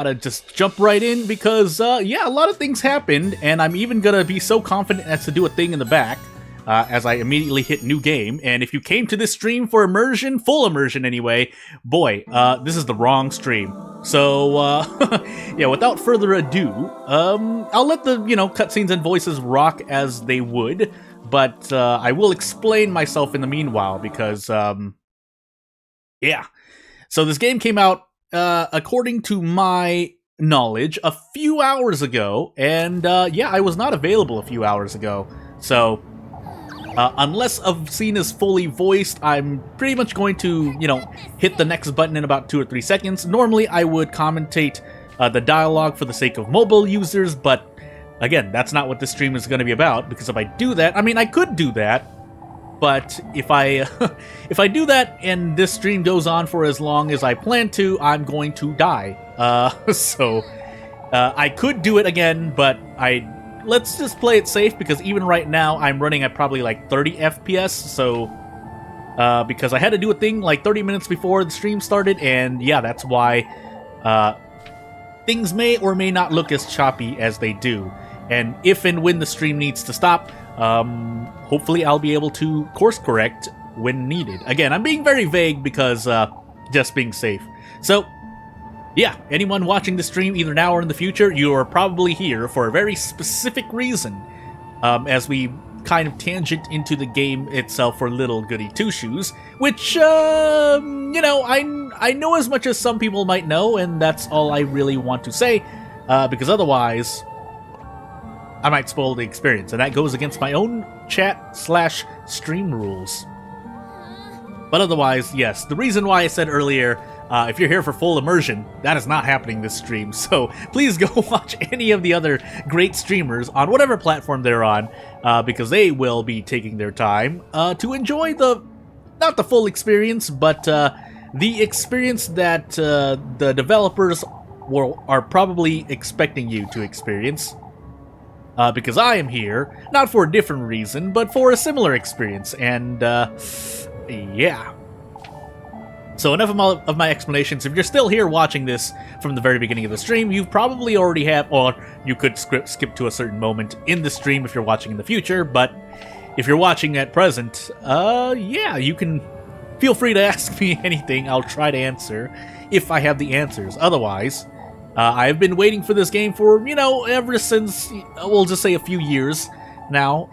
Gotta just jump right in because, yeah, a lot of things happened, and I'm even gonna be so confident as to do a thing in the back as I immediately hit new game. And if you came to this stream for immersion, full immersion anyway, boy, this is the wrong stream. So, yeah, without further ado, I'll let the, cutscenes and voices rock as they would, but I will explain myself in the meanwhile because, yeah. So this game came out according to my knowledge, a few hours ago, and yeah, I was not available a few hours ago, so unless a scene is fully voiced, I'm pretty much going to, hit the next button in about 2 or 3 seconds. Normally, I would commentate the dialogue for the sake of mobile users, but again, that's not what this stream is going to be about, because if I do that, I mean, I could do that, but if I if I do that and this stream goes on for as long as I plan to, I'm going to die. So I could do it again, but let's just play it safe because even right now I'm running at probably like 30 FPS. So because I had to do a thing like 30 minutes before the stream started, and yeah, that's why things may or may not look as choppy as they do. And if and when the stream needs to stop, hopefully I'll be able to course correct when needed. Again, I'm being very vague because just being safe. So, yeah, anyone watching the stream either now or in the future, you are probably here for a very specific reason. As we kind of tangent into the game itself for little Goody Two Shoes, which, I know as much as some people might know, and that's all I really want to say, because otherwise I might spoil the experience, and that goes against my own chat/stream rules. But otherwise, yes, the reason why I said earlier, if you're here for full immersion, that is not happening this stream, so please go watch any of the other great streamers on whatever platform they're on, because they will be taking their time to enjoy not the full experience, but the experience that the developers are probably expecting you to experience. Because I am here, not for a different reason, but for a similar experience, and, yeah. So enough of my explanations. If you're still here watching this from the very beginning of the stream, you probably already have, or you could skip to a certain moment in the stream if you're watching in the future, but if you're watching at present, yeah, you can feel free to ask me anything. I'll try to answer if I have the answers. Otherwise, I've been waiting for this game for, ever since, we'll just say a few years now.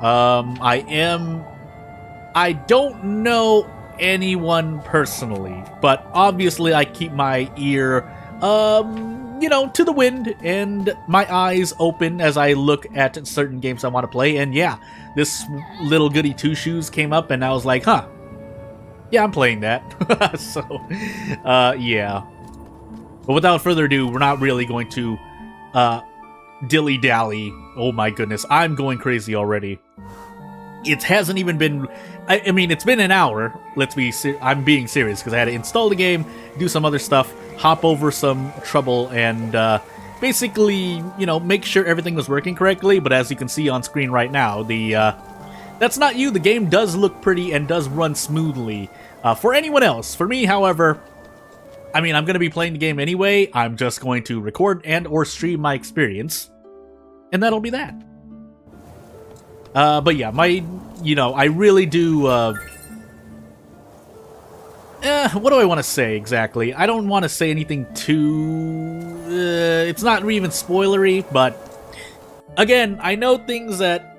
I don't know anyone personally, but obviously I keep my ear, to the wind and my eyes open as I look at certain games I want to play. And yeah, this little Goody Two Shoes came up and I was like, huh, yeah, I'm playing that. So, yeah. But without further ado, we're not really going to dilly-dally. Oh my goodness, I'm going crazy already. It hasn't even been... I mean, it's been an hour. I'm being serious, because I had to install the game, do some other stuff, hop over some trouble, and basically, make sure everything was working correctly. But as you can see on screen right now, that's not you. The game does look pretty and does run smoothly. For anyone else. For me, however... I mean, I'm going to be playing the game anyway. I'm just going to record and or stream my experience. And that'll be that. But yeah, I really do, what do I want to say exactly? I don't want to say anything too, it's not even spoilery, but again, I know things that,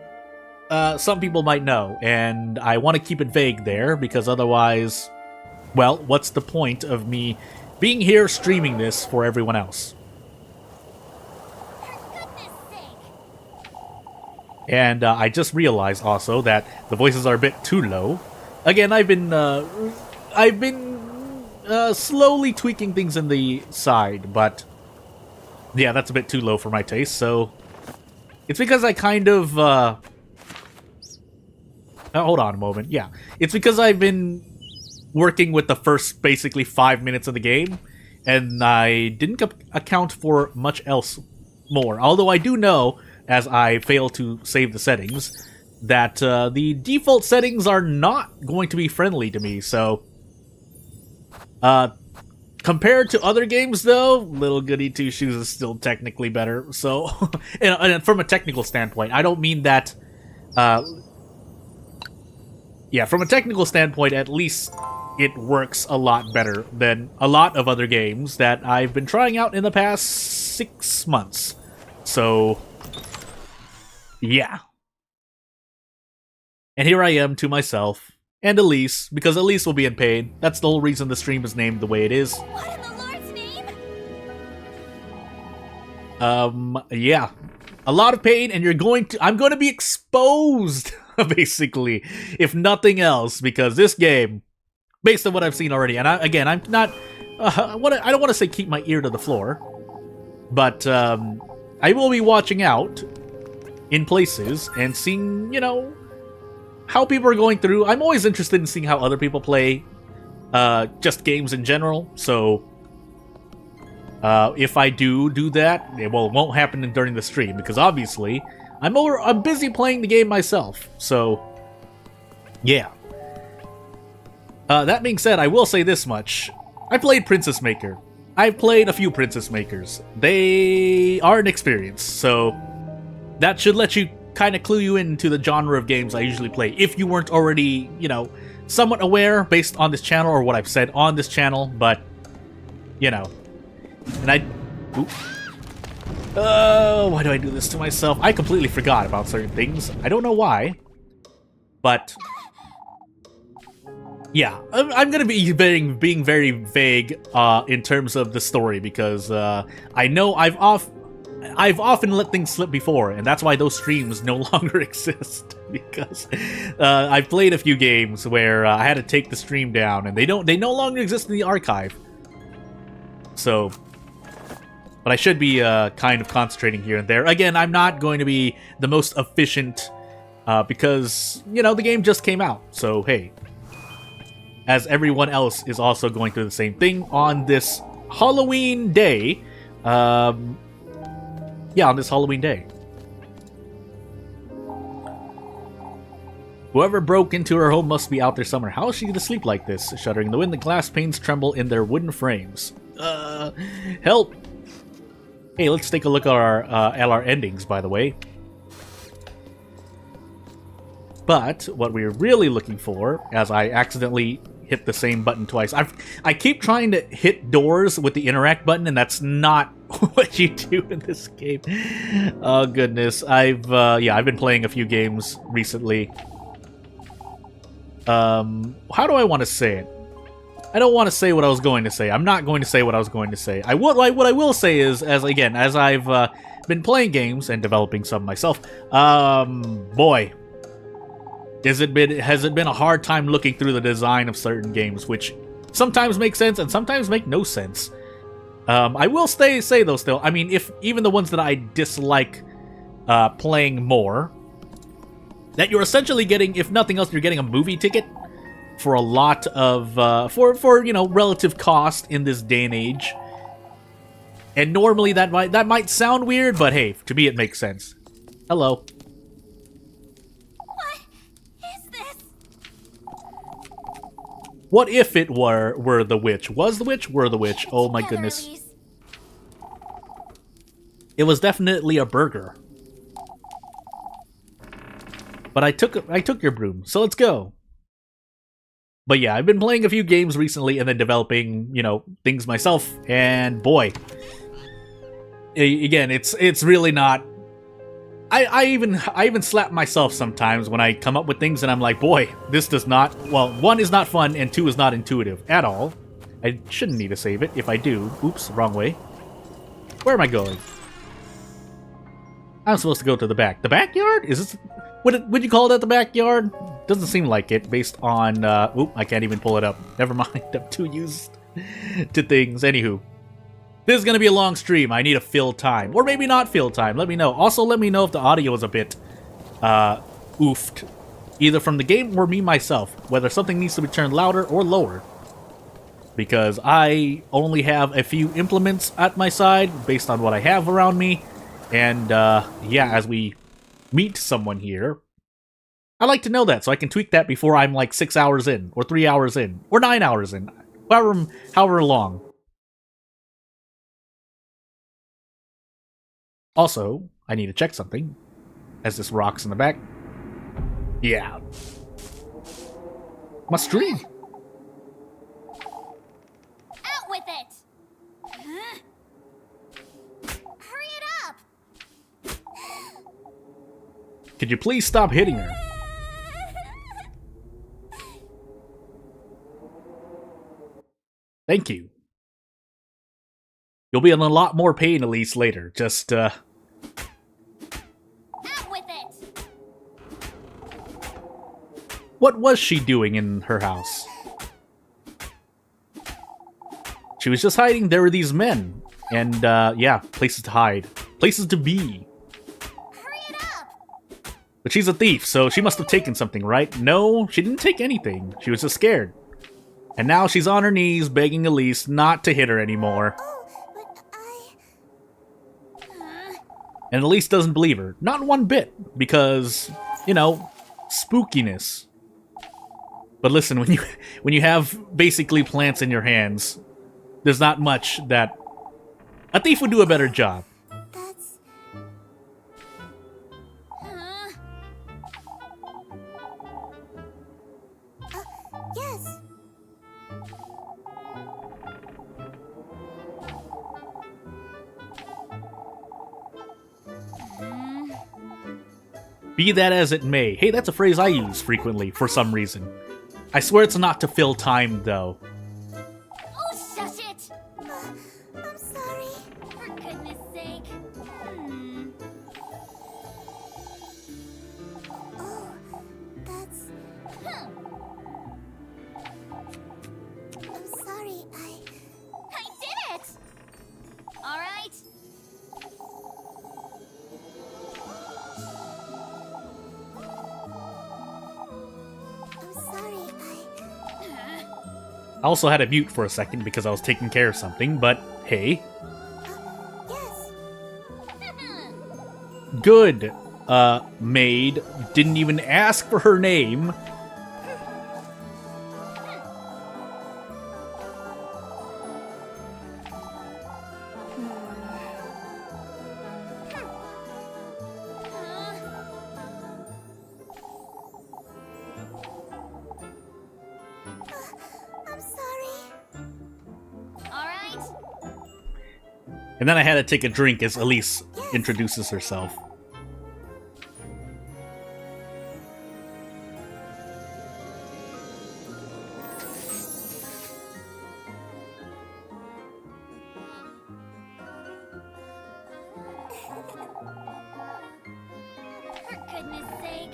some people might know, and I want to keep it vague there, because otherwise, well, what's the point of me being here streaming this for everyone else? And I just realized also that the voices are a bit too low. Again, I've been slowly tweaking things in the side, but yeah, that's a bit too low for my taste. So it's because I kind of hold on a moment. Yeah, it's because I've been working with the first basically 5 minutes of the game, and I didn't account for much else more. Although I do know, as I fail to save the settings, that the default settings are not going to be friendly to me, so Compared to other games, though, Little Goody Two Shoes is still technically better. So, and from a technical standpoint, I don't mean that. Yeah, from a technical standpoint, at least it works a lot better than a lot of other games that I've been trying out in the past 6 months. So, yeah. And here I am to myself and Elise, because Elise will be in pain. That's the whole reason the stream is named the way it is. What in the Lord's name? Yeah. A lot of pain, and I'm going to be exposed, basically, if nothing else, because this game, based on what I've seen already, and I'm not, I don't want to say keep my ear to the floor, but, I will be watching out in places and seeing, you know, how people are going through. I'm always interested in seeing how other people play, just games in general, so if I do that, it won't happen during the stream, because obviously I'm busy playing the game myself. So, yeah. That being said, I will say this much: I played Princess Maker. I've played a few Princess Makers. They are an experience, so that should let you kind of clue you into the genre of games I usually play, if you weren't already, you know, somewhat aware based on this channel or what I've said on this channel. But, you know. And why do I do this to myself? I completely forgot about certain things. I don't know why. But, yeah. I'm going to be being very vague in terms of the story, because I know I've often let things slip before, and that's why those streams no longer exist, because I've played a few games where I had to take the stream down, and they no longer exist in the archive. So, but I should be kind of concentrating here and there. Again, I'm not going to be the most efficient because, you know, the game just came out. So, hey, as everyone else is also going through the same thing on this Halloween day. Yeah, on this Halloween day. Whoever broke into her home must be out there somewhere. How is she gonna sleep like this? Shuddering in the wind, the glass panes tremble in their wooden frames. Help! Hey, let's take a look at our endings, by the way. But what we're really looking for, as I accidentally hit the same button twice, I keep trying to hit doors with the interact button, and that's not what you do in this game. Oh goodness, I've been playing a few games recently. How do I want to say it? I don't want to say what I was going to say. I'm not going to say what I was going to say. What I will say is, as I've been playing games and developing some myself, boy, has it been a hard time looking through the design of certain games, which sometimes make sense and sometimes make no sense. I will say though, still, I mean, if even the ones that I dislike playing more, that you're essentially getting, if nothing else, you're getting a movie ticket for a lot of for you know, relative cost in this day and age. And normally that might sound weird, but hey, to me it makes sense. Hello. What is this? What if it were the witch? Was the witch? Were the witch? Oh my goodness. Elise. It was definitely a burger. But I took your broom, so let's go. But yeah, I've been playing a few games recently and then developing, you know, things myself, and boy, again, it's really not. I even slap myself sometimes when I come up with things and I'm like, boy, this does not. Well, 1 is not fun and 2 is not intuitive at all. I shouldn't need to save it. If I do, oops, wrong way. Where am I going? I'm supposed to go to the back. The backyard? Is this? Would you call that the backyard? Doesn't seem like it, based on, oop, I can't even pull it up. Never mind, I'm too used to things. Anywho, this is gonna be a long stream. I need to fill time. Or maybe not fill time, let me know. Also, let me know if the audio is a bit, oofed. Either from the game or me myself. Whether something needs to be turned louder or lower. Because I only have a few implements at my side, based on what I have around me. And, yeah, as we meet someone here, I like to know that, so I can tweak that before I'm like 6 hours in, or 3 hours in, or 9 hours in, however long. Also, I need to check something. As this rocks in the back. Yeah. My stream. Out with it! Huh? Hurry it up! Could you please stop hitting her? Thank you. You'll be in a lot more pain, Elise, later. Just, Out with it! What was she doing in her house? She was just hiding. There were these men. And, yeah, places to hide. Places to be. Hurry it up! But she's a thief, so she must have taken something, right? No, she didn't take anything. She was just scared. And now she's on her knees begging Elise not to hit her anymore. Oh, but And Elise doesn't believe her. Not one bit. Because, you know, spookiness. But listen, when you have basically plants in your hands, there's not much that a thief would do a better job. That's... yes. Be that as it may. Hey, that's a phrase I use frequently for some reason. I swear it's not to fill time, though. Oh, shush it! I'm sorry. For goodness sake. Oh, that's... I'm sorry, I did it! Alright. I'm sorry, I also had a mute for a second because I was taking care of something, but hey. yes. Good. Maid. Didn't even ask for her name. I'm sorry. Alright. And then I had to take a drink as Elise introduces herself. For goodness sake.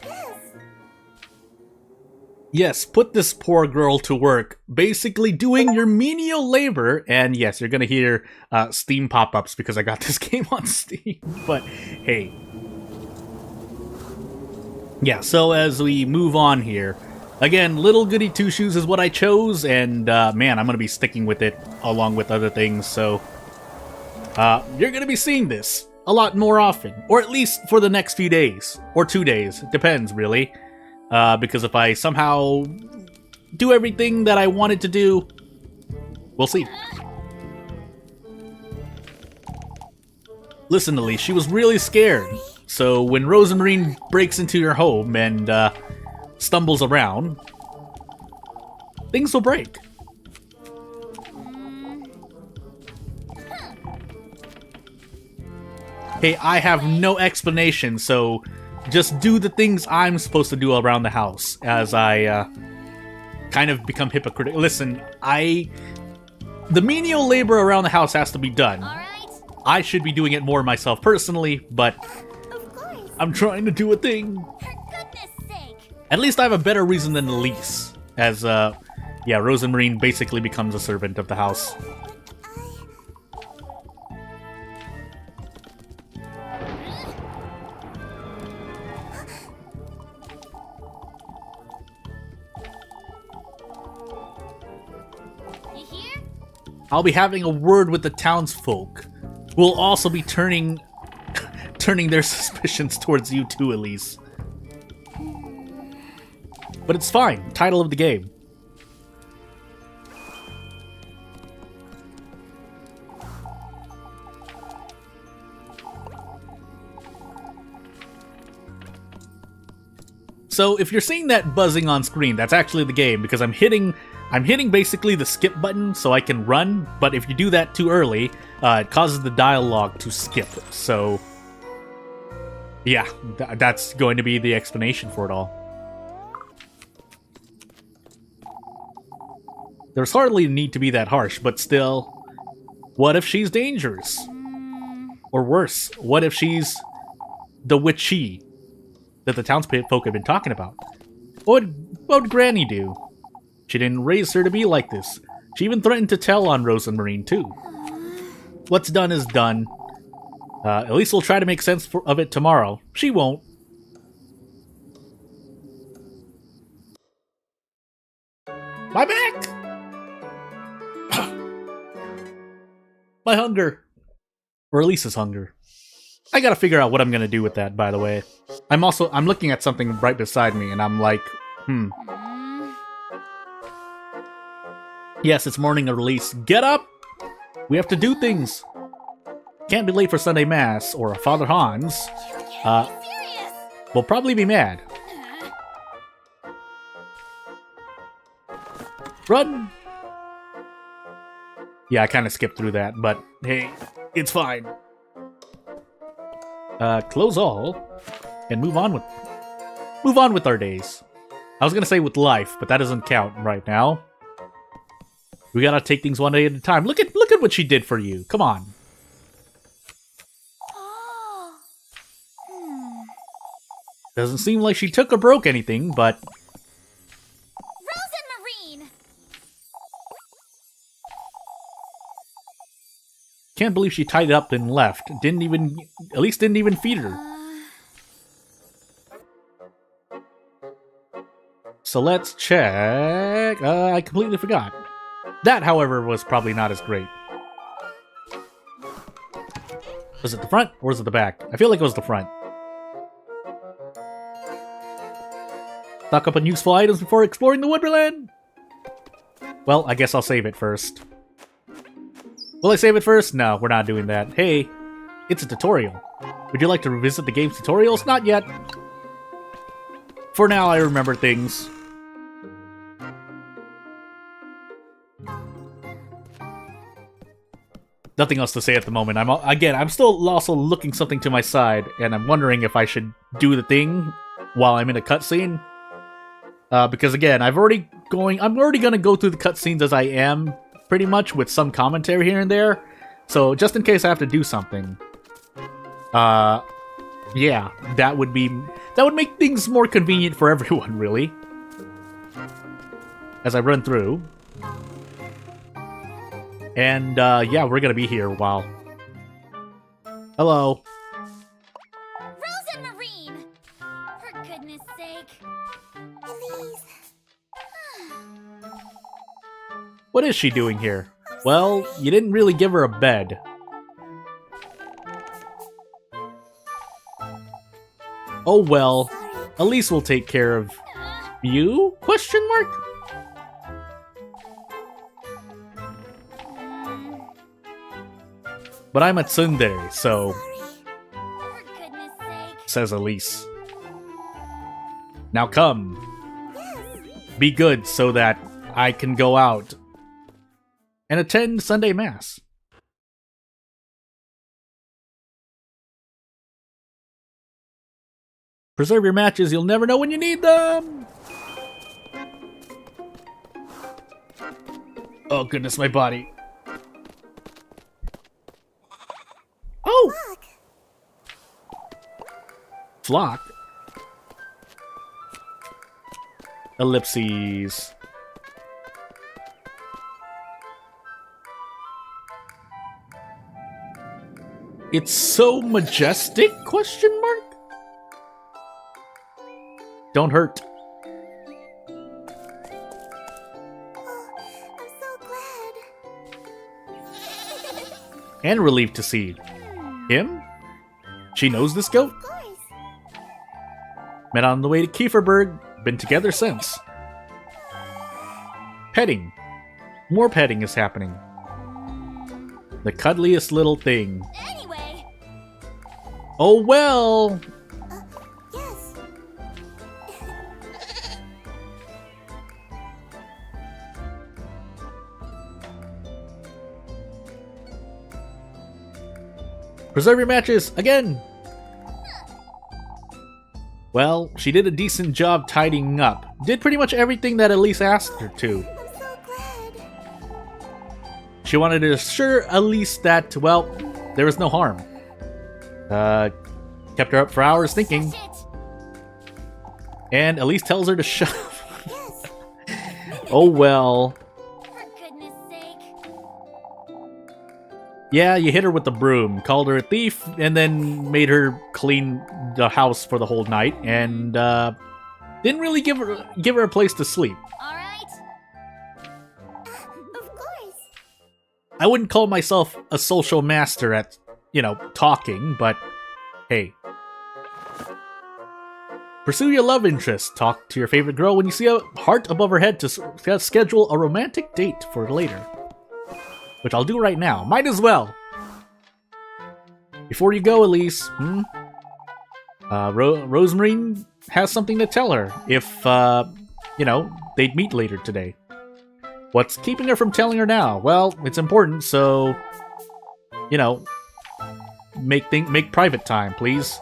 Yes. Yes, put this poor girl to work, basically doing your menial labor, and yes, you're gonna hear Steam pop-ups because I got this game on Steam, but hey. Yeah, so as we move on here, again, Little Goody Two Shoes is what I chose, and man, I'm gonna be sticking with it along with other things, so you're gonna be seeing this a lot more often, or at least for the next few days, or 2 days, it depends really. Because if I somehow do everything that I wanted to do, we'll see. Listen, Elise, she was really scared. So when Rosemarine breaks into your home and stumbles around, things will break. Hey, I have no explanation, so just do the things I'm supposed to do around the house as I kind of become hypocritical. Listen, the menial labor around the house has to be done. Alright. I should be doing it more myself personally, but Of course. I'm trying to do a thing. For goodness sake. At least I have a better reason than Elise, as yeah, Rosemarine basically becomes a servant of the house. You hear? I'll be having a word with the townsfolk, who will also be turning their suspicions towards you too, Elise. But it's fine. Title of the game. So if you're seeing that buzzing on screen, that's actually the game, because I'm hitting basically the skip button so I can run, but if you do that too early, it causes the dialogue to skip. So yeah, that's going to be the explanation for it all. There's hardly a need to be that harsh, but still, what if she's dangerous? Or worse, what if she's the witchy that the townsfolk have been talking about? What would Granny do? She didn't raise her to be like this. She even threatened to tell on Rose and Marine, too. What's done is done. Elise will try to make sense of it tomorrow. She won't. My back! My hunger. Or Elise's hunger. I gotta figure out what I'm gonna do with that, by the way. I'm looking at something right beside me, and I'm like, Yes, it's morning of release. Get up! We have to do things. Can't be late for Sunday Mass, or Father Hans. Will probably be mad. Run! Yeah, I kind of skipped through that, but hey, it's fine. Close all, and move on with our days. I was gonna say with life, but that doesn't count right now. We gotta take things one day at a time. Look at what she did for you. Come on. Doesn't seem like she took or broke anything, but Rose and Marine. can't believe she tied it up and left. At least didn't even feed her. So let's check. I completely forgot. That, however, was probably not as great. Was it the front or was it the back? I feel like it was the front. Stock up on useful items before exploring the woodland. Well, I guess I'll save it first. Will I save it first? No, we're not doing that. Hey, it's a tutorial. Would you like to revisit the game's tutorials? Not yet. For now, I remember things. Nothing else to say at the moment. I'm still also looking something to my side, and I'm wondering if I should do the thing while I'm in a cutscene. Because again, I'm already gonna go through the cutscenes as I am, pretty much, with some commentary here and there. So just in case I have to do something, yeah, that would make things more convenient for everyone, really. As I run through. And, yeah, we're gonna be here a while. Hello. Rose and Marine. For goodness sake. Elise. What is she doing here? Well, you didn't really give her a bed. Oh well, Elise will take care of you? Question mark? But I'm a tsundere, so... For goodness sake. Says Elise. Now come. Be good so that I can go out and attend Sunday Mass. Preserve your matches, you'll never know when you need them! Oh goodness, my body. Oh! Flock? Ellipses. It's so majestic? Question mark? Don't hurt. I'm so glad. And relieved to see. Him? She knows this goat? Of course. Met on the way to Kieferberg. Been together since. Petting. More petting is happening. The cuddliest little thing. Anyway. Oh well! Yes. Preserve your matches, again! Well, she did a decent job tidying up. Did pretty much everything that Elise asked her to. I'm so glad. She wanted to assure Elise that, well, there was no harm. Kept her up for hours thinking. Shut it. And Elise tells her to shut up. Yes. Oh well. For goodness sake. Yeah, you hit her with the broom, called her a thief, and then made her clean the house for the whole night, and didn't really give her a place to sleep. All right. Of course. I wouldn't call myself a social master at, talking, but hey. Pursue your love interest. Talk to your favorite girl when you see a heart above her head to schedule a romantic date for later. Which I'll do right now. Might as well. Before you go, Elise, Rosemary has something to tell her if, they'd meet later today. What's keeping her from telling her now? Well, it's important, so, make private time, please.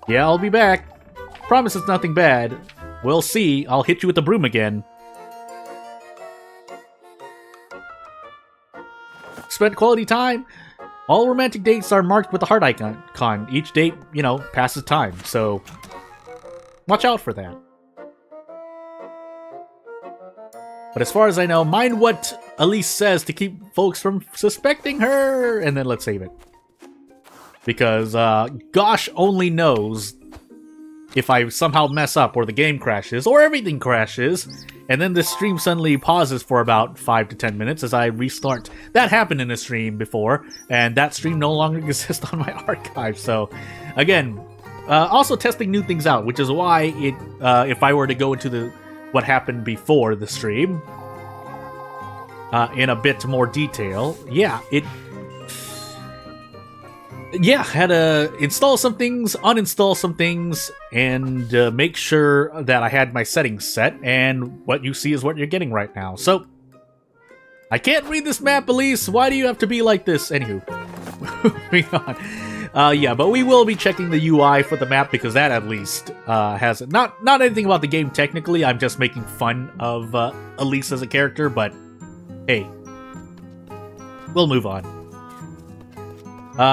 Yeah, I'll be back. Promise it's nothing bad. We'll see. I'll hit you with the broom again. Spend quality time. All romantic dates are marked with a heart icon. Each date, passes time, so watch out for that. But as far as I know, mind what Elise says to keep folks from suspecting her, and then let's save it. Because, gosh only knows if I somehow mess up or the game crashes or everything crashes, and then the stream suddenly pauses for about 5 to 10 minutes as I restart. That happened in a stream before, and that stream no longer exists on my archive. So, again, also testing new things out, which is why if I were to go into what happened before the stream in a bit more detail, had to install some things, uninstall some things, and make sure that I had my settings set, and what you see is what you're getting right now. So, I can't read this map, Elise. Why do you have to be like this? Anywho, moving on. But we will be checking the UI for the map, because that at least has not anything about the game technically. I'm just making fun of Elise as a character, but hey, we'll move on.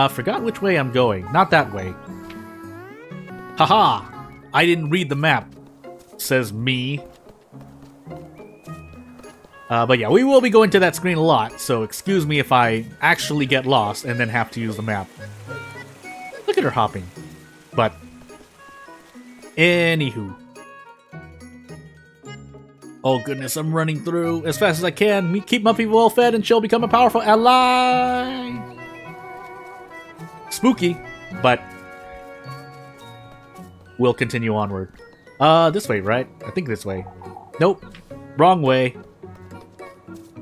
Forgot which way I'm going. Not that way. Haha! I didn't read the map, says me. But yeah, we will be going to that screen a lot, so excuse me if I actually get lost and then have to use the map. Look at her hopping. But, anywho. Oh goodness, I'm running through as fast as I can. Keep my people well fed and she'll become a powerful ally. Spooky, but we'll continue onward. This way, right? I think this way. Nope. Wrong way.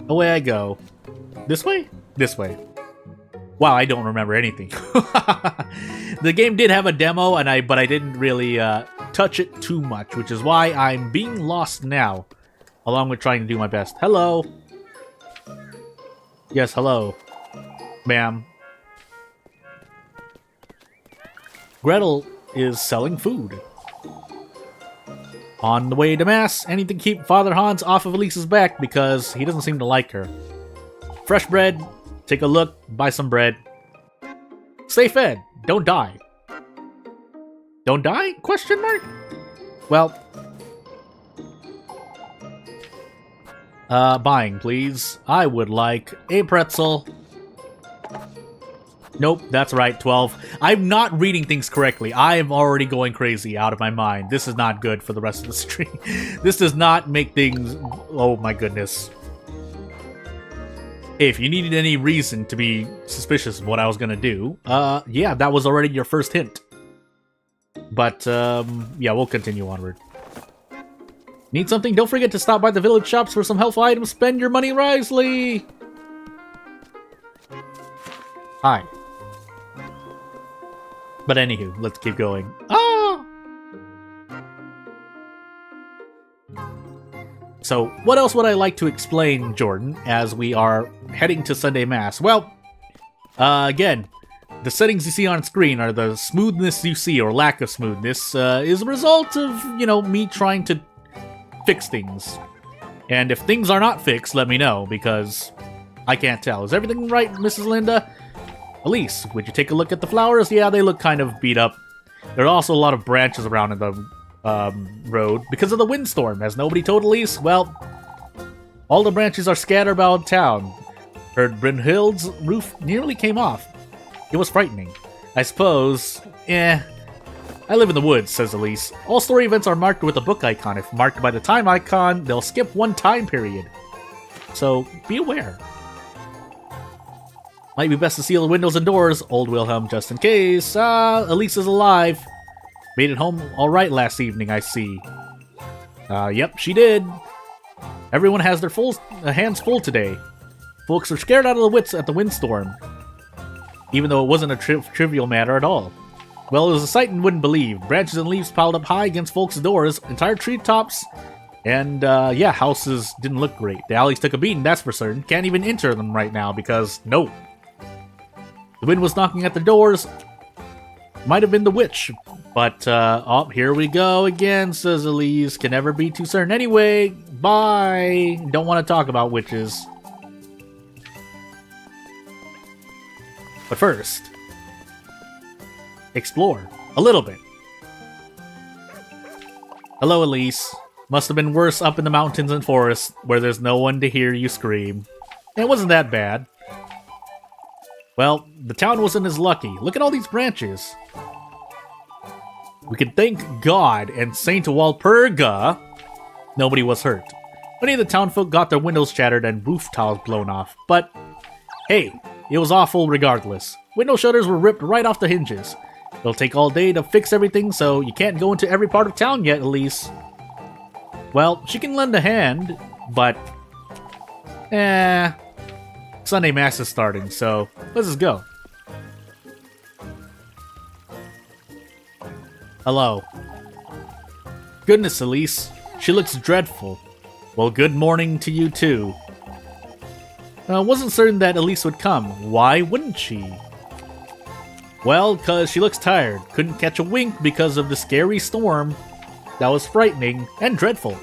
Away I go. This way? This way. Wow, I don't remember anything. The game did have a demo, but I didn't really touch it too much, which is why I'm being lost now, along with trying to do my best. Hello. Yes, hello, ma'am. Gretel is selling food. On the way to Mass, anything to keep Father Hans off of Elise's back because he doesn't seem to like her. Fresh bread, take a look, buy some bread. Stay fed, don't die. Don't die? Question mark? Well, buying please. I would like a pretzel. Nope, that's right, 12. I'm not reading things correctly. I am already going crazy out of my mind. This is not good for the rest of the stream. This does not make things... Oh my goodness. Hey, if you needed any reason to be suspicious of what I was gonna do, yeah, that was already your first hint. But, yeah, we'll continue onward. Need something? Don't forget to stop by the village shops for some helpful items. Spend your money wisely! Hi. But anywho, let's keep going. Ah! So, what else would I like to explain, Jordan, as we are heading to Sunday Mass? Well, again, the settings you see on screen are the smoothness you see, or lack of smoothness, is a result of, me trying to fix things. And if things are not fixed, let me know, because I can't tell. Is everything right, Mrs. Linda? Elise, would you take a look at the flowers? Yeah, they look kind of beat up. There are also a lot of branches around in the road because of the windstorm. Has nobody told Elise? Well, all the branches are scattered about town. Heard Brynhild's roof nearly came off. It was frightening. I suppose, I live in the woods, says Elise. All story events are marked with a book icon. If marked by the time icon, they'll skip one time period. So, be aware. Might be best to seal the windows and doors, old Wilhelm, just in case. Elise is alive. Made it home alright last evening, I see. Yep, she did. Everyone has their hands full today. Folks are scared out of the wits at the windstorm. Even though it wasn't a trivial matter at all. Well, it was a sight you wouldn't believe. Branches and leaves piled up high against folks' doors, entire treetops, and, houses didn't look great. The alleys took a beating, that's for certain. Can't even enter them right now because, no. The wind was knocking at the doors. Might have been the witch. But, here we go again, says Elise. Can never be too certain. Anyway, bye. Don't want to talk about witches. But first, explore. A little bit. Hello, Elise. Must have been worse up in the mountains and forests, where there's no one to hear you scream. It wasn't that bad. Well, the town wasn't as lucky. Look at all these branches. We can thank God and Saint Walpurga nobody was hurt. Many of the townfolk got their windows shattered and roof tiles blown off. But, hey, it was awful regardless. Window shutters were ripped right off the hinges. It'll take all day to fix everything, so you can't go into every part of town yet, Elise. Well, she can lend a hand, but... Sunday Mass is starting, so let's just go. Hello. Goodness, Elise. She looks dreadful. Well, good morning to you, too. Wasn't certain that Elise would come. Why wouldn't she? Well, 'cause she looks tired. Couldn't catch a wink because of the scary storm. That was frightening and dreadful.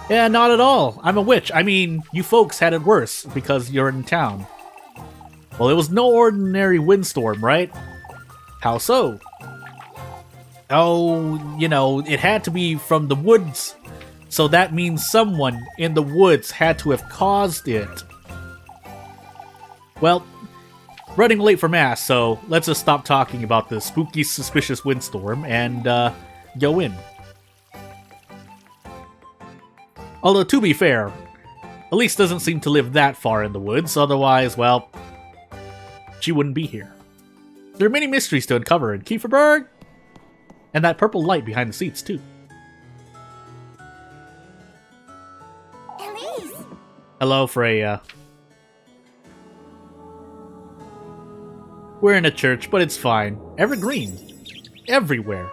Yeah, not at all. I'm a witch. I mean, you folks had it worse because you're in town. Well, it was no ordinary windstorm, right? How so? Oh, it had to be from the woods. So that means someone in the woods had to have caused it. Well, running late for Mass, so let's just stop talking about the spooky, suspicious windstorm and go in. Although, to be fair, Elise doesn't seem to live that far in the woods, otherwise, well, she wouldn't be here. There are many mysteries to uncover in Kieferberg, and that purple light behind the seats, too. Elise! Hello, Freya. We're in a church, but it's fine. Evergreen. Everywhere.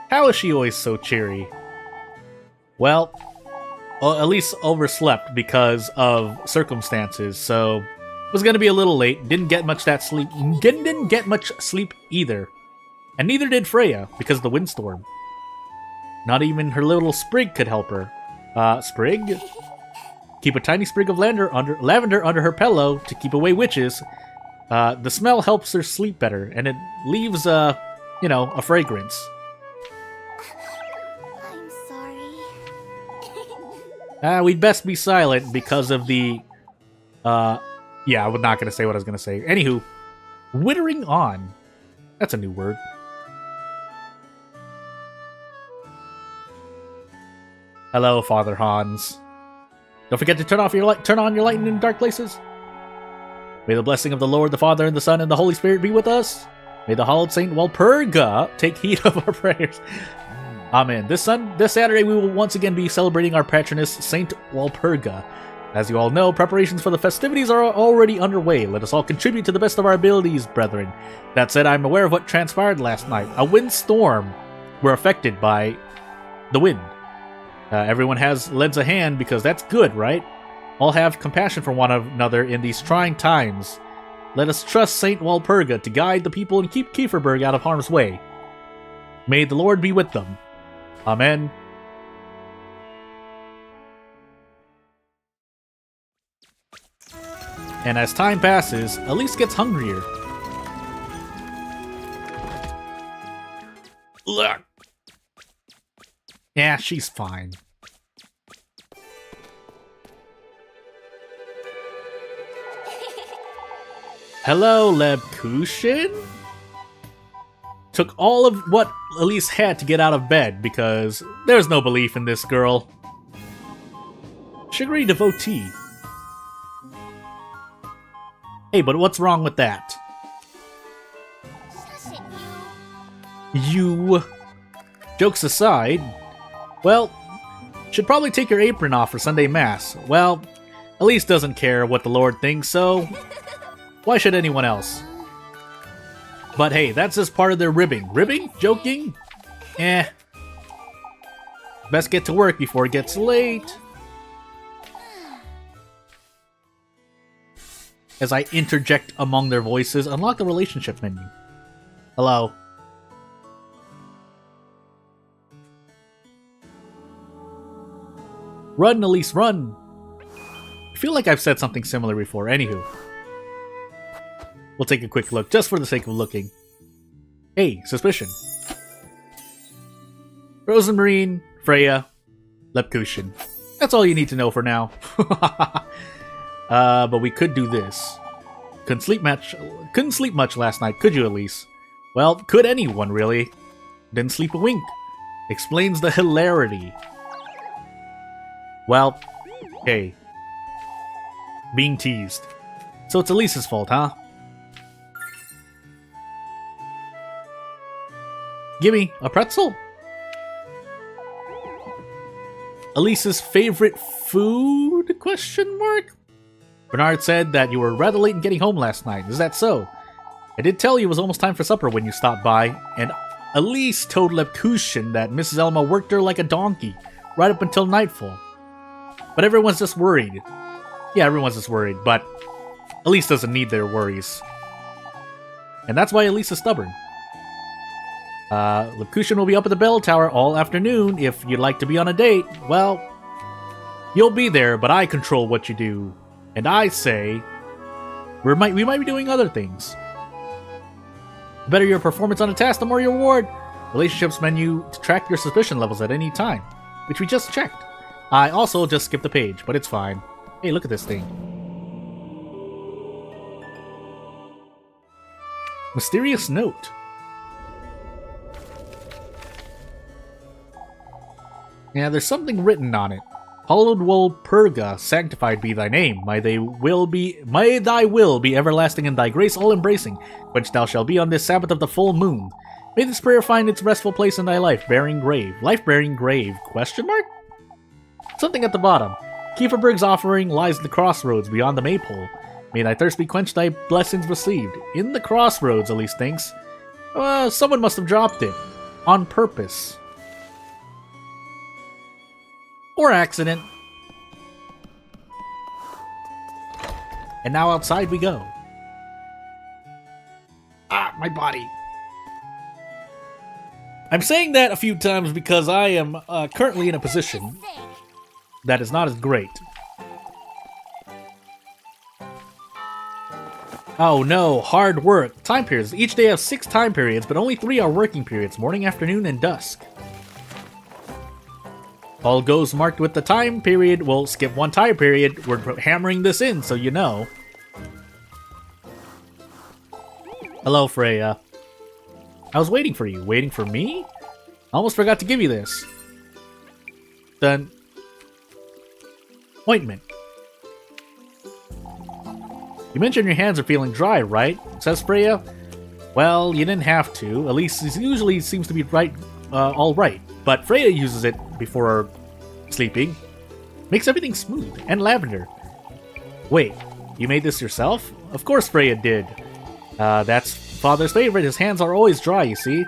How is she always so cheery? Well, Elise overslept because of circumstances, so it was gonna be a little late. Didn't get much sleep. Didn't get much sleep either, and neither did Freya because of the windstorm. Not even her little sprig could help her. Sprig? Keep a tiny sprig of lavender under her pillow to keep away witches. The smell helps her sleep better, and it leaves a fragrance. I'm sorry. We'd best be silent because of the... Yeah, I'm not going to say what I was going to say. Anywho, withering on. That's a new word. Hello, Father Hans. Don't forget to turn on your light in dark places. May the blessing of the Lord, the Father, and the Son, and the Holy Spirit be with us. May the hallowed Saint Walpurga take heed of our prayers. Amen. This Saturday, we will once again be celebrating our patroness, Saint Walpurga. As you all know, preparations for the festivities are already underway. Let us all contribute to the best of our abilities, brethren. That said, I'm aware of what transpired last night. A windstorm were affected by the wind. Everyone lends a hand because that's good, right? All have compassion for one another in these trying times. Let us trust Saint Walpurga to guide the people and keep Kieferberg out of harm's way. May the Lord be with them. Amen. And as time passes, Elise gets hungrier. Ugh. Yeah, she's fine. Hello, Lebkuchen? Took all of what Elise had to get out of bed because there's no belief in this girl. Sugary devotee. Hey, but what's wrong with that? Shush it, You. Jokes aside, well, should probably take your apron off for Sunday Mass. Well, Elise doesn't care what the Lord thinks, so why should anyone else? But hey, that's just part of their ribbing. Ribbing? Joking? Eh. Best get to work before it gets late. As I interject among their voices, unlock the relationships menu. Hello. Run, Elise, run! I feel like I've said something similar before. Anywho. We'll take a quick look, just for the sake of looking. Hey, suspicion. Rosemarine, Freya, Lebkuchen. That's all you need to know for now. But we could do this. Couldn't sleep much last night, could you, Elise? Well, could anyone, really? Didn't sleep a wink. Explains the hilarity. Well, hey. Being teased. So it's Elise's fault, huh? Gimme a pretzel? Elise's favorite food? Question mark? Bernard said that you were rather late in getting home last night. Is that so? I did tell you it was almost time for supper when you stopped by, and Elise told Lebkuchen that Mrs. Elma worked her like a donkey, right up until nightfall. But everyone's just worried. Yeah, everyone's just worried, but Elise doesn't need their worries. And that's why Elise is stubborn. Lebkuchen will be up at the bell tower all afternoon. If you'd like to be on a date, well, you'll be there, but I control what you do. And I say, we might be doing other things. The better your performance on a task, the more your reward. Relationships menu to track your suspicion levels at any time, which we just checked. I also just skipped a page, but it's fine. Hey, look at this thing. Mysterious note. Yeah, there's something written on it. Hallowed Walpurga, sanctified be thy name. May thy will be everlasting and thy grace all-embracing. Quenched thou shalt be on this Sabbath of the full moon. May this prayer find its restful place in thy life-bearing grave. Life-bearing grave? Question mark? Something at the bottom. Kieferberg's offering lies at the crossroads beyond the maypole. May thy thirst be quenched, thy blessings received. In the crossroads, Elise thinks. Someone must have dropped it. On purpose. Or accident. And now outside we go. Ah, my body. I'm saying that a few times because I am currently in a position that is not as great. Oh no, hard work. Time periods. Each day has 6 time periods, but only 3 are working periods, morning, afternoon, and dusk. All goes marked with the time period. We'll skip 1 time period. We're hammering this in, so you know. Hello, Freya. I was waiting for you. Waiting for me? I almost forgot to give you this. Then... ointment. You mentioned your hands are feeling dry, right? Says Freya. Well, you didn't have to. Elise usually seems to be all right. But Freya uses it before sleeping. Makes everything smooth. And lavender. Wait, you made this yourself? Of course Freya did. That's Father's favorite. His hands are always dry, you see.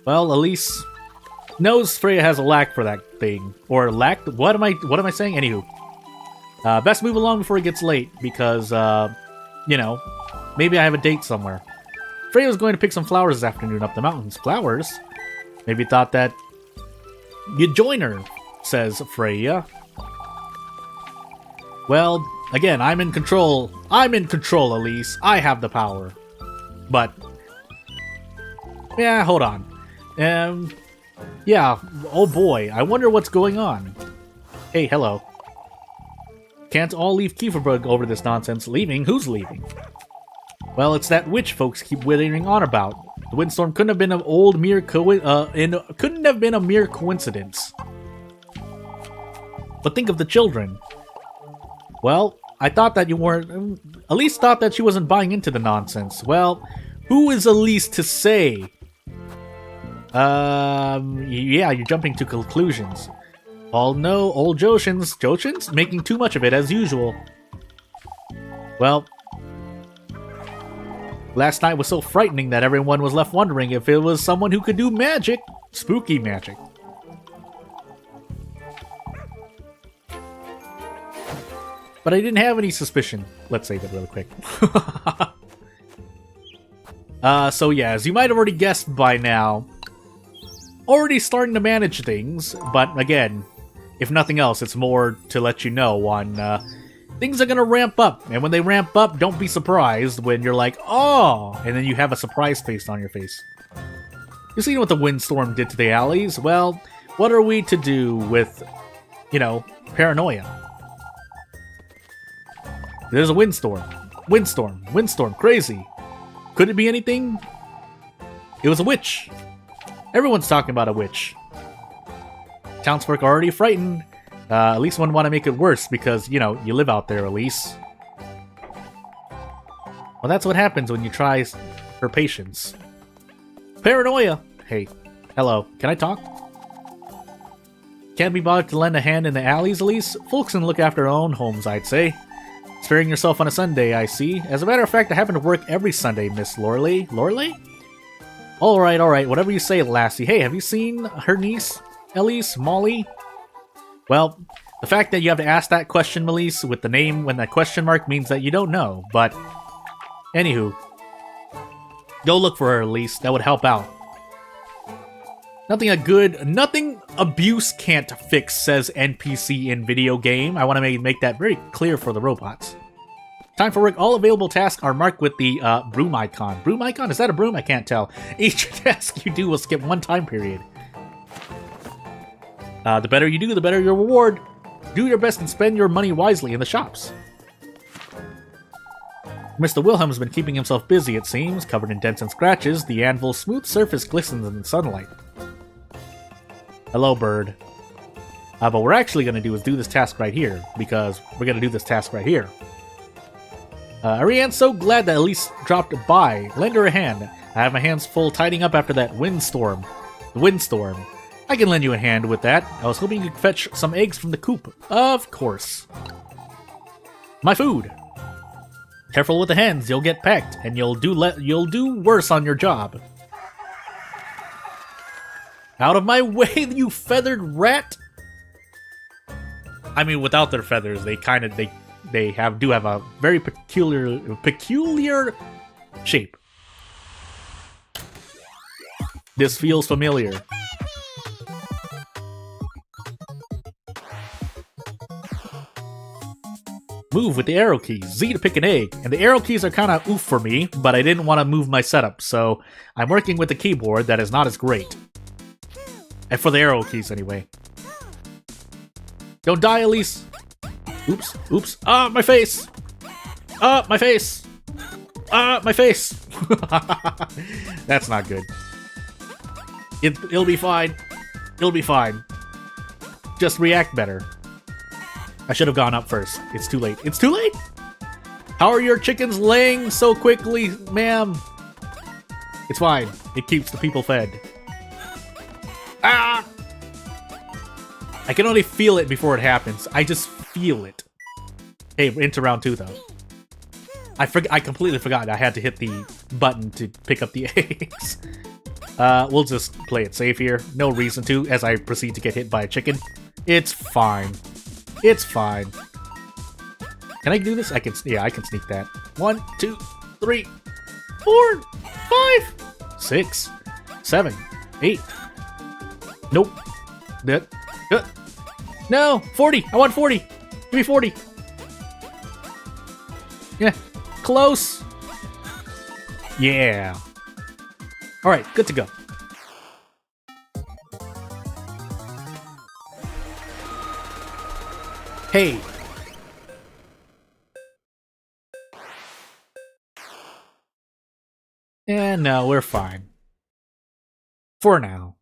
Well, Elise knows Freya has a lack for that thing. Or lack? What am I saying? Anywho. Best move along before it gets late, because, you know, maybe I have a date somewhere. Freya was going to pick some flowers this afternoon up the mountains. Flowers? Maybe thought that you'd join her, says Freya. Well, again, I'm in control. I'm in control, Elise. I have the power. But, yeah, hold on. Yeah, oh boy, I wonder what's going on. Hey, hello. Can't all leave Kieferberg over this nonsense. Leaving? Who's leaving? Well, it's that witch folks keep withering on about. The windstorm couldn't have been couldn't have been a mere coincidence. But think of the children. Well, I thought that you weren't. Elise thought that she wasn't buying into the nonsense. Well, who is Elise to say? Yeah, you're jumping to conclusions. All no, old Joshins making too much of it as usual. Well, last night was so frightening that everyone was left wondering if it was someone who could do magic. Spooky magic. But I didn't have any suspicion. Let's save it really quick. So yeah, as you might have already guessed by now, already starting to manage things, but again, if nothing else, it's more to let you know on things are gonna ramp up, and when they ramp up, don't be surprised when you're like, oh, and then you have a surprise face on your face. You seen what the windstorm did to the alleys? Well, what are we to do with, you know, paranoia? There's a windstorm. Windstorm, crazy. Could it be anything? It was a witch. Everyone's talking about a witch. Townsfolk are already frightened. At least one want to make it worse because, you know, you live out there, Elise. Well, that's what happens when you try for patience. Paranoia! Hey, hello, can I talk? Can't be bothered to lend a hand in the alleys, Elise? Folks can look after their own homes, I'd say. Sparing yourself on a Sunday, I see. As a matter of fact, I happen to work every Sunday, Miss Loreley. Loreley? Alright, whatever you say, lassie. Hey, have you seen her niece, Elise, Molly? Well, the fact that you have to ask that question, Elise, with the name when that question mark means that you don't know, but... Anywho. Go look for her, Elise. That would help out. Nothing abuse can't fix, says NPC in video game. I want to make that very clear for the robots. Time for work. All available tasks are marked with the broom icon. Broom icon? Is that a broom? I can't tell. Each task you do will skip one time period. The better you do, the better your reward. Do your best and spend your money wisely in the shops. Mr. Wilhelm's been keeping himself busy, it seems. Covered in dents and scratches, the anvil's smooth surface glistens in the sunlight. Hello, bird. But what we're actually going to do is do this task right here, because we're going to do this task right here. Ariane's so glad that Elise dropped by. Lend her a hand. I have my hands full tidying up after that windstorm. The windstorm. I can lend you a hand with that. I was hoping you could fetch some eggs from the coop. Of course. My food. Careful with the hens, you'll get pecked, and you'll do worse on your job. Out of my way, you feathered rat! I mean, without their feathers, they do have a very peculiar shape. This feels familiar. Move with the arrow keys. Z to pick an egg. And the arrow keys are kind of oof for me, but I didn't want to move my setup, so I'm working with a keyboard that is not as great. And for the arrow keys, anyway. Don't die, Elise! Oops. Ah, my face! Ah, my face! Ah, my face! That's not good. It'll be fine. It'll be fine. Just react better. I should have gone up first. It's too late. It's too late? How are your chickens laying so quickly, ma'am? It's fine. It keeps the people fed. Ah! I can only feel it before it happens. I just feel it. Hey, we're into round 2, though. I completely forgot I had to hit the button to pick up the eggs. We'll just play it safe here. No reason to, as I proceed to get hit by a chicken. It's fine. It's fine. Can I do this? I can sneak that. 1, 2, 3, 4, 5, 6, 7, 8. Nope. No! 40! I want 40! Give me 40! Yeah. Close! Yeah. Alright, good to go. Hey! And no, we're fine. For now.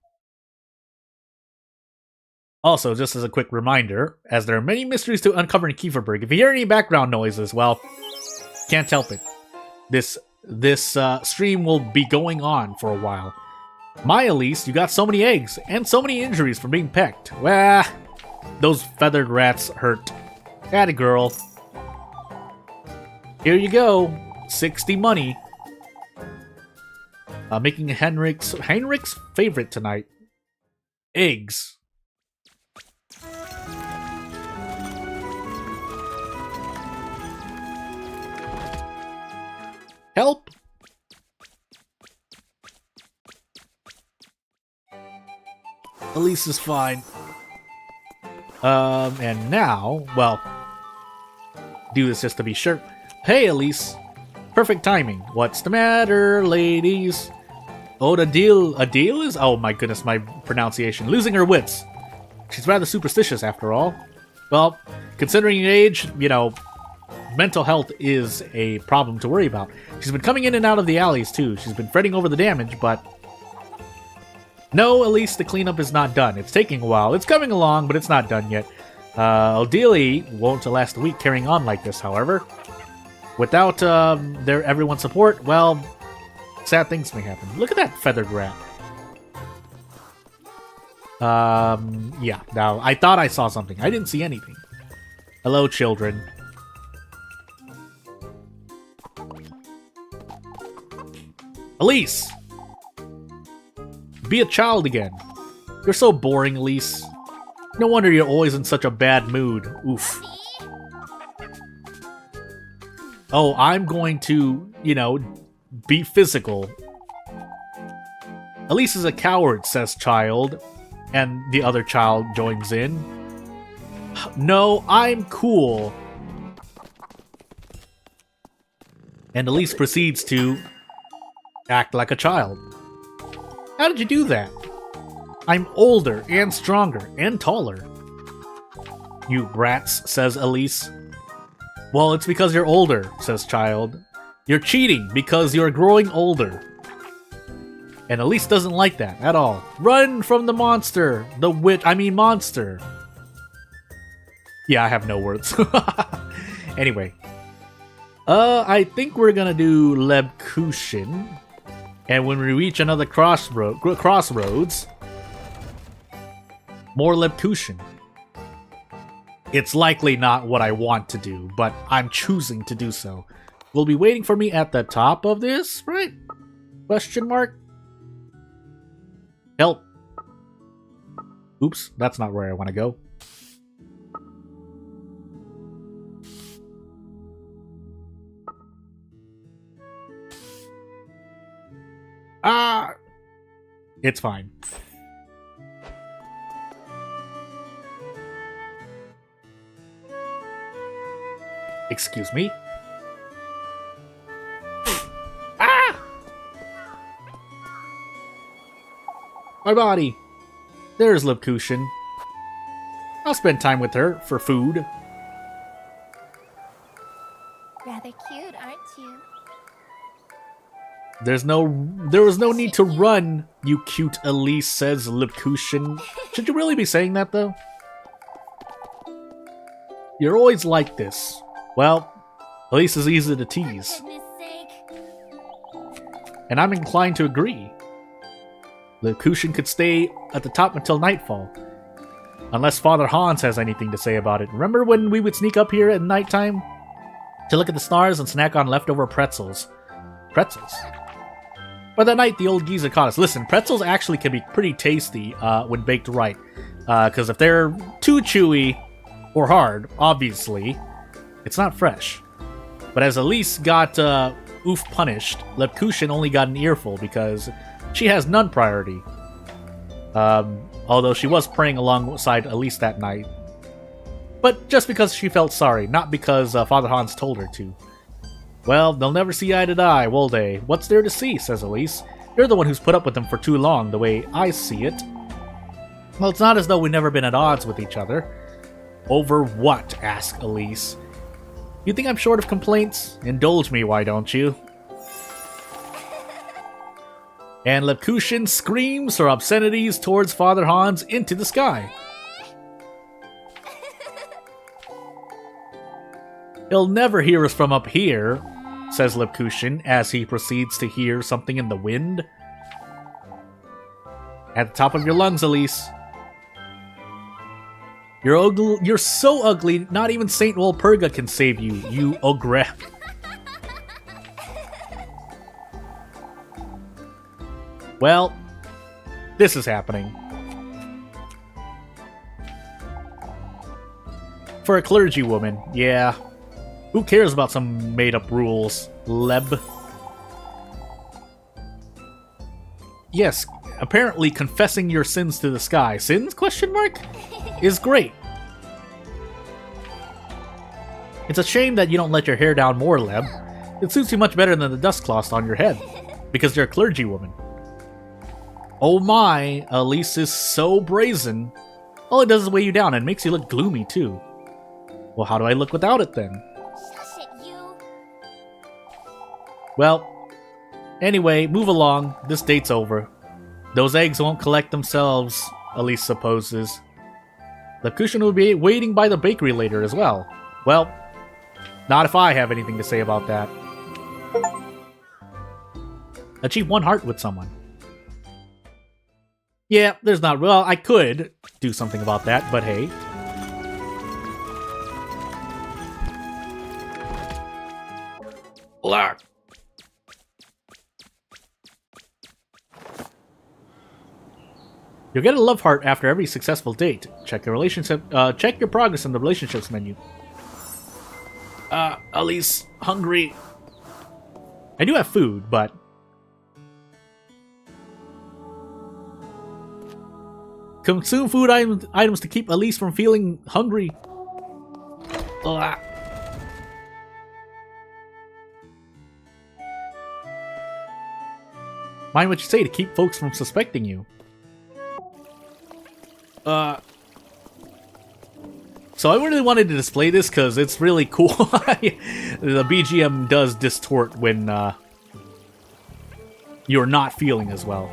Also, just as a quick reminder, as there are many mysteries to uncover in Kieferberg, if you hear any background noises, well, can't help it. This stream will be going on for a while. My Elise, you got so many eggs, and so many injuries from being pecked. Well, those feathered rats hurt. Atta girl. Here you go. 60 money. Making Heinrich's favorite tonight. Eggs. Help! Elise is fine. And now, well, do this just to be sure. Hey, Elise. Perfect timing. What's the matter, ladies? Oh, a deal is? Oh my goodness, my pronunciation. Losing her wits. She's rather superstitious after all. Well, considering your age, you know, mental health is a problem to worry about. She's been coming in and out of the alleys too. She's been fretting over the damage, but... No, Elise, the cleanup is not done. It's taking a while. It's coming along, but it's not done yet. Ideally, won't last a week carrying on like this, however. Without everyone's support, well, sad things may happen. Look at that feathered rat. Yeah, now, I thought I saw something. I didn't see anything. Hello, children. Elise! Be a child again. You're so boring, Elise. No wonder you're always in such a bad mood. Oof. Oh, I'm going to, you know, be physical. Elise is a coward, says child. And the other child joins in. No, I'm cool. And Elise proceeds to act like a child. How did you do that? I'm older and stronger and taller. You brats, says Elise. Well, it's because you're older, says child. You're cheating because you're growing older. And Elise doesn't like that at all. Run from the monster! The monster! Yeah, I have no words. Anyway. I think we're gonna do Lebkuchen. And when we reach another crossroads, more Lebkuchen. It's likely not what I want to do, but I'm choosing to do so. Will be waiting for me at the top of this, right? Question mark? Help. Oops, that's not where I want to go. Ah! It's fine. Excuse me? Ah! My body! There's Lebkuchen. I'll spend time with her for food. Rather cute, aren't you? There was no need to run, you cute Elise, says Lebkuchen. Should you really be saying that, though? You're always like this. Well, Elise is easy to tease. For goodness sake. And I'm inclined to agree. Lebkuchen could stay at the top until nightfall. Unless Father Hans has anything to say about it. Remember when we would sneak up here at nighttime? To look at the stars and snack on leftover pretzels. Pretzels? But that night, the old geezer caught us. Listen, pretzels actually can be pretty tasty when baked right. Because if they're too chewy or hard, obviously, it's not fresh. But as Elise got oof punished, Lepkushin only got an earful because she has none priority. Although she was praying alongside Elise that night. But just because she felt sorry, not because Father Hans told her to. Well, they'll never see eye to eye, will they? What's there to see, says Elise. You're the one who's put up with them for too long, the way I see it. Well, it's not as though we've never been at odds with each other. Over what? Asked Elise. You think I'm short of complaints? Indulge me, why don't you? And Lepkushin screams her obscenities towards Father Hans into the sky. He'll never hear us from up here, says Lepkushin as he proceeds to hear something in the wind. At the top of your lungs, Elise. You're so ugly, not even Saint Walpurga can save you, you ogre. Well, this is happening. For a clergy woman, yeah. Who cares about some made-up rules, Leb? Yes, apparently confessing your sins to the sky. Sins? Question mark? Is great. It's a shame that you don't let your hair down more, Leb. It suits you much better than the dust cloth on your head, because you're a clergy woman. Oh my, Elise is so brazen. All it does is weigh you down and makes you look gloomy too. Well, how do I look without it then? Shush it, you. Well, anyway, move along. This date's over. Those eggs won't collect themselves, Elise supposes. The cushion will be waiting by the bakery later as well. Well, not if I have anything to say about that. Achieve 1 heart with someone. Yeah, there's not... Well, I could do something about that, but hey. Lark. You'll get a love heart after every successful date. Check your relationship. Check your progress in the relationships menu. Elise, hungry. I do have food, but consume food items to keep Elise from feeling hungry. Ugh. Mind what you say to keep folks from suspecting you. So I really wanted to display this because it's really cool. The BGM does distort when you're not feeling as well.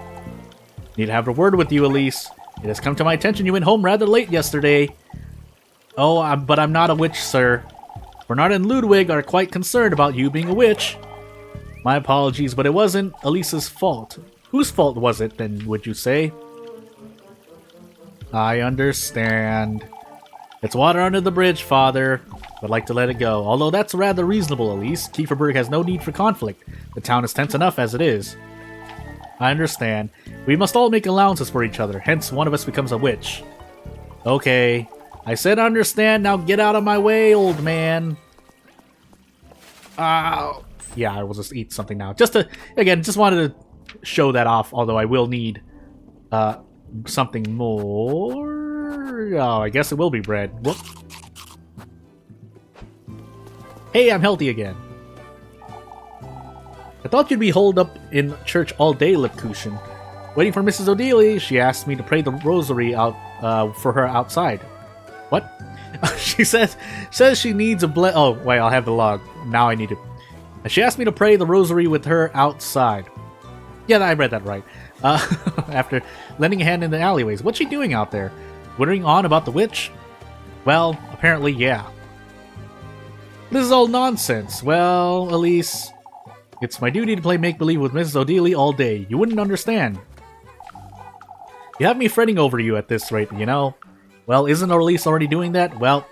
Need to have a word with you, Elise. It has come to my attention you went home rather late yesterday. Oh, but I'm not a witch, sir. Bernard and Ludwig are quite concerned about you being a witch. My apologies, but it wasn't Elise's fault. Whose fault was it, then, would you say? I understand. It's water under the bridge, Father. I'd like to let it go. Although that's rather reasonable, Elise. Kieferberg has no need for conflict. The town is tense enough as it is. I understand. We must all make allowances for each other, hence one of us becomes a witch. Okay. I said understand, now get out of my way, old man. Yeah, I will just eat something now. Just wanted to show that off, although I will need something more. Oh, I guess it will be bread. Whoop. Hey, I'm healthy again. I thought you'd be holed up in church all day, Lepkushin. Waiting for Mrs. O'Dealy, she asked me to pray the rosary out for her outside. What? She says she needs a oh, wait, I'll have the log. Now I need it. She asked me to pray the rosary with her outside. Yeah, I read that right. After lending a hand in the alleyways. What's she doing out there? Wittering on about the witch? Well, apparently, yeah. This is all nonsense. Well, Elise, it's my duty to play make-believe with Mrs. O'Dealy all day. You wouldn't understand. You have me fretting over you at this rate, you know. Well, isn't Elise already doing that? Well,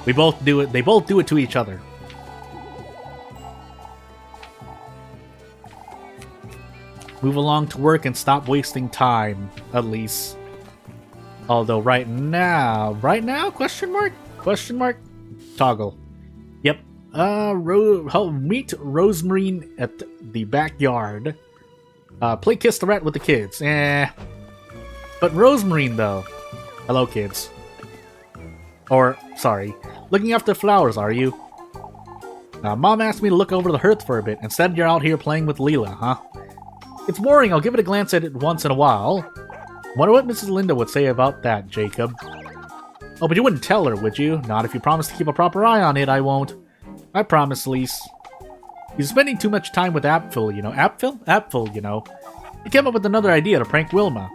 we both do it. They both do it to each other. Move along to work and stop wasting time, Elise. Although right now, question mark? Question mark? Toggle. Yep. Meet Rosemary at the backyard. Play Kiss the Rat with the kids. But Rosemary, though. Hello, kids. Or, sorry. Looking after flowers, are you? Mom asked me to look over the hearth for a bit. Instead, you're out here playing with Leela, huh? It's boring. I'll give it a glance at it once in a while. Wonder what Mrs. Linda would say about that, Jacob. Oh, but you wouldn't tell her, would you? Not if you promise to keep a proper eye on it, I won't. I promise, Elise. He's spending too much time with Apfel, you know. Apfel, you know. He came up with another idea to prank Wilma.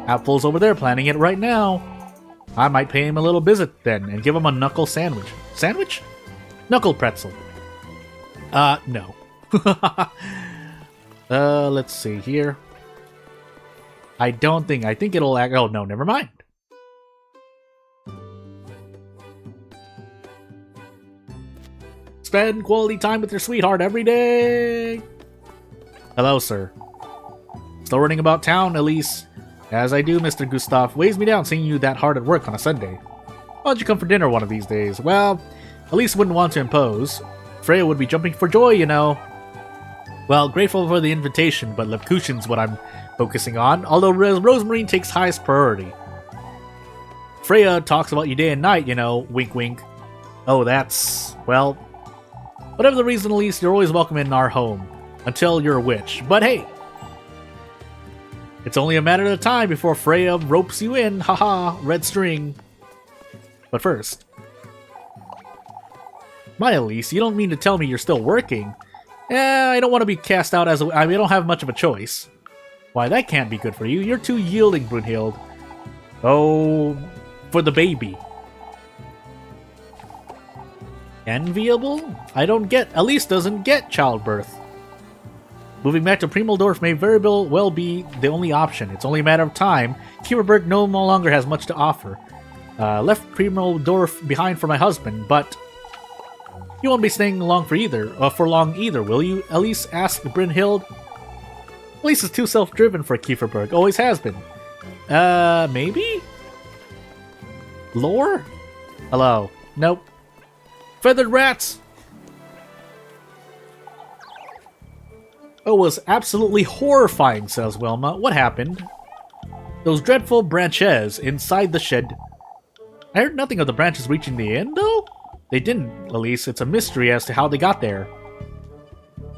Apfel's over there planning it right now. I might pay him a little visit then and give him a knuckle sandwich. Sandwich? Knuckle pretzel. No. Let's see here. I think it'll act. Oh, no, never mind. Spend quality time with your sweetheart every day. Hello, sir. Still running about town, Elise. As I do, Mr. Gustav. Weighs me down seeing you that hard at work on a Sunday. Why don't you come for dinner one of these days? Well, Elise wouldn't want to impose. Freya would be jumping for joy, you know. Well, grateful for the invitation, but Levkushin's what I'm focusing on, although Rosemary takes highest priority. Freya talks about you day and night, you know, wink wink. Oh, that's, well, whatever the reason, Elise, you're always welcome in our home. Until you're a witch. But hey, it's only a matter of time before Freya ropes you in, haha, red string. But first, my Elise, you don't mean to tell me you're still working? I don't want to be cast out as I don't have much of a choice. Why, that can't be good for you. You're too yielding, Brunhild. Oh, for the baby. Enviable? I don't get. Elise doesn't get childbirth. Moving back to Primeldorf may very well be the only option. It's only a matter of time. Kieferberg no longer has much to offer. Left Primeldorf behind for my husband, but you won't be staying long for long either, will you? Elise asked Brynhild. Elise is too self-driven for Kieferberg. Always has been. Maybe? Lore? Hello. Nope. Feathered rats! Oh, it was absolutely horrifying, says Wilma. What happened? Those dreadful branches inside the shed. I heard nothing of the branches reaching the end, though? They didn't, Elise. It's a mystery as to how they got there.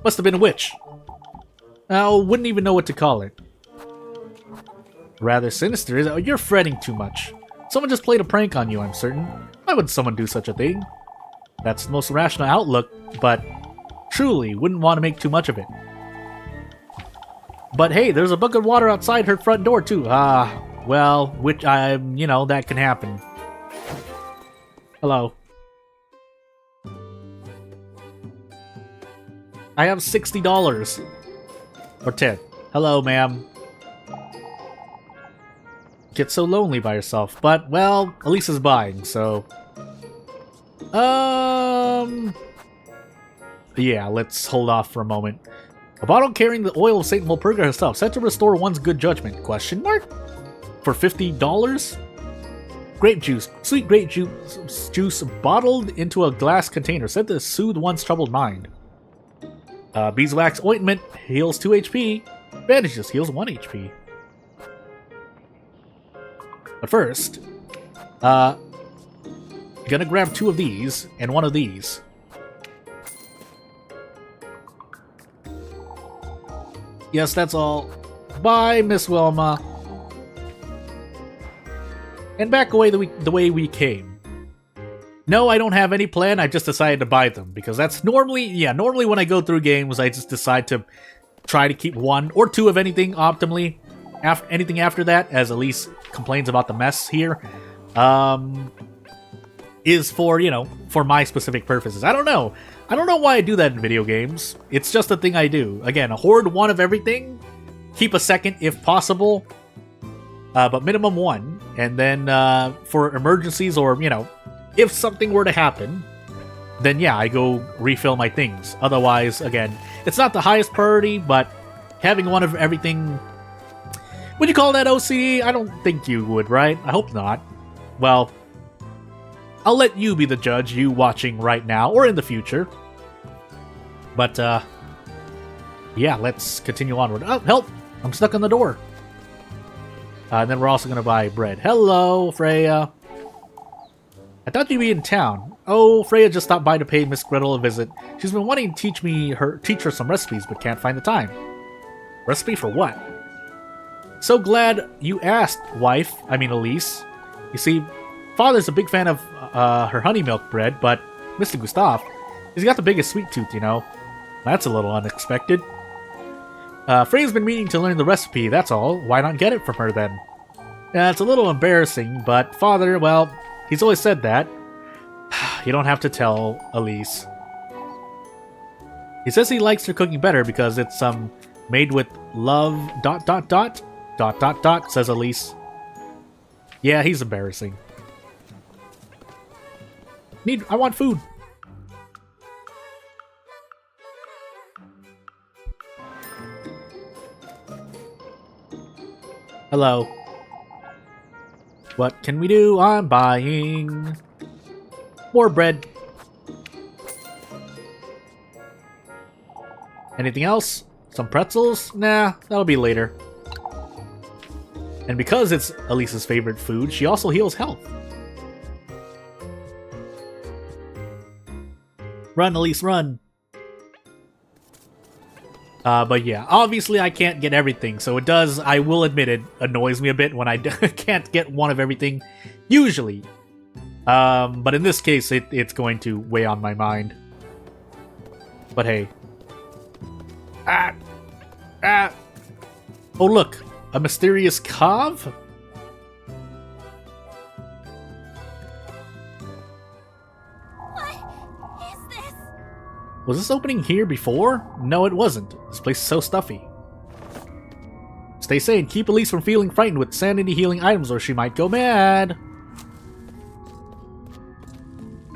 Must have been a witch. Wouldn't even know what to call it. Rather sinister, is it? You're fretting too much. Someone just played a prank on you, I'm certain. Why would someone do such a thing? That's the most rational outlook, but truly, wouldn't want to make too much of it. But hey, there's a bucket of water outside her front door, too. Well, which, you know, that can happen. Hello. I have $60. Or 10. Hello, ma'am. Get so lonely by yourself. But, well, Elise is buying, so... Yeah, let's hold off for a moment. A bottle carrying the oil of St. Walpurga herself, set to restore one's good judgment. Question mark? For $50? Grape juice. Sweet grape juice bottled into a glass container, said to soothe one's troubled mind. Beeswax ointment heals 2 HP. Bandages heals 1 HP. But first, gonna grab 2 of these and 1 of these. Yes, that's all. Bye, Miss Wilma. And back away the way we came. No, I don't have any plan. I just decided to buy them because that's normally when I go through games, I just decide to try to keep 1 or 2 of anything optimally. Anything after that, as Elise complains about the mess here, is for, you know, for my specific purposes. I don't know why I do that in video games. It's just a thing I do. Again, hoard 1 of everything, keep a second if possible, but minimum 1, and then for emergencies or, you know, if something were to happen, then yeah, I go refill my things. Otherwise, again, it's not the highest priority, but having one of everything... Would you call that OCD? I don't think you would, right? I hope not. Well, I'll let you be the judge, you watching right now, or in the future. But, yeah, let's continue onward. Oh, help! I'm stuck on the door. And then we're also going to buy bread. Hello, Freya. I thought you'd be in town. Oh, Freya just stopped by to pay Miss Gretel a visit. She's been wanting to teach her some recipes, but can't find the time. Recipe for what? So glad you asked, wife. I mean, Elise. You see, Father's a big fan of her honey milk bread, but Mr. Gustav, he's got the biggest sweet tooth, you know. That's a little unexpected. Freya's been meaning to learn the recipe, that's all. Why not get it from her, then? Yeah, it's a little embarrassing, but Father, well, he's always said that. You don't have to tell Elise. He says he likes her cooking better because it's, made with love, ... says Elise. Yeah, he's embarrassing. I want food. Hello. What can we do? I'm buying more bread. Anything else? Some pretzels? Nah, that'll be later. And because it's Elise's favorite food, she also heals health. Run, Elise, run! But yeah, obviously I can't get everything, so it does, I will admit it, annoys me a bit when I can't get one of everything, usually. But in this case, it's going to weigh on my mind. But hey. Oh look, a mysterious cove? What is this? Was this opening here before? No, it wasn't. This place is so stuffy. Stay sane. Keep Elise from feeling frightened with sanity healing items or she might go mad.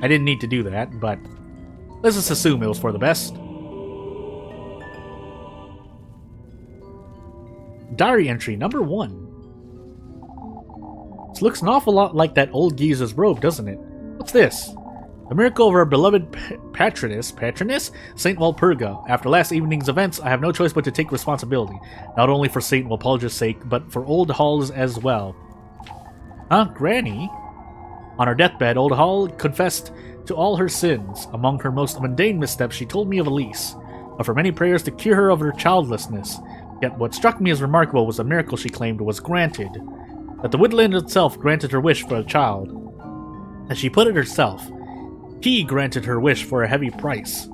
I didn't need to do that, but let's just assume it was for the best. Diary entry number 1. This looks an awful lot like that old geezer's robe, doesn't it? What's this? The miracle of our beloved patroness, Saint Walpurga. After last evening's events, I have no choice but to take responsibility, not only for Saint Walpurga's sake, but for Old Hall's as well. Huh, Granny? On her deathbed, Old Hall confessed to all her sins. Among her most mundane missteps, she told me of Elise, of her many prayers to cure her of her childlessness. Yet what struck me as remarkable was a miracle she claimed was granted. That the woodland itself granted her wish for a child. As she put it herself, he granted her wish for a heavy price.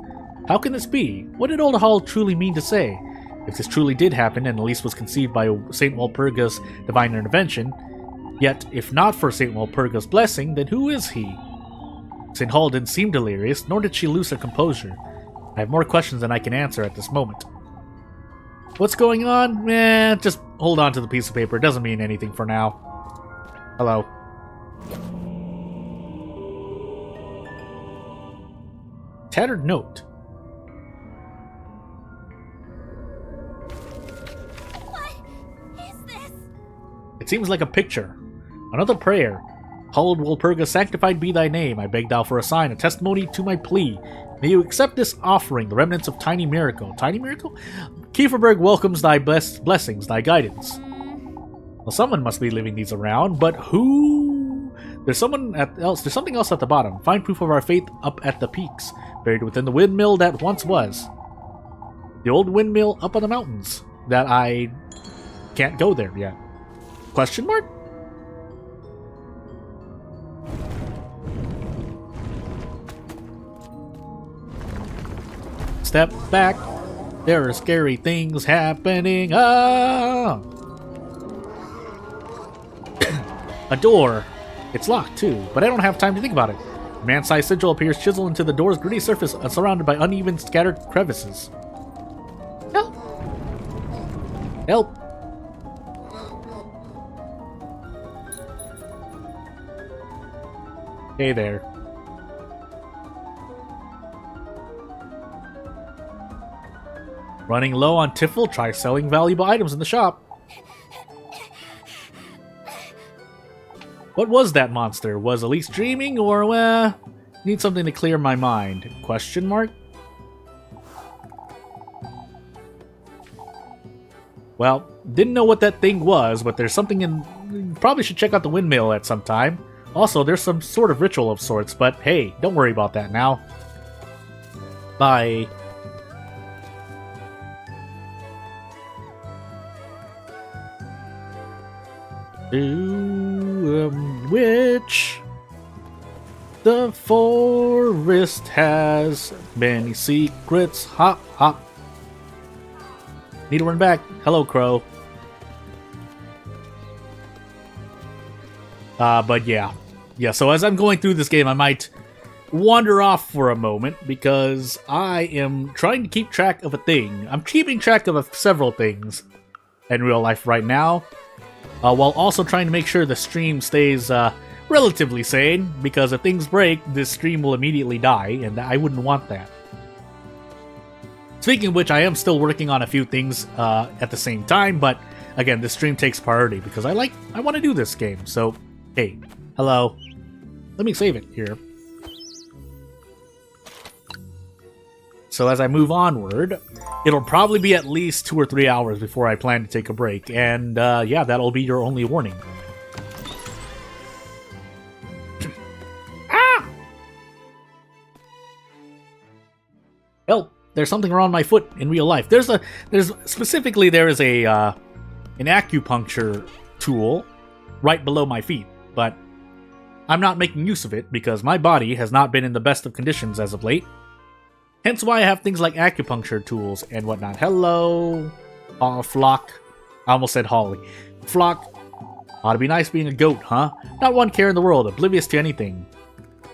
How can this be? What did Old Hall truly mean to say? If this truly did happen and Elise was conceived by Saint Walpurga's divine intervention, yet if not for Saint Walpurga's blessing, then who is he? Saint Hall didn't seem delirious, nor did she lose her composure. I have more questions than I can answer at this moment. What's going on? Just hold on to the piece of paper. It doesn't mean anything for now. Hello. Tattered note. What is this? It seems like a picture. Another prayer. Hallowed Walpurga, sanctified be thy name. I beg thou for a sign, a testimony to my plea. May you accept this offering, the remnants of Tiny Miracle. Tiny Miracle? Kieferberg welcomes thy blessings, thy guidance. Well, someone must be leaving these around, but who? There's something else at the bottom. Find proof of our faith up at the peaks, buried within the windmill that once was. The old windmill up on the mountains that I can't go there yet. Question mark? Step back. There are scary things happening. Ah! A door. It's locked too, but I don't have time to think about it. A man-sized sigil appears chiseled into the door's gritty surface, surrounded by uneven, scattered crevices. Help! Help! Hey there. Running low on Tiffle, try selling valuable items in the shop. What was that monster? Was Elise dreaming, or, need something to clear my mind? Question mark? Well, didn't know what that thing was, but there's something in... Probably should check out the windmill at some time. Also, there's some sort of ritual of sorts, but hey, don't worry about that now. Bye. Which the forest has many secrets. Hop, hop. Need to run back. Hello, Crow. But yeah. Yeah, so as I'm going through this game, I might wander off for a moment because I am trying to keep track of a thing. I'm keeping track of several things in real life right now, while also trying to make sure the stream stays relatively sane, because if things break, this stream will immediately die, and I wouldn't want that. Speaking of which, I am still working on a few things at the same time, but again, this stream takes priority because I want to do this game. So, hey, hello. Let me save it here. So as I move onward, it'll probably be at least 2 or 3 hours before I plan to take a break, and yeah, that'll be your only warning. Ah! Help! There's something wrong with my foot in real life. There is an acupuncture tool right below my feet, but I'm not making use of it because my body has not been in the best of conditions as of late. Hence why I have things like acupuncture tools and whatnot. Hello, Flock. I almost said Holly. Flock. Ought to be nice being a goat, huh? Not one care in the world, oblivious to anything.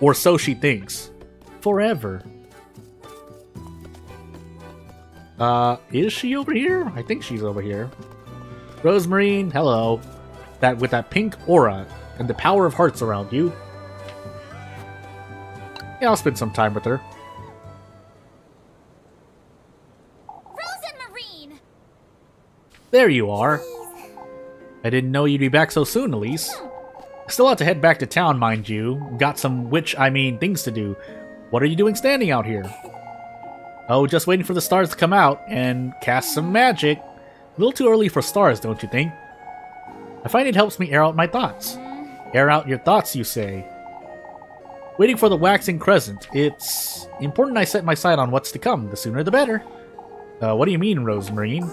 Or so she thinks. Forever. Is she over here? I think she's over here. Rosemarine, hello. With that pink aura and the power of hearts around you. Yeah, I'll spend some time with her. There you are. I didn't know you'd be back so soon, Elise. I still have to head back to town, mind you. Got some things to do. What are you doing standing out here? Oh, just waiting for the stars to come out and cast some magic. A little too early for stars, don't you think? I find it helps me air out my thoughts. Air out your thoughts, you say. Waiting for the waxing crescent. It's important I set my sight on what's to come. The sooner the better. What do you mean, Rosemarine?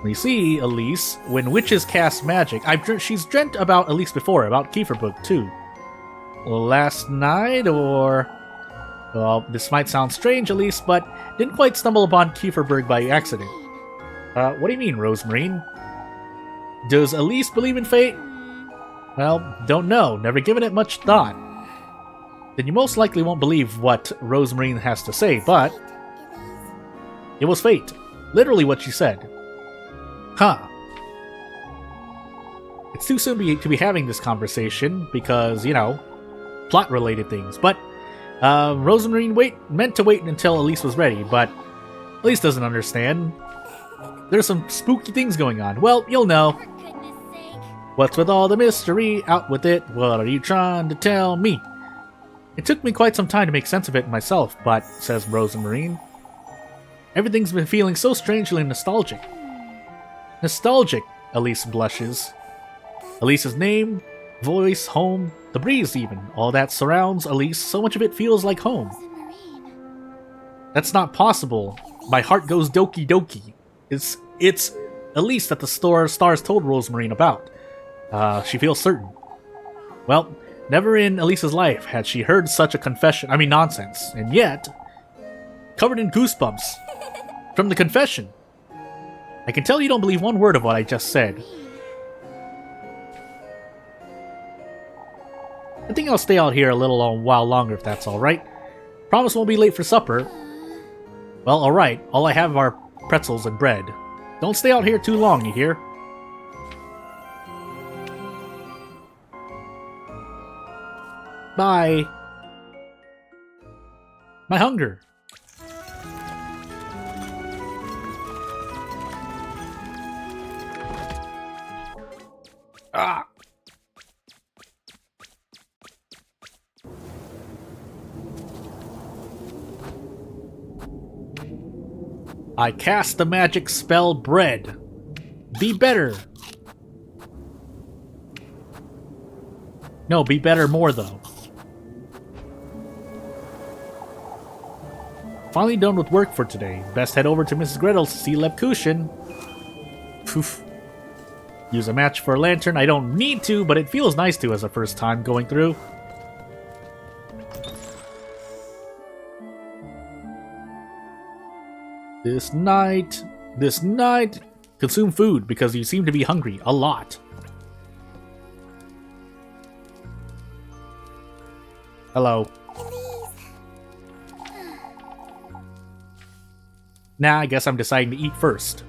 You see, Elise, when witches cast magic, she's dreamt about Elise before, about Kieferbook too. Last night, or... Well, this might sound strange, Elise, but didn't quite stumble upon Kieferberg by accident. What do you mean, Rosemarine? Does Elise believe in fate? Well, don't know, never given it much thought. Then you most likely won't believe what Rosemarine has to say, but... It was fate. Literally what she said. Huh. It's too soon to be having this conversation because, you know, plot-related things. But Rosemarine meant to wait until Elise was ready, but Elise doesn't understand. There's some spooky things going on. Well, you'll know. For goodness sake. What's with all the mystery? Out with it. What are you trying to tell me? It took me quite some time to make sense of it myself, but, says Rosemarine, everything's been feeling so strangely nostalgic. Nostalgic, Elise blushes. Elise's name, voice, home, the breeze even, all that surrounds Elise, so much of it feels like home. That's not possible. My heart goes doki doki. It's Elise that the stars told Rosemarine about. She feels certain. Well, never in Elise's life had she heard such a nonsense, and yet, covered in goosebumps from the confession. I can tell you don't believe one word of what I just said. I think I'll stay out here a while longer if that's alright. Promise won't be late for supper. Well, alright. All I have are pretzels and bread. Don't stay out here too long, you hear? Bye. My hunger. Ah! I cast the magic spell bread. Be better. No, be better more though. Finally done with work for today. Best head over to Mrs. Gretel's to see Lebkuchen. Poof. Use a match for a lantern. I don't need to, but it feels nice to as a first time going through. This night, consume food because you seem to be hungry a lot. Hello. Nah, I guess I'm deciding to eat first.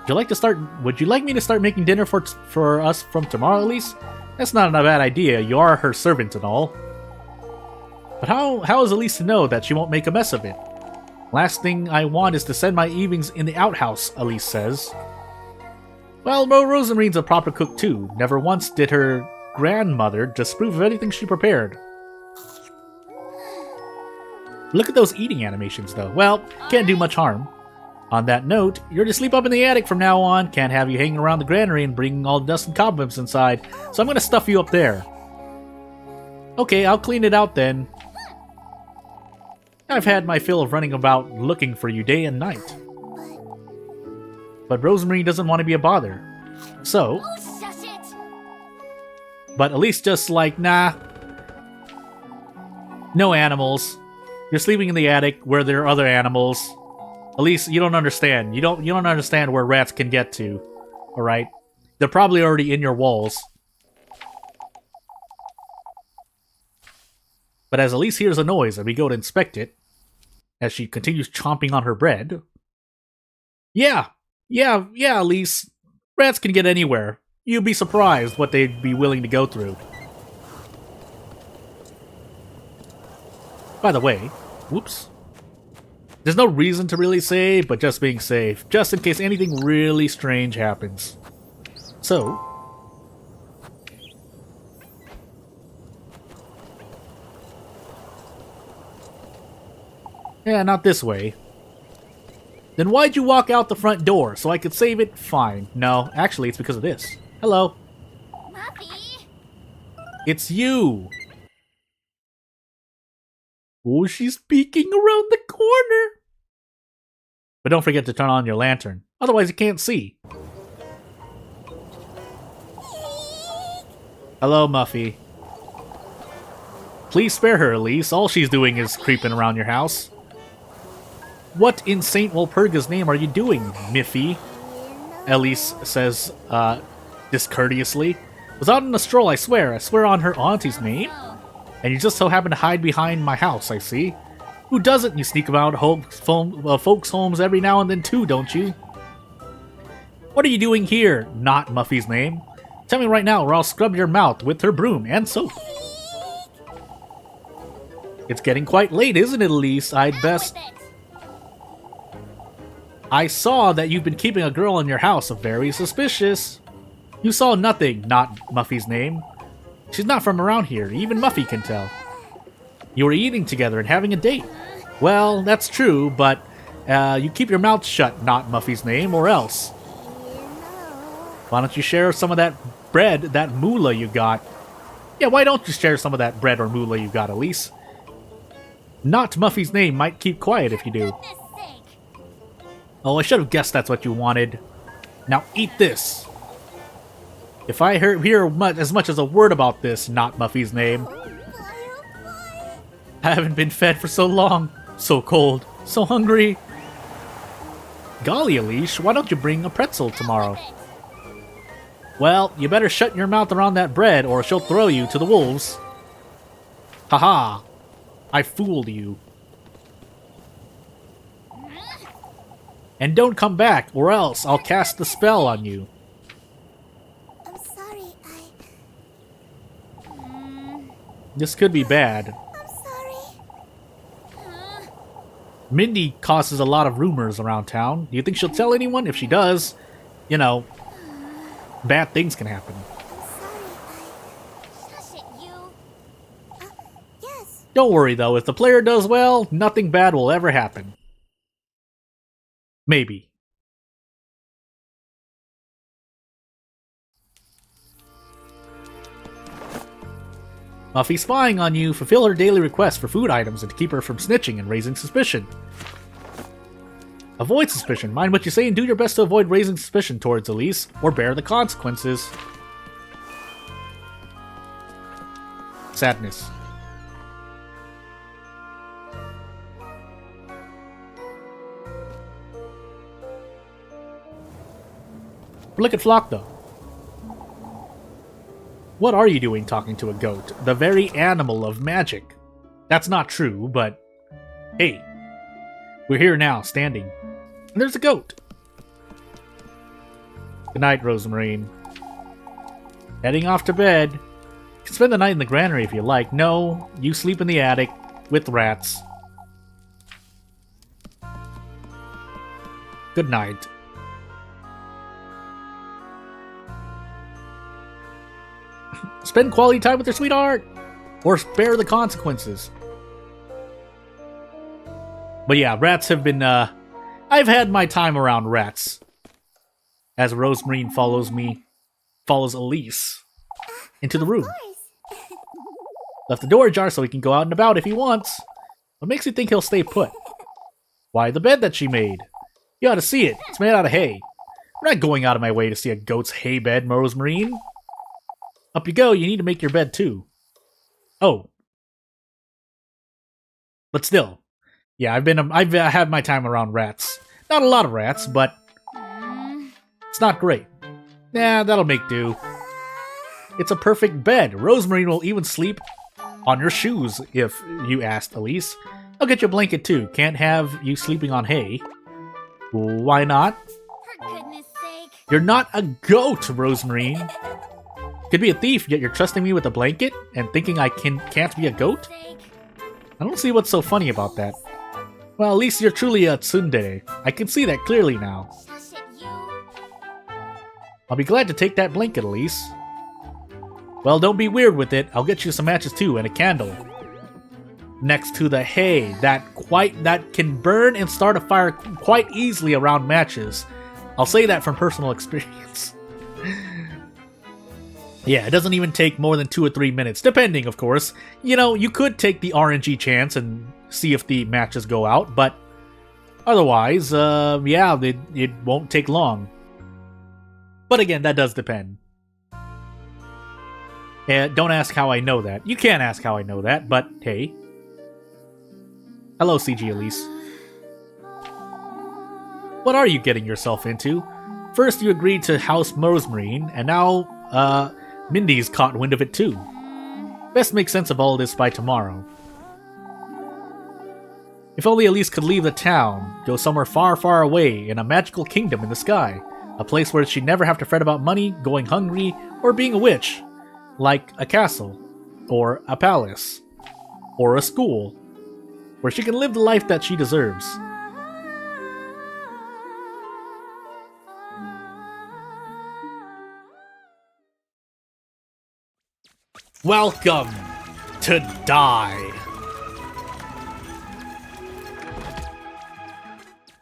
Would you like me to start making dinner for us from tomorrow, Elise? That's not a bad idea. You are her servant and all. But how is Elise to know that she won't make a mess of it? Last thing I want is to spend my evenings in the outhouse, Elise says. Well, Rosemarine's a proper cook too. Never once did her grandmother disapprove of anything she prepared. Look at those eating animations though. Well, can't do much harm. On that note, you're to sleep up in the attic from now on. Can't have you hanging around the granary and bringing all dust and cobwebs inside, so I'm gonna stuff you up there. Okay, I'll clean it out then. I've had my fill of running about looking for you day and night. But Rosemarine doesn't want to be a bother. So... But Elise just like, nah. No animals. You're sleeping in the attic where there are other animals. Elise, you don't understand. You don't understand where rats can get to. Alright? They're probably already in your walls. But as Elise hears a noise and we go to inspect it, as she continues chomping on her bread... Yeah, Elise. Rats can get anywhere. You'd be surprised what they'd be willing to go through. By the way, whoops. There's no reason to really say, but just being safe, just in case anything really strange happens. So... Yeah, not this way. Then why'd you walk out the front door? So I could save it? Fine. No, actually it's because of this. Hello. Muffy? It's you! Oh, she's peeking around the corner! But don't forget to turn on your lantern. Otherwise you can't see. Hello, Muffy. Please spare her, Elise. All she's doing is creeping around your house. What in St. Walpurga's name are you doing, Miffy? Elise says, discourteously. Was out on a stroll, I swear on her auntie's name. And you just so happen to hide behind my house, I see. Who doesn't? You sneak about folks' homes every now and then too, don't you? What are you doing here? Not Muffy's name. Tell me right now or I'll scrub your mouth with her broom and soap. It's getting quite late, isn't it, Elise? I'd best... I saw that you've been keeping a girl in your house. Very suspicious. You saw nothing, not Muffy's name. She's not from around here. Even Muffy can tell. You were eating together and having a date. Well, that's true, but you keep your mouth shut, not Muffy's name, or else. Why don't you share some of that bread, that moolah you got? Yeah, why don't you share some of that bread or moolah you got, Elise? Not Muffy's name might keep quiet if you do. Oh, I should have guessed that's what you wanted. Now eat this. If I hear as much as a word about this, not Muffy's name. I haven't been fed for so long. So cold. So hungry. Golly, Elise, why don't you bring a pretzel tomorrow? Well, you better shut your mouth around that bread or she'll throw you to the wolves. Haha. I fooled you. And don't come back, or else I'll cast the spell on you. I'm sorry, This could be bad. I'm sorry. Mindy causes a lot of rumors around town. Do you think she'll tell anyone? If she does, you know, bad things can happen. Shush it, you. Yes. Don't worry though, if the player does well, nothing bad will ever happen. Maybe. Muffy spying on you. Fulfill her daily request for food items and to keep her from snitching and raising suspicion. Avoid suspicion. Mind what you say and do your best to avoid raising suspicion towards Elise, or bear the consequences. Sadness. Look at Flock, though. What are you doing talking to a goat? The very animal of magic. That's not true, but... Hey. We're here now, standing. And there's a goat. Good night, Rosemarine. Heading off to bed. You can spend the night in the granary if you like. No, you sleep in the attic with rats. Good night. Spend quality time with your sweetheart! Or bear the consequences. But yeah, rats have been, I've had my time around rats. As Rosemarine follows Elise into the room. Left the door ajar so he can go out and about if he wants. What makes you think he'll stay put? Why, the bed that she made. You ought to see it. It's made out of hay. I'm not going out of my way to see a goat's hay bed, Rosemarine. Up you go, you need to make your bed too. Oh. But still. Yeah, I've had my time around rats. Not a lot of rats, but it's not great. Nah, that'll make do. It's a perfect bed. Rosemarine will even sleep on your shoes, if you asked Elise. I'll get you a blanket too. Can't have you sleeping on hay. Why not? For goodness sake. You're not a goat, Rosemarine. Could be a thief, yet you're trusting me with a blanket and thinking I can't be a goat? I don't see what's so funny about that. Well, at least you're truly a tsundere. I can see that clearly now. Shush it, you. I'll be glad to take that blanket, Elise. Well, don't be weird with it. I'll get you some matches too and a candle. Next to the hay that can burn and start a fire quite easily around matches. I'll say that from personal experience. Yeah, it doesn't even take more than 2 or 3 minutes, depending, of course. You know, you could take the RNG chance and see if the matches go out, but otherwise, yeah, it won't take long. But again, that does depend. Don't ask how I know that. You can't ask how I know that, but hey. Hello, CG Elise. What are you getting yourself into? First you agreed to house Rosemarine, and now, Mindy's caught wind of it too. Best make sense of all this by tomorrow. If only Elise could leave the town, go somewhere far, far away in a magical kingdom in the sky. A place where she'd never have to fret about money, going hungry, or being a witch. Like a castle, or a palace, or a school, where she can live the life that she deserves. Welcome to die.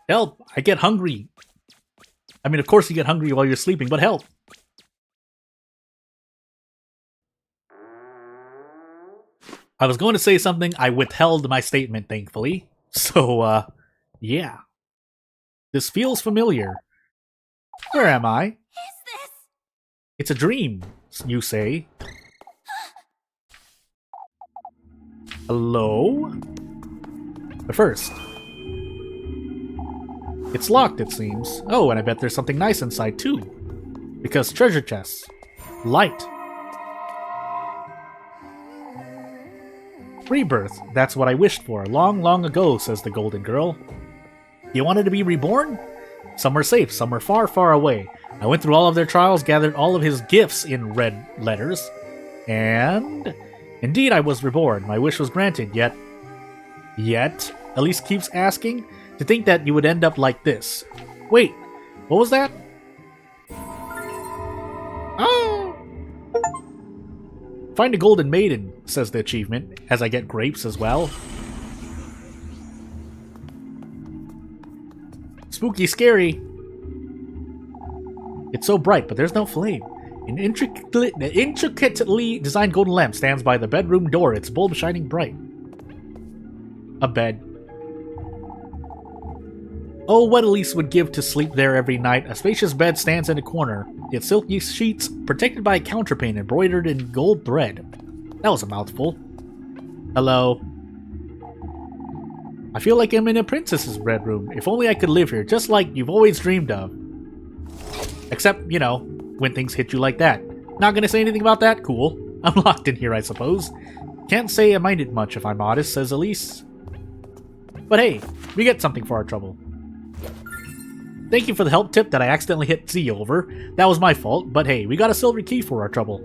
Help! I get hungry. I mean, of course you get hungry while you're sleeping, but help! I was going to say something, I withheld my statement, thankfully. So, yeah. This feels familiar. Where am I? Is this? It's a dream, you say. Hello? But first, it's locked, it seems. Oh, and I bet there's something nice inside, too. Because treasure chests. Light. Rebirth. That's what I wished for, long, long ago, says the golden girl. You wanted to be reborn? Some were safe, some were far, far away. I went through all of their trials, gathered all of his gifts in red letters, and... indeed, I was reborn. My wish was granted, yet... Elise keeps asking? To think that you would end up like this. Wait, what was that? Find a golden maiden, says the achievement, as I get grapes as well. Spooky scary. It's so bright, but there's no flame. An intricately designed golden lamp stands by the bedroom door, its bulb shining bright. A bed. Oh, what Elise would give to sleep there every night. A spacious bed stands in a corner, its silky sheets protected by a counterpane embroidered in gold thread. That was a mouthful. Hello. I feel like I'm in a princess's bedroom. If only I could live here, just like you've always dreamed of. Except, you know, when things hit you like that. Not gonna say anything about that? Cool. I'm locked in here, I suppose. Can't say I minded much if I'm modest, says Elise. But hey, we get something for our trouble. Thank you for the help tip that I accidentally hit Z over. That was my fault, but hey, we got a silver key for our trouble.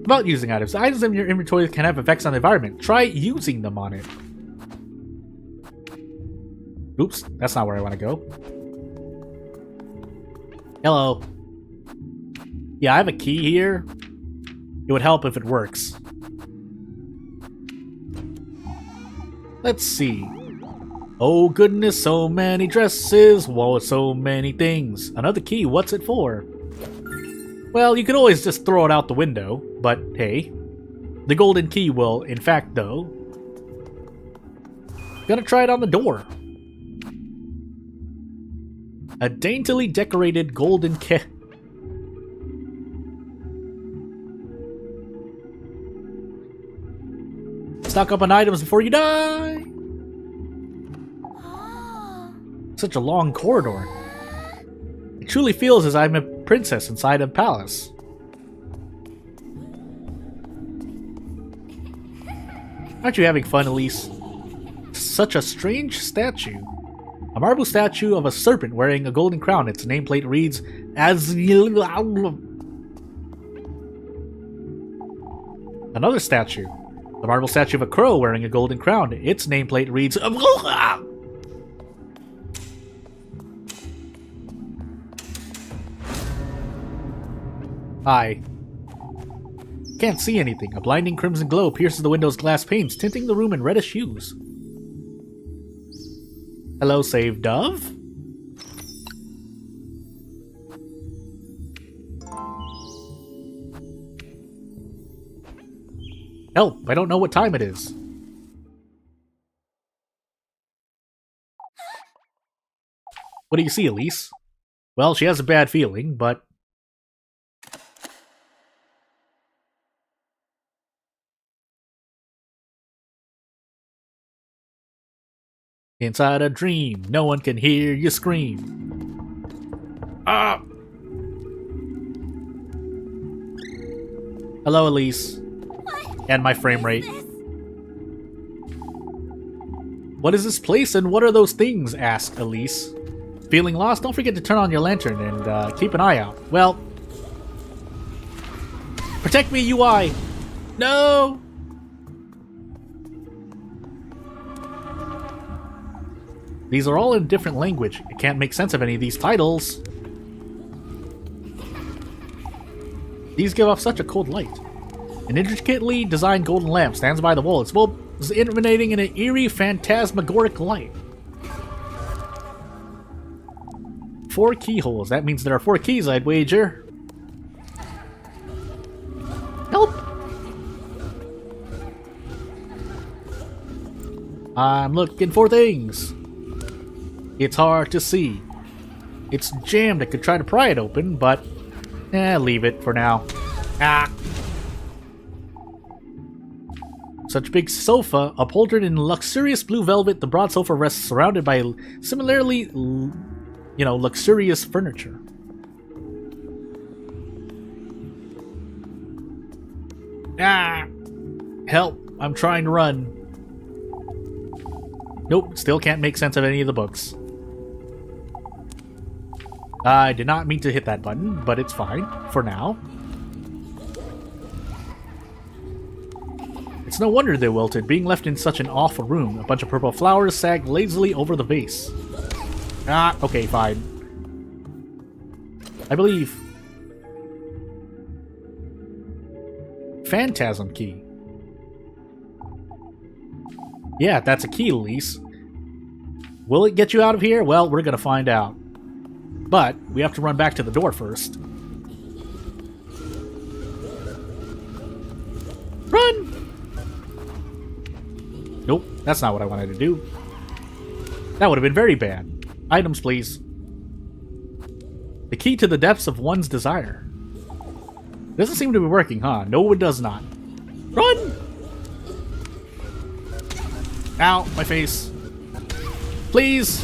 About using items. Items in your inventory can have effects on the environment. Try using them on it. Oops, that's not where I want to go. Hello. Yeah, I have a key here. It would help if it works. Let's see. Oh goodness, so many dresses, whoa, so many things. Another key, what's it for? Well, you could always just throw it out the window, but hey. The golden key will, in fact, though. Gonna try it on the door. A daintily decorated golden key. Stock up on items before you die! Such a long corridor. It truly feels as I'm a princess inside a palace. Aren't you having fun, Elise? Such a strange statue. A marble statue of a serpent wearing a golden crown. Its nameplate reads, as... Another statue. A marble statue of a crow wearing a golden crown. Its nameplate reads... Hi. Can't see anything. A blinding crimson glow pierces the window's glass panes, tinting the room in reddish hues. Hello, save dove? Help! I don't know what time it is. What do you see, Elise? Well, she has a bad feeling, but... Inside a dream, no one can hear you scream. Ah! Hello, Elise. And my frame rate. What is this place and what are those things? Asked Elise. Feeling lost? Don't forget to turn on your lantern and keep an eye out. Well... Protect me, UI! No! These are all in a different language. I can't make sense of any of these titles. These give off such a cold light. An intricately designed golden lamp stands by the wall. Its bulb is illuminating in an eerie, phantasmagoric light. 4 keyholes. That means there are 4 keys, I'd wager. Help! I'm looking for things. It's hard to see. It's jammed. I could try to pry it open, but... leave it for now. Ah! Such big sofa, upholstered in luxurious blue velvet, the broad sofa rests surrounded by similarly, luxurious furniture. Ah! Help! I'm trying to run. Nope, still can't make sense of any of the books. I did not mean to hit that button, but it's fine, for now. It's no wonder they wilted, being left in such an awful room. A bunch of purple flowers sagged lazily over the vase. Ah, okay, fine. I believe. phantasm key. Yeah, that's a key, Elise. Will it get you out of here? Well, we're gonna find out. But we have to run back to the door first. Run! Nope, that's not what I wanted to do. That would have been very bad. Items, please. The key to the depths of one's desire. Doesn't seem to be working, huh? No, it does not. Run! Ow, my face. Please!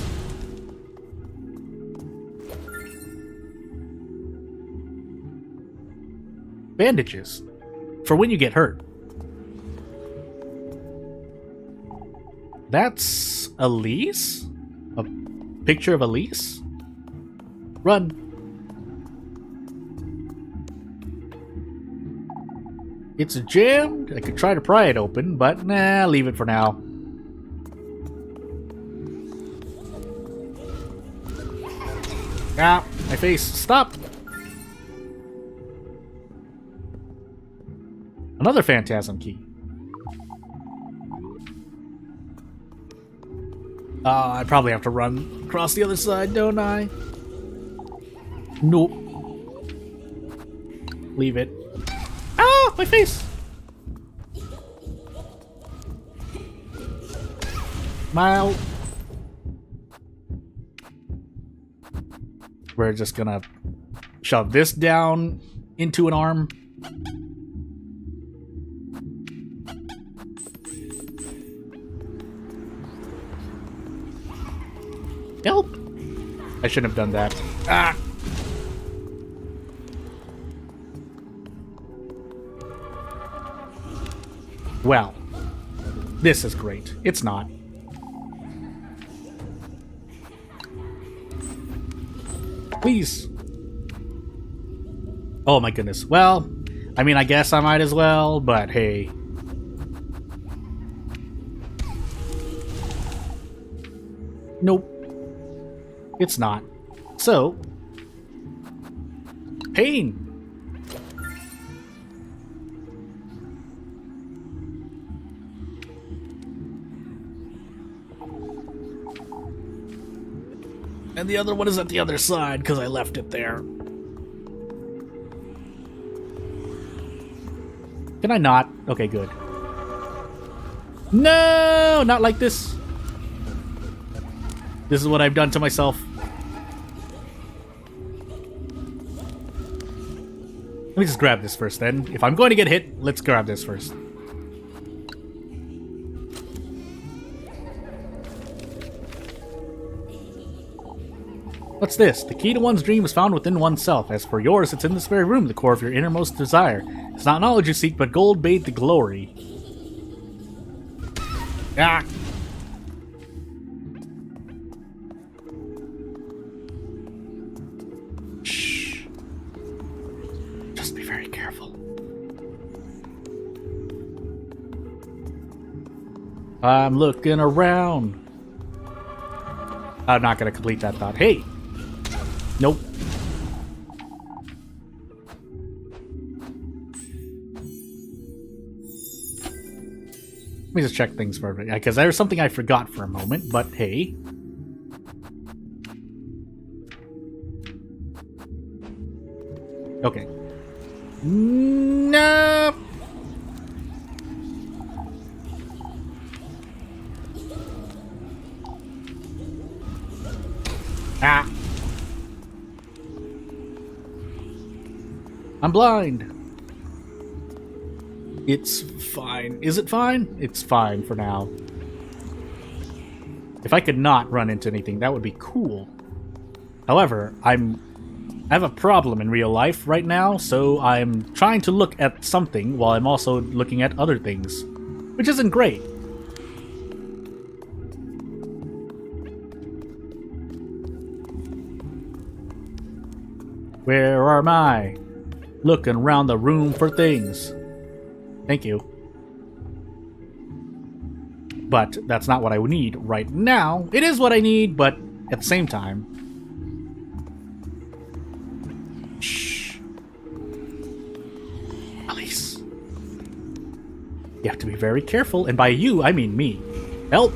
Bandages. For when you get hurt. That's Elise? A picture of Elise? Run. It's jammed. I could try to pry it open, but nah, leave it for now. Ah, my face. Stop. Another phantasm key. I probably have to run across the other side, don't I? Nope. Leave it. Ah, my face! Smile. We're just gonna shove this down into an arm. Help! I shouldn't have done that. Ah! Well, this is great. It's not. Please. Oh my goodness. Well, I mean, I guess I might as well, but hey. Nope. It's not. So, pain. And the other one is at the other side because I left it there. Can I not? Okay, good. No, not like this. This is what I've done to myself. Let me just grab this first then. If I'm going to get hit, let's grab this first. What's this? The key to one's dream is found within oneself. As for yours, it's in this very room, the core of your innermost desire. It's not knowledge you seek, but gold bathed the glory. Ah! Shh. Just be very careful. I'm looking around. I'm not going to complete that thought. Hey! Nope. Let me just check things for a minute, because there's something I forgot for a moment, but hey. Okay. No. Ah. I'm blind. It's fine. Is it fine? It's fine for now. If I could not run into anything, that would be cool. However, I have a problem in real life right now, so I'm trying to look at something while I'm also looking at other things, which isn't great. Where am I? Looking around the room for things. Thank you. But that's not what I would need right now. It is what I need, but at the same time... Shh. Elise. You have to be very careful, and by you, I mean me. Help!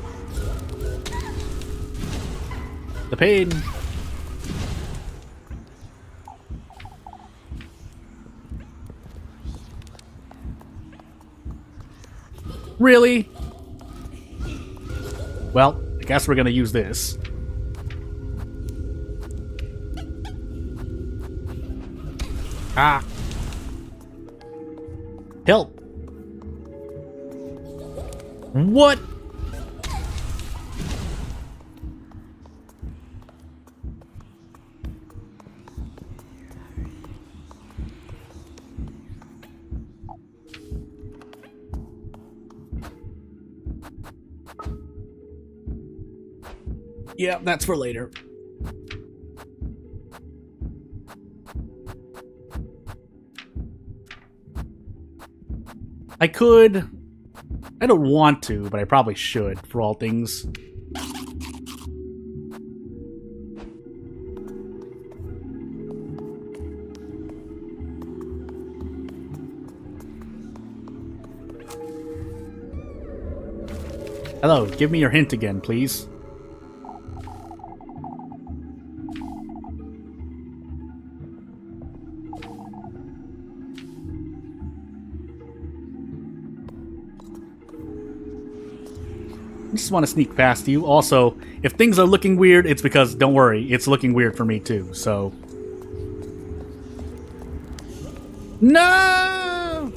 The pain! Really? Well, I guess we're gonna use this. Ah! Help! What? Yeah, that's for later. I could... I don't want to, but I probably should, for all things. Hello, give me your hint again, please. I just want to sneak past you. Also, if things are looking weird, it's because, don't worry, it's looking weird for me too, so... No!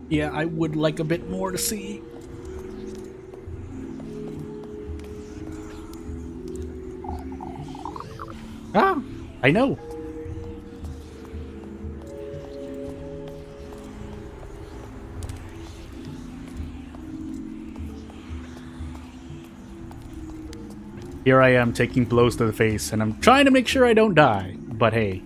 Yeah, I would like a bit more to see. Ah, I know. Here I am taking blows to the face, and I'm trying to make sure I don't die, but hey.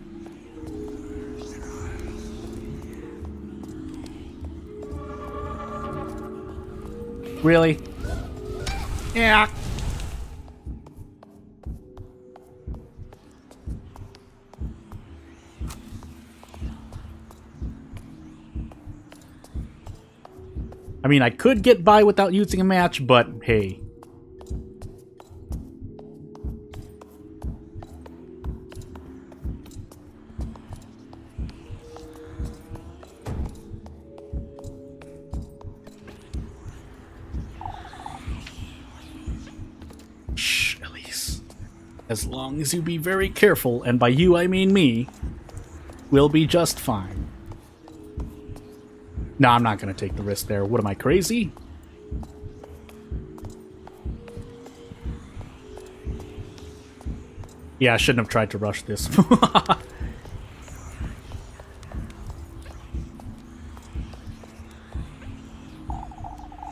Really? Yeah. I mean, I could get by without using a match, but hey. Shh, Elise. As long as you be very careful, and by you I mean me, we'll be just fine. No, I'm not going to take the risk there. What am I, crazy? Yeah, I shouldn't have tried to rush this.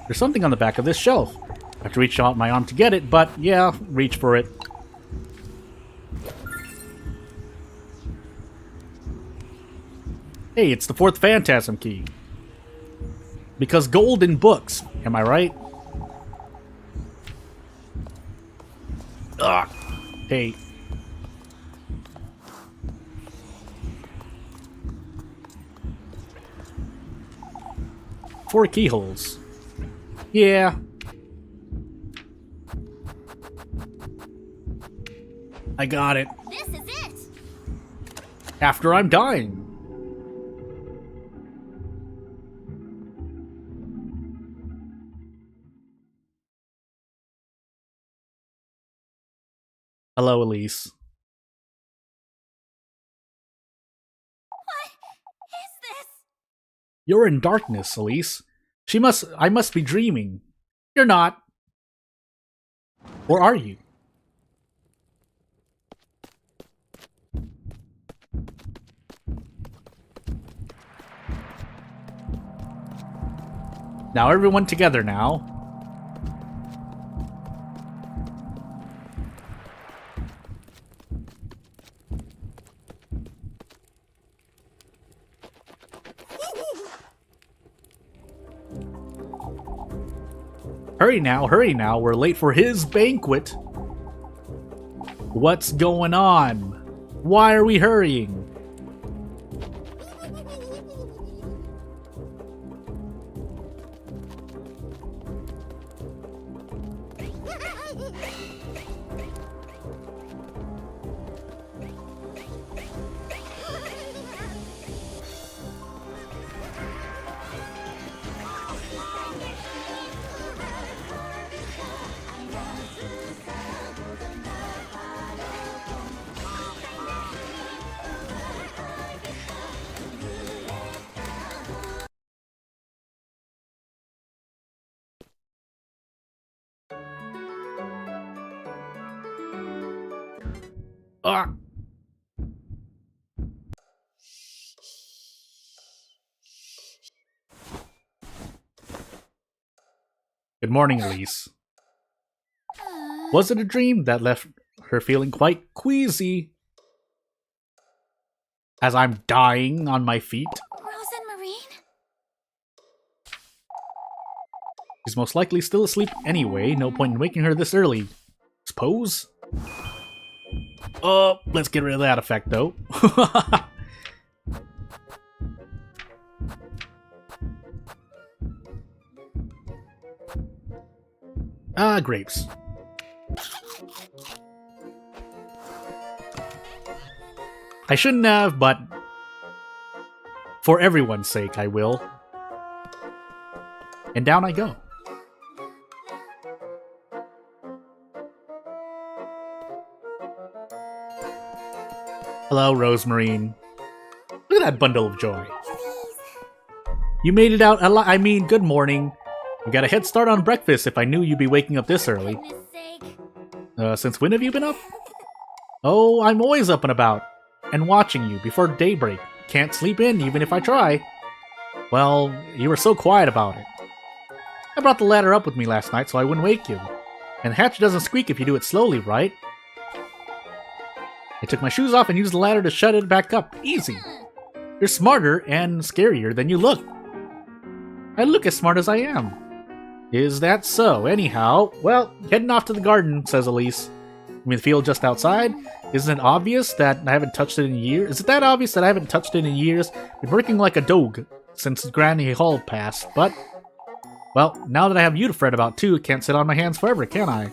There's something on the back of this shelf. I have to reach out my arm to get it, but yeah, reach for it. Hey, it's the fourth phantasm key. Because gold in books, am I right? Ugh. Hey. Four keyholes. Yeah. I got it. This is it. After I'm dying. Hello, Elise. What is this? You're in darkness, Elise. I must be dreaming. You're not. Or are you? Now everyone together now. Hurry now, we're late for his banquet. What's going on? Why are we hurrying? Ah. Good morning, Elise. Was it a dream that left her feeling quite queasy? As I'm dying on my feet? Rose and Marine? She's most likely still asleep anyway, no point in waking her this early. Suppose? Let's get rid of that effect, though. Grapes. I shouldn't have, but for everyone's sake, I will. And down I go. Hello, Rosemarine. Look at that bundle of joy. You made it out alive. I mean, good morning. You got a head start on breakfast if I knew you'd be waking up this early. Since when have you been up? Oh, I'm always up and about. And watching you before daybreak. Can't sleep in even if I try. Well, you were so quiet about it. I brought the ladder up with me last night so I wouldn't wake you. And the hatch doesn't squeak if you do it slowly, right? I took my shoes off and used the ladder to shut it back up. Easy. You're smarter and scarier than you look. I look as smart as I am. Is that so? Anyhow, well, heading off to the garden, says Elise. You mean the field just outside? Isn't it obvious that I haven't touched it in years? Is it that obvious that I haven't touched it in years? Been working like a dog since Granny Hall passed, but... Well, now that I have you to fret about too, can't sit on my hands forever, can I?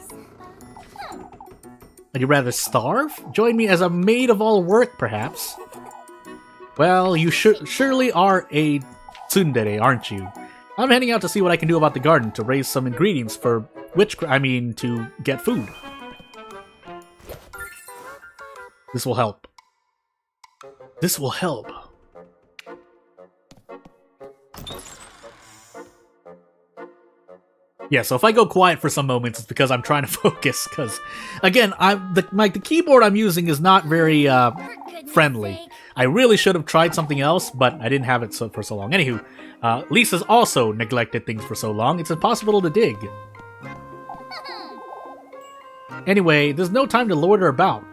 Would you rather starve? Join me as a maid of all work, perhaps? Well, you surely are a tsundere, aren't you? I'm heading out to see what I can do about the garden to raise some ingredients for to get food. This will help. This will help. Yeah, so if I go quiet for some moments, it's because I'm trying to focus. Because, again, the keyboard I'm using is not very friendly. I really should have tried something else, but I didn't have it for so long. Anywho, Lisa's also neglected things for so long, it's impossible to dig. Anyway, there's no time to loiter about.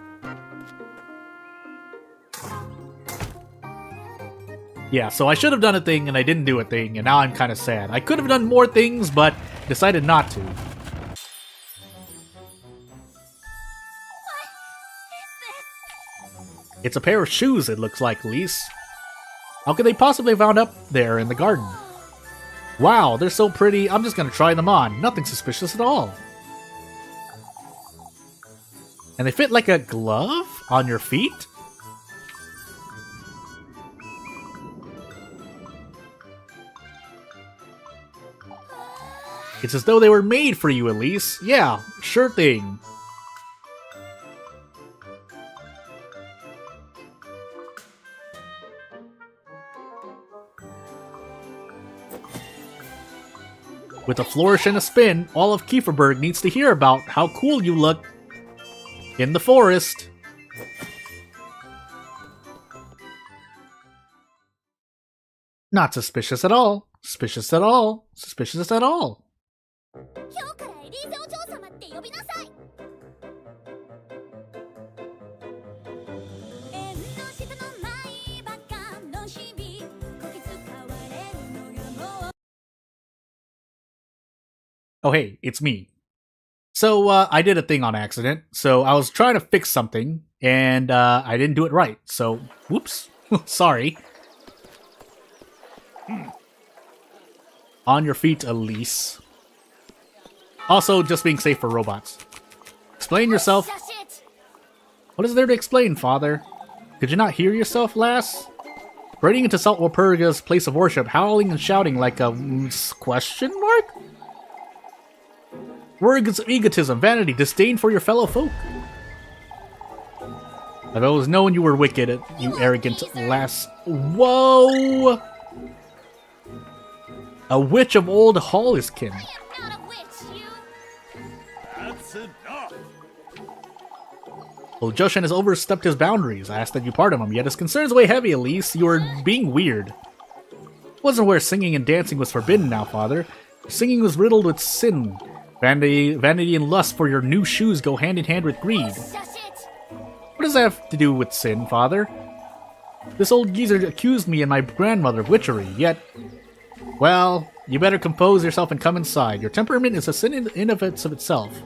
Yeah, so I should have done a thing, and I didn't do a thing, and now I'm kind of sad. I could have done more things, but decided not to. What is this? It's a pair of shoes, it looks like, Elise. How could they possibly have wound up there in the garden? Wow, they're so pretty, I'm just gonna try them on. Nothing suspicious at all. And they fit like a glove on your feet? It's as though they were made for you, Elise. Yeah, sure thing. With a flourish and a spin, all of Kieferberg needs to hear about how cool you look in the forest. Not suspicious at all. Suspicious at all. Suspicious at all. 今日からエリーゼお嬢様って呼びなさい。縁の下のないバカの日々こき使われるのがもう Oh hey, it's me. So, I did a thing on accident. So, I was trying to fix something, and I didn't do it right. So, whoops. Sorry. On your feet, Elise. Also, just being safe for robots. Explain yourself. What is there to explain, father? Could you not hear yourself, lass? Parading into Salt Walpurga's place of worship, howling and shouting like a question mark? Words of egotism, vanity, disdain for your fellow folk. I've always known you were wicked, you arrogant lass. Whoa! A witch of old Holliskin. That's enough. Well, Joshan has overstepped his boundaries. I ask that you pardon him, yet his concerns weigh heavy, Elise. You are being weird. It wasn't where singing and dancing was forbidden now, father. Singing was riddled with sin. Vanity and lust for your new shoes go hand in hand with greed. What does that have to do with sin, father? This old geezer accused me and my grandmother of witchery, yet... Well, you better compose yourself and come inside. Your temperament is a sin in of itself.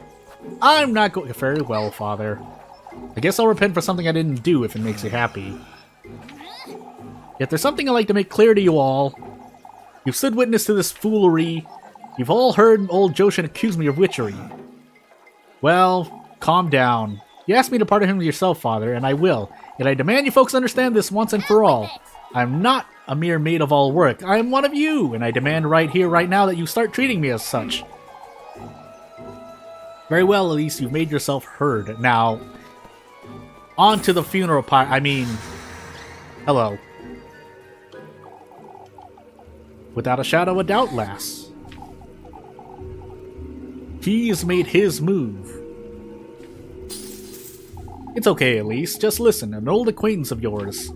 I'm not going... Very well, father. I guess I'll repent for something I didn't do if it makes you happy. Yet there's something I'd like to make clear to you all. You've stood witness to this foolery. You've all heard old Joshan accuse me of witchery. Well, calm down. You asked me to pardon him yourself, father, and I will. Yet I demand you folks understand this once and for all. I'm not a mere maid of all work. I am one of you, and I demand right here, right now, that you start treating me as such. Very well, Elise, you've made yourself heard. Now, on to the funeral pyre. I mean, hello. Without a shadow of doubt, lass. He's made his move. It's okay, Elise. Just listen. An old acquaintance of yours.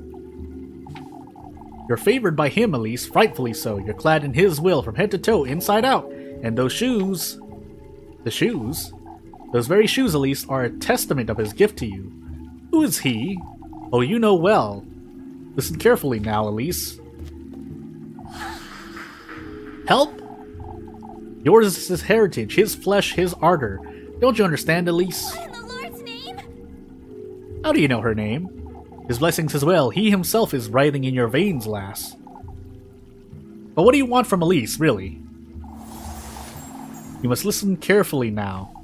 You're favored by him, Elise. Frightfully so. You're clad in his will from head to toe, inside out. And those shoes... The shoes? Those very shoes, Elise, are a testament of his gift to you. Who is he? Oh, you know well. Listen carefully now, Elise. Help? Yours is his heritage, his flesh, his ardor. Don't you understand, Elise? In the Lord's name? How do you know her name? His blessings as well. He himself is writhing in your veins, lass. But what do you want from Elise, really? You must listen carefully now.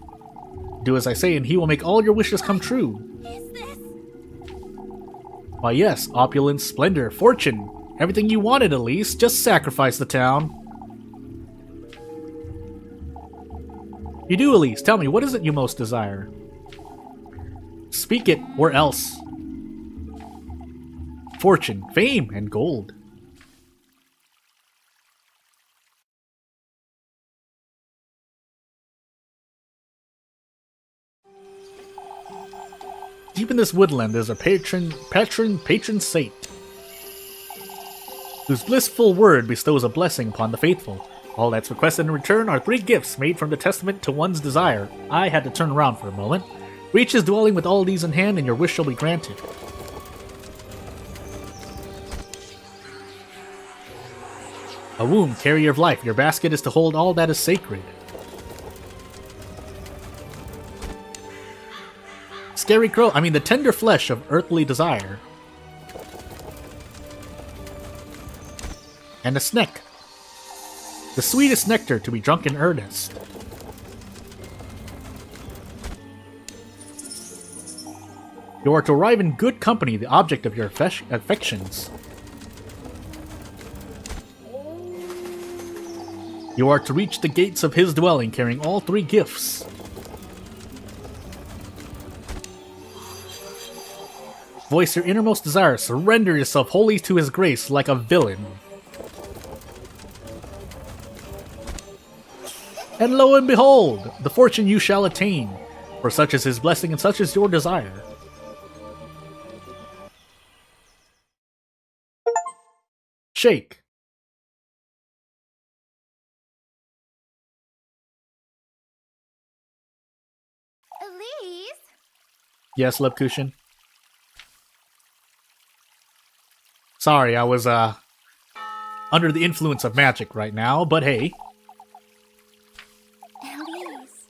Do as I say, and he will make all your wishes come true. Is this? Why yes, opulence, splendor, fortune. Everything you wanted, Elise. Just sacrifice the town. You do, Elise. Tell me, what is it you most desire? Speak it, or else. Fortune, fame, and gold. Deep in this woodland there's a patron saint, whose blissful word bestows a blessing upon the faithful. All that's requested in return are 3 gifts made from the testament to one's desire. I had to turn around for a moment. Reach his dwelling with all these in hand, and your wish shall be granted. A womb, carrier of life. Your basket is to hold all that is sacred. Scary crow. I mean, the tender flesh of earthly desire. And a snake. The sweetest nectar to be drunk in earnest. You are to arrive in good company, the object of your affections. You are to reach the gates of his dwelling carrying all 3 gifts. Voice your innermost desire, surrender yourself wholly to his grace like a villain. And lo and behold, the fortune you shall attain, for such is his blessing and such is your desire. Shake. Elise? Yes, Lepkushin? Sorry, I was, under the influence of magic right now, but hey. Elise.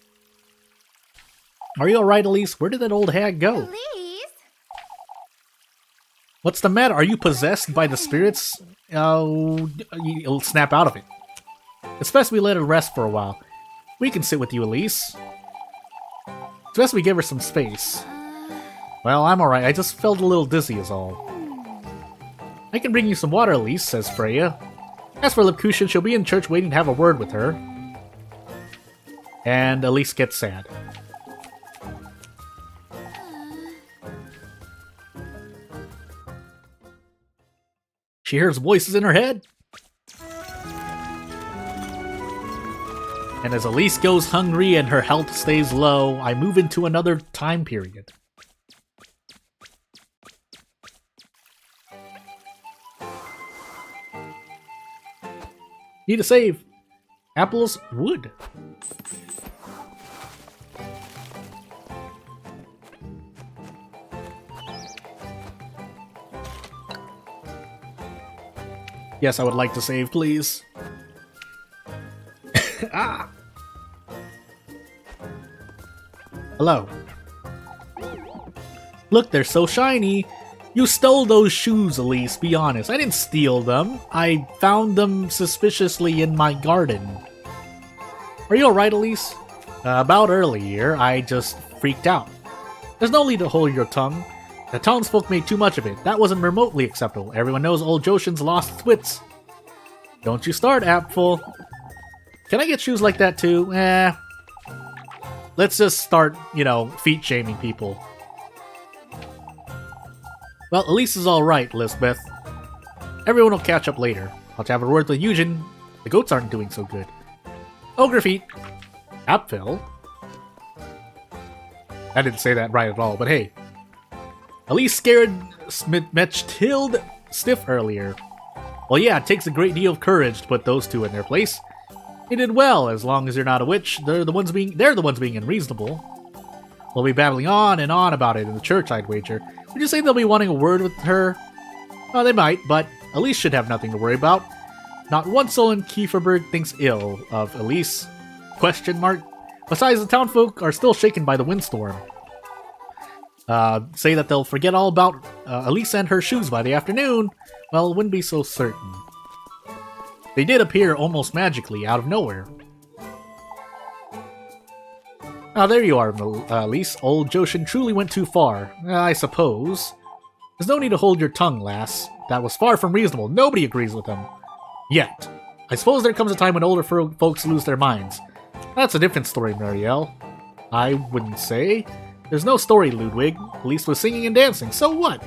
Are you alright, Elise? Where did that old hag go? Elise? What's the matter? Are you possessed by the spirits? You'll snap out of it. It's best we let her rest for a while. We can sit with you, Elise. It's best we give her some space. Well, I'm alright. I just felt a little dizzy is all. I can bring you some water, Elise, says Freya. As for Lipcushion, she'll be in church waiting to have a word with her. And Elise gets sad. She hears voices in her head. And as Elise goes hungry and her health stays low, I move into another time period. Need a save. Apples, wood. Yes, I would like to save, please. Ah! Hello. Look, they're so shiny. You stole those shoes, Elise, be honest. I didn't steal them. I found them suspiciously in my garden. Are you alright, Elise? About earlier, I just freaked out. There's no need to hold your tongue. The townsfolk made too much of it. That wasn't remotely acceptable. Everyone knows old Joshin's lost its wits. Don't you start, Apfel. Can I get shoes like that too? Let's just start, feet shaming people. Well, Elise is alright, Lisbeth. Everyone will catch up later. I'll have a word with Eugen. The goats aren't doing so good. Ogre feet. Apfel. I didn't say that right at all, but hey. Elise scared Smith-Metchtild stiff earlier. Well, yeah, it takes a great deal of courage to put those two in their place. They did well, as long as you're not a witch. They're the ones being unreasonable. We'll be babbling on and on about it in the church, I'd wager. Would you say they'll be wanting a word with her? Oh, they might, but Elise should have nothing to worry about. Not one soul in Kieferberg thinks ill of Elise. Question mark? Besides, the townfolk are still shaken by the windstorm. Say that they'll forget all about Elise and her shoes by the afternoon. Well, it wouldn't be so certain. They did appear almost magically out of nowhere. Ah, there you are, Elise. Old Joshin truly went too far, I suppose. There's no need to hold your tongue, lass. That was far from reasonable. Nobody agrees with him. Yet. I suppose there comes a time when older folks lose their minds. That's a different story, Marielle. I wouldn't say. There's no story, Ludwig. Elise was singing and dancing, so what?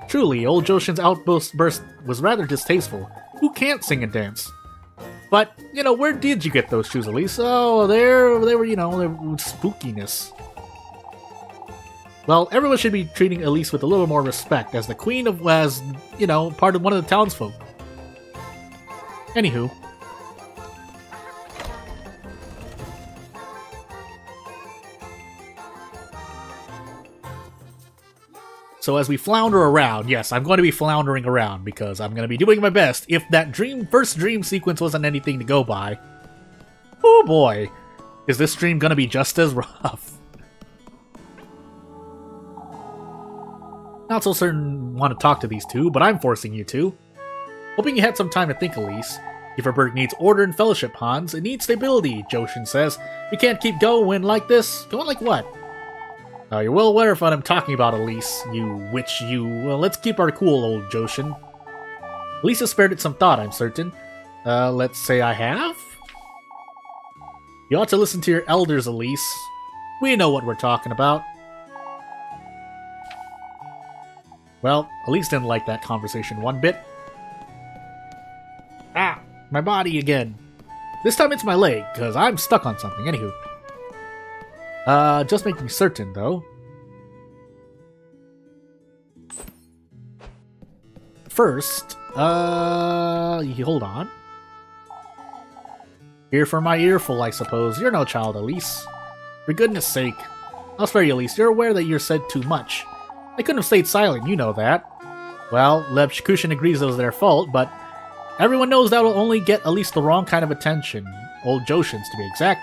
Truly, old Joshin's outburst was rather distasteful. Who can't sing and dance? But, where did you get those shoes, Elise? Oh, they were, they were spookiness. Well, everyone should be treating Elise with a little more respect, as the queen of, part of one of the townsfolk. Anywho. So as we flounder around, yes, I'm going to be floundering around because I'm going to be doing my best. If that first dream sequence wasn't anything to go by, oh boy, is this stream going to be just as rough. Not so certain want to talk to these two, but I'm forcing you to. Hoping you had some time to think, Elise. Kieferberg needs order and fellowship, Hans. It needs stability, Joshin says. We can't keep going like this. Going like what? You're well aware of what I'm talking about, Elise. You witch, you... Well, let's keep our cool, old Joshin. Elise has spared it some thought, I'm certain. Let's say I have? You ought to listen to your elders, Elise. We know what we're talking about. Well, Elise didn't like that conversation one bit. Ah! My body again. This time it's my leg, because I'm stuck on something. Anywho. Just making certain, though. First, hold on. Ear for my earful, I suppose. You're no child, Elise. For goodness sake. I'll spare you, Elise. You're aware that you're said too much. I couldn't have stayed silent, you know that. Well, Lebshikushin agrees it was their fault, but everyone knows that will only get Elise the wrong kind of attention. Old Joshin's, to be exact.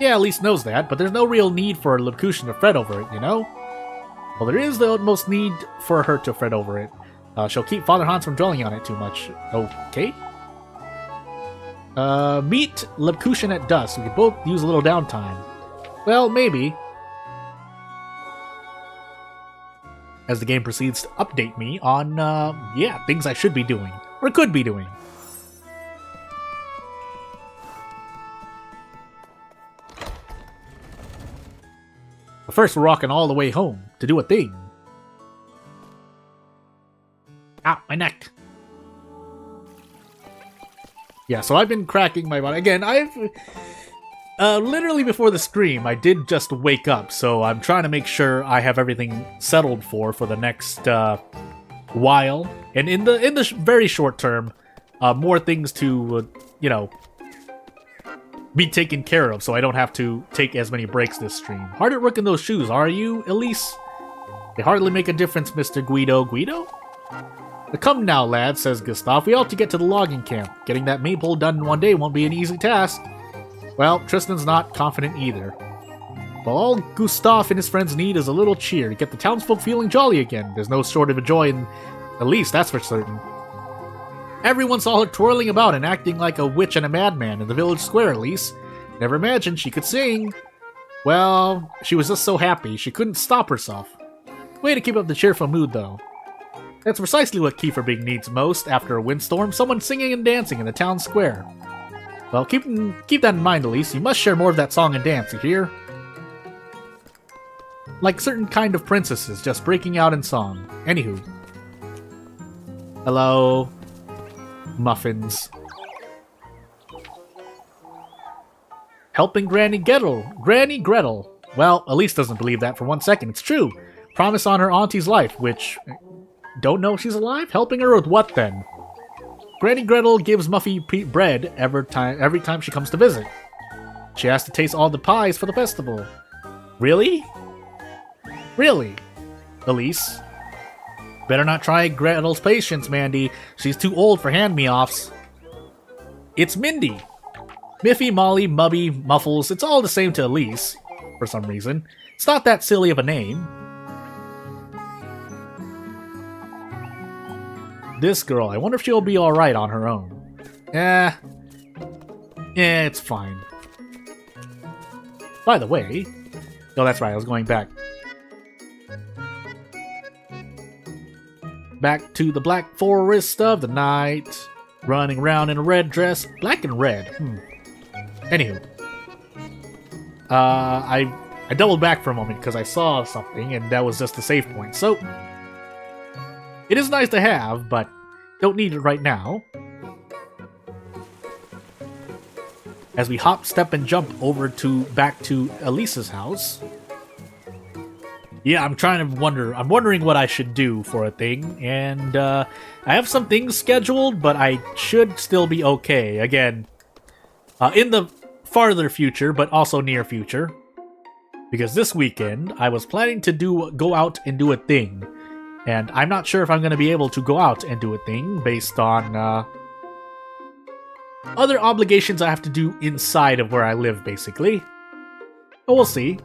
Yeah, Elise knows that, but there's no real need for Locution to fret over it, you know? Well, there is the utmost need for her to fret over it. She'll keep Father Hans from dwelling on it too much. Okay. Meet Locution at dusk. We could both use a little downtime. Well, maybe. As the game proceeds to update me on, yeah, things I should be doing. Or could be doing. But first, we're walking all the way home to do a thing. Ah, my neck. Yeah, so I've been cracking my body. Again, I've... literally before the stream, I did just wake up, so I'm trying to make sure I have everything settled for the next while. And in the very short term, more things to, you know, be taken care of, so I don't have to take as many breaks this stream. Hard at work in those shoes, are you, Elise? They hardly make a difference, Mr. Guido. Guido? Come now, lad, says Gustav. We ought to get to the logging camp. Getting that maypole done in one day won't be an easy task. Well, Tristan's not confident either. Well, all Gustav and his friends need is a little cheer to get the townsfolk feeling jolly again. There's no shortage of joy in Elise, that's for certain. Everyone saw her twirling about and acting like a witch and a madman in the village square, Elise. Never imagined she could sing. Well, she was just so happy she couldn't stop herself. Way to keep up the cheerful mood, though. That's precisely what Kieferbig needs most after a windstorm, someone singing and dancing in the town square. Well, keep that in mind, Elise. You must share more of that song and dance, you hear? Like certain kind of princesses, just breaking out in song. Anywho. Hello. Muffins. Helping Granny Gretel. Granny Gretel. Well, Elise doesn't believe that for 1 second. It's true. Promise on her auntie's life, which... Don't know if she's alive? Helping her with what, then? Granny Gretel gives Muffy bread every time she comes to visit. She has to taste all the pies for the festival. Really? Really? Elise? Better not try Gretel's patience, Mandy. She's too old for hand-me-offs. It's Mindy. Miffy, Molly, Mubby, Muffles, it's all the same to Elise, for some reason. It's not that silly of a name. This girl, I wonder if she'll be alright on her own. Yeah, it's fine. By the way... Oh, that's right, I was going back. Back to the black forest of the night. Running around in a red dress. Black and red. Anywho. I doubled back for a moment because I saw something and that was just a save point. So... It is nice to have, but don't need it right now. As we hop, step, and jump over back to Elise's house. Yeah, I'm wondering what I should do for a thing, and I have some things scheduled, but I should still be okay. Again, in the farther future, but also near future. Because this weekend, I was planning to go out and do a thing. And I'm not sure if I'm going to be able to go out and do a thing based on other obligations I have to do inside of where I live, basically. But we'll see.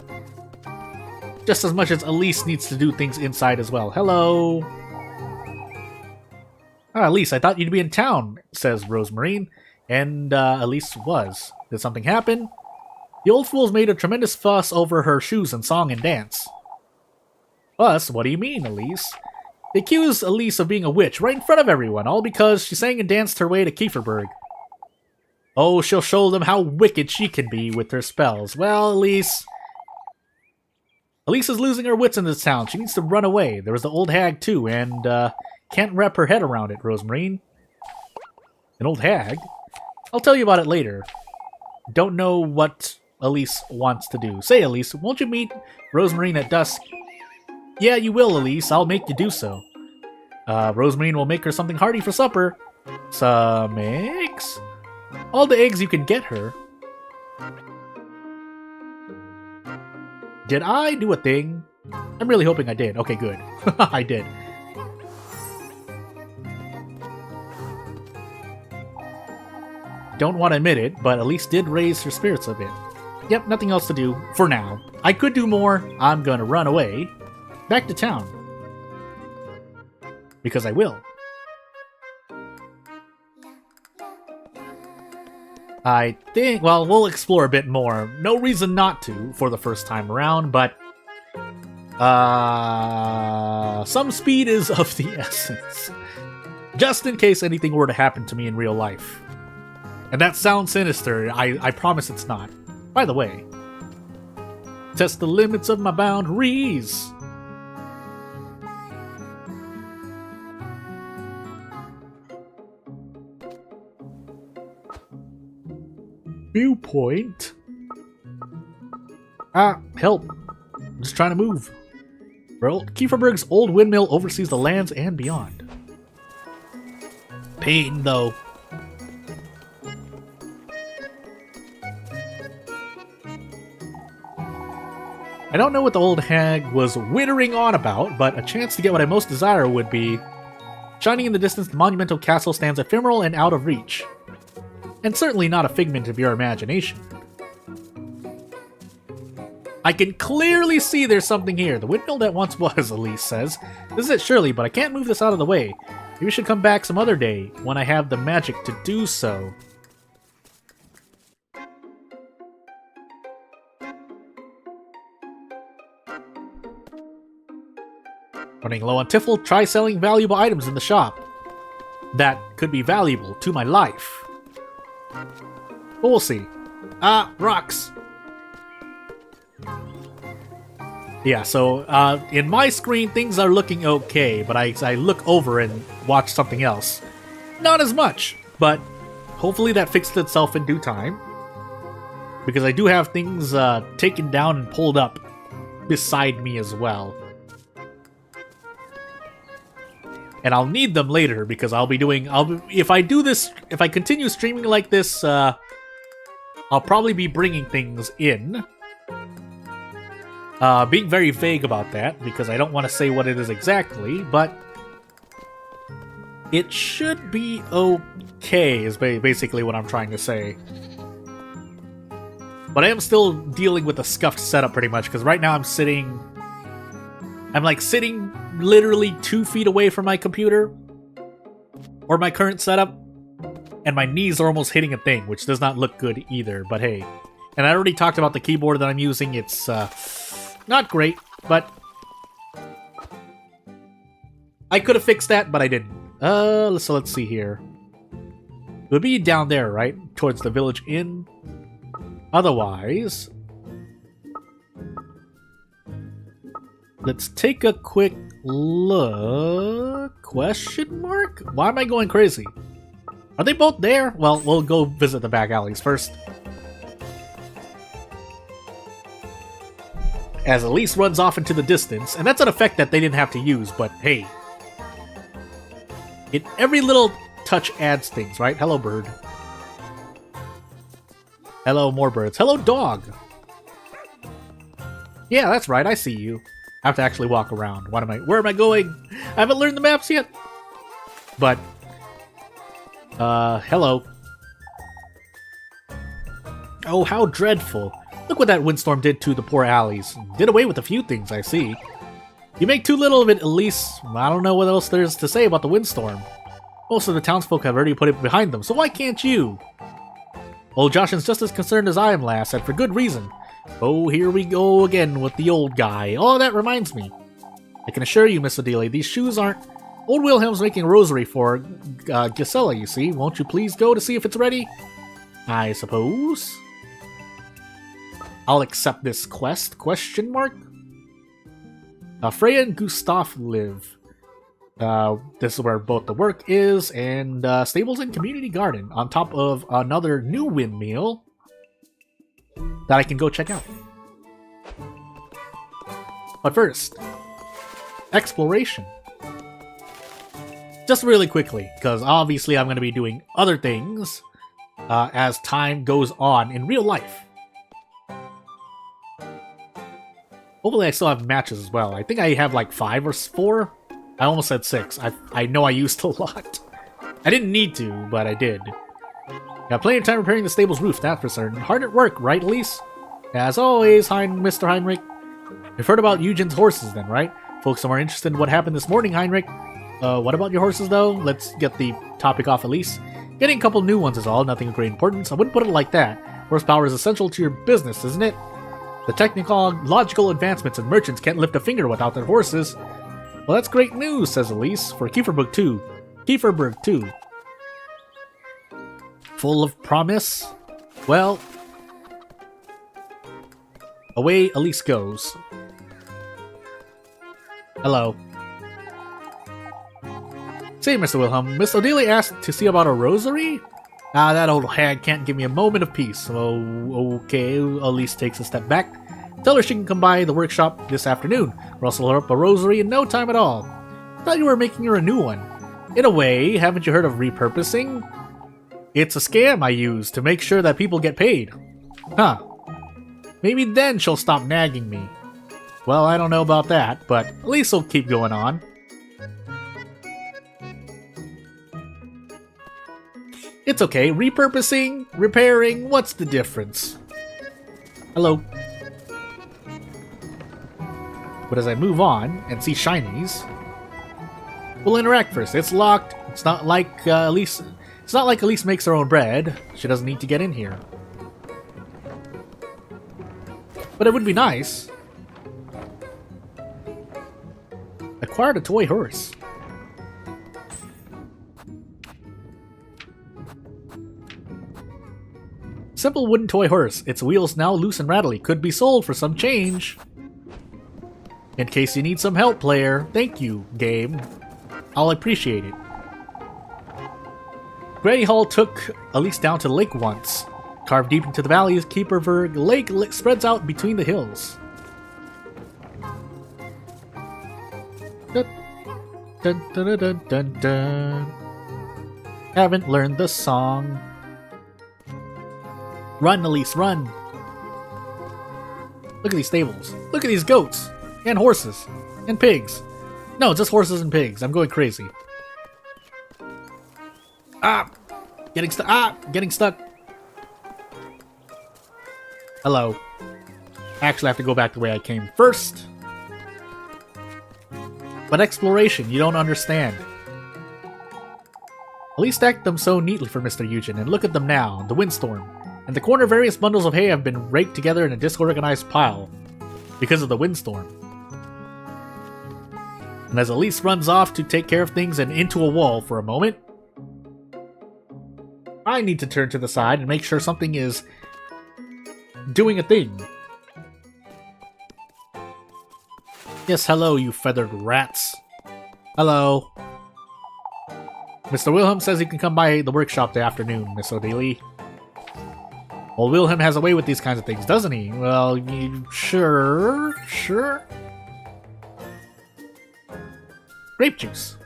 Just as much as Elise needs to do things inside as well. Hello! Ah, Elise, I thought you'd be in town, says Rosemarine. And Elise was. Did something happen? The old fool's made a tremendous fuss over her shoes and song and dance. Fuss? What do you mean, Elise? They accuse Elise of being a witch right in front of everyone, all because she sang and danced her way to Kieferberg. Oh, she'll show them how wicked she can be with her spells. Well, Elise is losing her wits in this town. She needs to run away. There was the old hag, too, and can't wrap her head around it, Rosemarine. An old hag? I'll tell you about it later. Don't know what Elise wants to do. Say, Elise, won't you meet Rosemarine at dusk? Yeah, you will, Elise. I'll make you do so. Rosemarine will make her something hearty for supper. Some eggs? All the eggs you can get her. Did I do a thing? I'm really hoping I did. Okay, good. I did. Don't want to admit it, but Elise did raise her spirits a bit. yep, nothing else to do for now. I could do more. I'm gonna run away back to town. Because I will. I think, well, we'll explore a bit more. No reason not to for the first time around, but some speed is of the essence. Just in case anything were to happen to me in real life. And that sounds sinister, I promise it's not. By the way, test the limits of my boundaries. Viewpoint. Help. I'm just trying to move. Kieferberg's old windmill oversees the lands and beyond. Pain, though. I don't know what the old hag was wittering on about, but a chance to get what I most desire would be... Shining in the distance, the monumental castle stands ephemeral and out of reach. And certainly not a figment of your imagination. I can clearly see there's something here. The windmill that once was, Elise says. This is it surely, but I can't move this out of the way. Maybe we should come back some other day, when I have the magic to do so. Running low on Tiffle, try selling valuable items in the shop. That could be valuable to my life. But we'll see. Rocks! Yeah, so, in my screen, things are looking okay, but I look over and watch something else. Not as much, but hopefully that fixed itself in due time. Because I do have things, taken down and pulled up beside me as well. And I'll need them later, because if I continue streaming like this, I'll probably be bringing things in. Being very vague about that, because I don't want to say what it is exactly, but it should be okay, is basically what I'm trying to say. But I am still dealing with a scuffed setup pretty much, because right now I'm sitting literally 2 feet away from my computer, or my current setup, and my knees are almost hitting a thing, which does not look good either, but hey. And I already talked about the keyboard that I'm using. It's, not great, but I could have fixed that, but I didn't. So let's see here. It would be down there, right? Towards the village inn. Otherwise, let's take a quick look. Question mark? Why am I going crazy? Are they both there? Well, we'll go visit the back alleys first. As Elise runs off into the distance, and that's an effect that they didn't have to use, but hey. Every little touch adds things, right? Hello, bird. Hello, more birds. Hello, dog! Yeah, that's right, I see you. I have to actually walk around. Where am I going? I haven't learned the maps yet! But, hello. Oh, how dreadful. Look what that windstorm did to the poor alleys. Did away with a few things, I see. You make too little of it, Elise. I don't know what else there is to say about the windstorm. Most of the townsfolk have already put it behind them, so why can't you? Old Joshin's just as concerned as I am, lass, and for good reason. Oh, here we go again with the old guy. Oh, that reminds me. I can assure you, Miss Adelie, these shoes aren't... Old Wilhelm's making a rosary for Gisela, you see. Won't you please go to see if it's ready? I suppose... I'll accept this quest, question mark? Freya and Gustav live. This is where both the work is, and stables and community garden, on top of another new windmill that I can go check out. But first, exploration. Just really quickly, because obviously I'm going to be doing other things as time goes on in real life. Hopefully I still have matches as well. I think I have like 5 or 4. I almost said 6. I know I used a lot. I didn't need to, but I did. Got plenty of time repairing the stable's roof, that's for certain. Hard at work, right, Elise? As always, Mr. Heinrich. You've heard about Eugen's horses then, right? Folks are more interested in what happened this morning, Heinrich. What about your horses, though? Let's get the topic off, Elise. Getting a couple new ones is all, nothing of great importance. I wouldn't put it like that. Horsepower is essential to your business, isn't it? The technological advancements and merchants can't lift a finger without their horses. Well, that's great news, says Elise, for Kieferberg too. Kieferberg too. Full of promise? Well, away Elise goes. Hello. Say, Mr. Wilhelm, Miss Odelia asked to see about a rosary? Ah, that old hag can't give me a moment of peace. Oh, okay, Elise takes a step back. Tell her she can come by the workshop this afternoon. Rustle her up a rosary in no time at all. Thought you were making her a new one. In a way, haven't you heard of repurposing? It's a scam I use to make sure that people get paid. Huh. Maybe then she'll stop nagging me. Well, I don't know about that, but at least we'll keep going on. It's okay, repurposing, repairing, what's the difference? Hello. But as I move on and see shinies, we'll interact first. It's locked. It's not like Elise. It's not like Elise makes her own bread. She doesn't need to get in here. But it would be nice. Acquired a toy horse. Simple wooden toy horse. Its wheels now loose and rattly. Could be sold for some change. In case you need some help, player. Thank you, game. I'll appreciate it. Granny Hall took Elise down to the lake once. Carved deep into the valley, Kieferberg Lake spreads out between the hills. Dun, dun, dun, dun, dun, dun. Haven't learned the song. Run, Elise, run! Look at these stables. Look at these goats! And horses. And pigs. No, just horses and pigs. I'm going crazy. Ah! Getting stuck. Ah! Getting stuck. Hello. Actually, I have to go back the way I came first. But exploration, you don't understand. Elise stacked them so neatly for Mr. Eugen, and look at them now, the windstorm. In the corner, various bundles of hay have been raked together in a disorganized pile because of the windstorm. And as Elise runs off to take care of things and into a wall for a moment, I need to turn to the side and make sure something is doing a thing. Yes, hello, you feathered rats. Hello. Mr. Wilhelm says he can come by the workshop the afternoon, Miss Odelia. Well, Wilhelm has a way with these kinds of things, doesn't he? Well, sure. Grape juice.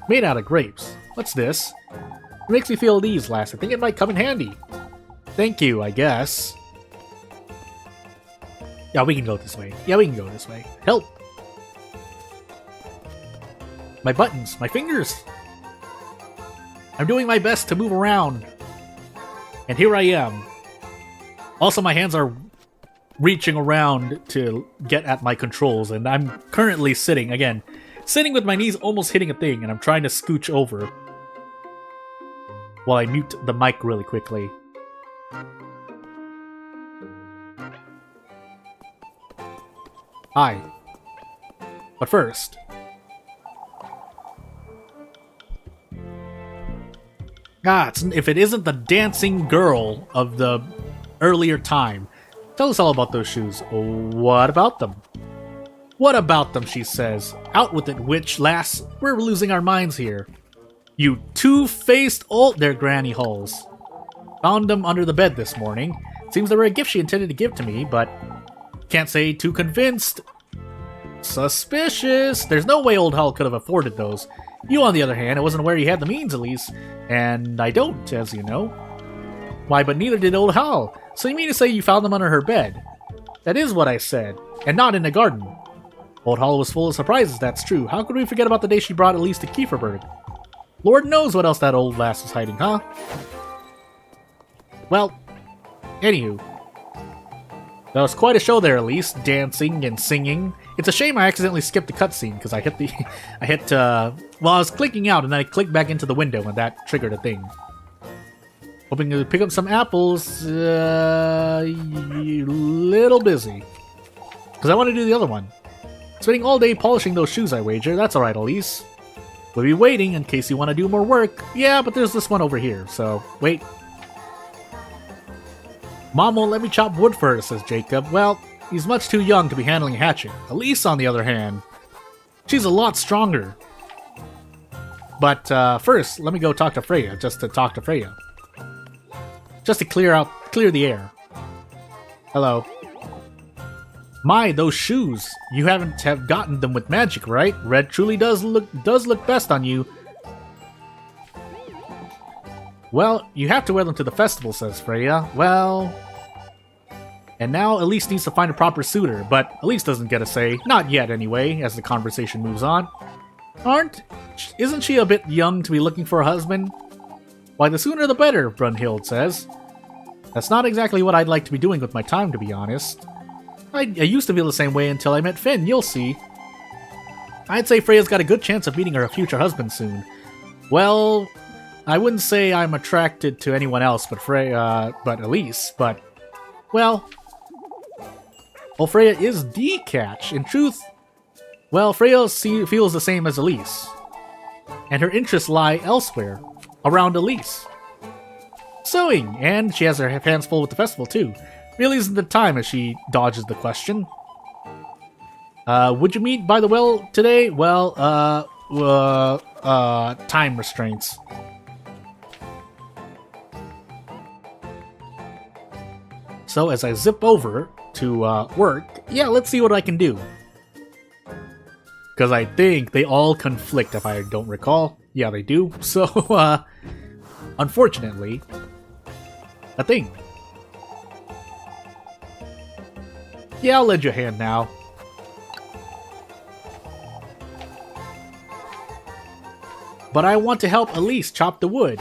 Made out of grapes. What's this? It makes me feel at ease, lass. I think it might come in handy. Thank you, I guess. Yeah, we can go this way. Help! My buttons, my fingers! I'm doing my best to move around. And here I am. Also, my hands are reaching around to get at my controls, and I'm currently sitting with my knees almost hitting a thing, and I'm trying to scooch over while I mute the mic really quickly. Hi. But first, if it isn't the dancing girl of the earlier time. Tell us all about those shoes. What about them? What about them, she says. Out with it, witch lass. We're losing our minds here. You two-faced old... They're Granny Halls. Found them under the bed this morning. Seems they were a gift she intended to give to me, but... Can't say too convinced. Suspicious. There's no way old Hull could have afforded those. You, on the other hand, I wasn't aware you had the means, Elise. And I don't, as you know. Why, but neither did old Hull. So you mean to say you found them under her bed? That is what I said. And not in the garden. Old Hull was full of surprises, that's true. How could we forget about the day she brought Elise to Kieferberg? Lord knows what else that old lass was hiding, huh? Well, anywho. That was quite a show there, Elise. Dancing and singing. It's a shame I accidentally skipped the cutscene because I hit the... well, I was clicking out and then I clicked back into the window and that triggered a thing. Hoping to pick up some apples. Little busy. Because I want to do the other one. Spending all day polishing those shoes, I wager. That's alright, Elise. We'll be waiting in case you want to do more work. Yeah, but there's this one over here, so wait. Mom won't let me chop wood for her, says Jacob. Well, he's much too young to be handling a hatchet. Elise, on the other hand, she's a lot stronger. But first, let me go talk to Freya, just to clear the air. Hello. My, those shoes. You haven't have gotten them with magic, right? Red truly does look best on you. Well, you have to wear them to the festival, says Freya. Well... And now Elise needs to find a proper suitor, but Elise doesn't get a say. Not yet, anyway, as the conversation moves on. Isn't she a bit young to be looking for a husband? Why, the sooner the better, Brunhild says. That's not exactly what I'd like to be doing with my time, to be honest. I used to feel the same way until I met Finn, you'll see. I'd say Freya's got a good chance of meeting her future husband soon. Well, I wouldn't say I'm attracted to anyone else but Elise, but... Well, Freya is the catch. In truth, well, Freya feels the same as Elise. And her interests lie elsewhere, around Elise. Sewing, and she has her hands full with the festival too. Really isn't the time as she dodges the question. Would you meet by the well today? Well, time restraints. So as I zip over to work, yeah, let's see what I can do. Because I think they all conflict if I don't recall. Yeah, they do. So, unfortunately, a thing. Yeah, I'll lend you a hand now. But I want to help Elise chop the wood.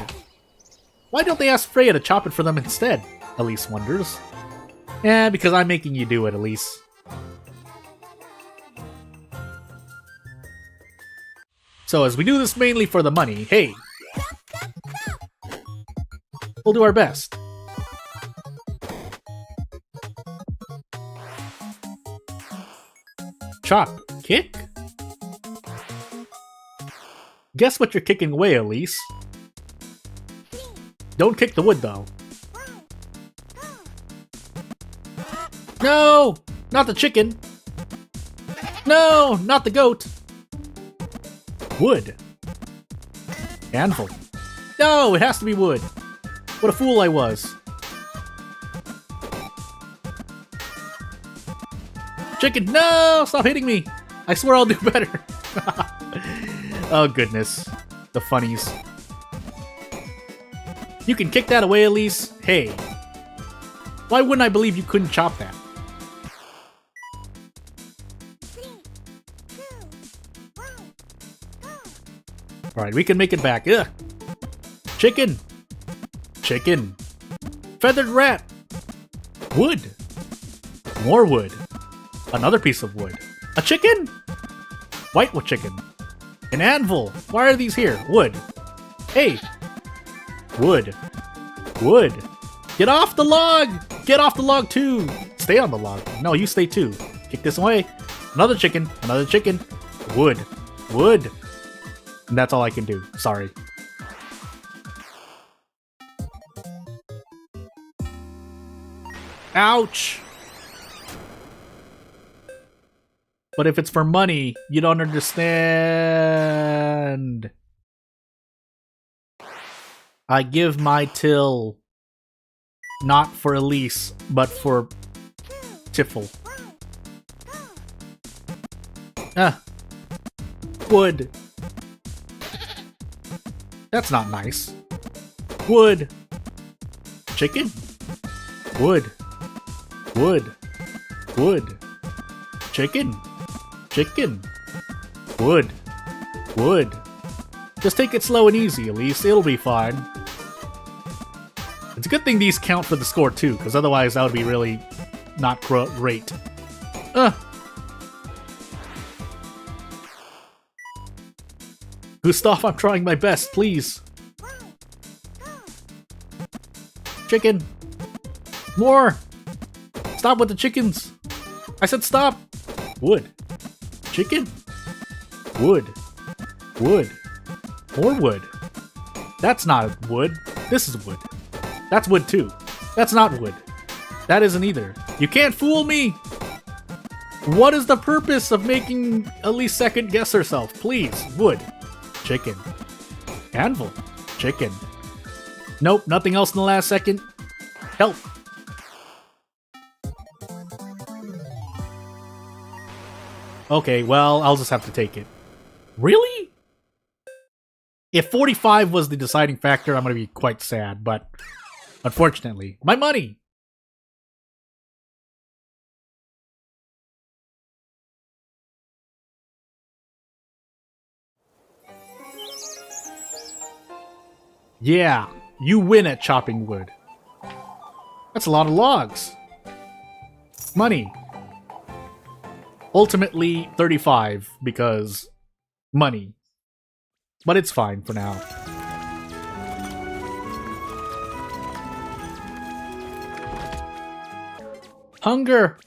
Why don't they ask Freya to chop it for them instead? Elise wonders. Yeah, because I'm making you do it, Elise. So as we do this mainly for the money, hey! We'll do our best. Chop. Kick? Guess what you're kicking away, Elise. Don't kick the wood, though. No! Not the chicken! No! Not the goat! Wood. Anvil. No! It has to be wood! What a fool I was. Chicken! No! Stop hitting me! I swear I'll do better! Oh goodness. The funnies. You can kick that away, Elise? Hey. Why wouldn't I believe you couldn't chop that? Alright, we can make it back. Ugh. Chicken. Chicken. Feathered rat. Wood. More wood. Another piece of wood. A chicken? White chicken. An anvil. Why are these here? Wood. Hey. Wood. Wood. Get off the log! Get off the log too! Stay on the log. No, you stay too. Kick this away. Another chicken. Another chicken. Wood. Wood. And that's all I can do. Sorry. Ouch! But if it's for money, you don't understand. I give my till not for Elise, but for Tiffle. Ah. Wood. That's not nice. Wood. Chicken. Wood. Wood. Wood. Chicken. Chicken. Wood. Wood. Just take it slow and easy, Elise. It'll be fine. It's a good thing these count for the score too, because otherwise that would be really not great. Ugh. Gustav, I'm trying my best, please. Chicken. More. Stop with the chickens. I said stop. Wood. Chicken. Wood. Wood. More wood. That's not wood. This is wood. That's wood too. That's not wood. That isn't either. You can't fool me! What is the purpose of making Elise second guess herself? Please. Wood. Chicken. Anvil. Chicken. Nope, nothing else in the last second. Help. Okay, well, I'll just have to take it. Really? If 45 was the deciding factor, I'm going to be quite sad, but unfortunately, my money! Yeah, you win at chopping wood. That's a lot of logs. Money. Ultimately, 35, because money. But it's fine for now. Hunger!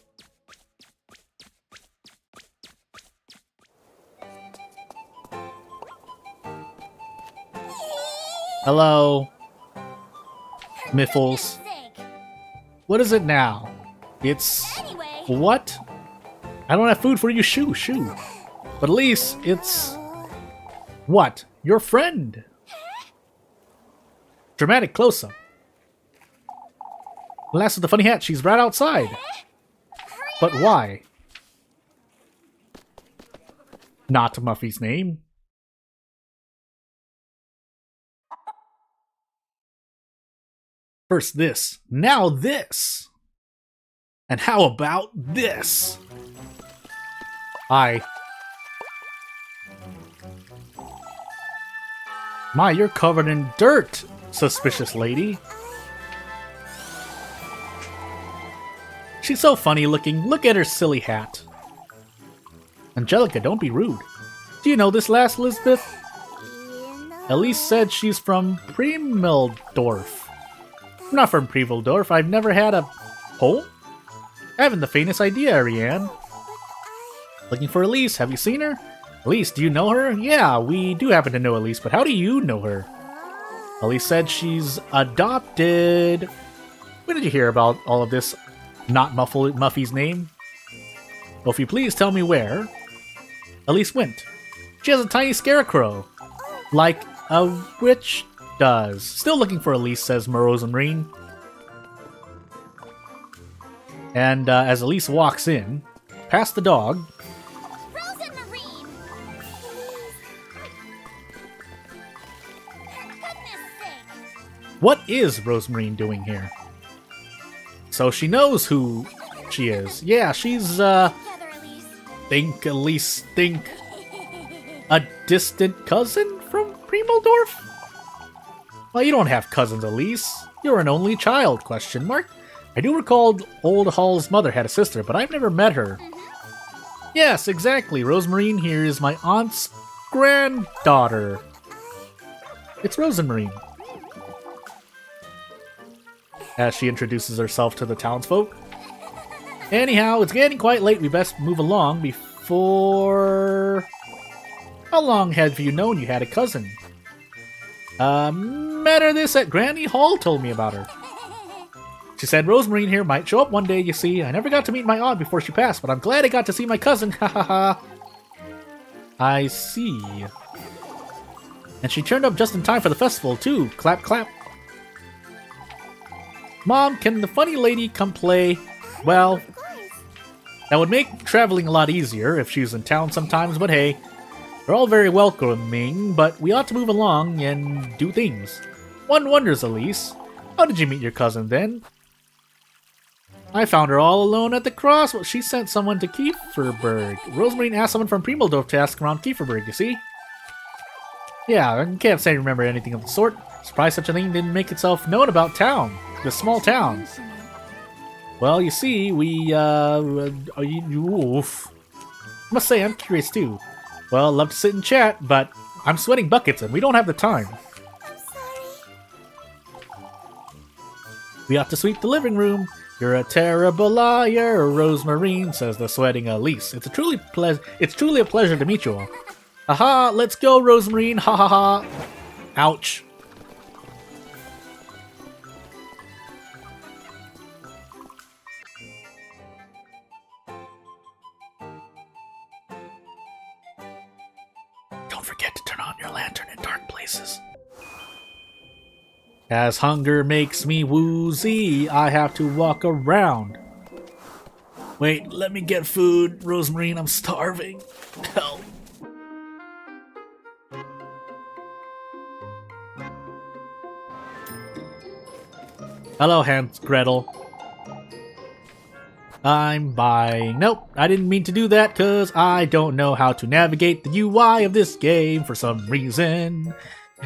Hello, Miffles. What is it now? It's... Anyway. What? I don't have food for you, shoo. But Elise, it's... What? Your friend! Dramatic close-up. Last of the funny hat, she's right outside. But why? Not Muffy's name. First this, now this. And how about this? My, you're covered in dirt, suspicious lady. She's so funny looking. Look at her silly hat. Angelica, don't be rude. Do you know this lass, Elizabeth? Elise said she's from Primeldorf. I'm not from Primeldorf. I've never had a home? I haven't the faintest idea, Ariane. Looking for Elise. Have you seen her? Elise, do you know her? Yeah, we do happen to know Elise, but how do you know her? Elise said she's adopted. When did you hear about all of this? Not Muffy's name? Well, if you please tell me where. Elise went. She has a tiny scarecrow. Like a witch does. Still looking for Elise, says Rosemarine. And as Elise walks in, past the dog. Rosemarine! For goodness sake! What is Rosemarine doing here? So she knows who she is. Yeah, she's, Together, Elise. Elise think a distant cousin from Primeldorf? Well, you don't have cousins, Elise. You're an only child, question mark. I do recall old Hall's mother had a sister, but I've never met her. Yes, exactly. Rosemarine here is my aunt's granddaughter. It's Rosemarine. As she introduces herself to the townsfolk. Anyhow, it's getting quite late. We best move along before... How long have you known you had a cousin? Met her this at Granny Hall told me about her. She said Rosemarine here might show up one day, you see. I never got to meet my aunt before she passed, but I'm glad I got to see my cousin. Ha ha ha. I see. And she turned up just in time for the festival, too. Clap, clap. Mom, can the funny lady come play? Well, that would make traveling a lot easier if she was in town sometimes, but hey. They're all very welcoming, but we ought to move along and do things. One wonders, Elise. How did you meet your cousin then? I found her all alone at the cross. Well, she sent someone to Kieferberg. Rosemarine asked someone from Primeldorf to ask around Kieferberg, you see? Yeah, I can't say I remember anything of the sort. Surprised such a thing didn't make itself known about town. This small town. Well, you see, oof. I must say, I'm curious too. Well, love to sit and chat, but I'm sweating buckets and we don't have the time. I'm sorry. We have to sweep the living room. You're a terrible liar, Rosemarine, says the sweating Elise. It's truly a pleasure to meet you all. Aha, let's go, Rosemarine, ha ha ha. Ouch. Don't forget to turn on your lantern in dark places. As hunger makes me woozy, I have to walk around. Wait, let me get food, Rosemarine, I'm starving. Help. Hello, Hans Gretel. I'm buying... Nope, I didn't mean to do that because I don't know how to navigate the UI of this game for some reason.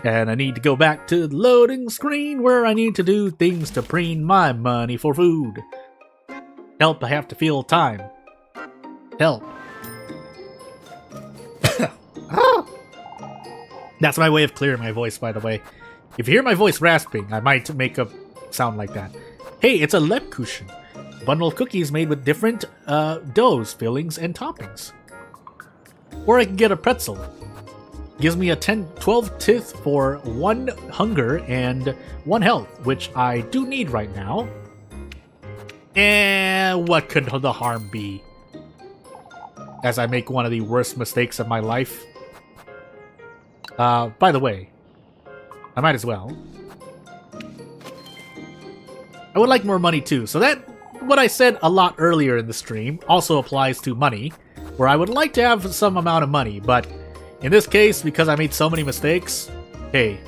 And I need to go back to the loading screen where I need to do things to preen my money for food. Help, I have to feel time. Help. That's my way of clearing my voice, by the way. If you hear my voice rasping, I might make a sound like that. Hey, it's a Lebkuchen. Bundle of cookies made with different doughs, fillings, and toppings. Or I can get a pretzel. Gives me a 12 tith for 1 hunger and 1 health, which I do need right now. And what could the harm be? As I make one of the worst mistakes of my life. By the way, I might as well. I would like more money too, so that what I said a lot earlier in the stream also applies to money, where I would like to have some amount of money, but in this case, because I made so many mistakes, hey,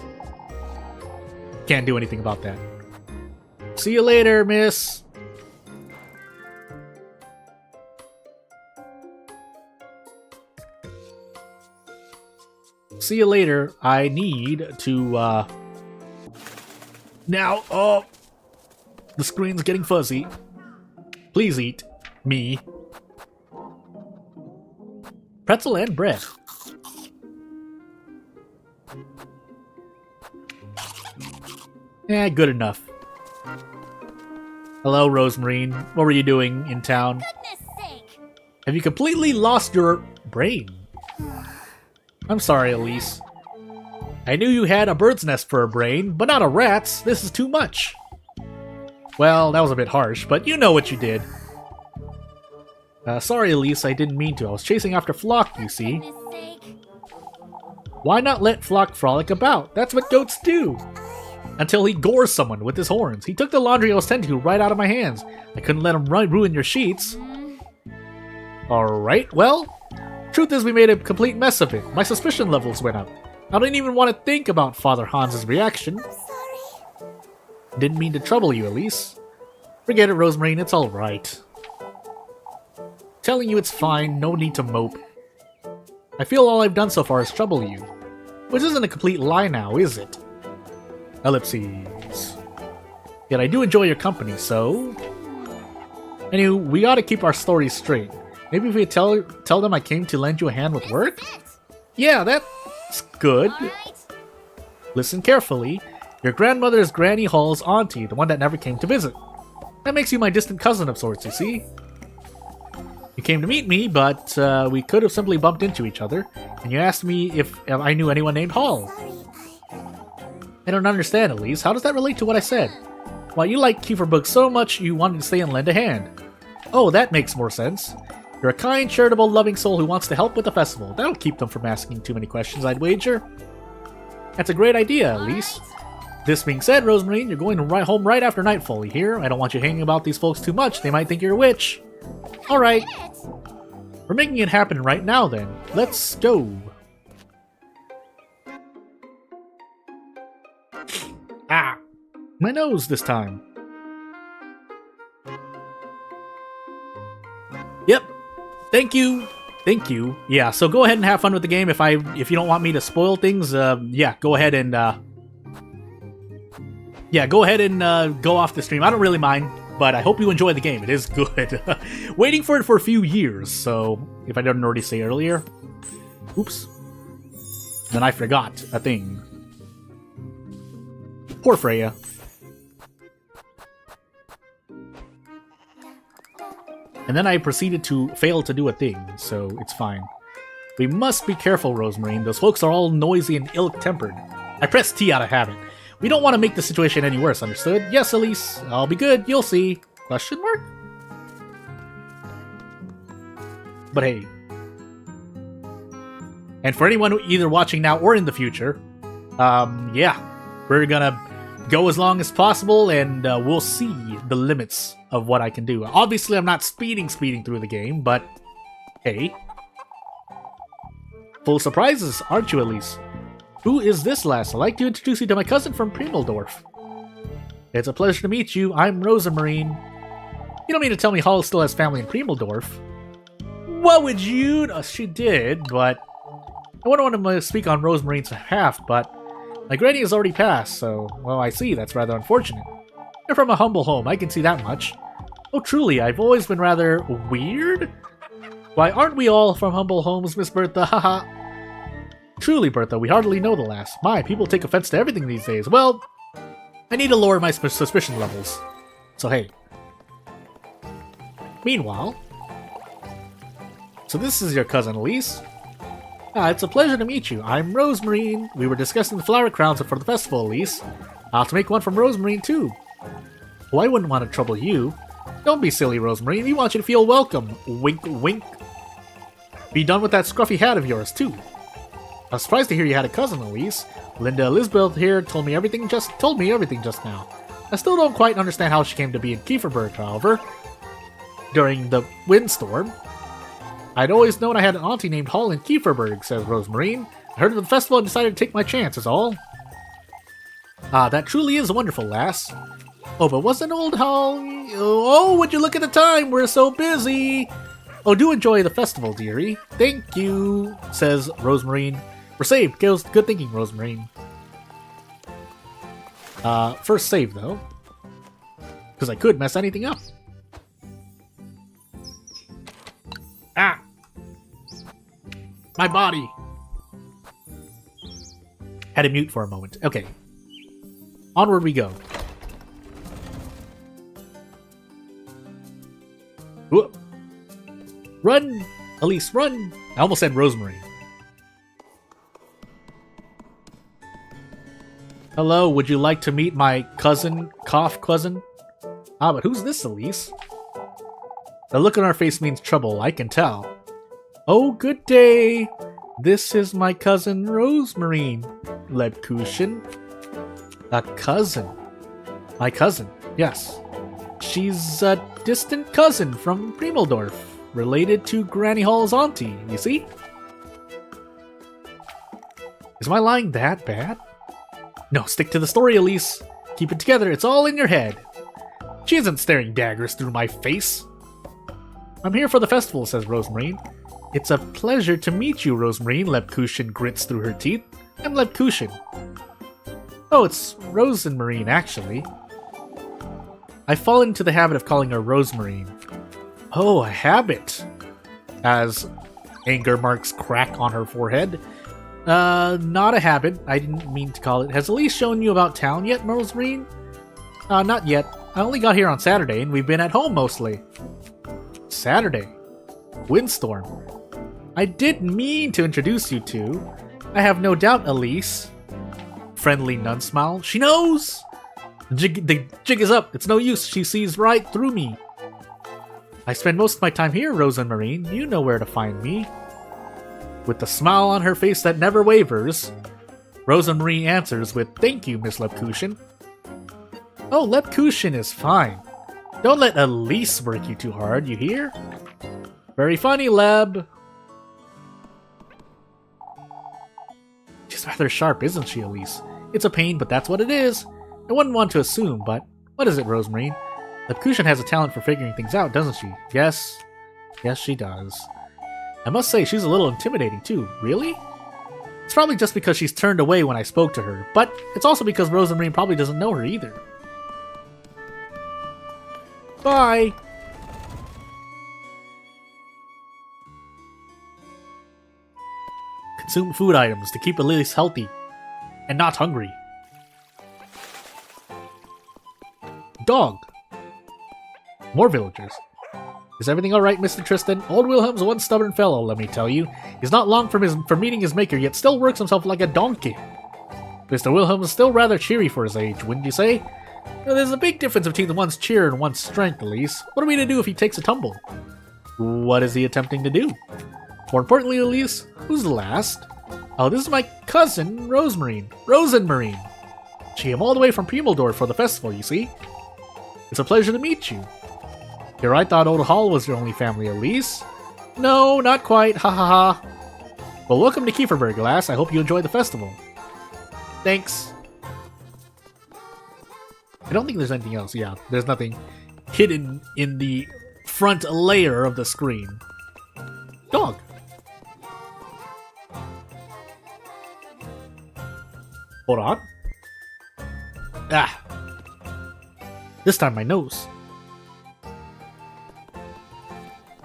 can't do anything about that. See you later, miss. See you later. I need to, now, oh, the screen's getting fuzzy. Please eat me. Pretzel and bread. Good enough. Hello, Rosemarine. What were you doing in town? Goodness sake. Have you completely lost your brain? I'm sorry, Elise. I knew you had a bird's nest for a brain, but not a rat's. This is too much. Well, that was a bit harsh, but you know what you did. Sorry, Elise, I didn't mean to. I was chasing after Flock, you see. Goodness sake. Why not let Flock frolic about? That's what goats do. Until he gores someone with his horns. He took the laundry I was tending to right out of my hands. I couldn't let him ruin your sheets. Alright, well, truth is we made a complete mess of it. My suspicion levels went up. I didn't even want to think about Father Hans's reaction. I'm sorry. Didn't mean to trouble you, Elise. Forget it, Rosemarine, it's alright. Telling you it's fine, no need to mope. I feel all I've done so far is trouble you. Which isn't a complete lie now, is it? Ellipses. Yet I do enjoy your company, so... Anywho, we ought to keep our stories straight. Maybe if we tell them I came to lend you a hand with work? Yeah, that's good. Alright. Listen carefully. Your grandmother is Granny Hall's auntie, the one that never came to visit. That makes you my distant cousin of sorts, you see? You came to meet me, but we could have simply bumped into each other, and you asked me if I knew anyone named Hall. I don't understand, Elise. How does that relate to what I said? Why, you like Kiefer books so much you wanted to stay and lend a hand. Oh, that makes more sense. You're a kind, charitable, loving soul who wants to help with the festival. That'll keep them from asking too many questions, I'd wager. That's a great idea, Elise. This being said, Rosemarine, you're going home right after nightfall, you hear? I don't want you hanging about these folks too much. They might think you're a witch. Alright. We're making it happen right now, then. Let's go. Ah! My nose this time. Yep. Thank you. Thank you. Yeah, so go ahead and have fun with the game. If you don't want me to spoil things, yeah, go ahead and go off the stream. I don't really mind. but I hope you enjoy the game. It is good. Waiting for it for a few years, so if I didn't already say earlier. Oops. Then I forgot a thing. Poor Freya. And then I proceeded to fail to do a thing, so it's fine. We must be careful, Rosemarine. Those folks are all noisy and ill-tempered. I pressed T out of habit. We don't want to make the situation any worse, understood? Yes, Elise. I'll be good, you'll see. Question mark? But hey. And for anyone either watching now or in the future, yeah. We're gonna go as long as possible, and we'll see the limits of what I can do. Obviously, I'm not speeding through the game, but hey. Full of surprises, aren't you, Elise? Who is this lass? I'd like to introduce you to my cousin from Primeldorf. It's a pleasure to meet you. I'm Rosemarine. You don't mean to tell me Hall still has family in Primeldorf? What would you... she did, but... I wouldn't want to speak on Rosemarine's behalf, but... my granny has already passed, so... well, I see. That's rather unfortunate. You're from a humble home, I can see that much. Oh, truly, I've always been rather... weird? Why, aren't we all from humble homes, Miss Bertha? Haha. Truly, Bertha, we hardly know the lass. My, people take offense to everything these days. Well, I need to lower my suspicion levels. So, hey. Meanwhile... so this is your cousin, Elise. It's a pleasure to meet you. I'm Rosemarine. We were discussing the flower crowns for the festival, Elise. I'll have to make one from Rosemarine, too. Well, I wouldn't want to trouble you. Don't be silly, Rosemarine. We want you to feel welcome. Wink, wink. Be done with that scruffy hat of yours, too. I was surprised to hear you had a cousin, Elise. Linda Elizabeth here told me everything just now. I still don't quite understand how she came to be in Kieferberg, however. During the windstorm. I'd always known I had an auntie named Hall in Kieferberg, says Rosemarine. I heard of the festival and decided to take my chance, is all. That truly is wonderful, lass. Oh, but wasn't old Hall... oh, would you look at the time? We're so busy. Oh, do enjoy the festival, dearie. Thank you, says Rosemarine. We're saved. Good thinking, Rosemarine. First save, though. Because I could mess anything up. Ah! My body! Had to mute for a moment. Okay. Onward we go. Whoop. Run! Elise, run! I almost said Rosemarine. Hello, would you like to meet my cousin? Cough cousin? Ah, but who's this, Elise? The look on her face means trouble, I can tell. Oh, good day. This is my cousin Rosemarine, Lebkuchen. A cousin. My cousin, yes. She's a distant cousin from Primeldorf, related to Granny Hall's auntie, you see? Is my lying that bad? No, stick to the story, Elise. Keep it together, it's all in your head. She isn't staring daggers through my face. I'm here for the festival, says Rosemarine. It's a pleasure to meet you, Rosemarine, Lebkuchen grits through her teeth. I'm Lebkuchen. Oh, it's Rosemarine, actually. I've fallen into the habit of calling her Rosemarine. Oh, a habit. As anger marks crack on her forehead. Not a habit. I didn't mean to call it. Has Elise shown you about town yet, Rosemarine? Not yet. I only got here on Saturday, and we've been at home mostly. Saturday. Windstorm. I didn't mean to introduce you to. I have no doubt, Elise. Friendly nun smile. She knows! The jig is up. It's no use. She sees right through me. I spend most of my time here, Rosemarine. You know where to find me. With the smile on her face that never wavers, Rosemarine answers with, thank you, Miss Lebkuchen. Oh, Lebkuchen is fine. Don't let Elise work you too hard, you hear? Very funny, Leb. She's rather sharp, isn't she, Elise? It's a pain, but that's what it is. I wouldn't want to assume, but what is it, Rosemarine? Lebkuchen has a talent for figuring things out, doesn't she? Yes. Yes, she does. I must say, she's a little intimidating, too. Really? It's probably just because she's turned away when I spoke to her, but it's also because Rosemarine probably doesn't know her either. Bye! Consume food items to keep Elise healthy and not hungry. Dog. More villagers. Is everything alright, Mr. Tristan? Old Wilhelm's one stubborn fellow, let me tell you. He's not long from meeting his maker, yet still works himself like a donkey. Mr. Wilhelm is still rather cheery for his age, wouldn't you say? Now, there's a big difference between one's cheer and one's strength, Elise. What are we to do if he takes a tumble? What is he attempting to do? More importantly, Elise, who's the last? Oh, this is my cousin, Rosenmarine. She came all the way from Primeldorf for the festival, you see? It's a pleasure to meet you. Here, I thought Old Hall was your only family, Elise. No, not quite, ha ha ha. Well, welcome to Kieferberg, lass. I hope you enjoy the festival. Thanks. I don't think there's anything else. Yeah, there's nothing hidden in the front layer of the screen. Dog. Hold on. Ah. This time my nose.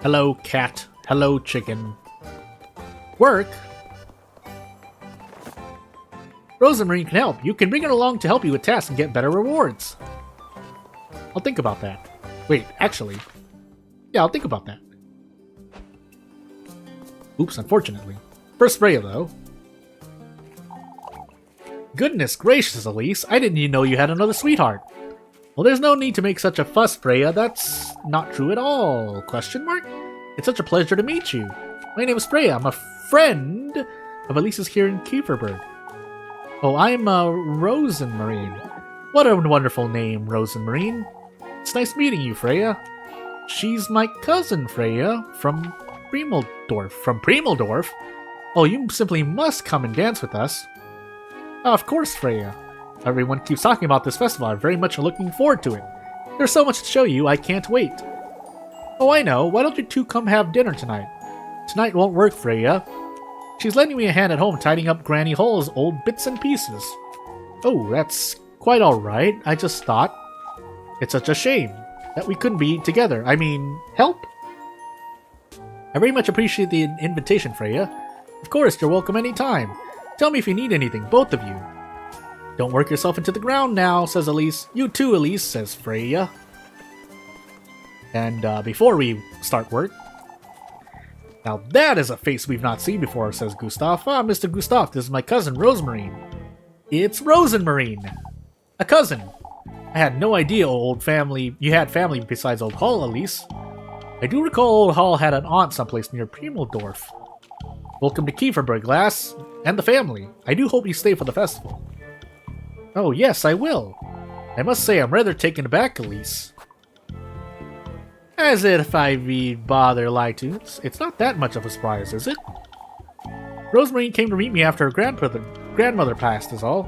Hello, cat. Hello, chicken. Work? Rosemarine can help. You can bring it along to help you with tasks and get better rewards. I'll think about that. Wait, actually. Yeah, I'll think about that. Oops, unfortunately. First Freya, though. Goodness gracious, Elise. I didn't even know you had another sweetheart. Well, there's no need to make such a fuss, Freya. That's not true at all. Question mark? It's such a pleasure to meet you. My name is Freya. I'm a friend of Elise's here in Kieferberg. Oh, I'm Rosenmarine. What a wonderful name, Rosenmarine. It's nice meeting you, Freya. She's my cousin, Freya, from Primeldorf. From Primeldorf? Oh, you simply must come and dance with us. Of course, Freya. Everyone keeps talking about this festival. I'm very much looking forward to it. There's so much to show you, I can't wait. Oh, I know. Why don't you two come have dinner tonight? Tonight won't work, Freya. She's lending me a hand at home tidying up Granny Hall's old bits and pieces. Oh, that's quite alright. I just thought it's such a shame that we couldn't be together. I mean, help? I very much appreciate the invitation, Freya. Of course, you're welcome anytime. Tell me if you need anything, both of you. Don't work yourself into the ground now, says Elise. You too, Elise, says Freya. And before we start work... Now that is a face we've not seen before, says Gustav. Ah, Mr. Gustav, this is my cousin, Rosemarine. It's Rosenmarine. A cousin. I had no idea you had family besides Old Hall, Elise. I do recall Old Hall had an aunt someplace near Primeldorf. Welcome to Kieferberg, lass, and the family. I do hope you stay for the festival. Oh, yes, I will. I must say I'm rather taken aback, Elise. As if I'd bother lie to. It's not that much of a surprise, is it? Rosemarine came to meet me after her grandmother passed, is all.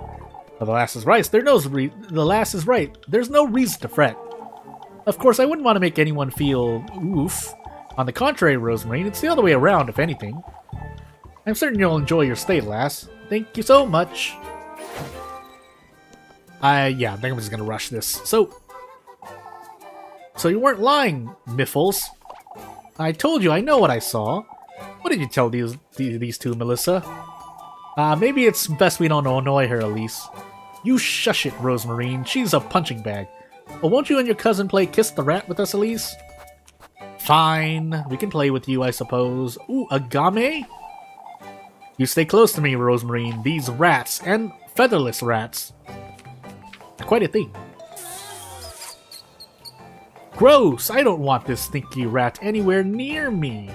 Well, the lass is right. There's no reason to fret. Of course, I wouldn't want to make anyone feel oof. On the contrary, Rosemarine, it's the other way around, if anything. I'm certain you'll enjoy your stay, lass. Thank you so much. Yeah, I think I'm just gonna rush this. So you weren't lying, Miffles. I told you, I know what I saw. What did you tell these two, Melissa? Maybe it's best we don't annoy her, Elise. You shush it, Rosemarine. She's a punching bag. Well, won't you and your cousin play Kiss the Rat with us, Elise? Fine. We can play with you, I suppose. Ooh, a game? You stay close to me, Rosemarine. These rats, and featherless rats, are quite a thing. Gross! I don't want this stinky rat anywhere near me,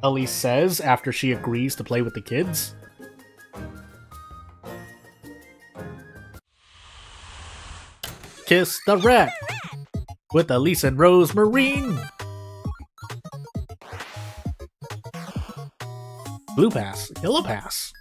Elise says after she agrees to play with the kids. Kiss the Rat with Elise and Rosemarine. Blue pass, yellow pass.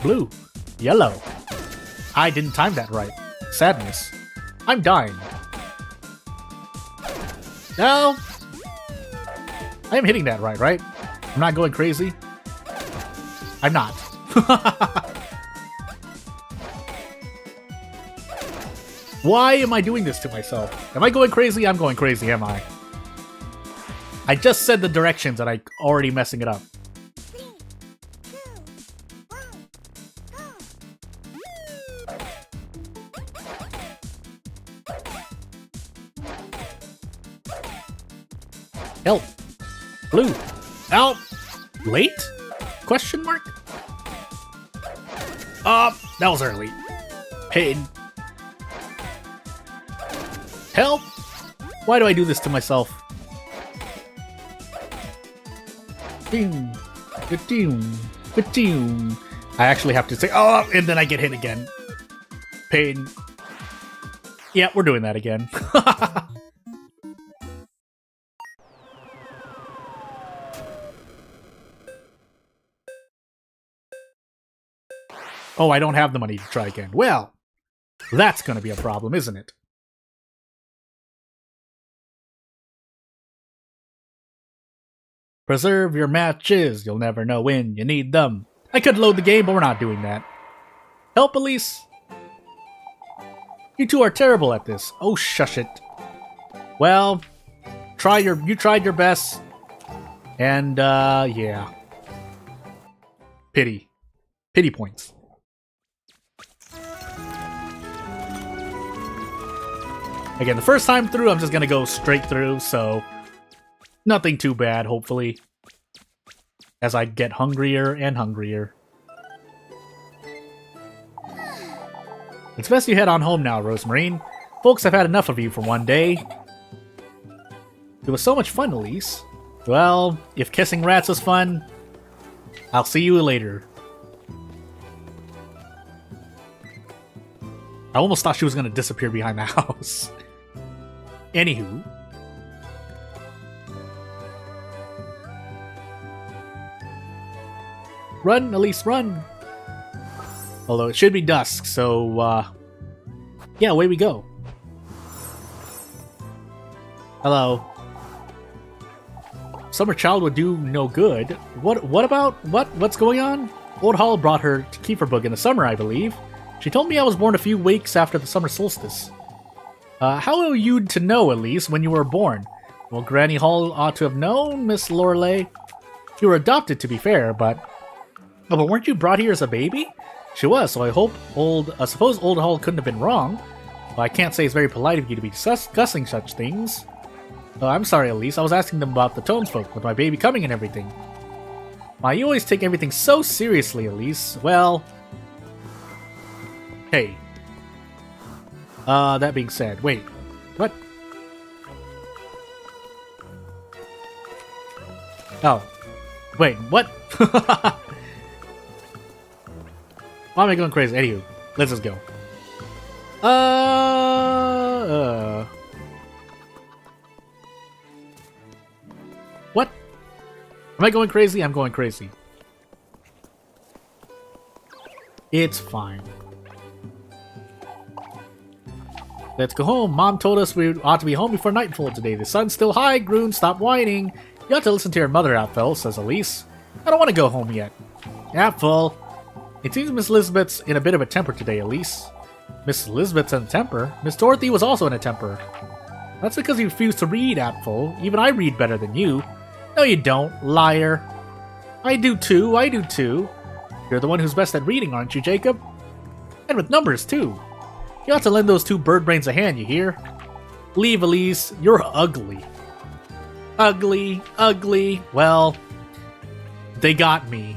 Blue, yellow. I didn't time that right. Sadness. I'm dying. No! I am hitting that right? I'm not going crazy? I'm not. Why am I doing this to myself? Am I going crazy? I'm going crazy, am I? I just said the directions and I'm already messing it up. 3, 2, 1, go! Help! Blue! Out! Late? Question mark? That was early. Pain. Help! Why do I do this to myself? Ding, ding, ding. I actually have to say, oh, and then I get hit again. Pain. Yeah, we're doing that again. Oh, I don't have the money to try again. Well, that's gonna be a problem, isn't it? Preserve your matches. You'll never know when you need them. I could load the game, but we're not doing that. Help, Elise. You two are terrible at this. Oh, shush it. Well, you tried your best. And, yeah. Pity. Pity points. Again, the first time through, I'm just gonna go straight through, so nothing too bad, hopefully. As I get hungrier and hungrier. It's best you head on home now, Rosemarine. Folks have had enough of you for one day. It was so much fun, Elise. Well, if kissing rats was fun, I'll see you later. I almost thought she was going to disappear behind the house. Anywho. Run, Elise, run! Although it should be dusk, so, yeah, away we go. Hello. Summer child would do no good. What's going on? Old Hall brought her to keep her book in the summer, I believe. She told me I was born a few weeks after the summer solstice. How are you to know, Elise, when you were born? Well, Granny Hall ought to have known, Miss Lorelei. You were adopted, to be fair, but... Oh, but weren't you brought here as a baby? She was, so I suppose Old Hall couldn't have been wrong. Well, I can't say it's very polite of you to be discussing such things. Oh, I'm sorry, Elise. I was asking them about the Tonesfolk, with my baby coming and everything. Why, you always take everything so seriously, Elise. Well... Hey. That being said, wait. What? Oh. Wait, what? Why am I going crazy? Anywho, let's just go. What? Am I going crazy? I'm going crazy. It's fine. Let's go home. Mom told us we ought to be home before nightfall today. The sun's still high. Groon, stop whining. You ought to listen to your mother, Apfel, says Elise. I don't want to go home yet. Apfel. It seems Miss Elizabeth's in a bit of a temper today, Elise. Miss Elizabeth's in a temper? Miss Dorothy was also in a temper. That's because you refuse to read, Apfel. Even I read better than you. No, you don't, liar. I do too, I do too. You're the one who's best at reading, aren't you, Jacob? And with numbers, too. You ought to lend those two bird brains a hand, you hear? Leave, Elise. You're ugly. Ugly, ugly. Well, they got me.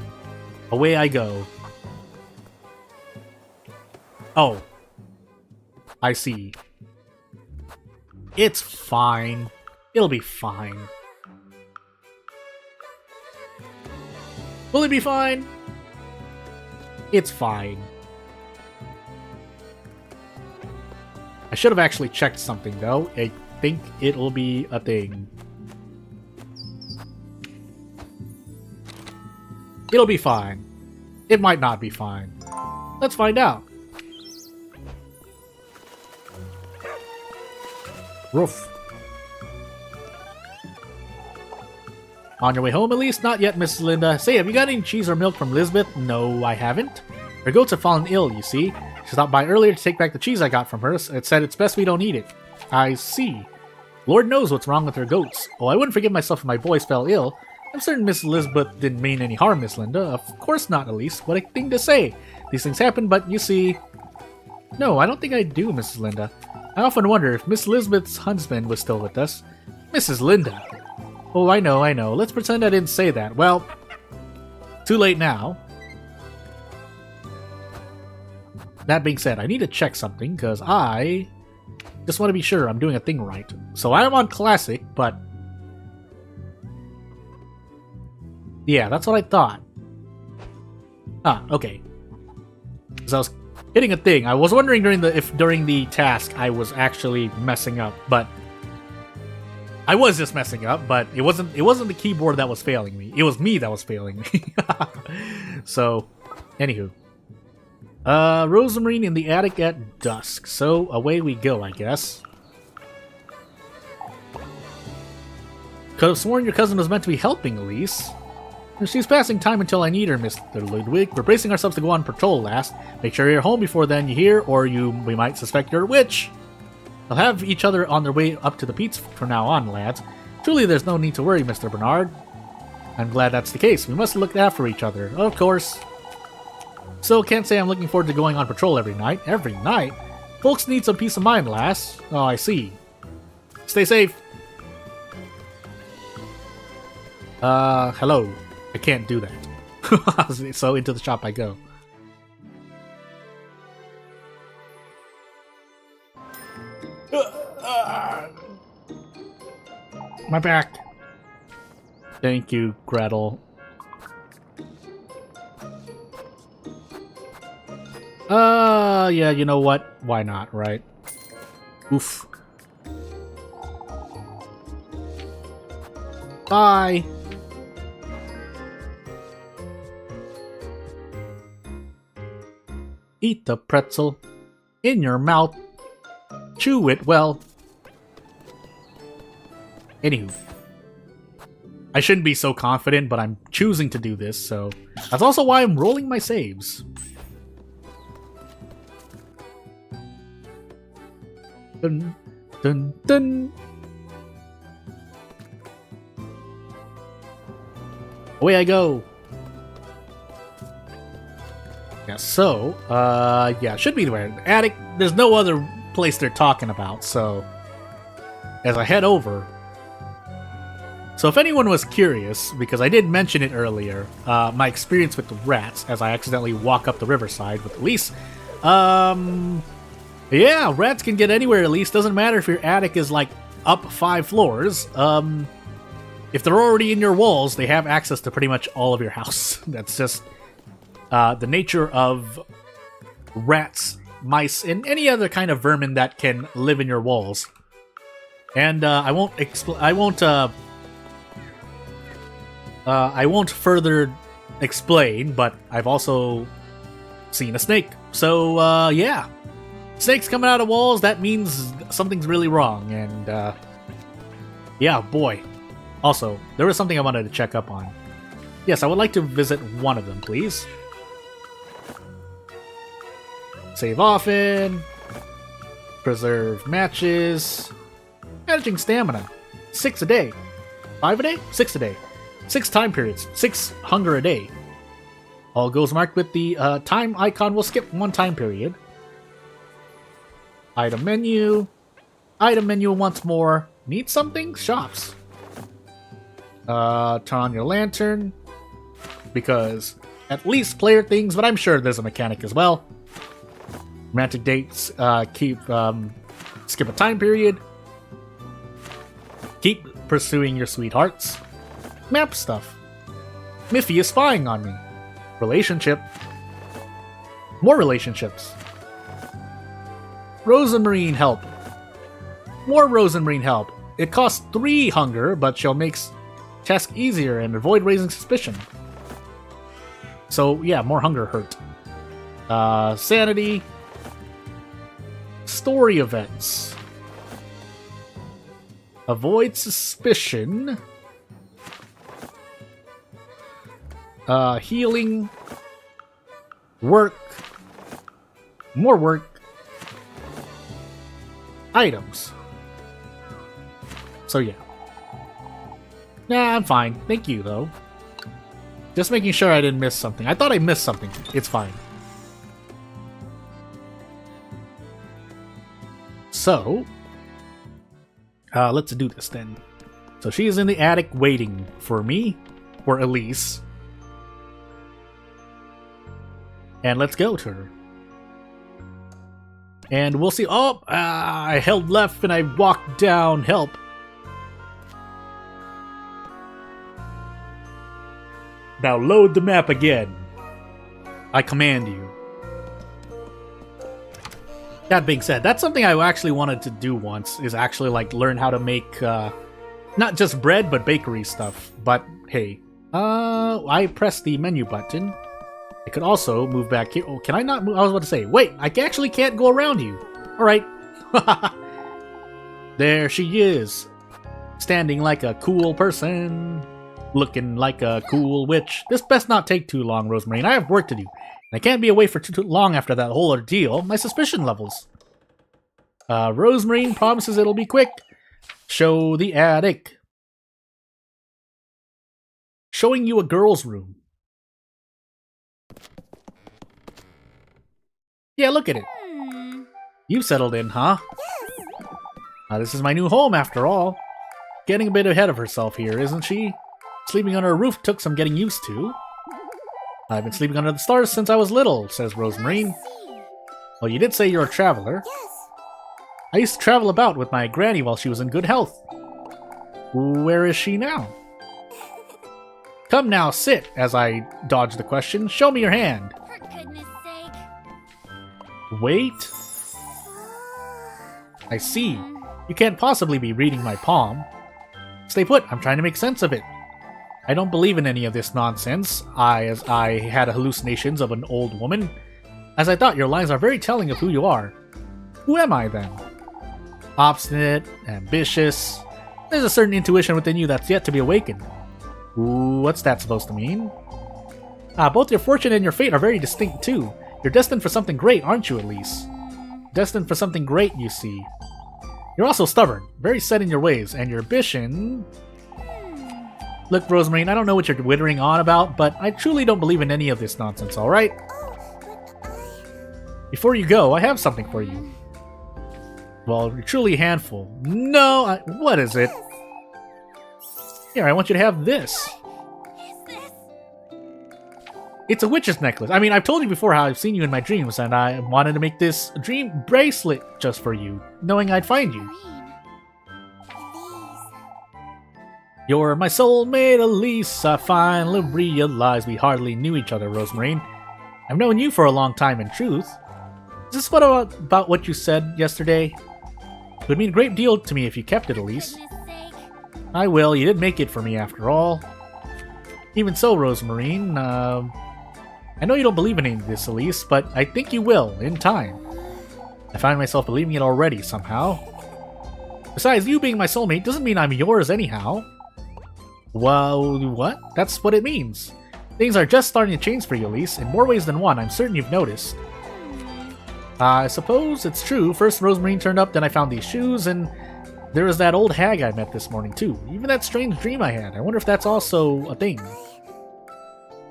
Away I go. Oh. I see. It's fine. It'll be fine. Will it be fine? It's fine. I should have actually checked something, though. I think it'll be a thing. It'll be fine. It might not be fine. Let's find out. Roof. On your way home, Elise? Not yet, Mrs. Linda. Say, have you got any cheese or milk from Lisbeth? No, I haven't. Her goats have fallen ill, you see. She stopped by earlier to take back the cheese I got from her. It said it's best we don't eat it. I see. Lord knows what's wrong with her goats. Oh, I wouldn't forgive myself if my boys fell ill. I'm certain Miss Lisbeth didn't mean any harm, Miss Linda. Of course not, Elise. What a thing to say. These things happen, but you see... No, I don't think I do, Mrs. Linda. I often wonder if Miss Lisbeth's husband was still with us. Mrs. Linda! Oh, I know. Let's pretend I didn't say that. Well, too late now. That being said, I need to check something, because I just want to be sure I'm doing a thing right. So I'm on Classic, but... Yeah, that's what I thought. Ah, okay. Because I was hitting a thing. I was wondering if during the task I was actually messing up, but... I was just messing up, but it wasn't the keyboard that was failing me. It was me that was failing me. So, anywho. Rosemarine in the attic at dusk. So, away we go, I guess. Could have sworn your cousin was meant to be helping Elise. She's passing time until I need her, Mr. Ludwig. We're bracing ourselves to go on patrol last. Make sure you're home before then, you hear, or we might suspect you're a witch. They'll have each other on their way up to the Pete's from now on, lads. Truly, there's no need to worry, Mr. Bernard. I'm glad that's the case. We must look after each other, of course. So, can't say I'm looking forward to going on patrol every night. Every night? Folks need some peace of mind, lass. Oh, I see. Stay safe. Hello. I can't do that. So, into the shop I go. My back. Thank you, Gretel. Yeah, you know what? Why not, right? Oof. Bye. Eat the pretzel in your mouth. Chew it well. Anywho. I shouldn't be so confident, but I'm choosing to do this, so... That's also why I'm rolling my saves. Dun, dun, dun. Away I go. Yeah, so, yeah, it should be the attic. There's no other place they're talking about, so as I head over. So if anyone was curious, because I did mention it earlier, my experience with the rats as I accidentally walk up the riverside with Elise. Yeah, rats can get anywhere, Elise. Doesn't matter if your attic is like up 5 floors. If they're already in your walls, they have access to pretty much all of your house. That's just the nature of rats, mice, and any other kind of vermin that can live in your walls. And I won't further explain, but I've also seen a snake. So yeah, snakes coming out of walls, that means something's really wrong. And yeah, boy. Also, there was something I wanted to check up on. Yes, I would like to visit one of them, please. Save often. Preserve matches. Managing stamina. 6 a day. 5 a day? 6 a day. 6 time periods. 6 hunger a day. All goes marked with the time icon. Will skip 1 time period. Item menu. Item menu once more. Need something? Shops. Turn on your lantern. Because at least player things, but I'm sure there's a mechanic as well. Romantic dates, skip a time period. Keep pursuing your sweethearts. Map stuff. Miffy is spying on me. Relationship. More relationships. Rosemarine help. More Rosemarine help. It costs 3 hunger, but she'll make task easier and avoid raising suspicion. So yeah, more hunger hurt. Sanity. Story events. Avoid suspicion. Healing. Work. More work. Items. So yeah. Nah, I'm fine. Thank you, though. Just making sure I didn't miss something. I thought I missed something. It's fine. So, let's do this then. So she is in the attic waiting for me, or Elise. And let's go to her. And we'll see. Oh, I held left and I walked down. Help. Now load the map again. I command you. That being said, that's something I actually wanted to do once, is actually like learn how to make not just bread, but bakery stuff. But hey, I pressed the menu button. I could also move back here. Oh, can I not move? I was about to say, wait, I actually can't go around you. All right. There she is, standing like a cool person. Looking like a cool witch. This best not take too long, Rosemary. I have work to do. And I can't be away for too long after that whole ordeal. My suspicion levels. Rosemary promises it'll be quick. Show the attic. Showing you a girl's room. Yeah, look at it. You've settled in, huh? This is my new home, after all. Getting a bit ahead of herself here, isn't she? Sleeping under a roof took some getting used to. I've been sleeping under the stars since I was little, says Rosemary. Well, you did say you're a traveler. I used to travel about with my granny while she was in good health. Where is she now? Come now, sit, as I dodge the question. Show me your hand. For goodness sake. Wait. I see. You can't possibly be reading my palm. Stay put, I'm trying to make sense of it. I don't believe in any of this nonsense, as I had hallucinations of an old woman, as I thought your lines are very telling of who you are. Who am I, then? Obstinate, ambitious. There's a certain intuition within you that's yet to be awakened. Ooh, what's that supposed to mean? Both your fortune and your fate are very distinct, too. You're destined for something great, aren't you, Elise? Destined for something great, you see. You're also stubborn, very set in your ways, and your ambition... Look, Rosemary, I don't know what you're wittering on about, but I truly don't believe in any of this nonsense, alright? Before you go, I have something for you. Well, you're truly a handful. No, what is it? Here, I want you to have this. It's a witch's necklace. I mean, I've told you before how I've seen you in my dreams, and I wanted to make this dream bracelet just for you, knowing I'd find you. You're my soulmate, Elise. I finally realized we hardly knew each other, Rosemary. I've known you for a long time, in truth. Is this about what you said yesterday? It would mean a great deal to me if you kept it, Elise. I will. You did make it for me, after all. Even so, Rosemary, I know you don't believe in any of this, Elise, but I think you will, in time. I find myself believing it already, somehow. Besides, you being my soulmate doesn't mean I'm yours anyhow. Well, what? That's what it means. Things are just starting to change for you, Elise, in more ways than one, I'm certain you've noticed. I suppose it's true. First Rosemary turned up, then I found these shoes, and there was that old hag I met this morning, too. Even that strange dream I had. I wonder if that's also a thing.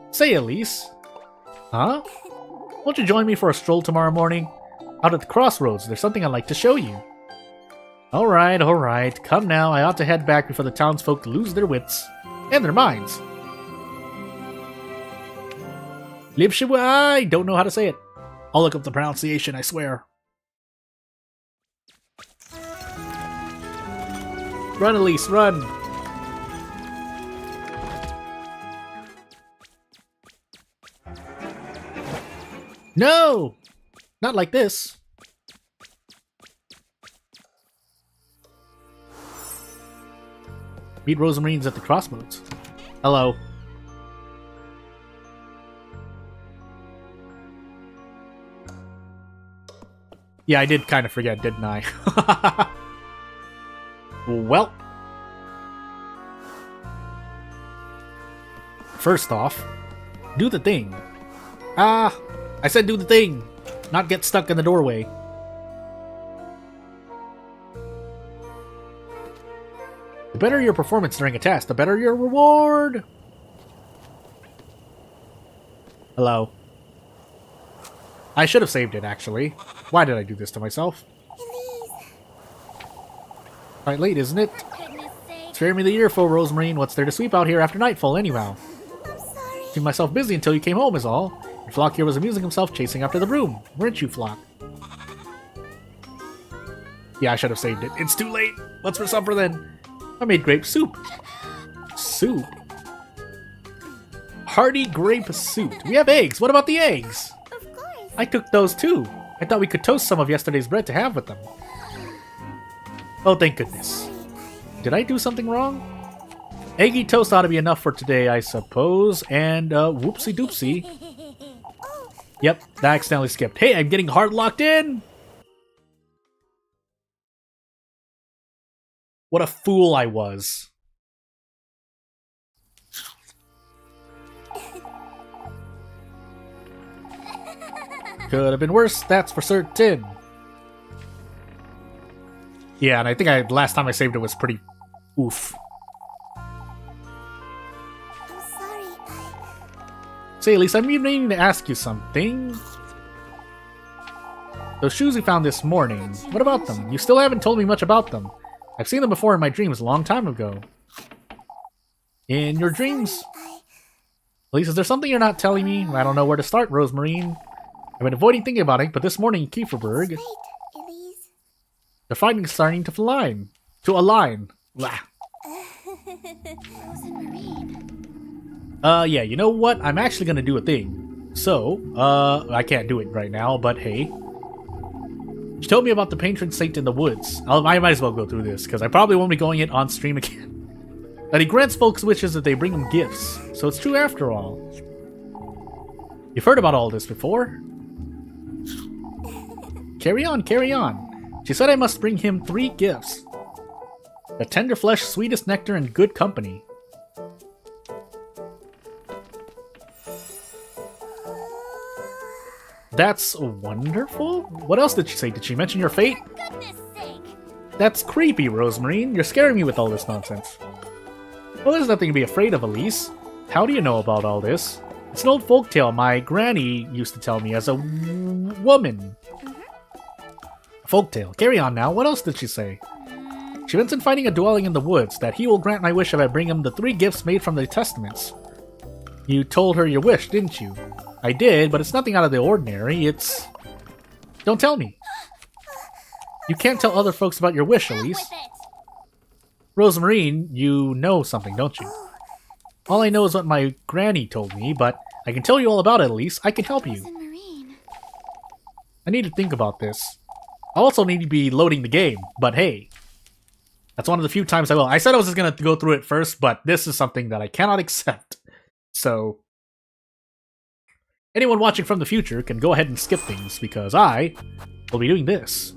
Say, Elise. Huh? Won't you join me for a stroll tomorrow morning? Out at the crossroads, there's something I'd like to show you. Alright. Come now, I ought to head back before the townsfolk lose their wits. And their minds. I don't know how to say it. I'll look up the pronunciation, I swear. Run, Elise, run! No! Not like this. Meet Rosemary's at the crossroads. Hello. Yeah, I did kind of forget, didn't I? Well. First off, Do the thing. Ah, I said do the thing, not get stuck in the doorway. The better your performance during a test, the better your reward. Hello. I should have saved it, actually. Why did I do this to myself? Elise. Quite late, isn't it? For goodness sake. Spare me the earful, Rosemarine. What's there to sweep out here after nightfall, anyhow? I'm sorry. Keep myself busy until you came home, is all. And Flock here was amusing himself chasing after the broom. Weren't you, Flock? Yeah, I should have saved it. It's too late. What's for supper, then? I made grape soup. Soup? Hearty grape soup. We have eggs. What about the eggs? Of course. I cooked those too. I thought we could toast some of yesterday's bread to have with them. Oh, thank goodness. Did I do something wrong? Eggy toast ought to be enough for today, I suppose. And, whoopsie doopsie. Yep, that accidentally skipped. Hey, I'm getting hard locked in! What a fool I was. Could have been worse, that's for certain. Yeah, and I think last time I saved it was pretty oof. I'm sorry. Say, Elise, I'm meaning to ask you something. Those shoes we found this morning, what about them? You still haven't told me much about them. I've seen them before in my dreams a long time ago. In your dreams? Elise, is there something you're not telling me? I don't know where to start, Rosemarine. I've been avoiding thinking about it, but this morning in Kieferberg, Wait, Elise. the fighting's starting to align. To align. Blah. Rosemarine. Yeah, you know what? I'm actually gonna do a thing. So, I can't do it right now, but hey. She told me about the patron saint in the woods. I might as well go through this, because I probably won't be going it on stream again. That he grants folks wishes if they bring him gifts. So it's true after all. You've heard about all this before? Carry on, carry on. She said I must bring him 3 gifts. The tender flesh, sweetest nectar, and good company. That's wonderful. What else did she say? Did she mention your fate? For goodness sake. That's creepy, Rosemarine. You're scaring me with all this nonsense. Well, there's nothing to be afraid of, Elise. How do you know about all this? It's an old folktale my granny used to tell me as a woman. Folktale. Carry on now. What else did she say? She mentioned finding a dwelling in the woods, that he will grant my wish if I bring him the 3 gifts made from the testaments. You told her your wish, didn't you? I did, but it's nothing out of the ordinary. It's... Don't tell me. You can't tell other folks about your wish, Elise. With it. Rosemarine, you know something, don't you? All I know is what my granny told me, but I can tell you all about it, Elise. I can help you. Rosemarine. I need to think about this. I also need to be loading the game, but hey. That's one of the few times I will. I said I was just going to go through it first, but this is something that I cannot accept. So, anyone watching from the future can go ahead and skip things, because I will be doing this.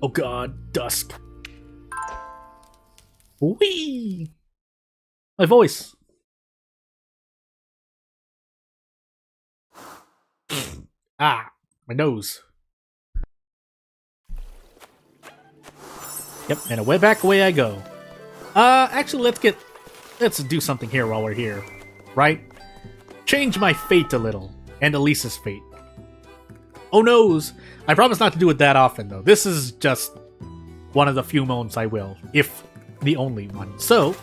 Oh god, dusk. Whee! My voice. Ah, my nose. Yep, and away back away I go. Actually, let's do something here while we're here, right? Change my fate a little, and Elise's fate. Oh noes! I promise not to do it that often, though. This is just one of the few moments I will, if the only one. So,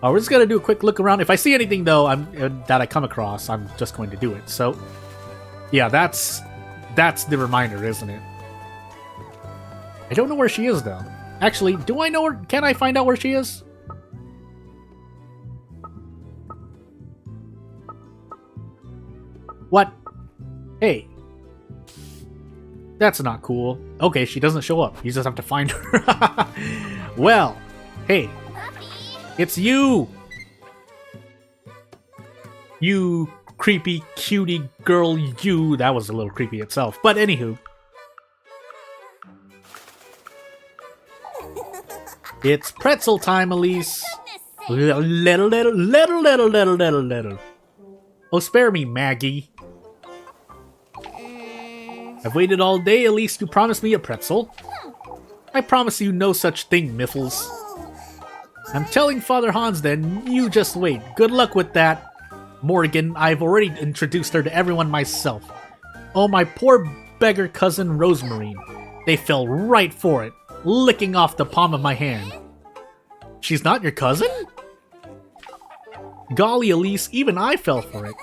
we're just gonna do a quick look around. If I see anything, though, that I come across, I'm just going to do it. So, yeah, that's the reminder, isn't it? I don't know where she is, though. Actually, do I know her? Can I find out where she is? What? Hey. That's not cool. Okay, she doesn't show up. You just have to find her. Well, hey. Puppy. It's you! You creepy cutie girl, you. That was a little creepy itself. But anywho. It's pretzel time, Elise. Goodness sake. Little. Oh, spare me, Maggie. I've waited all day, Elise, to promise me a pretzel. I promise you no such thing, Miffles. I'm telling Father Hans then, you just wait. Good luck with that. Morgan, I've already introduced her to everyone myself. Oh, my poor beggar cousin Rosemary. They fell right for it, licking off the palm of my hand. She's not your cousin? Golly, Elise, even I fell for it.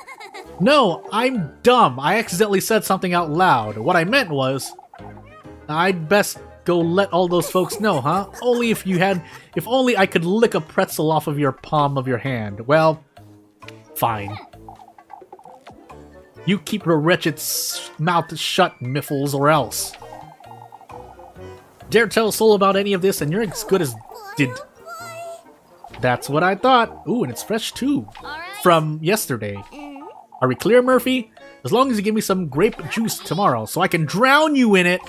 No, I'm dumb. I accidentally said something out loud. What I meant was, I'd best go let all those folks know, huh? If only I could lick a pretzel off of your palm of your hand. Well, fine. You keep your wretched mouth shut, Miffles, or else. Dare tell a soul about any of this, and you're as good as did. That's what I thought. Ooh, and it's fresh too. From yesterday. Are we clear, Murphy? As long as you give me some grape juice tomorrow, so I can drown you in it.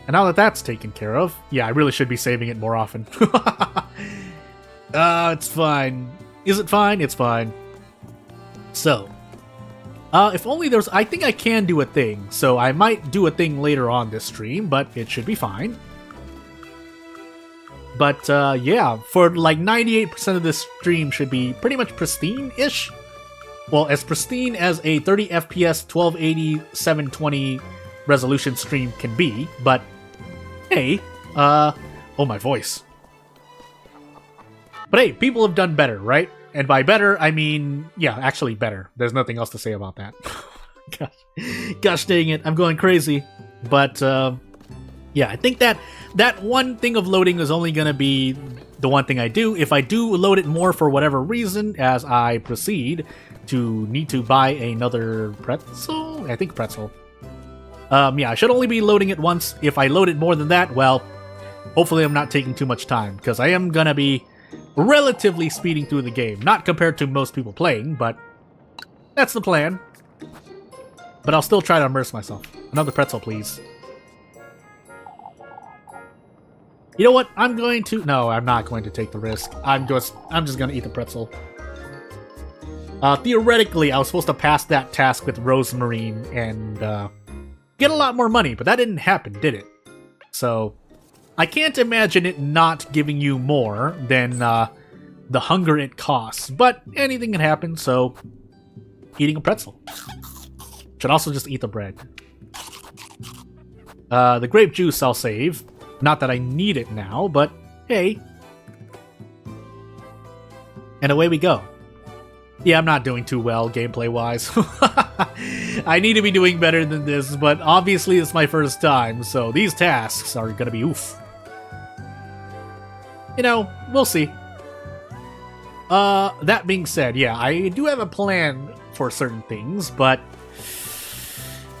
And now that that's taken care of, yeah, I really should be saving it more often. It's fine. Is it fine? It's fine. So, if only there's... I think I can do a thing, so I might do a thing later on this stream, but it should be fine. But, yeah, for like 98% of this stream should be pretty much pristine-ish. Well, as pristine as a 30 FPS 1280 720 resolution stream can be, but hey, oh, my voice. But hey, people have done better, right? And by better, I mean, yeah, actually better. There's nothing else to say about that. Gosh dang it, I'm going crazy. But, yeah, I think that one thing of loading is only going to be the one thing I do. If I do load it more for whatever reason as I proceed to need to buy another pretzel? I think pretzel. Yeah, I should only be loading it once. If I load it more than that, well, hopefully I'm not taking too much time, because I am going to be relatively speeding through the game. Not compared to most people playing, but that's the plan. But I'll still try to immerse myself. Another pretzel, please. You know what? I'm going to... No, I'm not going to take the risk. I'm just going to eat the pretzel. Theoretically, I was supposed to pass that task with Rosemarine and get a lot more money, but that didn't happen, did it? So, I can't imagine it not giving you more than the hunger it costs. But anything can happen, so eating a pretzel. Should also just eat the bread. The grape juice I'll save. Not that I need it now, but hey. And away we go. Yeah, I'm not doing too well gameplay-wise. I need to be doing better than this, but obviously it's my first time, so these tasks are gonna be oof. You know, we'll see. That being said, yeah, I do have a plan for certain things, but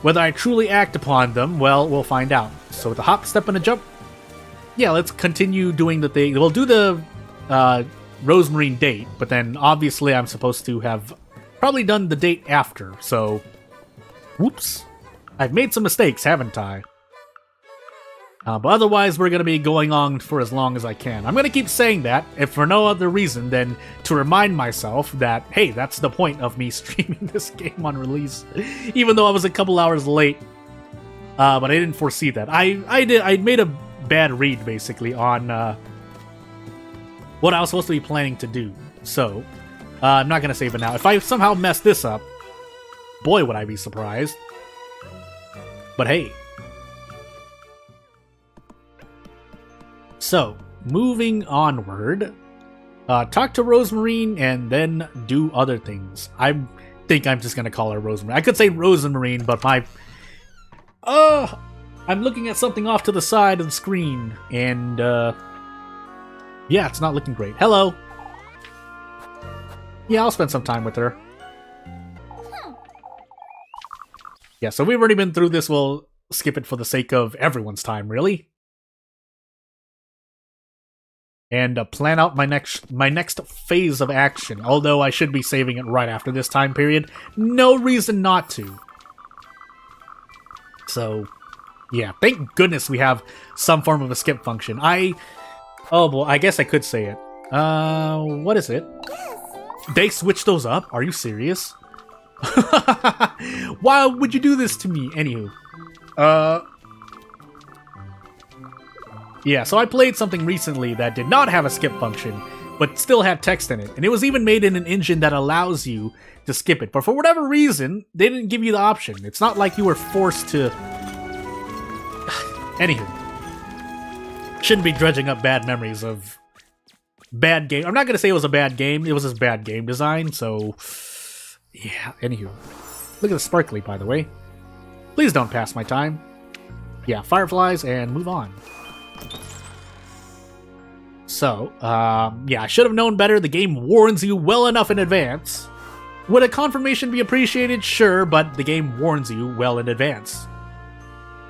whether I truly act upon them, well, we'll find out. So with a hop, step, and a jump, yeah, let's continue doing the thing. We'll do the Rosemarine date, but then obviously I'm supposed to have probably done the date after, so... Whoops. I've made some mistakes, haven't I? But otherwise, we're going to be going on for as long as I can. I'm going to keep saying that, if for no other reason than to remind myself that, hey, that's the point of me streaming this game on release, even though I was a couple hours late. But I didn't foresee that. I made a bad read, basically, on what I was supposed to be planning to do. So, I'm not going to save it now. If I somehow mess this up, boy, would I be surprised. But hey. So, moving onward, talk to Rosemarine and then do other things. I think I'm just going to call her Rosemarine. I could say Rosemarine, but my... I'm looking at something off to the side of the screen, and, yeah, it's not looking great. Hello! Yeah, I'll spend some time with her. Yeah, so we've already been through this. We'll skip it for the sake of everyone's time, really. And plan out my next phase of action. Although I should be saving it right after this time period. No reason not to. So, yeah, thank goodness we have some form of a skip function. Oh, well, I guess I could say it. What is it? They switched those up? Are you serious? Why would you do this to me? Anywho. Yeah, so I played something recently that did not have a skip function, but still had text in it. And it was even made in an engine that allows you to skip it. But for whatever reason, they didn't give you the option. It's not like you were forced to... Anywho. Shouldn't be dredging up bad memories of bad game. I'm not going to say it was a bad game. It was just bad game design, so... Yeah, anywho. Look at the sparkly, by the way. Please don't pass my time. Yeah, fireflies, and move on. So, yeah, I should have known better. The game warns you well enough in advance. Would a confirmation be appreciated? Sure, but the game warns you well in advance.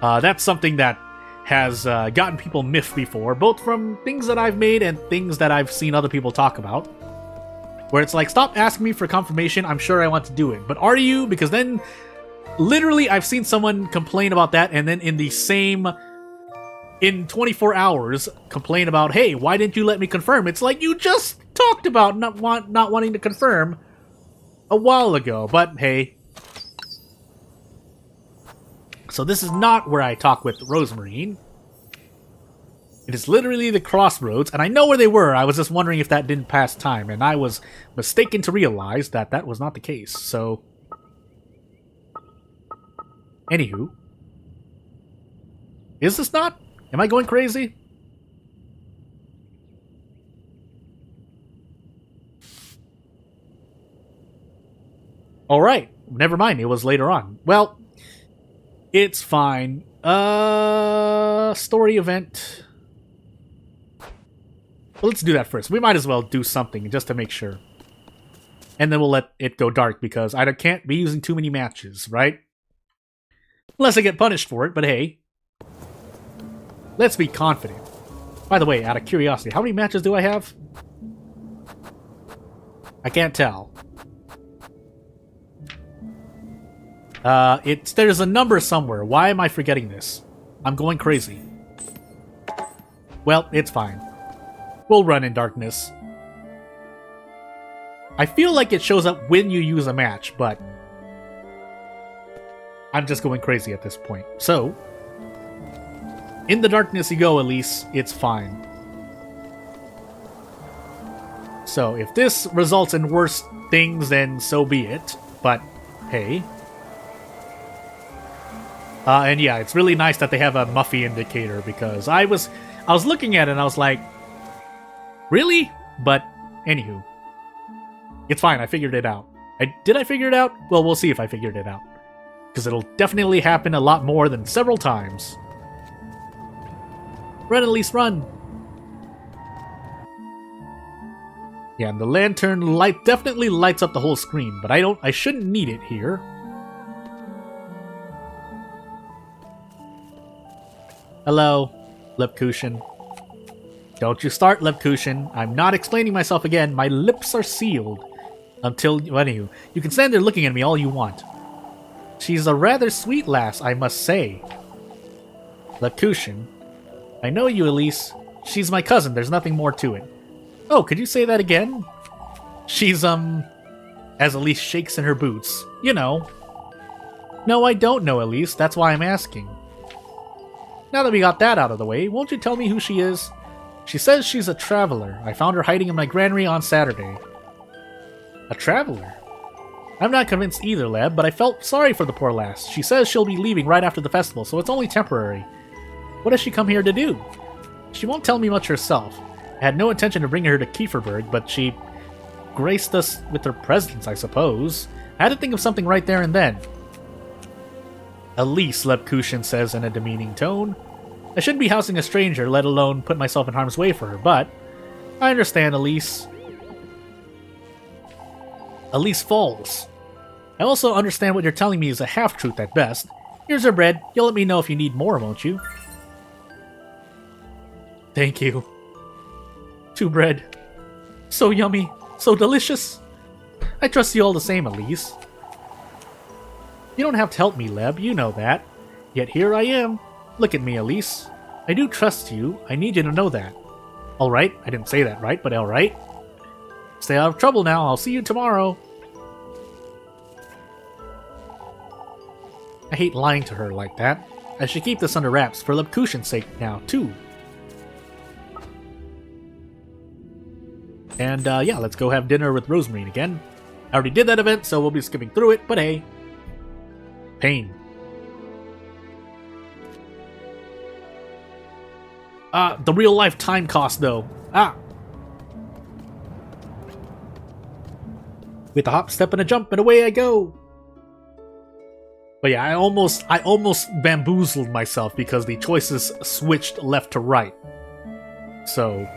That's something that has gotten people miffed before, both from things that I've made and things that I've seen other people talk about. Where it's like, stop asking me for confirmation, I'm sure I want to do it. But are you? Because then, literally, I've seen someone complain about that, and then in the same... in 24 hours, complain about, hey, why didn't you let me confirm? It's like, you just talked about not wanting to confirm a while ago, but hey. So this is not where I talk with Rosemarine. It is literally the crossroads, and I know where they were. I was just wondering if that didn't pass time, and I was mistaken to realize that that was not the case, so... Anywho. Is this not? Am I going crazy? Alright, never mind, it was later on. Well, it's fine. Story event. Well, let's do that first. We might as well do something just to make sure. And then we'll let it go dark because I can't be using too many matches, right? Unless I get punished for it, but hey. Let's be confident. By the way, out of curiosity, how many matches do I have? I can't tell. There's a number somewhere. Why am I forgetting this? I'm going crazy. Well, it's fine. We'll run in darkness. I feel like it shows up when you use a match, but... I'm just going crazy at this point. So... in the darkness you go, Elise. It's fine. So, if this results in worse things, then so be it. But, hey. And yeah, it's really nice that they have a Muffy indicator, because I was looking at it and I was like, really? But, anywho. It's fine, I figured it out. Did I figure it out? Well, we'll see if I figured it out. Because it'll definitely happen a lot more than several times. Run, Elise, run! Yeah, and the lantern light definitely lights up the whole screen, but I shouldn't need it here. Hello, Lepkushin. Don't you start, Lepkushin. I'm not explaining myself again. My lips are sealed. Until, anywho, you can stand there looking at me all you want. She's a rather sweet lass, I must say. Lepkushin. I know you, Elise. She's my cousin, there's nothing more to it. Oh, could you say that again? She's, as Elise shakes in her boots. You know. No, I don't know, Elise. That's why I'm asking. Now that we got that out of the way, won't you tell me who she is? She says she's a traveler. I found her hiding in my granary on Saturday. A traveler? I'm not convinced either, Leb, but I felt sorry for the poor lass. She says she'll be leaving right after the festival, so it's only temporary. What has she come here to do? She won't tell me much herself. I had no intention of bringing her to Kieferberg, but she graced us with her presence, I suppose. I had to think of something right there and then. Elise, Lepkushin says in a demeaning tone. I shouldn't be housing a stranger, let alone put myself in harm's way for her, but... I understand, Elise. Elise falls. I also understand what you're telling me is a half-truth at best. Here's her bread. You'll let me know if you need more, won't you? Thank you. Two bread. So yummy. So delicious. I trust you all the same, Elise. You don't have to help me, Leb. You know that. Yet here I am. Look at me, Elise. I do trust you. I need you to know that. Alright, I didn't say that right, but alright. Stay out of trouble now, I'll see you tomorrow. I hate lying to her like that. I should keep this under wraps for Labkushin's sake now, too. And yeah, let's go have dinner with Rosemarine again. I already did that event, so we'll be skipping through it, but hey. Pain. The real life time cost though. With a hop, step, and a jump, and away I go. But yeah, I almost bamboozled myself because the choices switched left to right. So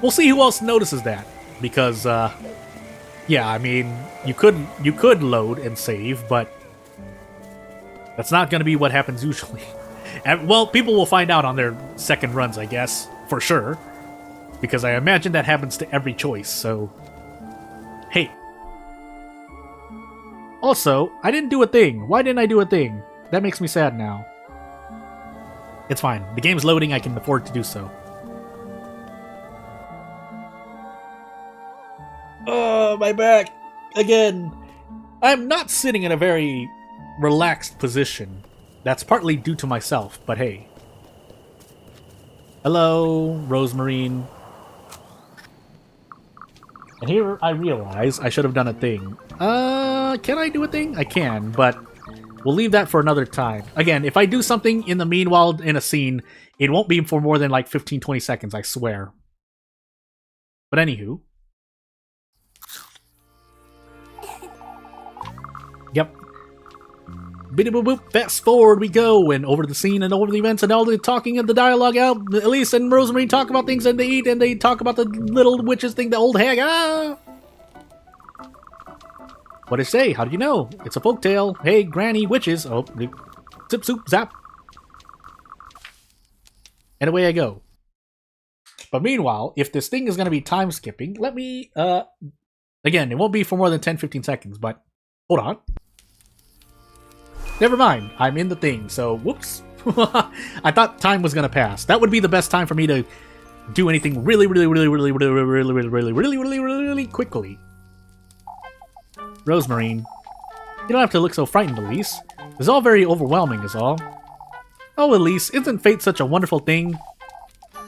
we'll see who else notices that. Because yeah, I mean, you could load and save, but that's not going to be what happens usually. And, well, people will find out on their second runs, I guess, for sure. Because I imagine that happens to every choice, so... Hey. Also, I didn't do a thing. Why didn't I do a thing? That makes me sad now. It's fine. The game's loading, I can afford to do so. Oh, my back! Again! I'm not sitting in a very relaxed position. That's partly due to myself, but hey. Hello, Rosemarine. And here I realize I should have done a thing. Can I do a thing? I can, but we'll leave that for another time. Again, if I do something in the meanwhile in a scene, it won't be for more than like 15-20 seconds, I swear. But anywho. Yep. Biddy boop boop, fast forward we go, and over the scene and over the events and all the talking and the dialogue out. Elise and Rosemarine talk about things and they eat and they talk about the little witches thing, the old hag. What did it say? How do you know? It's a folktale. Hey, granny, witches. Oh, zip, zoop, zap. And away I go. But meanwhile, if this thing is going to be time skipping, let me, again, it won't be for more than 10-15 seconds, but hold on. Never mind, I'm in the thing, so whoops. I thought time was gonna pass. That would be the best time for me to do anything really quickly. Rosemarine, you don't have to look so frightened, Elise. It's all very overwhelming, is all. Oh, Elise, isn't fate such a wonderful thing?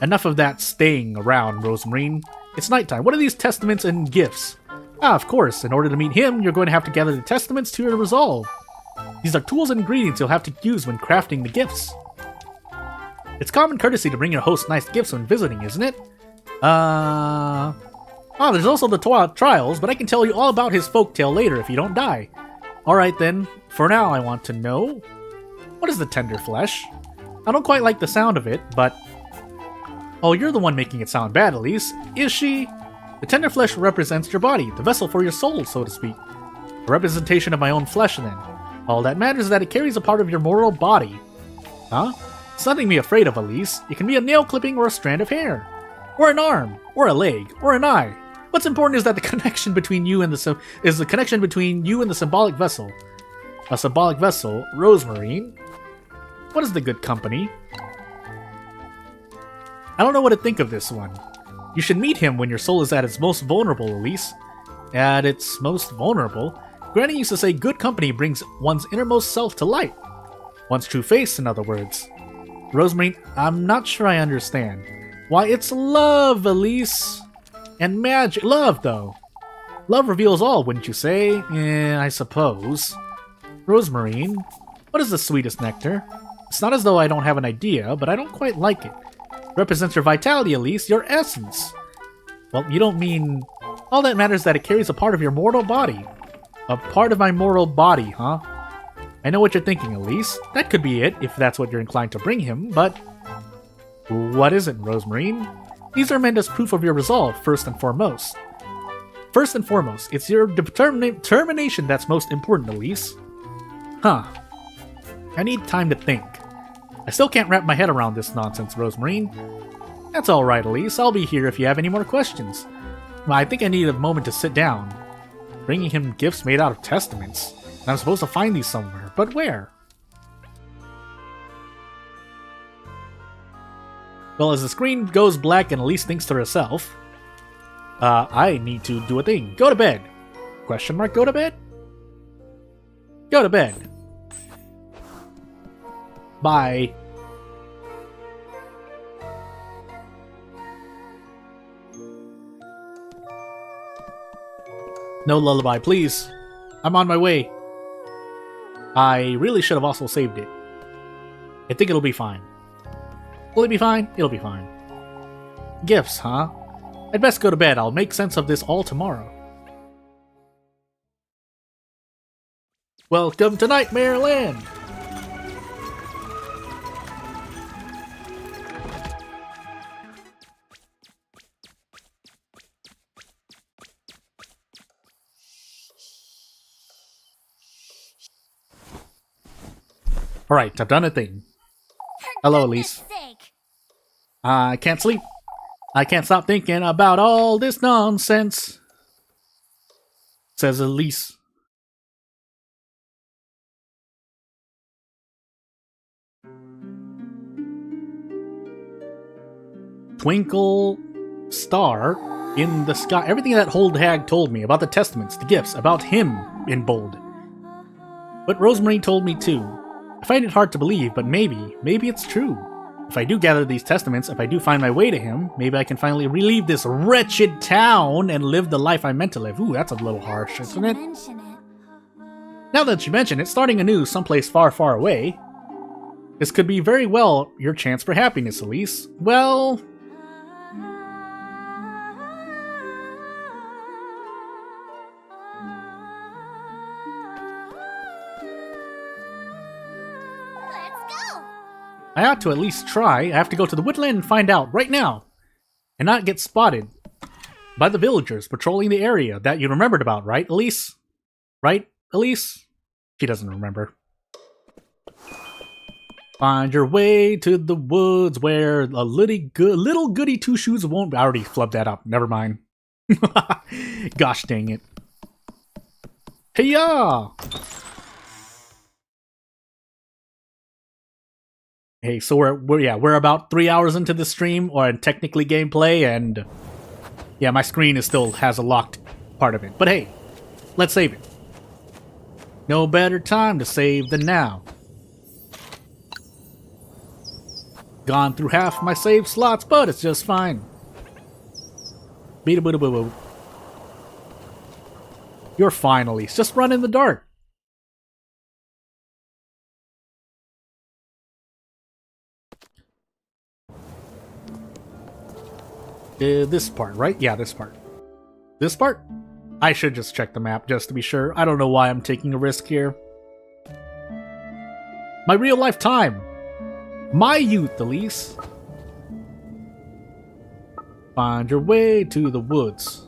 Enough of that staying around, Rosemarine. It's nighttime. What are these testaments and gifts? Ah, of course. In order to meet him, you're going to have to gather the testaments to your resolve. These are tools and ingredients you'll have to use when crafting the gifts. It's common courtesy to bring your host nice gifts when visiting, isn't it? Oh, there's also the trials, but I can tell you all about his folktale later if you don't die. Alright then, for now I want to know... What is the tender flesh? I don't quite like the sound of it, but... Oh, you're the one making it sound bad, Elise. Is she? The tender flesh represents your body, the vessel for your soul, so to speak. A representation of my own flesh, then. All that matters is that it carries a part of your mortal body. Huh? It's nothing to be afraid of, Elise. It can be a nail clipping or a strand of hair. Or an arm. Or a leg. Or an eye. What's important is that the connection between you and the symbolic vessel. A symbolic vessel, Rosemarine. What is the good company? I don't know what to think of this one. You should meet him when your soul is at its most vulnerable, Elise. At its most vulnerable? Granny used to say good company brings one's innermost self to light. One's true face, in other words. Rosemarine, I'm not sure I understand. Why, it's love, Elise. And magic. Love, though. Love reveals all, wouldn't you say? I suppose. Rosemarine, what is the sweetest nectar? It's not as though I don't have an idea, but I don't quite like it. It represents your vitality, Elise, your essence. Well, you don't mean... All that matters is that it carries a part of your mortal body. A part of my mortal body, huh? I know what you're thinking, Elise. That could be it, if that's what you're inclined to bring him, but... What is it, Rosemarine? These are meant as proof of your resolve, first and foremost. First and foremost, it's your determination that's most important, Elise. Huh. I need time to think. I still can't wrap my head around this nonsense, Rosemarine. That's alright, Elise. I'll be here if you have any more questions. Well, I think I need a moment to sit down. Bringing him gifts made out of testaments. And I'm supposed to find these somewhere, but where? Well, as the screen goes black and Elise thinks to herself, I need to do a thing. Go to bed. Question mark, go to bed? Go to bed. Bye. No lullaby, please. I'm on my way. I really should have also saved it. I think it'll be fine. Will it be fine? It'll be fine. Gifts, huh? I'd best go to bed. I'll make sense of this all tomorrow. Welcome to Nightmare Land! Alright, I've done a thing. Hello, Elise. I can't sleep. I can't stop thinking about all this nonsense, says Elise. Twinkle star in the sky. Everything that old hag told me about the testaments, the gifts, about him in bold. But Rosemary told me too. I find it hard to believe, but maybe it's true. If I do gather these testaments, if I do find my way to him, maybe I can finally relieve this wretched town and live the life I meant to live. Ooh, that's a little harsh, isn't it? Now that you mention it, starting anew someplace far, far away, this could be very well your chance for happiness, Elise. Well... I ought to at least try. I have to go to the woodland and find out right now. And not get spotted by the villagers patrolling the area that you remembered about, right, Elise? Right, Elise? She doesn't remember. Find your way to the woods where a little Goody Two Shoes won't... I already flubbed that up. Never mind. Gosh dang it. Hey-ya! Hey, so we're about 3 hours into the stream, or technically gameplay, and yeah, my screen still has a locked part of it. But hey, let's save it. No better time to save than now. Gone through half my save slots, but it's just fine. Beat-a-boo-a-boo-boo. You're fine, Elise. Just run in the dark. This part, right? Yeah, this part. This part? I should just check the map just to be sure. I don't know why I'm taking a risk here. My real life time. My youth, Elise. Find your way to the woods.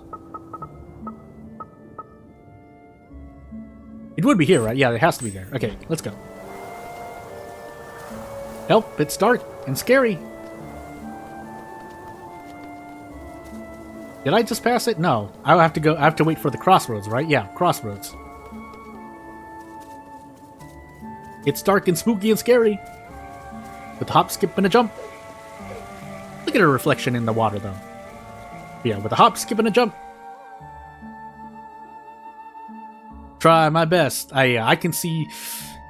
It would be here, right? Yeah, it has to be there. Okay, let's go. Help, it's dark and scary. Did I just pass it? No. I have to go. I have to wait for the crossroads, right? Yeah, crossroads. It's dark and spooky and scary. With a hop, skip, and a jump. Look at her reflection in the water, though. Yeah, with a hop, skip, and a jump. Try my best. I can see.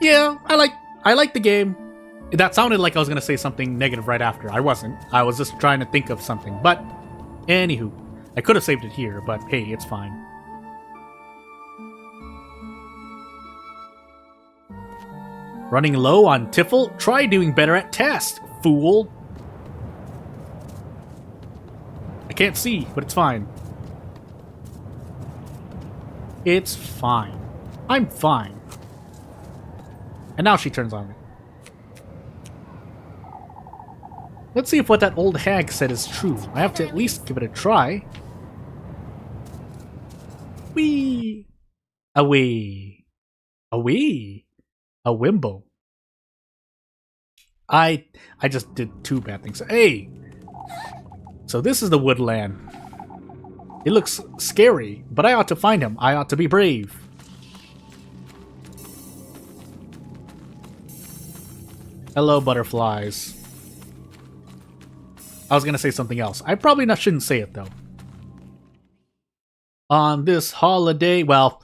Yeah, I like the game. That sounded like I was gonna say something negative right after. I wasn't. I was just trying to think of something. But anywho. I could have saved it here, but hey, it's fine. Running low on Tiffle? Try doing better at task, fool! I can't see, but it's fine. It's fine. I'm fine. And now she turns on me. Let's see if what that old hag said is true. I have to at least give it a try. Wee! Away. Away. A wimble. I just did two bad things. Hey! So this is the woodland. It looks scary, but I ought to find him. I ought to be brave. Hello, butterflies. I was gonna say something else. I probably not shouldn't say it though. On this holiday, well,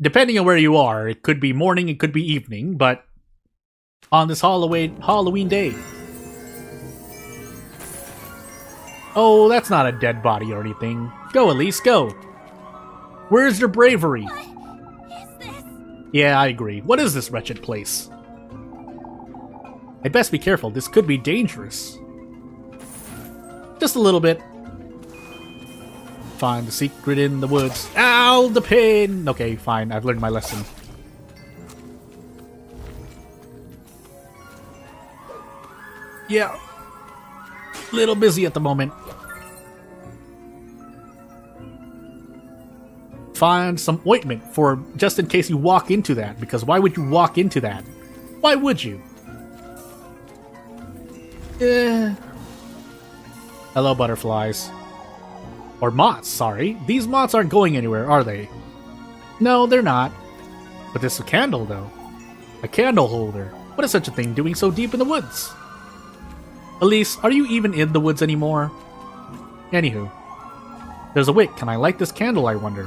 depending on where you are, it could be morning, it could be evening, but on this Halloween day. Oh, that's not a dead body or anything. Go, Elise, go. Where's your bravery? What is this? Yeah, I agree. What is this wretched place? I'd best be careful. This could be dangerous. Just a little bit. Find the secret in the woods. Ow, the pain! Okay, fine. I've learned my lesson. Yeah. Little busy at the moment. Find some ointment for just in case you walk into that, because why would you walk into that? Why would you? Hello, butterflies. Or moths, sorry. These moths aren't going anywhere, are they? No, they're not. But this is a candle, though. A candle holder. What is such a thing doing so deep in the woods? Elise, are you even in the woods anymore? Anywho. There's a wick. Can I light this candle, I wonder?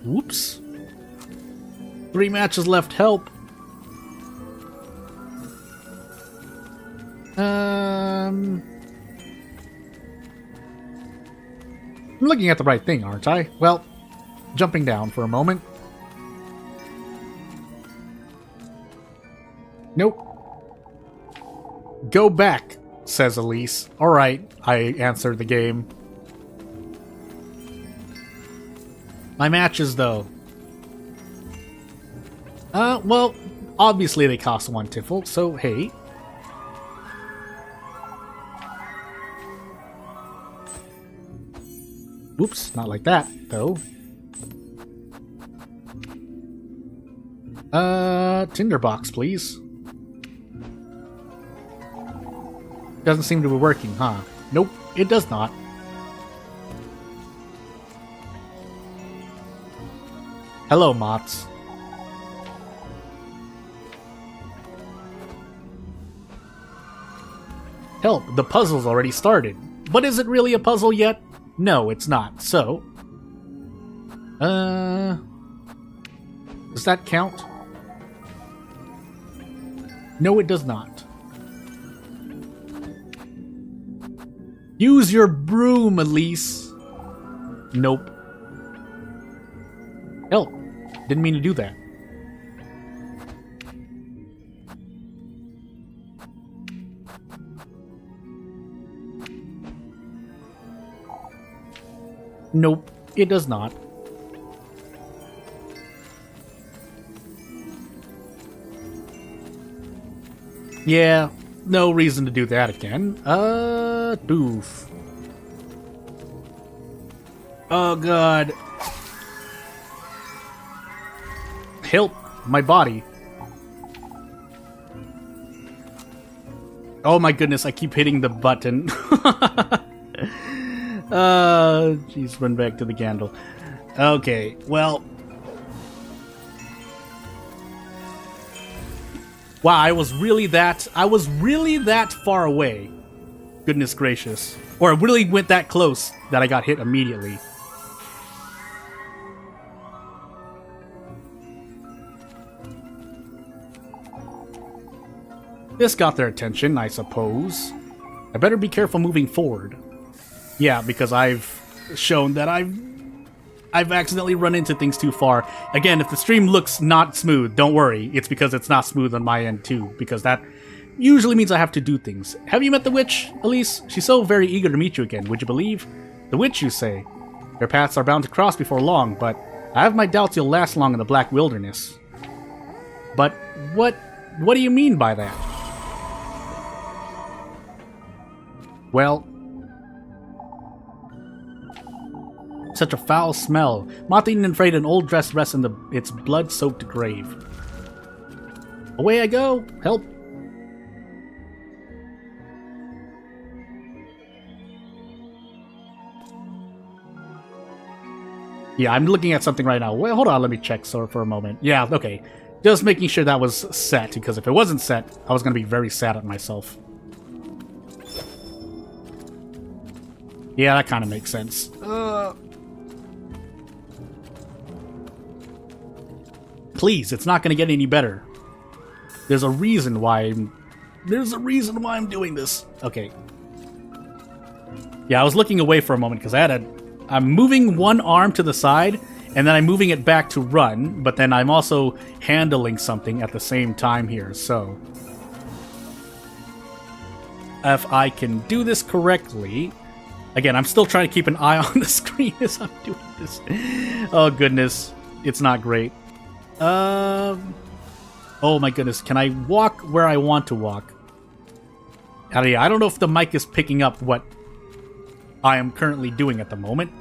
Whoops. 3 matches left. Help. I'm looking at the right thing, aren't I? Well, jumping down for a moment. Nope. Go back, says Elise. Alright, I answered the game. My matches, though. Well, obviously they cost 1 tiffle, so hey. Oops, not like that, though. Tinderbox, please. Doesn't seem to be working, huh? Nope, it does not. Hello, moths. Help, the puzzle's already started. But is it really a puzzle yet? No, it's not. So, does that count? No, it does not. Use your broom, Elise. Nope. Help. Didn't mean to do that. Nope, it does not. Yeah, no reason to do that again. Boof. Oh god. Help, my body. Oh my goodness, I keep hitting the button. Jeez, run back to the candle. Okay, well. Wow, I was really that far away. Goodness gracious. Or it really went that close that I got hit immediately. This got their attention, I suppose. I better be careful moving forward. Yeah, because I've shown that I've accidentally run into things too far. Again, if the stream looks not smooth, don't worry. It's because it's not smooth on my end too, because that usually means I have to do things. Have you met the witch, Elise? She's so very eager to meet you again, would you believe? The witch, you say? Your paths are bound to cross before long, but I have my doubts you'll last long in the Black Wilderness. But what do you mean by that? Well, such a foul smell. Moth-eaten and afraid an old dress rests in its blood-soaked grave. Away I go. Help. Yeah, I'm looking at something right now. Well, hold on, let me check for a moment. Yeah, okay. Just making sure that was set, because if it wasn't set, I was going to be very sad at myself. Yeah, that kind of makes sense. Please, it's not going to get any better. There's a reason why I'm doing this. Okay. Yeah, I was looking away for a moment because I'm moving one arm to the side, and then I'm moving it back to run, but then I'm also handling something at the same time here, so... If I can do this correctly... Again, I'm still trying to keep an eye on the screen as I'm doing this. Oh, goodness. It's not great. Oh, my goodness. Can I walk where I want to walk? I don't know if the mic is picking up what I am currently doing at the moment,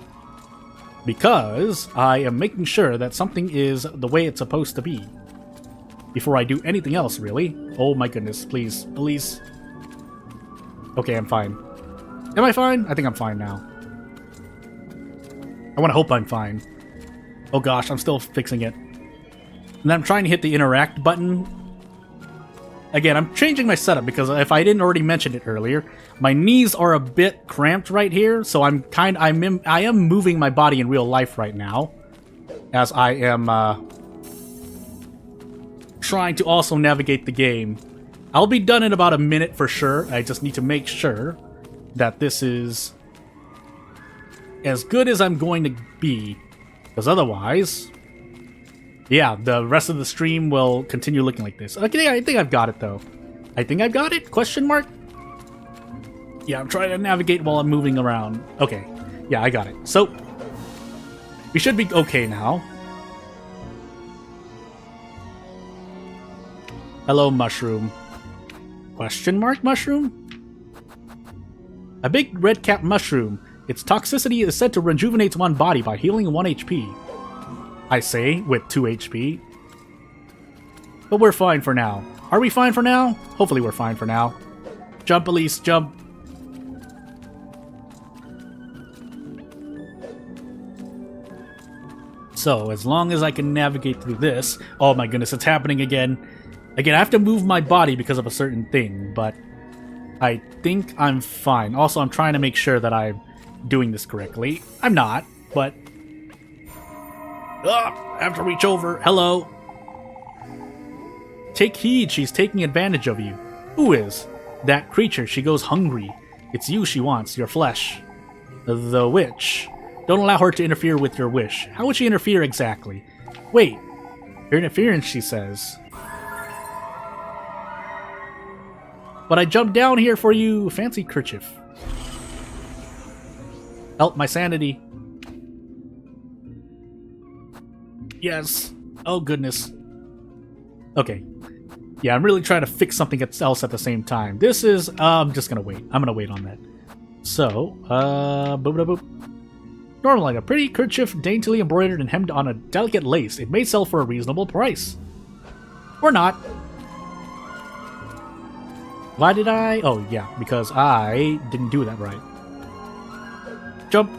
because I am making sure that something is the way it's supposed to be before I do anything else, really. Oh my goodness, please, Elise. Okay, I'm fine. Am I fine? I think I'm fine now. I want to hope I'm fine. Oh gosh, I'm still fixing it. And then I'm trying to hit the interact button. Again, I'm changing my setup because if I didn't already mention it earlier, my knees are a bit cramped right here, so I am moving my body in real life right now, as I am trying to also navigate the game. I'll be done in about a minute for sure. I just need to make sure that this is as good as I'm going to be, because otherwise... Yeah, the rest of the stream will continue looking like this. Okay, I think I've got it, though. I think I've got it? Question mark? Yeah, I'm trying to navigate while I'm moving around. Okay. Yeah, I got it. So, we should be okay now. Hello, mushroom. Question mark, mushroom? A big red-capped mushroom. Its toxicity is said to rejuvenate one body by healing 1 HP. I say, with 2 HP. But we're fine for now. Are we fine for now? Hopefully we're fine for now. Jump, Elise, jump. So, as long as I can navigate through this... Oh my goodness, it's happening again. Again, I have to move my body because of a certain thing, but... I think I'm fine. Also, I'm trying to make sure that I'm doing this correctly. I'm not, but... I have to reach over. Hello. Take heed, she's taking advantage of you. Who is? That creature, she goes hungry. It's you she wants, your flesh. The witch. Don't allow her to interfere with your wish. How would she interfere exactly? Wait. Your interference, she says. But I jumped down here for you. Fancy kerchief. Help my sanity. Yes. Oh, goodness. Okay. Yeah, I'm really trying to fix something else at the same time. This is... I'm just gonna wait. I'm gonna wait on that. So, boop. Normal item. A pretty kerchief, daintily embroidered and hemmed on a delicate lace. It may sell for a reasonable price. Or not. Why did I... Oh, yeah, because I didn't do that right. Jump.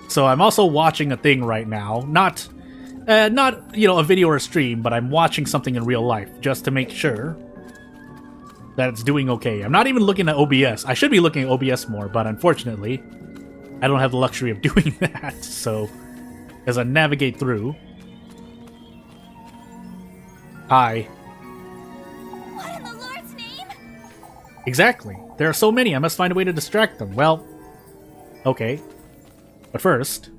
So I'm also watching a thing right now. Not, you know, a video or a stream, but I'm watching something in real life, just to make sure that it's doing okay. I'm not even looking at OBS. I should be looking at OBS more, but unfortunately, I don't have the luxury of doing that. So, as I navigate through... Hi. What in the Lord's name? Exactly. There are so many, I must find a way to distract them. Well, okay. But first,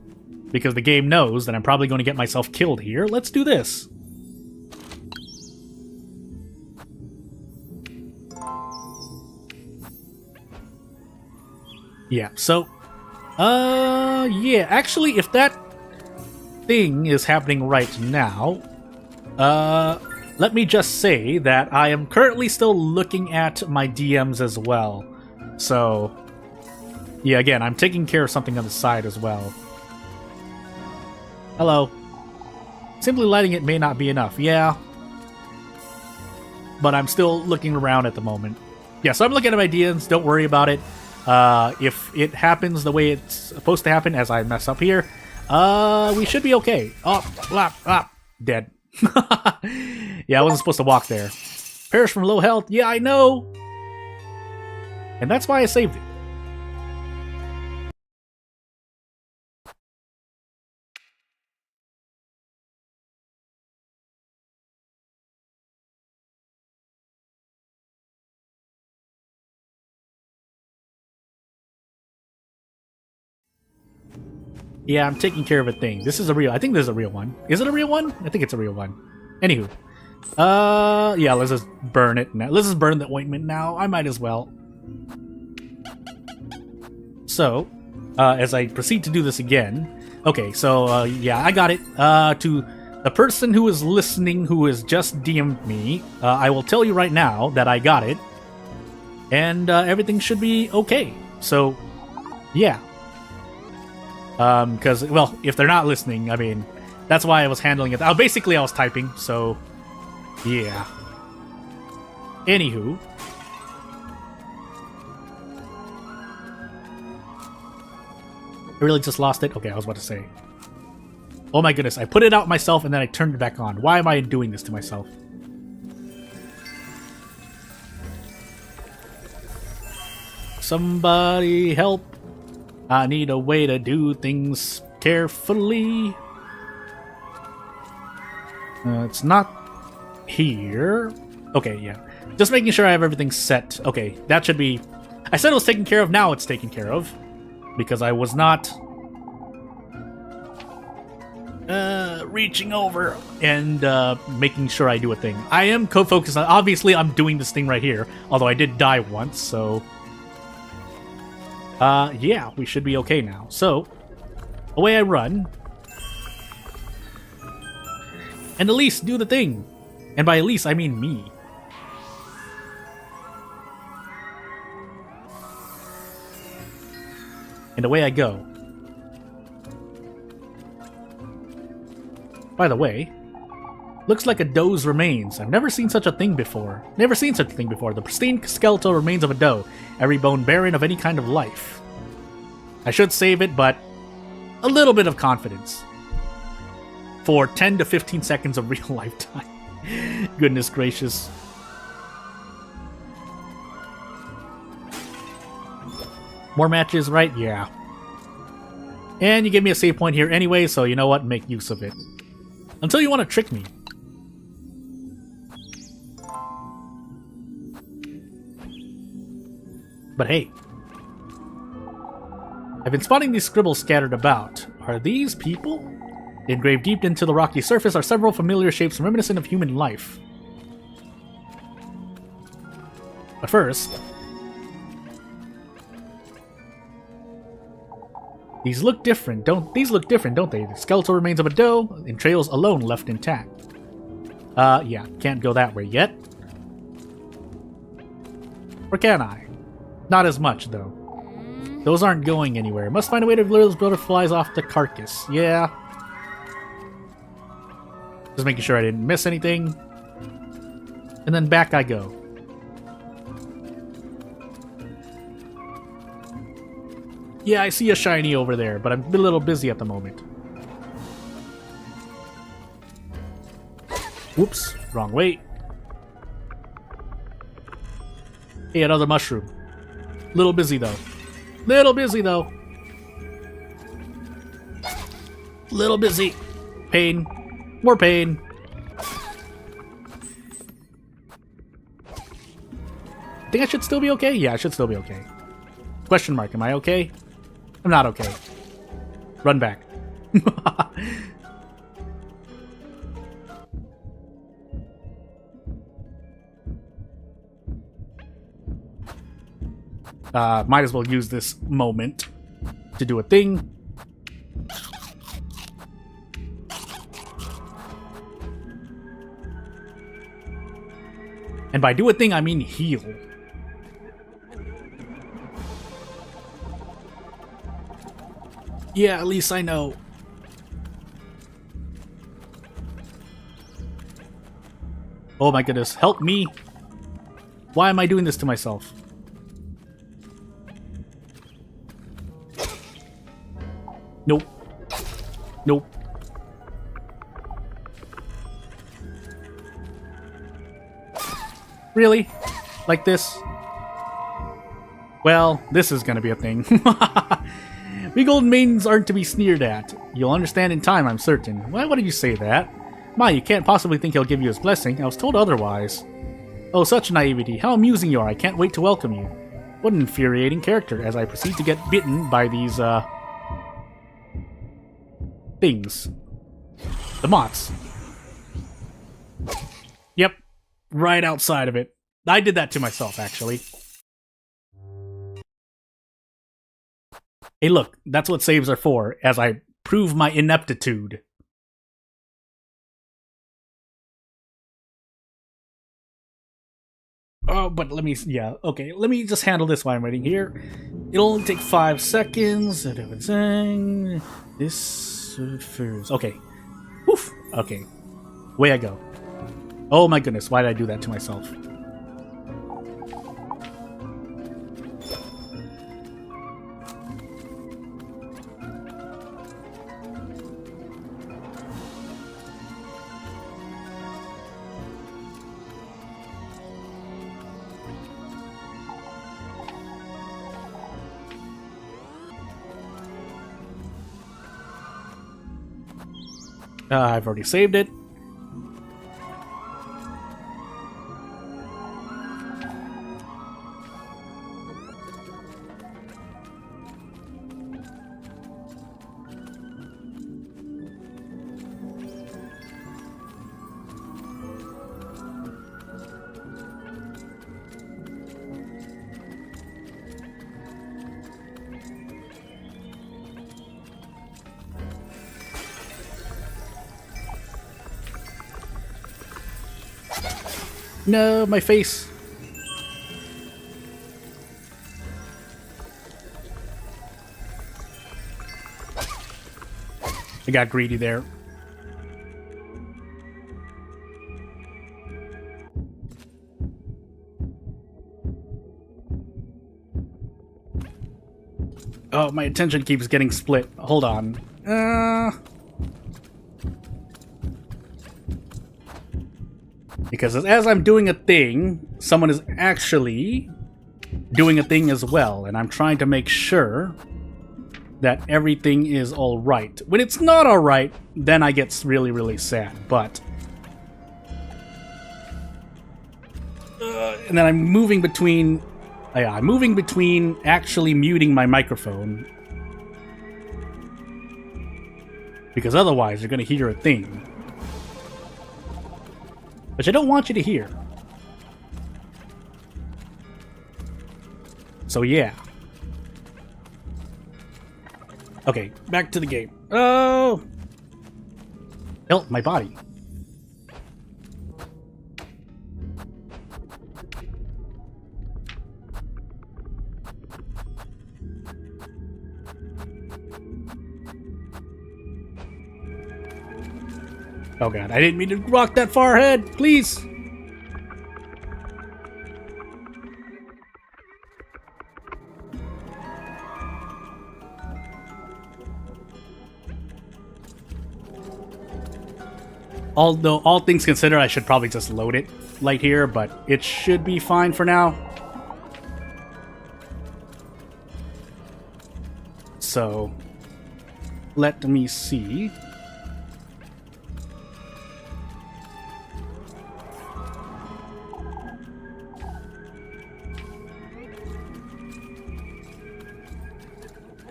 because the game knows that I'm probably going to get myself killed here, let's do this. Yeah, so... yeah, actually, if that thing is happening right now, let me just say that I am currently still looking at my DMs as well. So... Yeah, again, I'm taking care of something on the side as well. Hello. Simply lighting it may not be enough. Yeah. But I'm still looking around at the moment. Yeah, so I'm looking at my DMs. Don't worry about it. If it happens the way it's supposed to happen as I mess up here, We should be okay. Oh, dead. Yeah, I wasn't supposed to walk there. Perish from low health. Yeah, I know. And that's why I saved it. Yeah, I'm taking care of a thing. This is a real... I think this is a real one. Is it a real one? I think it's a real one. Anywho. Yeah, let's just burn it now. Let's just burn the ointment now. I might as well. So, as I proceed to do this again... Okay, so, yeah, I got it. To the person who is listening who has just DM'd me, I will tell you right now that I got it. And everything should be okay. So, yeah. Because, well, if they're not listening, I mean, that's why I was handling it. Basically, I was typing, so, yeah. Anywho. I really just lost it? Okay, I was about to say. Oh my goodness, I put it out myself and then I turned it back on. Why am I doing this to myself? Somebody help. I need a way to do things carefully. It's not here. Okay, yeah. Just making sure I have everything set. Okay, that should be... I said it was taken care of, now it's taken care of. Because I was not... reaching over and making sure I do a thing. I am co-focused on... Obviously, I'm doing this thing right here. Although I did die once, so... yeah, we should be okay now. So, away I run. And Elise, do the thing. And by Elise, I mean me. And away I go. By the way, looks like a doe's remains. I've never seen such a thing before. The pristine skeletal remains of a doe. Every bone barren of any kind of life. I should save it, but a little bit of confidence. For 10 to 15 seconds of real life time. Goodness gracious. More matches, right? Yeah. And you gave me a save point here anyway, so you know what? Make use of it. Until you want to trick me. But hey. I've been spotting these scribbles scattered about. Are these people? Engraved deep into the rocky surface are several familiar shapes reminiscent of human life. But first... These look different, don't they? The skeletal remains of a doe, entrails alone left intact. Yeah, can't go that way yet. Or can I? Not as much, though. Those aren't going anywhere. Must find a way to lure those butterflies off the carcass. Yeah. Just making sure I didn't miss anything. And then back I go. Yeah, I see a shiny over there, but I'm a little busy at the moment. Whoops, wrong way. Hey, another mushroom. Little busy though. Little busy. Pain. More pain. Think I should still be okay? Yeah, I should still be okay. Question mark, am I okay? I'm not okay. Run back. Might as well use this moment to do a thing. And by do a thing, I mean heal. Yeah, at least I know. Oh my goodness, help me. Why am I doing this to myself? Nope. Nope. Really? Like this? Well, this is gonna be a thing. We golden maidens aren't to be sneered at. You'll understand in time, I'm certain. Why would you say that? My, you can't possibly think he'll give you his blessing. I was told otherwise. Oh, such naivety. How amusing you are. I can't wait to welcome you. What an infuriating character, as I proceed to get bitten by these, things. The moths. Yep. Right outside of it. I did that to myself, actually. Hey, look. That's what saves are for, as I prove my ineptitude. Oh, but let me, yeah, okay. Let me just handle this while I'm waiting here. It'll only take 5 seconds. This first. Okay. Woof. Okay. Way I go. Oh my goodness, why did I do that to myself? I've already saved it. No, my face. I got greedy there. Oh, my attention keeps getting split. Hold on. Because as I'm doing a thing, someone is actually doing a thing as well, and I'm trying to make sure that everything is alright. When it's not alright, then I get really, really sad, but... and then I'm moving between... yeah, I'm moving between actually muting my microphone. Because otherwise, you're gonna hear a thing. Which I don't want you to hear. So yeah. Okay, back to the game. Oh! Help, my body. Oh god, I didn't mean to rock that far ahead, please! Although, all things considered, I should probably just load it right here, but it should be fine for now. So, let me see.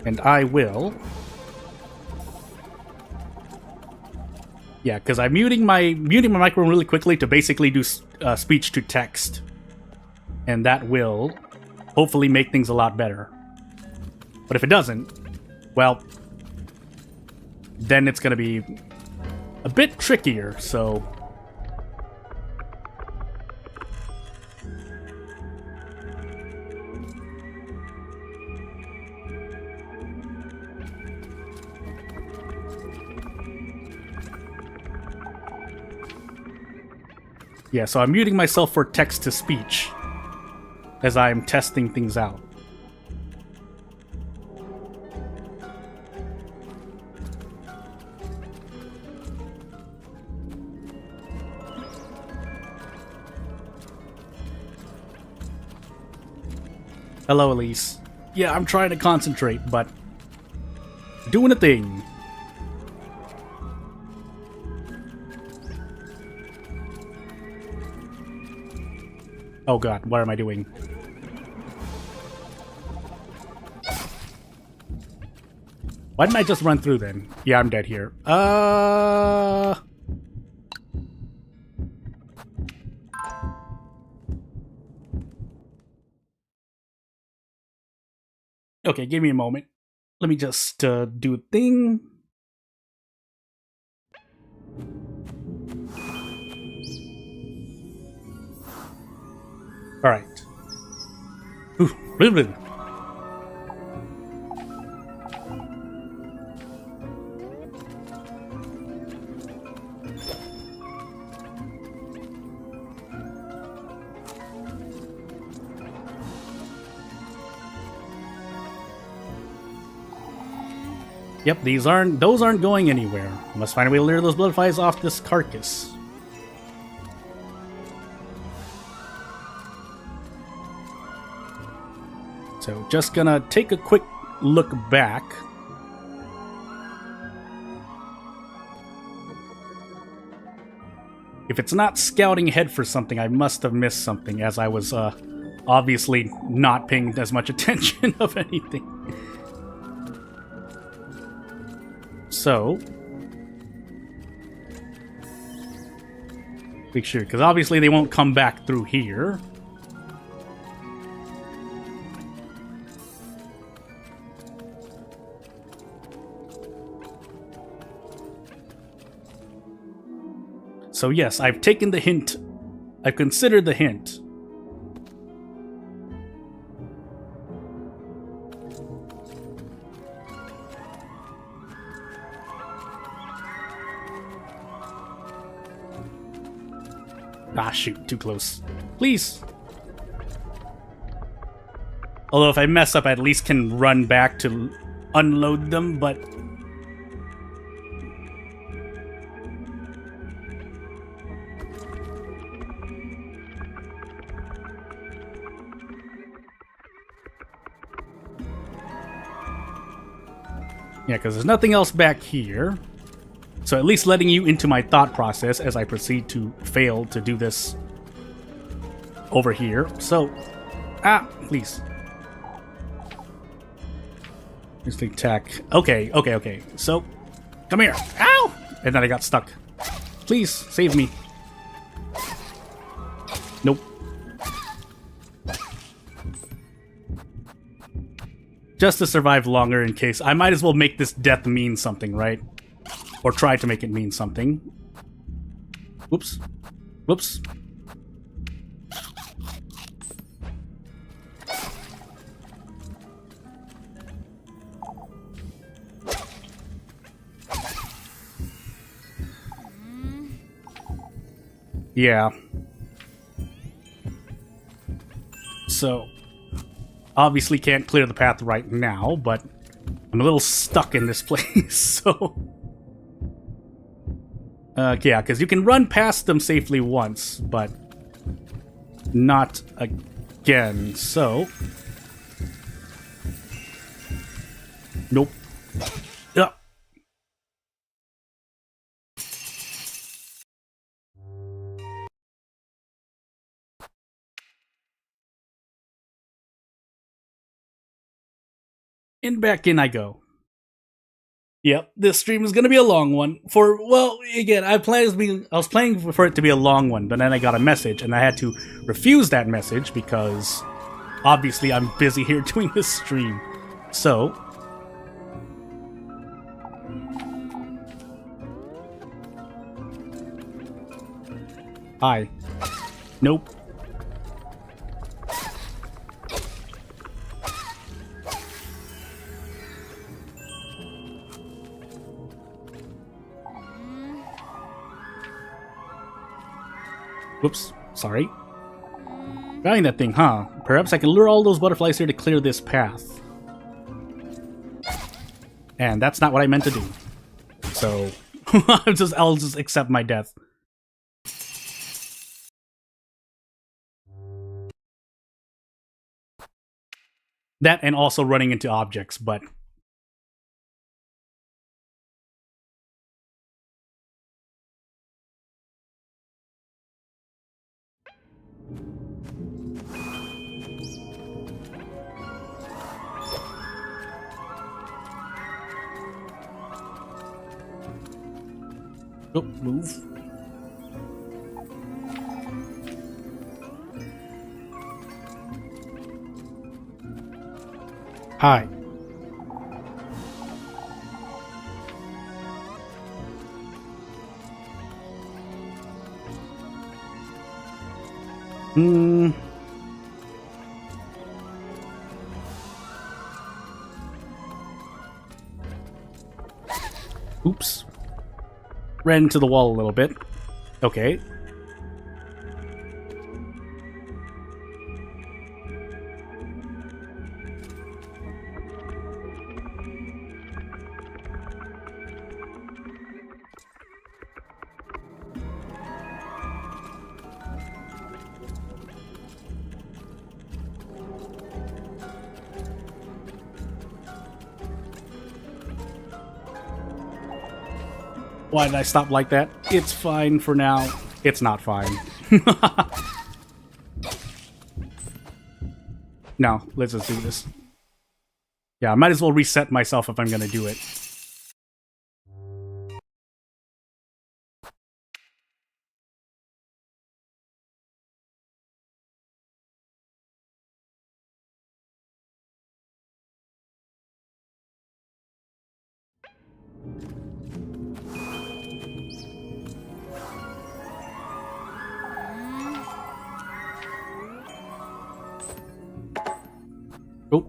And I will... yeah, because I'm muting my microphone really quickly to basically do speech to text. And that will hopefully make things a lot better. But if it doesn't, well, then it's going to be a bit trickier, so... yeah, so I'm muting myself for text-to-speech as I'm testing things out. Hello, Elise. Yeah, I'm trying to concentrate, but doing a thing. Oh god, what am I doing? Why didn't I just run through then? Yeah, I'm dead here. Okay, give me a moment. Let me just do a thing. All right. Ooh, blah, blah. Yep, those aren't going anywhere. Must find a way to lure those butterflies off this carcass. So just gonna take a quick look back. If it's not scouting ahead for something, I must have missed something, as I was obviously not paying as much attention of anything. So, make sure, because obviously they won't come back through here. So yes, I've taken the hint. I've considered the hint. Ah, shoot, too close. Please. Although if I mess up, I at least can run back to unload them, but... yeah, because there's nothing else back here. So at least letting you into my thought process as I proceed to fail to do this over here. So, please. Just attack. Okay. So, come here. Ow! And then I got stuck. Please, save me. Nope. Just to survive longer in case. I might as well make this death mean something, right? Or try to make it mean something. Whoops. Whoops. Yeah. So, obviously can't clear the path right now, but I'm a little stuck in this place, so... yeah, because you can run past them safely once, but not again, so... Nope. Ugh. And back in I go. Yep, this stream is gonna be a long one. Well, again, I was planning for it to be a long one, but then I got a message, and I had to refuse that message because obviously I'm busy here doing this stream. So, hi. Nope. Whoops, sorry. Grabbing that thing, huh? Perhaps I can lure all those butterflies here to clear this path. And that's not what I meant to do. So, I'll just accept my death. That and also running into objects, but oh, move. Hi. Hmm. Oops. Ran into the wall a little bit. Okay. Why did I stop like that? It's fine for now. It's not fine. No, let's just do this. Yeah, I might as well reset myself if I'm gonna do it. Oh.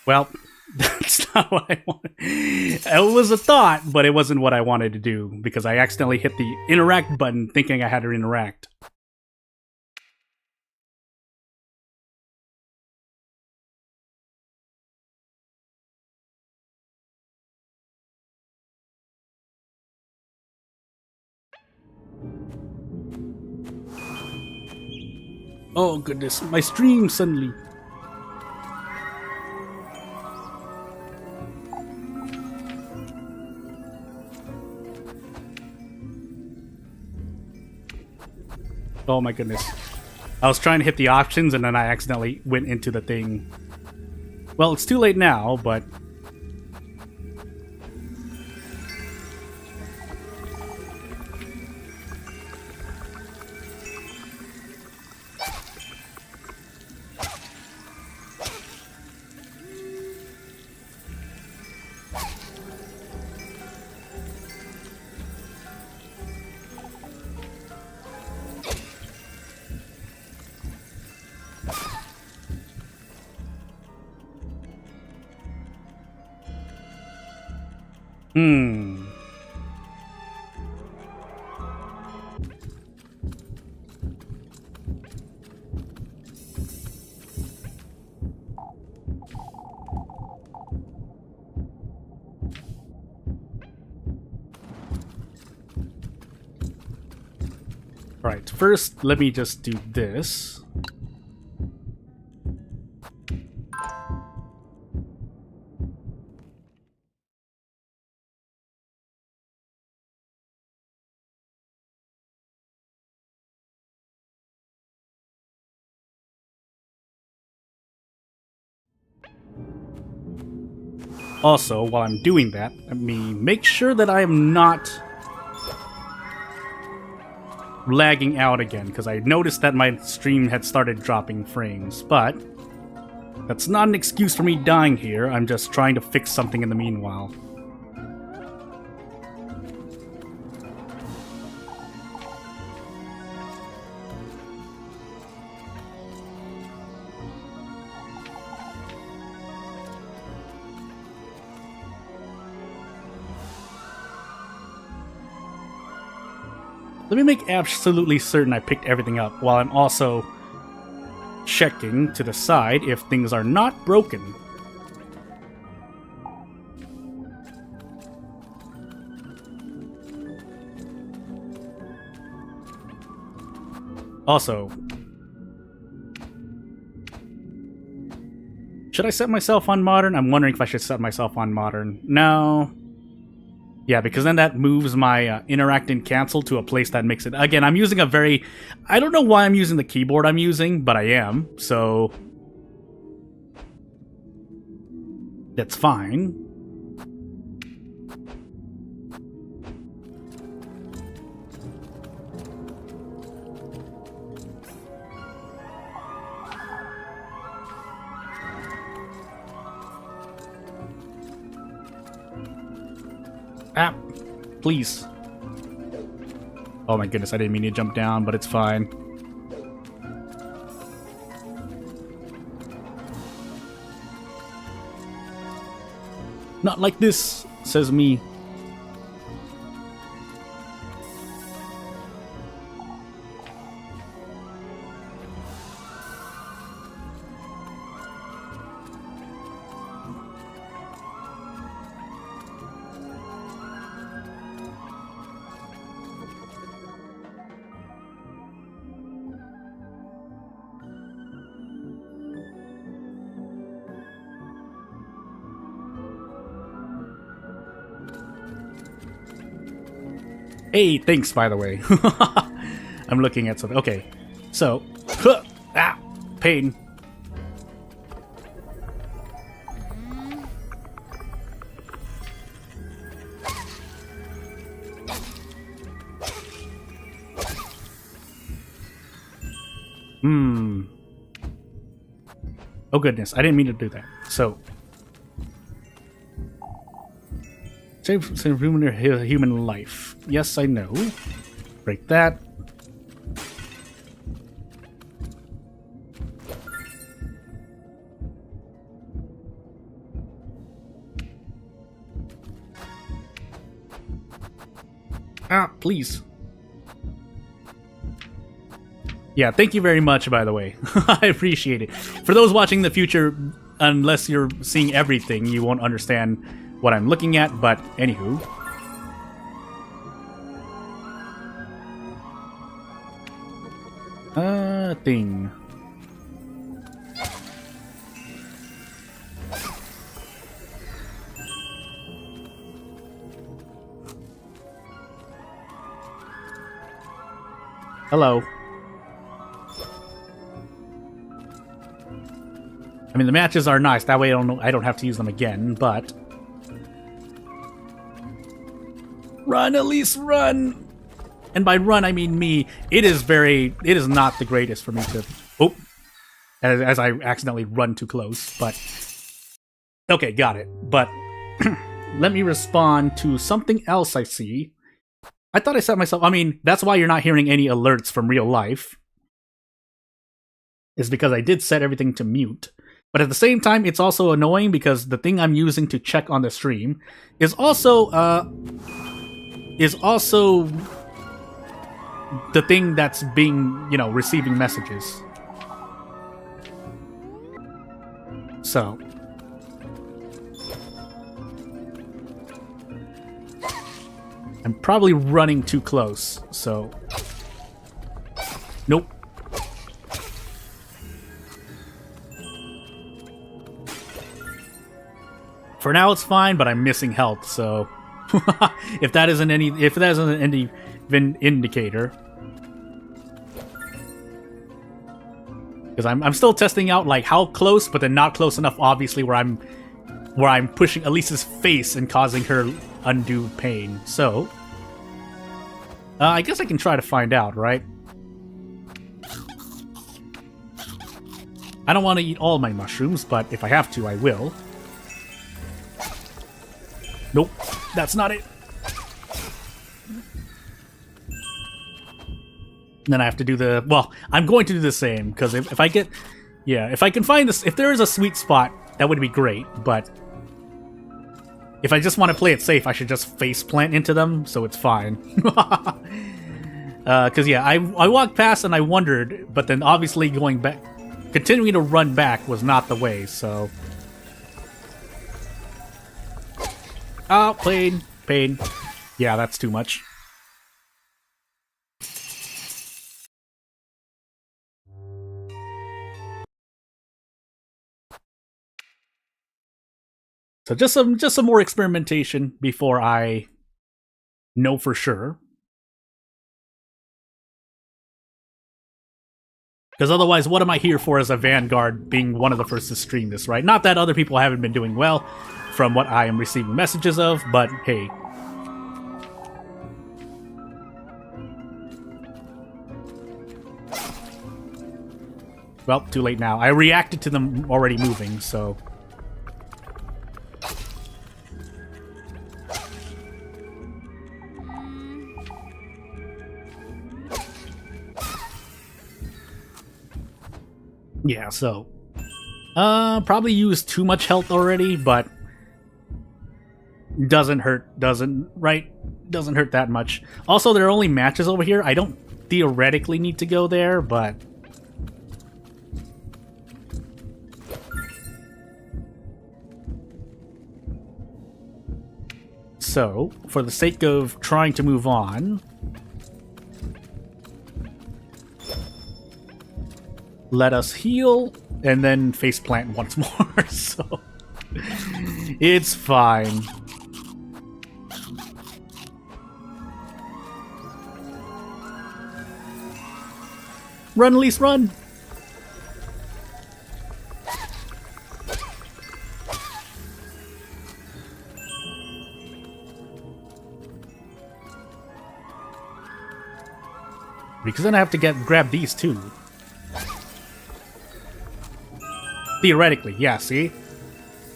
Well, that's not what I wanted. It was a thought, but it wasn't what I wanted to do because I accidentally hit the interact button thinking I had to interact. Oh goodness, my stream suddenly. Oh my goodness. I was trying to hit the options and then I accidentally went into the thing. Well, it's too late now, but... Alright, first let me just do this. Also, while I'm doing that, let me make sure that I am not lagging out again, because I noticed that my stream had started dropping frames, but that's not an excuse for me dying here. I'm just trying to fix something in the meanwhile. Let me make absolutely certain I picked everything up, while I'm also checking to the side if things are not broken. Also, should I set myself on modern? I'm wondering if I should set myself on modern. No. Yeah, because then that moves my interact and cancel to a place that makes it... Again, I'm using a very... I don't know why I'm using the keyboard I'm using, but I am, so... That's fine. Ah, please. Oh my goodness, I didn't mean to jump down, but it's fine. Not like this, says me. Hey, thanks, by the way. I'm looking at something. Okay, so... pain. Oh goodness, I didn't mean to do that. So... Save human life. Yes, I know. Break that. Ah, please. Yeah, thank you very much, by the way. I appreciate it. For those watching the future, unless you're seeing everything, you won't understand what I'm looking at, but anywho. Thing. Hello. I mean, the matches are nice. That way I don't have to use them again, but... Run, Elise, run! And by run, I mean me. It is not the greatest for me to... Oh! As I accidentally run too close, but... Okay, got it. But let me respond to something else I see. I thought I set myself... I mean, that's why you're not hearing any alerts from real life. Is because I did set everything to mute. But at the same time, it's also annoying because the thing I'm using to check on the stream is also the thing that's being, you know, receiving messages. So. I'm probably running too close, so. Nope. For now it's fine, but I'm missing health, so if that isn't any indicator, because I'm still testing out like how close, but then not close enough, obviously, where I'm pushing Elise's face and causing her undue pain. So I guess I can try to find out, right? I don't want to eat all my mushrooms, but if I have to, I will. Nope, that's not it. Then I have to do the... Well, I'm going to do the same, because if I get... Yeah, if I can find this... If there is a sweet spot, that would be great, but... If I just want to play it safe, I should just face plant into them, so it's fine. Because, yeah, I walked past and I wondered, but then obviously going back... Continuing to run back was not the way, so... Oh, pain. Pain. Yeah, that's too much. So just some more experimentation before I know for sure. Because otherwise, what am I here for as a vanguard being one of the first to stream this, right? Not that other people haven't been doing well from what I am receiving messages of, but hey. Well, too late now. I reacted to them already moving, so... Yeah, so... probably used too much health already, but... Doesn't hurt that much. Also, there are only matches over here. I don't theoretically need to go there, but... So, for the sake of trying to move on... Let us heal, and then faceplant once more, so... It's fine. Run, Elise, run! Because then I have to grab these too. Theoretically, yeah, see?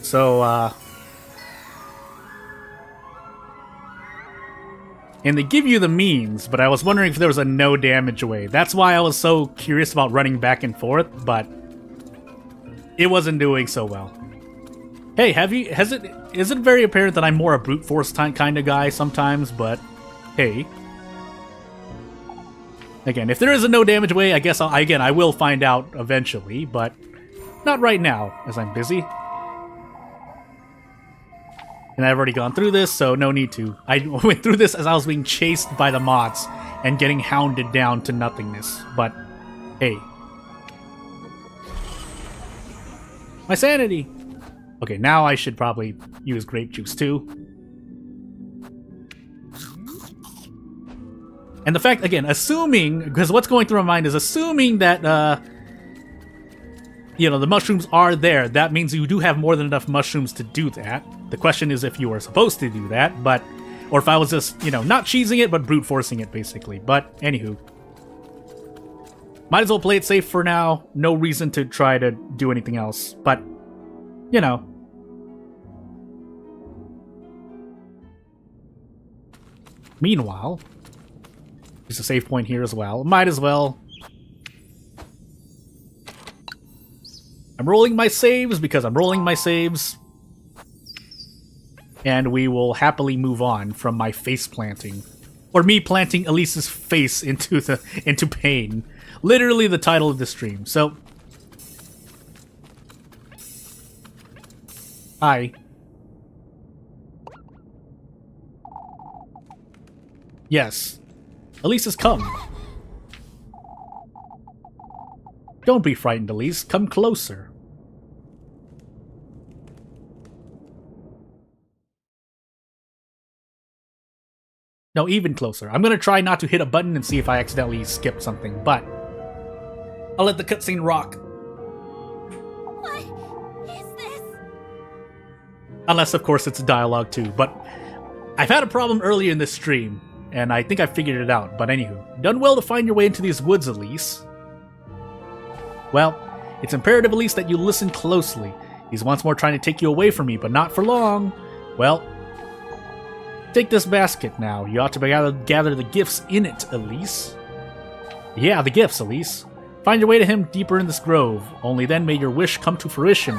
So, and they give you the means, but I was wondering if there was a no damage way. That's why I was so curious about running back and forth, but it wasn't doing so well. Hey, is it very apparent that I'm more a brute force kind of guy sometimes, but hey. Again, if there is a no damage way, I guess I will find out eventually, but not right now, as I'm busy. And I've already gone through this, so no need to. I went through this as I was being chased by the mods and getting hounded down to nothingness. But, hey. My sanity! Okay, now I should probably use grape juice too. And the fact, again, assuming, because what's going through my mind is assuming that, you know, the mushrooms are there. That means you do have more than enough mushrooms to do that. The question is if you were supposed to do that, but... Or if I was just, you know, not cheesing it, but brute forcing it, basically. But, anywho. Might as well play it safe for now. No reason to try to do anything else. But, you know. Meanwhile... There's a save point here as well. Might as well. I'm rolling my saves because I'm rolling my saves. And we will happily move on from my face planting. Or me planting Elise's face into pain. Literally the title of the stream. So. Hi. Yes. Elise has come. Don't be frightened, Elise. Come closer. No, even closer. I'm gonna try not to hit a button and see if I accidentally skip something, but I'll let the cutscene rock. What is this? Unless, of course, it's dialogue too, but I've had a problem earlier in this stream. and I think I figured it out. But anywho, done well to find your way into these woods, Elise. Well, it's imperative, Elise, that you listen closely. He's once more trying to take you away from me, but not for long. Well, take this basket now. You ought to gather the gifts in it, Elise. Yeah, the gifts, Elise. Find your way to him deeper in this grove. Only then may your wish come to fruition.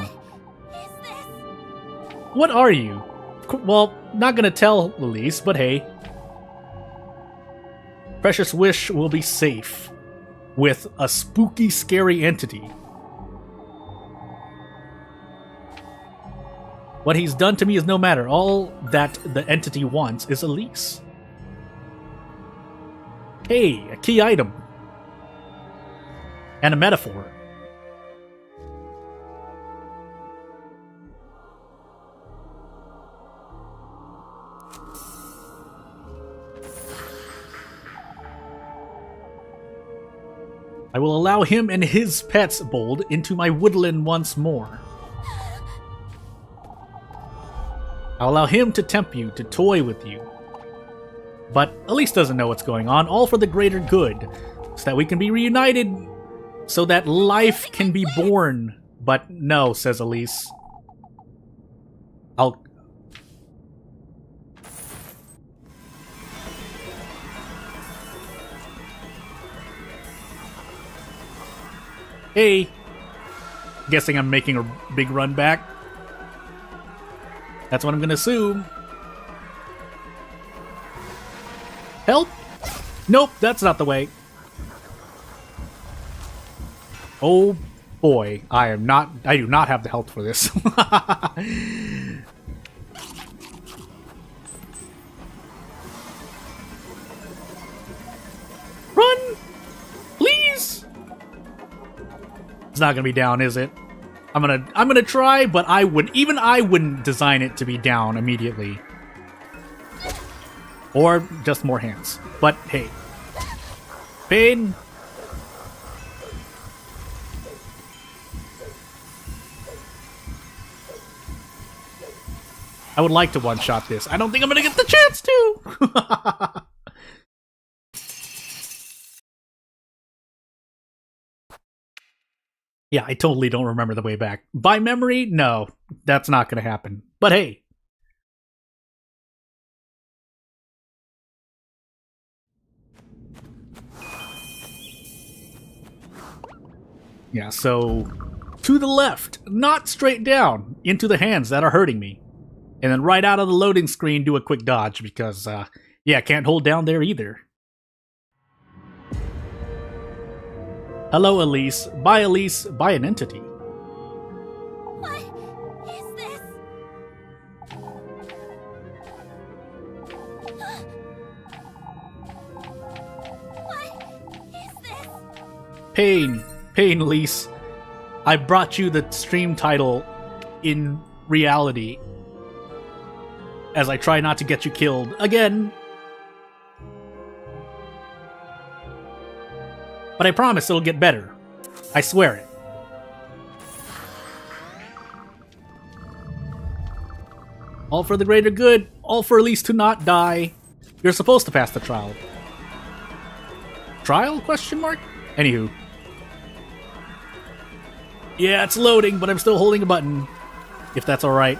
What are you? Well, not gonna tell, Elise, but hey. Precious wish will be safe with a spooky, scary entity. What he's done to me is no matter. All that the entity wants is Elise. Hey, a key item. And a metaphor. I will allow him and his pets, Bold, into my woodland once more. I'll allow him to tempt you, to toy with you. But Elise doesn't know what's going on, all for the greater good, so that we can be reunited, so that life can be born. But no, says Elise. I'll... Hey! Guessing I'm making a big run back. That's what I'm gonna assume. Help? Nope, that's not the way. Oh boy, I do not have the health for this. Run! Please! It's not gonna be down, is it? I'm gonna try, but I wouldn't design it to be down immediately. Or just more hands. But hey. Pain. I would like to one-shot this. I don't think I'm gonna get the chance to! Yeah, I totally don't remember the way back. By memory? No, that's not gonna happen. But hey. Yeah, so to the left, not straight down, into the hands that are hurting me. And then right out of the loading screen, do a quick dodge because, yeah, can't hold down there either. Hello, Elise. By an entity. What is this? What is this? Pain, Elise. I brought you the stream title in reality. As I try not to get you killed again. But I promise it'll get better. I swear it. All for the greater good. All for Elise to not die. You're supposed to pass the trial. Trial? Question mark? Anywho. Yeah, it's loading, but I'm still holding a button. If that's alright.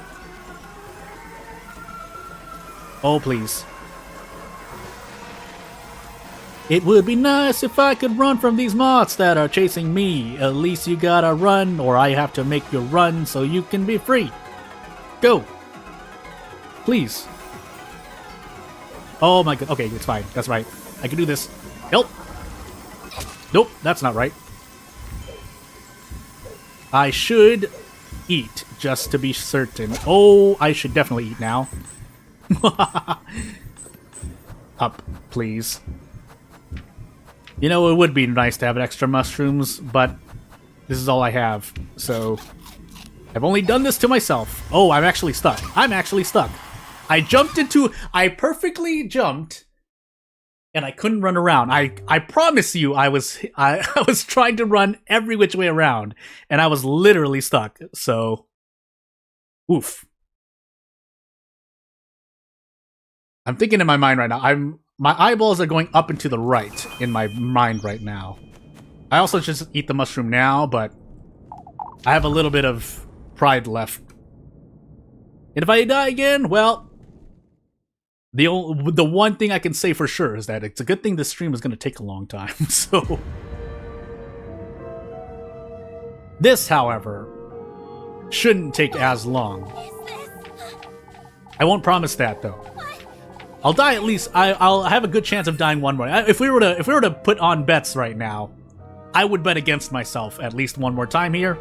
Oh, please. It would be nice if I could run from these moths that are chasing me. At least you gotta run, or I have to make you run so you can be free. Go. Please. Oh my god. Okay, it's fine. That's right. I can do this. Help. Nope, that's not right. I should eat, just to be certain. Oh, I should definitely eat now. Up, please. You know, it would be nice to have extra mushrooms, but this is all I have, so I've only done this to myself. Oh, I'm actually stuck. I perfectly jumped, and I couldn't run around. I promise you, I was trying to run every which way around, and I was literally stuck, so oof. I'm thinking in my mind right now, my eyeballs are going up and to the right in my mind right now. I also just eat the mushroom now, but I have a little bit of pride left. And if I die again, well, the one thing I can say for sure is that it's a good thing this stream is going to take a long time. So this, however, shouldn't take as long. I won't promise that though. I'll die at least. I'll have a good chance of dying one more. If we were to put on bets right now, I would bet against myself at least one more time here.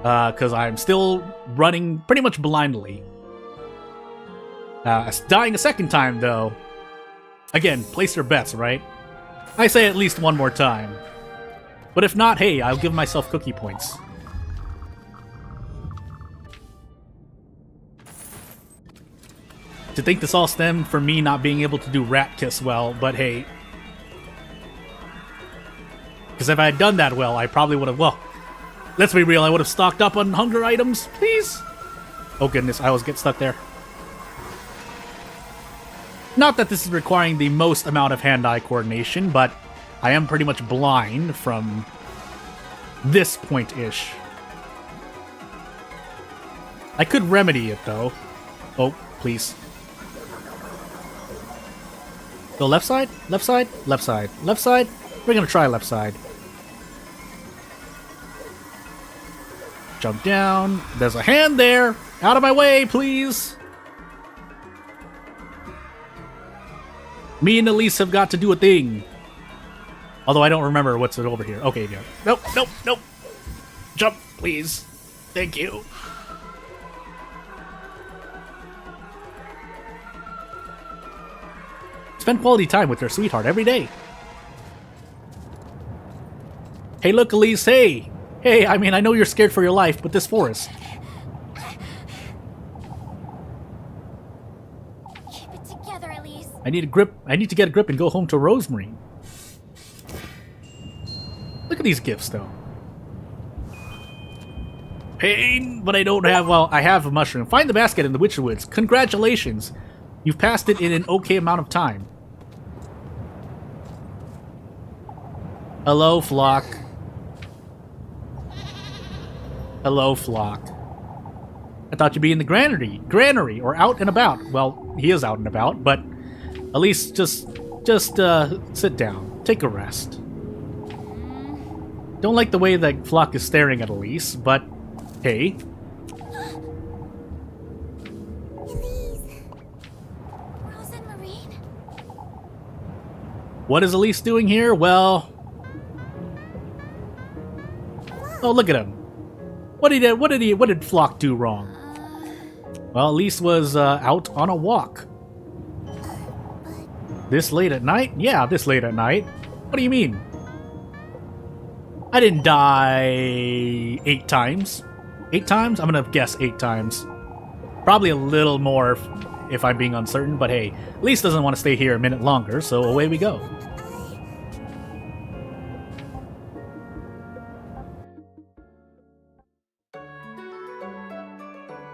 Because I'm still running pretty much blindly. Dying a second time, though. Again, place your bets, right? I say at least one more time. But if not, hey, I'll give myself cookie points. To think this all stemmed from me not being able to do Rat Kiss well, but hey. Because if I had done that well, I probably would have, well, let's be real, I would have stocked up on hunger items, please. Oh goodness, I always get stuck there. Not that this is requiring the most amount of hand-eye coordination, but I am pretty much blind from this point-ish. I could remedy it, though. Oh, please. Go left side, left side, left side, left side. We're gonna try left side. Jump down. There's a hand there. Out of my way, please. Me and Elise have got to do a thing. Although I don't remember what's over here. Okay, yeah. Nope, nope, nope. Jump, please. Thank you. Spend quality time with your sweetheart every day. Hey, look, Elise. Hey. Hey, I mean, I know you're scared for your life, but this forest. Keep it together, Elise. I need a grip. I need to get a grip and go home to Rosemary. Look at these gifts, though. Pain, but I don't have, well, I have a mushroom. Find the basket in the Witcher Woods. Congratulations. You've passed it in an okay amount of time. Hello, Flock. Hello, Flock. I thought you'd be in the granary, or out and about. Well, he is out and about, but at least just sit down. Take a rest. Don't like the way that Flock is staring at Elise, but hey. Elise. Rose and Marine? What is Elise doing here? Well... Oh, look at him. What did Flock do wrong? Well, Elise was out on a walk. This late at night? Yeah, this late at night. What do you mean? I didn't die 8 times. 8 times? I'm gonna guess 8 times. Probably a little more if I'm being uncertain, but hey, Elise doesn't want to stay here a minute longer, so away we go.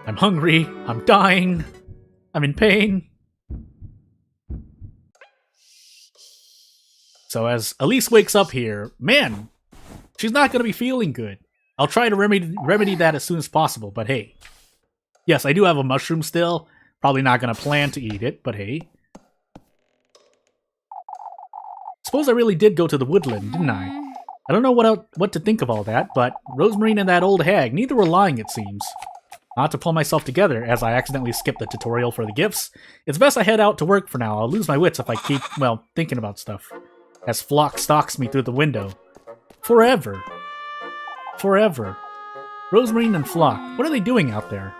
I'm hungry, I'm dying, I'm in pain. So as Elise wakes up here, man, she's not going to be feeling good. I'll try to remedy that as soon as possible, but hey. Yes, I do have a mushroom still. Probably not going to plan to eat it, but hey. Suppose I really did go to the woodland, didn't I? I don't know what to think of all that, but Rosemary and that old hag, neither were lying, it seems. Not to pull myself together, as I accidentally skipped the tutorial for the gifts. It's best I head out to work for now. I'll lose my wits if I keep, well, thinking about stuff. As Flock stalks me through the window. Forever. Forever. Rosemary and Flock, what are they doing out there?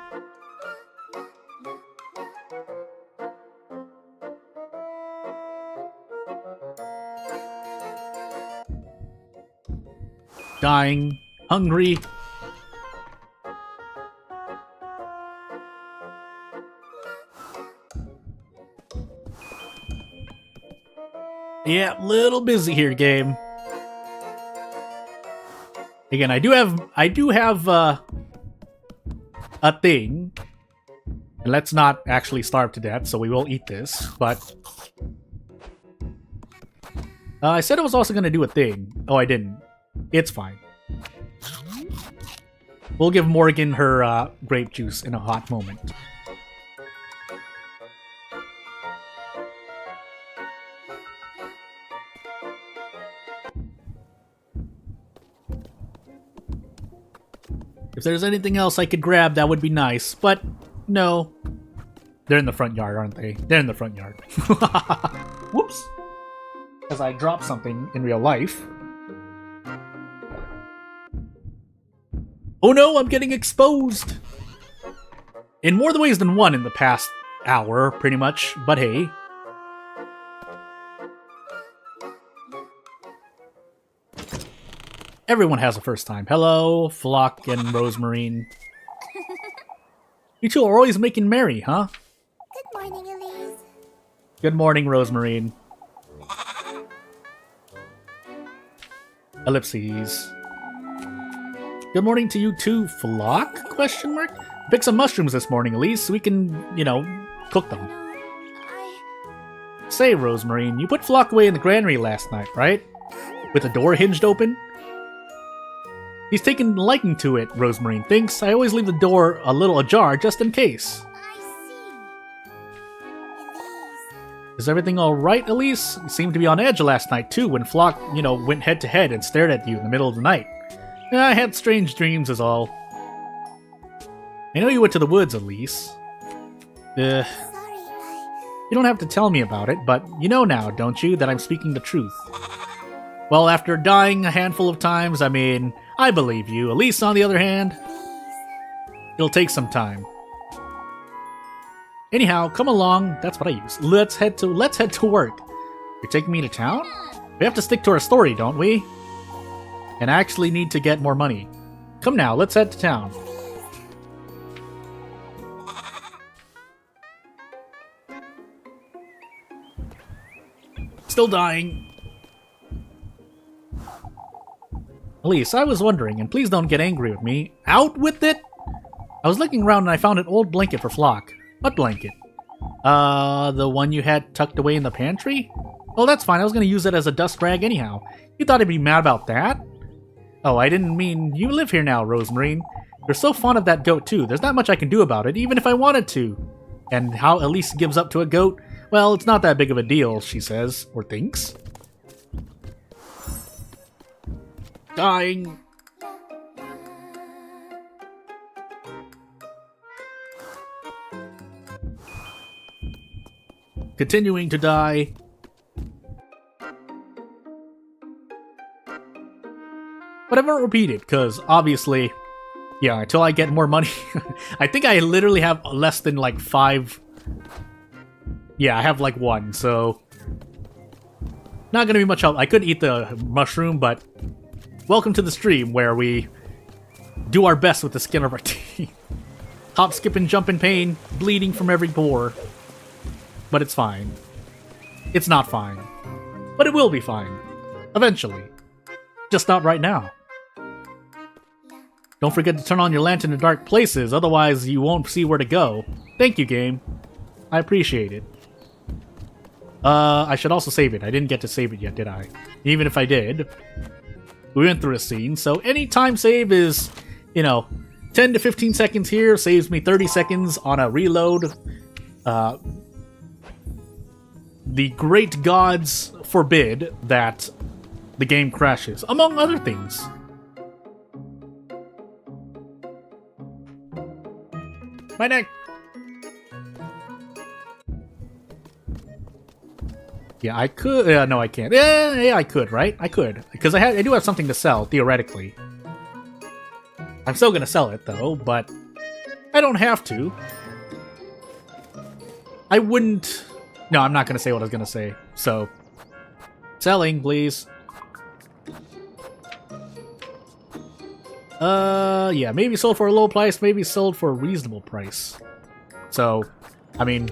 Dying. Hungry. Yeah, little busy here, game. Again, I do have a thing. And let's not actually starve to death, so we will eat this, but I said I was also going to do a thing. Oh, I didn't. It's fine. We'll give Morgan her grape juice in a hot moment. If there's anything else I could grab, that would be nice, but no. They're in the front yard, aren't they? They're in the front yard. Whoops. Because I dropped something in real life. Oh no, I'm getting exposed! In more ways than one in the past hour, pretty much, but hey. Everyone has a first time. Hello, Flock and Rosemarine. You two are always making merry, huh? Good morning, Elise. Good morning, Rosemarine. Ellipses. Good morning to you too, Flock? Question mark? Pick some mushrooms this morning, Elise, so we can, you know, cook them. Say, Rosemarine, you put Flock away in the granary last night, right? With the door hinged open? He's taken liking to it, Rosemarine thinks. I always leave the door a little ajar just in case. Is everything alright, Elise? You seemed to be on edge last night, too, when Flock, you know, went head to head and stared at you in the middle of the night. I had strange dreams is all. I know you went to the woods, Elise. You don't have to tell me about it, but you know now, don't you, that I'm speaking the truth. Well, after dying a handful of times, I mean, I believe you. Elise, on the other hand, it'll take some time. Anyhow, come along. That's what I use. Let's head to work. You're taking me to town? We have to stick to our story, don't we? And I actually need to get more money. Come now, let's head to town. Still dying. Elise, I was wondering, and please don't get angry with me. Out with it! I was looking around and I found an old blanket for Flock. What blanket? The one you had tucked away in the pantry? Oh, that's fine. I was going to use it as a dust rag anyhow. You thought I'd be mad about that? Oh, I didn't mean you live here now, Rosemarine. You're so fond of that goat, too. There's not much I can do about it, even if I wanted to. And how Elise gives up to a goat? Well, it's not that big of a deal, she says. Or thinks. Dying. Continuing to die. But I won't repeat it, because obviously, yeah, until I get more money, I think I literally have less than like 5. Yeah, I have like 1, so not gonna be much help. I could eat the mushroom, but welcome to the stream where we do our best with the skin of our teeth. Hop, skip, and jump in pain, bleeding from every pore. But it's fine. It's not fine. But it will be fine. Eventually. Just not right now. Don't forget to turn on your lantern in dark places, otherwise you won't see where to go. Thank you, game. I appreciate it. I should also save it. I didn't get to save it yet, did I? Even if I did. We went through a scene, so any time save is, you know, 10 to 15 seconds here, saves me 30 seconds on a reload. The great gods forbid that the game crashes, among other things. My neck! Yeah, I could. No, I can't. Yeah, I could, right? I could, because I do have something to sell theoretically. I'm still gonna sell it though, but I don't have to. I wouldn't. No, I'm not gonna say what I was gonna say. So, selling, please. Yeah, maybe sold for a low price, maybe sold for a reasonable price. So, I mean,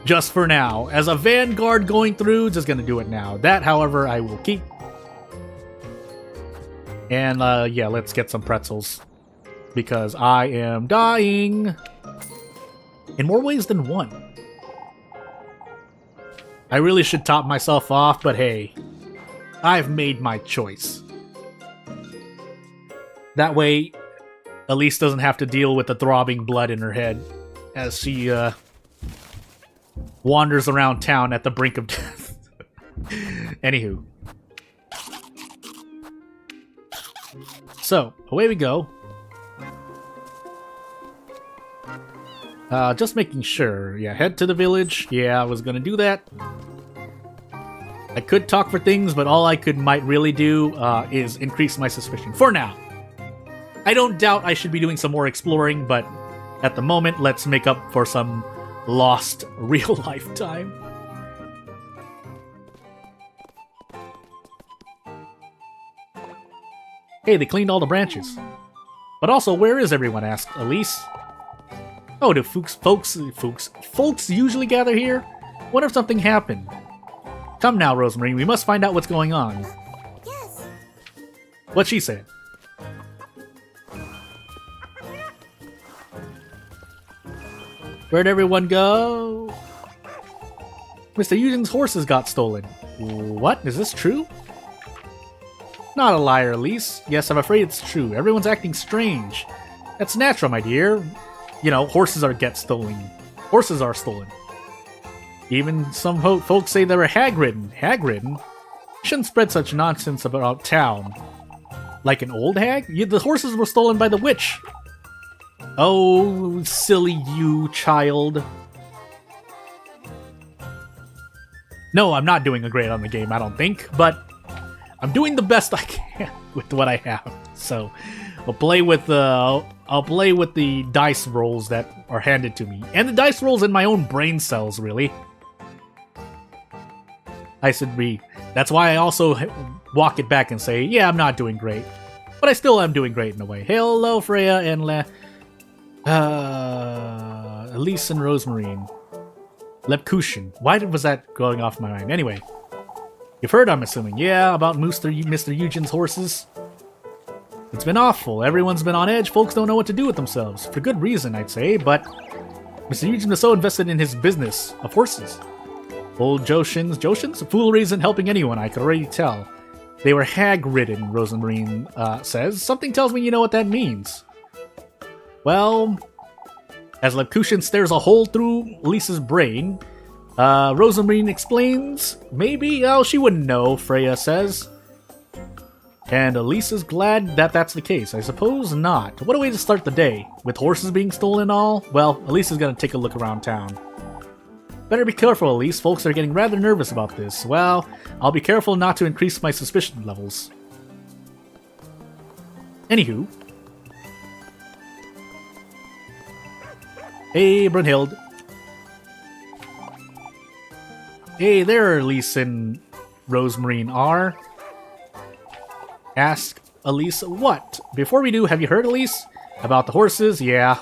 just for now. As a vanguard going through, just gonna do it now. That, however, I will keep. And, yeah, let's get some pretzels. Because I am dying. In more ways than one. I really should top myself off, but hey, I've made my choice. That way, Elise doesn't have to deal with the throbbing blood in her head as she wanders around town at the brink of death. Anywho. So, away we go. Just making sure. Yeah, head to the village. Yeah, I was gonna do that. I could talk for things, but all I might really do is increase my suspicion. For now. I don't doubt I should be doing some more exploring, but at the moment, let's make up for some lost real-life time. Hey, they cleaned all the branches. But also, where is everyone? Asked Elise. Oh, do folks usually gather here? What if something happened? Come now, Rosemary, we must find out what's going on. Yes. What she said. Where'd everyone go? Mr. Eugen's horses got stolen. What? Is this true? Not a liar, Elise. Yes, I'm afraid it's true. Everyone's acting strange. That's natural, my dear. You know, horses are stolen. Horses are stolen. Even some folks say they were hag-ridden. Hag-ridden? You shouldn't spread such nonsense about town. Like an old hag? The horses were stolen by the witch. Oh, silly you, child. No, I'm not doing a great on the game, I don't think, but I'm doing the best I can with what I have. So, I'll play with the dice rolls that are handed to me, and the dice rolls in my own brain cells, really. I should be. That's why I also walk it back and say, yeah, I'm not doing great, but I still am doing great in a way. Hello, Freya and Elise and Rosemarine. Lepkushin. Why was that going off my mind? Anyway, you've heard, I'm assuming. Yeah, about Mr. Eugen's horses. It's been awful. Everyone's been on edge. Folks don't know what to do with themselves. For good reason, I'd say, but Mr. Eugen is so invested in his business of horses. Old Joshin's? Foolery isn't helping anyone, I could already tell. They were hag-ridden, Rosemarine says. Something tells me you know what that means. Well, as Lepkushin stares a hole through Elise's brain, Rosemarine explains, maybe, oh, she wouldn't know, Freya says. And Elise is glad that that's the case. I suppose not. What a way to start the day. With horses being stolen and all? Well, Elise is gonna take a look around town. Better be careful, Elise. Folks are getting rather nervous about this. Well, I'll be careful not to increase my suspicion levels. Anywho. Hey, Brunhild. Hey there, Elise and Rosemarine are. Ask Elise what? Before we do, have you heard, Elise? About the horses? Yeah.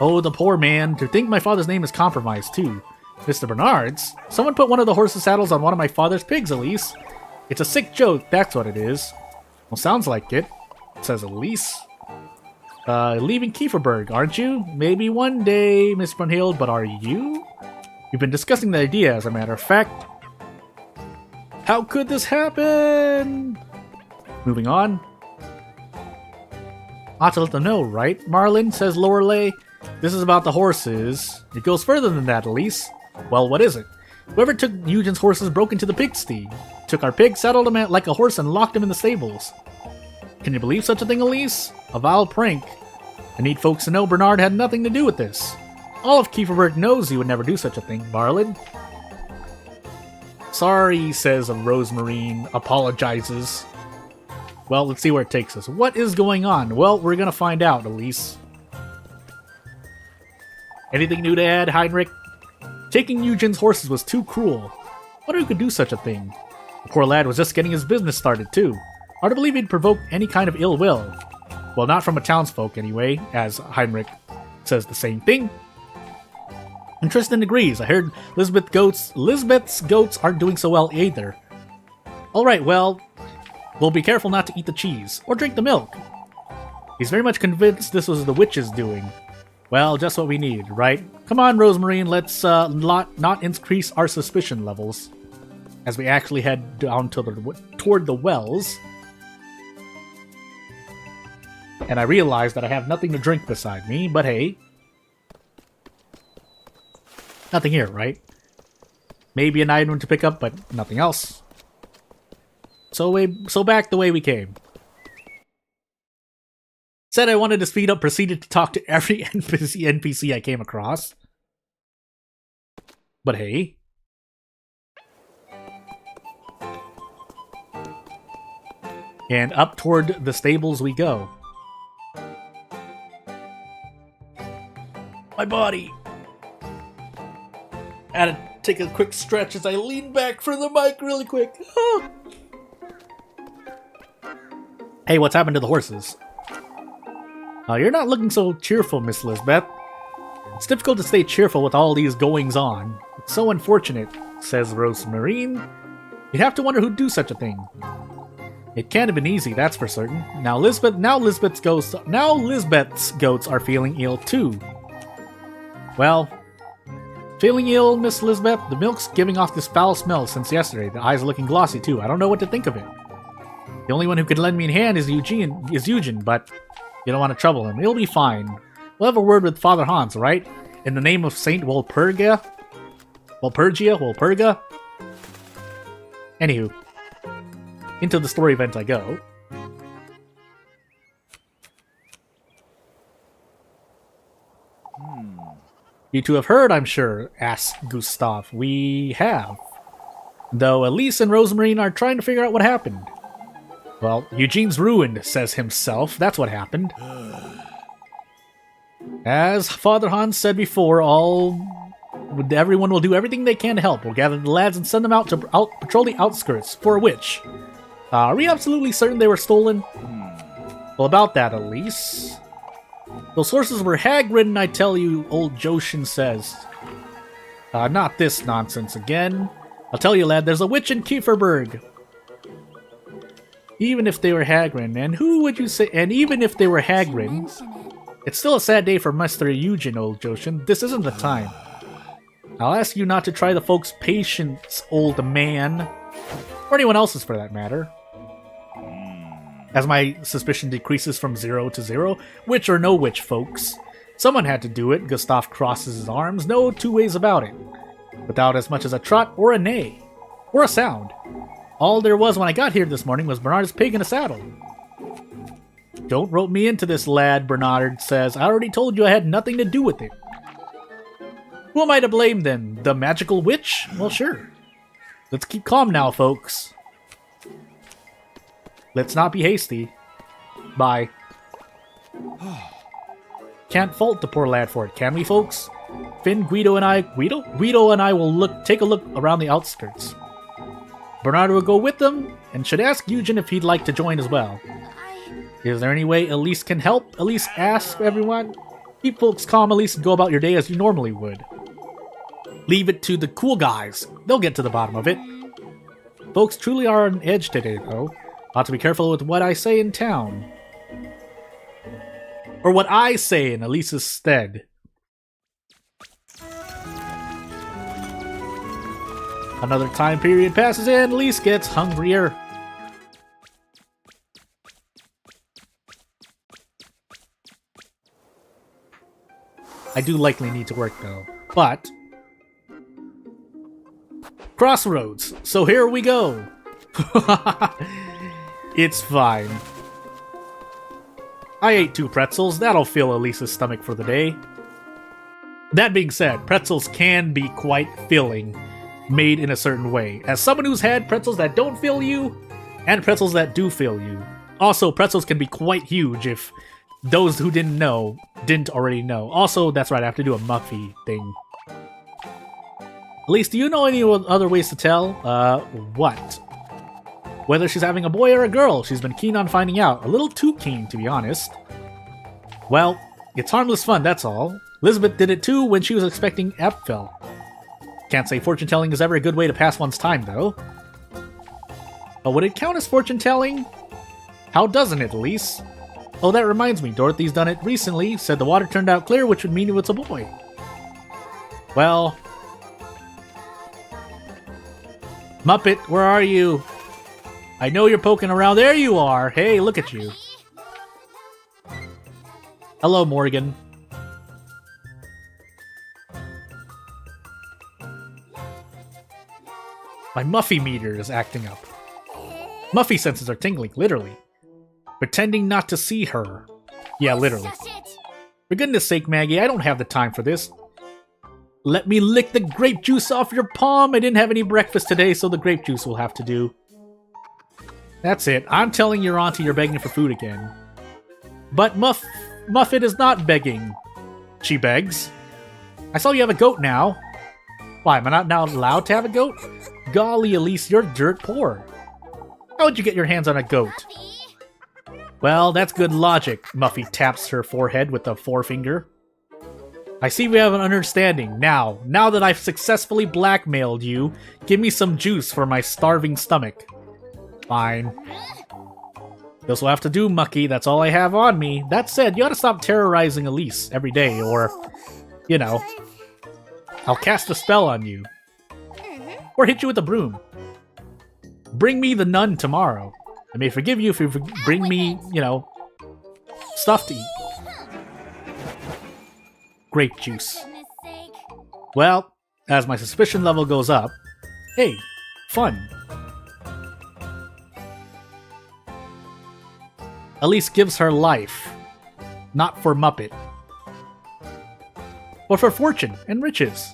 Oh, the poor man. To think my father's name is compromised, too. Mr. Bernard's? Someone put one of the horse's saddles on one of my father's pigs, Elise. It's a sick joke, that's what it is. Well, sounds like it, says Elise. Leaving Kieferberg, aren't you? Maybe one day, Miss Brunhild, but are you? We've been discussing the idea, as a matter of fact. How could this happen? Moving on. Ought to let them know, right, Marlin, says Lorelei. This is about the horses. It goes further than that, Elise. Well, what is it? Whoever took Eugen's horses broke into the pigsty. Took our pig, saddled him like a horse, and locked him in the stables. Can you believe such a thing, Elise? A vile prank. I need folks to know Bernard had nothing to do with this. All of Kieferberg knows he would never do such a thing, Marlin. Sorry, says Rosemarine, apologizes. Well, let's see where it takes us. What is going on? Well, we're gonna find out, Elise. Anything new to add, Heinrich? Taking Eugen's horses was too cruel. Wonder who could do such a thing. The poor lad was just getting his business started, too. Hard to believe he'd provoke any kind of ill will. Well, not from a townsfolk, anyway, as Heinrich says the same thing. And Tristan agrees. I heard Lisbeth's goats aren't doing so well either. Alright, well, we'll be careful not to eat the cheese, or drink the milk. He's very much convinced this was the witch's doing. Well, just what we need, right? Come on, Rosemarine, let's not increase our suspicion levels. as we actually head down toward the wells. And I realize that I have nothing to drink beside me, but hey. Nothing here, right? Maybe an item to pick up, but nothing else. So back the way we came. Said I wanted to speed up, proceeded to talk to every NPC I came across. But hey. And up toward the stables we go. My body! I had to take a quick stretch as I lean back for the mic really quick. Hey, what's happened to the horses? You're not looking so cheerful, Miss Lisbeth. It's difficult to stay cheerful with all these goings-on. It's so unfortunate, says Rosemarine. You'd have to wonder who'd do such a thing. It can't have been easy, that's for certain. Now Lisbeth's goats are feeling ill too. Well, feeling ill, Miss Lisbeth? The milk's giving off this foul smell since yesterday. The eyes are looking glossy too. I don't know what to think of it. The only one who could lend me a hand is Eugen, but you don't want to trouble him. He'll be fine. We'll have a word with Father Hans, right? In the name of Saint Walpurga? Anywho, into the story event I go. You two have heard, I'm sure, asked Gustav. We have. Though Elise and Rosemarine are trying to figure out what happened. Well, Eugene's ruined, says himself. That's what happened. As Father Hans said before, everyone will do everything they can to help. We'll gather the lads and send them out to patrol the outskirts. For which? Are we absolutely certain they were stolen? Well, about that, Elise. Those horses were hag-ridden, I tell you, old Joshin says. Not this nonsense again. I'll tell you, lad, there's a witch in Kieferberg. Even if they were hag-ridden, and who would you say? And even if they were hag-ridden, it's still a sad day for Master Eugen, old Joshin. This isn't the time. I'll ask you not to try the folks' patience, old man. Or anyone else's, for that matter. As my suspicion decreases from 0 to 0, witch or no witch, folks. Someone had to do it, Gustav crosses his arms, no two ways about it. Without as much as a trot or a neigh. Or a sound. All there was when I got here this morning was Bernard's pig in a saddle. Don't rope me into this, lad, Bernard says. I already told you I had nothing to do with it. Who am I to blame then? The magical witch? Well, sure. Let's keep calm now, folks. Let's not be hasty. Bye. Can't fault the poor lad for it, can we, folks? Finn, Guido and I will take a look around the outskirts. Bernardo will go with them, and should ask Eugen if he'd like to join as well. Is there any way Elise can help? Elise asks everyone. Keep folks calm, Elise, and go about your day as you normally would. Leave it to the cool guys. They'll get to the bottom of it. Folks truly are on edge today, though. Ought to be careful with what I say in town. Or what I say in Elise's stead. Another time period passes and Elise gets hungrier. I do likely need to work though, but... Crossroads, so here we go. It's fine. I ate 2 pretzels, that'll fill Elise's stomach for the day. That being said, pretzels can be quite filling, made in a certain way. As someone who's had pretzels that don't fill you, and pretzels that do fill you. Also, pretzels can be quite huge if those who didn't already know. Also, that's right, I have to do a Muffy thing. Elise, do you know any other ways to tell? What? Whether she's having a boy or a girl, she's been keen on finding out. A little too keen, to be honest. Well, it's harmless fun, that's all. Elizabeth did it too when she was expecting Epfel. Can't say fortune-telling is ever a good way to pass one's time, though. But would it count as fortune-telling? How doesn't it, Elise? Oh, that reminds me, Dorothy's done it recently, said the water turned out clear, which would mean it was a boy. Well... Muppet, where are you? I know you're poking around. There you are. Hey, look at you. Hello, Morgan. My Muffy meter is acting up. Muffy senses are tingling, literally. Pretending not to see her. Yeah, literally. For goodness sake, Maggie, I don't have the time for this. Let me lick the grape juice off your palm. I didn't have any breakfast today, so the grape juice will have to do. That's it. I'm telling your auntie you're begging for food again. But Muffet is not begging. She begs. I saw you have a goat now. Why, am I not now allowed to have a goat? Golly, Elise, you're dirt poor. How would you get your hands on a goat? Well, that's good logic. Muffy taps her forehead with a forefinger. I see we have an understanding. Now that I've successfully blackmailed you, give me some juice for my starving stomach. Fine. This will have to do, Mucky. That's all I have on me. That said, you ought to stop terrorizing Elise every day, or, you know, I'll cast a spell on you. Or hit you with a broom. Bring me the nun tomorrow. I may forgive you if you bring me, you know, stuff to eat. Grape juice. Well, as my suspicion level goes up... Hey, fun. Elise gives her life. Not for Muppet. But for fortune and riches.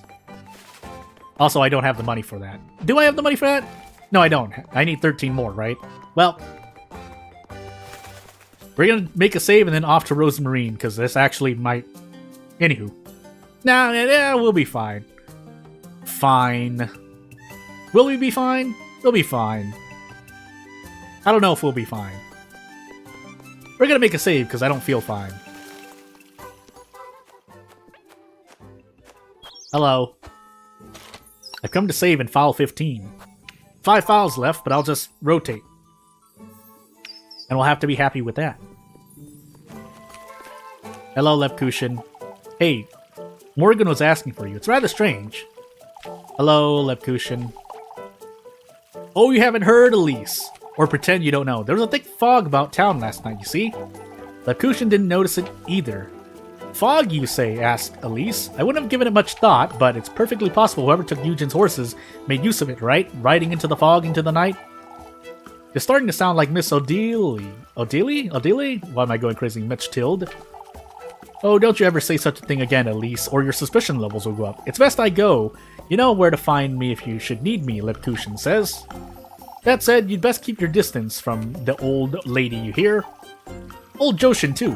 Also, I don't have the money for that. Do I have the money for that? No, I don't. I need 13 more, right? Well, we're gonna make a save and then off to Rosemarine, because this actually might... Anywho. Nah, we'll be fine. Fine. Will we be fine? We'll be fine. I don't know if we'll be fine. We're gonna make a save, because I don't feel fine. Hello. I've come to save in file 15. 5 files left, but I'll just rotate. And we'll have to be happy with that. Hello, Lepkushin. Hey, Morgan was asking for you. It's rather strange. Hello, Lepkushin. Oh, you haven't heard, Elise. Or pretend you don't know. There was a thick fog about town last night, you see? Lepkushin didn't notice it either. Fog, you say? Asked Elise. I wouldn't have given it much thought, but it's perfectly possible whoever took Eugen's horses made use of it, right? Riding into the fog into the night? You're starting to sound like Miss Odelie. Odelie? Why am I going crazy? Mitch Tilde? Oh, don't you ever say such a thing again, Elise, or your suspicion levels will go up. It's best I go. You know where to find me if you should need me, Lepkushin says. That said, you'd best keep your distance from the old lady, you hear? Old Joshin, too.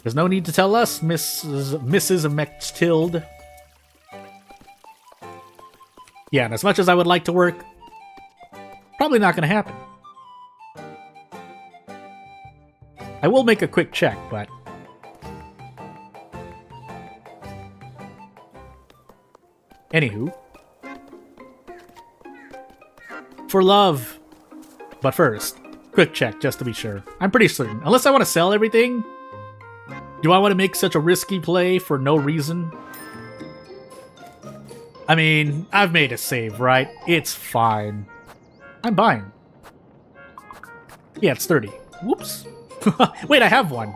There's no need to tell us, Mrs. Mechtilde. Yeah, and as much as I would like to work, probably not going to happen. I will make a quick check, but... Anywho. For love. But first, quick check just to be sure. I'm pretty certain. Unless I want to sell everything... Do I want to make such a risky play for no reason? I mean, I've made a save, right? It's fine. I'm buying. Yeah, it's 30. Whoops. Wait, I have one.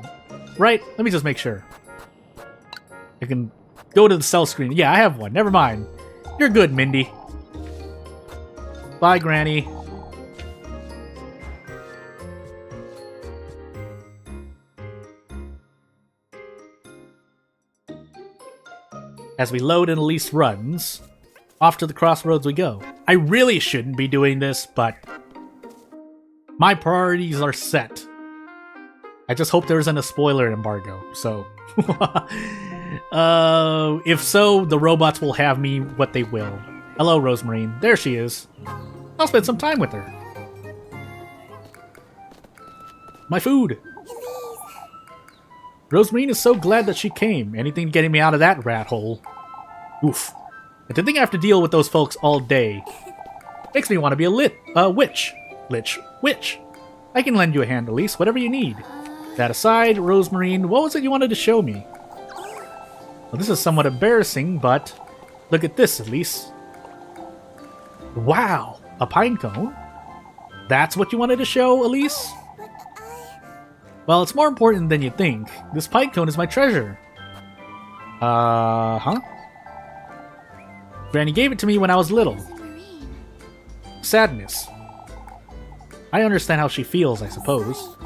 Right? Let me just make sure. I can go to the sell screen. Yeah, I have one. Never mind. You're good, Mindy. Bye, Granny. As we load and Elise runs, off to the crossroads we go. I really shouldn't be doing this, but my priorities are set. I just hope there isn't a spoiler embargo, so... if so, the robots will have me what they will. Hello, Rosemarine. There she is. I'll spend some time with her. My food! Rosemarine is so glad that she came. Anything getting me out of that rat hole. Oof. And to think I have to deal with those folks all day. Makes me want to be a witch. Witch. I can lend you a hand, Elise, whatever you need. That aside, Rosemarine, what was it you wanted to show me? Well, this is somewhat embarrassing, but look at this, Elise. Wow! A pine cone? That's what you wanted to show, Elise? But Well, it's more important than you think. This pine cone is my treasure. Huh? Granny gave it to me when I was little. Marine. Sadness. I understand how she feels, I suppose.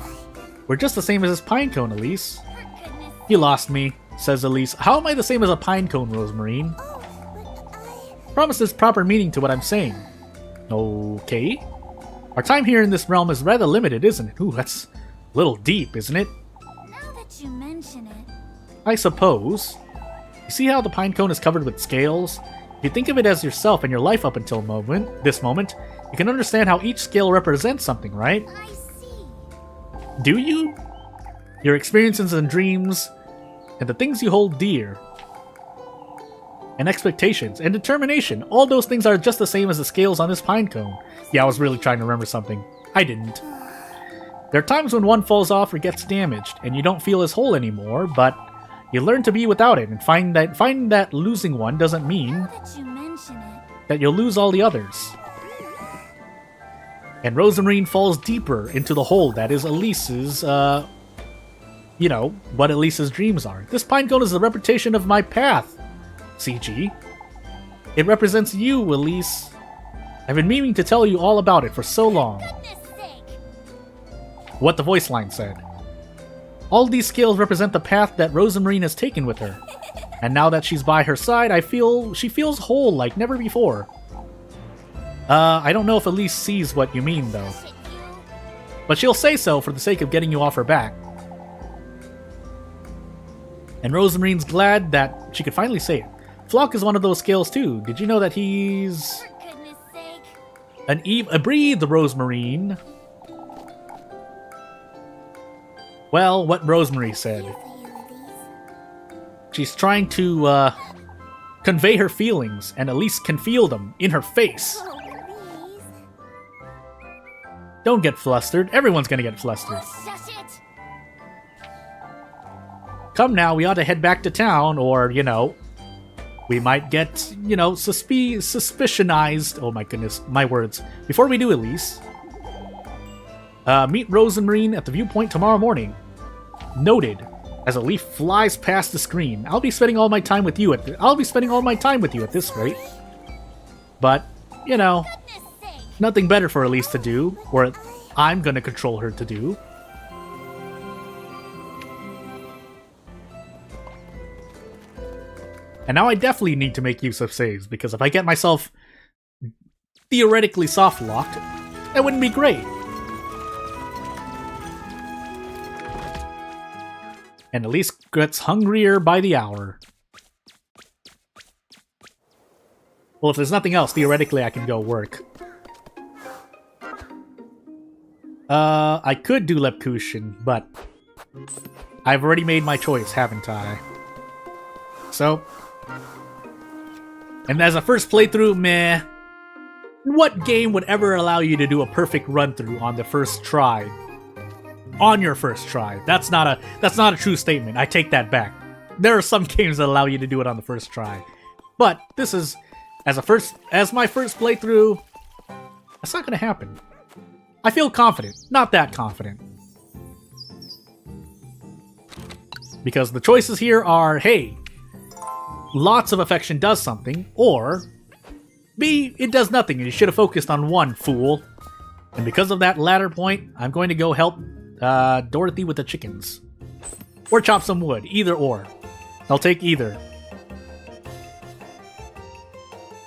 We're just the same as this pine cone, Elise. For goodness. You lost me, says Elise. How am I the same as a pine cone, Rosemarine? But Promise there's proper meaning to what I'm saying. Okay. Our time here in this realm is rather limited, isn't it? Ooh, that's a little deep, isn't it? now that you mention it, I suppose. You see how the pine cone is covered with scales? If you think of it as yourself and your life up until this moment, you can understand how each scale represents something, right? I see. Do you? Your experiences and dreams, and the things you hold dear, and expectations, and determination, all those things are just the same as the scales on this pine cone. Yeah, I was really trying to remember something. I didn't. There are times when one falls off or gets damaged, and you don't feel as whole anymore, but you learn to be without it, and find that losing one doesn't mean Now that you mention it, that you'll lose all the others. And Rosemarine falls deeper into the hole that is Elise's, you know, what Elise's dreams are. This pine cone is the reputation of my path, CG. It represents you, Elise. I've been meaning to tell you all about it for so long. goodness sake. What the voice line said. All these scales represent the path that Rosemarine has taken with her. And now that she's by her side, she feels whole like never before. I don't know if Elise sees what you mean, though. Shit, you. But she'll say so for the sake of getting you off her back. And Rosemarine's glad that she could finally say it. Flock is one of those scales, too. Did you know that he's... For goodness sake. Breathe, Rosemarine. Well, what Rosemary said. Here for you, Elise. She's trying to, convey her feelings, and Elise can feel them in her face. Oh, please. Don't get flustered. Everyone's gonna get flustered. Oh, shush it. Come now, we ought to head back to town, or, you know, we might get, you know, suspicionized. Oh my goodness, my words. Before we do, Elise, meet Rosemarine at the viewpoint tomorrow morning. Noted. As a leaf flies past the screen, I'll be spending all my time with you at this rate. But, you know, Goodness sake. nothing better for Elise to do, or I'm gonna control her to do. And now I definitely need to make use of saves, because if I get myself theoretically soft-locked, that wouldn't be great. And Elise gets hungrier by the hour. Well, if there's nothing else, theoretically I can go work. I could do Lepkushin, but I've already made my choice, haven't I? So, and as a first playthrough, meh. What game would ever allow you to do a perfect run-through on the first try? On your first try. That's not a true statement. I take that back. There are some games that allow you to do it on the first try. But this is as my first playthrough, that's not gonna happen. I feel confident. Not that confident. Because the choices here are, hey, lots of affection does something, or B, it does nothing and you should have focused on one, fool. And because of that latter point, I'm going to go help Dorothy with the chickens. Or chop some wood, either or. I'll take either.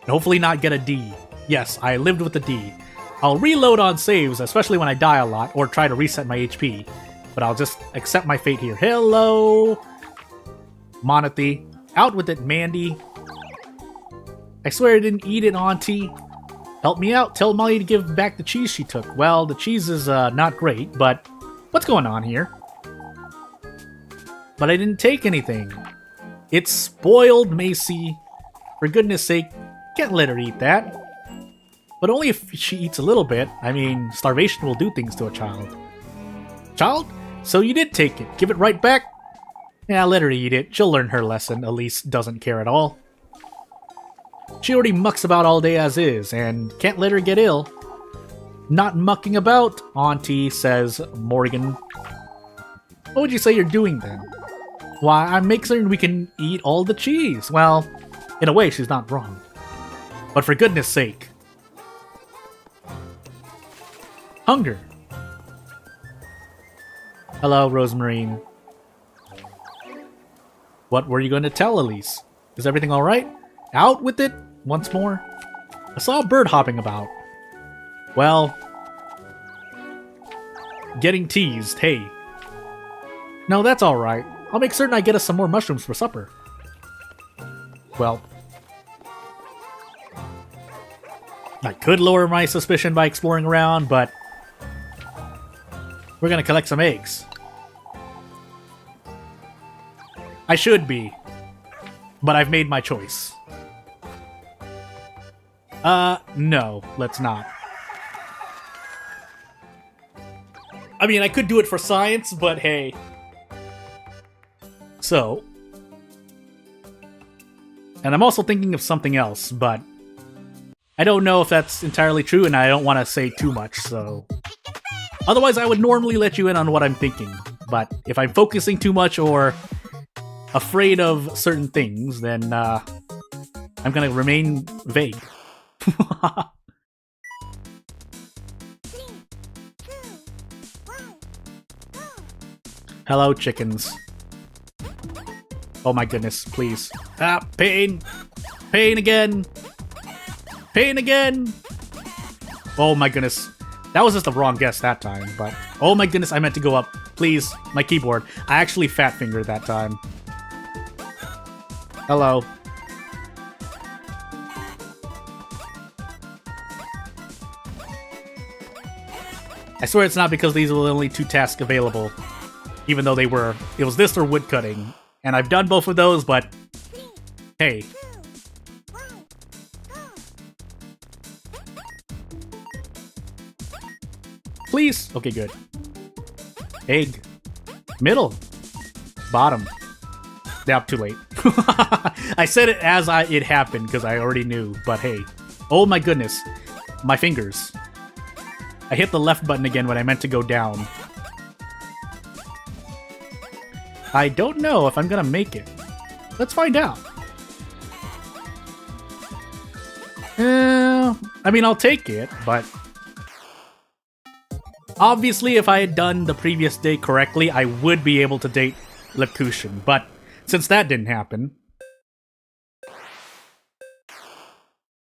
And hopefully not get a D. Yes, I lived with a D. I'll reload on saves, especially when I die a lot, or try to reset my HP. But I'll just accept my fate here. Hello, Monathy. Out with it, Mandy. I swear I didn't eat it, Auntie. Help me out. Tell Molly to give back the cheese she took. Well, the cheese is not great, but what's going on here? But I didn't take anything. It's spoiled, Macy. For goodness sake, can't let her eat that. But only if she eats a little bit. I mean, starvation will do things to a child. Child? So you did take it. Give it right back? Yeah, let her eat it. She'll learn her lesson. Elise doesn't care at all. She already mucks about all day as is, and can't let her get ill. Not mucking about, Auntie, says Morgan. What would you say you're doing then? Why, I make certain we can eat all the cheese. Well, in a way, she's not wrong. But for goodness sake. Hunger. Hello, Rosemarine. What were you going to tell Elise? Is everything alright? Out with it once more? I saw a bird hopping about. Well, getting teased, hey. No, that's alright. I'll make certain I get us some more mushrooms for supper. Well, I could lower my suspicion by exploring around, but we're gonna collect some eggs. I should be, but I've made my choice. No, let's not. I mean, I could do it for science, but hey. So, and I'm also thinking of something else, but I don't know if that's entirely true, and I don't want to say too much, so... Otherwise, I would normally let you in on what I'm thinking, but if I'm focusing too much or afraid of certain things, then I'm gonna remain vague. Hello, chickens. Oh my goodness, please. Ah, pain! Pain again! Pain again! Oh my goodness. That was just the wrong guess that time, but... Oh my goodness, I meant to go up. Please, my keyboard. I actually fat fingered that time. Hello. I swear it's not because these were the only 2 tasks available. Even though they were... It was this or woodcutting. And I've done both of those, but... Hey. Please? Okay, good. Egg. Middle. Bottom. Yeah, too late. I said it as it happened, because I already knew, but hey. Oh my goodness. My fingers. I hit the left button again when I meant to go down. I don't know if I'm gonna make it. Let's find out. I mean, I'll take it, but... Obviously, if I had done the previous day correctly, I would be able to date Lepkushin, but since that didn't happen...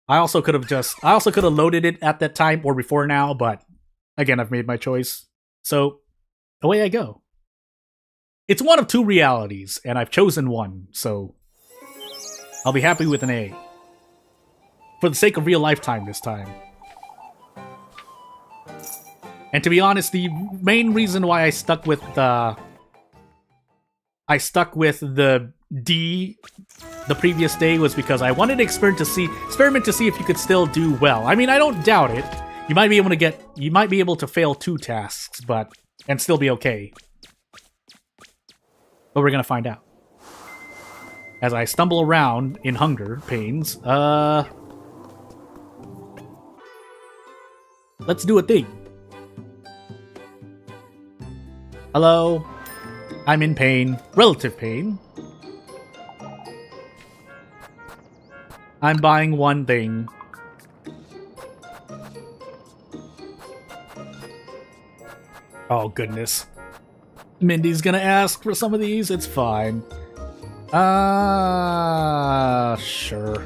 I also could have loaded it at that time or before now, but again, I've made my choice. So, away I go. It's one of 2 realities, and I've chosen one, so I'll be happy with an A. For the sake of real lifetime this time. And to be honest, the main reason why I stuck with the D the previous day was because I wanted to experiment to see if you could still do well. I mean, I don't doubt it. You might be able to fail 2 tasks, and still be okay. But we're gonna find out. As I stumble around in hunger pains, let's do a thing. Hello? I'm in pain. Relative pain. I'm buying one thing. Oh, goodness. Mindy's gonna ask for some of these. It's fine. Sure.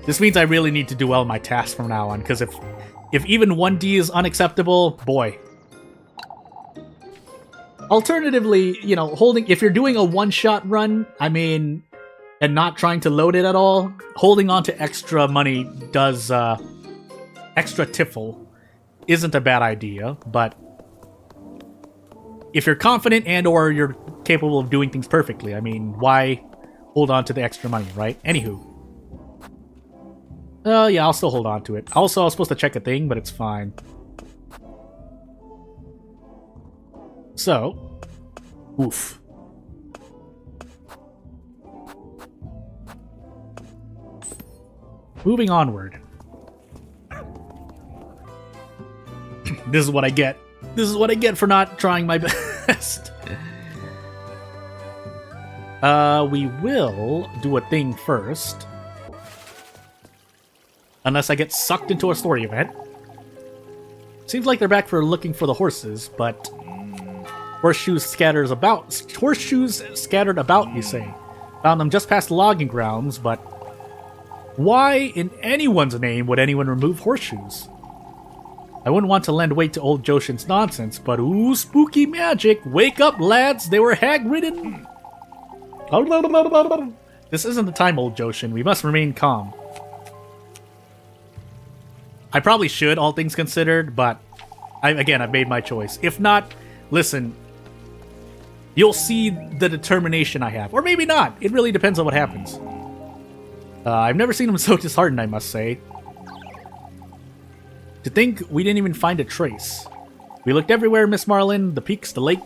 This means I really need to do well in my tasks from now on, because if even 1D is unacceptable, boy. Alternatively, you know, if you're doing a one-shot run, I mean, and not trying to load it at all, holding on to extra money does, extra tiffle isn't a bad idea, but if you're confident and or you're capable of doing things perfectly, I mean, why hold on to the extra money, right? Anywho. Yeah, I'll still hold on to it. Also, I was supposed to check a thing, but it's fine. So, oof. Moving onward. This is what I get. This is what I get for not trying my best. We will do a thing first. Unless I get sucked into a story event. Seems like they're back for looking for the horses, but horseshoes scattered about, you say. Found them just past the logging grounds, but why in anyone's name would anyone remove horseshoes? I wouldn't want to lend weight to old Joshin's nonsense, but ooh, spooky magic! Wake up, lads! They were hag-ridden! This isn't the time, old Joshin. We must remain calm. I probably should, all things considered, but I've made my choice. If not, listen, you'll see the determination I have. Or maybe not. It really depends on what happens. I've never seen him so disheartened, I must say. To think we didn't even find a trace. We looked everywhere, Miss Marlin, the peaks, the lake.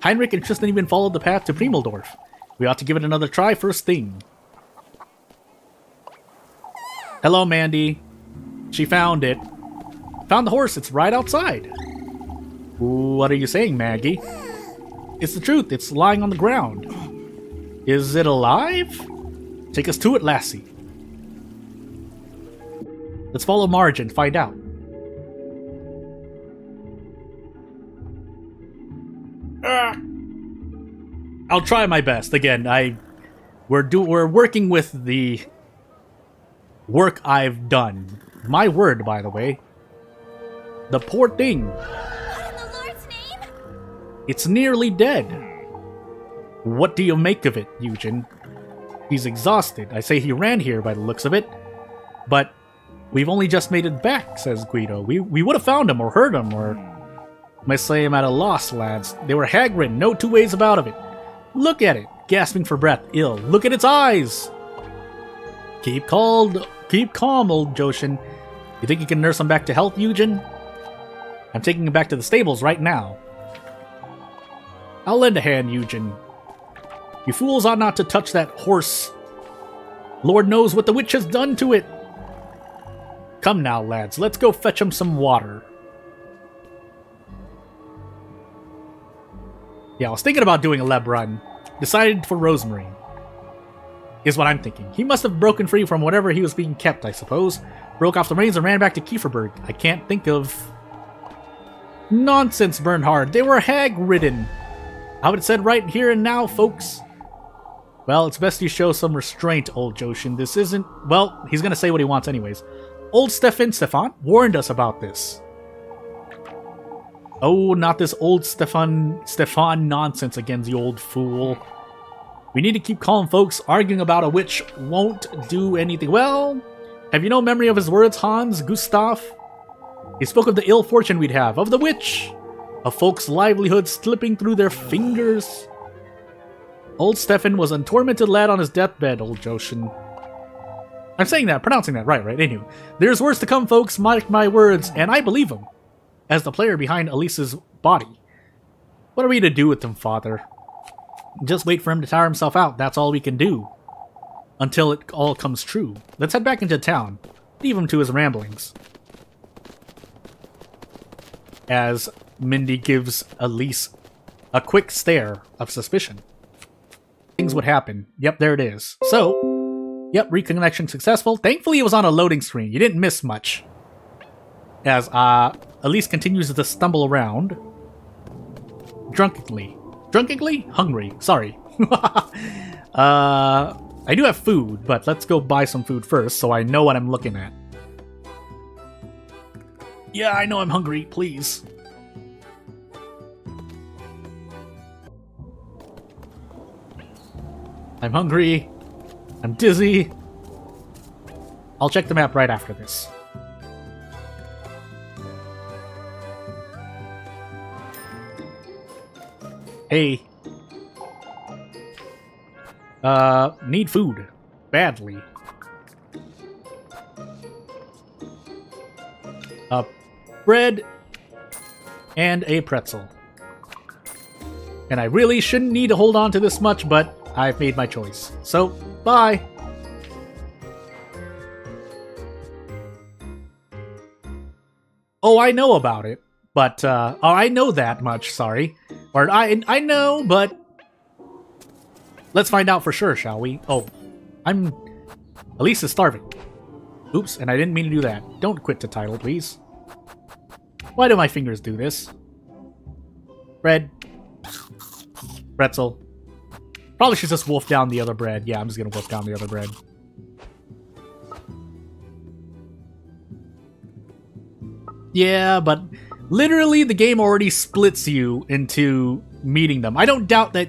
Heinrich and Tristan even followed the path to Primeldorf. We ought to give it another try first thing. Hello, Mandy. She found it. Found the horse, it's right outside. What are you saying, Maggie? It's the truth, it's lying on the ground. Is it alive? Take us to it, lassie. Let's follow Marge and find out. I'll try my best. Again, we're working with the work I've done. My word, by the way. The poor thing. What in the Lord's name? It's nearly dead. What do you make of it, Eugen? He's exhausted. I say he ran here by the looks of it. But we've only just made it back, says Guido. We would have found him or heard him or... Must say I'm at a loss, lads. They were hag-ridden, no two ways about of it. Look at it, gasping for breath, ill. Look at its eyes! Keep calm, old Joshin. You think you can nurse him back to health, Eugen? I'm taking him back to the stables right now. I'll lend a hand, Eugen. You fools ought not to touch that horse. Lord knows what the witch has done to it. Come now, lads, let's go fetch him some water. Yeah, I was thinking about doing a lab run. Decided for Rosemary. Is what I'm thinking. He must have broken free from whatever he was being kept, I suppose. Broke off the reins and ran back to Kieferberg. I can't think of... Nonsense, Bernhard. They were hag-ridden. I would have said right here and now, folks. Well, it's best you show some restraint, old Joshin. This isn't... Well, he's gonna say what he wants anyways. Old Stefan warned us about this. Oh, not this old Stefan nonsense again, you old fool. We need to keep calm, folks. Arguing about a witch won't do anything. Well, have you no memory of his words, Hans, Gustav? He spoke of the ill fortune we'd have, of the witch, of folks' livelihoods slipping through their fingers. Old Stefan was a tormented lad on his deathbed, old Joshin. I'm saying that, pronouncing that right, anyway. There's worse to come, folks, mark my words, and I believe him. As the player behind Elise's body. What are we to do with him, father? Just wait for him to tire himself out, that's all we can do. Until it all comes true. Let's head back into town. Leave him to his ramblings. As Mindy gives Elise a quick stare of suspicion. Things would happen. Yep, there it is. So, yep, reconnection successful. Thankfully it was on a loading screen. You didn't miss much. As, Elise continues to stumble around. Drunkenly. Hungry. Sorry. I do have food, but let's go buy some food first so I know what I'm looking at. Yeah, I know I'm hungry, please. I'm hungry. I'm dizzy. I'll check the map right after this. Hey. Need food. Badly. Bread and a pretzel. And I really shouldn't need to hold on to this much, but I've made my choice. So, bye! Oh, I know about it. But, oh, I know that much, sorry. Or, I know, but... Let's find out for sure, shall we? Oh, Elise is starving. Oops, and I didn't mean to do that. Don't quit the title, please. Why do my fingers do this? Bread. Pretzel. Probably should just wolf down the other bread. Yeah, I'm just gonna wolf down the other bread. Yeah, but literally the game already splits you into meeting them. I don't doubt that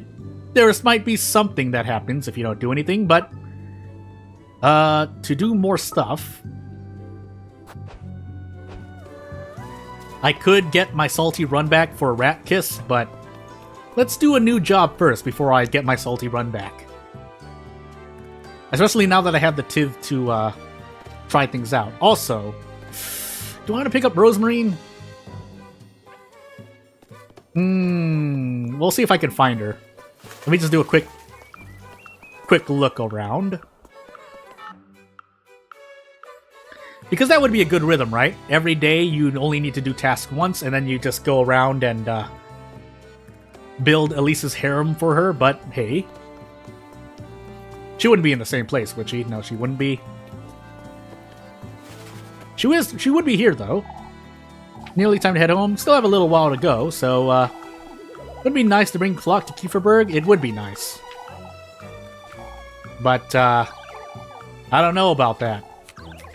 there might be something that happens if you don't do anything, but to do more stuff, I could get my salty run back for a rat kiss, but let's do a new job first before I get my salty run back. Especially now that I have the Tiv to try things out. Also, do I want to pick up Rosemarine? We'll see if I can find her. Let me just do a quick look around. Because that would be a good rhythm, right? Every day you only need to do task once, and then you just go around and build Elise's harem for her, but hey. She wouldn't be in the same place, would she? No, she wouldn't be. She would be here, though. Nearly time to head home. Still have a little while to go, so, would be nice to bring Flock to Kieferberg. It would be nice. But, I don't know about that.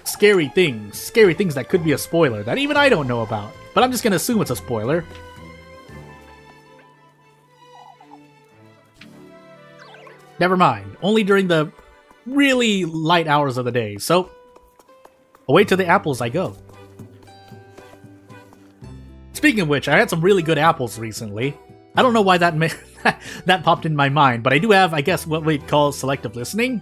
Scary things that could be a spoiler that even I don't know about. But I'm just gonna assume it's a spoiler. Never mind. Only during the really light hours of the day. So, away to the apples I go. Speaking of which, I had some really good apples recently. I don't know why that that popped in my mind, but I do have, I guess, what we'd call selective listening.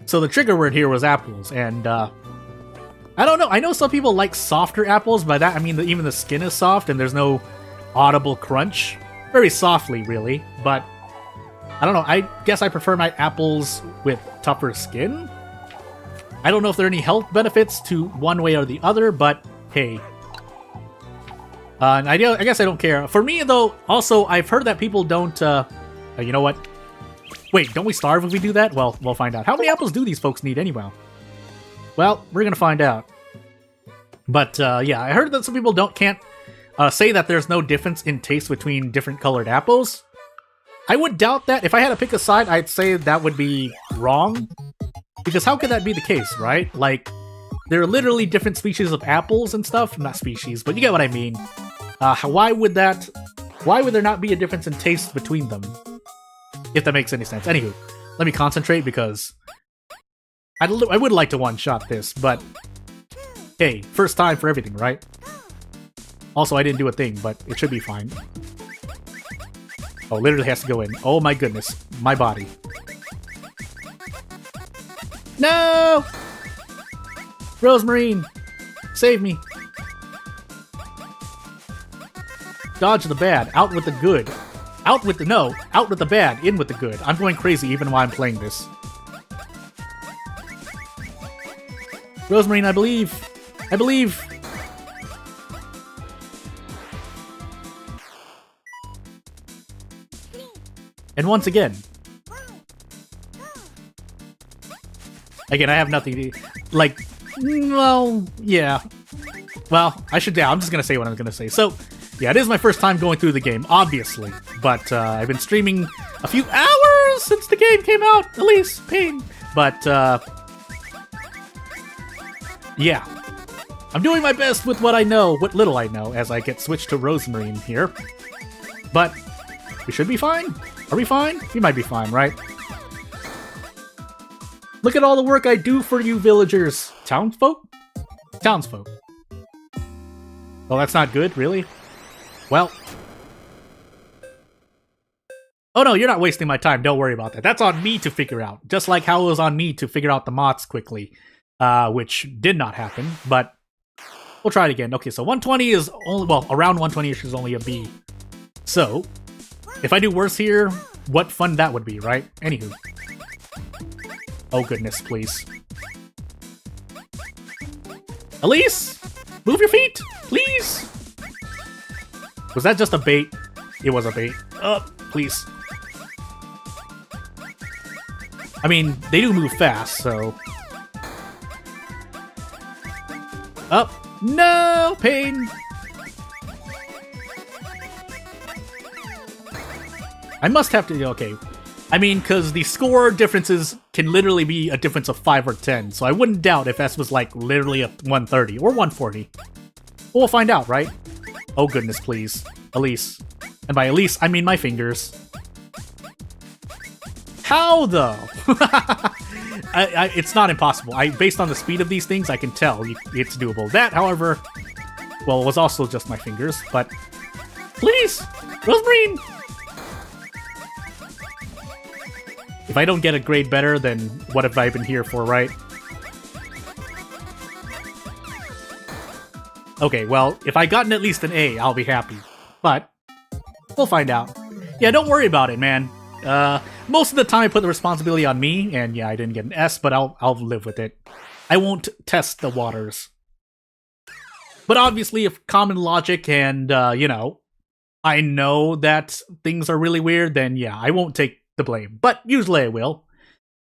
So the trigger word here was apples, and I don't know. I know some people like softer apples. By that, I mean that even the skin is soft and there's no audible crunch. Very softly, really. But I don't know. I guess I prefer my apples with tougher skin. I don't know if there are any health benefits to one way or the other, but hey. I guess I don't care. For me, though, also, I've heard that people don't, you know what? Wait, don't we starve if we do that? Well, we'll find out. How many apples do these folks need anyway? Well, we're gonna find out. But, yeah, I heard that some people can't say that there's no difference in taste between different colored apples. I would doubt that. If I had to pick a side, I'd say that would be wrong. Because how could that be the case, right? Like, there are literally different species of apples and stuff. Not species, but you get what I mean. Why would there not be a difference in taste between them? If that makes any sense. Anywho, let me concentrate because I would like to one-shot this, but hey, first time for everything, right? Also, I didn't do a thing, but it should be fine. Oh, literally has to go in. Oh my goodness, my body. No! Rosemarine, save me. Dodge the bad, out with the good. Out with the bad, in with the good. I'm going crazy even while I'm playing this. Rosemarine, I believe. I believe. And once again. Again, I have nothing to... Like, well, yeah. Well, I'm just gonna say what I'm gonna say. So, yeah, it is my first time going through the game, obviously. But, I've been streaming a few hours since the game came out. Elise, pain. But, yeah. I'm doing my best with what I know, what little I know, as I get switched to Rosemarine here. But, we should be fine. Are we fine? We might be fine, right? Look at all the work I do for you villagers. Townsfolk? Townsfolk. Well, that's not good, really? Well. Oh no, you're not wasting my time. Don't worry about that. That's on me to figure out. Just like how it was on me to figure out the mods quickly. Which did not happen, but we'll try it again. Okay, so 120 is only, well, around 120-ish is only a B. So, if I do worse here, what fun that would be, right? Anywho. Oh goodness, please. Elise! Move your feet, please. Was that just a bait? It was a bait. Please. I mean, they do move fast, so... Up! No! Pain! I must have to... Okay. I mean, because the score differences can literally be a difference of 5 or 10, so I wouldn't doubt if S was like literally a 130 or 140. We'll find out, right? Oh goodness, please. Elise. And by Elise, I mean my fingers. How, though? It's not impossible. Based on the speed of these things, I can tell it's doable. That, however, well, was also just my fingers, but... Please! Rosemarine! If I don't get a grade better, then what have I been here for, right? Okay, well, if I gotten at least an A, I'll be happy. But, we'll find out. Yeah, don't worry about it, man. Most of the time I put the responsibility on me, and yeah, I didn't get an S, but I'll live with it. I won't test the waters. But obviously, if common logic and, you know, I know that things are really weird, then yeah, I won't take the blame. But usually I will.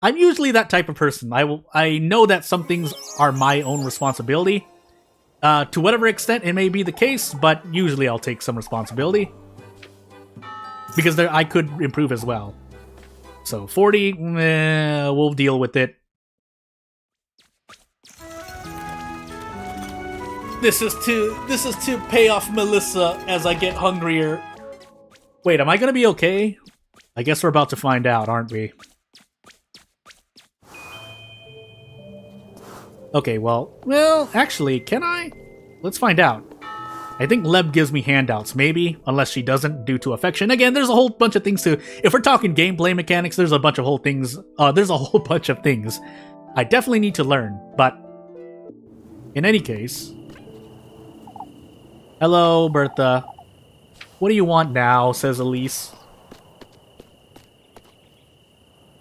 I'm usually that type of person. I know that some things are my own responsibility. To whatever extent it may be the case, but usually I'll take some responsibility. Because I could improve as well. So 40, we'll deal with it. This is to pay off Melissa as I get hungrier. Wait, am I gonna be okay? I guess we're about to find out, aren't we? Okay, well, actually, can I? Let's find out. I think Leb gives me handouts, maybe, unless she doesn't, due to affection. Again, there's a whole bunch of things to... If we're talking gameplay mechanics, there's a bunch of things I definitely need to learn, but... In any case... Hello, Bertha. What do you want now, says Elise.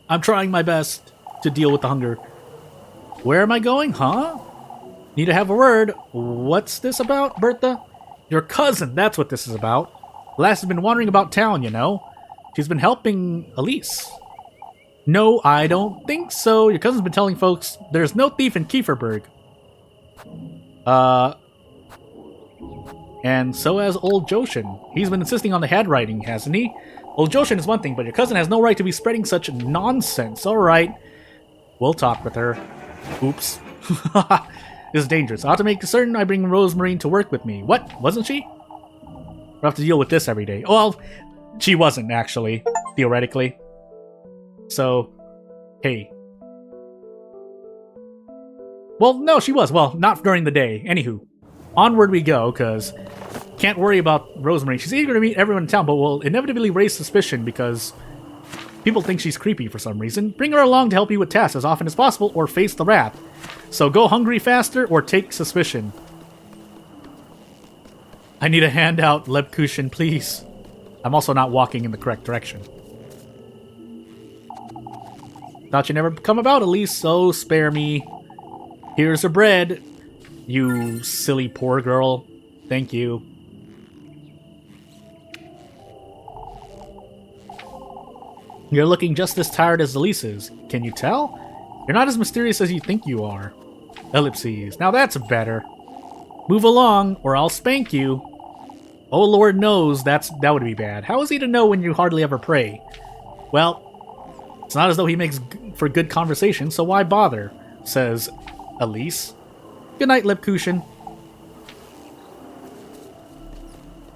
I'm trying my best to deal with the hunger. Where am I going, huh? Need to have a word. What's this about, Bertha? Your cousin, that's what this is about. Lass has been wandering about town, you know. She's been helping Elise. No, I don't think so. Your cousin's been telling folks there's no thief in Kieferberg. And so has old Joshin. He's been insisting on the handwriting, hasn't he? Old Joshin is one thing, but your cousin has no right to be spreading such nonsense. Alright. We'll talk with her. Oops. This is dangerous. I ought to make certain I bring Rosemarine to work with me. What? Wasn't she? We'll have to deal with this every day. Well, she wasn't, actually. Theoretically. So, hey. Well, no, she was. Well, not during the day. Anywho. Onward we go, because can't worry about Rosemarine. She's eager to meet everyone in town, but will inevitably raise suspicion because people think she's creepy for some reason. Bring her along to help you with tasks as often as possible, or face the wrath. So go hungry faster, or take suspicion. I need a handout, Lebkuchen, please. I'm also not walking in the correct direction. Thought you'd never come about, Elise, so spare me. Here's her bread. You silly poor girl. Thank you. You're looking just as tired as Elise is. Can you tell? You're not as mysterious as you think you are. Ellipses. Now that's better. Move along, or I'll spank you. Oh, Lord knows that would be bad. How is he to know when you hardly ever pray? Well, it's not as though he makes for good conversation, so why bother? Says Elise. Good night, Lebkuchen.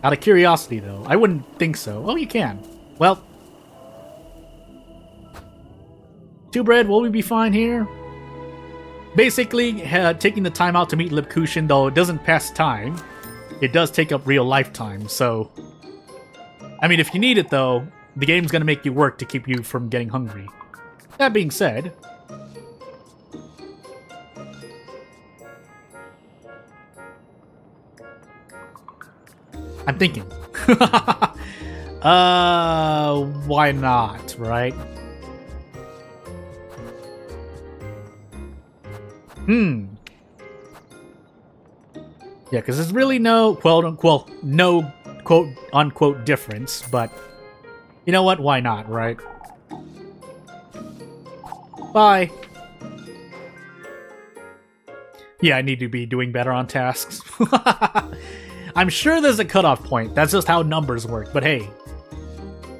Out of curiosity, though, I wouldn't think so. Oh, you can. Well, two bread, will we be fine here? Basically, taking the time out to meet Lebkuchen, though it doesn't pass time, it does take up real lifetime, so... I mean, if you need it, though, the game's gonna make you work to keep you from getting hungry. That being said... I'm thinking. Why not, right? Yeah, because there's really no quote-unquote, no quote-unquote difference, but you know what? Why not, right? Bye. Yeah, I need to be doing better on tasks. I'm sure there's a cutoff point. That's just how numbers work, but hey.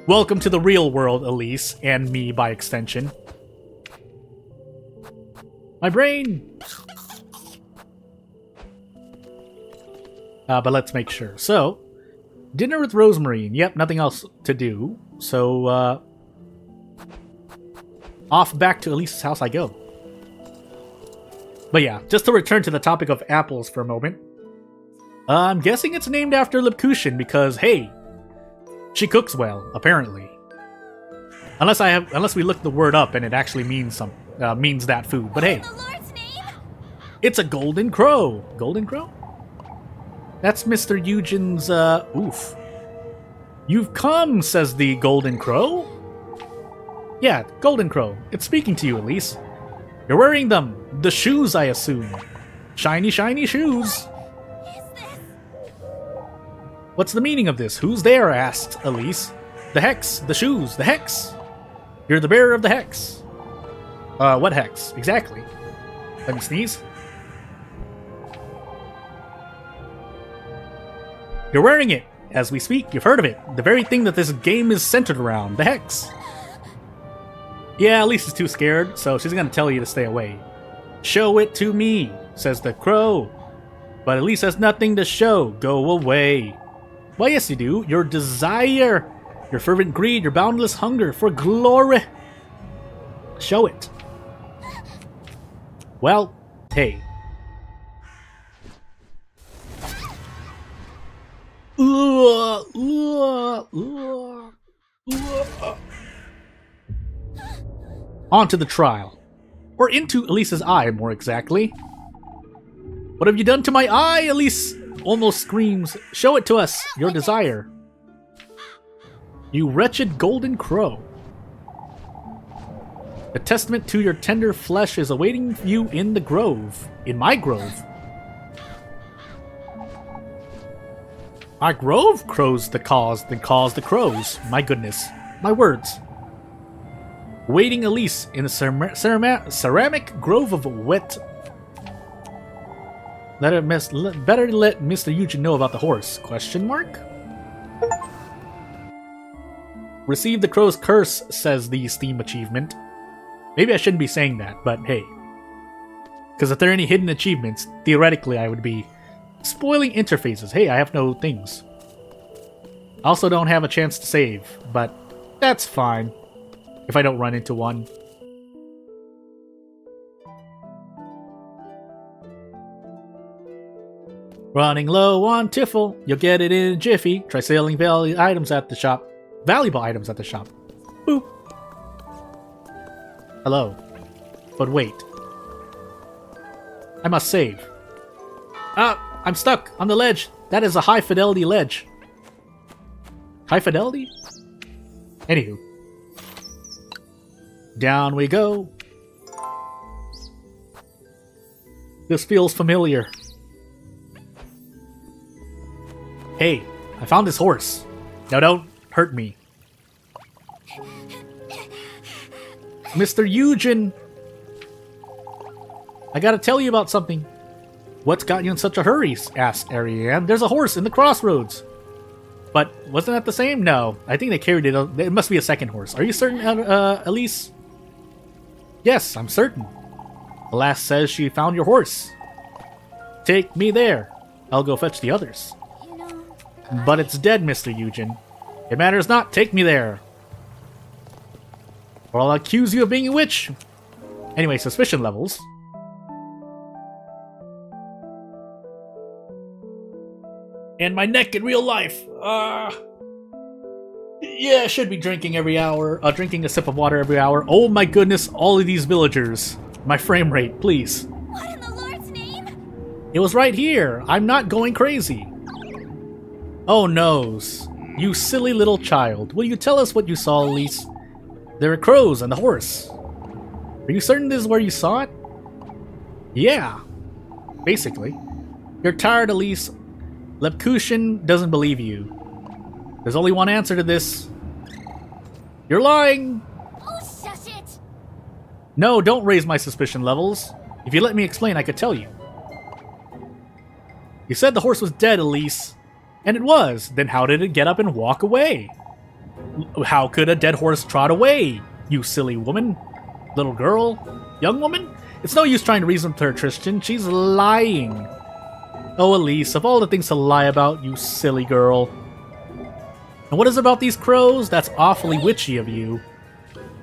Welcome to the real world, Elise, and me by extension. My brain! But let's make sure. So, dinner with Rosemary. Yep, nothing else to do. So, off back to Elise's house I go. But yeah, just to return to the topic of apples for a moment. I'm guessing it's named after Lipkushin because, hey, she cooks well, apparently. Unless we look the word up and it actually means means that food. But hey, In the Lord's name? it's a golden crow. Golden crow? That's Mr. Eugen's, oof. You've come, says the golden crow. Yeah, golden crow. It's speaking to you, Elise. You're wearing them. The shoes, I assume. Shiny, shiny shoes. Is this? What's the meaning of this? Who's there? Asked Elise. The hex. The shoes. The hex. You're the bearer of the hex. What hex? Exactly. Let me sneeze. You're wearing it. As we speak, you've heard of it. The very thing that this game is centered around. The hex. Yeah, Elise is too scared, so she's gonna tell you to stay away. Show it to me, says the crow. But Elise has nothing to show. Go away. Why, yes you do. Your desire, your fervent greed, your boundless hunger for glory. Show it. Well, hey. On to the trial. Or into Elise's eye, more exactly. What have you done to my eye? Elise almost screams. Show it to us, your desire. You wretched golden crow. A testament to your tender flesh is awaiting you in the grove. In my grove. My grove? Crows the cause, then calls the crows. My goodness. My words. Waiting Elise in a ceramic grove of wet. Better let Mr. Eugen know about the horse. Question mark? Receive the crow's curse, says the Steam achievement. Maybe I shouldn't be saying that, but hey. Because if there are any hidden achievements, theoretically I would be spoiling interfaces. Hey, I have no things. I also don't have a chance to save, but that's fine. If I don't run into one. Running low on Tiffle, you'll get it in a jiffy. Try selling valuable items at the shop. Valuable items at the shop. Boop. Hello. But wait. I must save. Ah, I'm stuck on the ledge. That is a high fidelity ledge. High fidelity? Anywho. Down we go. This feels familiar. Hey, I found this horse. Now don't hurt me. Mr. Eugen! I gotta tell you about something. What's got you in such a hurry? Asked Ariane. There's a horse in the crossroads. But wasn't that the same? No, I think they carried it. It must be a second horse. Are you certain, Elise? Yes, I'm certain. The lass says she found your horse. Take me there. I'll go fetch the others. You know, But it's dead, Mr. Eugen. It matters not. Take me there. Or I'll accuse you of being a witch. Anyway, suspicion levels. And my neck in real life. Yeah, I should be drinking every hour. Drinking a sip of water every hour. Oh my goodness, all of these villagers. My frame rate, please. what in the Lord's name? It was right here. I'm not going crazy. Oh noes. You silly little child. Will you tell us what you saw, Elise? There are crows and the horse. Are you certain this is where you saw it? Yeah. Basically. You're tired, Elise. Lepkushin doesn't believe you. There's only one answer to this. You're lying! Oh, shush it! No, don't raise my suspicion levels. If you let me explain, I could tell you. You said the horse was dead, Elise. And it was. Then how did it get up and walk away? How could a dead horse trot away, you silly woman? Little girl? Young woman? It's no use trying to reason with her, Tristan. She's lying. Oh, Elise, of all the things to lie about, you silly girl. And what is about these crows? That's awfully witchy of you.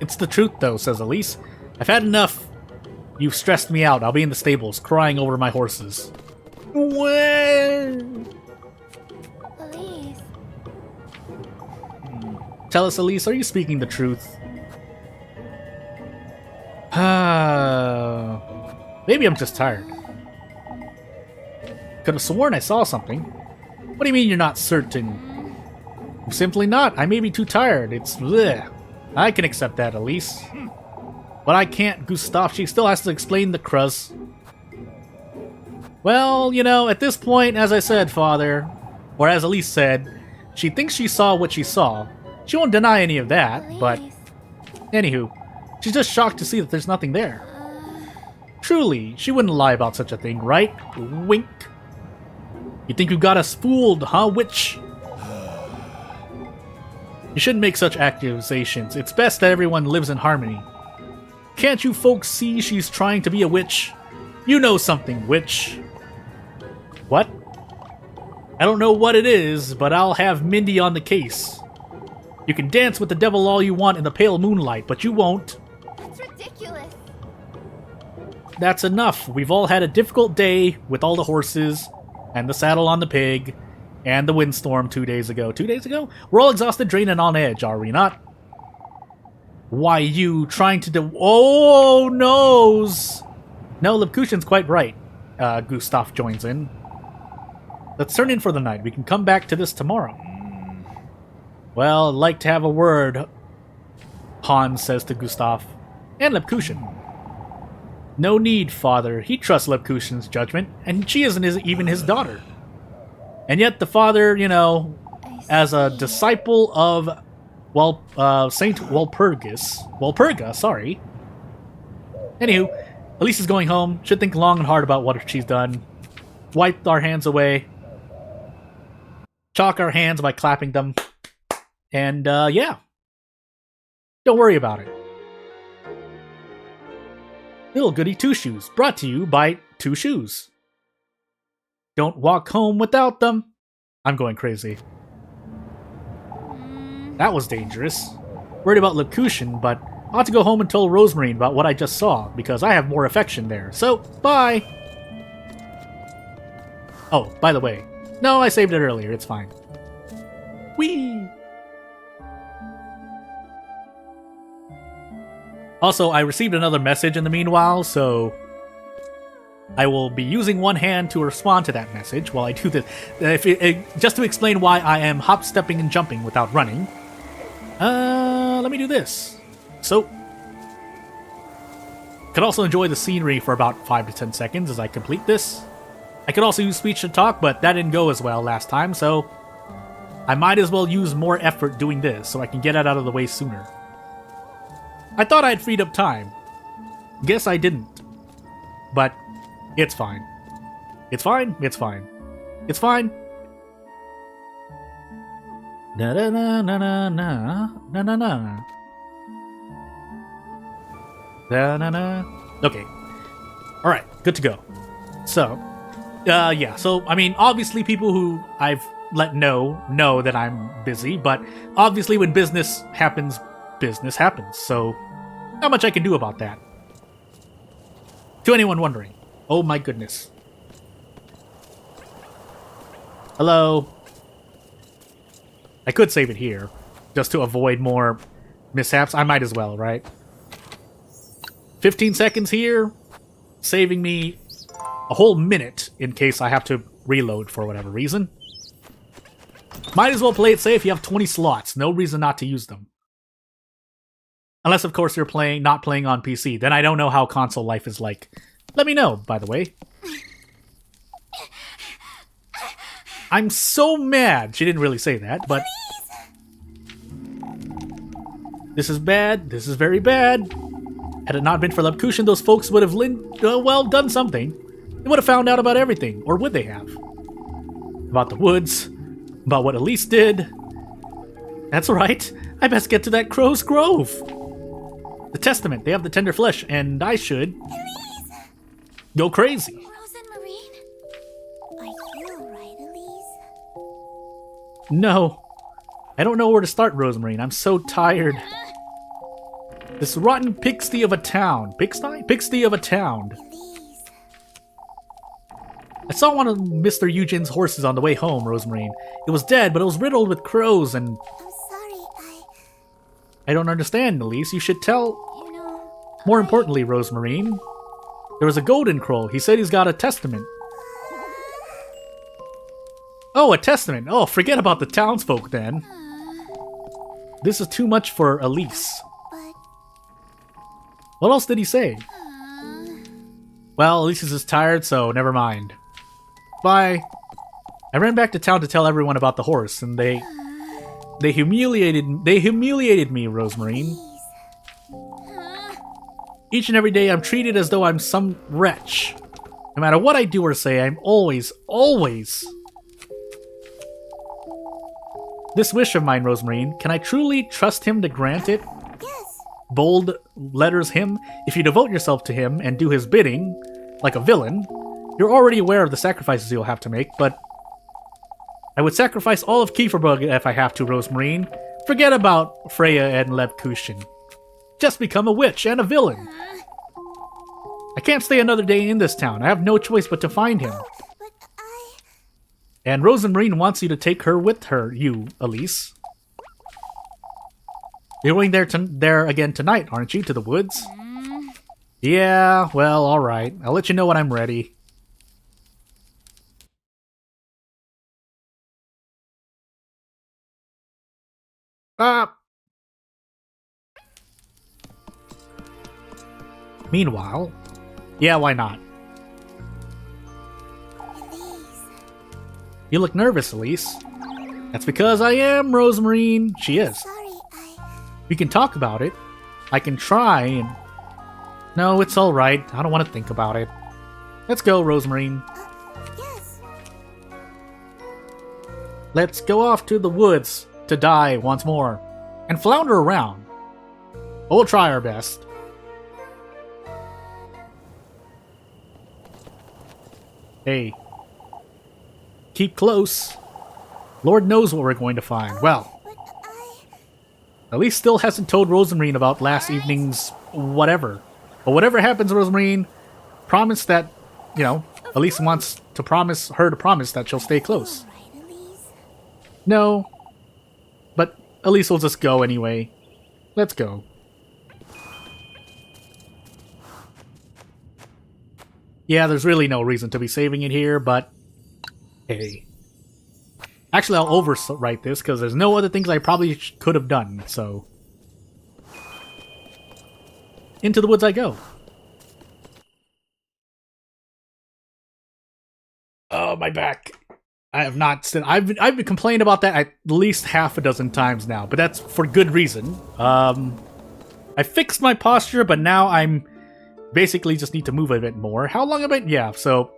It's the truth, though, says Elise. I've had enough. You've stressed me out. I'll be in the stables, crying over my horses. Elise. Tell us, Elise, are you speaking the truth? Maybe I'm just tired. Could have sworn I saw something. What do you mean you're not certain? I'm simply not. I may be too tired. It's bleh. I can accept that, Elise. But I can't, Gustav. She still has to explain the cruz. Well, you know, at this point, as I said, Father, or as Elise said, she thinks she saw what she saw. She won't deny any of that, but... Anywho, she's just shocked to see that there's nothing there. Truly, she wouldn't lie about such a thing, right? Wink. You think you got us fooled, huh, witch? You shouldn't make such accusations. It's best that everyone lives in harmony. Can't you folks see she's trying to be a witch? You know something, witch. What? I don't know what it is, but I'll have Mindy on the case. You can dance with the devil all you want in the pale moonlight, but you won't. That's ridiculous. That's enough. We've all had a difficult day with all the horses, and the saddle on the pig, and the windstorm 2 days ago. 2 days ago? We're all exhausted, drained, and on edge, are we not? Why, you trying to Oh, noes! No, Lepkushin's quite right. Gustav joins in. Let's turn in for the night. We can come back to this tomorrow. Well, I'd like to have a word, Hans says to Gustav. And Lepkushin. No need, Father. He trusts Lepkushin's judgment, and she isn't even his daughter. And yet the father, you know, as a disciple of, Saint Walpurga, sorry. Anywho, Elise is going home. Should think long and hard about what she's done. Wipe our hands away. Chalk our hands by clapping them. And, yeah. Don't worry about it. Little Goody Two Shoes, brought to you by Two Shoes. Don't walk home without them. I'm going crazy. That was dangerous. Worried about Lepkushin, but I ought to go home and tell Rosemarine about what I just saw, because I have more affection there. So, bye! Oh, by the way. No, I saved it earlier. It's fine. Whee! Also, I received another message in the meanwhile, so I will be using one hand to respond to that message while I do this. Just to explain why I am hop-stepping and jumping without running. Let me do this. So, could also enjoy the scenery for about 5 to 10 seconds as I complete this. I could also use speech to talk, but that didn't go as well last time, so I might as well use more effort doing this so I can get it out of the way sooner. I thought I'd freed up time. Guess I didn't. But it's fine. It's fine. It's fine. It's fine. Na na na na na na na na na. Na na na. Okay. All right. Good to go. So, yeah. So, I mean, obviously, people who I've let know that I'm busy, but obviously, when business happens. So, not much I can do about that. To anyone wondering. Oh my goodness. Hello. I could save it here, just to avoid more mishaps. I might as well, right? 15 seconds here, saving me a whole minute in case I have to reload for whatever reason. Might as well play it safe. You have 20 slots. No reason not to use them. Unless, of course, you're not playing on PC. Then I don't know how console life is like. Let me know, by the way. I'm so mad. She didn't really say that, but... This is bad. This is very bad. Had it not been for Lebkuchen, those folks would have, well, done something. They would have found out about everything. Or would they have? About the woods. About what Elise did. That's right. I best get to that Crow's Grove. The Testament. They have the tender flesh, and I should... Elise! Go crazy. Rose and Marine? Are you alright, Elise? No. I don't know where to start, Rosemarine. I'm so tired. This rotten pigsty of a town. Pigsty? Pigsty of a town. Elise. I saw one of Mr. Eugene's horses on the way home, Rosemarine. It was dead, but it was riddled with crows and... I'm sorry, I don't understand, Elise. You should tell... you know... More importantly, Rosemarine, there was a golden crow. He said he's got a testament. Oh, a testament. Oh, forget about the townsfolk then. This is too much for Elise. But... What else did he say? Well, Elise is just tired, so never mind. Bye. I ran back to town to tell everyone about the horse, and they humiliated me, Rosemarine. Each and every day I'm treated as though I'm some wretch. No matter what I do or say, I'm always... This wish of mine, Rosemarine, can I truly trust him to grant it? Yes. Bold letters him. If you devote yourself to him and do his bidding, like a villain, you're already aware of the sacrifices you'll have to make, but... I would sacrifice all of Kieferberg if I have to, Rosemarine. Forget about Freya and Lebkuchen. Just become a witch and a villain. I can't stay another day in this town. I have no choice but to find him. But I... And Rosemarine wants you to take her with her, you, Elise. You're going there again tonight, aren't you, to the woods? Yeah, well, alright. I'll let you know when I'm ready. Meanwhile... Yeah, why not? Elise. You look nervous, Elise. That's because I am, Rosemarine. She is. Sorry, We can talk about it. I can try and... No, it's alright. I don't want to think about it. Let's go, Rosemarine. yes. Let's go off to the woods to die once more. And flounder around. We'll try our best. Hey. Keep close. Lord knows what we're going to find. Well, But Elise still hasn't told Rosemarine about last evening's whatever. But whatever happens, Rosemarine, promise that, you know, Elise wants to promise that she'll stay close. alright, Elise. No. But Elise will just go anyway. Let's go. Yeah, there's really no reason to be saving it here, but... Hey. Actually, I'll overwrite this, because there's no other things I probably could have done, so... Into the woods I go. Oh, my back. I have not... I've been complaining about that at least half a dozen times now, but that's for good reason. I fixed my posture, but now I'm... Basically just need to move a bit more. How long have I... Yeah, so...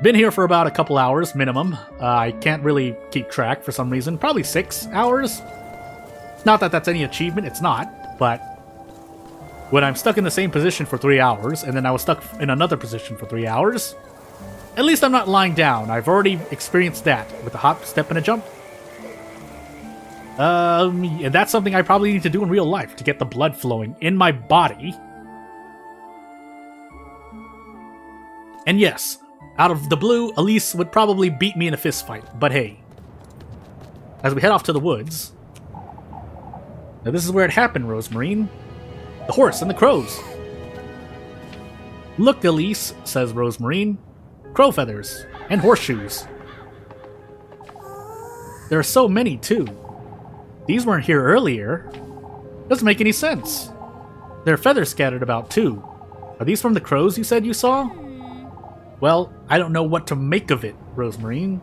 Been here for about a couple hours, minimum. I can't really keep track for some reason. Probably 6 hours? Not that that's any achievement, it's not. But... When I'm stuck in the same position for 3 hours, and then I was stuck in another position for 3 hours... At least I'm not lying down. I've already experienced that with a hop, step, and a jump. And that's something I probably need to do in real life to get the blood flowing in my body. And yes, out of the blue, Elise would probably beat me in a fist fight, but hey. As we head off to the woods... Now this is where it happened, Rosemarine. The horse and the crows. Look, Elise, says Rosemarine. Crow feathers and horseshoes. There are so many, too. These weren't here earlier. Doesn't make any sense. There are feathers scattered about, too. Are these from the crows you said you saw? Well, I don't know what to make of it, Rosemarine.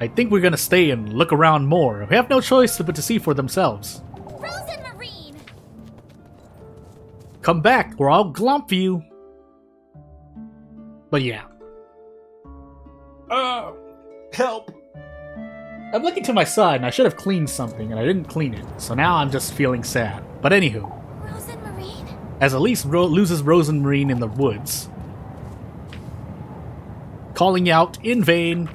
I think we're gonna stay and look around more. We have no choice but to see for themselves. Frozen marine. Come back, or I'll glomp you. But yeah. Help. I'm looking to my side, and I should have cleaned something, and I didn't clean it. So now I'm just feeling sad. But anywho. Frozen marine. As Elise loses Rosenmarine in the woods. Calling out in vain.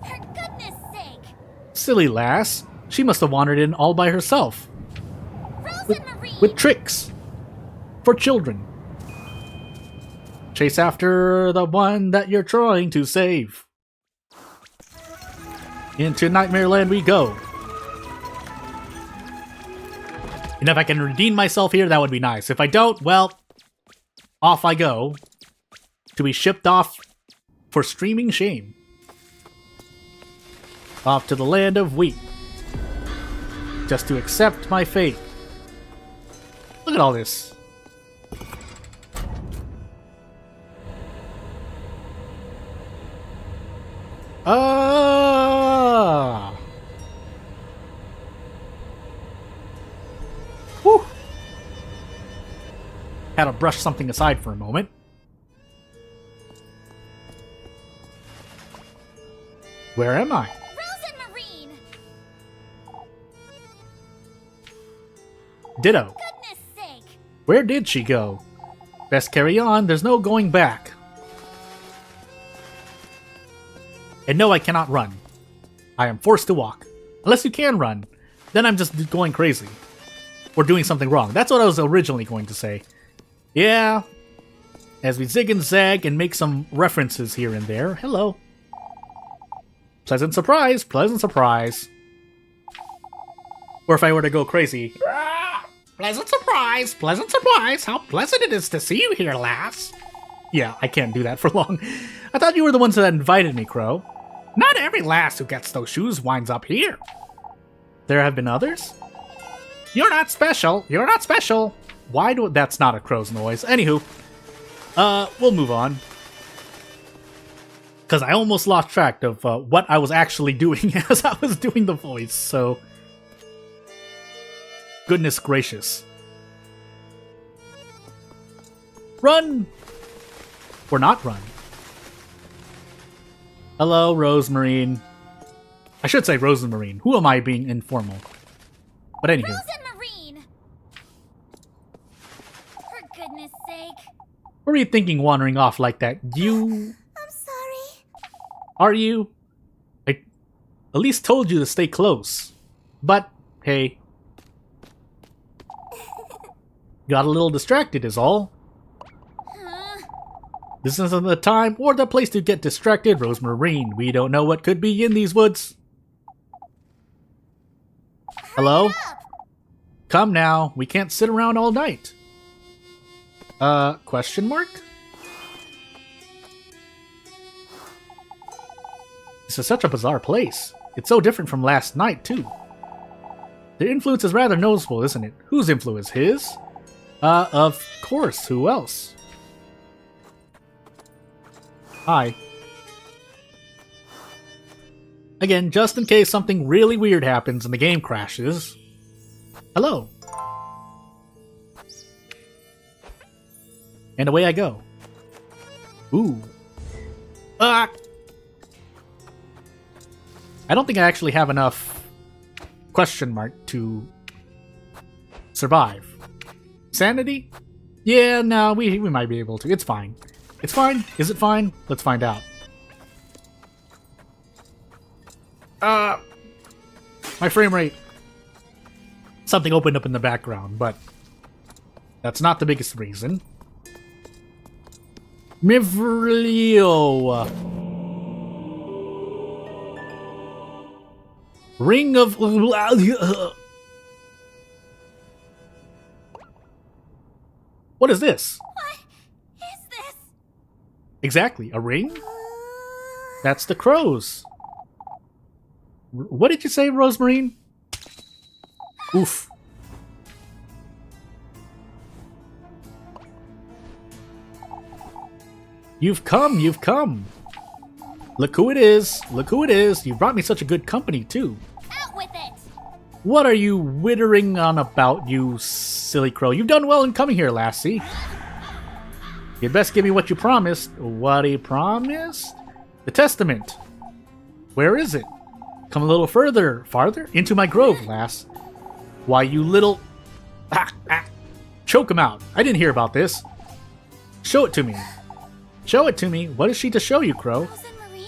For goodness sake. Silly lass. She must have wandered in all by herself. Frozen marine. With tricks. For children. Chase after the one that you're trying to save. Into Nightmare Land we go. And if I can redeem myself here, that would be nice. If I don't, well, off I go. To be shipped off for streaming shame. Off to the land of wheat. Just to accept my fate. Look at all this. Whew. Had to brush something aside for a moment. Where am I? Frozen marine. Ditto. Goodness sake. Where did she go? Best carry on, there's no going back. And no, I cannot run. I am forced to walk. Unless you can run, then I'm just going crazy. Or doing something wrong. That's what I was originally going to say. Yeah. As we zig and zag and make some references here and there. Hello. Pleasant surprise, pleasant surprise. Or if I were to go crazy. Pleasant surprise, how pleasant it is to see you here, lass. Yeah, I can't do that for long. I thought you were the ones that invited me, Crow. Not every lass who gets those shoes winds up here. There have been others? You're not special, you're not special. Why do... That's not a crow's noise. Anywho, we'll move on. Because I almost lost track of what I was actually doing as I was doing the voice, so... Goodness gracious. Run! Or not run. Hello, Rosemarine. I should say Rosemarine. Who am I being informal? But anywho. Frozen marine. For goodness sake. What were you thinking wandering off like that? You... I'm sorry. Are you? I at least told you to stay close. But, hey. Got a little distracted is all. This isn't the time or the place to get distracted, Rosemarine. We don't know what could be in these woods. Hello? Come now. We can't sit around all night. Question mark? This is such a bizarre place. It's so different from last night, too. The influence is rather noticeable, isn't it? Whose influence? His? Of course. Who else? Hi. Again, just in case something really weird happens and the game crashes. Hello. And away I go. Ooh. Ah! I don't think I actually have enough question mark to survive. Sanity? Yeah, no, we might be able to. It's fine. It's fine. Is it fine? Let's find out. My frame rate. Something opened up in the background, but that's not the biggest reason. Mivrilio. Ring of... What is this? What is this? Exactly, a ring? That's the crows. What did you say, Rosemarine? Oof. You've come, you've come. Look who it is. Look who it is. You brought me such a good company, too. Out with it! What are you wittering on about, you silly crow? You've done well in coming here, lassie. You'd best give me what you promised. What he promised? The testament. Where is it? Come a little further. Farther? Into my grove, lass. Why, you little... Choke him out. I didn't hear about this. Show it to me. Show it to me. What is she to show you, crow? Rose and Marine?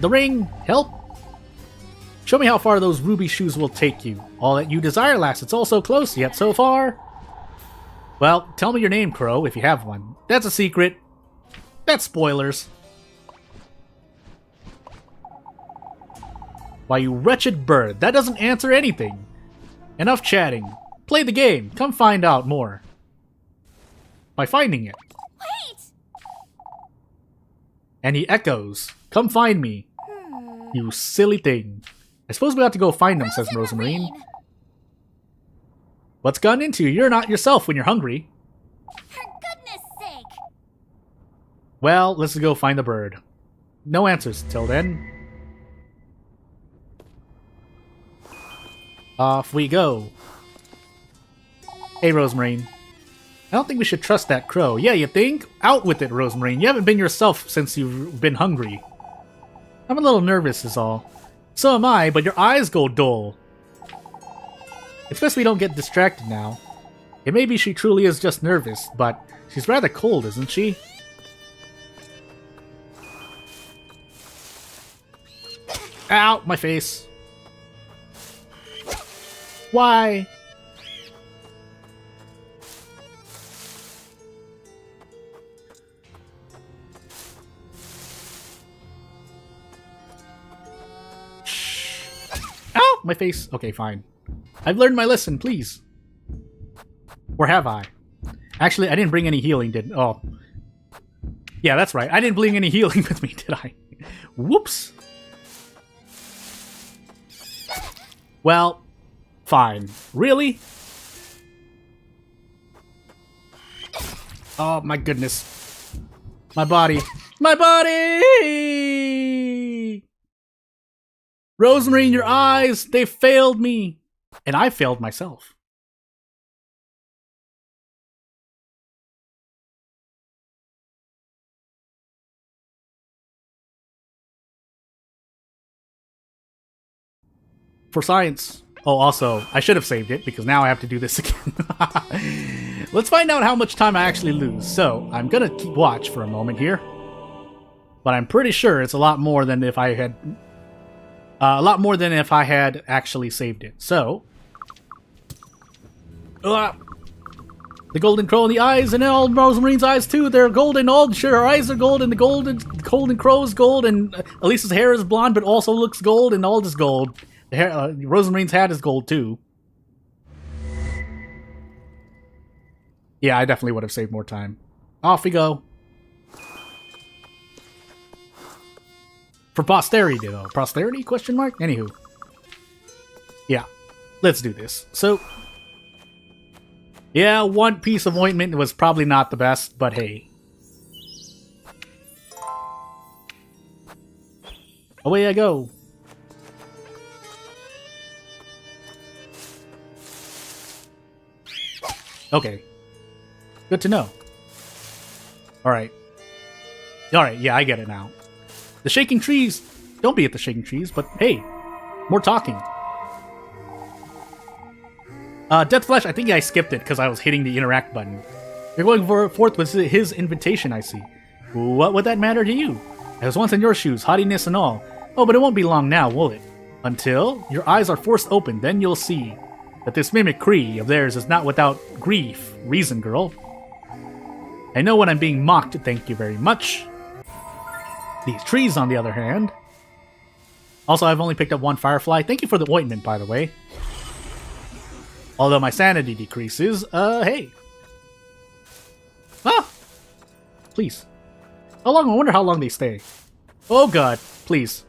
The ring. Help. Show me how far those ruby shoes will take you. All that you desire, lass. It's all so close, yet so far. Well, tell me your name, crow, if you have one. That's a secret. That's spoilers. Why, you wretched bird. That doesn't answer anything. Enough chatting. Play the game. Come find out more. By finding it. Wait! And he echoes. Come find me. You silly thing. I suppose we have to go find them, says Rose and Rosemarine. What's gotten into you? You're not yourself when you're hungry. For goodness sake! Well, let's go find the bird. No answers till then. Off we go. Hey, Rosemarine. I don't think we should trust that crow. Yeah, you think? Out with it, Rosemarine. You haven't been yourself since you've been hungry. I'm a little nervous is all. So am I, but your eyes go dull. It's best we don't get distracted now. It may be she truly is just nervous, but she's rather cold, isn't she? Ow, my face. Why? Ow! My face. Okay, fine. I've learned my lesson, please. Or have I? Actually, I didn't bring any healing, did... Oh. Yeah, that's right. I didn't bring any healing with me, did I? Whoops. Well, fine. Really? Oh, my goodness. My body. My body! Rosemarine, your eyes, they failed me. And I failed myself. For science. Oh, also, I should have saved it because now I have to do this again. Let's find out how much time I actually lose. So, I'm gonna keep watch for a moment here. But I'm pretty sure it's a lot more than if I had... actually saved it. So... the golden crow in the eyes, and all Rosemarine's eyes too. They're golden. All sure, her eyes are gold, and the golden crow's gold, and Elise's hair is blonde, but also looks gold, and all is gold. The hair, Rosemarine's hat is gold too. Yeah, I definitely would have saved more time. Off we go. For posterity, though. Posterity? Question mark? Anywho. Yeah. Let's do this. So... yeah, one piece of ointment was probably not the best, but hey. Away I go. Okay. Good to know. Alright. Alright, yeah, I get it now. The shaking trees. Don't be at the shaking trees, but hey, more talking. Deathflesh, I think I skipped it because I was hitting the interact button. You're going forth with his invitation, I see. What would that matter to you? I was once in your shoes, haughtiness and all. Oh, but it won't be long now, will it? Until your eyes are forced open, then you'll see that this mimicry of theirs is not without grief. Reason, girl. I know when I'm being mocked, thank you very much. These trees, on the other hand. Also, I've only picked up one firefly. Thank you for the ointment, by the way. Although my sanity decreases, hey. Ah! Please. How long? I wonder how long they stay. Oh god, please.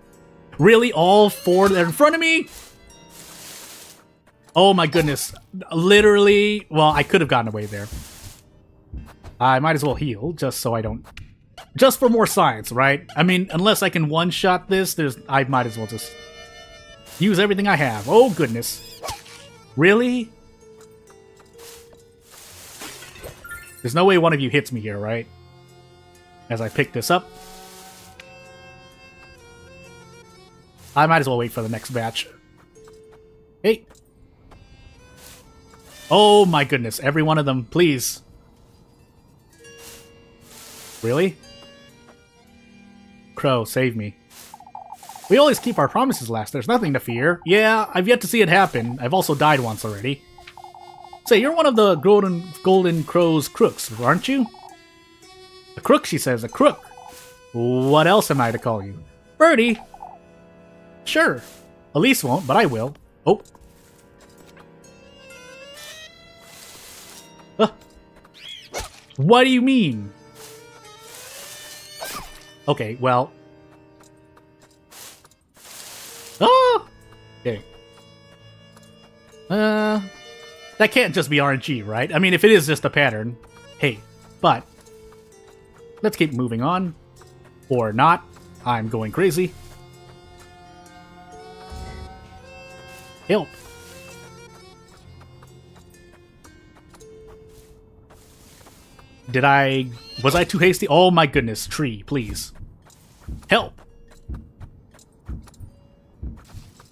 Really? All four that are in front of me? Oh my goodness. Literally, well, I could have gotten away there. I might as well heal, just so I don't... Just for more science, right? I mean, unless I can one-shot this, I might as well just use everything I have. Oh, goodness. Really? There's no way one of you hits me here, right? As I pick this up. I might as well wait for the next batch. Hey. Oh my goodness, every one of them, please. Really? Crow, save me. We always keep our promises last. There's nothing to fear. Yeah, I've yet to see it happen. I've also died once already. Say, you're one of the golden crow's crooks, aren't you? A crook, she says. A crook. What else am I to call you? Birdie. Sure. Elise won't, but I will. Oh. What do you mean? Okay, well. Ah! Okay. That can't just be RNG, right? I mean, if it is just a pattern, hey, but let's keep moving on. Or not. I'm going crazy. Help. Was I too hasty? Oh my goodness, tree, please. Help.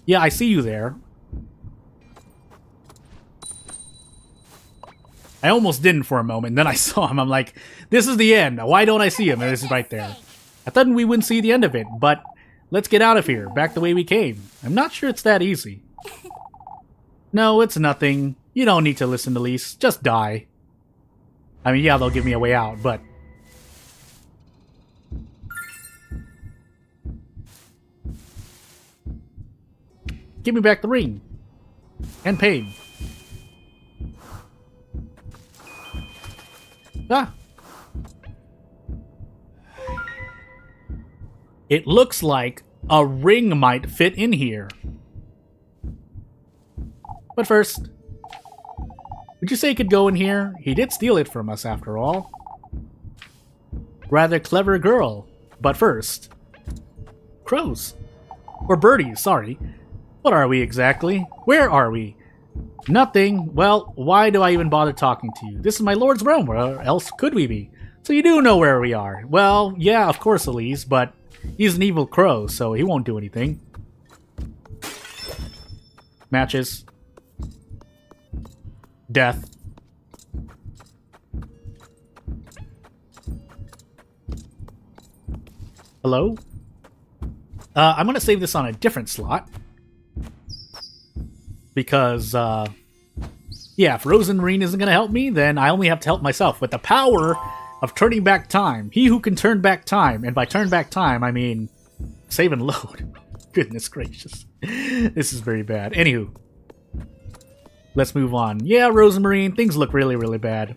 Yeah, I see you there. I almost didn't for a moment, then I saw him. I'm like, this is the end. Why don't I see him? And this is right there. I thought we wouldn't see the end of it, but let's get out of here, back the way we came. I'm not sure it's that easy. No, it's nothing. You don't need to listen to Elise. Just die. I mean, yeah, they'll give me a way out, but... Give me back the ring. And pain. Ah! It looks like a ring might fit in here. But first... Would you say he could go in here? He did steal it from us, after all. Rather clever girl. But first... Crows. Or birdies, sorry. What are we exactly? Where are we? Nothing. Well, why do I even bother talking to you? This is my lord's realm. Where else could we be? So you do know where we are. Well, yeah, of course, Elise, but he's an evil crow, so he won't do anything. Matches. Death. Hello? I'm gonna save this on a different slot. Because, yeah, if Rosemarine isn't gonna help me, then I only have to help myself with the power of turning back time. He who can turn back time, and by turn back time, I mean save and load. Goodness gracious. This is very bad. Anywho. Let's move on. Yeah, Rosemarine, things look really, really bad.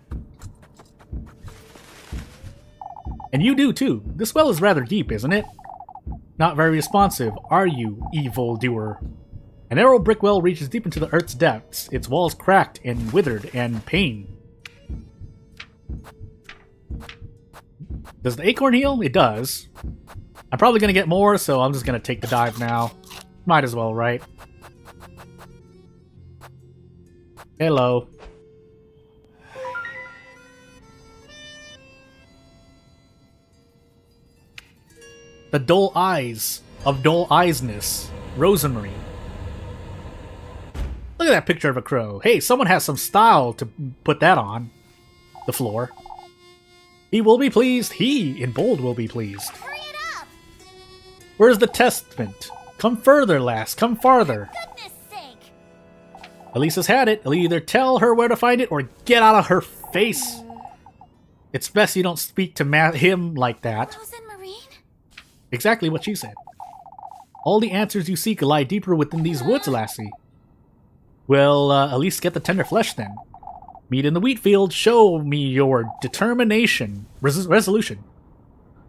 And you do, too. This well is rather deep, isn't it? Not very responsive, are you, evil doer? An narrow brick well reaches deep into the earth's depths, its walls cracked and withered and pain. Does the acorn heal? It does. I'm probably going to get more, so I'm just going to take the dive now. Might as well, right? Hello. The dull eyes of dull eyesness. Rosemarine. Look at that picture of a crow. Hey, someone has some style to put that on the floor. He will be pleased. He, in bold, will be pleased. Hurry it up! Where's the testament? Come further, lass. Come farther. Goodness sake! Elise has had it. I'll either tell her where to find it or get out of her face. It's best you don't speak to him like that. Rosemarine? Exactly what she said. All the answers you seek lie deeper within these woods, lassie. Well, at least get the tender flesh then. Meet in the wheat field. Show me your determination. Resolution.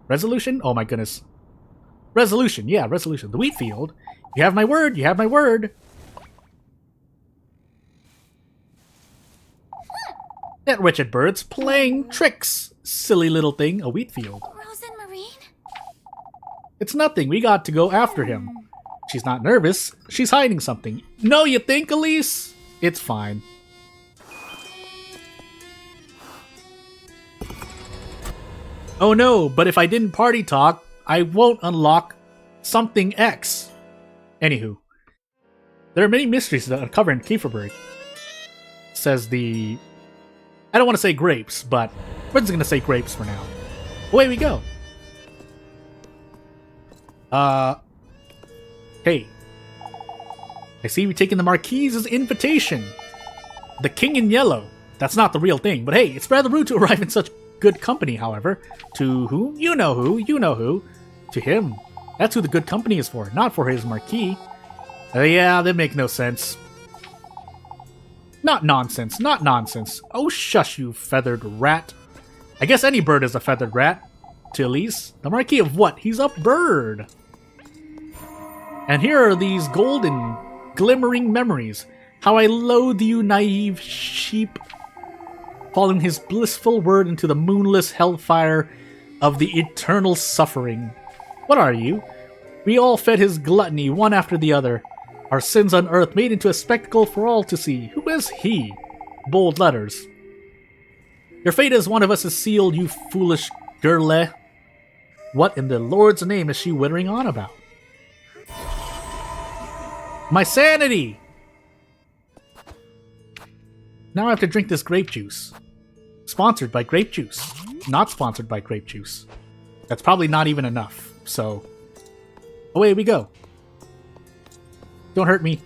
Resolution? Oh my goodness. Resolution. Yeah, resolution. The wheat field. You have my word. You have my word. That wretched bird's playing tricks. Silly little thing, a wheat field. Rose and Marine? It's nothing, we got to go after him. She's not nervous, she's hiding something. No, you think, Elise? It's fine. Oh no, but if I didn't party talk, I won't unlock something X. Anywho, there are many mysteries to uncover in Kieferberg. Says the... I don't want to say grapes, but we're just going to say grapes for now. Away we go. Hey. I see we taking the Marquise's invitation. The King in Yellow. That's not the real thing, but hey, it's rather rude to arrive in such good company, however. To whom? You know who. You know who. To him. That's who the good company is for, not for his Marquis. Yeah, that make no sense. Not nonsense, not nonsense. Oh, shush, you feathered rat. I guess any bird is a feathered rat. To Elise. The Marquis of what? He's a bird. And here are these golden, glimmering memories. How I loathe you, naive sheep. Following his blissful word into the moonless hellfire of the eternal suffering. What are you? We all fed his gluttony one after the other. Our sins on earth made into a spectacle for all to see. Who is he? Bold letters. Your fate as one of us is sealed, you foolish girle. What in the Lord's name is she wittering on about? My sanity! Now I have to drink this grape juice. Sponsored by grape juice. Not sponsored by grape juice. That's probably not even enough, so... away we go. Don't hurt me.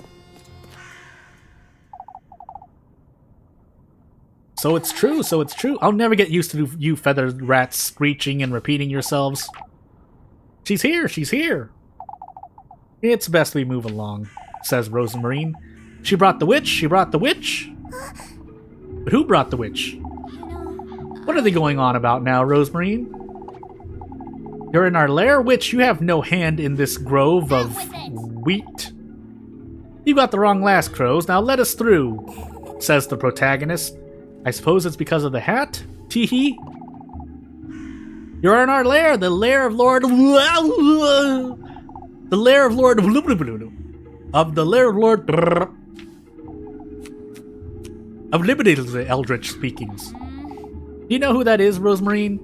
So it's true, so it's true. I'll never get used to you feathered rats screeching and repeating yourselves. She's here, she's here. It's best we move along, says Rosemarine. She brought the witch, she brought the witch. But who brought the witch? What are they going on about now, Rosemarine? You're in our lair, witch. You have no hand in this grove of wheat. You got the wrong last, crows. Now let us through, says the protagonist. I suppose it's because of the hat? Teehee. You're in our lair, the lair of Lord... the lair of Lord... of the lair of Lord... of Liberty's Eldritch speakings. You know who that is, Rosemarine?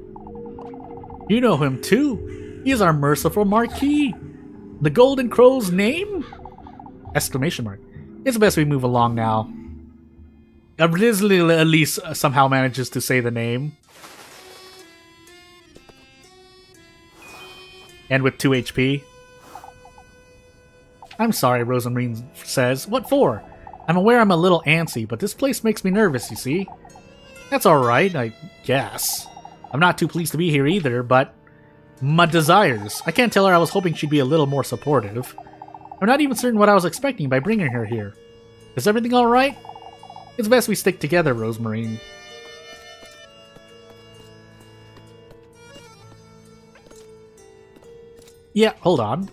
You know him too. He is our merciful Marquis. The Golden Crow's name? Exclamation mark. It's best we move along now. Elise somehow manages to say the name. And with 2 HP. I'm sorry, Rosemarine says. What for? I'm aware I'm a little antsy, but this place makes me nervous, you see. That's alright, I guess. I'm not too pleased to be here either, but... my desires. I can't tell her I was hoping she'd be a little more supportive. I'm not even certain what I was expecting by bringing her here. Is everything alright? It's best we stick together, Rosemarine. Yeah, hold on.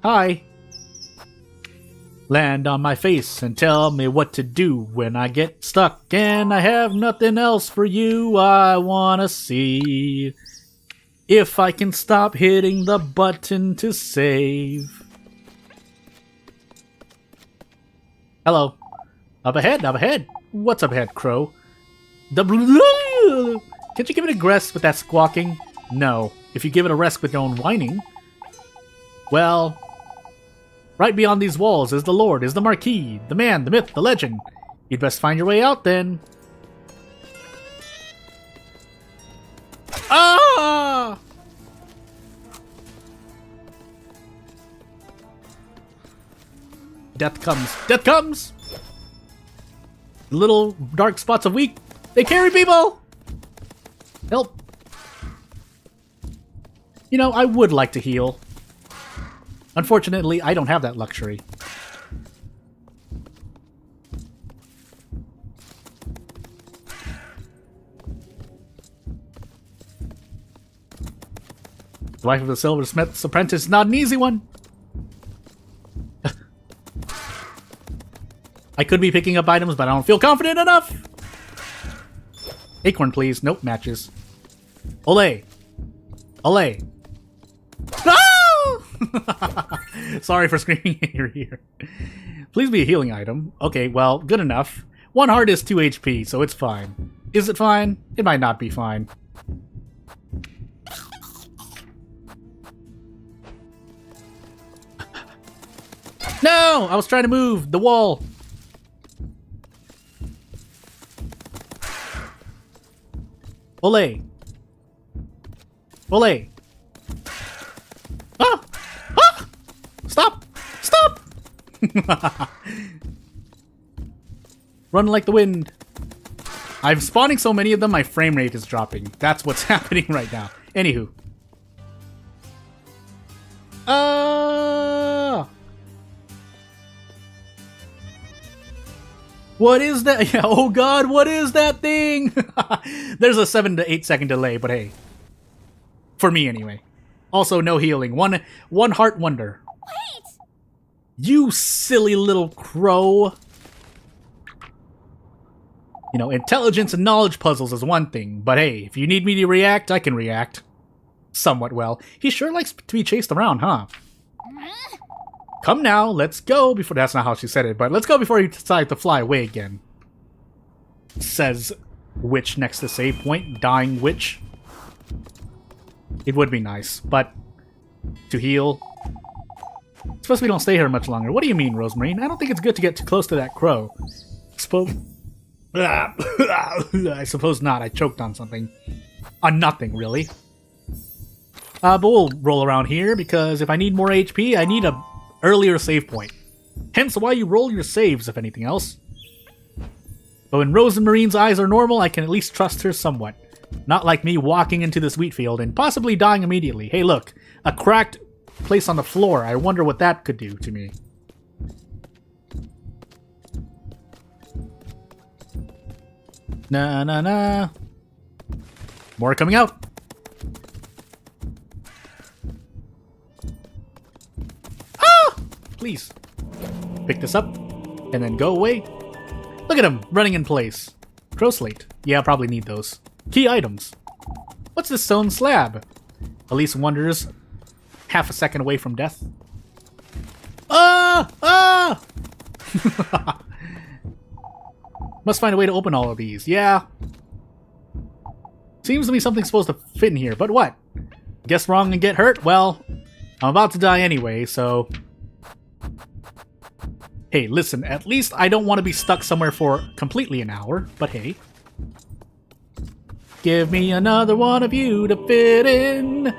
Hi. Land on my face and tell me what to do when I get stuck and I have nothing else for you. I wanna see if I can stop hitting the button to save. Hello. Up ahead, up ahead. What's up ahead, Crow? Can't you give it a rest with that squawking? No. If you give it a rest with your own whining. Well... right beyond these walls is the Lord, is the Marquis, the man, the myth, the legend. You'd best find your way out then. Ah! Death comes. Death comes! Little dark spots of weak. They carry people! Help. You know, I would like to heal. Unfortunately, I don't have that luxury. The life of the silversmith's apprentice is not an easy one. I could be picking up items, but I don't feel confident enough. Acorn, please. Nope, matches. Olay. Olay. No! Sorry for screaming in your ear. Please be a healing item. Okay, well, good enough. 1 heart is 2 HP, so it's fine. Is it fine? It might not be fine. No! I was trying to move the wall. Olay. Olay. Ah! Ah! Stop! Stop! Run like the wind. I'm spawning so many of them, my frame rate is dropping. That's what's happening right now. Anywho. What is that? Yeah, oh god, what is that thing? There's a 7 to 8 second delay, but hey. For me anyway. Also, no healing. One heart wonder. Wait! You silly little crow. You know, intelligence and knowledge puzzles is one thing, but hey, if you need me to react, I can react. Somewhat well. He sure likes to be chased around, huh? Come now, let's go before... That's not how she said it, but let's go before you decide to fly away again. Says witch next to save point. Dying witch. It would be nice, but... To heal... Suppose we don't stay here much longer. What do you mean, Rosemarine? I don't think it's good to get too close to that crow. Suppose... I suppose not. I choked on something. On nothing, really. But we'll roll around here, because if I need more HP, I need a earlier save point. Hence why you roll your saves, if anything else. But when Rosemarine's eyes are normal, I can at least trust her somewhat. Not like me walking into this wheat field and possibly dying immediately. Hey look, a cracked place on the floor. I wonder what that could do to me. Na na na. More coming out. Ah! Please. Pick this up and then go away. Look at him running in place. Crow slate. Yeah, I'll probably need those. Key items. What's this stone slab? Elise wonders, half a second away from death. Ah! Ah! Must find a way to open all of these. Yeah. Seems to me something's supposed to fit in here, but what? Guess wrong and get hurt? Well, I'm about to die anyway, so... Hey, listen, at least I don't want to be stuck somewhere for completely an hour, but hey. Give me another one of you to fit in.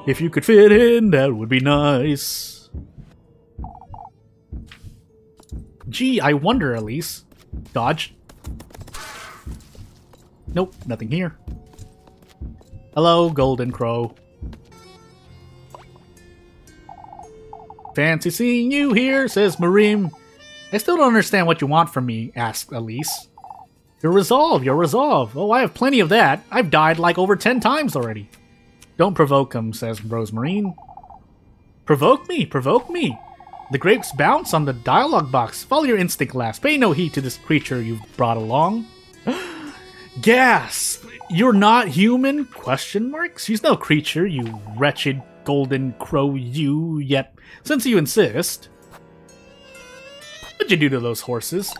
If you could fit in, that would be nice. Gee, I wonder, Elise. Dodge. Nope, nothing here. Hello, Golden Crow. Fancy seeing you here, says Marim. I still don't understand what you want from me, asks Elise. Your resolve, your resolve. Oh, I have plenty of that. I've died like over 10 times already. Don't provoke him, says Rosemarine. Provoke me, provoke me. The grapes bounce on the dialogue box. Follow your instinct, lass. Pay no heed to this creature you've brought along. Gasp! You're not human? Question mark? She's no creature, you wretched golden crow you, yet since you insist. What'd you do to those horses?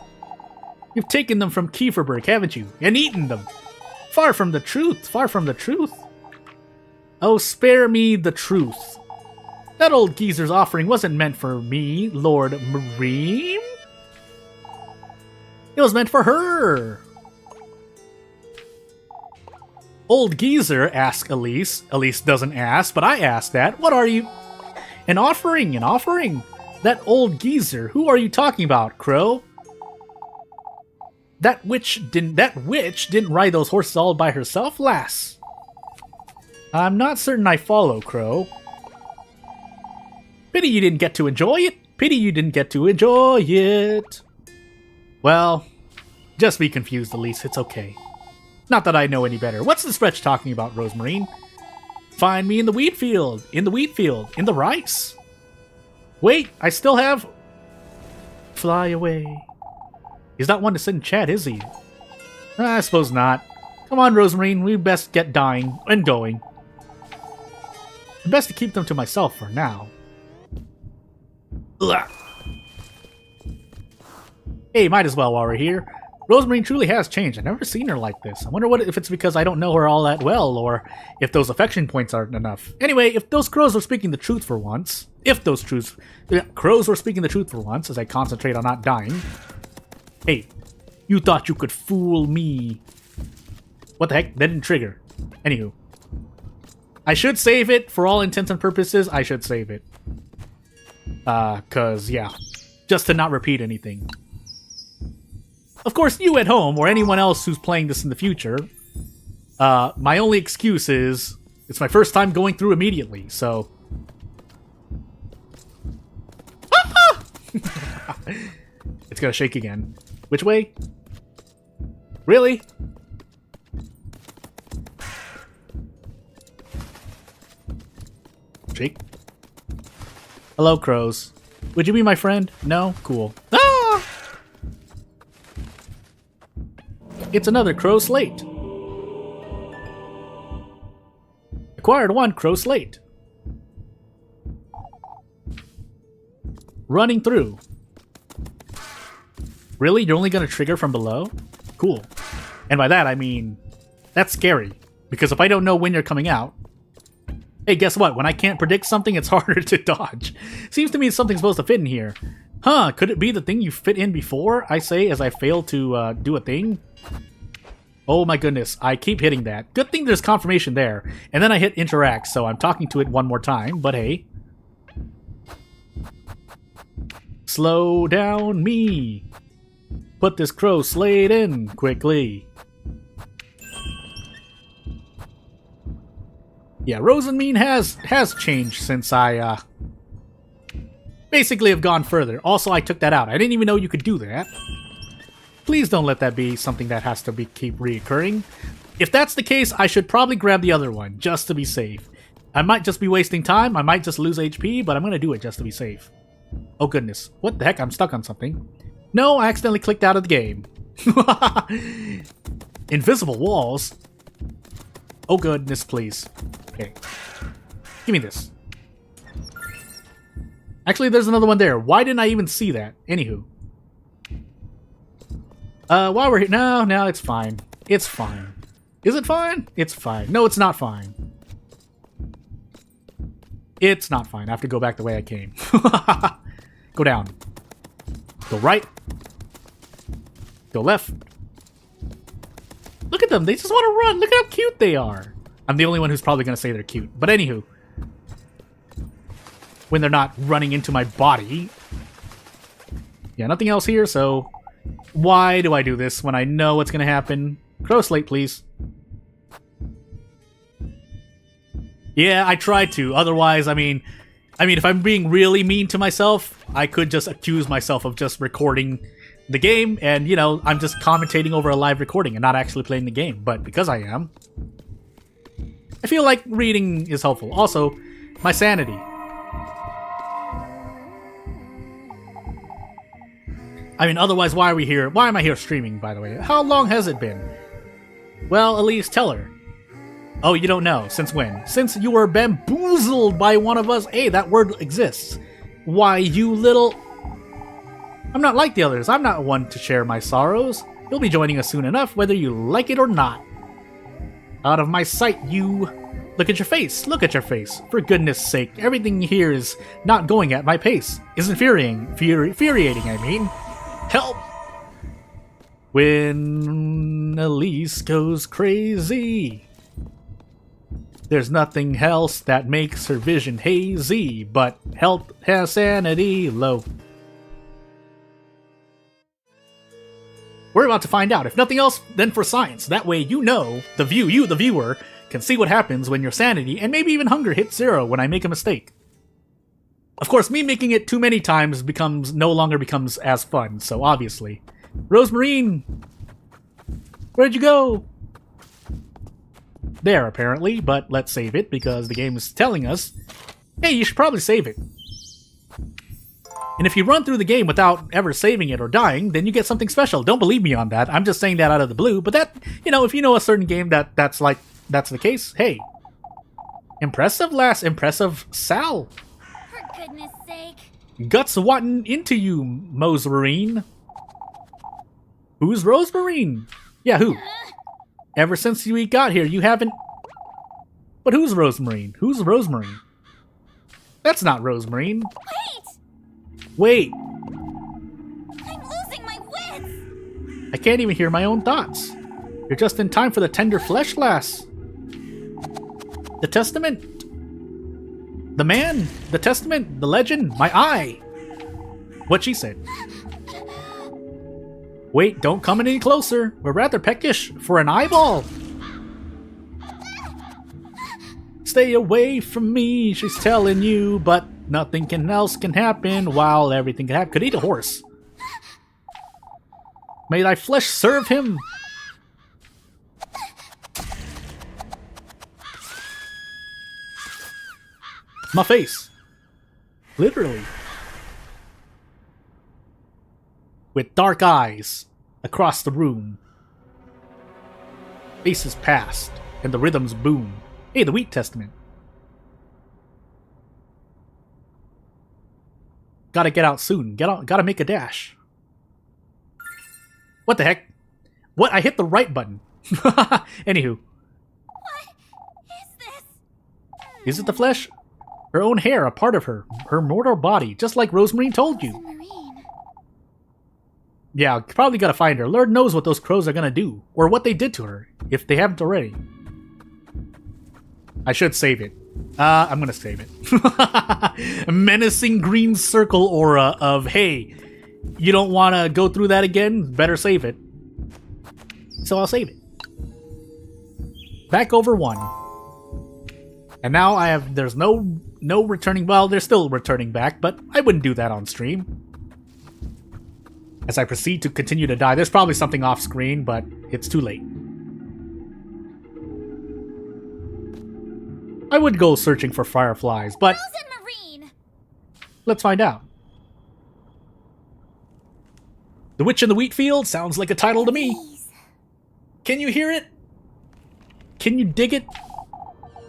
You've taken them from Kieferberg, haven't you? And eaten them. Far from the truth, far from the truth. Oh, spare me the truth. That old geezer's offering wasn't meant for me, Lord Marim. It was meant for her. Old geezer, asks Elise. Elise doesn't ask, but I ask that. What are you? An offering, an offering. That old geezer. Who are you talking about, Crow? That witch didn't ride those horses all by herself, lass. I'm not certain I follow, Crow. Pity you didn't get to enjoy it. Pity you didn't get to enjoy it. Well, just be confused, Elise. It's okay. Not that I know any better. What's the stretch talking about, Rosemarine? Find me in the wheat field. In the wheat field. In the rice. Wait, I still have... Fly away. He's not one to sit in chat, is he? I suppose not. Come on, Rosemarine, we best get dying and going. Best to keep them to myself for now. Ugh. Hey, might as well while we're here. Rosemarine truly has changed. I've never seen her like this. I wonder if it's because I don't know her all that well, or if those affection points aren't enough. Anyway, if those crows were speaking the truth for once, crows were speaking the truth for once, as I concentrate on not dying. Hey, you thought you could fool me. What the heck? That didn't trigger. Anywho. I should save it. For all intents and purposes, I should save it. Cause, yeah. Just to not repeat anything. Of course, you at home, or anyone else who's playing this in the future, my only excuse is, it's my first time going through immediately, so... It's gonna shake again. Which way? Really? Shake. Hello, crows. Would you be my friend? No? Cool. Ah! It's another crow slate. Acquired 1 crow slate. Running through. Really? You're only going to trigger from below? Cool. And by that, I mean, that's scary. Because if I don't know when you're coming out, hey, guess what? When I can't predict something, it's harder to dodge. Seems to me something's supposed to fit in here. Huh, could it be the thing you fit in before, I say, as I fail to do a thing? Oh my goodness, I keep hitting that. Good thing there's confirmation there. And then I hit interact, so I'm talking to it one more time, but hey. Slow down me. Put this crow slate in quickly. Yeah, Rosemarine has changed since I basically have gone further. Also, I took that out. I didn't even know you could do that. Please don't let that be something that has to keep reoccurring. If that's the case, I should probably grab the other one, just to be safe. I might just be wasting time, I might just lose HP, but I'm gonna do it just to be safe. Oh goodness, what the heck, I'm stuck on something. No, I accidentally clicked out of the game. Invisible walls? Oh goodness, please. Okay. Give me this. Actually, there's another one there. Why didn't I even see that? Anywho. While we're here... No, it's fine. It's fine. Is it fine? It's fine. No, it's not fine. It's not fine. I have to go back the way I came. Go down. Go right. Go left. Look at them. They just want to run. Look at how cute they are. I'm the only one who's probably going to say they're cute. But anywho. When they're not running into my body. Yeah, nothing else here, so... Why do I do this when I know what's going to happen? Crow slate, please. Yeah, I tried to. Otherwise, I mean, if I'm being really mean to myself, I could just accuse myself of just recording the game, and, you know, I'm just commentating over a live recording and not actually playing the game. But because I am, I feel like reading is helpful. Also, my sanity. I mean, otherwise, why are we here? Why am I here streaming, by the way? How long has it been? Well, Elise, tell her. Oh, you don't know. Since when? Since you were bamboozled by one of us. Hey, that word exists. Why, you little... I'm not like the others. I'm not one to share my sorrows. You'll be joining us soon enough, whether you like it or not. Out of my sight, you... Look at your face. Look at your face. For goodness sake, everything here is not going at my pace. It's infuriating, I mean. Help! When Elise goes crazy, there's nothing else that makes her vision hazy, but health has sanity low. We're about to find out. If nothing else, then for science. That way you know, the viewer, can see what happens when your sanity and maybe even hunger hit 0 when I make a mistake. Of course, me making it too many times no longer becomes as fun, so obviously. Rosemarine! Where'd you go? There, apparently, but let's save it because the game is telling us, hey, you should probably save it. And if you run through the game without ever saving it or dying, then you get something special. Don't believe me on that. I'm just saying that out of the blue. But that, if you know a certain game that's the case, hey. Impressive, lass. Impressive, Sal. For goodness sake. Guts wanting into you, Mosemarine. Who's Rosemarine? Yeah, who? Ever since we got here, you haven't... But who's Rosemarine? Who's Rosemarine? That's not Rosemarine. Wait! Wait! I'm losing my wits! I can't even hear my own thoughts. You're just in time for the tender flesh, lass. The testament. The man. The testament. The legend. My eye. What she said. Wait, don't come any closer. We're rather peckish for an eyeball. Stay away from me, she's telling you, but nothing else can happen while everything can happen. Could eat a horse. May thy flesh serve him. My face. Literally. With dark eyes across the room. Faces past, and the rhythms boom. Hey, the Wheat Testament. Gotta get out soon. Gotta make a dash. What the heck? What? I hit the right button. Anywho. What is this? Is it the flesh? Her own hair, a part of her. Her mortal body, just like Rosemarine told you. Marine. Yeah, probably gotta find her. Lord knows what those crows are gonna do. Or what they did to her, if they haven't already. I should save it. I'm gonna save it. A menacing green circle aura of, hey, you don't want to go through that again? Better save it. So I'll save it. Back over 1. And now there's no returning, well, they're still returning back, but I wouldn't do that on stream. As I proceed to continue to die, there's probably something off screen, but it's too late. I would go searching for fireflies, but Marine. let's find out. The Witch in the Wheat Field sounds like a title to me. Please. Can you hear it? Can you dig it?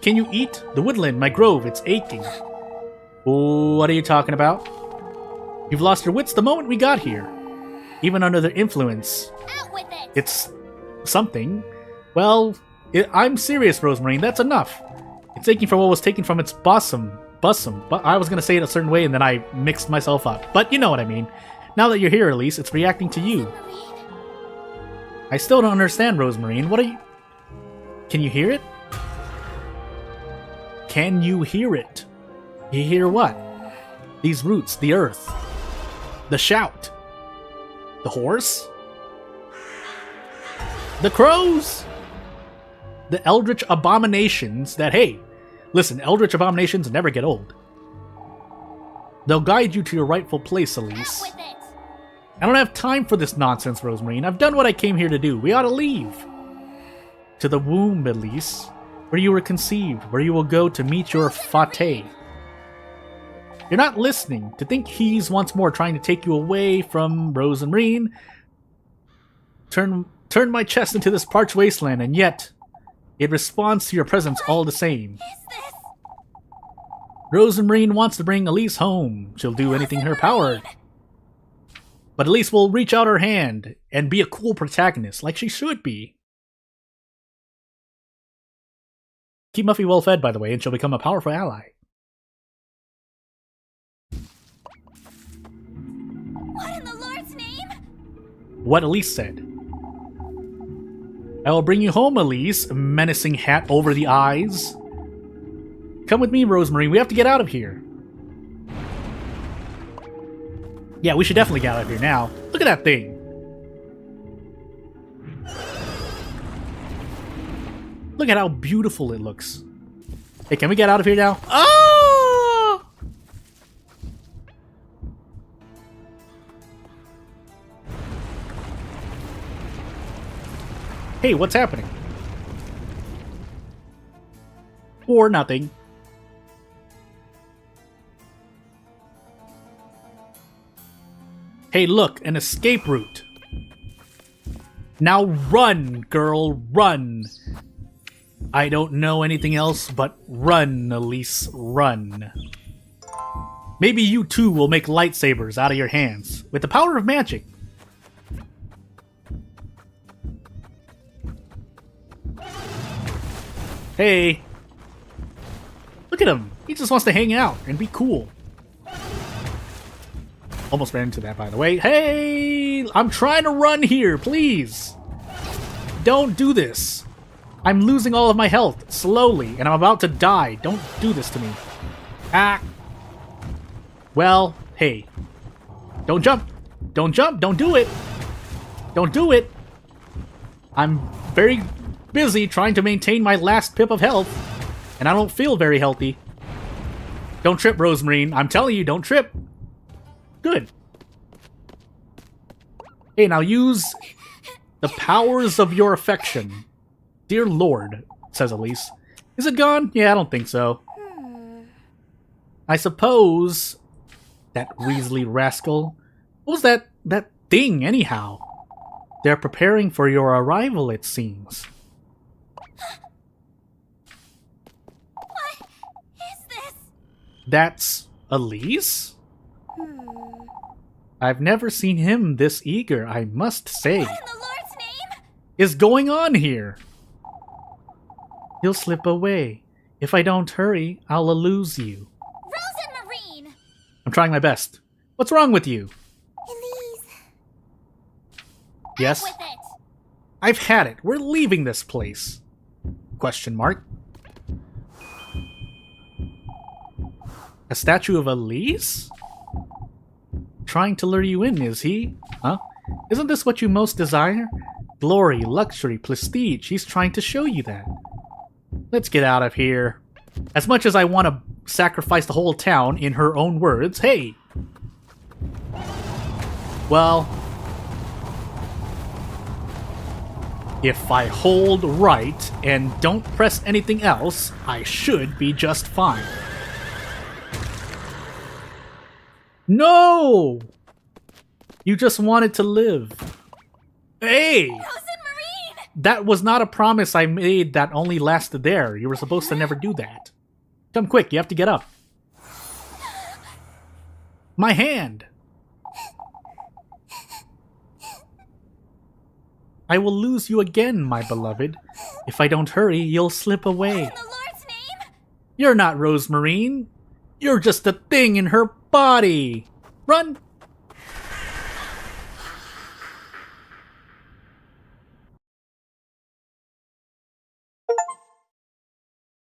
Can you eat? The woodland, my grove, it's aching. What are you talking about? You've lost your wits the moment we got here. Even under their influence, Out with it. it's something. Well, I'm serious, Rosemarine, that's enough. It's aching for what was taken from its bosom. But I was gonna say it a certain way and then I mixed myself up. But you know what I mean. Now that you're here, Elise, it's reacting to you. Marine. I still don't understand, Rosemarine. What are you... Can you hear it? Can you hear it? You hear what? These roots, the earth. The shout. The horse? The crows? The eldritch abominations that, hey, listen, eldritch abominations never get old. They'll guide you to your rightful place, Elise. Out with it. I don't have time for this nonsense, Rosemarine. I've done what I came here to do. We ought to leave. To the womb, Elise, where you were conceived, where you will go to meet your fate. You're not listening. To think he's once more trying to take you away from Rosemarine. Turn my chest into this parched wasteland, and yet it responds to your presence all the same. Is this? Rosemarine wants to bring Elise home. She'll do anything in her power. But Elise will reach out her hand and be a cool protagonist, like she should be. Keep Muffy well fed, by the way, and she'll become a powerful ally. What in the Lord's name? What Elise said. I will bring you home, Elise, menacing hat over the eyes. Come with me, Rosemarine. We have to get out of here. Yeah, we should definitely get out of here now. Look at that thing. Look at how beautiful it looks. Hey, can we get out of here now? Oh! Hey, what's happening? Or nothing. Hey, look, an escape route. Now run, girl, run. I don't know anything else but run, Elise, run. Maybe you too will make lightsabers out of your hands with the power of magic. Hey. Look at him. He just wants to hang out and be cool. Almost ran into that, by the way. Hey! I'm trying to run here, please. Don't do this. I'm losing all of my health slowly, and I'm about to die. Don't do this to me. Ah. Well, hey. Don't jump. Don't jump. Don't do it. Don't do it. I'm very busy trying to maintain my last pip of health, and I don't feel very healthy. Don't trip, Rosemarine. I'm telling you, don't trip. Good. Hey, now use the powers of your affection. Dear Lord, says Elise. Is it gone? Yeah, I don't think so. I suppose... That Weasley rascal. What was that thing, anyhow? They're preparing for your arrival, it seems. What is this? That's Elise? I've never seen him this eager, I must say. What in the Lord's name? Is going on here? He'll slip away. If I don't hurry, I'll lose you. Rose and Marine! I'm trying my best. What's wrong with you? Elise. Yes? With it. I've had it. We're leaving this place. Question mark. A statue of Elise? Trying to lure you in, is he? Huh? Isn't this what you most desire? Glory, luxury, prestige. He's trying to show you that. Let's get out of here. As much as I want to sacrifice the whole town, in her own words, hey! Well... if I hold right and don't press anything else, I should be just fine. No! You just wanted to live. Hey! Rose and Marine! That was not a promise I made that only lasted there. You were supposed to never do that. Come quick, you have to get up. My hand! I will lose you again, my beloved. If I don't hurry, you'll slip away. In the Lord's name? You're not Rosemarine. You're just a thing in her body. Run!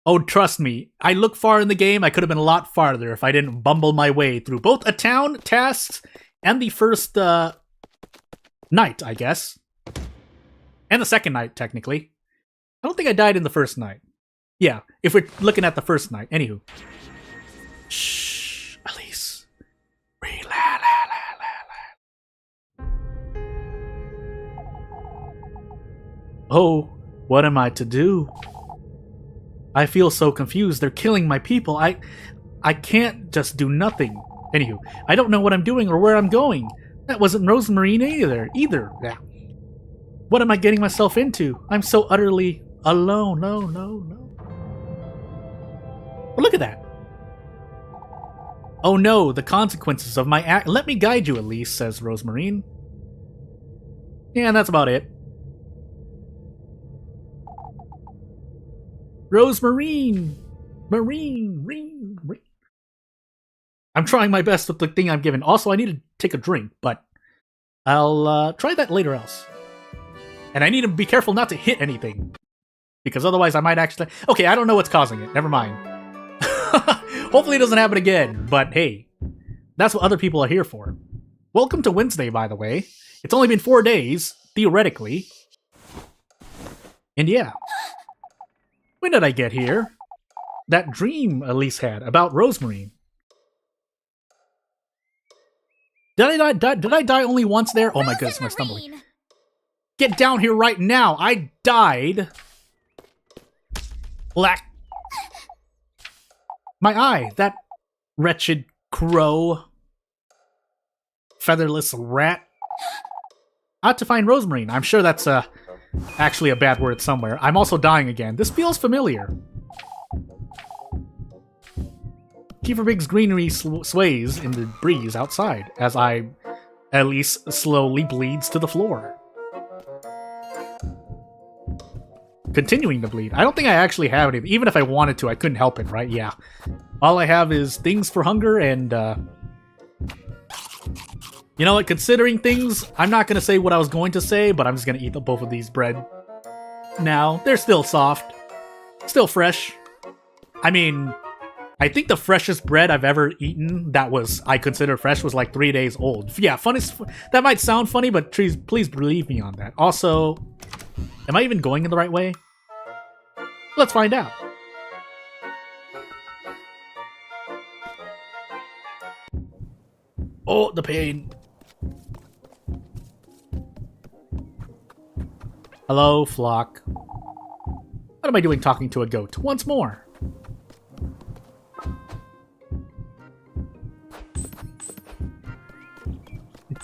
Oh, trust me, I look far in the game. I could have been a lot farther if I didn't bumble my way through both a town, tasks, and the first, night, I guess. And the second night, technically. I don't think I died in the first night. Yeah, if we're looking at the first night. Anywho. Shh, Elise. Oh, what am I to do? I feel so confused. They're killing my people. I can't just do nothing. Anywho, I don't know what I'm doing or where I'm going. That wasn't Rosemarine either. Yeah. What am I getting myself into? I'm so utterly alone. No. But look at that. Oh no, the consequences of my act. Let me guide you, Elise, says Rosemarine. Yeah, that's about it. Rosemarine! Marine! I'm trying my best with the thing I'm given. Also, I need to take a drink, but I'll try that later else. And I need to be careful not to hit anything, because otherwise I might actually... Okay, I don't know what's causing it. Never mind. Hopefully it doesn't happen again, but hey, that's what other people are here for. Welcome to Wednesday, by the way. It's only been 4 days, theoretically. And yeah. When did I get here? That dream Elise had about Rosemarine. Did I die only once there? Oh my goodness, my stumbling. Get down here right now! I died! Black. My eye! That wretched crow. featherless rat. Out to find Rosemarine. I'm sure that's actually a bad word somewhere. I'm also dying again. This feels familiar. Kiefer Big's greenery sways in the breeze outside as Elise slowly bleeds to the floor. Continuing to bleed. I don't think I actually have anything. Even if I wanted to, I couldn't help it, right? Yeah. All I have is things for hunger and, you know what? Considering things, I'm not going to say what I was going to say, but I'm just going to eat both of these bread. Now, they're still soft. Still fresh. I mean, I think the freshest bread I've ever eaten that I consider fresh was like 3 days old. Yeah, that might sound funny, but please believe me on that. Also, am I even going in the right way? Let's find out. Oh, the pain. Hello, flock. What am I doing talking to a goat? Once more.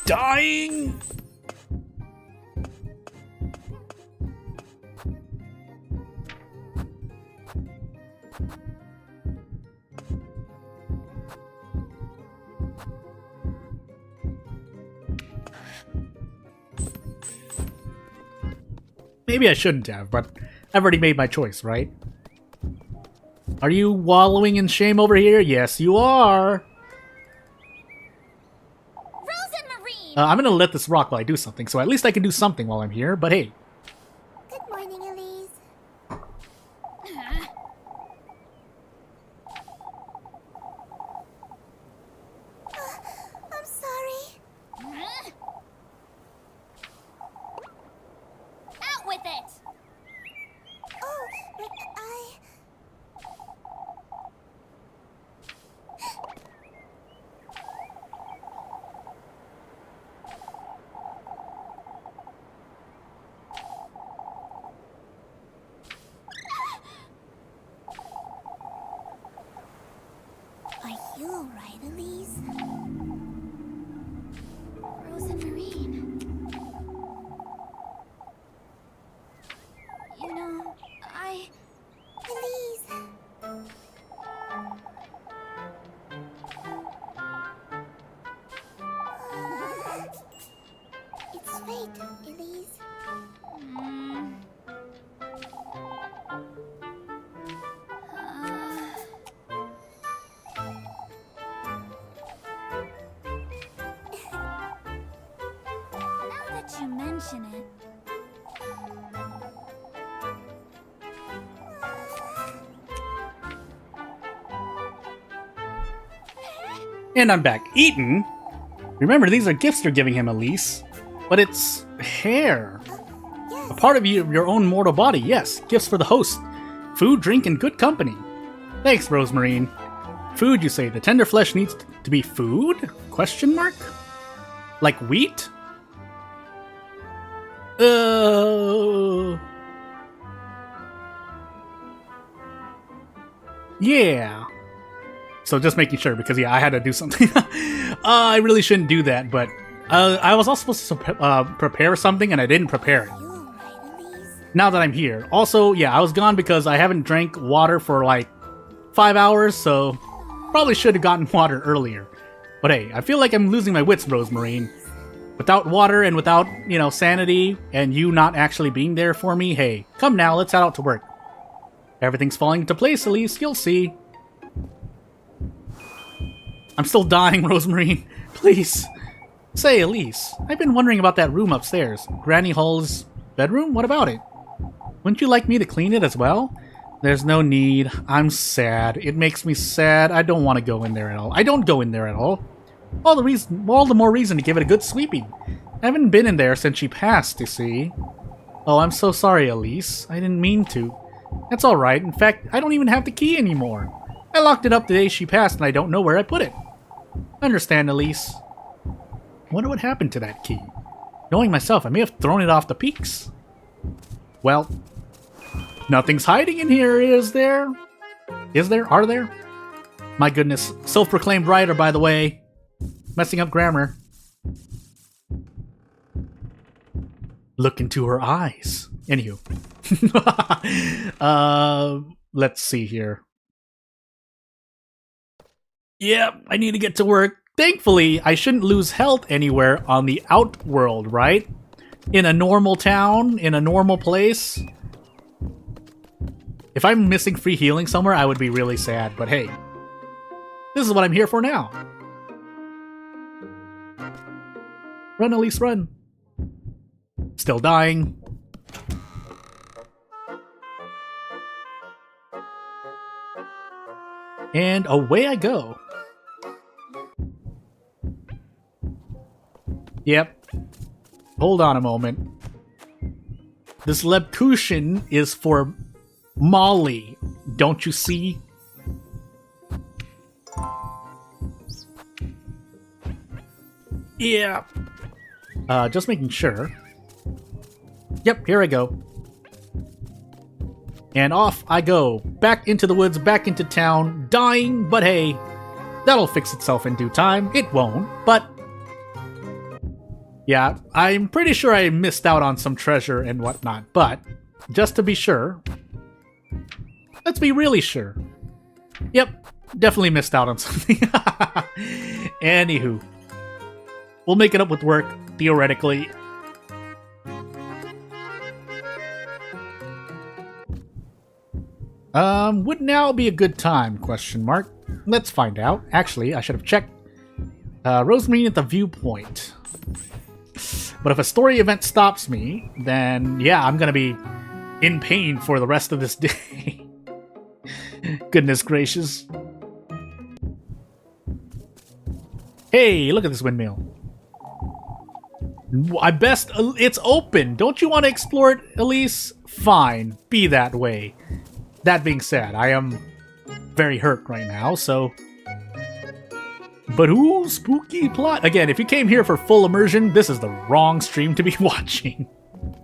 Dying! Maybe I shouldn't have, but I've already made my choice, right? Are you wallowing in shame over here? Yes, you are. I'm gonna let this rock while I do something, so at least I can do something while I'm here, but hey. Good morning, Elise. I'm sorry. Out with it! Oh, but are you alright, Elise? Rosemarine. You know, Elise! It's fate, Elise. Now that you mention it, And I'm back. Eaten? Remember, these are gifts you're giving him, Elise. But it's hair. A part of your own mortal body, yes. Gifts for the host. Food, drink, and good company. Thanks, Rosemarine. Food, you say. The tender flesh needs to be food? Question mark? Like wheat? Yeah. So just making sure, because yeah, I had to do something. I really shouldn't do that, but I was also supposed to prepare something, and I didn't prepare it. You alright, Elise? Now that I'm here. Also, yeah, I was gone because I haven't drank water for like 5 hours, so probably should have gotten water earlier. But hey, I feel like I'm losing my wits, Rosemarine. Without water and without, sanity, and you not actually being there for me, hey, come now, let's head out to work. Everything's falling into place, Elise, you'll see. I'm still dying, Rosemarine. Please. Say, Elise, I've been wondering about that room upstairs. Granny Hull's bedroom? What about it? Wouldn't you like me to clean it as well? There's no need. I'm sad. It makes me sad. I don't want to go in there at all. I don't go in there at all. All the more reason to give it a good sweeping. I haven't been in there since she passed, you see. Oh, I'm so sorry, Elise. I didn't mean to. That's alright. In fact, I don't even have the key anymore. I locked it up the day she passed and I don't know where I put it. Understand, Elise. Wonder what happened to that key. Knowing myself, I may have thrown it off the peaks. Well, nothing's hiding in here, is there? Is there? Are there? My goodness. Self-proclaimed writer, by the way. Messing up grammar. Look into her eyes. Anywho. Let's see here. Yep, I need to get to work. Thankfully, I shouldn't lose health anywhere on the outworld, right? In a normal town, in a normal place. If I'm missing free healing somewhere, I would be really sad, but hey. This is what I'm here for now. Run, Elise, run. Still dying. And away I go. Yep. Hold on a moment. This Lebkuchen is for Molly. Don't you see? Yeah. Just making sure. Yep, here I go. And off I go. Back into the woods, back into town. Dying, but hey. That'll fix itself in due time. It won't, but... yeah, I'm pretty sure I missed out on some treasure and whatnot, but... just to be sure... let's be really sure. Yep, definitely missed out on something. Anywho. We'll make it up with work, theoretically. Would now be a good time, question mark. Let's find out. Actually, I should have checked. Rosemary at the viewpoint. But if a story event stops me, then yeah, I'm gonna be in pain for the rest of this day. Goodness gracious. Hey, look at this windmill. It's open. Don't you want to explore it, Elise? Fine, be that way. That being said, I am very hurt right now, so... but ooh, spooky plot. Again, if you came here for full immersion, this is the wrong stream to be watching.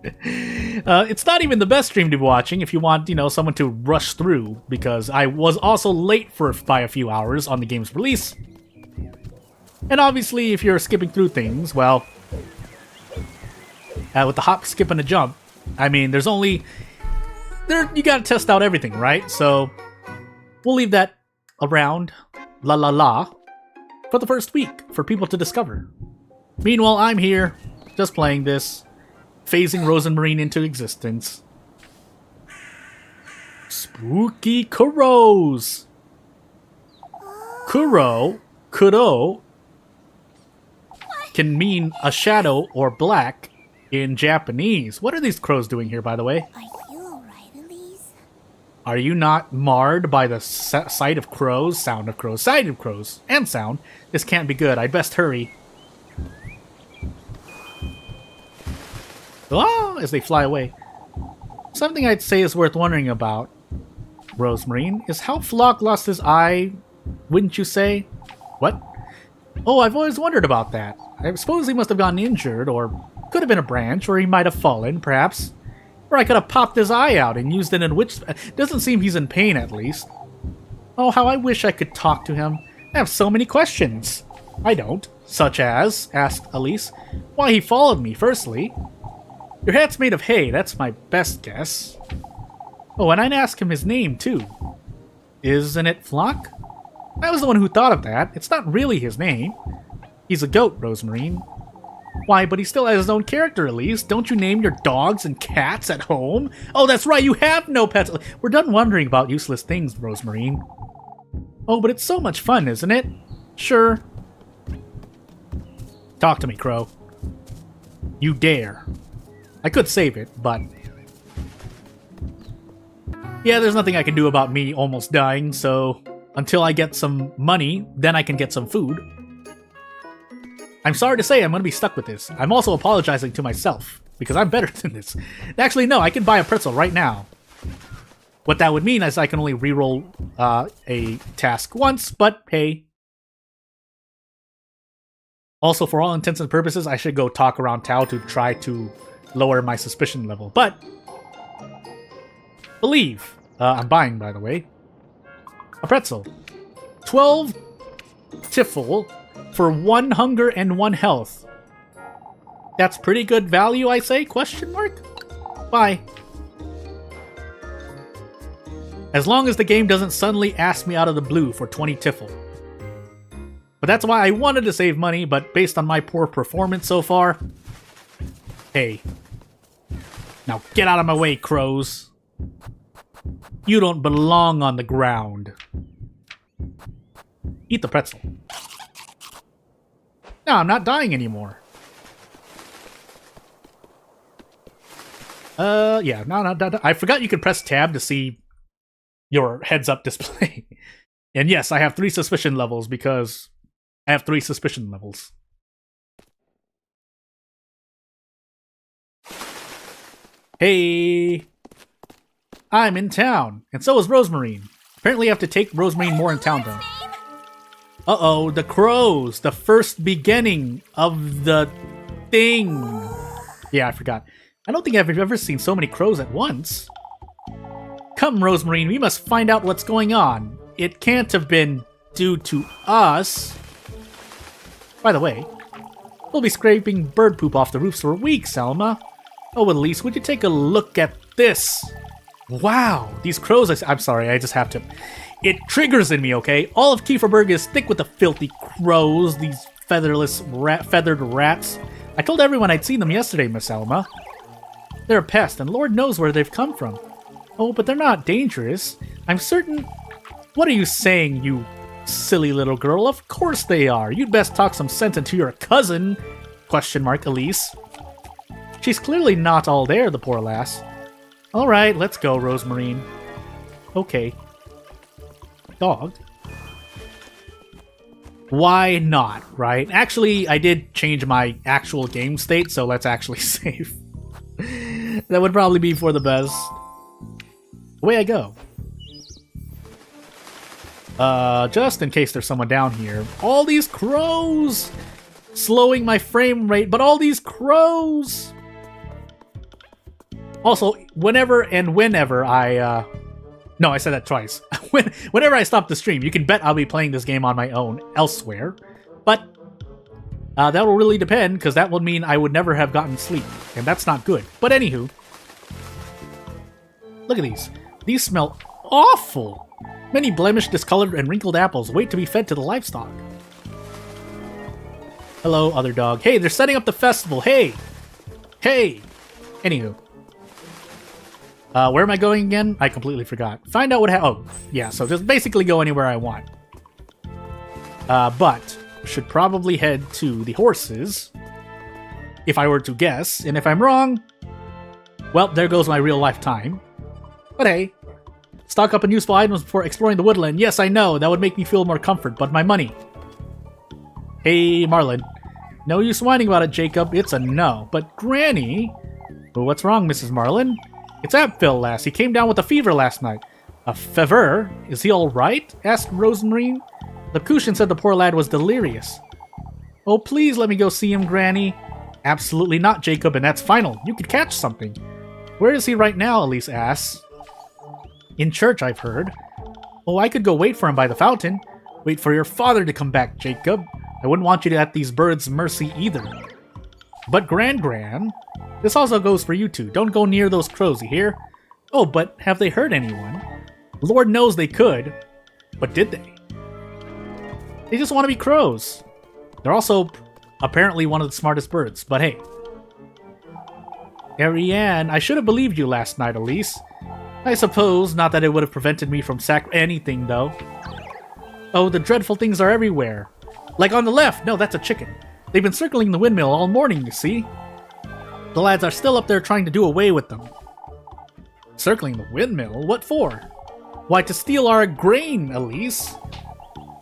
It's not even the best stream to be watching if you want, you know, someone to rush through, because I was also late by a few hours on the game's release. And obviously, if you're skipping through things, well... with the hop, skip, and a jump, I mean, there's only... you gotta test out everything, right? So, we'll leave that around, la la la, for the first week, for people to discover. Meanwhile, I'm here, just playing this, phasing Rosemarine into existence. Spooky Kuros! Kuro, can mean a shadow or black in Japanese. What are these crows doing here, by the way? Are you alright, Elise? Are you not marred by the sight of crows, sound of crows, sight of crows, and sound? This can't be good. I'd best hurry. Ah, as they fly away. Something I'd say is worth wondering about, Rosemarine, is how Flock lost his eye, wouldn't you say? What? Oh, I've always wondered about that. I suppose he must have gotten injured, or could have been a branch, or he might have fallen, perhaps. Or I could have popped his eye out and used it in which... doesn't seem he's in pain, at least. Oh, how I wish I could talk to him. I have so many questions. I don't. Such as, asked Elise, why he followed me, firstly. Your hat's made of hay, that's my best guess. Oh, and I'd ask him his name, too. Isn't it Flock? I was the one who thought of that. It's not really his name. He's a goat, Rosemarine. Why, but he still has his own character, Elise. Don't you name your dogs and cats at home? Oh, that's right, you have no pets. We're done wondering about useless things, Rosemarine. Oh, but it's so much fun, isn't it? Sure. Talk to me, Crow. You dare. I could save it, but... yeah, there's nothing I can do about me almost dying, so... until I get some money, then I can get some food. I'm sorry to say I'm going to be stuck with this. I'm also apologizing to myself, because I'm better than this. Actually, no, I can buy a pretzel right now. What that would mean is I can only reroll a task once, but hey. Also, for all intents and purposes, I should go talk around Tao to try to lower my suspicion level. But, believe. I'm buying, by the way. A pretzel. 12 tiffle for 1 hunger and 1 health. That's pretty good value, I say? Question mark? Bye. As long as the game doesn't suddenly ask me out of the blue for 20 tiffle. But that's why I wanted to save money, but based on my poor performance so far... Hey. Now get out of my way, crows. You don't belong on the ground. Eat the pretzel. No, I'm not dying anymore. Yeah, no, I forgot you could press tab to see your heads-up display. And yes, I have 3 suspicion levels because I have 3 suspicion levels. Hey! I'm in town, and so is Rosemarine. Apparently I have to take Rosemarine more in town, though. Uh-oh, the crows! The first beginning of the thing! Yeah, I forgot. I don't think I've ever seen so many crows at once. Come, Rosemarine, we must find out what's going on. It can't have been due to us. By the way, we'll be scraping bird poop off the roofs for weeks, Alma. Oh, Elise, would you take a look at this? Wow, these crows, I'm sorry, I just have to. It triggers in me, okay? All of Kieferberg is thick with the filthy crows, these feathered rats. I told everyone I'd seen them yesterday, Miss Alma. They're a pest, and Lord knows where they've come from. Oh, but they're not dangerous. I'm certain... What are you saying, you silly little girl? Of course they are. You'd best talk some sense into your cousin, question mark, Elise. She's clearly not all there, the poor lass. All right, let's go, Rosemarine. Okay. Dog. Why not, right? Actually, I did change my actual game state, so let's actually save. That would probably be for the best. Away I go. Just in case there's someone down here. All these crows! Slowing my frame rate, but all these crows! Also, whenever I, no, I said that twice. Whenever I stop the stream, you can bet I'll be playing this game on my own elsewhere. But that will really depend, because that would mean I would never have gotten sleep, and that's not good. But anywho, look at these. These smell awful. Many blemished, discolored, and wrinkled apples wait to be fed to the livestock. Hello, other dog. Hey, they're setting up the festival. Hey! Hey! Anywho. Where am I going again? I completely forgot. Find out what oh, yeah, so just basically go anywhere I want. But should probably head to the horses, if I were to guess, and if I'm wrong, well, there goes my real-life time. But hey, stock up on useful items before exploring the woodland. Yes, I know, that would make me feel more comfort, but my money. Hey, Marlin. No use whining about it, Jacob. It's a no. But Granny... Well, what's wrong, Mrs. Marlin? It's Phil, lass. He came down with a fever last night. A fever? Is he all right? Asked Rosemarine. The Cushion said the poor lad was delirious. Oh, please let me go see him, Granny. Absolutely not, Jacob, and that's final. You could catch something. Where is he right now? Elise asks. In church, I've heard. Oh, I could go wait for him by the fountain. Wait for your father to come back, Jacob. I wouldn't want you to at these birds' mercy either. But Gran, this also goes for you two. Don't go near those crows, you hear? Oh, but have they hurt anyone? Lord knows they could. But did they? They just want to be crows. They're also apparently one of the smartest birds, but hey. Ariane, I should have believed you last night, Elise. I suppose, not that it would have prevented me from anything, though. Oh, the dreadful things are everywhere. Like on the left! No, that's a chicken. They've been circling the windmill all morning, you see? The lads are still up there trying to do away with them. Circling the windmill? What for? Why, to steal our grain, Elise.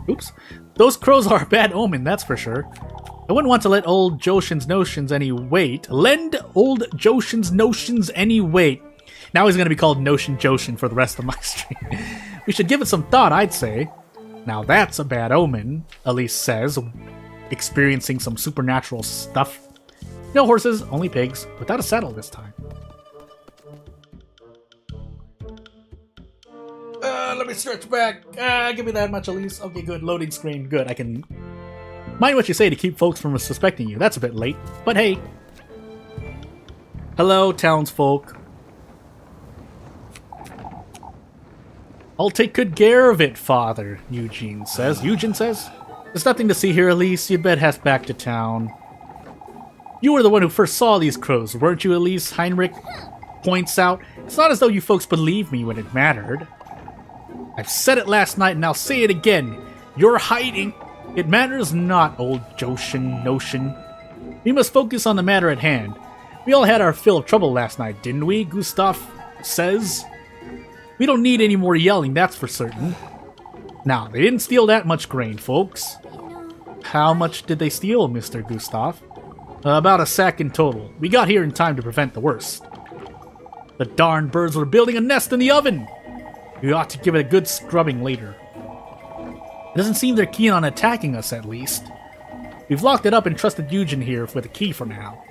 Oops. Those crows are a bad omen, that's for sure. I wouldn't want to let old Joshin's notions any weight. Lend old Joshin's notions any weight. Now he's going to be called Notion Joshin for the rest of my stream. We should give it some thought, I'd say. Now that's a bad omen, Elise says, experiencing some supernatural stuff. No horses, only pigs, without a saddle this time. Let me stretch back. Give me that much, Elise. Okay, good. Loading screen. Good. I can mind what you say to keep folks from suspecting you. That's a bit late, but hey. Hello, townsfolk. I'll take good care of it, father, Eugene says. There's nothing to see here, Elise. You'd better head back to town. You were the one who first saw these crows, weren't you, Elise? Heinrich points out. It's not as though you folks believed me when it mattered. I've said it last night and I'll say it again. You're hiding. It matters not, old Joshin notion. We must focus on the matter at hand. We all had our fill of trouble last night, didn't we? Gustav says. We don't need any more yelling, that's for certain. Now, they didn't steal that much grain, folks. How much did they steal, Mr. Gustav? About a sack in total. We got here in time to prevent the worst. The darn birds were building a nest in the oven! We ought to give it a good scrubbing later. It doesn't seem they're keen on attacking us, at least. We've locked it up and trusted Eugen here with a key for now.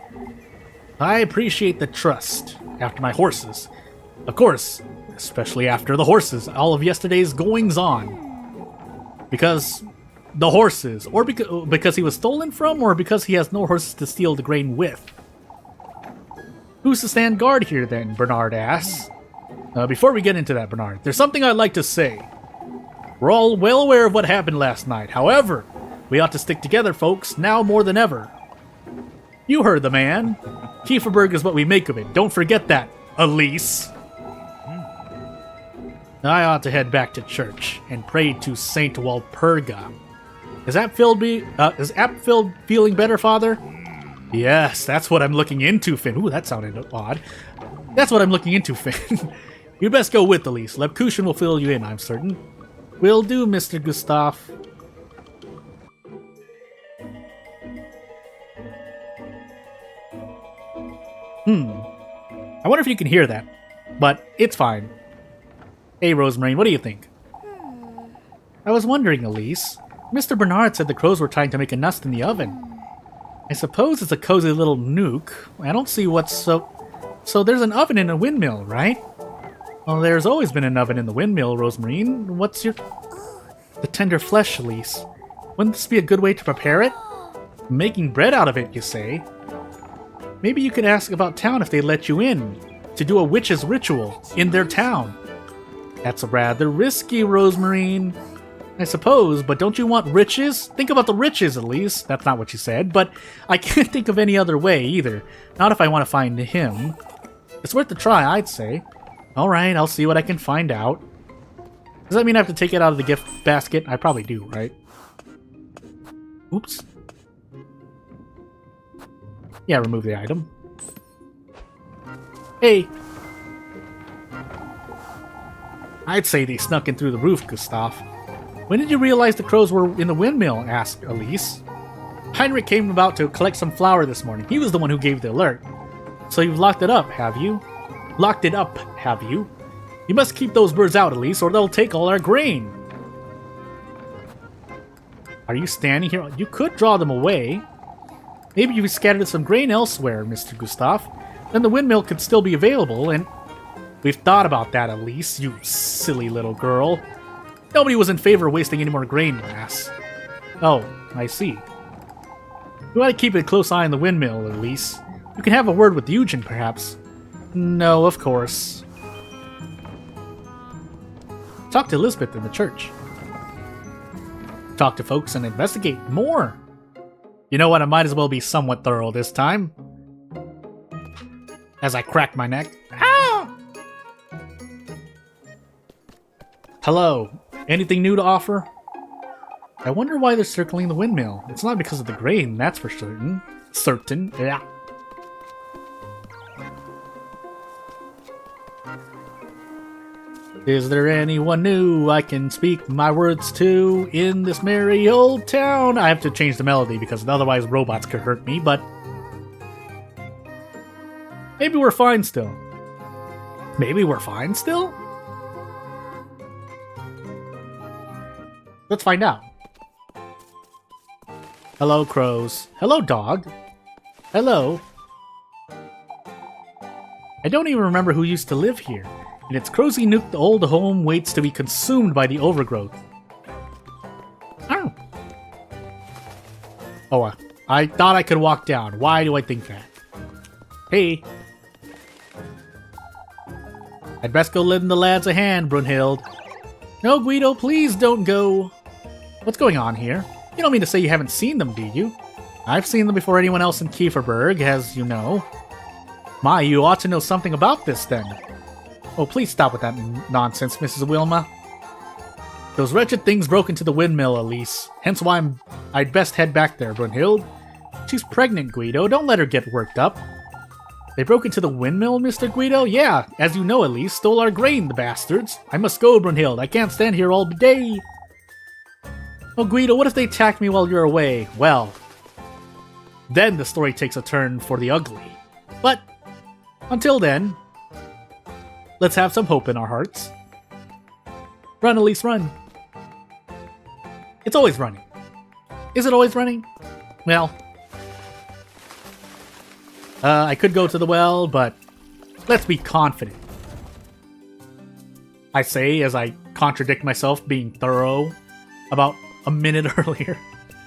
I appreciate the trust. After my horses. Of course, especially after the horses, all of yesterday's goings-on. Because the horses, or because he was stolen from, or because he has no horses to steal the grain with. Who's to stand guard here then, Bernard asks. Before we get into that, Bernard, there's something I'd like to say. We're all well aware of what happened last night. However, we ought to stick together, folks, now more than ever. You heard the man. Kieferberg is what we make of it. Don't forget that, Elise. I ought to head back to church and pray to Saint Walpurga. Is Apfield feeling better, Father? Yes, that's what I'm looking into, Finn. Ooh, that sounded odd. That's what I'm looking into, Finn. You best go with Elise. Lebkuchen will fill you in, I'm certain. Will do, Mr. Gustav. I wonder if you can hear that. But it's fine. Hey, Rosemary, what do you think? I was wondering, Elise. Mr. Bernard said the crows were trying to make a nest in the oven. I suppose it's a cozy little nook. I don't see what's so... So there's an oven in a windmill, right? Well, there's always been an oven in the windmill, Rosemarine. What's your... The tender flesh, Elise. Wouldn't this be a good way to prepare it? Making bread out of it, you say? Maybe you could ask about town if they let you in. To do a witch's ritual in their town. That's rather risky, Rosemarine. I suppose, but don't you want riches? Think about the riches, Elise. That's not what she said, but I can't think of any other way either. Not if I want to find him. It's worth a try, I'd say. Alright, I'll see what I can find out. Does that mean I have to take it out of the gift basket? I probably do, right? Oops. Yeah, remove the item. Hey! I'd say they snuck in through the roof, Gustav. When did you realize the crows were in the windmill? Asked Elise. Heinrich came about to collect some flour this morning. He was the one who gave the alert. So you've locked it up, have you? Locked it up, have you? You must keep those birds out, Elise, or they'll take all our grain. Are you standing here? You could draw them away. Maybe you scattered some grain elsewhere, Mr. Gustav. Then the windmill could still be available, and... We've thought about that, Elise, you silly little girl. Nobody was in favor of wasting any more grain, lass. Oh, I see. We ought to keep a close eye on the windmill, Elise. You can have a word with Eugen, perhaps. No, of course. Talk to Elizabeth in the church. Talk to folks and investigate more. You know what, I might as well be somewhat thorough this time. As I crack my neck. Ow! Hello. Anything new to offer? I wonder why they're circling the windmill. It's not because of the grain, that's for certain. Yeah. Is there anyone new I can speak my words to in this merry old town? I have to change the melody because otherwise robots could hurt me, but... Maybe we're fine still. Maybe we're fine still? Let's find out. Hello, crows. Hello, dog. Hello. I don't even remember who used to live here. In its cozy nook, the old home waits to be consumed by the overgrowth. Oh, I thought I could walk down. Why do I think that? Hey. I'd best go lend the lads a hand, Brunhild. No, Guido, please don't go. What's going on here? You don't mean to say you haven't seen them, do you? I've seen them before anyone else in Kieferberg, as you know. My, you ought to know something about this, then. Oh, please stop with that nonsense, Mrs. Wilma. Those wretched things broke into the windmill, Elise. Hence why I'd best head back there, Brunhild. She's pregnant, Guido. Don't let her get worked up. They broke into the windmill, Mr. Guido? Yeah, as you know, Elise, stole our grain, the bastards. I must go, Brunhild. I can't stand here all day. Oh, Guido, what if they attack me while you're away? Well, then the story takes a turn for the ugly. But until then, let's have some hope in our hearts. Run, Elise, run. It's always running. Is it always running? Well, I could go to the well, but let's be confident. I say as I contradict myself being thorough about a minute earlier.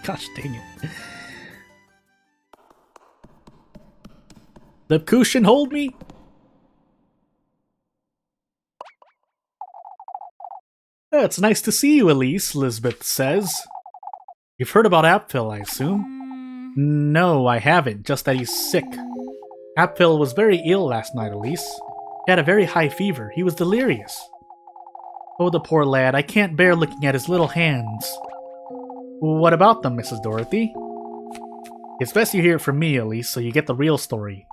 Gosh dang it. The cushion hold me? It's nice to see you, Elise, Lisbeth says. You've heard about Apfel, I assume? No, I haven't, just that he's sick. Apfel was very ill last night, Elise. He had a very high fever. He was delirious. Oh, the poor lad, I can't bear looking at his little hands. What about them, Mrs. Dorothy? It's best you hear it from me, Elise, so you get the real story.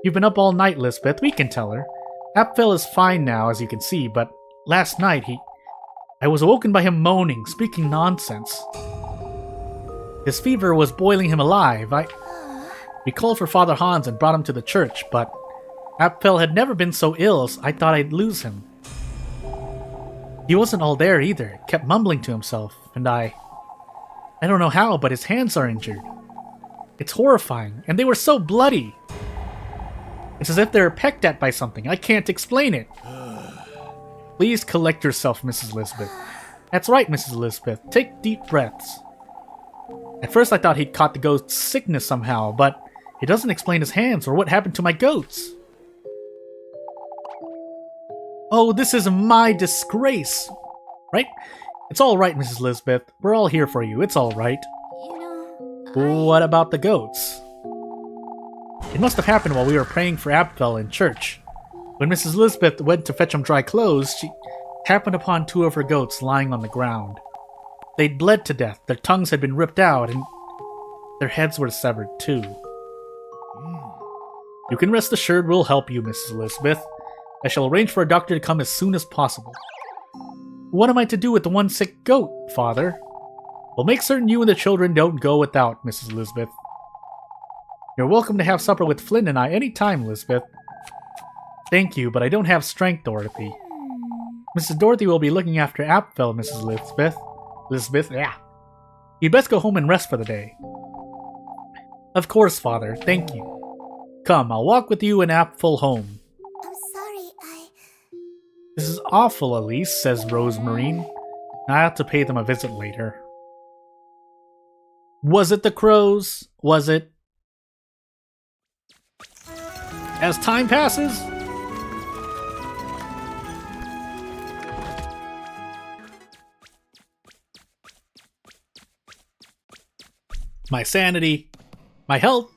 You've been up all night, Lisbeth. We can tell her. Apfel is fine now, as you can see, but last night I was awoken by him moaning, speaking nonsense. His fever was boiling him alive. We called for Father Hans and brought him to the church, but Apfel had never been so ill, so I thought I'd lose him. He wasn't all there either, kept mumbling to himself, and I don't know how, but his hands are injured. It's horrifying, and they were so bloody. It's as if they were pecked at by something. I can't explain it. Please collect yourself, Mrs. Lisbeth. That's right, Mrs. Lisbeth. Take deep breaths. At first I thought he'd caught the goat's sickness somehow, but it doesn't explain his hands or what happened to my goats. Oh, this is my disgrace. Right? It's all right, Mrs. Lisbeth. We're all here for you. It's all right. What about the goats? It must have happened while we were praying for Apfel in church. When Mrs. Lisbeth went to fetch him dry clothes, she happened upon two of her goats lying on the ground. They'd bled to death, their tongues had been ripped out, and their heads were severed too. You can rest assured we'll help you, Mrs. Lisbeth. I shall arrange for a doctor to come as soon as possible. What am I to do with the one sick goat, Father? We'll make certain you and the children don't go without, Mrs. Lisbeth. You're welcome to have supper with Flynn and I any time, Lisbeth. Thank you, but I don't have strength, Dorothy. Mrs. Dorothy will be looking after Apfel, Mrs. Lisbeth. Lisbeth, yeah. You'd best go home and rest for the day. Of course, Father. Thank you. Come, I'll walk with you and Apfel home. I'm sorry, This is awful, Elise, says Rosemarine. I have to pay them a visit later. Was it the crows? Was it? As time passes, my sanity, my health.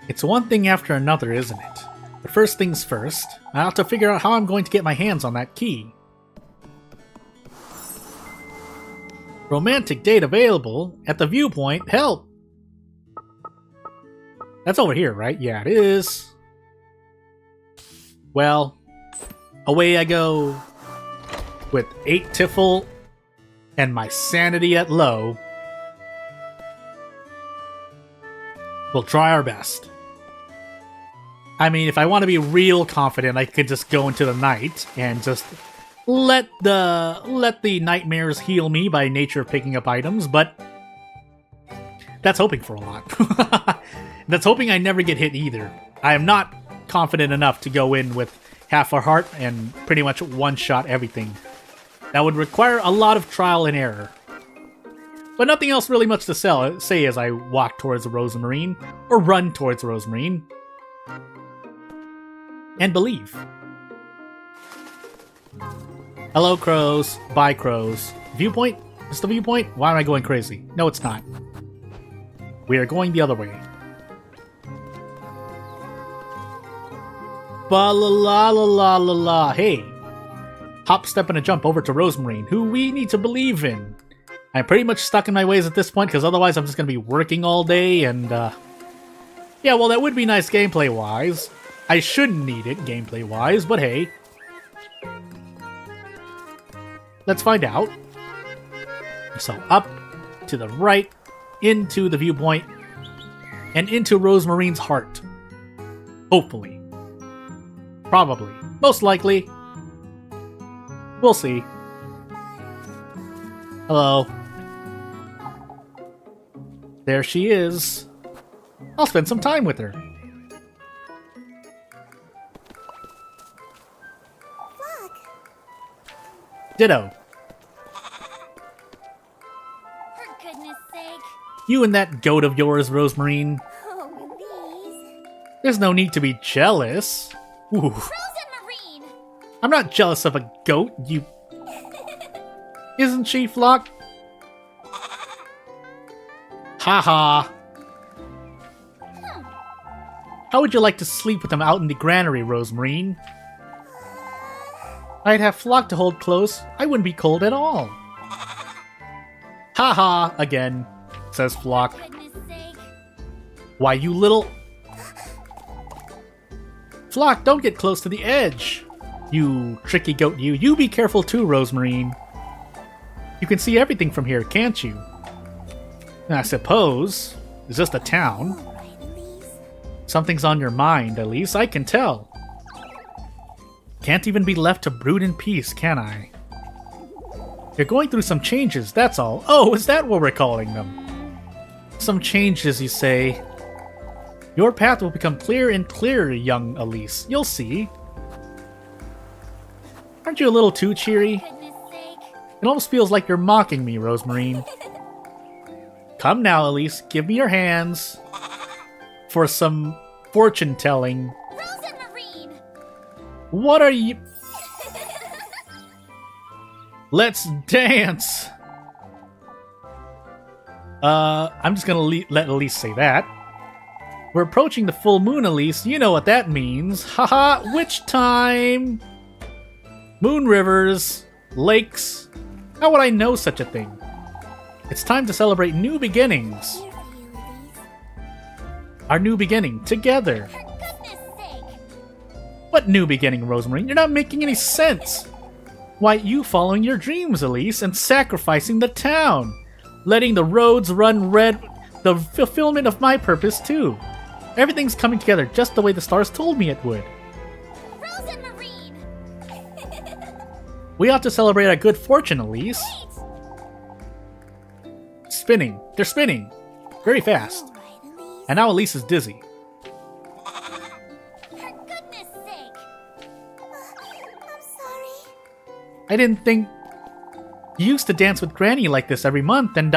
It's one thing after another, isn't it? But first things first, I have to figure out how I'm going to get my hands on that key. Romantic date available at the viewpoint. Help! That's over here, right? Yeah, it is. Well, away I go with 8 tiffle and my sanity at low. We'll try our best. I mean, if I want to be real confident, I could just go into the night and just let the nightmares heal me by nature picking up items, but that's hoping for a lot. That's hoping I never get hit either. I am not confident enough to go in with half a heart and pretty much one-shot everything. That would require a lot of trial and error. But nothing else really much to say as I walk towards the Rosemarine, or run towards the Rosemarine. and believe. Hello, crows. Bye, crows. Viewpoint? Is the viewpoint? Why am I going crazy? No, it's not. We are going the other way. Ba la la la la la la. Hey. Hop, step, and a jump over to Rosemarine, who we need to believe in. I'm pretty much stuck in my ways at this point, because otherwise I'm just going to be working all day, and, yeah, well, that would be nice gameplay-wise. I shouldn't need it gameplay-wise, but hey. Let's find out. So, up, to the right, into the viewpoint, and into Rosemarine's heart. Hopefully. Probably. Most likely. We'll see. Hello. There she is. I'll spend some time with her. Look. Ditto. For goodness sake. You and that goat of yours, Rosemarine. Oh, Elise. There's no need to be jealous. Ooh. Frozen Marine! I'm not jealous of a goat, you... Isn't she, Flock? Haha. How would you like to sleep with them out in the granary, Rosemarine? I'd have Flock to hold close. I wouldn't be cold at all. Haha, again, says Flock. For goodness sake. Why, you little... Flock, don't get close to the edge. You tricky goat, you. You be careful too, Rosemarine. You can see everything from here, can't you? I suppose. It's just a town. All right, Elise. Something's on your mind, Elise. I can tell. Can't even be left to brood in peace, can I? You're going through some changes, that's all. Oh, is that what we're calling them? Some changes, you say. Your path will become clearer and clearer, young Elise. You'll see. Aren't you a little too cheery? Goodness sake. It almost feels like you're mocking me, Rosemarine. Come now, Elise. Give me your hands. For some fortune-telling. Frozen Marine! What are you... Let's dance! I'm just gonna let Elise say that. We're approaching the full moon, Elise. You know what that means. Haha, witch time! Moon rivers, lakes. How would I know such a thing? It's time to celebrate new beginnings. Here for you, Elise. Our new beginning, together. For goodness sake. What new beginning, Rosemarine? You're not making any sense. Why, you following your dreams, Elise, and sacrificing the town. Letting the roads run red. The fulfillment of my purpose, too. Everything's coming together just the way the stars told me it would. Frozen Marine! We ought to celebrate our good fortune, Elise. Wait! Spinning. They're spinning. Very fast. All right, Elise. And now Elise is dizzy. For goodness sake. I'm sorry. I didn't think... You used to dance with Granny like this every month, and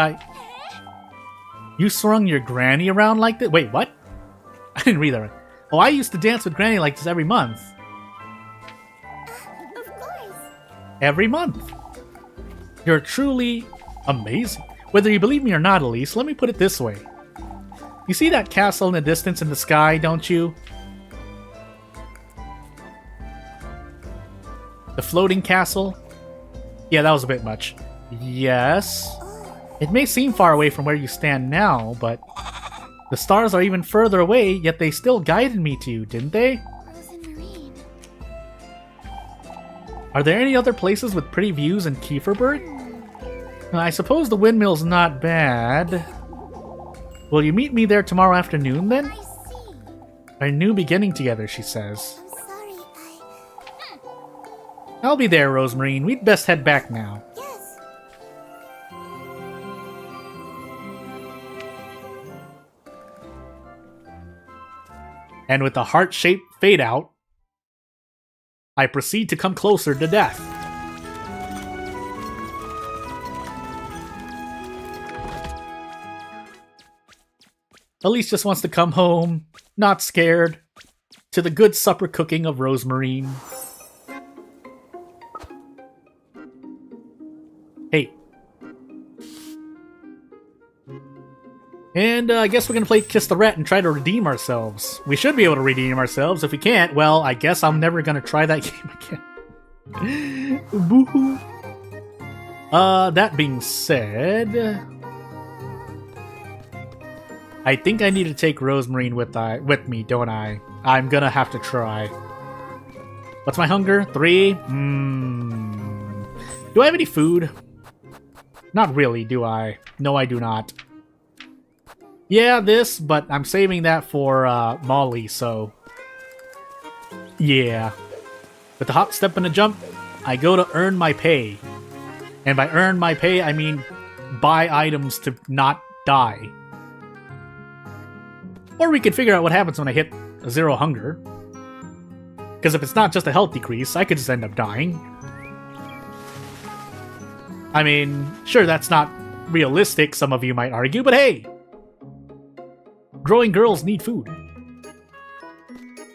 You swung your Granny around like this? Wait, what? I didn't read that right. Oh, I used to dance with Granny like this every month. Of course. Every month. You're truly amazing. Whether you believe me or not, Elise, let me put it this way. You see that castle in the distance in the sky, don't you? The floating castle? Yeah, that was a bit much. Yes. It may seem far away from where you stand now, but the stars are even further away, yet they still guided me to you, didn't they? Frozen Marine. Are there any other places with pretty views in Kieferberg? I suppose the windmill's not bad. Will you meet me there tomorrow afternoon, then? I see. Our new beginning together, she says. I'm sorry, I'll be there, Rosemarine. We'd best head back now. Yes. And with the heart-shaped fade-out, I proceed to come closer to death. Elise just wants to come home, not scared, to the good supper cooking of Rosemarine. Hey. And I guess we're gonna play Kiss the Rat and try to redeem ourselves. We should be able to redeem ourselves. If we can't, well, I guess I'm never gonna try that game again. Boo-hoo. That being said, I think I need to take Rosemarine with me, don't I? I'm gonna have to try. What's my hunger? 3? Do I have any food? Not really, do I? No, I do not. Yeah, this, but I'm saving that for Molly, so... yeah. With the hop, step, and a jump, I go to earn my pay. And by earn my pay, I mean buy items to not die. Or we could figure out what happens when I hit 0 hunger. Because if it's not just a health decrease, I could just end up dying. I mean, sure, that's not realistic, some of you might argue, but hey! Growing girls need food.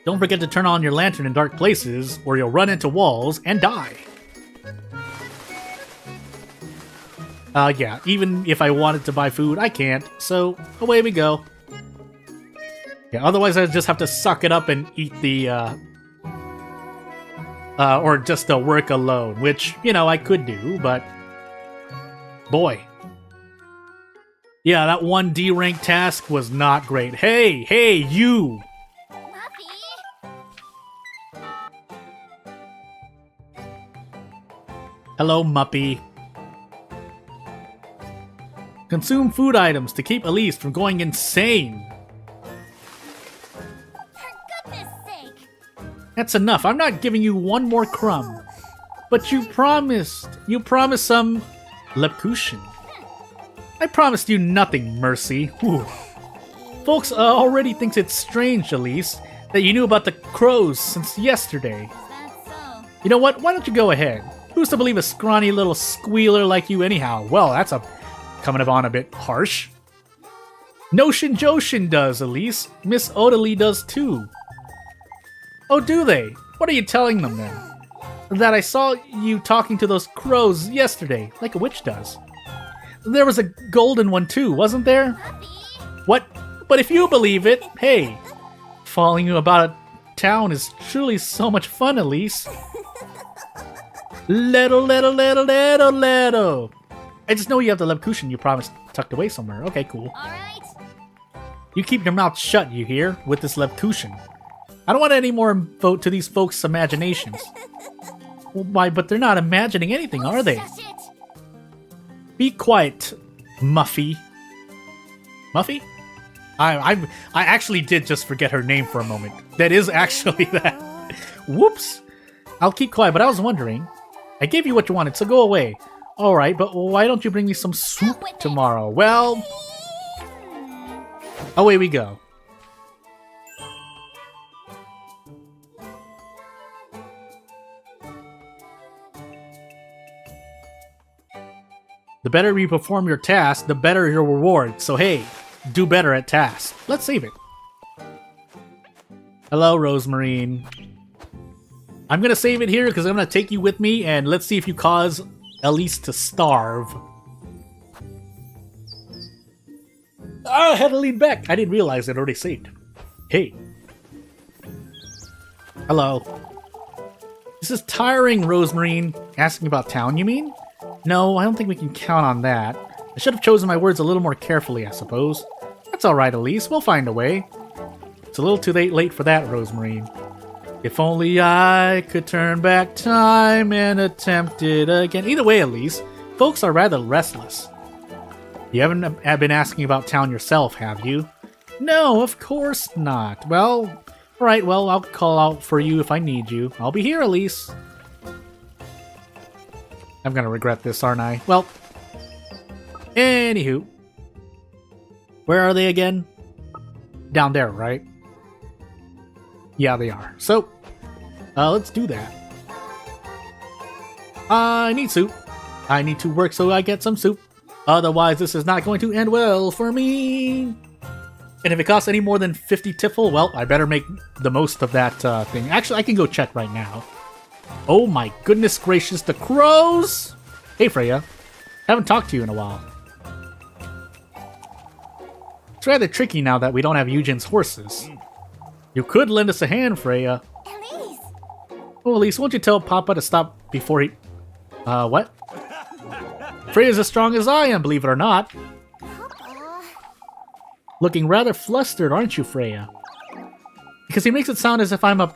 Don't forget to turn on your lantern in dark places, or you'll run into walls and die. Yeah, even if I wanted to buy food, I can't, so away we go. Yeah, otherwise I'd just have to suck it up and eat the, or just work alone, which, you know, I could do, but... boy. Yeah, that one D-rank task was not great. Hey, you! Hello, Muppy. Consume food items to keep Elise from going insane. For goodness sake! That's enough. I'm not giving you one more crumb. But you promised. You promised some Lepkuchen. I promised you nothing, Mercy. Whew. Folks already thinks it's strange, Elise, that you knew about the crows since yesterday. Is that so? You know what? Why don't you go ahead? Who's to believe a scrawny little squealer like you anyhow? Well, that's coming on a bit harsh. Notion Joshin does, Elise. Miss Odalie does too. Oh, do they? What are you telling them then? That I saw you talking to those crows yesterday, like a witch does. There was a golden one too, wasn't there? Puppy? What? But if you believe it, hey, following you about a town is truly so much fun, Elise. Leto. I just know you have the Lepkuchen you promised tucked away somewhere. Okay, cool. Alright. You keep your mouth shut, you hear, with this Lepkuchen. I don't want any more vote to these folks' imaginations. Well, why, but they're not imagining anything, are they? Shush it! Be quiet, Muffy. Muffy? I actually did just forget her name for a moment. That is actually that. Whoops. I'll keep quiet, but I was wondering. I gave you what you wanted, so go away. Alright, but why don't you bring me some soup tomorrow? Well, away we go. The better you perform your task, the better your reward. So hey, do better at tasks. Let's save it. Hello, Rosemarine. I'm gonna save it here because I'm gonna take you with me and let's see if you cause Elise to starve. I had to lean back. I didn't realize I'd already saved. Hey. Hello. This is tiring, Rosemarine. Asking about town, you mean? No, I don't think we can count on that. I should have chosen my words a little more carefully, I suppose. That's alright, Elise. We'll find a way. It's a little too late for that, Rosemarine. If only I could turn back time and attempt it again. Either way, Elise, folks are rather restless. You haven't been asking about town yourself, have you? No, of course not. Well, alright, well, I'll call out for you if I need you. I'll be here, Elise. I'm gonna regret this, aren't I? Well, anywho. Where are they again? Down there, right? Yeah, they are. So, let's do that. I need soup. I need to work so I get some soup. Otherwise, this is not going to end well for me. And if it costs any more than 50 tiffle, well, I better make the most of that thing. Actually, I can go check right now. Oh my goodness gracious, the crows! Hey, Freya. Haven't talked to you in a while. It's rather tricky now that we don't have Eugen's horses. You could lend us a hand, Freya. Elise! Oh, Elise, won't you tell Papa to stop before he... what? Freya's as strong as I am, believe it or not. Papa. Looking rather flustered, aren't you, Freya? Because he makes it sound as if I'm a...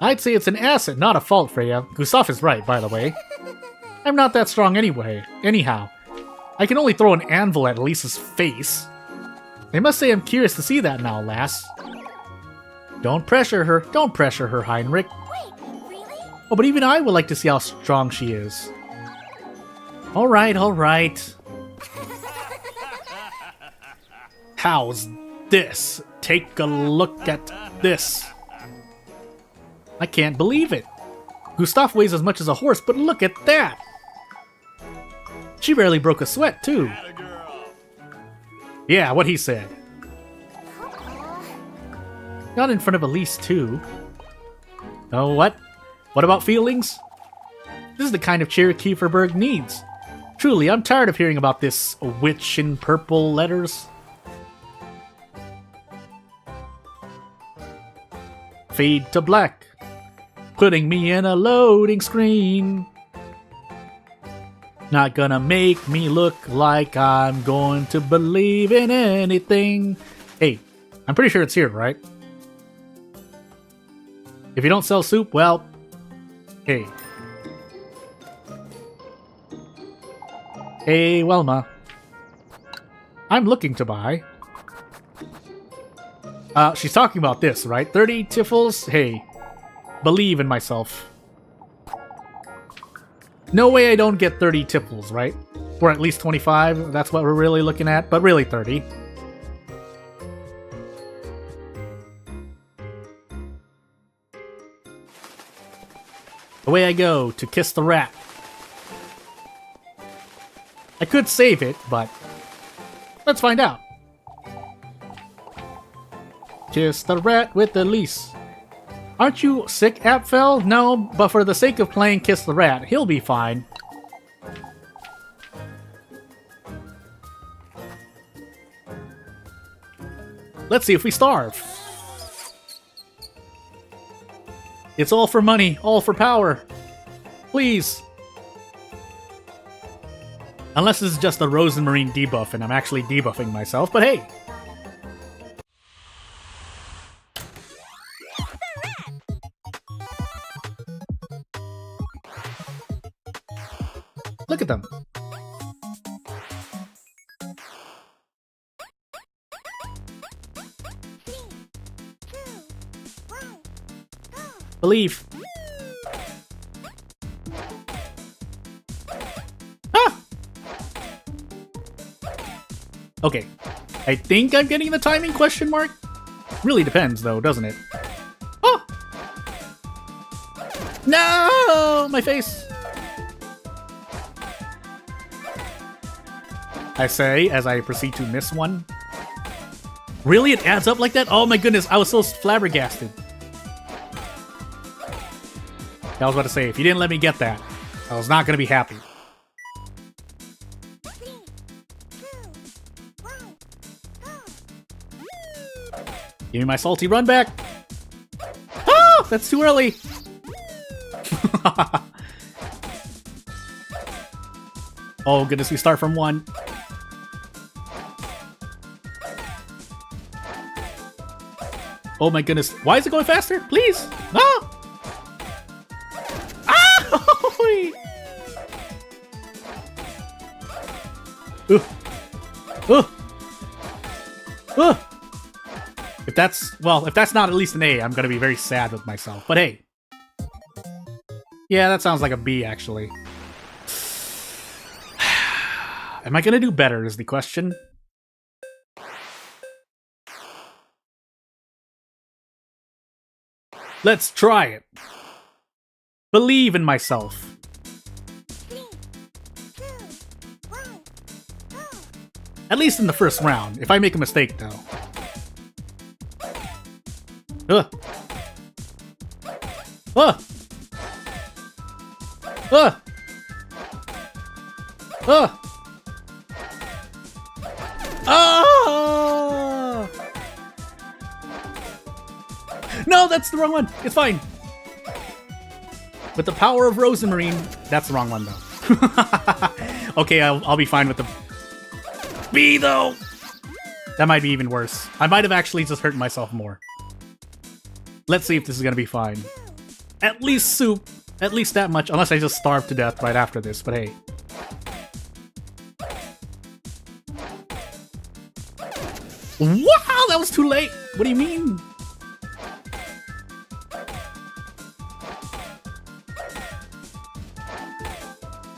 I'd say it's an asset, not a fault, Freya. Gustav is right, by the way. I'm not that strong anyway. Anyhow, I can only throw an anvil at Elise's face. I must say I'm curious to see that now, lass. Don't pressure her. Don't pressure her, Heinrich. Wait, really? Oh, but even I would like to see how strong she is. Alright, alright. How's this? Take a look at this. I can't believe it. Gustav weighs as much as a horse, but look at that. She barely broke a sweat, too. Yeah, what he said. Not in front of Elise, too. Oh, what? What about feelings? This is the kind of cheer Kieferberg needs. Truly, I'm tired of hearing about this witch in purple letters. Fade to black. Putting me in a loading screen. Not gonna make me look like I'm going to believe in anything. Hey, I'm pretty sure it's here, right? If you don't sell soup, well, hey. Hey, Welma. I'm looking to buy. She's talking about this, right? 30 tiffles? Hey, believe in myself. No way I don't get 30 tiffles, right? Or at least 25, that's what we're really looking at, but really 30. Away I go to kiss the rat. I could save it, but let's find out. Kiss the rat with Elise. Aren't you sick, Apfel? No, but for the sake of playing Kiss the Rat, he'll be fine. Let's see if we starve. It's all for money, all for power. Please. Unless this is just a Rosenmarine debuff and I'm actually debuffing myself, but hey. Look at them. Believe. Ah! Okay. I think I'm getting the timing question mark. Really depends though, doesn't it? Oh! No! My face! I say as I proceed to miss one. Really? It adds up like that? Oh my goodness, I was so flabbergasted. I was about to say, if you didn't let me get that, I was not going to be happy. Give me my salty run back. Oh, that's too early. Oh goodness, we start from 1. Oh my goodness. Why is it going faster? Please! No! Ah! If that's, well, if that's not at least an A, I'm gonna be very sad with myself. But hey. Yeah, that sounds like a B, actually. Am I gonna do better is the question. Let's try it. Believe in myself. At least in the first round. If I make a mistake, though. Ugh. Ugh. Ugh. Ugh. Ah! No, that's the wrong one. It's fine. With the power of Rosemarine, that's the wrong one though. Okay, I'll be fine with the B though. That might be even worse. I might have actually just hurt myself more. Let's see if this is gonna be fine. At least soup. At least that much. Unless I just starve to death right after this, but hey. Wow, that was too late. What do you mean?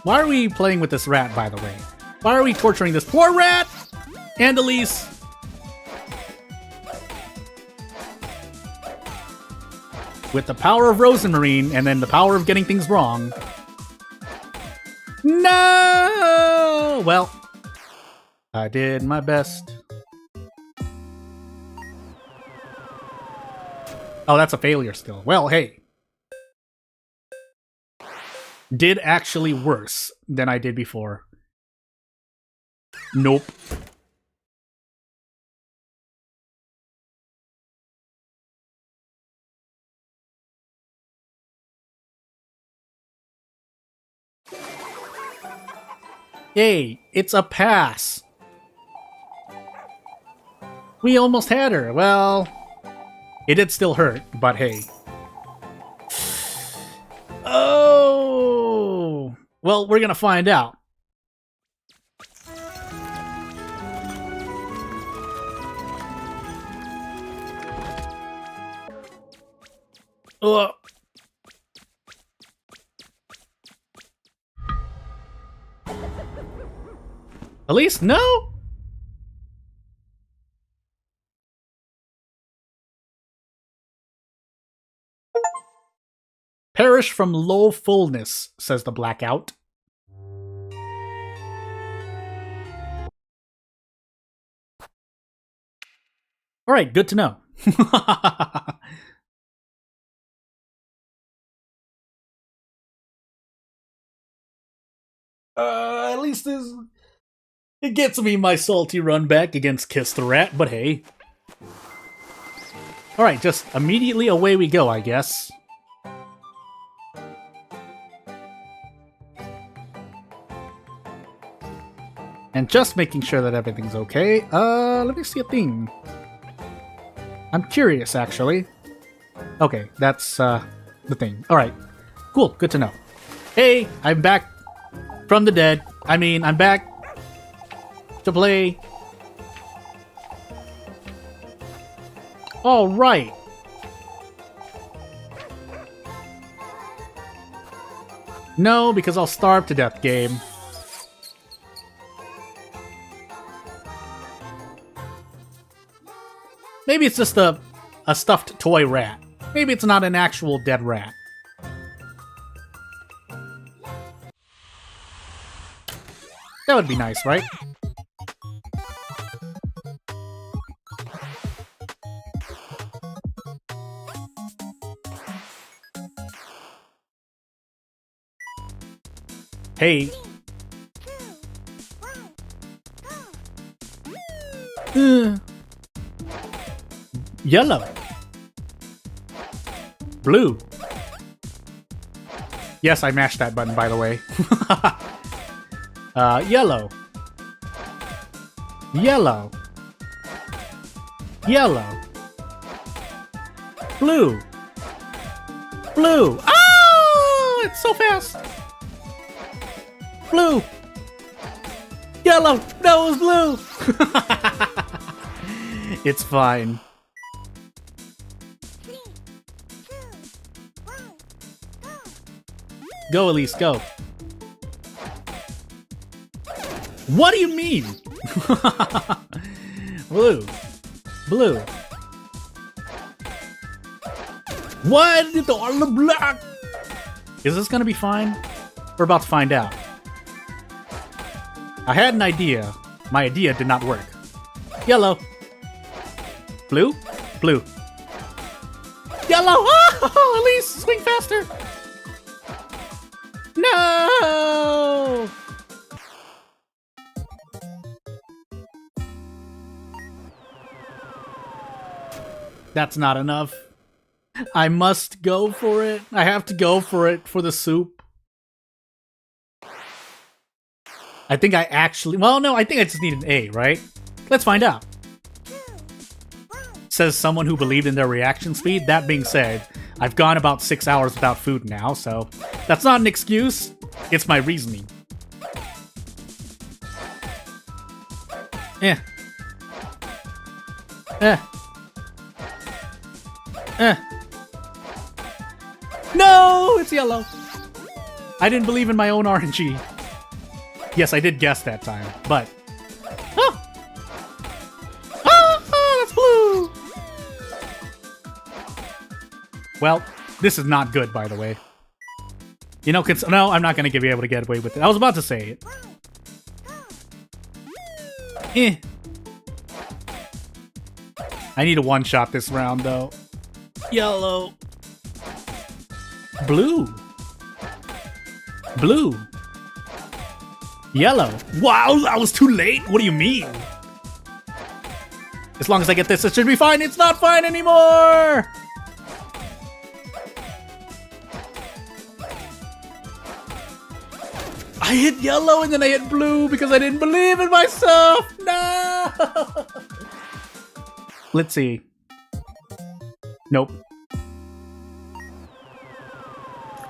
Why are we playing with this rat, by the way? Why are we torturing this poor rat? And Elise. With the power of Rosemarine and then the power of getting things wrong. No! Well, I did my best. Oh, that's a failure still. Well, hey. Did actually worse than I did before. Nope. Yay, it's a pass. We almost had her. Well, it did still hurt, but hey. Oh! Well, we're gonna find out. Ugh. Elise, no? Perish from low fullness, says the blackout. Alright, good to know. At least this... It gets me my salty run back against Kiss the Rat, but hey. Alright, just immediately away we go, I guess. And just making sure that everything's okay. Let me see a thing. I'm curious, actually. Okay, that's, the thing. Alright, cool, good to know. Hey, I'm back from the dead. I mean, I'm back to play. All right. No, because I'll starve to death, game. Maybe it's just a stuffed toy rat. Maybe it's not an actual dead rat. That would be nice, right? Hey. Yellow. Blue. Yes, I mashed that button, by the way. Yellow. Yellow. Yellow. Blue. Blue. Oh! It's so fast. Blue. Yellow. No, it was blue. It's fine. Go, Elise, go. What do you mean? Blue. Blue. What? It's all the black. Is this gonna be fine? We're about to find out. I had an idea. My idea did not work. Yellow. Blue? Blue. Yellow! Oh, Elise, swing faster! No! That's not enough. I must go for it. I have to go for it for the soup. I think I actually... Well, no, I think I just need an A, right? Let's find out. Says someone who believed in their reaction speed. That being said, I've gone about 6 hours without food now, so that's not an excuse. It's my reasoning. Eh. Eh. Eh. No! It's yellow! I didn't believe in my own RNG. Yes, I did guess that time, but... Oh! That's blue! Well, this is not good, by the way. You know, no, I'm not going to be able to get away with it. I was about to say it. Eh. I need a one-shot this round, though. Yellow. Blue. Blue. Yellow. Wow, that was too late? What do you mean? As long as I get this, it should be fine. It's not fine anymore! I hit yellow and then I hit blue because I didn't believe in myself! No! Let's see. Nope.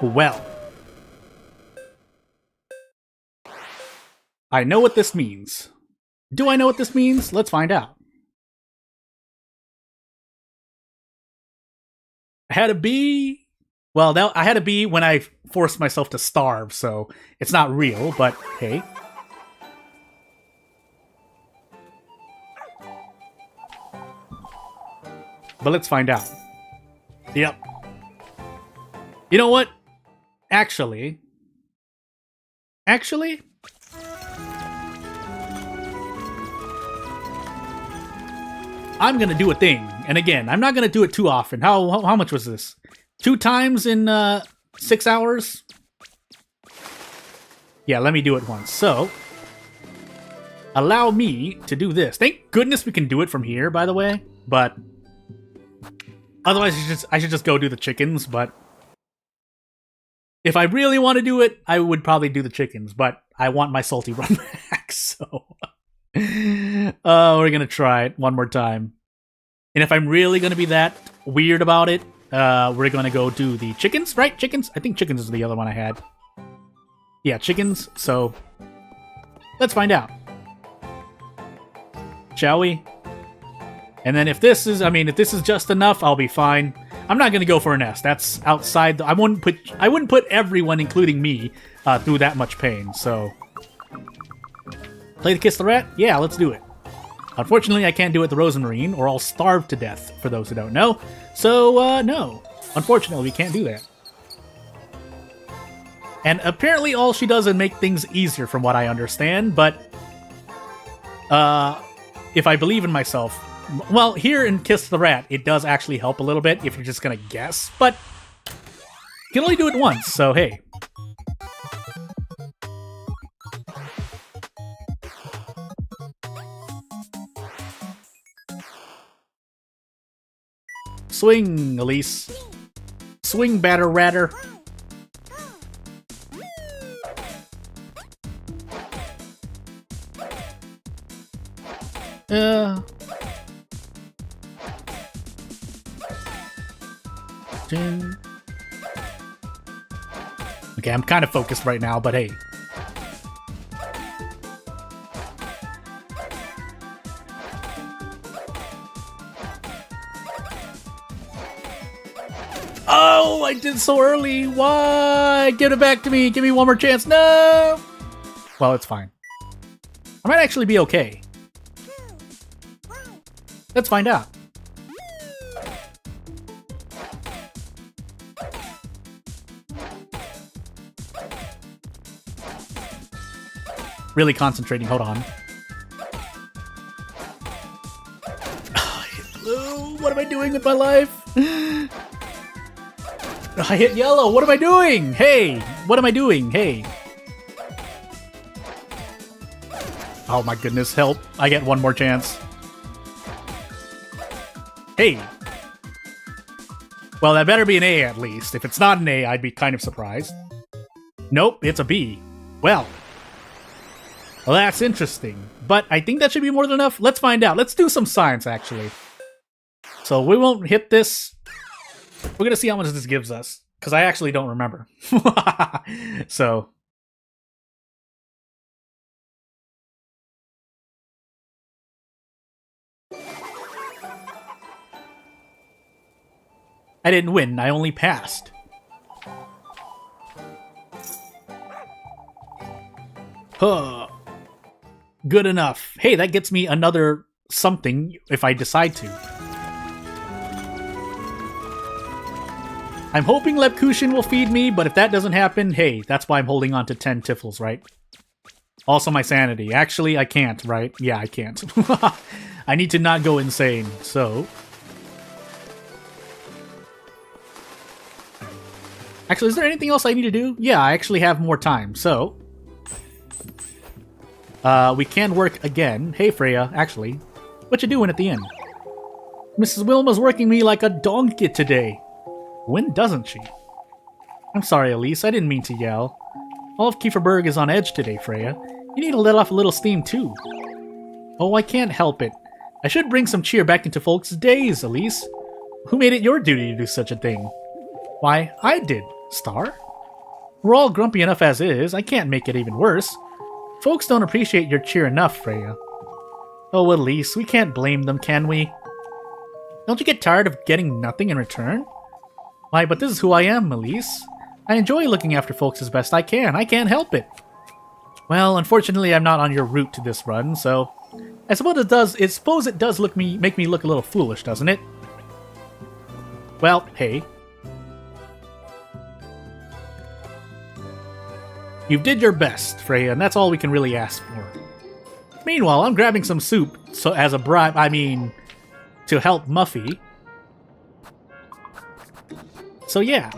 Well. I know what this means. Do I know what this means? Let's find out. I had a B. Well, I had a B when I forced myself to starve, so it's not real, but hey. But let's find out. Yep. You know what? Actually, I'm gonna do a thing. And again, I'm not gonna do it too often. How much was this? 2 times in 6 hours? Yeah, let me do it once. So, allow me to do this. Thank goodness we can do it from here, by the way. But otherwise, I should just go do the chickens. But if I really want to do it, I would probably do the chickens. But I want my salty run back, so we're gonna try it one more time. And if I'm really gonna be that weird about it, we're gonna go do the chickens, right? Chickens? I think chickens is the other one I had. Yeah, chickens. So let's find out, shall we? And then if this is just enough, I'll be fine. I'm not gonna go for an S. That's outside. I wouldn't put everyone, including me, through that much pain. So, play the Kiss the Rat? Yeah, let's do it. Unfortunately, I can't do it the Rosemarine, or I'll starve to death, for those who don't know. So, no. Unfortunately, we can't do that. And apparently all she does is make things easier, from what I understand, but if I believe in myself... Well, here in Kiss the Rat, it does actually help a little bit if you're just gonna guess, but you can only do it once, so hey. Swing, Elise. Swing, batter ratter. Okay, I'm kind of focused right now, but hey. Oh, I did so early. Why? Give it back to me. Give me one more chance. No! Well, it's fine. I might actually be okay. Let's find out. Really concentrating. Hold on. Oh, blue. What am I doing with my life? I hit yellow. What am I doing? Hey, what am I doing? Hey. Oh my goodness, help. I get one more chance. Hey. Well, that better be an A at least. If it's not an A, I'd be kind of surprised. Nope, it's a B. Well, that's interesting. But I think that should be more than enough. Let's find out. Let's do some science, actually. So we won't hit this. We're going to see how much this gives us. Because I actually don't remember. So. I didn't win. I only passed. Huh. Good enough. Hey, that gets me another something if I decide to. I'm hoping Lepkushin will feed me, but if that doesn't happen, hey, that's why I'm holding on to 10 tiffles, right? Also my sanity. Actually, I can't, right? Yeah, I can't. I need to not go insane, so... Actually, is there anything else I need to do? Yeah, I actually have more time, so... we can work again. Hey, Freya, actually. What you doing at the inn? Mrs. Wilma's working me like a donkey today. When doesn't she? I'm sorry, Elise. I didn't mean to yell. All of Kieferberg is on edge today, Freya. You need to let off a little steam, too. Oh, I can't help it. I should bring some cheer back into folks' days, Elise. Who made it your duty to do such a thing? Why, I did, Star. We're all grumpy enough as is. I can't make it even worse. Folks don't appreciate your cheer enough, Freya. Oh, Elise, we can't blame them, can we? Don't you get tired of getting nothing in return? Why, but this is who I am, Elise. I enjoy looking after folks as best I can. I can't help it. Well, unfortunately, I'm not on your route to this run, so... I suppose it does make me look a little foolish, doesn't it? Well, hey. You did your best, Freya, and that's all we can really ask for. Meanwhile, I'm grabbing some soup, so as a bribe, to help Muffy. So yeah.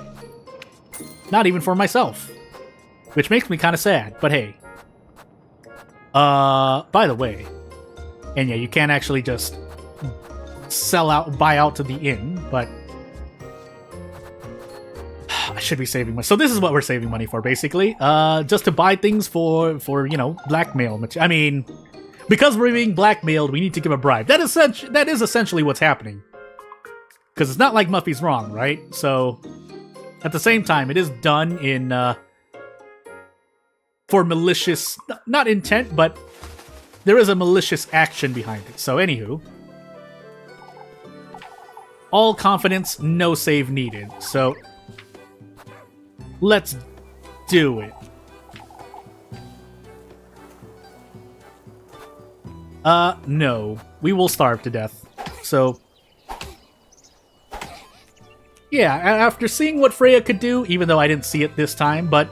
Not even for myself. Which makes me kind of sad, but hey. By the way. And yeah, you can't actually just buy out to the inn, but... I should be saving money. So this is what we're saving money for, basically. Just to buy things for you know, blackmail. I mean, because we're being blackmailed, we need to give a bribe. That is essentially what's happening. Because it's not like Muffy's wrong, right? So, at the same time, it is done in, for malicious, not intent, but there is a malicious action behind it. So, anywho. All confidence, no save needed. So, let's do it. No. We will starve to death. So... yeah, after seeing what Freya could do, even though I didn't see it this time, but...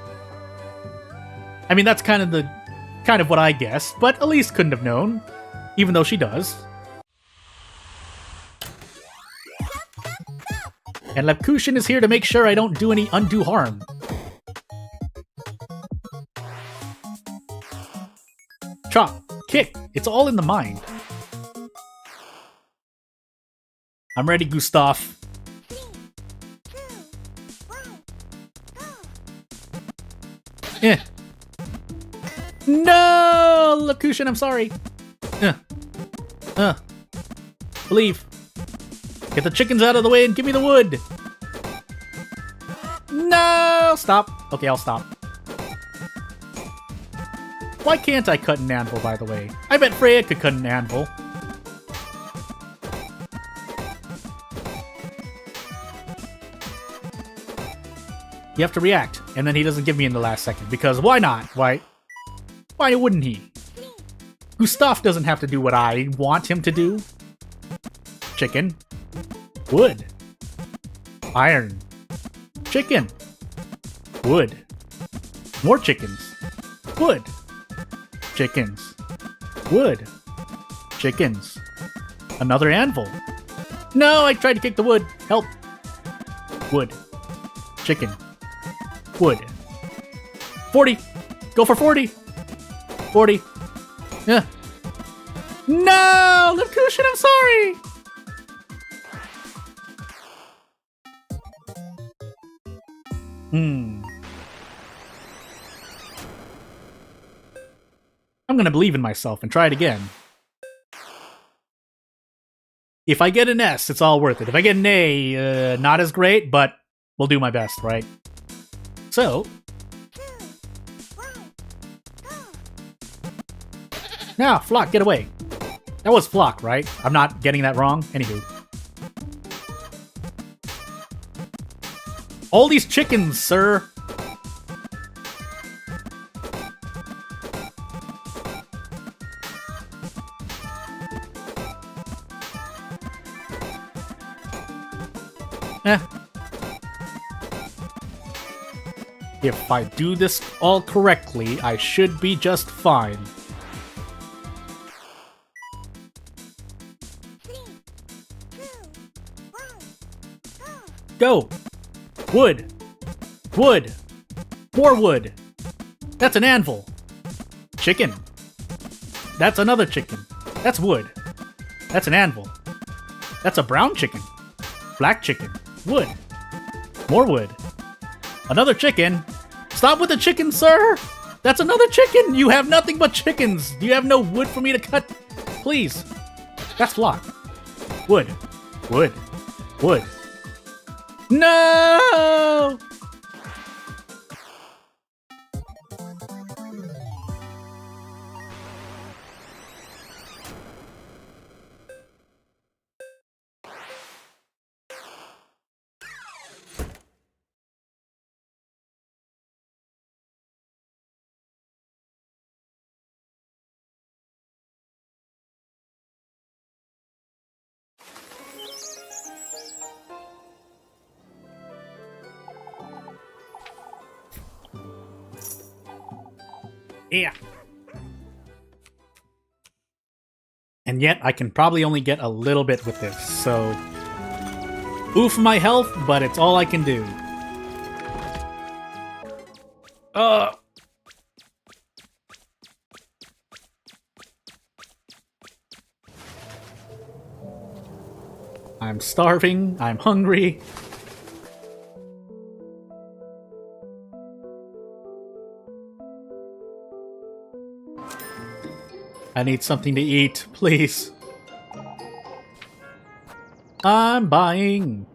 I mean, that's kind of what I guessed, but Elise couldn't have known, even though she does. And Lepkushin is here to make sure I don't do any undue harm. Chop, kick, it's all in the mind. I'm ready, Gustav. Eh. No! Lepkushin, I'm sorry. Leave. Get the chickens out of the way and give me the wood. No! Stop. Okay, I'll stop. Why can't I cut an anvil, by the way? I bet Freya could cut an anvil. You have to react, and then he doesn't give me in the last second, because why not? Why wouldn't he? Gustav doesn't have to do what I want him to do. Chicken. Wood. Iron. Chicken. Wood. More chickens. Wood. Chickens. Wood. Chickens. Another anvil. No, I tried to kick the wood. Help. Wood. Chicken. Wood. 40. Go for 40. 40. Yeah. No! Lip Cushion, I'm sorry! I'm gonna believe in myself and try it again. If I get an S, it's all worth it. If I get an A, not as great, but we'll do my best, right? So... Now, Flock, get away. That was Flock, right? I'm not getting that wrong? Anywho. All these chickens, sir! Eh. If I do this all correctly, I should be just fine. Go! Wood! Wood! More wood! That's an anvil! Chicken! That's another chicken. That's wood. That's an anvil. That's a brown chicken. Black chicken. Wood. More wood. Another chicken. Stop with the chicken, sir! That's another chicken! You have nothing but chickens! Do you have no wood for me to cut? Please. That's Flock. Wood. Wood. Wood. No! Yeah. And yet, I can probably only get a little bit with this, so... Oof my health, but it's all I can do. I'm starving, I'm hungry. I need something to eat, please. I'm buying.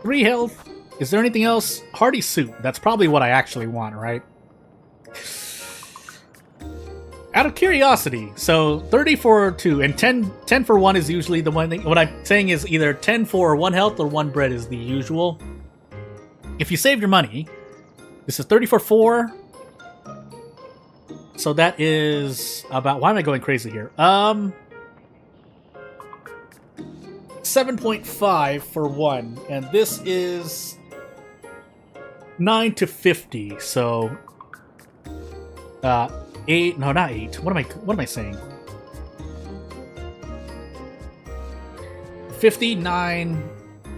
3 health. Is there anything else? Hearty soup. That's probably what I actually want, right? Out of curiosity, so 30 for 2 and 10 for 1 is usually the one thing. What I'm saying is either 10 for 1 health or 1 bread is the usual. If you save your money, this is 30 for 4. So that is about... Why am I going crazy here? 7.5 for 1. And this is 9 to 50. So... 8... No, not 8. What am I saying? 59...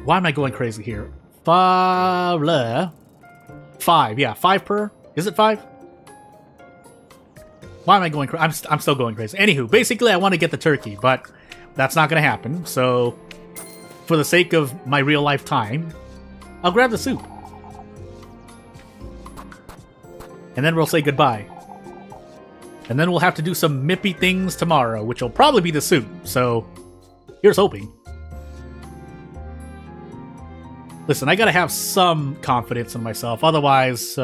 Why am I going crazy here? 5... Yeah, 5 per? Is it 5? Why am I going crazy? I'm still going crazy. Anywho, basically I want to get the turkey, but that's not going to happen. So, for the sake of my real life time, I'll grab the soup. And then we'll say goodbye. And then we'll have to do some mippy things tomorrow, which will probably be the soup. So, here's hoping. Listen, I gotta have some confidence in myself. Otherwise,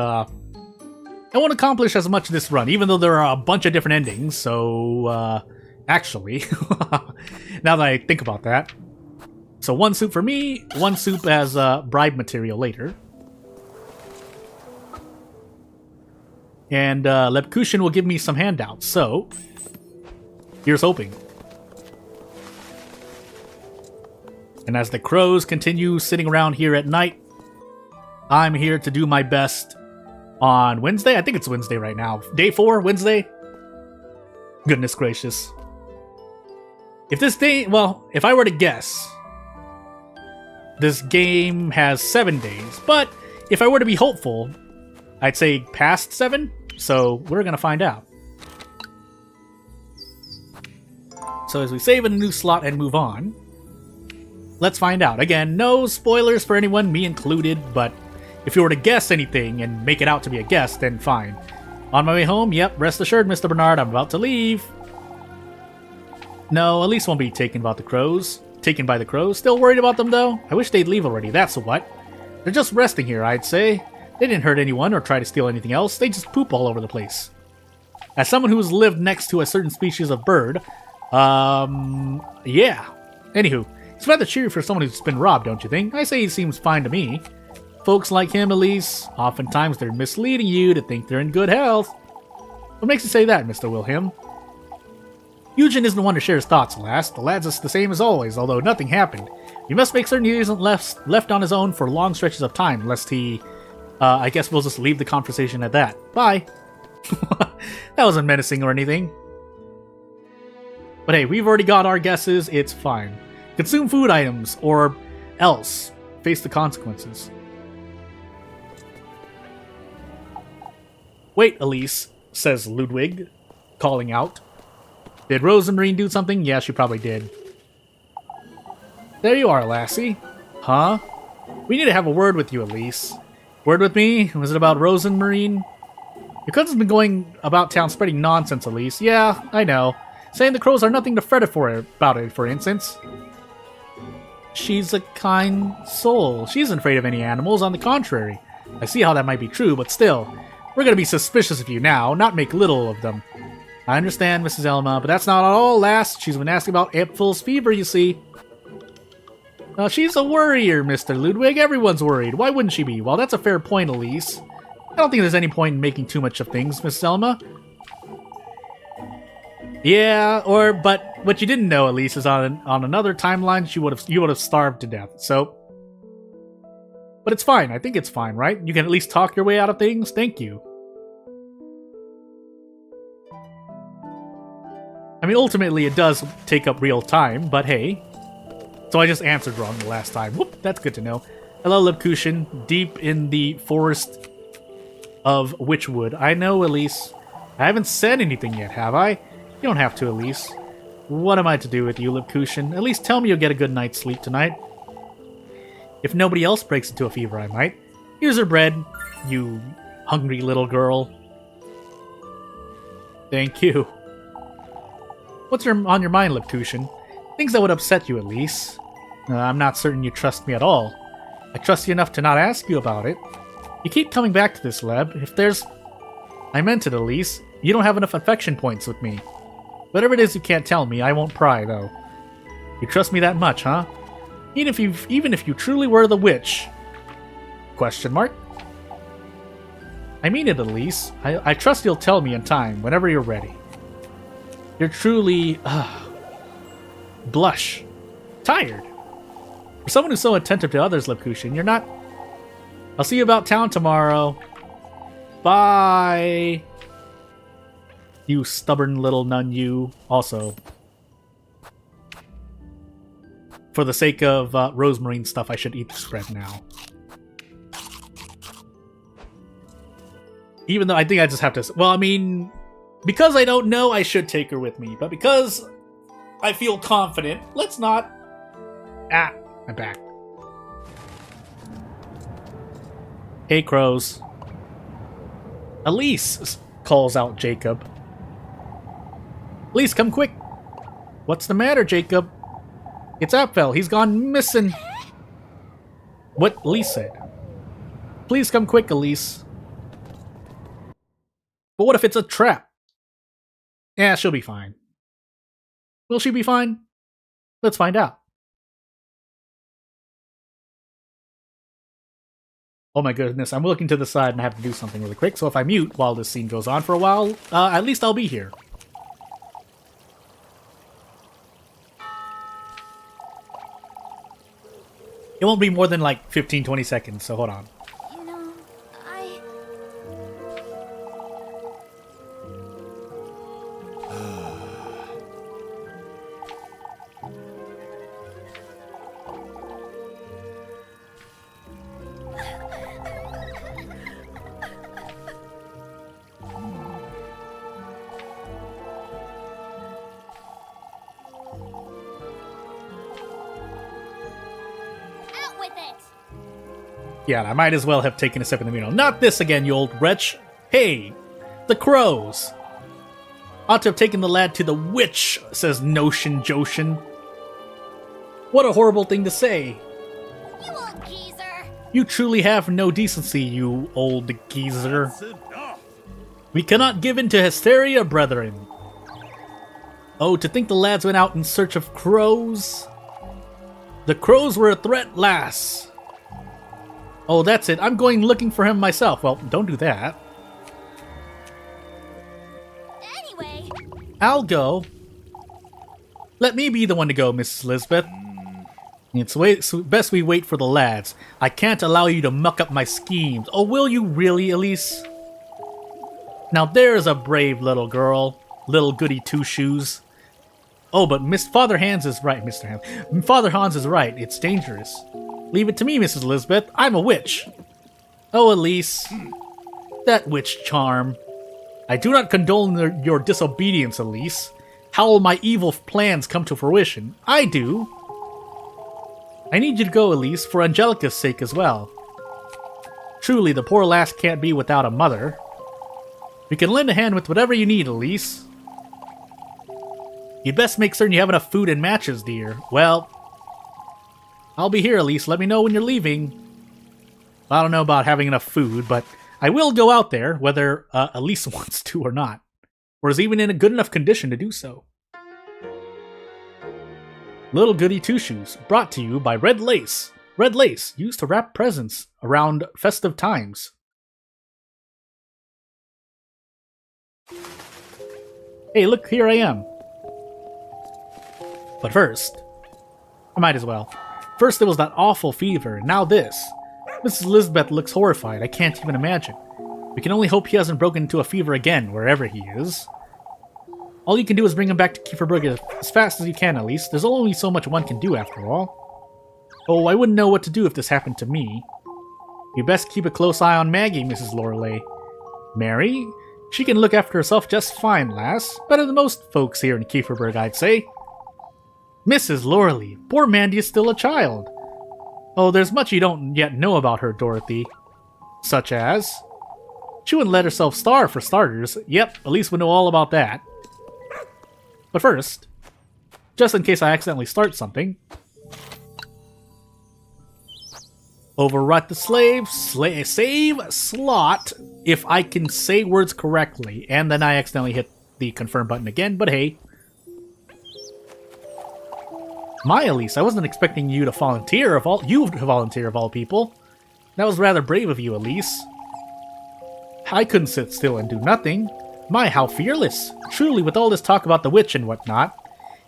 I won't accomplish as much this run, even though there are a bunch of different endings, so, actually, now that I think about that. So 1 soup for me, 1 soup as, bribe material later. And, Lepkushin will give me some handouts, so, here's hoping. And as the crows continue sitting around here at night, I'm here to do my best on Wednesday? I think it's Wednesday right now. Day 4, Wednesday? Goodness gracious. If this day... Well, if I were to guess... this game has 7 days, but if I were to be hopeful, I'd say past 7, so we're gonna find out. So as we save in a new slot and move on, let's find out. Again, no spoilers for anyone, me included, but if you were to guess anything and make it out to be a guess, then fine. On my way home, yep, rest assured, Mr. Bernard, I'm about to leave. No, Elise won't be taken by the crows. Still worried about them, though? I wish they'd leave already, that's what. They're just resting here, I'd say. They didn't hurt anyone or try to steal anything else. They just poop all over the place. As someone who's lived next to a certain species of bird, yeah. Anywho, it's rather cheery for someone who's been robbed, don't you think? I say he seems fine to me. Folks like him, Elise, oftentimes they're misleading you to think they're in good health. What makes you say that, Mr. Wilhelm? Eugen isn't one to share his thoughts, alas. The lad's just the same as always, although nothing happened. We must make certain he isn't left on his own for long stretches of time, lest he... I guess we'll just leave the conversation at that. Bye. That wasn't menacing or anything. But hey, we've already got our guesses, it's fine. Consume food items, or else face the consequences. Wait, Elise, says Ludwig, calling out. Did Rosemarine do something? Yeah, she probably did. There you are, lassie. Huh? We need to have a word with you, Elise. Word with me? Was it about Rosemarine? Your cousin's been going about town spreading nonsense, Elise. Yeah, I know. Saying the crows are nothing to fret about it, for instance. She's a kind soul. She isn't afraid of any animals, on the contrary. I see how that might be true, but still, we're gonna be suspicious of you now, not make little of them. I understand, Mrs. Elma, but that's not all, lass. She's been asking about Apfel's fever, you see. She's a worrier, Mr. Ludwig. Everyone's worried. Why wouldn't she be? Well, that's a fair point, Elise. I don't think there's any point in making too much of things, Mrs. Elma. Yeah, but what you didn't know, Elise, is on another timeline, you would have starved to death. So, but it's fine. I think it's fine, right? You can at least talk your way out of things. Thank you. I mean, ultimately, it does take up real time, but hey. So I just answered wrong the last time. Whoop, that's good to know. Hello, Lipkushin, deep in the forest of Witchwood. I know, Elise. I haven't said anything yet, have I? You don't have to, Elise. What am I to do with you, Lipkushin? At least tell me you'll get a good night's sleep tonight. If nobody else breaks into a fever, I might. Here's her bread, you hungry little girl. Thank you. What's on your mind, Lipkushin? Things that would upset you, Elise. I'm not certain you trust me at all. I trust you enough to not ask you about it. You keep coming back to this, Leb. If there's... I meant it, Elise. You don't have enough affection points with me. Whatever it is you can't tell me, I won't pry, though. You trust me that much, huh? Even if you truly were the witch... Question mark? I mean it, Elise. I trust you'll tell me in time, whenever you're ready. You're truly... blush. Tired. For someone who's so attentive to others, Lipkushin, you're not... I'll see you about town tomorrow. Bye. You stubborn little nun, you. Also, for the sake of Rosemarine stuff, I should eat the spread now. Even though I think I just have to... Well, I mean, because I don't know, I should take her with me. But because I feel confident, let's not... Ah, I'm back. Hey, crows. Elise, calls out Jacob. Elise, come quick. What's the matter, Jacob? It's Apfel. He's gone missing. What Elise said. Please come quick, Elise. But what if it's a trap? Yeah, she'll be fine. Will she be fine? Let's find out. Oh my goodness, I'm looking to the side and I have to do something really quick, so if I mute while this scene goes on for a while, at least I'll be here. It won't be more than like 15-20 seconds, so hold on. You know, Yeah, I might as well have taken a sip in the meal. Not this again, you old wretch. Hey, the crows. Ought to have taken the lad to the witch, says Notion Joshin. What a horrible thing to say. You old geezer. You truly have no decency, you old geezer. That's enough. We cannot give in to hysteria, brethren. Oh, to think the lads went out in search of crows. The crows were a threat, lass. Oh, that's it. I'm going looking for him myself. Well, don't do that. Anyway, I'll go. Let me be the one to go, Mrs. Lisbeth. It's best we wait for the lads. I can't allow you to muck up my schemes. Oh, will you really, Elise? Now there's a brave little girl. Little Goody Two Shoes. Oh, but Father Hans is right, Mr. Hans. Father Hans is right. It's dangerous. Leave it to me, Mrs. Lisbeth. I'm a witch. Oh, Elise. That witch charm. I do not condone your disobedience, Elise. How will my evil plans come to fruition? I do. I need you to go, Elise, for Angelica's sake as well. Truly, the poor lass can't be without a mother. We can lend a hand with whatever you need, Elise. You'd best make certain you have enough food and matches, dear. Well, I'll be here, Elise. Let me know when you're leaving. I don't know about having enough food, but I will go out there, whether Elise wants to or not. Or is even in a good enough condition to do so. Little Goody Two Shoes, brought to you by Red Lace. Red Lace, used to wrap presents around festive times. Hey, look, here I am. But first, I might as well. First there was that awful fever, and now this. Mrs. Lisbeth looks horrified. I can't even imagine. We can only hope he hasn't broken into a fever again, wherever he is. All you can do is bring him back to Kieferberg as fast as you can, Elise. There's only so much one can do, after all. Oh, I wouldn't know what to do if this happened to me. You best keep a close eye on Maggie, Mrs. Lorelei. Mary? She can look after herself just fine, lass. Better than most folks here in Kieferberg, I'd say. Mrs. Lorelei, poor Mandy is still a child. Oh, there's much you don't yet know about her, Dorothy. Such as? She wouldn't let herself starve, for starters. Yep, Elise would know all about that. But first, just in case I accidentally start something. Overwrite the slave, save slot, if I can say words correctly. And then I accidentally hit the confirm button again, but hey. My Elise, I wasn't expecting you to volunteer of all people. That was rather brave of you, Elise. I couldn't sit still and do nothing. My, how fearless! Truly, with all this talk about the witch and whatnot.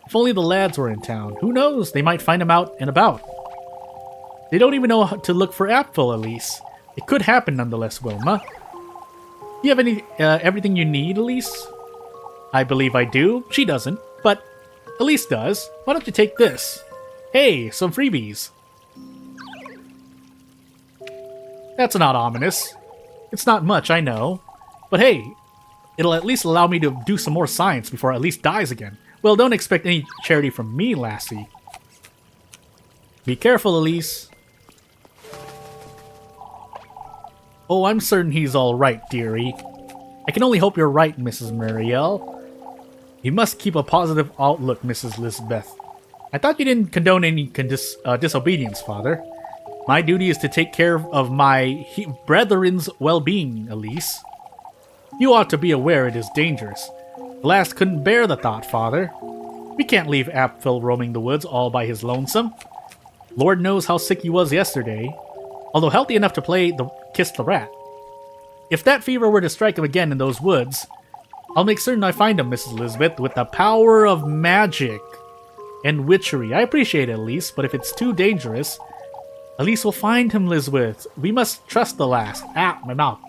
If only the lads were in town. Who knows? They might find him out and about. They don't even know how to look for Apfel, Elise. It could happen nonetheless, Wilma. You have everything you need, Elise? I believe I do. She doesn't, but Elise does. Why don't you take this? Hey, some freebies. That's not ominous. It's not much, I know. But hey, it'll at least allow me to do some more science before Elise dies again. Well, don't expect any charity from me, lassie. Be careful, Elise. Oh, I'm certain he's alright, dearie. I can only hope you're right, Mrs. Muriel. You must keep a positive outlook, Mrs. Lisbeth. I thought you didn't condone any disobedience, Father. My duty is to take care of my brethren's well-being, Elise. You ought to be aware it is dangerous. The last couldn't bear the thought, Father. We can't leave Apfel roaming the woods all by his lonesome. Lord knows how sick he was yesterday, although healthy enough to play kiss the rat. If that fever were to strike him again in those woods, I'll make certain I find him, Mrs. Lisbeth, with the power of magic and witchery. I appreciate it, Elise, but if it's too dangerous, Elise will find him, Lisbeth. We must trust the last. Ah, my mouth.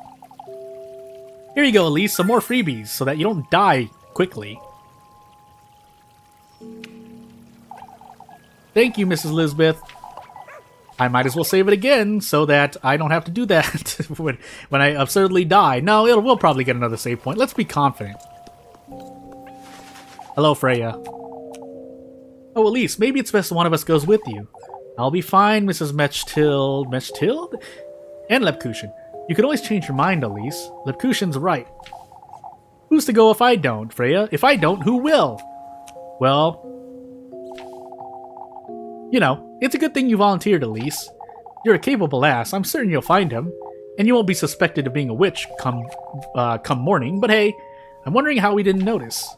Here you go, Elise, some more freebies, so that you don't die quickly. Thank you, Mrs. Lisbeth. I might as well save it again, so that I don't have to do that when I absurdly die. No, we'll probably get another save point. Let's be confident. Hello, Freya. Oh, Elise, maybe it's best one of us goes with you. I'll be fine, Mrs. Mechtild. Mechtild? And Lepkushin. You could always change your mind, Elise. Lepkushin's right. Who's to go if I don't, Freya? If I don't, who will? Well, you know, it's a good thing you volunteered, Elise. You're a capable ass. I'm certain you'll find him. And you won't be suspected of being a witch come morning. But hey, I'm wondering how we didn't notice.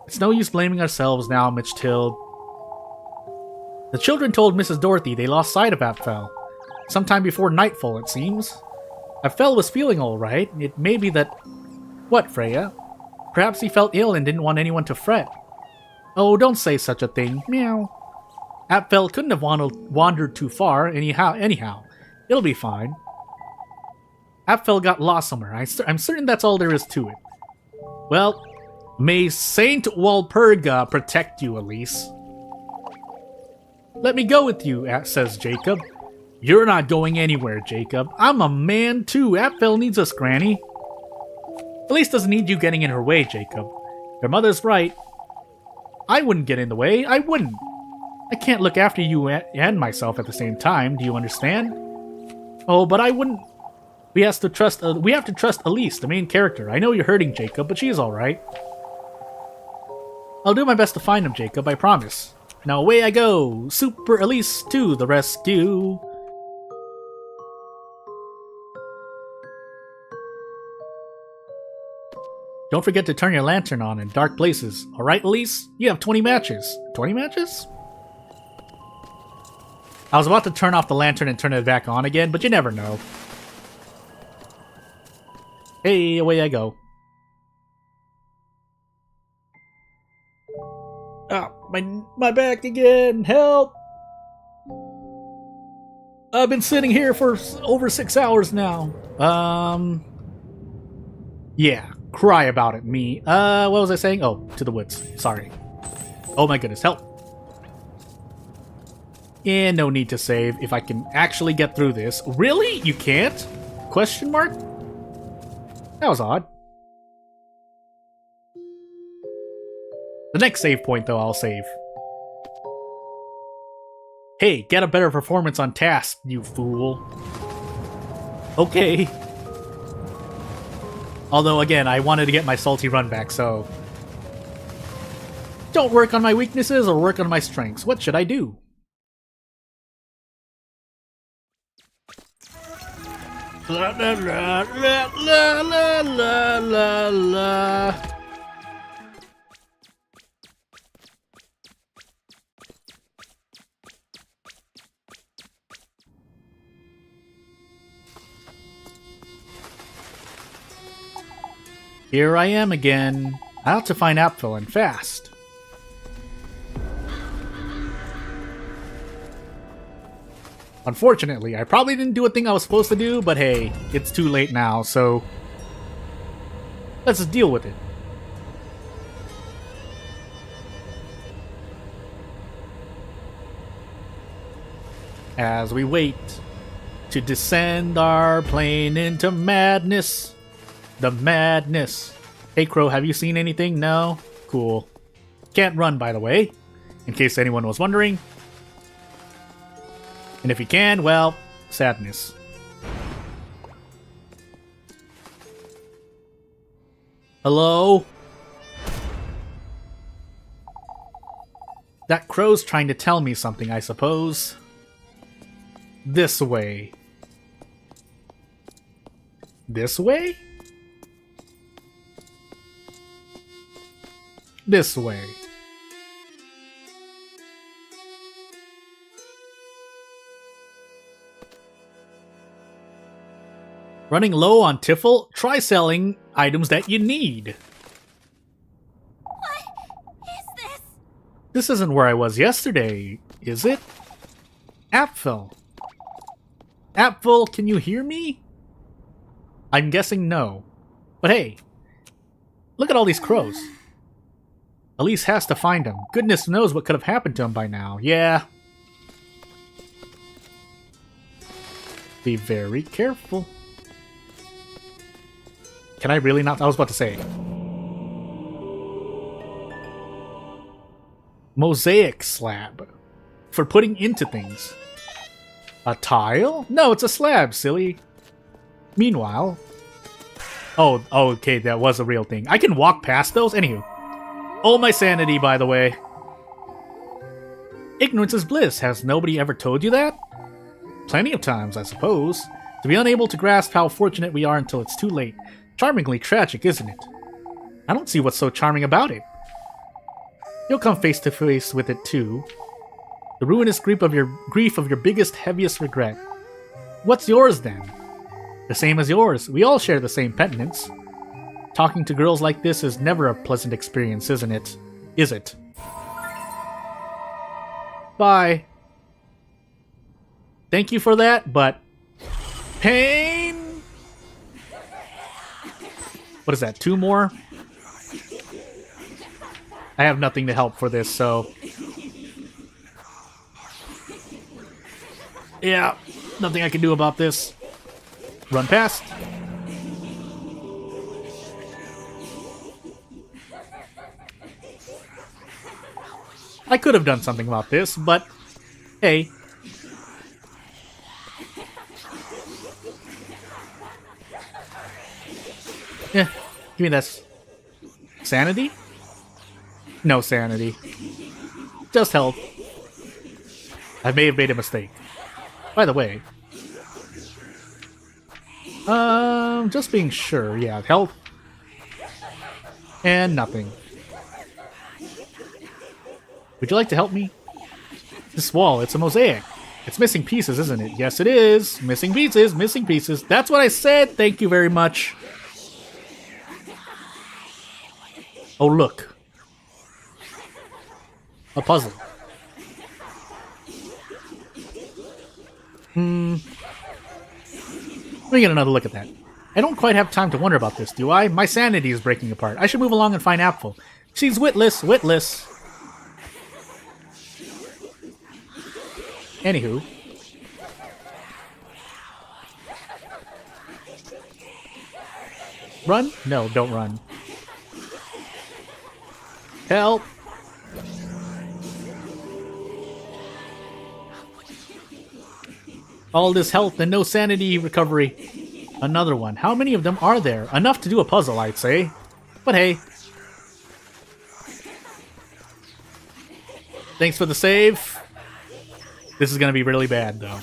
It's no use blaming ourselves now, Mitchtild. The children told Mrs. Dorothy they lost sight of Apfel. Sometime before nightfall, it seems. Apfel was feeling all right. It may be that... What, Freya? Perhaps he felt ill and didn't want anyone to fret. Oh, don't say such a thing. Meow. Apfel couldn't have wandered too far anyhow. It'll be fine. Apfel got lost somewhere. I'm certain that's all there is to it. Well, may Saint Walpurga protect you, Elise. Let me go with you, says Jacob. You're not going anywhere, Jacob. I'm a man too. Apfel needs us, Granny. Elise doesn't need you getting in her way, Jacob. Your mother's right. I wouldn't get in the way. I wouldn't. I can't look after you and myself at the same time. Do you understand? Oh, but I wouldn't. We have to trust Elise, the main character. I know you're hurting Jacob, but she's all right. I'll do my best to find him, Jacob. I promise. Now away I go. Super Elise to the rescue. Don't forget to turn your lantern on in dark places. Alright, Elise? You have 20 matches. 20 matches? I was about to turn off the lantern and turn it back on again, but you never know. Hey, away I go. Ah, my back again. Help! I've been sitting here for over 6 hours now. Yeah. Cry about it, me. What was I saying? Oh, to the woods. Sorry. Oh my goodness, help. Yeah, no need to save if I can actually get through this. Really? You can't? Question mark? That was odd. The next save point, though, I'll save. Hey, get a better performance on task, you fool. Okay. Although, again, I wanted to get my salty run back, so... Don't work on my weaknesses or work on my strengths. What should I do? La la la la la la la la la. Here I am again. Out to find Apfel and fast. Unfortunately, I probably didn't do a thing I was supposed to do, but hey, it's too late now, so let's just deal with it. As we wait to descend our plane into madness. The madness. Hey Crow, have you seen anything? No? Cool. Can't run, by the way, in case anyone was wondering. And if you can, well, sadness. Hello? That crow's trying to tell me something, I suppose. This way. This way? This way. Running low on Tiffle? Try selling items that you need. What is this? This isn't where I was yesterday, is it? Apfel. Apfel, can you hear me? I'm guessing no. But hey, look at all these crows. Elise has to find him. Goodness knows what could have happened to him by now. Yeah. Be very careful. Can I really not? I was about to say. Mosaic slab. For putting into things. A tile? No, it's a slab, silly. Meanwhile... Oh, okay, that was a real thing. I can walk past those? Anywho. Oh, my sanity, by the way. Ignorance is bliss. Has nobody ever told you that? Plenty of times, I suppose. To be unable to grasp how fortunate we are until it's too late. Charmingly tragic, isn't it? I don't see what's so charming about it. You'll come face to face with it too. The ruinous grief of your biggest, heaviest regret. What's yours then? The same as yours. We all share the same penitence. Talking to girls like this is never a pleasant experience, isn't it? Is it? Bye. Thank you for that, but... Pain! What is that, 2 more? I have nothing to help for this, so... Yeah, nothing I can do about this. Run past. I could have done something about this, but hey. Yeah, give me this. Sanity? No sanity. Just health. I may have made a mistake. By the way. Just being sure. Yeah, health. And nothing. Would you like to help me? This wall, it's a mosaic. It's missing pieces, isn't it? Yes, it is. Missing pieces, missing pieces. That's what I said. Thank you very much. Oh, look. A puzzle. Let me get another look at that. I don't quite have time to wonder about this, do I? My sanity is breaking apart. I should move along and find Apfel. She's witless, witless. Anywho. Run? No, don't run. Help! All this health and no sanity recovery. Another one. How many of them are there? Enough to do a puzzle, I'd say. But hey. Thanks for the save. This is gonna be really bad, though.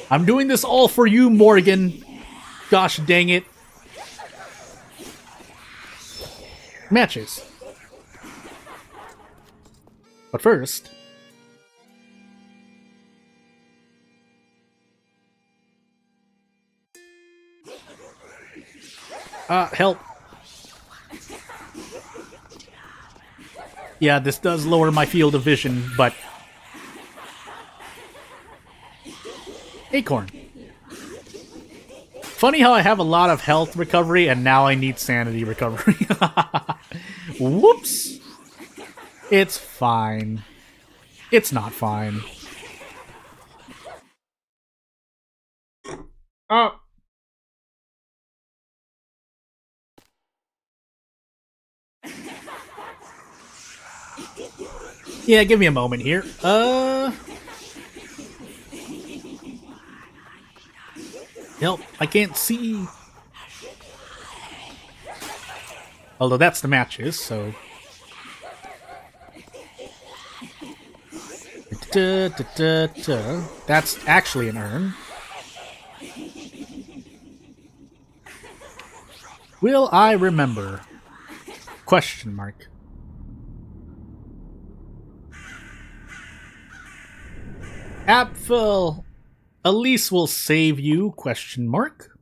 I'm doing this all for you, Morgan. Gosh dang it. Matches. But first... help. Yeah, this does lower my field of vision, but... Acorn. Funny how I have a lot of health recovery and now I need sanity recovery. Whoops. It's fine. It's not fine. Oh. Yeah, give me a moment here. Help, I can't see. Although that's the matches, so... That's actually an urn. Will I remember? Question mark. Apfel. Elise will save you? Question mark.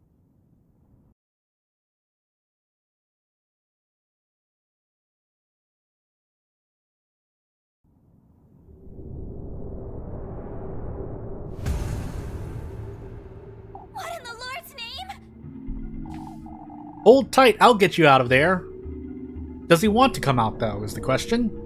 What in the Lord's name? Hold tight, I'll get you out of there. Does he want to come out, though, is the question.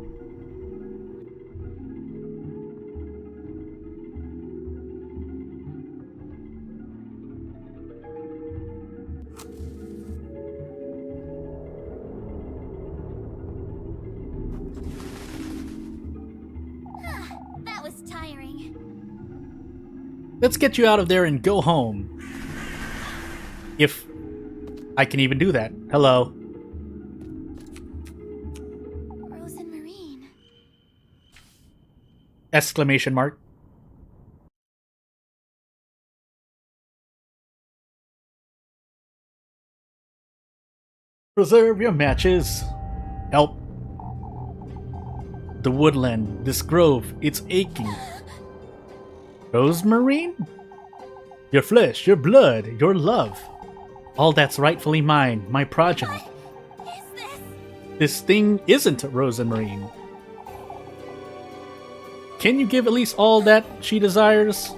That was tiring. Let's get you out of there and go home. If I can even do that. Hello. Rose and Marine. Exclamation mark. Preserve your matches. Help. The woodland, this grove, it's aching. Rosemarine? Your flesh, your blood, your love. All that's rightfully mine, my progeny. What is this? This thing isn't Rosemarine. Can you give Elise all that she desires?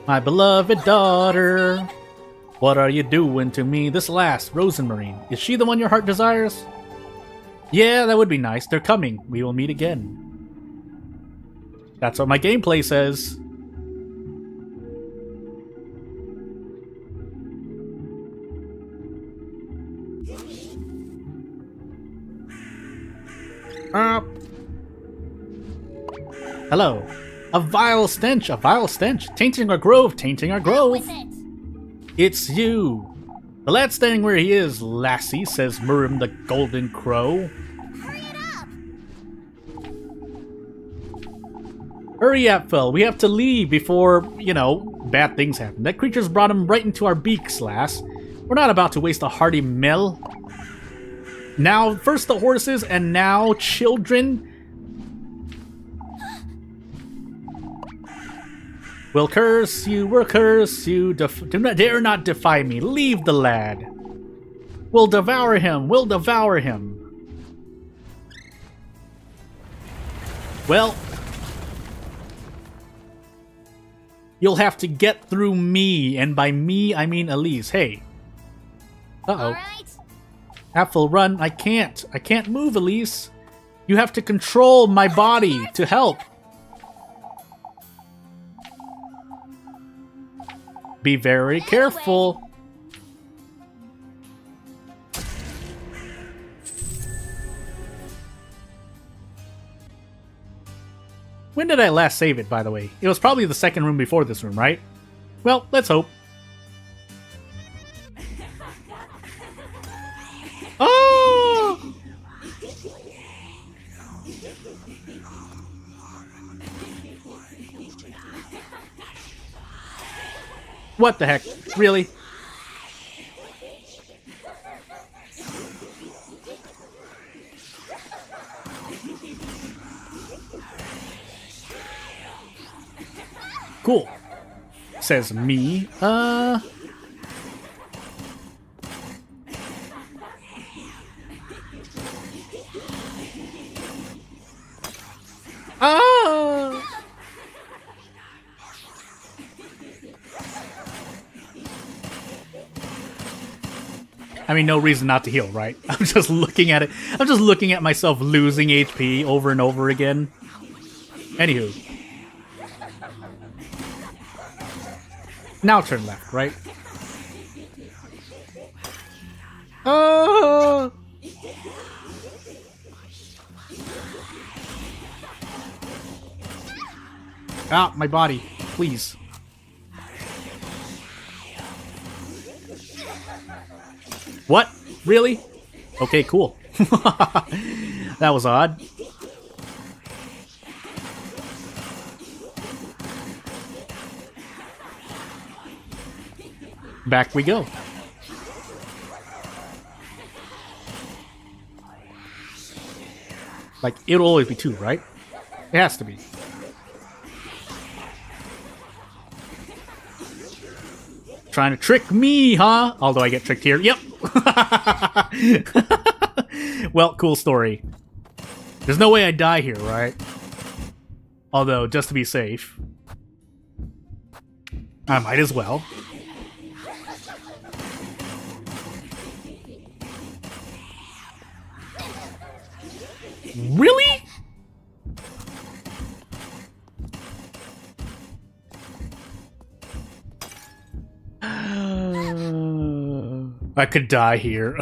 My beloved daughter. What are you doing to me? This last, Rosemarine. Is she the one your heart desires? Yeah, that would be nice. They're coming. We will meet again. That's what my gameplay says. Hello. A vile stench, tainting our grove, With it. It's you. The lad standing where he is, lassie, says Murim the Golden Crow. Hurry it up. Hurry up, Phil. We have to leave before, you know, bad things happen. That creature's brought him right into our beaks, lass. We're not about to waste a hearty meal. Now, first the horses, and now children. We'll curse you, do not dare not defy me. Leave the lad. We'll devour him, Well, you'll have to get through me, and by me, I mean Elise. Hey. Uh-oh. Alright. Apple, run. I can't move, Elise. You have to control my body to help. Be very careful. When did I last save it, by the way? It was probably the second room before this room, right? Well, let's hope. Oh! What the heck? Really? Cool. Says me. Ah! I mean, no reason not to heal, right? I'm just looking at it. I'm just looking at myself losing HP over and over again. Anywho. Now turn left, right? Oh! Ah, my body. Please. What? Really? Okay, cool. That was odd. Back we go. Like, it'll always be 2, right? It has to be. Trying to trick me, huh? Although I get tricked here. Yep. Well, cool story. There's no way I die here, right? Although, just to be safe, I might as well. Really? I could die here.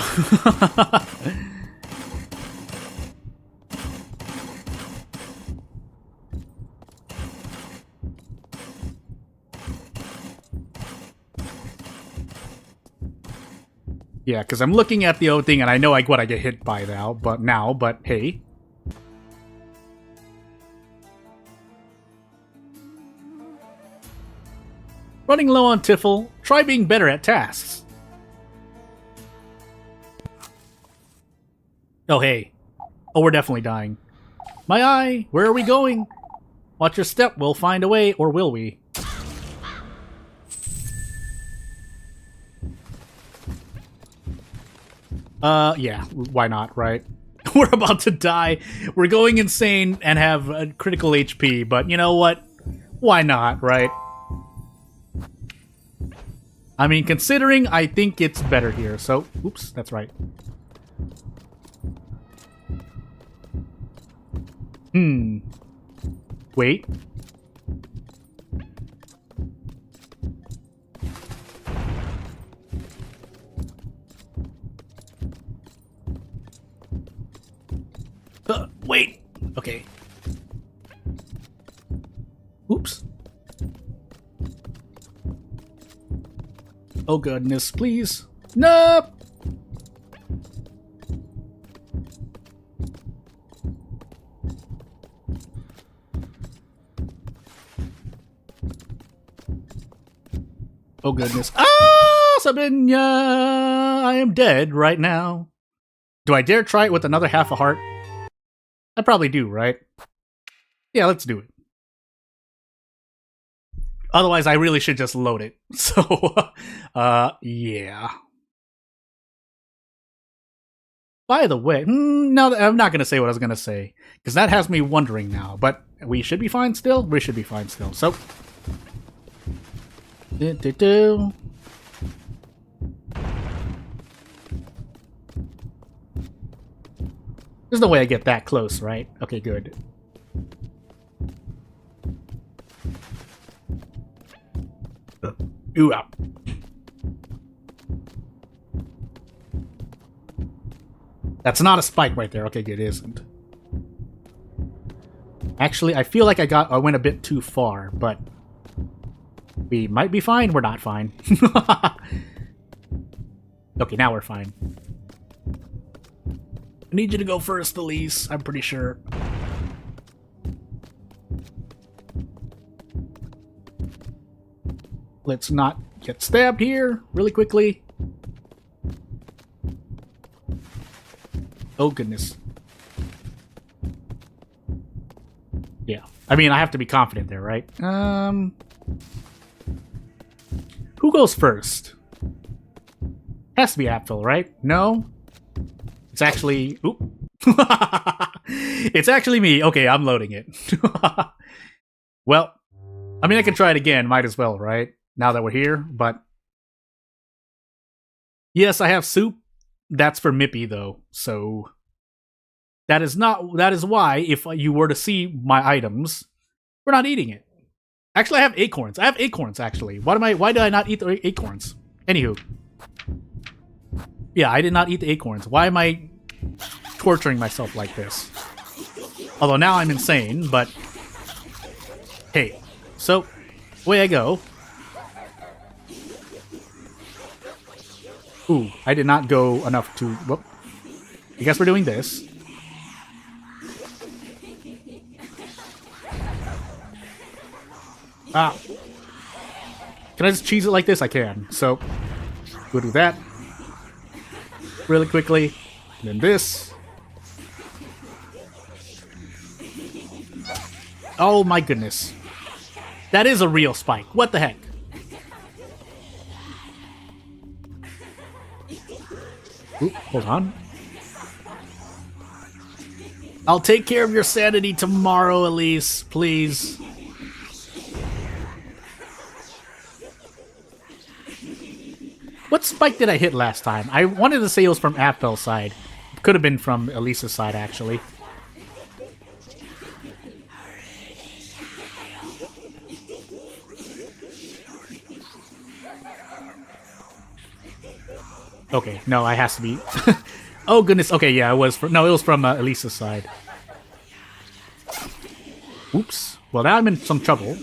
Yeah, because I'm looking at the old thing and I know what I get hit by now, but hey. Running low on Tiffle, try being better at tasks. Oh, hey. Oh, we're definitely dying. My eye, where are we going? Watch your step, we'll find a way, or will we? Yeah, why not, right? We're about to die. We're going insane and have a critical HP, but you know what? Why not, right? I mean, considering, I think it's better here, so... Oops, that's right. Wait. Wait! Okay. Oops. Oh goodness, please. No! Oh goodness. Ah, Sabinya! I am dead right now. Do I dare try it with another half a heart? I probably do, right? Yeah, let's do it. Otherwise, I really should just load it. So, yeah. By the way, no, I'm not going to say what I was going to say, because that has me wondering now, but we should be fine still? We should be fine still, so... There's no way I get that close, right? Okay, good. Ooh, ah. That's not a spike right there. Okay, good, it isn't. Actually, I feel like I went a bit too far, but we might be fine. We're not fine. Okay, now we're fine. I need you to go first, Elise. I'm pretty sure. Let's not get stabbed here really quickly. Oh, goodness. Yeah. I mean, I have to be confident there, right? Who goes first? Has to be Apfel, right? No? It's actually... Oop. It's actually me. Okay, I'm loading it. Well, I mean, I can try it again. Might as well, right? Now that we're here, but... Yes, I have soup. That's for Mippy, though, so... That is why, if you were to see my items, we're not eating it. Actually, I have acorns. I have acorns, actually. Why did I not eat the acorns? Anywho. Yeah, I did not eat the acorns. Why am I torturing myself like this? Although now I'm insane, but... Hey. So, away I go. Ooh, I did not go enough to... Whoop. I guess we're doing this. Ah. Can I just cheese it like this? I can. So, we'll do that. Really quickly. And then this. Oh my goodness. That is a real spike. What the heck? Oop, hold on. I'll take care of your sanity tomorrow, Elise. Please. What spike did I hit last time? I wanted to say it was from Apfel's side. It could have been from Elise's side, actually. Okay, no, it has to be... Oh, goodness. Okay, yeah, it was from... No, it was from Elise's side. Oops. Well, now I'm in some trouble.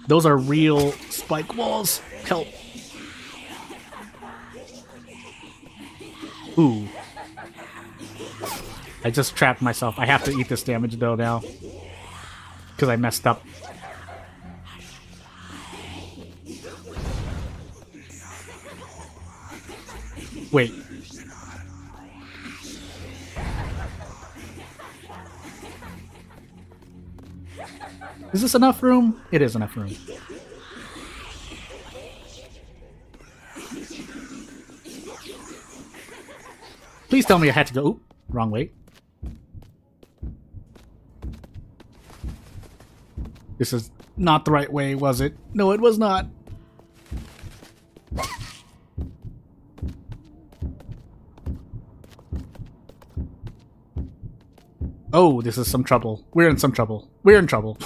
Those are real spike walls. Help. Ooh. I just trapped myself. I have to eat this damage though now. Because I messed up. Wait. Is this enough room? It is enough room. Please tell me I had to go. Oop, wrong way. This is not the right way, was it? No, it was not. Oh, this is some trouble. We're in some trouble. We're in trouble.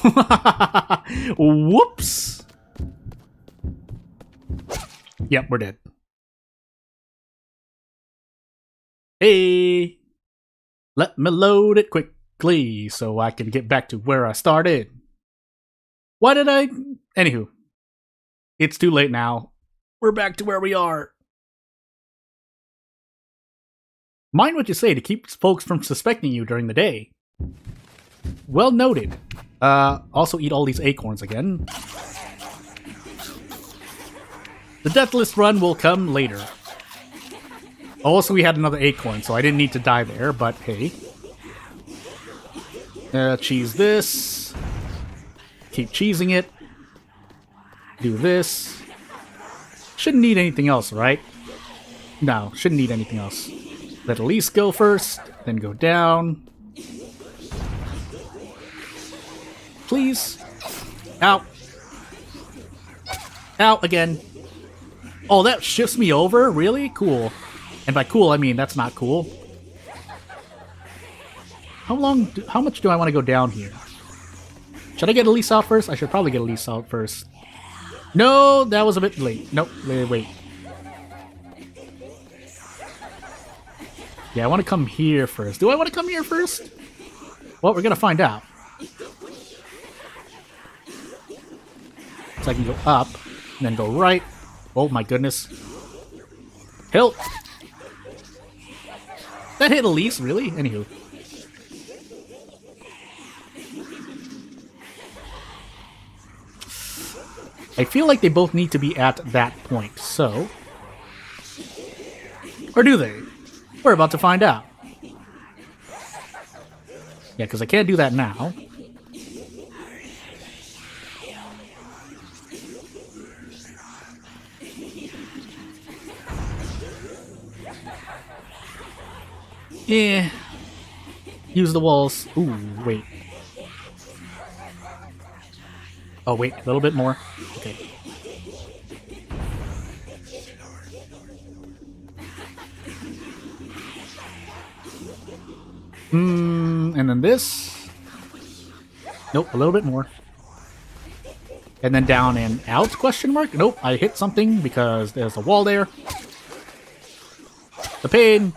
Whoops. Yep, we're dead. Hey. Let me load it quickly so I can get back to where I started. Why did I... Anywho. It's too late now. We're back to where we are. Mind what you say to keep folks from suspecting you during the day. Well noted. Also eat all these acorns again. The Deathless Run will come later. Also, we had another acorn, so I didn't need to die there, but hey. Cheese this. Keep cheesing it. Do this. Shouldn't need anything else, right? No, shouldn't need anything else. Let Elise go first, then go down. Please. Ow. Ow, again. Oh, that shifts me over? Really? Cool. And by cool, I mean that's not cool. How much do I want to go down here? Should I get Elise out first? I should probably get Elise out first. No, that was a bit late. Nope, wait. Yeah, I want to come here first. Do I want to come here first? Well, we're going to find out. So I can go up, and then go right. Oh my goodness. Help! That hit Elise, really? Anywho. I feel like they both need to be at that point, so... Or do they? We're about to find out. Yeah, because I can't do that now. Yeah. Use the walls. Ooh, wait. Oh, wait, a little bit more. Okay. And then this. Nope, a little bit more. And then down and out, question mark? Nope, I hit something because there's a wall there. The pain.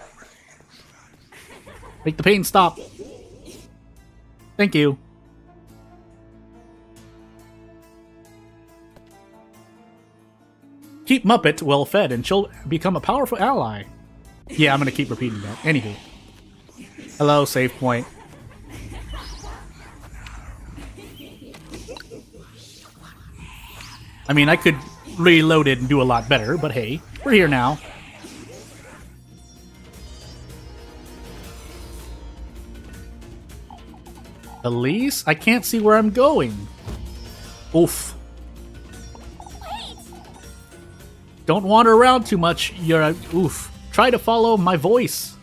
Make the pain stop. Thank you. Keep Muppet well fed and she'll become a powerful ally. Yeah, I'm gonna keep repeating that. Anywho. Hello, save point. I mean, I could reload it and do a lot better, but hey, we're here now. Elise? I can't see where I'm going. Oof. Wait! Don't wander around too much. You're a... Oof. Try to follow my voice.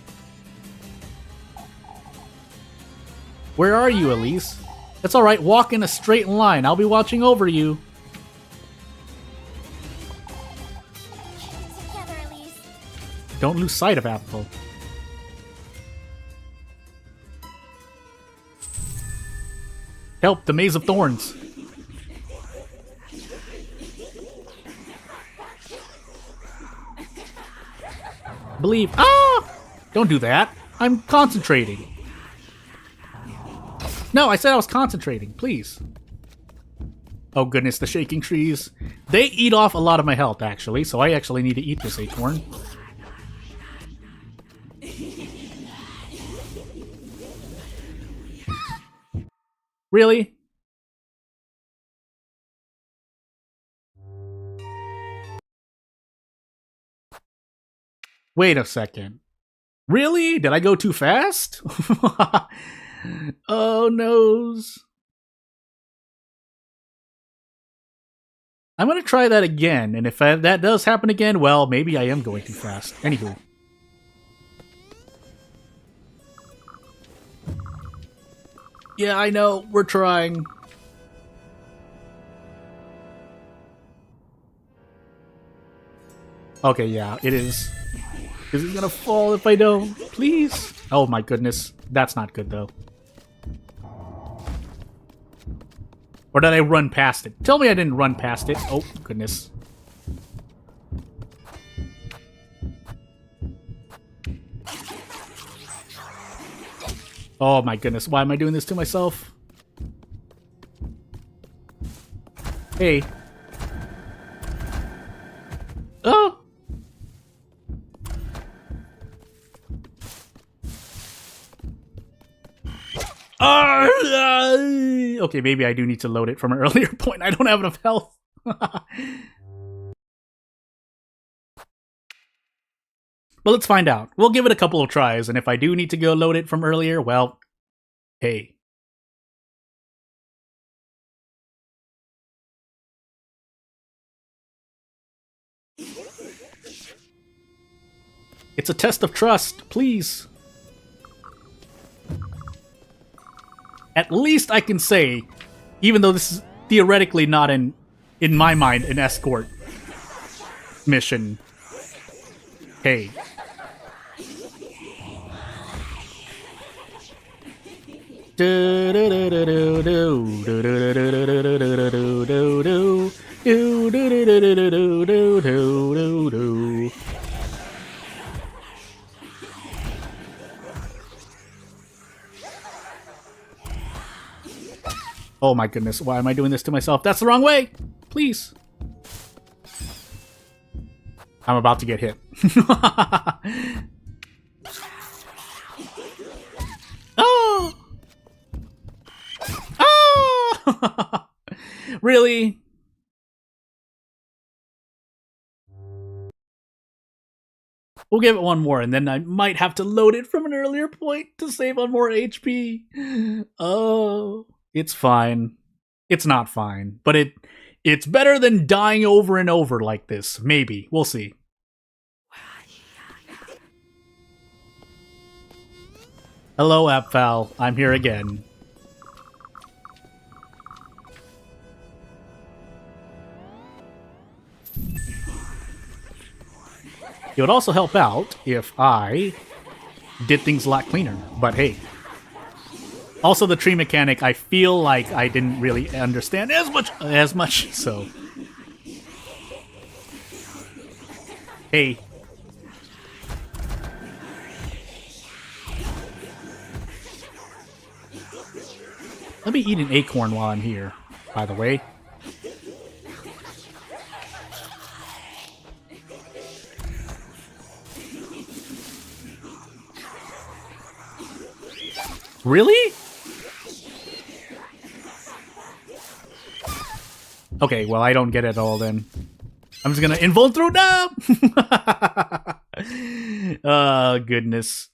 Where are you, Elise? It's alright, walk in a straight line. I'll be watching over you. Together, Elise. Don't lose sight of Apple. Help, the Maze of Thorns. Believe. Ah! Don't do that. I'm concentrating. No, I said I was concentrating. Please. Oh goodness, the shaking trees. They eat off a lot of my health, actually, so I actually need to eat this acorn. Really? Wait a second. Really? Did I go too fast? Oh, noes. I'm going to try that again, and if that does happen again, well, maybe I am going too fast. Anywho. Yeah, I know. We're trying. Okay, yeah, it is. Is it gonna fall if I don't? Please? Oh my goodness. That's not good, though. Or did I run past it? Tell me I didn't run past it. Oh, goodness. Oh my goodness. Why am I doing this to myself? Hey. Oh! Okay, maybe I do need to load it from an earlier point. I don't have enough health. But let's find out. We'll give it a couple of tries, and if I do need to go load it from earlier, well, hey. It's a test of trust, please. At least I can say, even though this is theoretically not in my mind, an escort mission. Hey. Oh my goodness, why am I doing this to myself? That's the wrong way! Please! I'm about to get hit. Oh! Oh! Really? We'll give it one more, and then I might have to load it from an earlier point to save on more HP. Oh... It's fine. It's not fine. But it's better than dying over and over like this. Maybe. We'll see. Hello, AppFal. I'm here again. It would also help out if I did things a lot cleaner. But hey. Also, the tree mechanic, I feel like I didn't really understand as much, so... Hey. Let me eat an acorn while I'm here, by the way. Really? Okay, well, I don't get it all then. I'm just gonna invuln through now! Oh, goodness.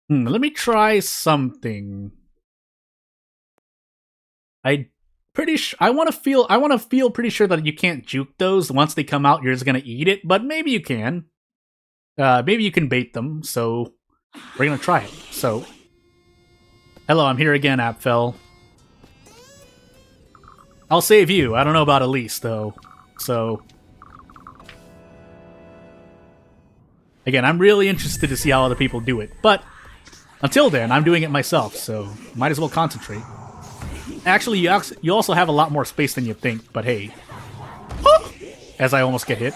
Let me try something. I want to feel pretty sure that you can't juke those. Once they come out, you're just gonna eat it, but maybe you can. Maybe you can bait them, so we're gonna try it. So, hello, I'm here again, AppFel. I'll save you. I don't know about Elise, though. So, again, I'm really interested to see how other people do it. But until then, I'm doing it myself, so might as well concentrate. Actually, you also have a lot more space than you think, but hey. As I almost get hit.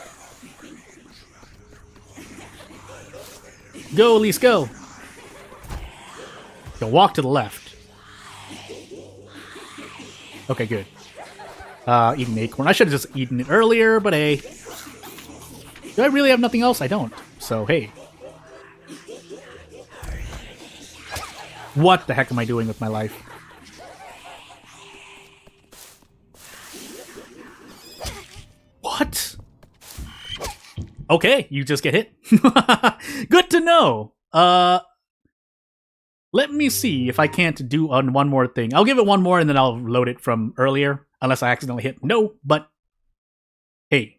Go, Elise, go! Go, walk to the left. Okay, good. Eating acorn. I should have just eaten it earlier, but hey. Do I really have nothing else? I don't. So, hey. What the heck am I doing with my life? What? Okay, you just get hit. Good to know. Let me see if I can't do one more thing. I'll give it one more and then I'll load it from earlier. Unless I accidentally hit no, but hey.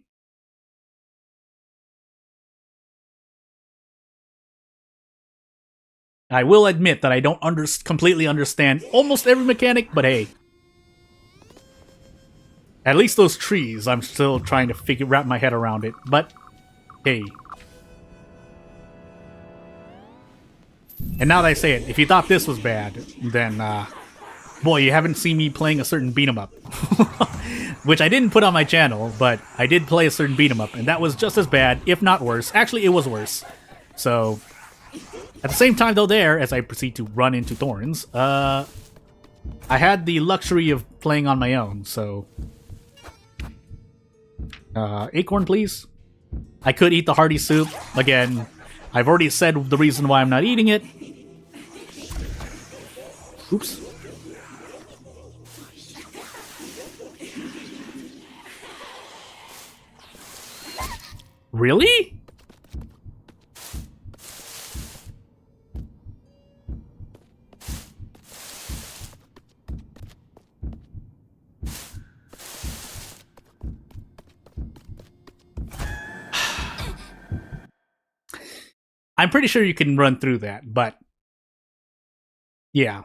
I will admit that I don't completely understand almost every mechanic, but hey. At least those trees, I'm still trying to wrap my head around it, but hey. And now that I say it, if you thought this was bad, then, boy, you haven't seen me playing a certain beat-em-up. Which I didn't put on my channel, but I did play a certain beat-em-up, and that was just as bad, if not worse. Actually, it was worse. So, at the same time, though, as I proceed to run into thorns, I had the luxury of playing on my own, so... acorn, please? I could eat the hearty soup. Again, I've already said the reason why I'm not eating it. Oops. Really? I'm pretty sure you can run through that, but yeah,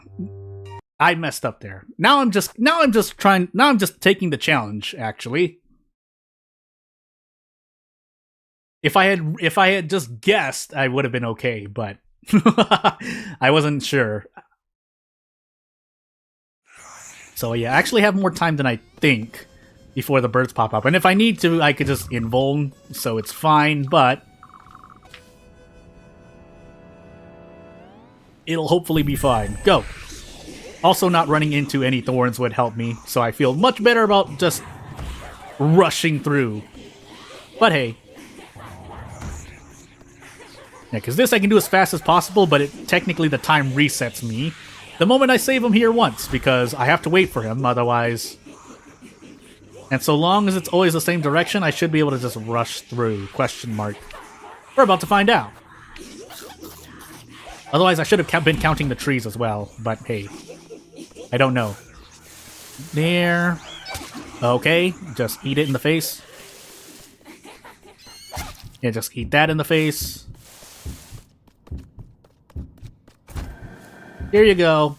I messed up there. Now I'm just taking the challenge, actually. If I had just guessed, I would have been okay, but I wasn't sure. So yeah, I actually have more time than I think before the birds pop up. And if I need to, I could just invuln, so it's fine, but it'll hopefully be fine. Go! Also, not running into any thorns would help me, so I feel much better about just rushing through. But hey. Yeah, because this I can do as fast as possible, but technically the time resets me the moment I save him here once, because I have to wait for him, otherwise... And so long as it's always the same direction, I should be able to just rush through, question mark. We're about to find out. Otherwise, I should have been counting the trees as well, but hey. I don't know. There. Okay, just eat it in the face. Yeah, just eat that in the face. Here you go.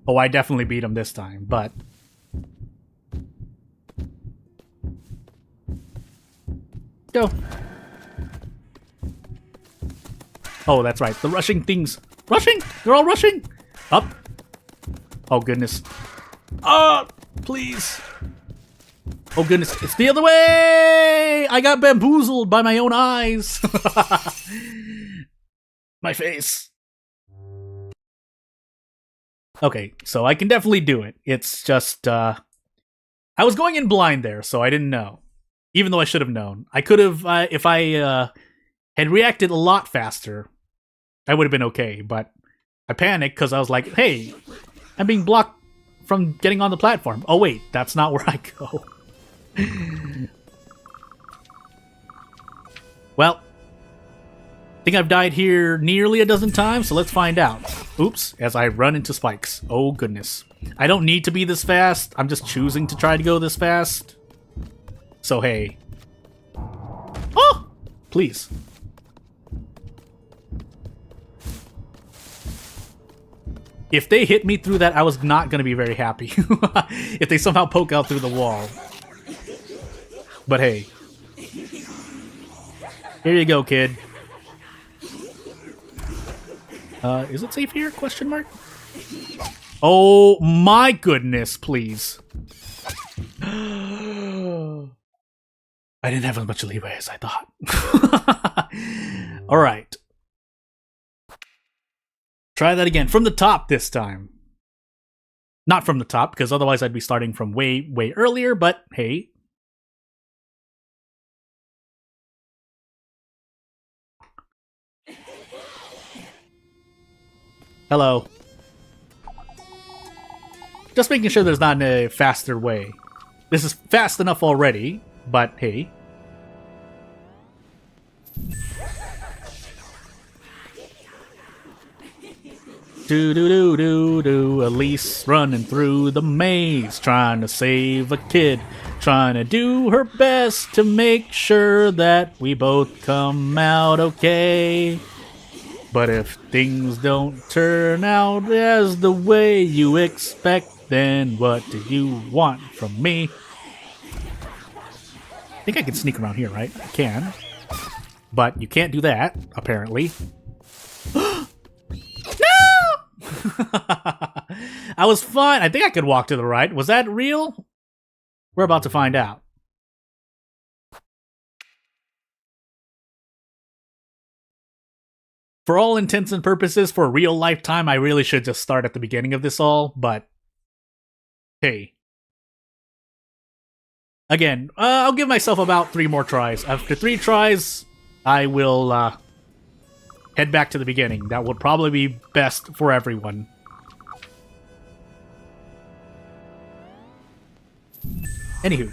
Oh, I definitely beat him this time, but... Go. Oh, that's right. The rushing things. Rushing! They're all rushing! Up. Oh, goodness. Oh, please. Oh, goodness. It's the other way! I got bamboozled by my own eyes. My face. Okay, so I can definitely do it. It's just, I was going in blind there, so I didn't know. Even though I should have known. I could have, if I had reacted a lot faster, I would have been okay, but I panicked because I was like, hey, I'm being blocked from getting on the platform. Oh wait, that's not where I go. Well, I think I've died here nearly a dozen times, so let's find out. Oops, as I run into spikes. Oh goodness. I don't need to be this fast, I'm just choosing to try to go this fast. So hey. Oh! Please. If they hit me through that, I was not going to be very happy. If they somehow poke out through the wall. But hey. Here you go, kid. Is it safe here? Question mark? Oh my goodness, please. I didn't have as much leeway as I thought. Alright. Try that again. From the top this time. Not from the top, because otherwise I'd be starting from way, way earlier, but hey. Hello. Just making sure there's not a faster way. This is fast enough already, but hey. Do, Elise running through the maze, trying to save a kid, trying to do her best to make sure that we both come out okay. But if things don't turn out as the way you expect, then what do you want from me? I think I can sneak around here, right? I can. But you can't do that, apparently. I was fine. I think I could walk to the right. Was that real? We're about to find out. For all intents and purposes, for real lifetime, I really should just start at the beginning of this all, but hey. Again, I'll give myself about 3 more tries. After 3 tries, I will head back to the beginning. That would probably be best for everyone. Anywho.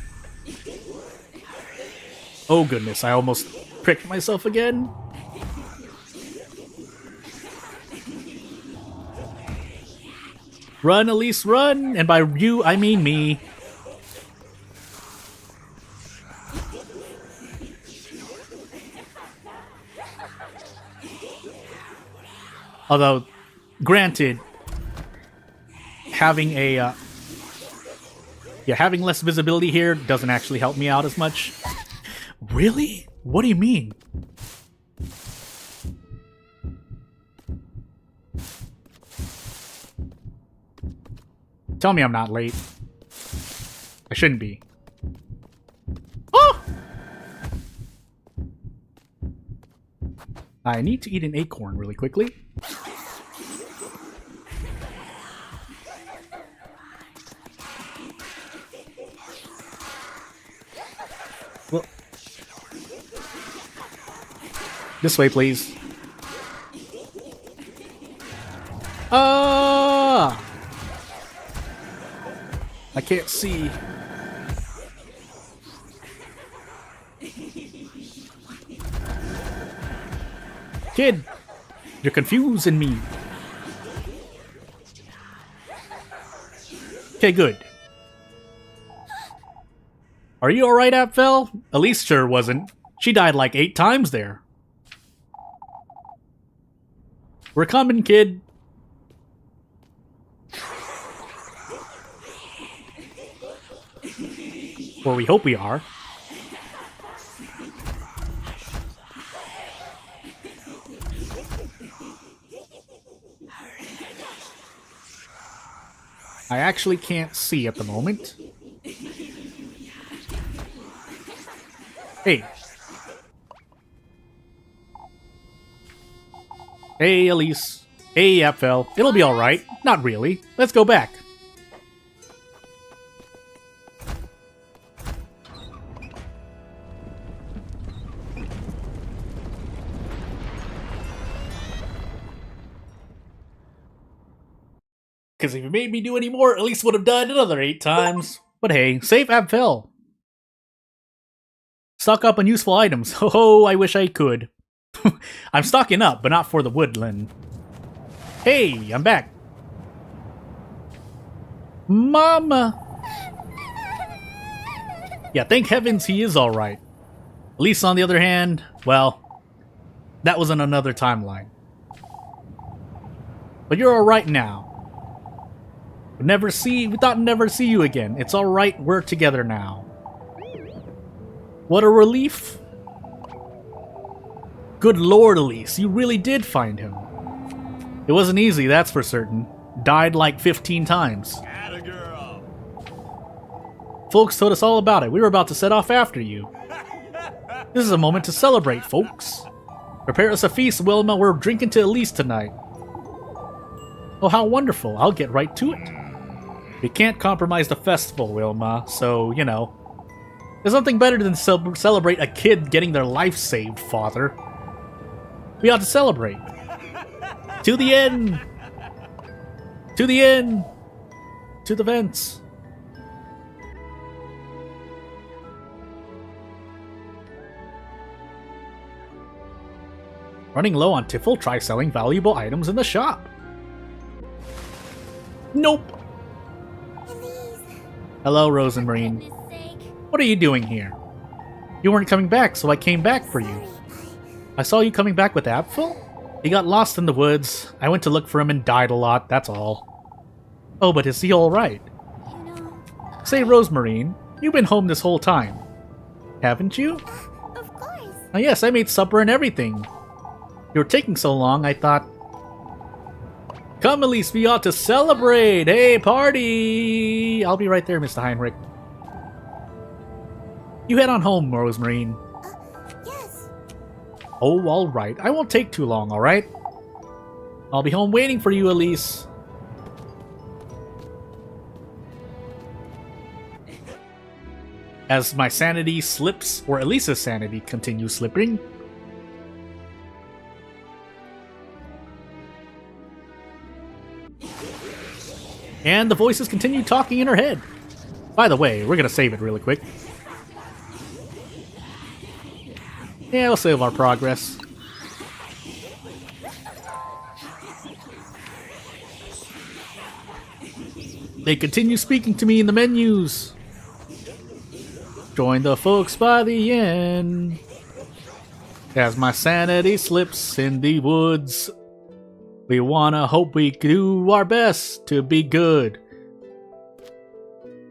Oh goodness, I almost pricked myself again. Run, Elise, run! And by you, I mean me. Although, granted, having a having less visibility here doesn't actually help me out as much. Really? What do you mean? Tell me I'm not late. I shouldn't be. Oh! I need to eat an acorn really quickly. Well, this way, please. Ah! I can't see. Kid, you're confusing me. Okay, good. Are you alright, Apfel? Elise sure wasn't. She died like 8 times there. We're coming, kid. Or we hope we are. I actually can't see at the moment. Hey. Hey, Elise. Hey, Apfel. It'll be alright. Not really. Let's go back. Because if you made me do any more, Elise would have died another 8 times. But hey, save Apfel. Stock up on useful items. Oh, I wish I could. I'm stocking up, but not for the woodland. Hey, I'm back. Mama! Yeah, thank heavens he is alright. Elise, on the other hand, well, that was in another timeline. But you're alright now. We thought never see you again. It's alright, we're together now. What a relief. Good lord, Elise, you really did find him. It wasn't easy, that's for certain. Died like 15 times. Atta girl. Folks told us all about it. We were about to set off after you. This is a moment to celebrate, folks. Prepare us a feast, Wilma. We're drinking to Elise tonight. Oh, how wonderful. I'll get right to it. We can't compromise the festival, Wilma, so, you know. There's nothing better than celebrate a kid getting their life saved, Father. We ought to celebrate. To the end! To the inn! To the vents! Running low on tiffle, try selling valuable items in the shop. Nope! Elise. Hello, Rose and Marine. Goodness sake. What are you doing here? You weren't coming back, so I came back for you. Sorry, I saw you coming back with Apfel? He got lost in the woods. I went to look for him and died a lot, that's all. Oh, but is he alright? you know, Say, Rosemarine, you've been home this whole time. Haven't you? of course. Oh, yes, I made supper and everything. You were taking so long, I thought... Come, Elise, we ought to celebrate! Hey, party! I'll be right there, Mr. Heinrich. You head on home, Rosemarine. Yes. Oh, alright. I won't take too long, alright? I'll be home waiting for you, Elise. As my sanity slips, or Elise's sanity continues slipping. And the voices continue talking in her head. By the way, we're gonna save it really quick. Yeah, we'll save our progress. They continue speaking to me in the menus. Join the folks by the inn. As my sanity slips in the woods. We wanna hope we do our best to be good.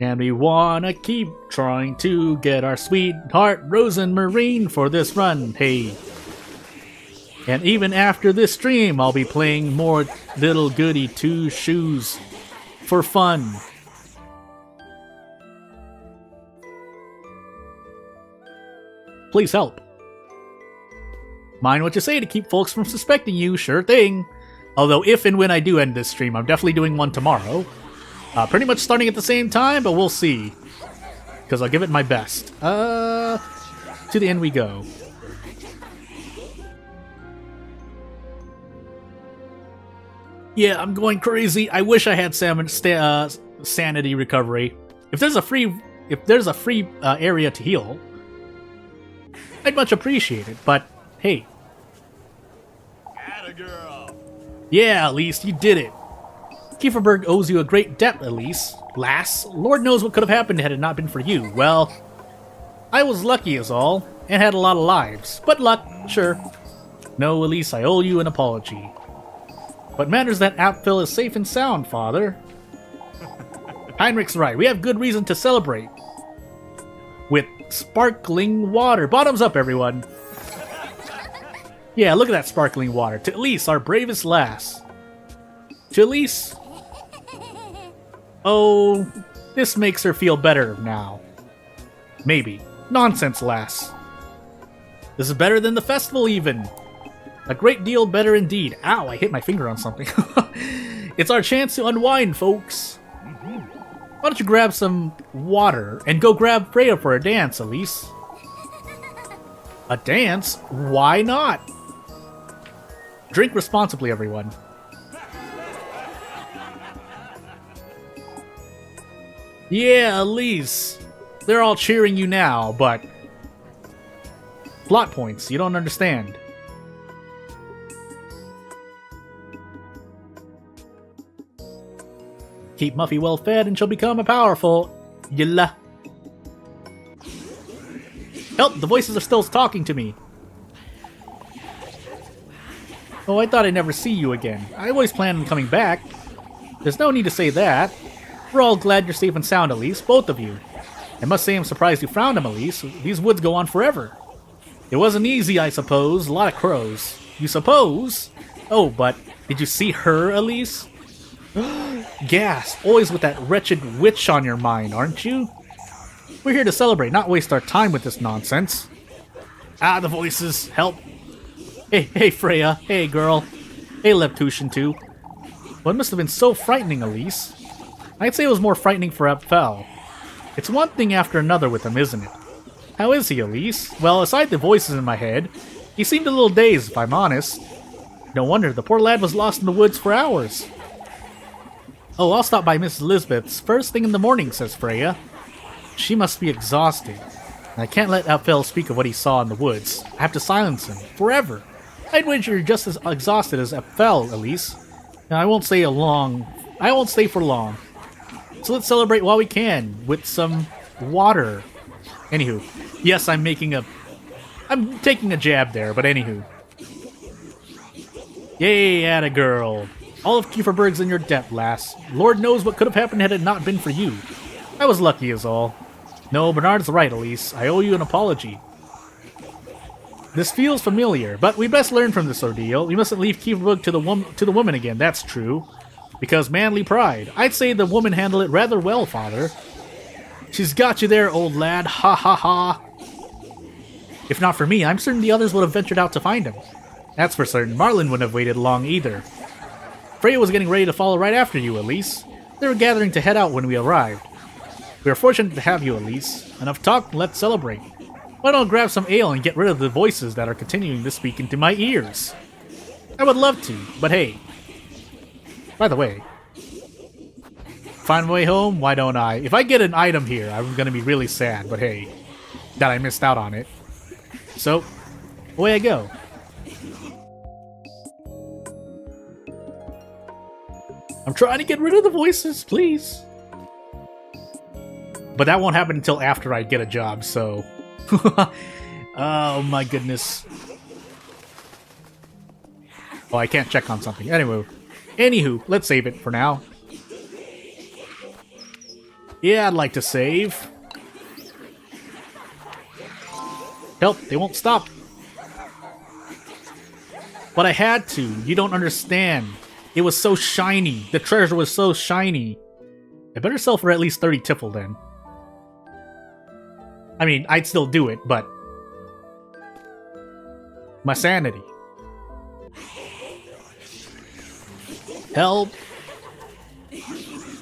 And we wanna keep trying to get our sweetheart Rose and Marine for this run, hey. And even after this stream, I'll be playing more little Goody Two Shoes for fun. Please help. Mind what you say to keep folks from suspecting you, sure thing. Although if and when I do end this stream, I'm definitely doing one tomorrow. Pretty much starting at the same time, but we'll see. Because I'll give it my best. To the end we go. Yeah, I'm going crazy. I wish I had sanity recovery. If there's a free area to heal, I'd much appreciate it. But hey, Atta girl. yeah, Elise, you did it. Kieferberg owes you a great debt, Elise. Lass, Lord knows what could have happened had it not been for you. Well, I was lucky is all, and had a lot of lives. But luck, sure. No, Elise, I owe you an apology. What matters that Apfel is safe and sound, Father. Heinrich's right. We have good reason to celebrate. With sparkling water. Bottoms up, everyone. Yeah, look at that sparkling water. To Elise, our bravest lass. To Elise. Oh, this makes her feel better now. Maybe. Nonsense, lass. This is better than the festival, even. A great deal better indeed. Ow, I hit my finger on something. It's our chance to unwind, folks. Why don't you grab some water and go grab Freya for a dance, Elise? A dance? Why not? Drink responsibly, everyone. Yeah, Elise. They're all cheering you now, but... plot points, you don't understand. Keep Muffy well fed and she'll become a powerful... Yalla. Help, the voices are still talking to me. Oh, I thought I'd never see you again. I always planned on coming back. There's no need to say that. We're all glad you're safe and sound, Elise, both of you. I must say I'm surprised you found him, Elise. These woods go on forever. It wasn't easy, I suppose. A lot of crows. You suppose? Oh, but did you see her, Elise? Gas, always with that wretched witch on your mind, aren't you? We're here to celebrate, not waste our time with this nonsense. Ah, the voices, help. Hey, Freya. Hey, girl. Hey, Leptushin, too. Well, it must have been so frightening, Elise. I'd say it was more frightening for Apfel. It's one thing after another with him, isn't it? How is he, Elise? Well, aside the voices in my head, he seemed a little dazed, if I'm honest. No wonder, the poor lad was lost in the woods for hours. Oh, I'll stop by Mrs. Elizabeth's first thing in the morning, says Freya. She must be exhausted. I can't let Alfel speak of what he saw in the woods. I have to silence him. Forever. I'd wager you're just as exhausted as Alfel, Elise. Now, I won't stay for long. So let's celebrate while we can, with some water. Anywho. Yes, I'm taking a jab there, but anywho. Yay, atta girl. All of Kieferberg's in your debt, lass. Lord knows what could have happened had it not been for you. I was lucky is all. No, Bernard's right, Elise. I owe you an apology. This feels familiar, but we best learn from this ordeal. We mustn't leave Kieferberg to the woman again, that's true. Because manly pride. I'd say the woman handled it rather well, father. She's got you there, old lad. Ha ha ha. If not for me, I'm certain the others would have ventured out to find him. That's for certain. Marlin wouldn't have waited long either. Freya was getting ready to follow right after you, Elise. They were gathering to head out when we arrived. We are fortunate to have you, Elise. Enough talk, let's celebrate. Why don't I grab some ale and get rid of the voices that are continuing to speak into my ears? I would love to, but hey. By the way, find my way home? Why don't I? If I get an item here, I'm going to be really sad, but hey, that I missed out on it. So, away I go. I'm trying to get rid of the voices, please. But that won't happen until after I get a job, so... oh my goodness. Oh, I can't check on something. Anywho, let's save it for now. Yeah, I'd like to save. Help, they won't stop. But I had to. You don't understand. It was so shiny. The treasure was so shiny. I better sell for at least 30 tiffle then. I mean, I'd still do it, but... my sanity. Help.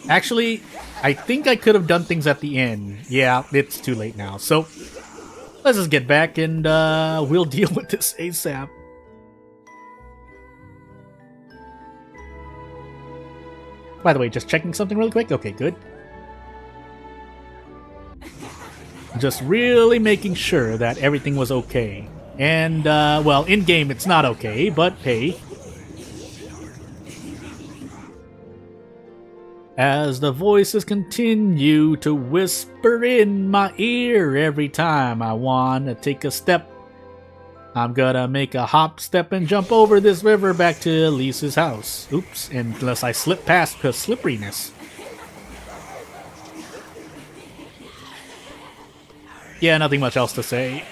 Actually, I think I could have done things at the end. Yeah, it's too late now. So, let's just get back and we'll deal with this ASAP. By the way, just checking something really quick. Okay, good. Just really making sure that everything was okay. And, well, in-game it's not okay, but hey. As the voices continue to whisper in my ear every time I want to take a step, I'm gonna make a hop, step, and jump over this river back to Elise's house. Oops, unless I slip past her slipperiness. Yeah, nothing much else to say.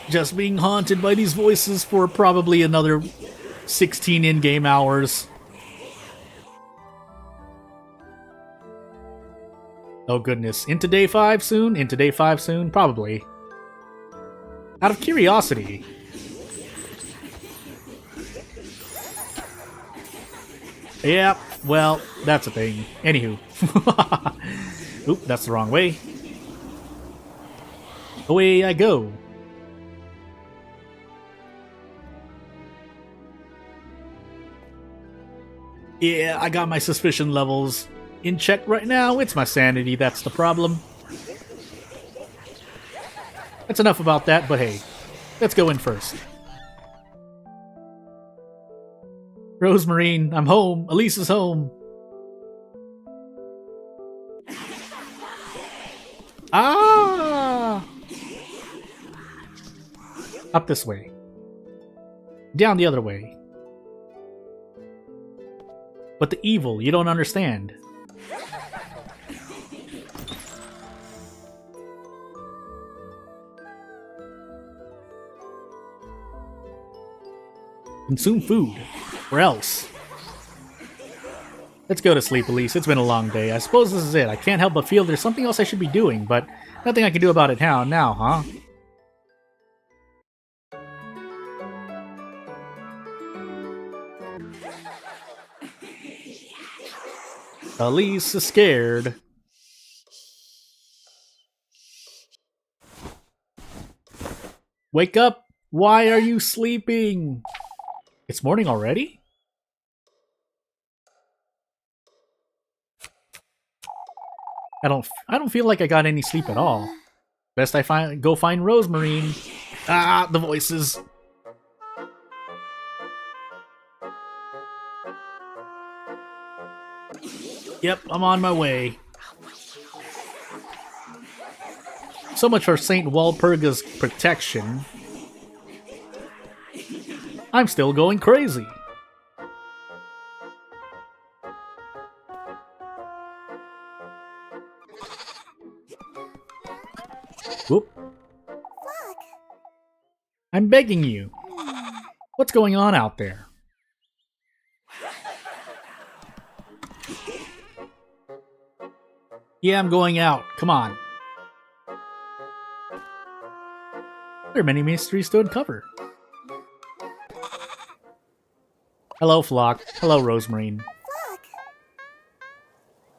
Just being haunted by these voices for probably another 16 in-game hours. Oh goodness, into day 5 soon? Into day 5 soon? Probably. Out of curiosity. Yeah, well, that's a thing. Anywho. Oop, that's the wrong way. Away I go. Yeah, I got my suspicion levels in check right now. It's my sanity, that's the problem. That's enough about that, but hey, let's go in first. Rosemarine, I'm home. Elise is home. Ah! Up this way. Down the other way. But the evil, you don't understand. Consume food. Or else. Let's go to sleep, Elise. It's been a long day. I suppose this is it. I can't help but feel there's something else I should be doing, but nothing I can do about it now, huh? Elise is scared. Wake up! Why are you sleeping? It's morning already? I don't feel like I got any sleep at all. Best I go find Rosemarine. Ah, the voices. Yep, I'm on my way. So much for Saint Walpurga's protection. I'm still going crazy. Whoop. Look. I'm begging you. What's going on out there? Yeah, I'm going out. Come on. There are many mysteries to uncover. Hello, Flock. Hello, Rosemarine. Look.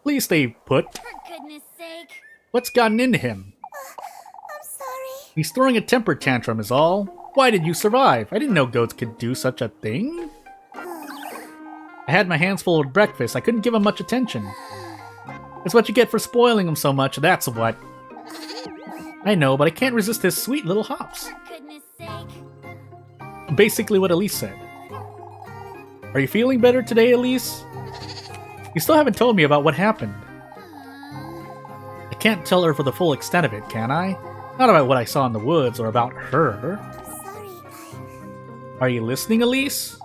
Please stay put. For goodness sake. What's gotten into him? I'm sorry. He's throwing a temper tantrum is all. Why did you survive? I didn't know goats could do such a thing. I had my hands full of breakfast. I couldn't give him much attention. It's what you get for spoiling him so much, that's what. I know, but I can't resist his sweet little hops. For goodness sake. Basically what Elise said. Are you feeling better today, Elise? You still haven't told me about what happened. I can't tell her for the full extent of it, can I? Not about what I saw in the woods or about her. I'm sorry. Are you listening, Elise?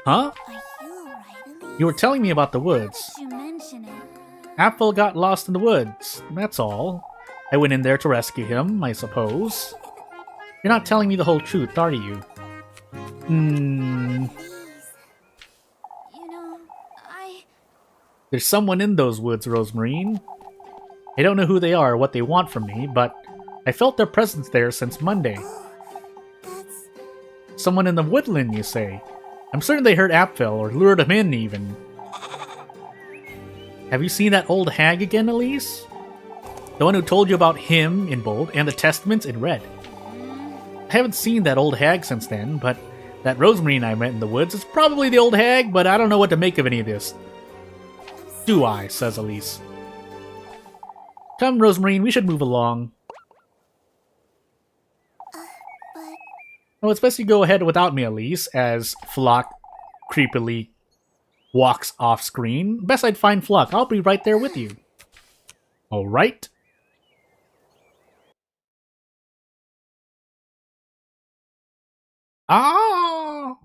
Huh? Are you alright, Elise? You were telling me about the woods. You mention it. Apfel got lost in the woods, that's all. I went in there to rescue him, I suppose. You're not telling me the whole truth, are you? Elise. You know, There's someone in those woods, Rosemarine. I don't know who they are or what they want from me, but I felt their presence there since Monday. That's... Someone in the woodland, you say? I'm certain they heard Apfel, or lured him in, even. Have you seen that old hag again, Elise? The one who told you about him, in bold, and the testaments in red. I haven't seen that old hag since then, but that Rosemarine I met in the woods is probably the old hag, but I don't know what to make of any of this. Do I, says Elise. Come, Rosemarine, we should move along. But... Oh, it's best you go ahead without me, Elise, as Flock creepily walks off screen. Best I'd find Flock. I'll be right there with you. Alright. Ah!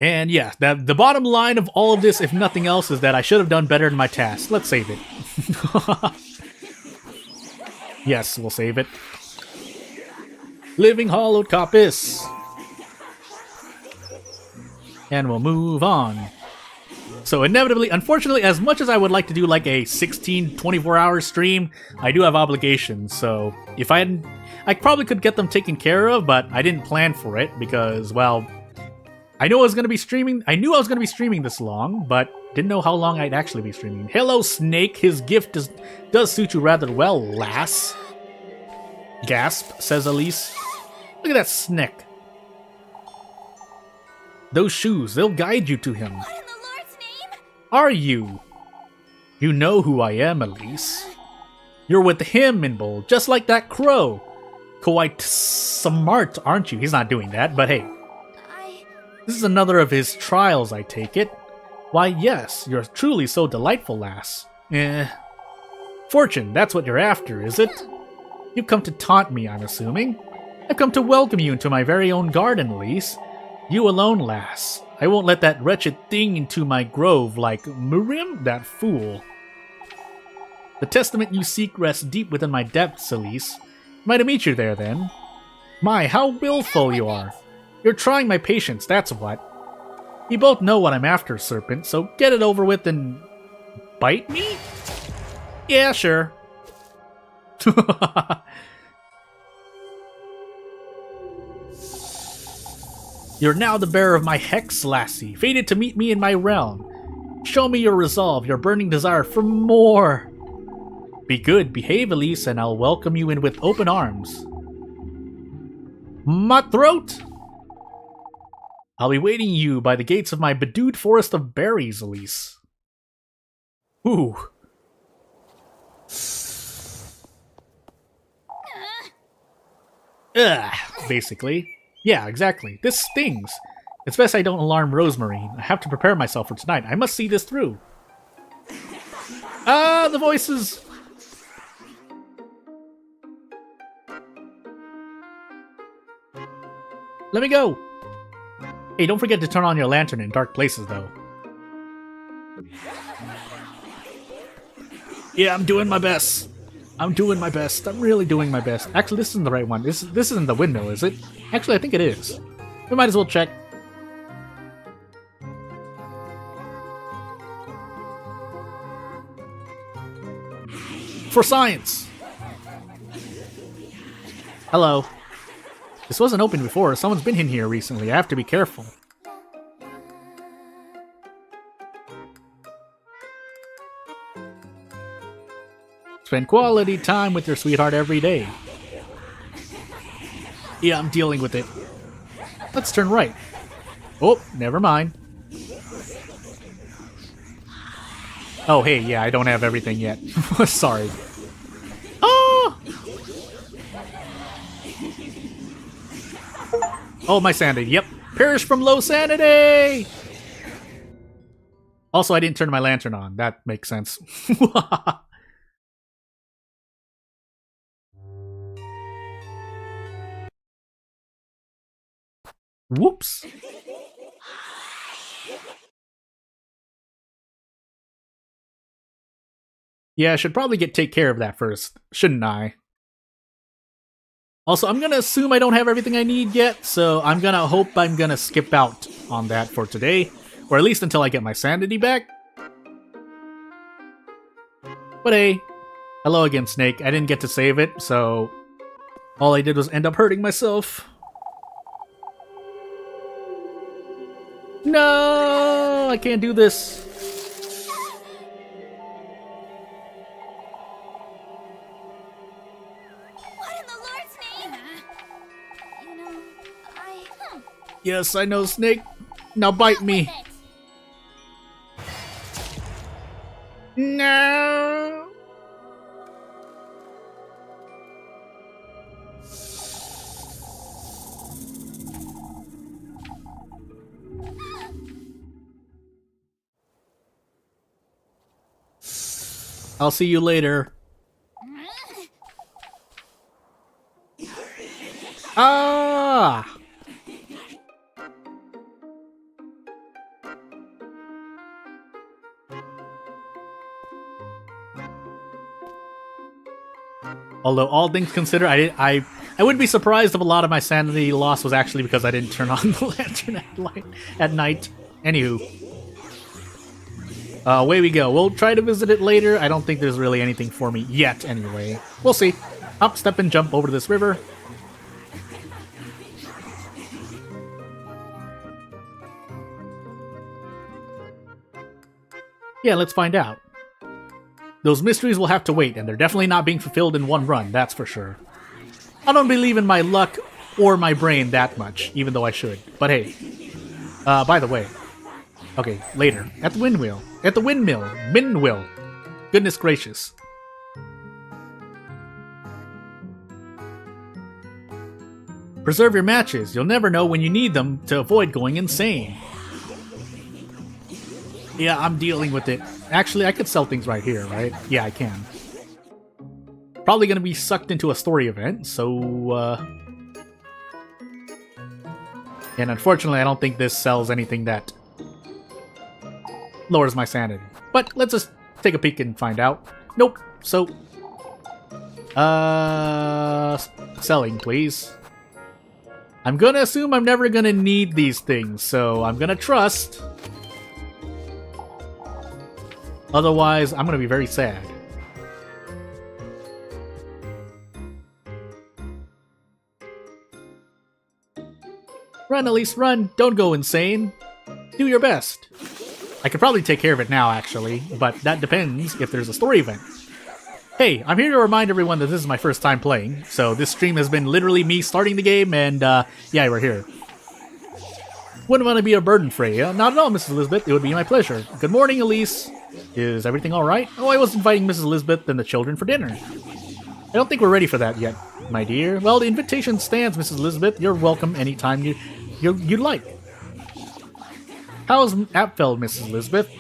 And yeah, the bottom line of all of this, if nothing else, is that I should have done better in my task. Let's save it. Yes, we'll save it. Living Hollowed Coppice. And we'll move on. So inevitably, unfortunately, as much as I would like to do like a 16, 24-hour stream, I do have obligations. So if I probably could get them taken care of, but I didn't plan for it because, well, I knew I was going to be streaming this long, but didn't know how long I'd actually be streaming. Hello, Snake. His gift does suit you rather well, lass. Gasp, says Elise. Look at that Snick. Those shoes, they'll guide you to him. what in the Lord's name? Are you? You know who I am, Elise. You're with him, in bold, just like that crow. Quite smart, aren't you? He's not doing that, but hey. This is another of his trials, I take it. Why, yes, you're truly so delightful, lass. Fortune, that's what you're after, is it? You've come to taunt me, I'm assuming. I've come to welcome you into my very own garden, Elise. You alone, lass. I won't let that wretched thing into my grove like Miriam, that fool. The testament you seek rests deep within my depths, Elise. Might I meet you there, then? My, how willful you are. You're trying my patience, that's what. You both know what I'm after, Serpent, so get it over with and... bite me? Yeah, sure. You're now the bearer of my hex, lassie, fated to meet me in my realm. Show me your resolve, your burning desire for more. Be good, behave, Elise, and I'll welcome you in with open arms. My throat! I'll be waiting you by the gates of my bedewed forest of berries, Elise. Ooh, Ugh, basically. Yeah, exactly. This stings. It's best I don't alarm Rosemary. I have to prepare myself for tonight. I must see this through. Ah, the voices! Let me go! Hey, don't forget to turn on your lantern in dark places, though. Yeah, I'm doing my best. I'm doing my best. I'm really doing my best. Actually, this isn't the right one. This isn't the windmill, is it? Actually, I think it is. We might as well check. For science! Hello. This wasn't open before. Someone's been in here recently. I have to be careful. Spend quality time with your sweetheart every day. Yeah, I'm dealing with it. Let's turn right. Oh, never mind. Oh, hey, yeah, I don't have everything yet. Sorry. Oh! Oh, my sanity. Yep. Perish from low sanity! Also, I didn't turn my lantern on. That makes sense. Whoops. Yeah, I should probably take care of that first, shouldn't I? Also, I'm gonna assume I don't have everything I need yet, so I'm gonna hope I'm gonna skip out on that for today, or at least until I get my sanity back. But hey, hello again, Snake. I didn't get to save it, so all I did was end up hurting myself. No, I can't do this. What in the Lord's name? You know, Yes, I know, Snake. Now bite me. No. I'll see you later. Ah! Although all things considered, I wouldn't be surprised if a lot of my sanity loss was actually because I didn't turn on the lantern at night. Anywho. Away we go. We'll try to visit it later. I don't think there's really anything for me yet, anyway. We'll see. Up, step, and jump over to this river. Yeah, let's find out. Those mysteries will have to wait, and they're definitely not being fulfilled in one run, that's for sure. I don't believe in my luck or my brain that much, even though I should. But hey. By the way. Okay, later. At the windmill. At the windmill. Windmill. Goodness gracious. Preserve your matches. You'll never know when you need them to avoid going insane. Yeah, I'm dealing with it. Actually, I could sell things right here, right? Yeah, I can. Probably gonna be sucked into a story event, so, And unfortunately, I don't think this sells anything that lowers my sanity. But let's just take a peek and find out. Nope. So, selling, please. I'm gonna assume I'm never gonna need these things, so I'm gonna trust. Otherwise, I'm gonna be very sad. Run, Elise, run! Don't go insane! Do your best! I could probably take care of it now, actually, but that depends if there's a story event. Hey, I'm here to remind everyone that this is my first time playing, so this stream has been literally me starting the game, and, yeah, we're here. Wouldn't want to be a burden for you. Not at all, Mrs. Elizabeth. It would be my pleasure. Good morning, Elise. Is everything alright? Oh, I was inviting Mrs. Elizabeth and the children for dinner. I don't think we're ready for that yet, my dear. Well, the invitation stands, Mrs. Elizabeth. You're welcome anytime you'd like. How's Apfel, Mrs. Elizabeth?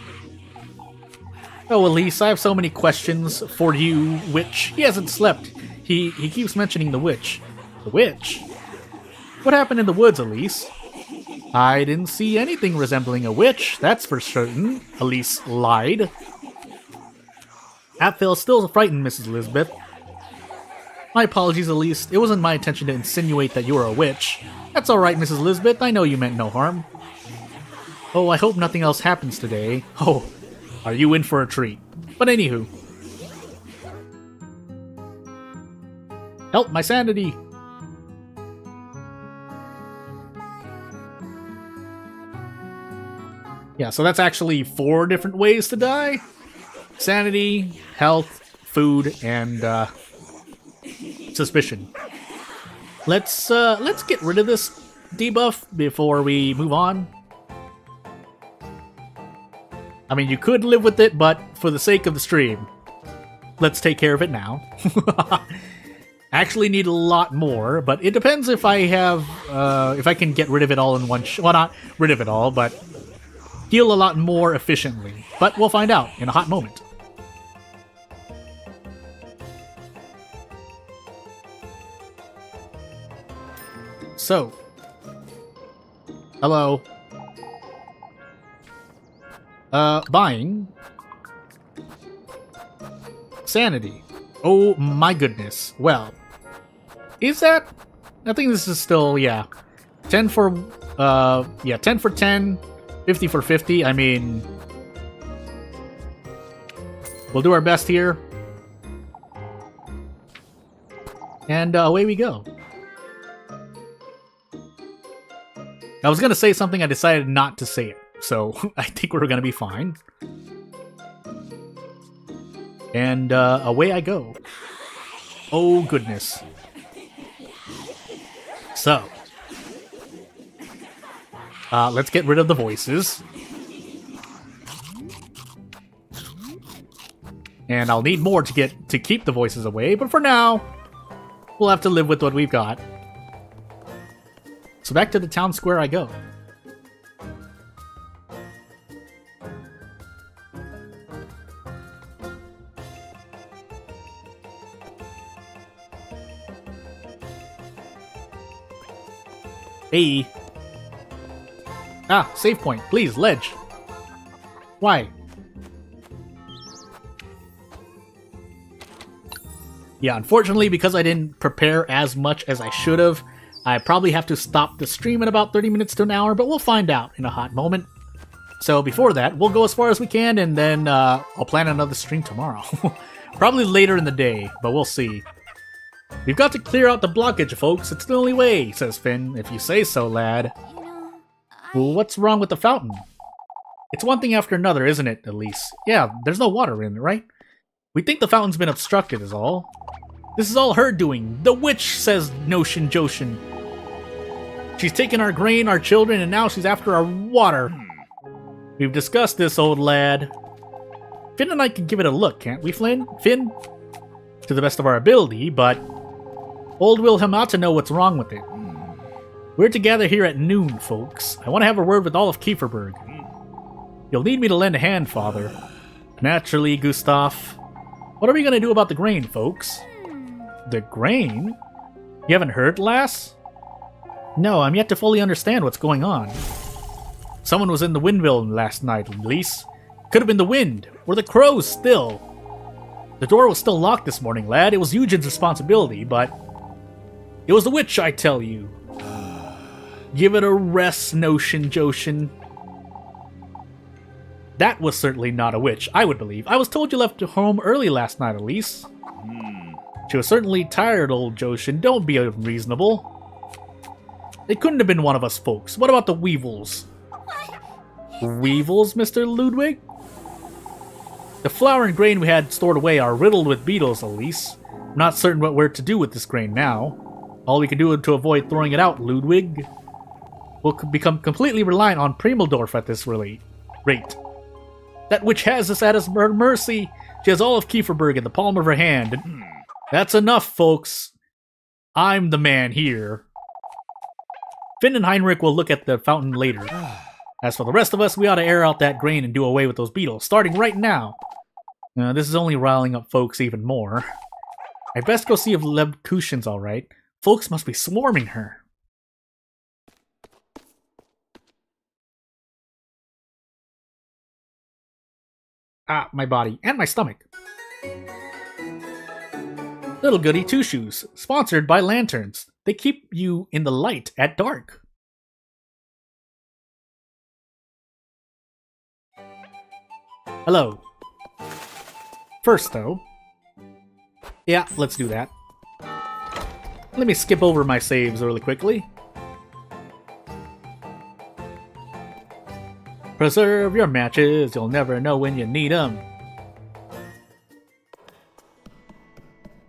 Oh, Elise, I have so many questions for you, witch. He hasn't slept. He keeps mentioning the witch. The witch? What happened in the woods, Elise? I didn't see anything resembling a witch, that's for certain. Elise lied. Apfel's still frightened, Mrs. Elizabeth. My apologies, Elise. It wasn't my intention to insinuate that you were a witch. That's alright, Mrs. Elizabeth. I know you meant no harm. Oh, I hope nothing else happens today. Oh, are you in for a treat? But anywho. Help my sanity! Yeah, so that's actually 4 different ways to die. Sanity, health, food, and suspicion. Let's get rid of this debuff before we move on. I mean, you could live with it, but for the sake of the stream, let's take care of it now. Actually need a lot more, but it depends if I have, if I can get rid of it all in one well, not rid of it all, but heal a lot more efficiently. But we'll find out in a hot moment. So, hello. Buying. Sanity. Oh my goodness. Well, is that? I think this is still, yeah. 10 for, 10 for 10, 50 for 50. I mean, we'll do our best here. And away we go. I was gonna say something, I decided not to say it. So, I think we're gonna be fine. And, away I go. Oh, goodness. So. Let's get rid of the voices. And I'll need more to keep the voices away, but for now, we'll have to live with what we've got. So back to the town square I go. Hey. Ah, save point. Please, ledge. Why? Yeah, unfortunately, because I didn't prepare as much as I should have, I probably have to stop the stream in about 30 minutes to an hour, but we'll find out in a hot moment. So before that, we'll go as far as we can, and then I'll plan another stream tomorrow. Probably later in the day, but we'll see. We've got to clear out the blockage, folks. It's the only way, says Finn. If you say so, lad. Well, what's wrong with the fountain? It's one thing after another, isn't it, Elise? Yeah, there's no water in it, right? We think the fountain's been obstructed is all. This is all her doing. The witch, says Notion Joshin. She's taken our grain, our children, and now she's after our water. We've discussed this, old lad. Finn and I can give it a look, can't we, Finn? To the best of our ability, but old Wilhelm ought to know what's wrong with it. We're to gather here at noon, folks. I want to have a word with all of Kieferberg. You'll need me to lend a hand, Father. Naturally, Gustav. What are we going to do about the grain, folks? The grain? You haven't heard, lass? No, I'm yet to fully understand what's going on. Someone was in the windmill last night, Elise. Could have been the wind, or the crows still. The door was still locked this morning, lad. It was Eugen's responsibility, but it was the witch, I tell you. Give it a rest, Notion Joshin. That was certainly not a witch, I would believe. I was told you left home early last night, Elise. She was certainly tired, old Joshin. Don't be unreasonable. It couldn't have been one of us folks. What about the weevils? Weevils, Mr. Ludwig? The flour and grain we had stored away are riddled with beetles, Elise. I'm not certain what we're to do with this grain now. All we can do to avoid throwing it out, Ludwig. We'll become completely reliant on Primeldorf at this rate. That witch has us at her mercy. She has all of Kieferberg in the palm of her hand. And that's enough, folks. I'm the man here. Finn and Heinrich will look at the fountain later. As for the rest of us, we ought to air out that grain and do away with those beetles, starting right now. This is only riling up folks even more. I'd best go see if Lebkuchen's alright. Folks must be swarming her. Ah, my body. And my stomach. Little Goody Two Shoes, sponsored by lanterns. They keep you in the light at dark. Hello. First, though... Yeah, let's do that. Let me skip over my saves really quickly. Preserve your matches, you'll never know when you need them.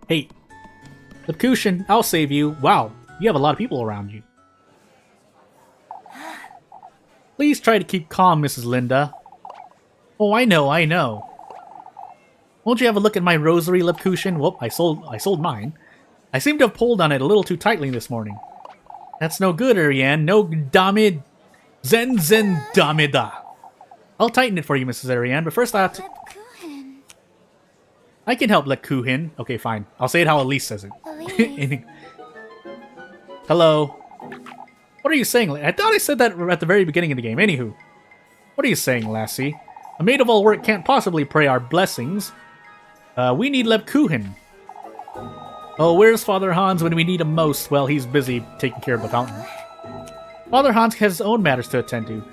Hey, Lebkuchen, I'll save you. Wow, you have a lot of people around you. Please try to keep calm, Mrs. Linda. Oh, I know. Won't you have a look at my rosary, Lebkuchen? Whoop, I sold mine. I seem to have pulled on it a little too tightly this morning. That's no good, Ariane. No damid. Zen damida. I'll tighten it for you, Mrs. Ariane, but first I have to... Lebkuchen. I can help Lebkuchen. Okay, fine. I'll say it how Elise says it. Elise. Hello. What are you saying? I thought I said that at the very beginning of the game. Anywho. What are you saying, lassie? A maid of all work can't possibly pray our blessings. We need Lebkuchen. Oh, where's Father Hans when we need him most? Well, he's busy taking care of the fountain. Father Hans has his own matters to attend to.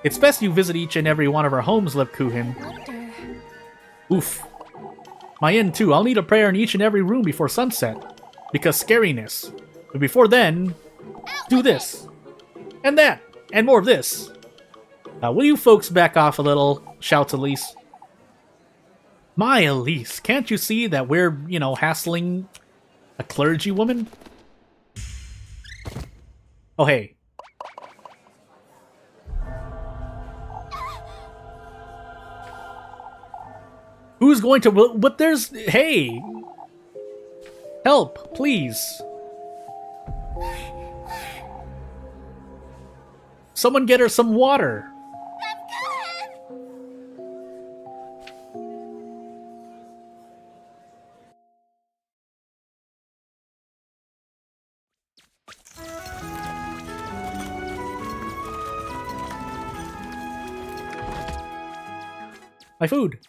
It's best you visit each and every one of our homes, Lebkuchen. Wonder. Oof. My inn, too. I'll need a prayer in each and every room before sunset. Because scariness. But before then, do this. And that. And more of this. Will you folks back off a little? Shouts Elise. My Elise, can't you see that we're, hassling a clergy woman? Oh, hey. Who's going to... But there's... Hey! Help, please. Someone get her some water. My food.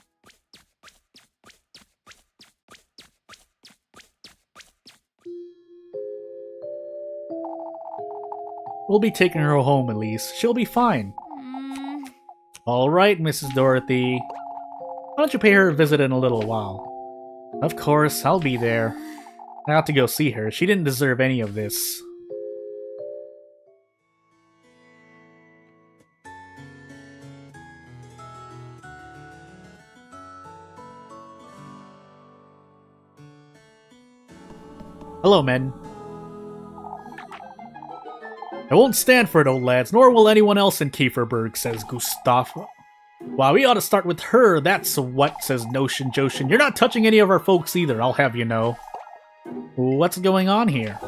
We'll be taking her home, Elise. She'll be fine. All right, Mrs. Dorothy. Why don't you pay her a visit in a little while? Of course, I'll be there. I have to go see her. She didn't deserve any of this. Hello, men. I won't stand for it, old lads, nor will anyone else in Kieferberg, says Gustav. Wow, we ought to start with her, that's what, says Notion Joshin. You're not touching any of our folks either, I'll have you know. What's going on here?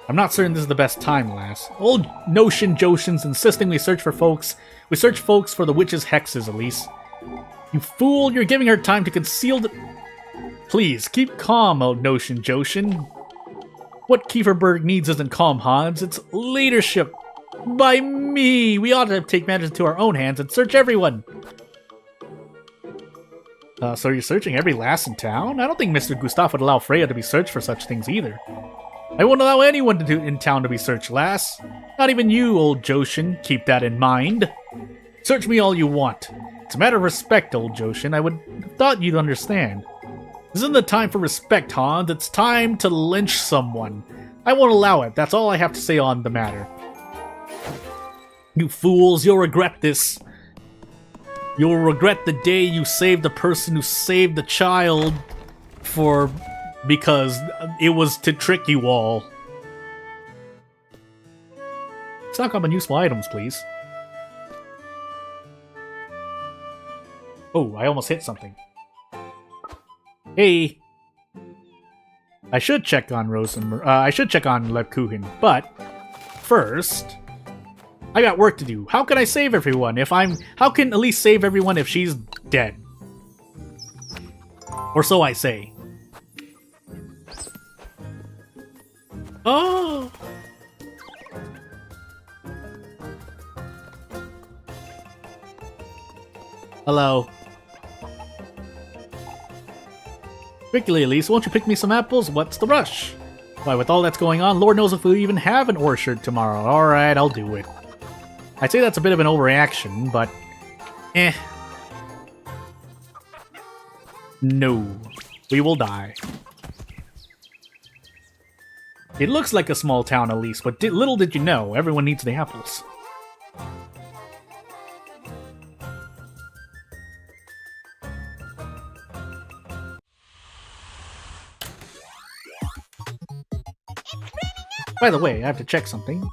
I'm not certain this is the best time, lass. Old Notion Joshin's insisting we search for folks. We search folks for the witch's hexes, Elise. You fool, you're giving her time to conceal the... Please, keep calm, old Notion Joshin. What Kieferberg needs isn't calm, Hans. It's leadership. By me! We ought to take matters into our own hands and search everyone. So you're searching every lass in town? I don't think Mr. Gustav would allow Freya to be searched for such things either. I won't allow anyone in town to be searched, lass. Not even you, old Joshin. Keep that in mind. Search me all you want. It's a matter of respect, old Joshin. I would have thought you'd understand. This isn't the time for respect, Hans. It's time to lynch someone. I won't allow it. That's all I have to say on the matter. You fools, you'll regret this. You'll regret the day you saved the person who saved the child because it was to trick you all. Stock up on useful items, please. Oh, I almost hit something. Hey! I should check on I should check on Lebkuchen, but first, I got work to do. How can I save everyone if how can Elise save everyone if she's dead? Or so I say. Oh! Hello. Quickly, Elise, won't you pick me some apples? What's the rush? Why, with all that's going on, Lord knows if we even have an orchard tomorrow. Alright, I'll do it. I'd say that's a bit of an overreaction, but... eh. No. We will die. It looks like a small town, Elise, but little did you know, everyone needs the apples. By the way, I have to check something.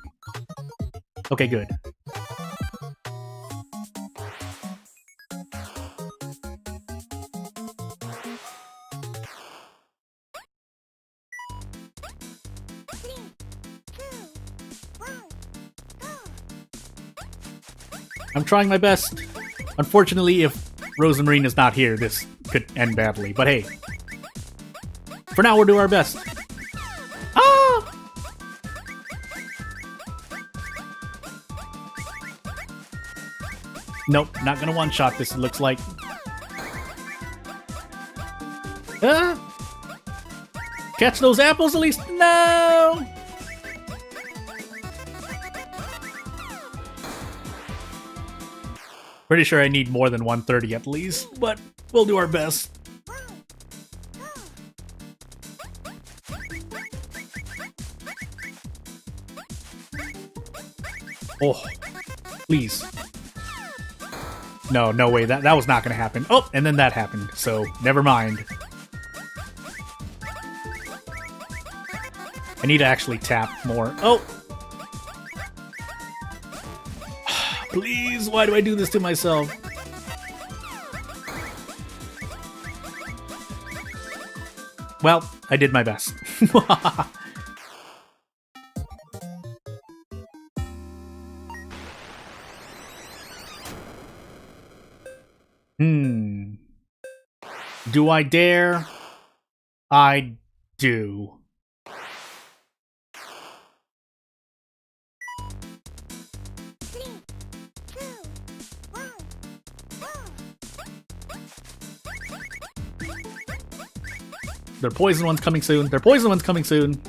Okay, good. I'm trying my best. Unfortunately, if Rosamarine is not here, this could end badly. But hey, for now, we'll do our best. Ah! Nope, not gonna one-shot this, it looks like. Ah! Catch those apples, at least? No! Pretty sure I need more than 130 at least, but we'll do our best. Oh, please. No, no way, that was not gonna happen. Oh, and then that happened, so never mind. I need to actually tap more. Oh! Please, why do I do this to myself? Well, I did my best. Do I dare? I do. Their poison one's coming soon. Their poison one's coming soon.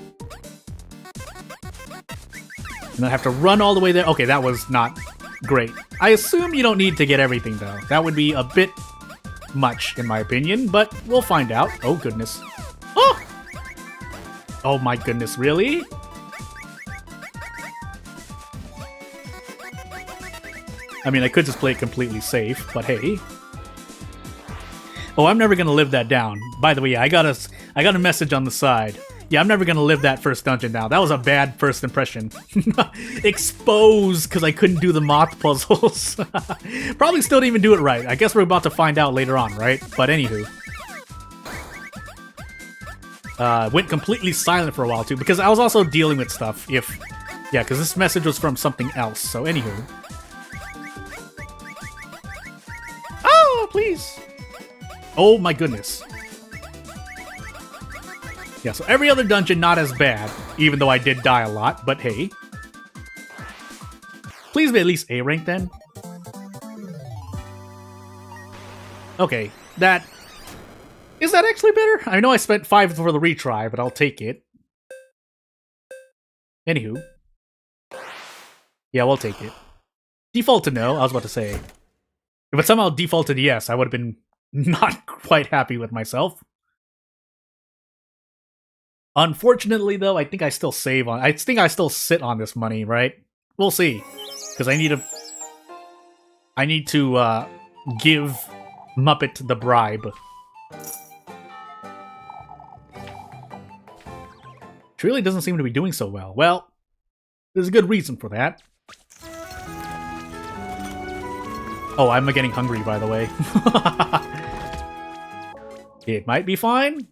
And I have to run all the way there. Okay, that was not great. I assume you don't need to get everything, though. That would be a bit much, in my opinion, but we'll find out. Oh, goodness. Oh! Oh, my goodness, really? I mean, I could just play it completely safe, but hey. Oh, I'm never gonna live that down. By the way, I got a message on the side. Yeah, I'm never gonna live that first dungeon down. That was a bad first impression. Exposed because I couldn't do the moth puzzles. Probably still didn't even do it right. I guess we're about to find out later on, right? But anywho. Went completely silent for a while too, because I was also dealing with stuff. Yeah, because this message was from something else. So anywho. Oh, please. Oh my goodness. Yeah, so every other dungeon not as bad, even though I did die a lot, but hey. Please be at least A rank then. Okay, is that actually better? I know I spent 5 for the retry, but I'll take it. Anywho. Yeah, we'll take it. Default to no, I was about to say. If it somehow defaulted yes, I would have been not quite happy with myself. Unfortunately, though, I think I still save on. I think I still sit on this money, right? We'll see, because I need to give Muppet the bribe. She really doesn't seem to be doing so well. Well, there's a good reason for that. Oh, I'm getting hungry, by the way. It might be fine.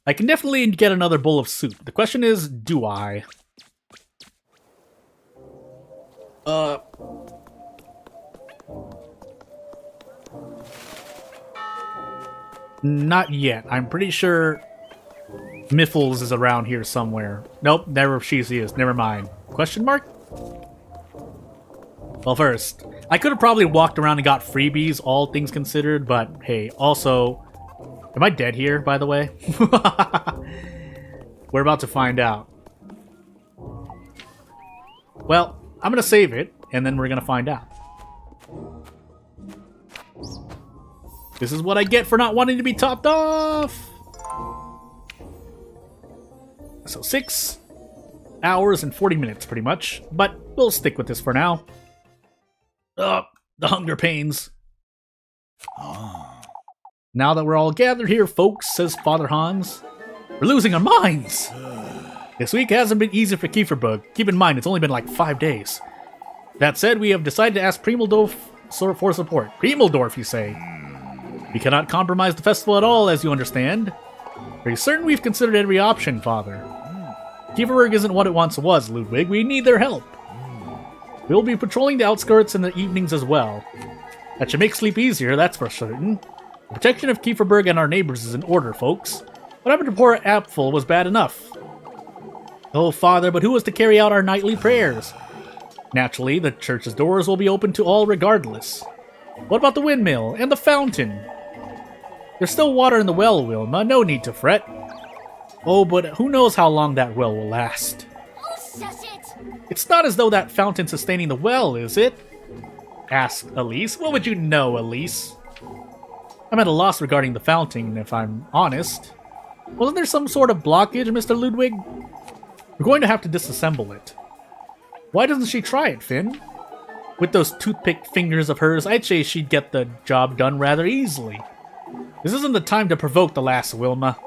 I can definitely get another bowl of soup. The question is, do I? Not yet. I'm pretty sure Miffles is around here somewhere. Nope, never she is. Never mind. Question mark? Well, first, I could have probably walked around and got freebies, all things considered, but hey, also... Am I dead here, by the way? We're about to find out. Well, I'm gonna save it, and then we're gonna find out. This is what I get for not wanting to be topped off! So 6 hours and 40 minutes, pretty much. But we'll stick with this for now. Oh, the hunger pains. Now that we're all gathered here, folks, says Father Hans, we're losing our minds! This week hasn't been easy for Kieferbug. Keep in mind, it's only been like 5 days. That said, we have decided to ask Primeldorf for support. Primeldorf, you say? We cannot compromise the festival at all, as you understand. Are you certain we've considered every option, Father? Kieferberg isn't what it once was, Ludwig. We need their help. We'll be patrolling the outskirts in the evenings as well. That should make sleep easier, that's for certain. The protection of Kieferberg and our neighbors is in order, folks. What happened to poor Apfel was bad enough. Oh, Father, but who was to carry out our nightly prayers? Naturally, the church's doors will be open to all regardless. What about the windmill and the fountain? There's still water in the well, Wilma. No need to fret. Oh, but who knows how long that well will last. Oh, shush it! It's not as though that fountain's sustaining the well, is it? Asked Elise. What would you know, Elise? I'm at a loss regarding the fountain, if I'm honest. Wasn't there some sort of blockage, Mr. Ludwig? We're going to have to disassemble it. Why doesn't she try it, Finn? With those toothpick fingers of hers, I'd say she'd get the job done rather easily. This isn't the time to provoke the lass, Wilma.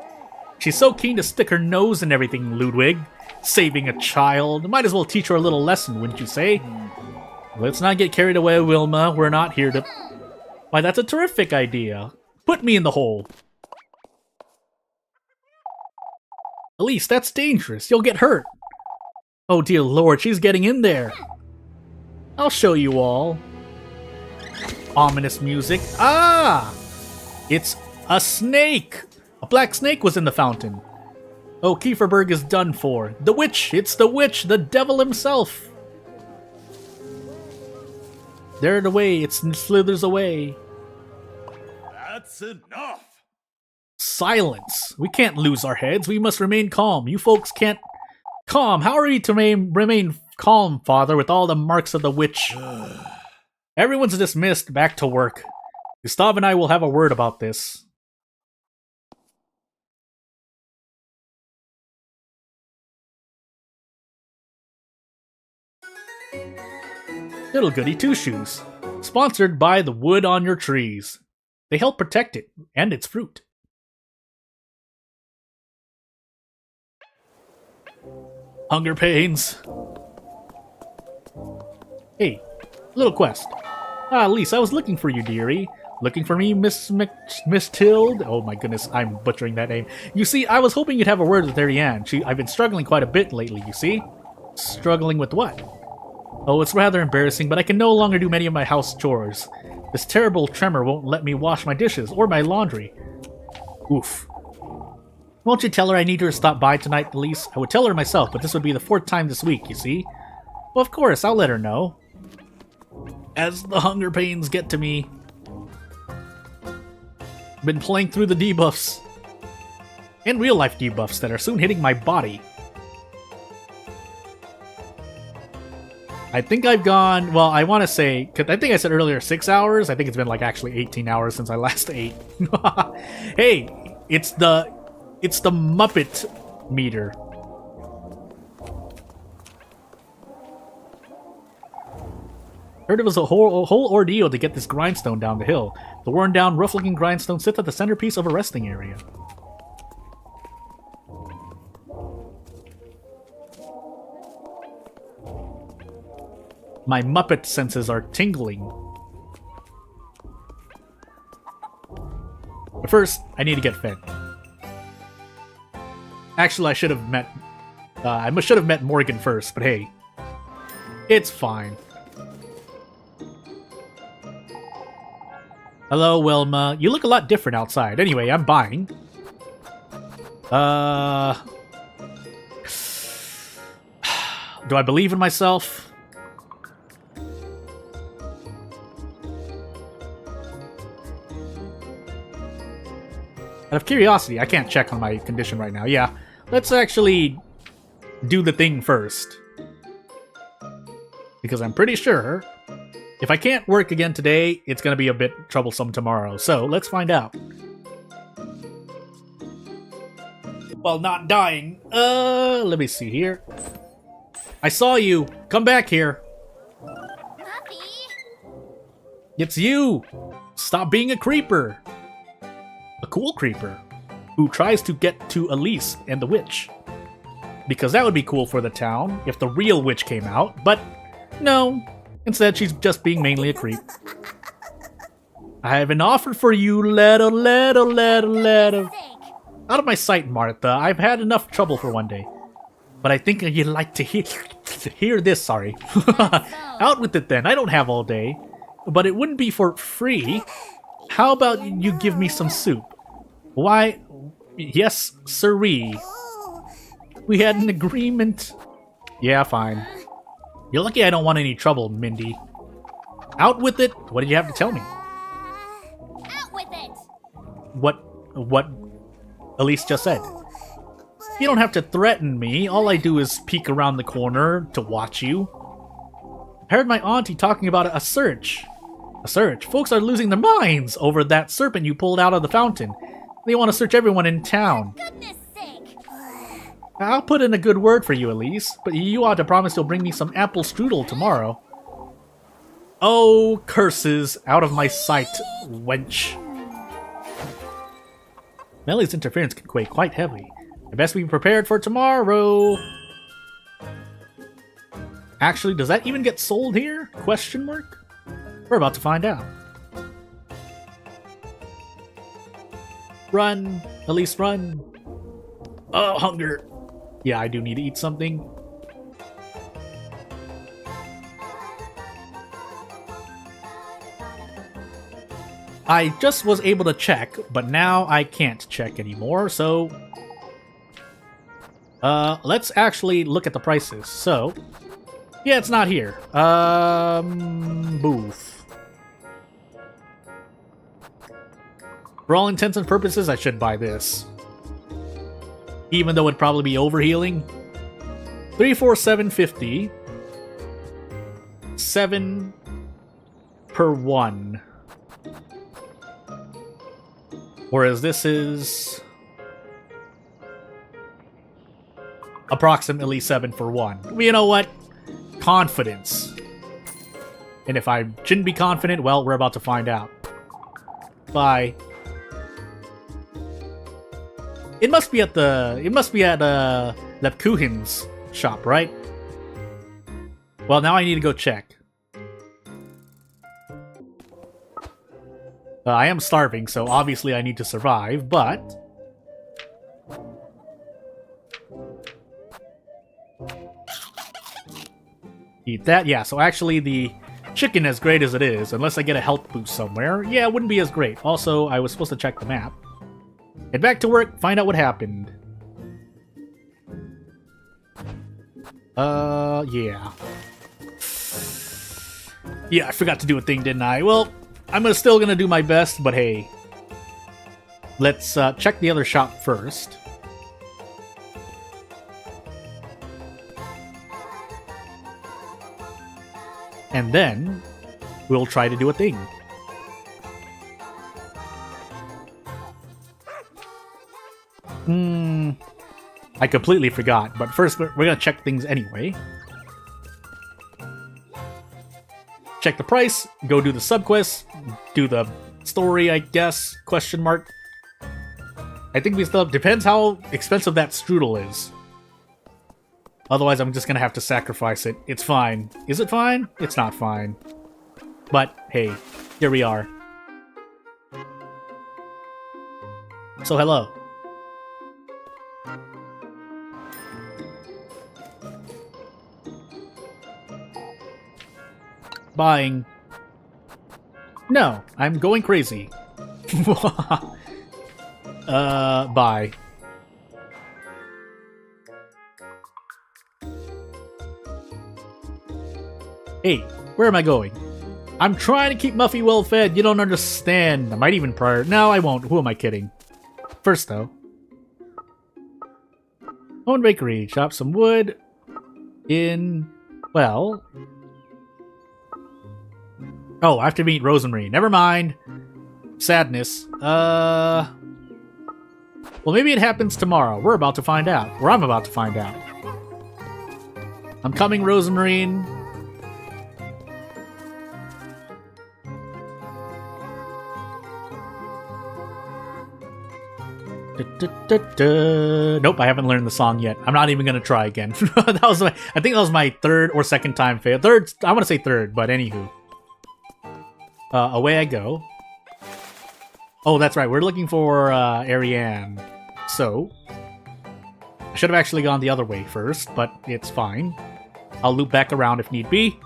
She's so keen to stick her nose in everything, Ludwig. Saving a child. Might as well teach her a little lesson, wouldn't you say? Let's not get carried away, Wilma. We're not here to... Why, that's a terrific idea. Put me in the hole. Elise, that's dangerous. You'll get hurt. Oh, dear Lord, she's getting in there. I'll show you all. Ominous music. Ah! It's a snake! A black snake was in the fountain. Oh, Kieferberg is done for. The witch! It's the witch! The devil himself! There it away. It slithers away. That's enough. Silence! We can't lose our heads. We must remain calm. You folks can't... Calm? How are we to remain calm, Father, with all the marks of the witch? Everyone's dismissed. Back to work. Gustav and I will have a word about this. Little Goody Two Shoes. Sponsored by the wood on your trees. They help protect it and its fruit. Hunger pains. Hey, little quest. Ah, Elise, I was looking for you, dearie. Looking for me, Miss Tilde? Oh my goodness, I'm butchering that name. You see, I was hoping you'd have a word with Ariane. I've been struggling quite a bit lately, you see? Struggling with what? Oh, it's rather embarrassing, but I can no longer do many of my house chores. This terrible tremor won't let me wash my dishes or my laundry. Oof. Won't you tell her I need her to stop by tonight, Elise? I would tell her myself, but this would be the 4th time this week, you see? Well, of course, I'll let her know. As the hunger pains get to me. Been playing through the debuffs. And real-life debuffs that are soon hitting my body. I think I've gone, well, I want to say, cause I think I said earlier 6 hours. I think it's been like actually 18 hours since I last ate. Hey, it's the Muppet meter. Heard it was a whole ordeal to get this grindstone down the hill. The worn down, rough looking grindstone sits at the centerpiece of a resting area. My Muppet senses are tingling. But first, I need to get fed. Actually, I should have met... I should have met Morgan first, but hey. It's fine. Hello, Wilma. You look a lot different outside. Anyway, I'm buying. Do I believe in myself? Out of curiosity, I can't check on my condition right now. Yeah, let's actually do the thing first. Because I'm pretty sure if I can't work again today, it's going to be a bit troublesome tomorrow. So, let's find out. While not dying. Let me see here. I saw you. Come back here. Puppy. It's you. Stop being a creeper. A cool creeper who tries to get to Elise and the witch. Because that would be cool for the town if the real witch came out, but no. Instead, she's just being mainly a creep. I have an offer for you, little. Out of my sight, Martha. I've had enough trouble for one day. But I think you'd like to hear this, sorry. Out with it then. I don't have all day. But it wouldn't be for free. How about you give me some soup? Why, yes, sirree. We had an agreement. Yeah, fine. You're lucky I don't want any trouble, Mindy. Out with it. What did you have to tell me? Out with it. What Elise just said. You don't have to threaten me. All I do is peek around the corner to watch you. I heard my auntie talking about a search. A search? Folks are losing their minds over that serpent you pulled out of the fountain. They want to search everyone in town. Goodness sake. I'll put in a good word for you, Elise, but you ought to promise you'll bring me some apple strudel tomorrow. Oh, curses. Out of my sight, wench. Melly's interference can weigh quite heavily. I best be prepared for tomorrow. Actually, does that even get sold here? Question mark? We're about to find out. Run! Elise, run! Oh, hunger! Yeah, I do need to eat something. I just was able to check, but now I can't check anymore, so... let's actually look at the prices. So, yeah, it's not here. Booth. For all intents and purposes, I should buy this. Even though it'd probably be overhealing. 347.50. 7 per 1. Whereas this is approximately 7 for 1. You know what? Confidence. And if I shouldn't be confident, well, we're about to find out. Bye. It must be at Lepkuhin's shop, right? Well, now I need to go check. I am starving, so obviously I need to survive, but... Eat that? Yeah, so actually the chicken, as great as it is, unless I get a health boost somewhere, yeah, it wouldn't be as great. Also, I was supposed to check the map. Head back to work, find out what happened. Yeah. Yeah, I forgot to do a thing, didn't I? Well, I'm still gonna do my best, but hey. Let's check the other shop first. And then, we'll try to do a thing. I completely forgot, but first we're gonna check things anyway. Check the price, go do the subquest, do the story, I guess, question mark. I think we still depends how expensive that strudel is. Otherwise, I'm just gonna have to sacrifice it. It's fine. Is it fine? It's not fine. But, hey, here we are. So hello. Buying. No, I'm going crazy. Bye. Hey, where am I going? I'm trying to keep Muffy well fed, you don't understand. I might even prior. No, I won't. Who am I kidding? First, though. Own bakery. Chop some wood. In. Well. Oh, I have to meet Rosemarie. Never mind. Sadness. Well, maybe it happens tomorrow. We're about to find out. Or I'm about to find out. I'm coming, Rosemarie. Nope, I haven't learned the song yet. I'm not even gonna try again. I think that was my third or second time fail. Third, I want to say third, but anywho. Away I go. Oh, that's right. We're looking for Ariane. So, I should have actually gone the other way first, but it's fine. I'll loop back around if need be.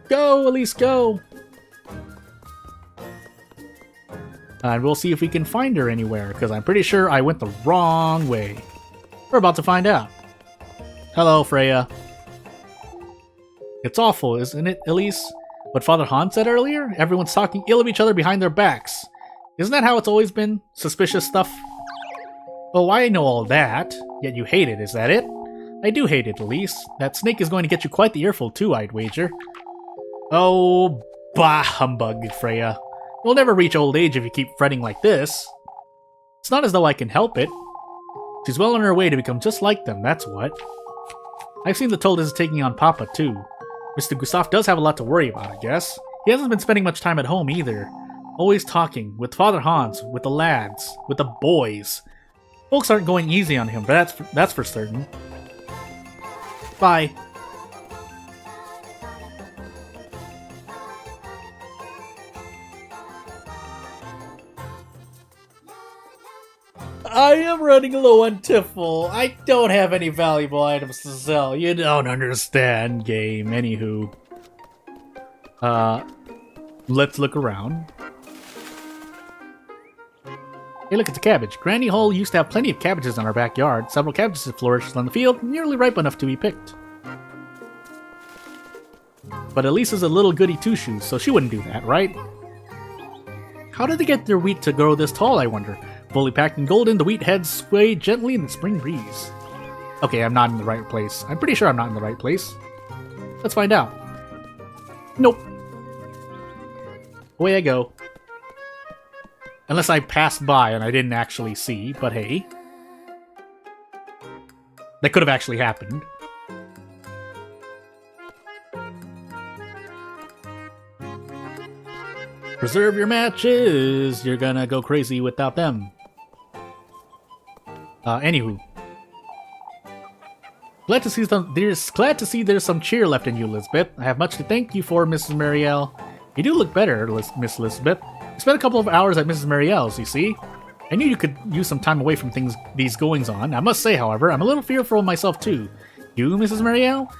Go, Elise, go! And we'll see if we can find her anywhere, because I'm pretty sure I went the wrong way. We're about to find out. Hello, Freya. It's awful, isn't it, Elise? What Father Han said earlier? Everyone's talking ill of each other behind their backs. Isn't that how it's always been? Suspicious stuff? Oh, I know all that. Yet you hate it, is that it? I do hate it, Elise. That snake is going to get you quite the earful too, I'd wager. Oh, bah humbug, Freya. You'll never reach old age if you keep fretting like this. It's not as though I can help it. She's well on her way to become just like them, that's what. I've seen the Told is taking on Papa, too. Mr. Gustav does have a lot to worry about, I guess. He hasn't been spending much time at home, either. Always talking, with Father Hans, with the lads, with the boys. Folks aren't going easy on him, but that's for certain. Bye. I am running low on Tiffle. I don't have any valuable items to sell. You don't understand, game. Anywho. Let's look around. Hey, look, it's a cabbage. Granny Hole used to have plenty of cabbages in our backyard. Several cabbages had flourished on the field, nearly ripe enough to be picked. But Elise is a little goody two shoes, so she wouldn't do that, right? How did they get their wheat to grow this tall, I wonder? Fully packed in golden, the wheat heads sway gently in the spring breeze. Okay, I'm not in the right place. I'm pretty sure I'm not in the right place. Let's find out. Nope. Away I go. Unless I passed by and I didn't actually see, but hey. That could have actually happened. Preserve your matches! You're gonna go crazy without them. Anywho. Glad to see there's some cheer left in you, Elizabeth. I have much to thank you for, Mrs. Marielle. You do look better, Miss Elizabeth. I spent a couple of hours at Mrs. Marielle's, you see. I knew you could use some time away from these goings-on. I must say, however, I'm a little fearful of myself, too. You, Mrs. Marielle?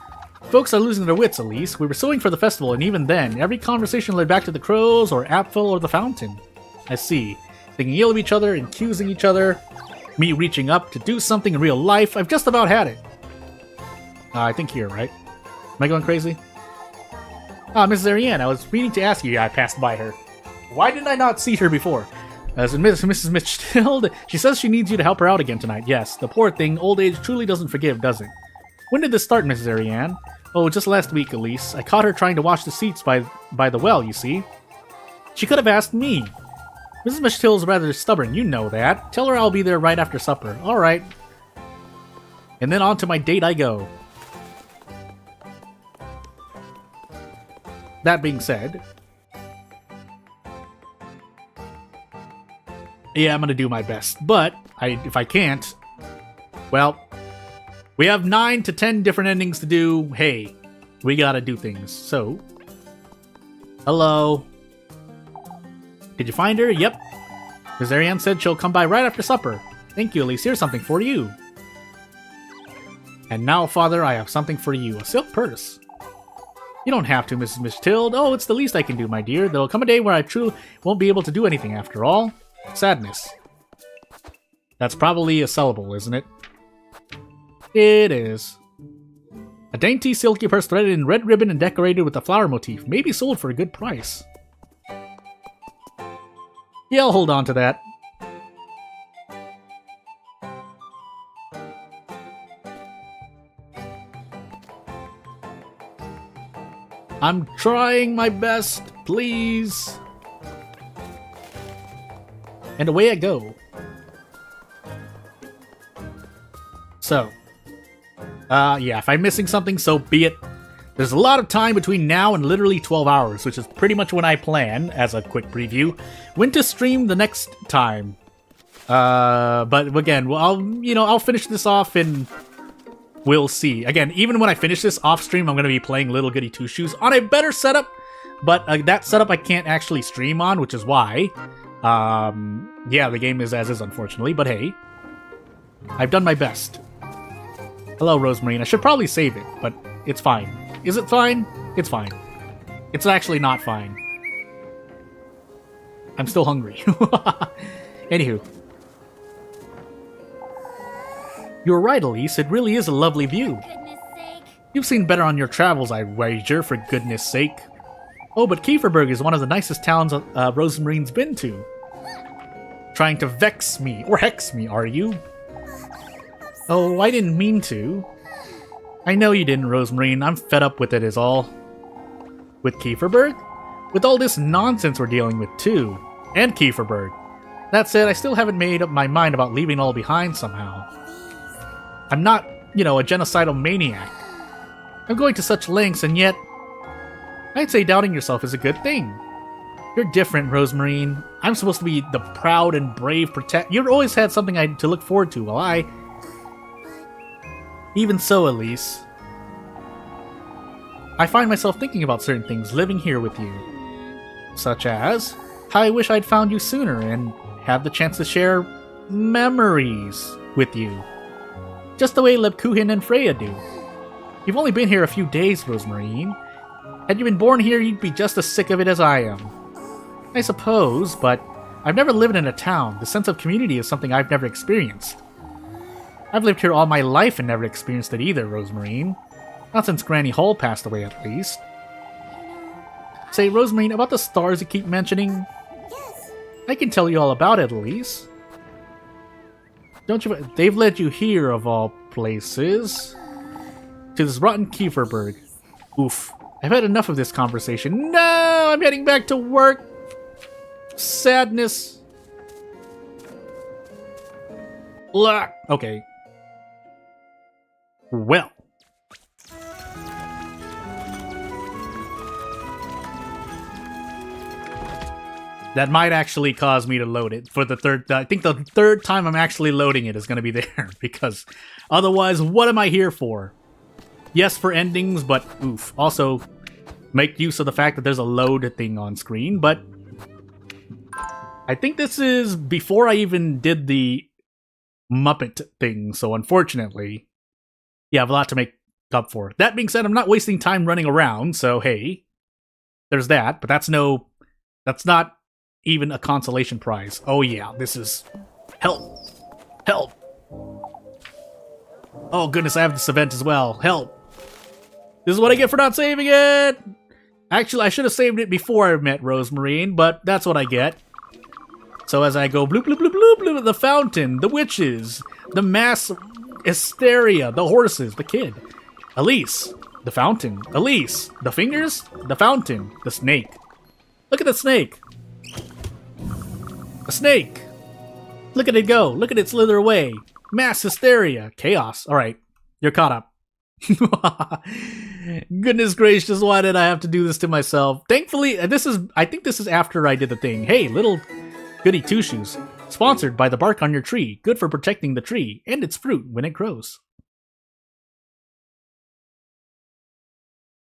Folks are losing their wits, Elise. We were sewing for the festival, and even then, every conversation led back to the crows, or Apfel, or the fountain. I see. Thinking ill of each other, and accusing each other. Me reaching up to do something in real life. I've just about had it. I think here, right? Am I going crazy? Mrs. Ariane, I was meaning to ask you. I passed by her. Why did I not see her before? As Mrs. Mitchfield, she says she needs you to help her out again tonight. Yes, the poor thing, old age truly doesn't forgive, does it? When did this start, Mrs. Ariane? Oh, just last week, Elise. I caught her trying to wash the seats by the well, you see. She could have asked me. Mrs. Mitchfield's rather stubborn, you know that. Tell her I'll be there right after supper. Alright. And then on to my date I go. That being said, yeah, I'm gonna do my best. But if I can't, well, we have 9 to 10 different endings to do. Hey, we gotta do things. So, hello. Did you find her? Yep. Miss Ariane said she'll come by right after supper. Thank you, Elise. Here's something for you. And now, Father, I have something for you. A silk purse. You don't have to, Mrs. Matilde. Oh, it's the least I can do, my dear. There'll come a day where I truly won't be able to do anything after all. Sadness. That's probably a syllable, isn't it? It is. A dainty, silky purse threaded in red ribbon and decorated with a flower motif. Maybe sold for a good price. Yeah, I'll hold on to that. I'm trying my best, please. And away I go. So, yeah, if I'm missing something, so be it. There's a lot of time between now and literally 12 hours, which is pretty much when I plan, as a quick preview, when to stream the next time. But again, well, I'll finish this off and we'll see. Again, even when I finish this off stream, I'm going to be playing Little Goody Two Shoes on a better setup, but that setup I can't actually stream on, which is why. Yeah, the game is as is, unfortunately, but hey, I've done my best. Hello, Rosemary. I should probably save it, but it's fine. Is it fine? It's fine. It's actually not fine. I'm still hungry. Anywho. You're right, Elise. It really is a lovely view. Goodness sake. You've seen better on your travels, I wager, for goodness sake. Oh, but Kieferberg is one of the nicest towns Rosemarine's been to. Trying to vex me, or hex me, are you? Oh, I didn't mean to. I know you didn't, Rosemarine. I'm fed up with it is all. With Kieferberg? With all this nonsense we're dealing with, too. And Kieferberg. That said, I still haven't made up my mind about leaving all behind somehow. I'm not, a genocidal maniac. I'm going to such lengths, and yet... I'd say doubting yourself is a good thing. You're different, Rosemarine. I'm supposed to be the proud and brave You've always had something to look forward to, while I... Even so, Elise. I find myself thinking about certain things living here with you. Such as, how I wish I'd found you sooner and have the chance to share memories with you. Just the way Lebkuchen and Freya do. You've only been here a few days, Rosemarine. Had you been born here, you'd be just as sick of it as I am. I suppose, but I've never lived in a town. The sense of community is something I've never experienced. I've lived here all my life and never experienced it either, Rosemarine. Not since Granny Hall passed away, at least. Say, Rosemarine, about the stars you keep mentioning? Yes. I can tell you all about it, Elise. Don't you... They've led you here, of all places. To this rotten Kieferberg. Oof. I've had enough of this conversation. No! I'm heading back to work! Sadness. Blah. Okay. Well. That might actually cause me to load it for the third... I think the third time I'm actually loading it is going to be there, because otherwise, what am I here for? Yes, for endings, but oof. Also, make use of the fact that there's a load thing on screen, but I think this is before I even did the Muppet thing, so unfortunately, yeah, I have a lot to make up for. That being said, I'm not wasting time running around, so hey, there's that, but that's not even a consolation prize. Oh yeah, this is... Help! Help! Oh goodness, I have this event as well. Help! This is what I get for not saving it! Actually, I should have saved it before I met Rosemarine, but that's what I get. So as I go bloop bloop bloop bloop bloop, the fountain, the witches, the mass hysteria, the horses, the kid. Elise, the fountain. Elise, the fingers, the fountain, the snake. Look at the snake. A snake. Look at it go. Look at it slither away. Mass hysteria. Chaos. Alright, you're caught up. Goodness gracious, why did I have to do this to myself? Thankfully, I think this is after I did the thing. Hey, Little Goody Two Shoes. Sponsored by the bark on your tree. Good for protecting the tree and its fruit when it grows.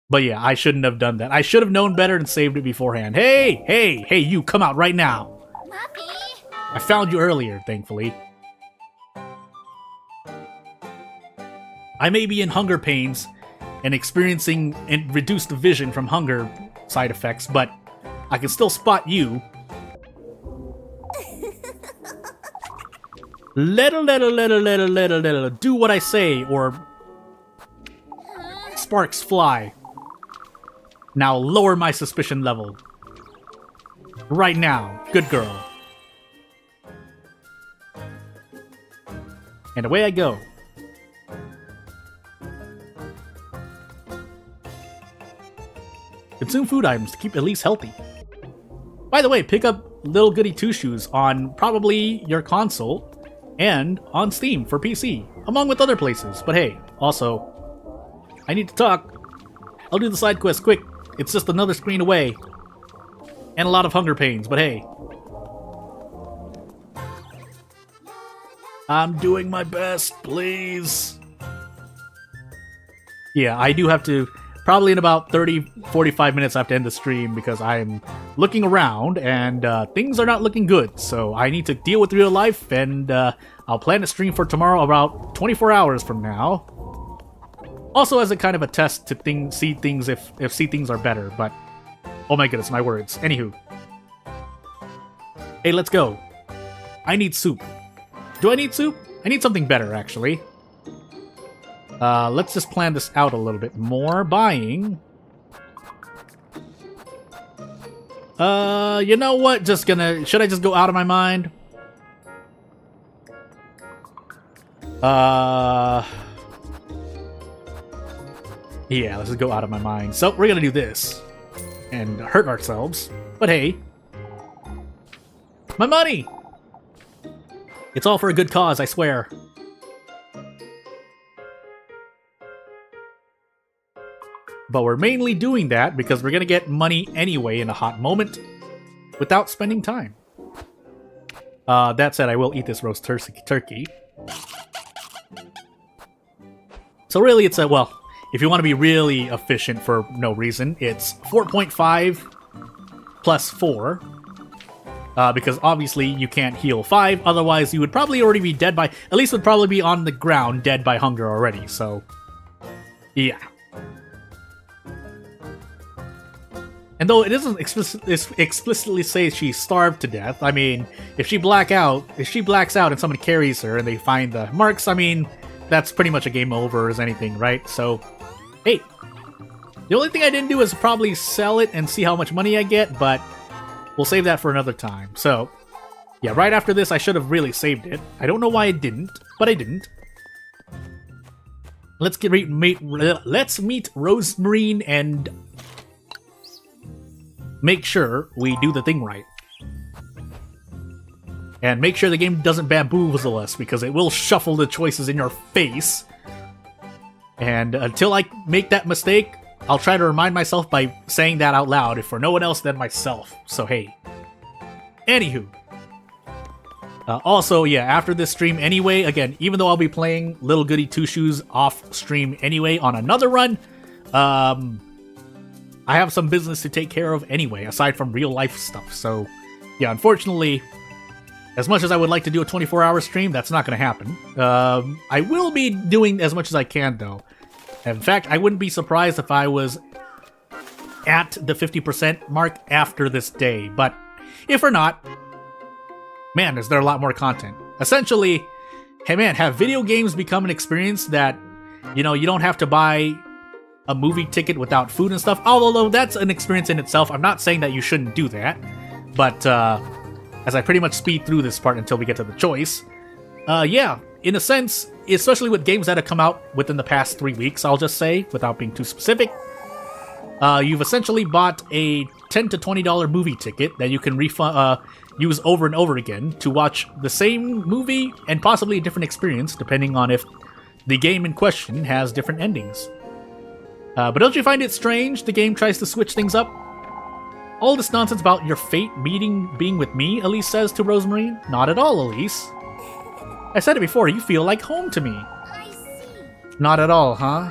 But yeah, I shouldn't have done that. I should have known better and saved it beforehand. Hey, you, come out right now. Muffy! I found you earlier, thankfully. I may be in hunger pains and experiencing reduced vision from hunger side effects, but I can still spot you. Little, do what I say, or sparks fly. Now lower my suspicion level. Right now. Good girl. And away I go. Consume food items to keep Elise healthy. By the way, pick up Little Goody Two Shoes on probably your console and on Steam for PC, among with other places. But hey, also, I need to talk. I'll do the side quest quick. It's just another screen away. And a lot of hunger pains, but hey. I'm doing my best, please. Yeah, I do have to, probably in about 30-45 minutes I have to end the stream because I'm looking around and things are not looking good. So I need to deal with real life, and I'll plan a stream for tomorrow about 24 hours from now. Also as a kind of a test to see things if see things are better, but oh my goodness, my words. Anywho. Hey, let's go. I need soup. Do I need soup? I need something better, actually. Let's just plan this out a little bit more. Buying. You know what? Should I just go out of my mind? Yeah, let's just go out of my mind. So, we're gonna do this. And hurt ourselves. But hey. My money! It's all for a good cause, I swear. But we're mainly doing that because we're gonna get money anyway in a hot moment without spending time. That said, I will eat this roast turkey. So really it's well, if you want to be really efficient for no reason, it's 4.5 plus 4. Because obviously you can't heal 5, otherwise you would probably already be dead by... Elise would probably be on the ground dead by hunger already, so... Yeah. And though it doesn't explicitly say she's starved to death, I mean, if she blacks out and somebody carries her and they find the marks, I mean, that's pretty much a game over as anything, right? So, hey. The only thing I didn't do is probably sell it and see how much money I get, but... We'll save that for another time. So, yeah, right after this, I should have really saved it. I don't know why I didn't, but I didn't. Let's meet Rosemary and make sure we do the thing right. And make sure the game doesn't bamboozle us, because it will shuffle the choices in your face. And until I make that mistake, I'll try to remind myself by saying that out loud, if for no one else than myself. So hey. Anywho. Also, yeah, after this stream anyway, again, even though I'll be playing Little Goody Two Shoes off stream anyway on another run, I have some business to take care of anyway, aside from real life stuff. So, yeah, unfortunately, as much as I would like to do a 24-hour stream, that's not going to happen. I will be doing as much as I can, though. In fact, I wouldn't be surprised if I was at the 50% mark after this day. But if or not, man, is there a lot more content. Essentially, hey man, have video games become an experience that, you know, you don't have to buy a movie ticket without food and stuff. Although that's an experience in itself. I'm not saying that you shouldn't do that. But as I pretty much speed through this part until we get to the choice, yeah, in a sense, especially with games that have come out within the past 3 weeks, I'll just say, without being too specific, you've essentially bought a $10 to $20 movie ticket that you can use over and over again to watch the same movie and possibly a different experience, depending on if the game in question has different endings. But don't you find it strange the game tries to switch things up? All this nonsense about your fate being with me, Elise says to Rosemary. Not at all, Elise. I said it before, you feel like home to me. I see. Not at all, huh?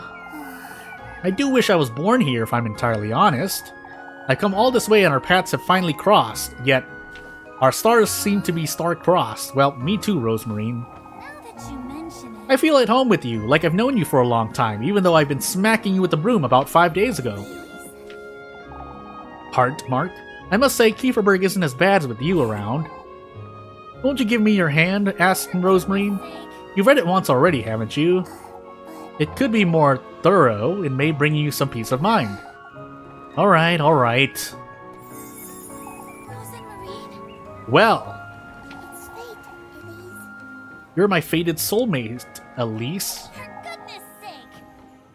I do wish I was born here, if I'm entirely honest. I've come all this way and our paths have finally crossed, yet our stars seem to be star-crossed. Well, me too, Rosemarine. Now that you mention it, I feel at home with you, like I've known you for a long time, even though I've been smacking you with a broom about 5 days ago. Heart, Mark. I must say, Kieferberg isn't as bad with you around. Won't you give me your hand? Asked Rosemarine. You've read it once already, haven't you? It could be more thorough and may bring you some peace of mind. Alright, alright. Rosemarine, Well, It's fate, Elise. you're my fated soulmate, Elise. for goodness sake.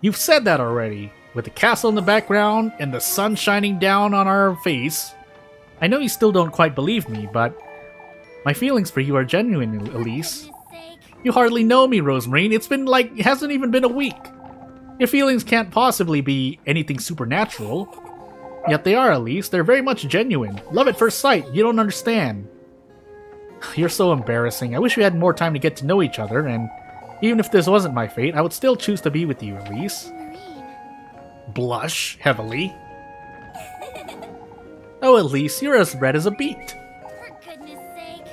You've said that already. With the castle in the background and the sun shining down on our face. I know you still don't quite believe me, but my feelings for you are genuine, Elise. Goodness sake. You hardly know me, Rosemarine. It hasn't even been a week. Your feelings can't possibly be anything supernatural. Yet they are, Elise. They're very much genuine. Love at first sight. You don't understand. You're so embarrassing. I wish we had more time to get to know each other, and even if this wasn't my fate, I would still choose to be with you, Elise. Marine. Blush heavily. Oh, Elise, you're as red as a beet. For goodness sake.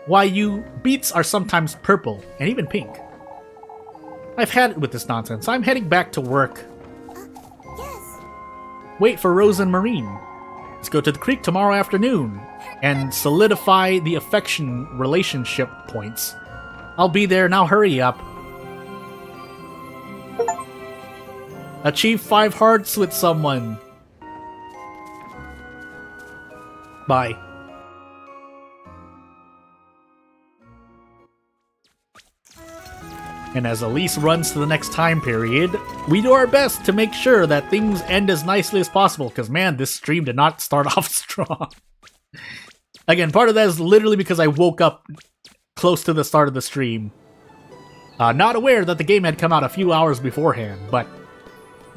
Why, beets are sometimes purple, and even pink. I've had it with this nonsense. I'm heading back to work. Yes. Wait for Rose and Marine. Let's go to the creek tomorrow afternoon and solidify the affection relationship points. I'll be there, now hurry up. Achieve 5 hearts with someone. Bye. And as Elise runs to the next time period, we do our best to make sure that things end as nicely as possible, because man, this stream did not start off strong. Again, part of that is literally because I woke up close to the start of the stream. Not aware that the game had come out a few hours beforehand, but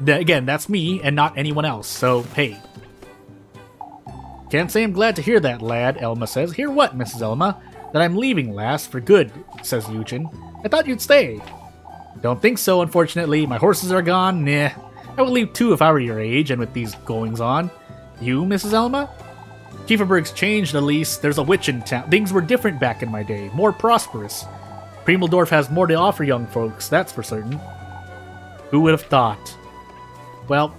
again, that's me and not anyone else, so hey. Can't say I'm glad to hear that, lad, Elma says. Hear what, Mrs. Elma? That I'm leaving, lass, for good, says Eugen. I thought you'd stay. Don't think so, unfortunately. My horses are gone. Nah. I would leave too if I were your age and with these goings on. You, Mrs. Elma? Kieferberg's changed, Elise. There's a witch in town. Things were different back in my day. More prosperous. Primeldorf has more to offer young folks, that's for certain. Who would have thought? Well...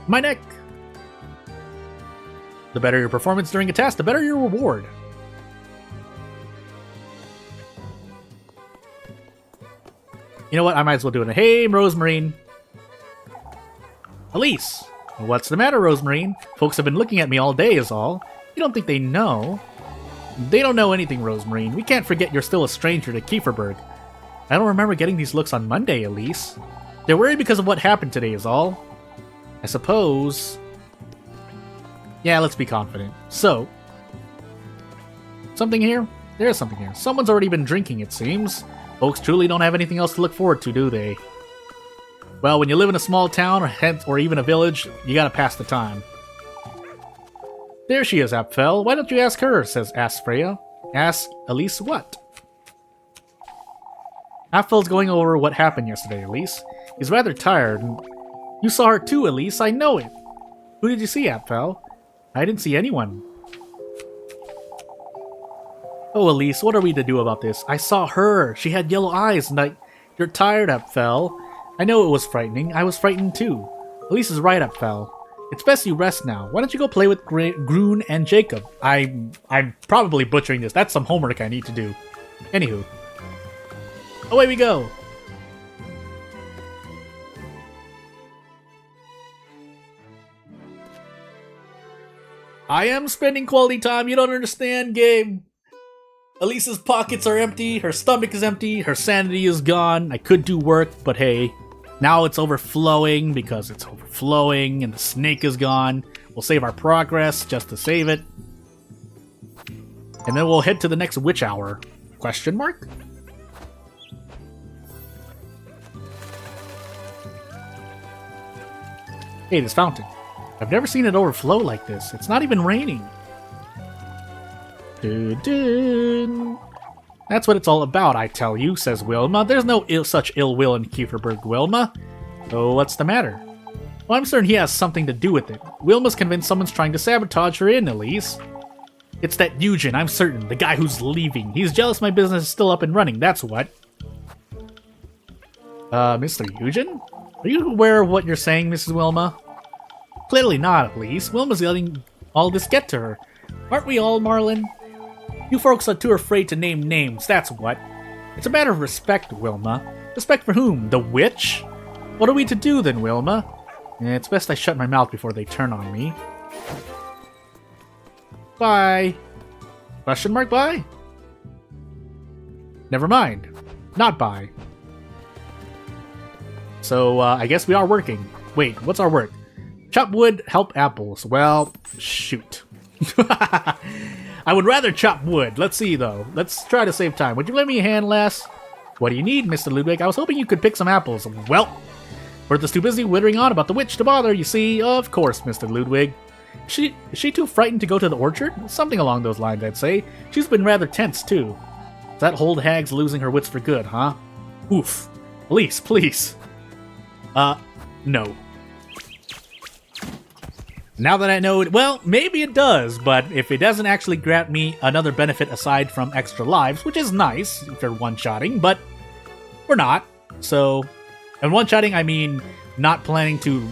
my neck! The better your performance during a test, the better your reward. You know what? I might as well do it. Hey, Rosemarine. Elise. What's the matter, Rosemarine? Folks have been looking at me all day is all. You don't think they know? They don't know anything, Rosemarine. We can't forget you're still a stranger to Kieferberg. I don't remember getting these looks on Monday, Elise. They're worried because of what happened today is all. I suppose... yeah, let's be confident. So... something here? There's something here. Someone's already been drinking, it seems. Folks truly don't have anything else to look forward to, do they? Well, when you live in a small town, or even a village, you gotta pass the time. There she is, Apfel. Why don't you ask her, asks Freya. Ask Elise what? Apfel's going over what happened yesterday, Elise. He's rather tired. You saw her too, Elise, I know it. Who did you see, Apfel? I didn't see anyone. Oh, Elise, what are we to do about this? I saw her. She had yellow eyes, and You're tired, Apfel. I know it was frightening. I was frightened too. Elise is right, Apfel. It's best you rest now. Why don't you go play with Groon and Jacob? I'm probably butchering this. That's some homework I need to do. Anywho. Away we go. I am spending quality time. You don't understand, game. Elise's pockets are empty. Her stomach is empty. Her sanity is gone. I could do work, but hey. Now it's overflowing because it's overflowing and the snake is gone. We'll save our progress just to save it. And then we'll head to the next witch hour. Question mark? Hey, this fountain. I've never seen it overflow like this. It's not even raining. Dun-dun. That's what it's all about, I tell you, says Wilma. There's no such ill will in Kieferberg, Wilma. Oh, what's the matter? Well, I'm certain he has something to do with it. Wilma's convinced someone's trying to sabotage her in, Elise. It's that Eugen, I'm certain, the guy who's leaving. He's jealous my business is still up and running, that's what. Mr. Eugen? Are you aware of what you're saying, Mrs. Wilma? Clearly not, Elise. Wilma's letting all this get to her. Aren't we all, Marlin? You folks are too afraid to name names, that's what. It's a matter of respect, Wilma. Respect for whom? The witch? What are we to do then, Wilma? It's best I shut my mouth before they turn on me. Bye. Question mark bye? Never mind. Not bye. So, I guess we are working. Wait, what's our work? Chop wood, help apples. Well, shoot. I would rather chop wood. Let's see, though. Let's try to save time. Would you lend me a hand, lass? What do you need, Mr. Ludwig? I was hoping you could pick some apples. Well, Bertha's too busy wittering on about the witch to bother, you see. Of course, Mr. Ludwig. Is she too frightened to go to the orchard? Something along those lines, I'd say. She's been rather tense, too. That old hag's losing her wits for good, huh? Oof. Elise, please. No. Now that I know it, well, maybe it does, but if it doesn't actually grant me another benefit aside from extra lives, which is nice if you're one-shotting, but we're not. So, and one-shotting, I mean not planning to,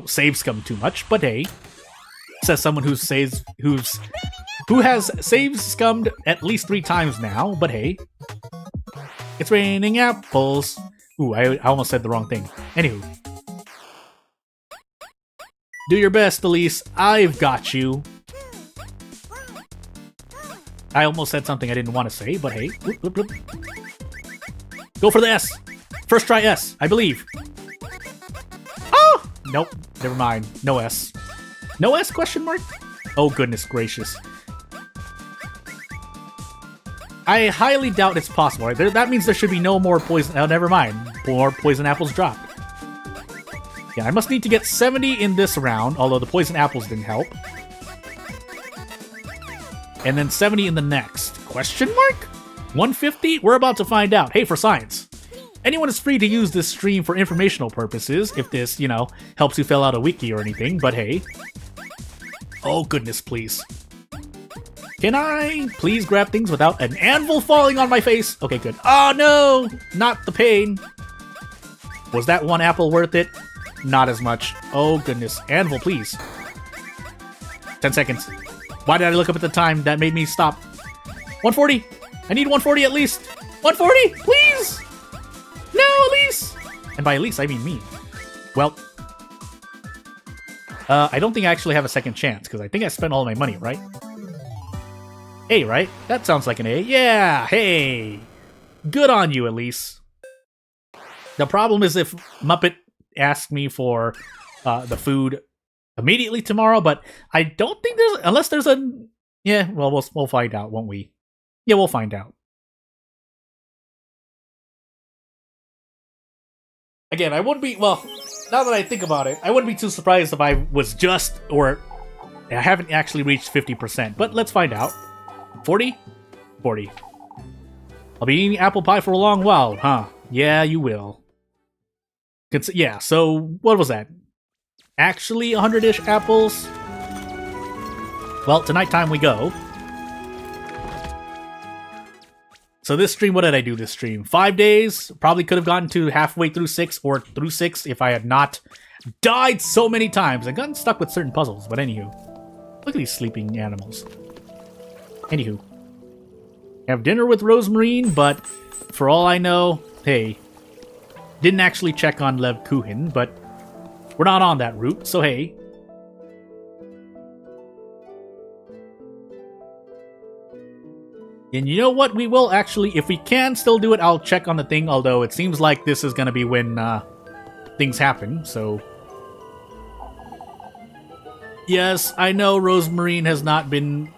save scum too much, but hey, says someone who has saved scummed at least 3 times now, but hey, it's raining apples. Ooh, I almost said the wrong thing. Anywho. Do your best, Elise. I've got you. I almost said something I didn't want to say, but hey. Whoop, whoop, whoop. Go for the S. First try S, I believe. Oh! Nope, never mind. No S. No S, question mark? Oh, goodness gracious. I highly doubt it's possible. Right? That means there should be no more poison. Oh, never mind. More poison apples dropped. Yeah, I must need to get 70 in this round, although the poison apples didn't help. And then 70 in the next. Question mark? 150? We're about to find out. Hey, for science. Anyone is free to use this stream for informational purposes, if this, helps you fill out a wiki or anything, but hey. Oh, goodness, please. Can I please grab things without an anvil falling on my face? Okay, good. Oh, no! Not the pain. Was that one apple worth it? Not as much. Oh, goodness. Anvil, please. 10 seconds. Why did I look up at the time? That made me stop. 140! I need 140 at least! 140! Please! No, Elise! And by Elise, I mean me. Well, I don't think I actually have a second chance, because I think I spent all my money, right? A, right? That sounds like an A. Yeah, hey! Good on you, Elise. The problem is if Muppet asked me for the food immediately tomorrow, but I don't think there's... Unless there's a... Yeah, well, we'll find out, won't we? Yeah, we'll find out. Again, I wouldn't be... Well, now that I think about it, I wouldn't be too surprised if I was just... Or I haven't actually reached 50%, but let's find out. 40? 40. I'll be eating apple pie for a long while, huh? Yeah, you will. Yeah, so what was that? Actually 100-ish apples? Well, to nighttime we go. So this stream, what did I do this stream? 5 days? Probably could have gotten to halfway through 6 or through 6 if I had not died so many times and gotten stuck with certain puzzles. But anywho, look at these sleeping animals. Anywho, have dinner with Rosemarine, but for all I know, hey, didn't actually check on Lev Kuhin, but we're not on that route, so hey. And you know what? We will actually, if we can still do it, I'll check on the thing, although it seems like this is going to be when things happen, so. Yes, I know Rosemarine has not been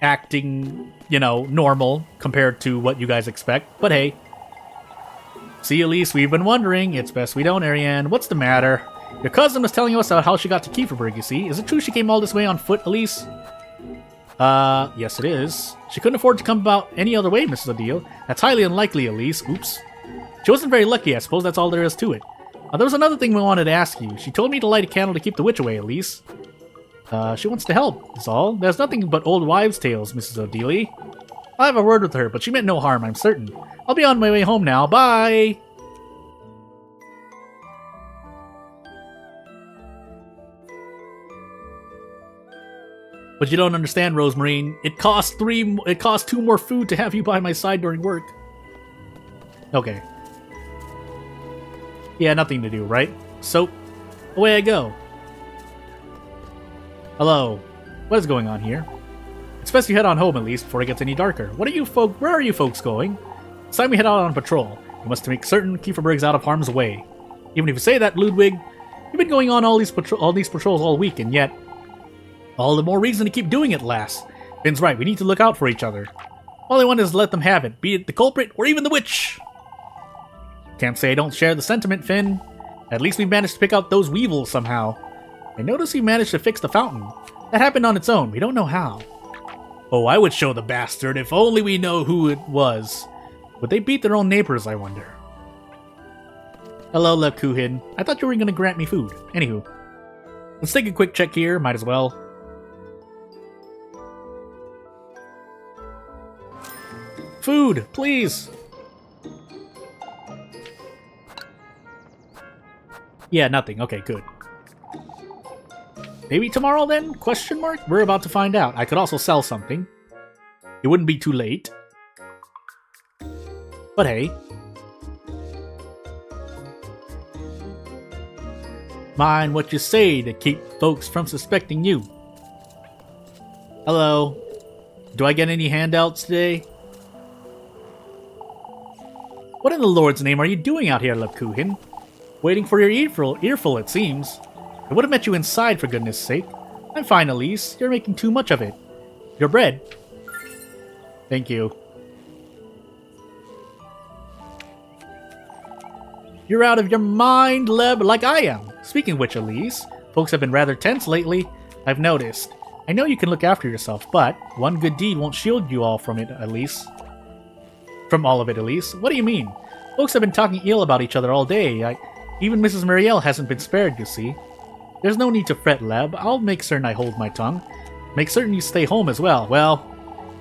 acting, normal compared to what you guys expect, but hey. See, Elise, we've been wondering. It's best we don't, Ariane. What's the matter? Your cousin was telling us how she got to Kieferberg, you see. Is it true she came all this way on foot, Elise? Yes it is. She couldn't afford to come about any other way, Mrs. Odile. That's highly unlikely, Elise. Oops. She wasn't very lucky, I suppose that's all there is to it. There was another thing we wanted to ask you. She told me to light a candle to keep the witch away, Elise. She wants to help, that's all. There's nothing but old wives' tales, Mrs. Odile. I'll have a word with her, but she meant no harm, I'm certain. I'll be on my way home now. Bye! But you don't understand, Rosemarine. It costs 2 more food to have you by my side during work. Okay. Yeah, nothing to do, right? So, away I go. Hello. What is going on here? It's best you head on home at least before it gets any darker. Where are you folks going? It's time we head out on patrol. We must make certain Kieferberg's out of harm's way. Even if you say that, Ludwig, you've been going on all these patrols all week, and yet all the more reason to keep doing it, lass. Finn's right, we need to look out for each other. All I want is to let them have it, be it the culprit or even the witch. Can't say I don't share the sentiment, Finn. At least we managed to pick out those weevils somehow. I noticed we managed to fix the fountain. That happened on its own, we don't know how. Oh, I would show the bastard if only we know who it was. Would they beat their own neighbors, I wonder? Hello, Lekuhin. I thought you were going to grant me food. Anywho, let's take a quick check here, might as well. Food, please! Yeah, nothing. Okay, good. Maybe tomorrow then? Question mark? We're about to find out. I could also sell something. It wouldn't be too late. But hey. Mind what you say to keep folks from suspecting you. Hello. Do I get any handouts today? What in the Lord's name are you doing out here, Lekuhin? Waiting for your earful, it seems. I would have met you inside, for goodness sake. I'm fine, Elise. You're making too much of it. Your bread. Thank you. You're out of your mind, Leb, like I am. Speaking of which, Elise, folks have been rather tense lately. I've noticed. I know you can look after yourself, but one good deed won't shield you all from it, Elise. From all of it, Elise. What do you mean? Folks have been talking ill about each other all day. Even Mrs. Muriel hasn't been spared, you see. There's no need to fret, Leb. I'll make certain I hold my tongue. Make certain you stay home as well. Well,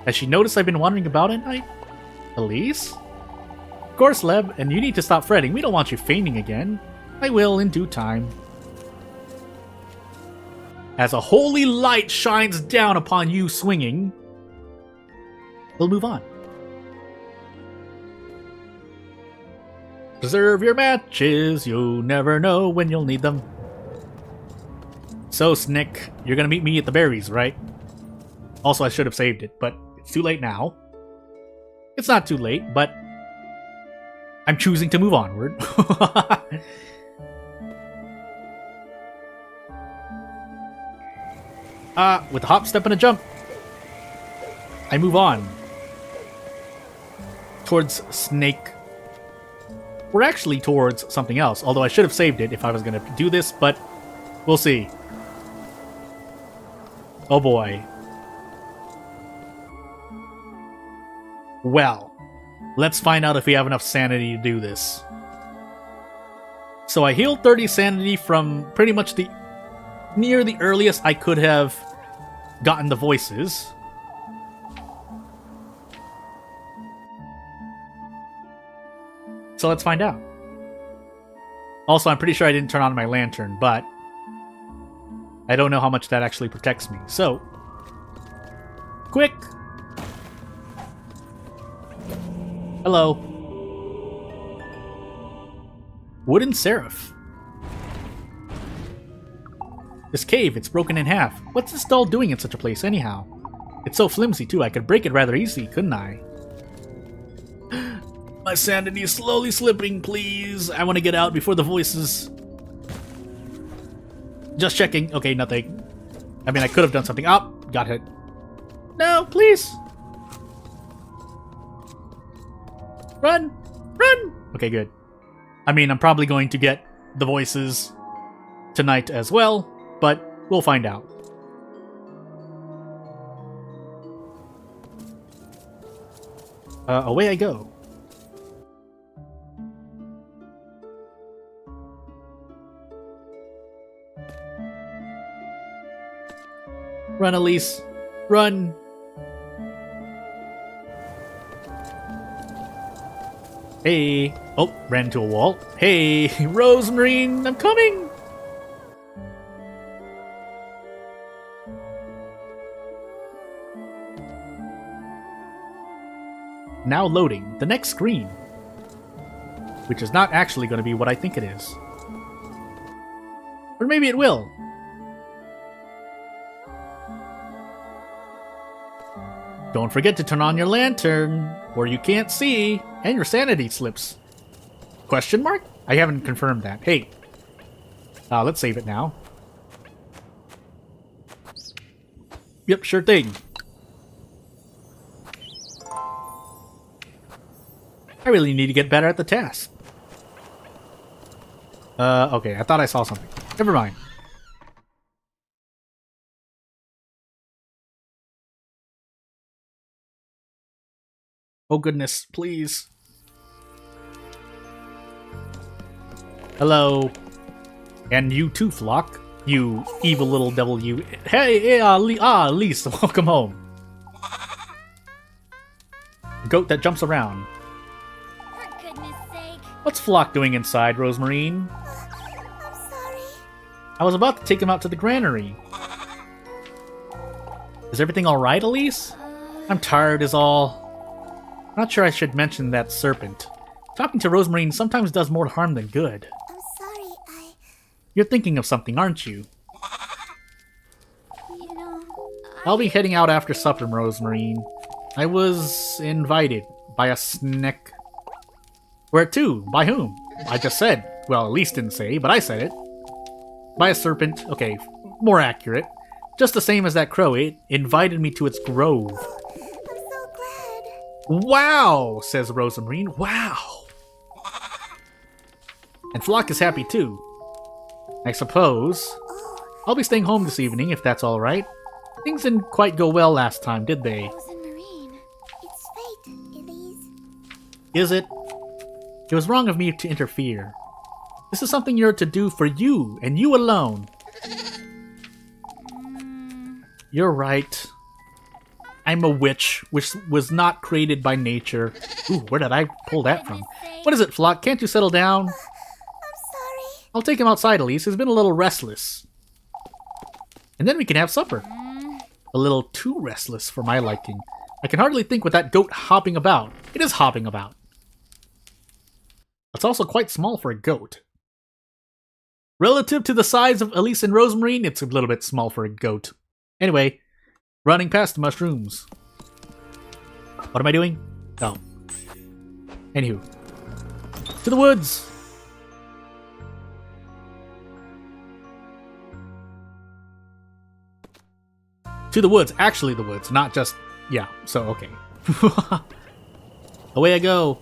has she noticed I've been wandering about at night? Elise? Of course, Leb, and you need to stop fretting. We don't want you fainting again. I will in due time. As a holy light shines down upon you swinging, we'll move on. Preserve your matches, you never know when you'll need them. So, Snick, you're gonna meet me at the berries, right? Also, I should have saved it, but it's too late now. It's not too late, but I'm choosing to move onward. With a hop, step, and a jump, I move on towards Snake. We're actually towards something else, although I should have saved it if I was going to do this, but we'll see. Oh boy. Well, let's find out if we have enough sanity to do this. So I healed 30 sanity from pretty much near the earliest I could have gotten the voices. So let's find out. Also, I'm pretty sure I didn't turn on my lantern, but I don't know how much that actually protects me. So, quick! Hello. Wooden Seraph. This cave, it's broken in half. What's this doll doing in such a place anyhow? It's so flimsy too, I could break it rather easily, couldn't I? My sanity is slowly slipping, please. I want to get out before the voices. Just checking. Okay, nothing. I mean, I could have done something. Oh, got hit. No, please. Run! Run! Okay, good. I mean, I'm probably going to get the voices tonight as well, but we'll find out. Away I go. Run, Elise. Run. Hey. Oh, ran into a wall. Hey, Rosemarine, I'm coming. Now loading the next screen, which is not actually going to be what I think it is. Or maybe it will. Don't forget to turn on your lantern, or you can't see, and your sanity slips. Question mark? I haven't confirmed that. Hey. Let's save it now. Yep, sure thing. I really need to get better at the task. Okay, I thought I saw something. Never mind. Oh goodness, please. Hello. And you too, Flock. You evil little devil, you. Hey, Elise, welcome home. Goat that jumps around. For goodness sake. What's Flock doing inside, Rosemarine? I'm sorry. I was about to take him out to the granary. Is everything alright, Elise? I'm tired is all. Not sure I should mention that serpent. Talking to Rosemarine sometimes does more harm than good. I'm sorry. You're thinking of something, aren't you? You know, I'll be heading out after supper, Rosemarine. I was invited by a snack. Where to? By whom? I just said. Well, Elise didn't say, but I said it. By a serpent. Okay, more accurate. Just the same as that crow. It invited me to its grove. I'm so glad. Wow, says Rosemarine. Wow. And Flock is happy too. I suppose. I'll be staying home this evening if that's alright. Things didn't quite go well last time, did they? Rosemarine, it's fate, Elise. Is it? It was wrong of me to interfere. This is something you're to do for you, and you alone. You're right. I'm a witch, which was not created by nature. Ooh, where did I pull that from? What is it, Flock? Can't you settle down? I'm sorry. I'll take him outside, Elise. He's been a little restless. And then we can have supper. A little too restless for my liking. I can hardly think with that goat hopping about. It is hopping about. It's also quite small for a goat. Relative to the size of Elise and Rosemarine, it's a little bit small for a goat. Anyway, running past the mushrooms. What am I doing? Oh. Anywho. To the woods! To the woods. Actually the woods, not just... Yeah, so okay. Away I go.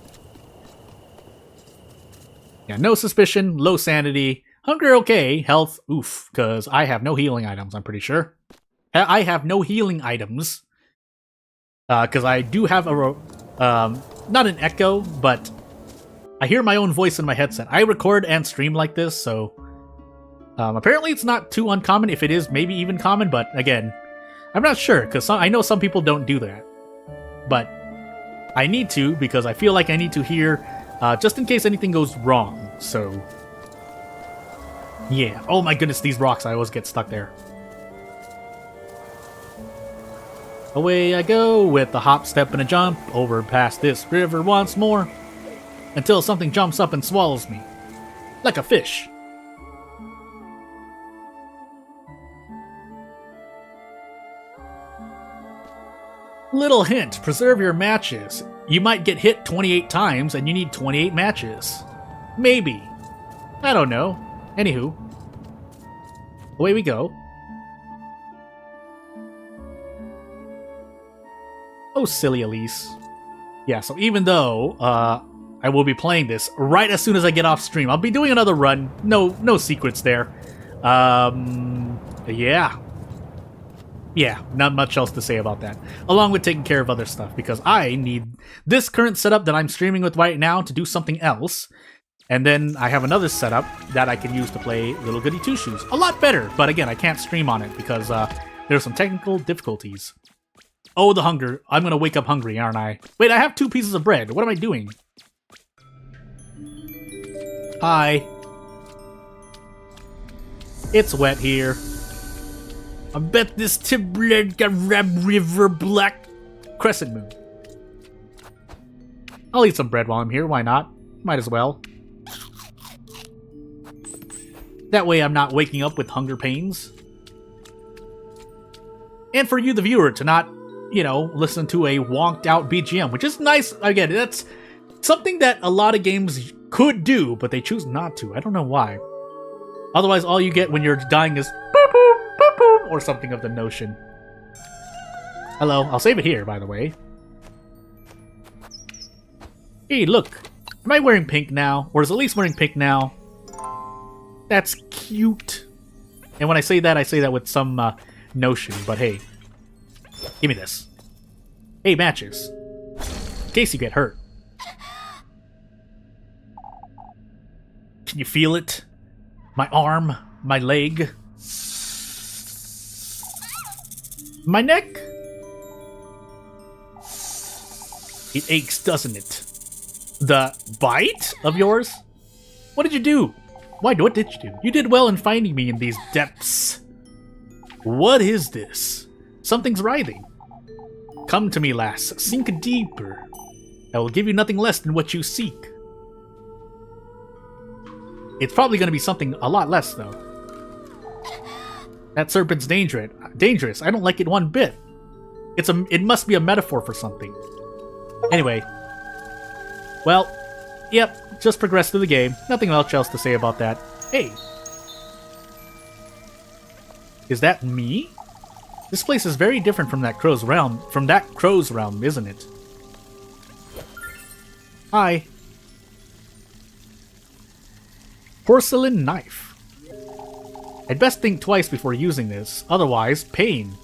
Yeah, no suspicion, low sanity. Hunger okay, health oof, because I have no healing items, I'm pretty sure. I have no healing items. Because I do have a... not an echo, but... I hear my own voice in my headset. I record and stream like this, so... apparently it's not too uncommon, if it is maybe even common, but again... I'm not sure, because I know some people don't do that. But... I need to, because I feel like I need to hear... just in case anything goes wrong, so... Yeah. Oh my goodness, these rocks, I always get stuck there. Away I go with a hop, step, and a jump over past this river once more until something jumps up and swallows me. Like a fish. Little hint, preserve your matches. You might get hit 28 times and you need 28 matches. Maybe. I don't know. Anywho. Away we go. Oh, silly Elise. Yeah, so even though I will be playing this right as soon as I get off stream, I'll be doing another run. No secrets there. Yeah. Yeah, not much else to say about that. Along with taking care of other stuff, because I need this current setup that I'm streaming with right now to do something else. And then I have another setup that I can use to play Little Goody Two Shoes. A lot better, but again, I can't stream on it because there's some technical difficulties. Oh, the hunger. I'm gonna wake up hungry, aren't I? Wait, I have 2 pieces of bread. What am I doing? Hi. It's wet here. I bet this Tiblet got Red River Black Crescent Moon. I'll eat some bread while I'm here, why not? Might as well. That way I'm not waking up with hunger pains. And for you, the viewer, to not, you know, listen to a wonked out BGM, which is nice. Again, that's something that a lot of games could do, but they choose not to. I don't know why. Otherwise, all you get when you're dying is boop boop boop boop or something of the notion. Hello, I'll save it here, by the way. Hey, look. Am I wearing pink now? Or is Elise wearing pink now? That's cute. And when I say that with some notion, but hey. Give me this. Hey, matches. In case you get hurt. Can you feel it? My arm, my leg, my neck. It aches, doesn't it? The bite of yours? What did you do? What did you do? You did well in finding me in these depths. What is this? Something's writhing. Come to me, lass. Sink deeper. I will give you nothing less than what you seek. It's probably going to be something a lot less, though. That serpent's dangerous. I don't like it one bit. It must be a metaphor for something. Anyway. Well, yep, just progress through the game. Nothing else to say about that. Hey. Is that me? This place is very different from that crow's realm, isn't it? Hi. Porcelain knife. I'd best think twice before using this, otherwise, pain.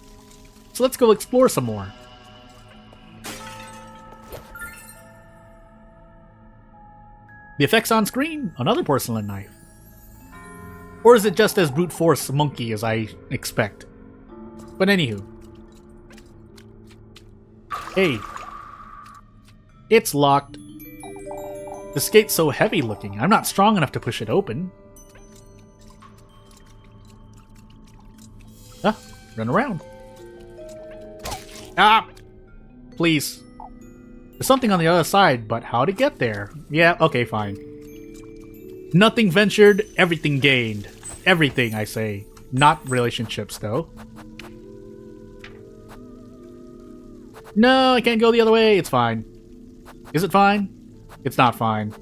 So let's go explore some more. The effects on screen, another porcelain knife. Or is it just as brute force monkey as I expect? But anywho. Hey. It's locked. This gate's so heavy looking. I'm not strong enough to push it open. Ah, run around. Ah! Please. There's something on the other side, but how to get there? Yeah, okay, fine. Nothing ventured, everything gained. Everything, I say. Not relationships, though. No, I can't go the other way. It's fine. Is it fine? It's not fine.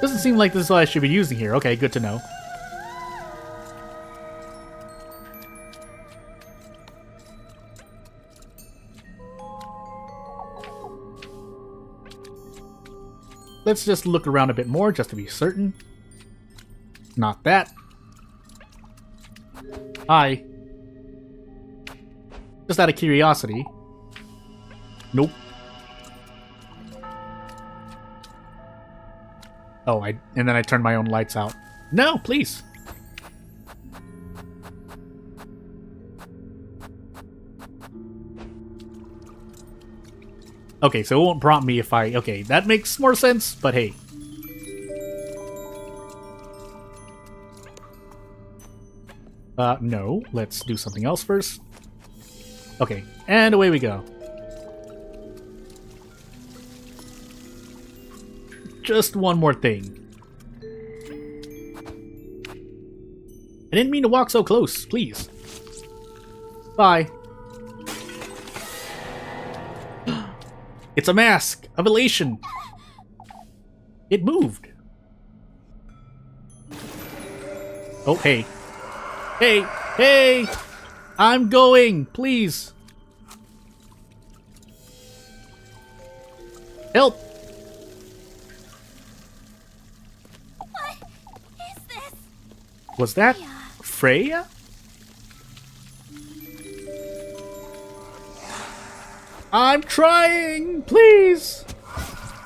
Doesn't seem like this is what I should be using here. Okay, good to know. Let's just look around a bit more just to be certain. Not that. Hi. Just out of curiosity. Nope. Oh, and then I turned my own lights out. No, please. Okay, so it won't prompt me if I... Okay, that makes more sense, but hey. No. Let's do something else first. Okay, and away we go. Just one more thing. I didn't mean to walk so close, please. Bye. It's a mask of elation. It moved. Oh, hey. Hey, hey! I'm going, please. Help! What is this? Was that? Yeah. Freya? I'm trying! Please!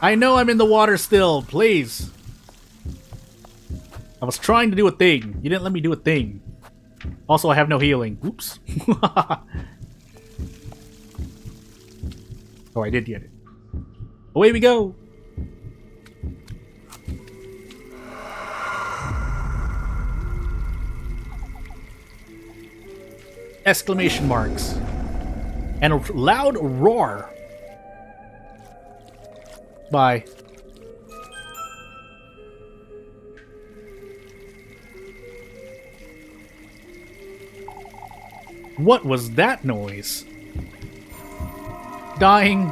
I know I'm in the water still. Please. I was trying to do a thing. You didn't let me do a thing. Also, I have no healing. Oops. Oh, I did get it. Away we go! Exclamation marks. And a loud roar. Bye. What was that noise? Dying.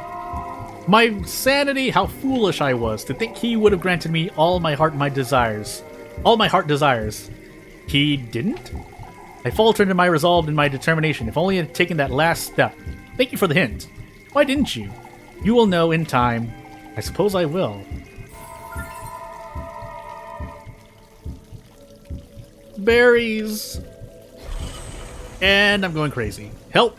My sanity, how foolish I was to think he would have granted me all my heart desires. All my heart desires. He didn't? I faltered in my resolve and my determination, if only I had taken that last step. Thank you for the hint. Why didn't you? You will know in time. I suppose I will. Berries. And I'm going crazy. Help!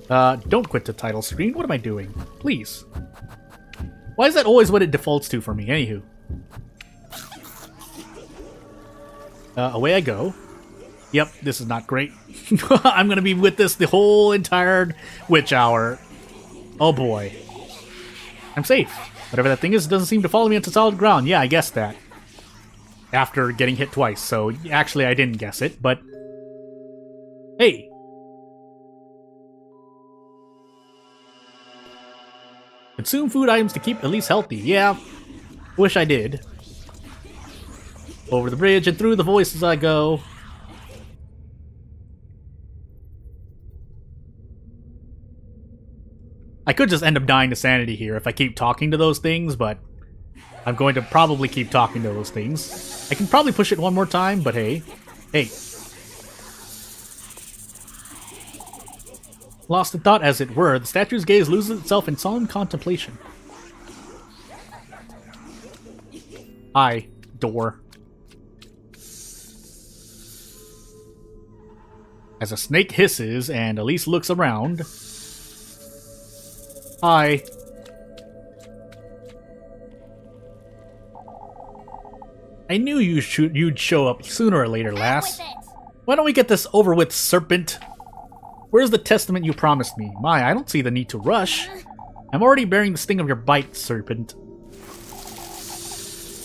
Don't quit the title screen. What am I doing? Please. Why is that always what it defaults to for me? Anywho. Away I go. Yep, this is not great. I'm gonna be with this the whole entire witch hour. Oh boy. I'm safe. Whatever that thing is, it doesn't seem to follow me onto solid ground. Yeah, I guessed that. After getting hit twice, so actually I didn't guess it, but... Hey! Consume food items to keep Elise healthy. Yeah, wish I did. Over the bridge and through the voices I go. I could just end up dying to sanity here if I keep talking to those things, but I'm going to probably keep talking to those things. I can probably push it one more time, but hey. Hey. Lost in thought, as it were, the statue's gaze loses itself in solemn contemplation. Hi, door. As a snake hisses and Elise looks around. Hi. I knew you'd show up sooner or later, lass. Why don't we get this over with, serpent? Where's the testament you promised me? My, I don't see the need to rush. I'm already bearing the sting of your bite, serpent.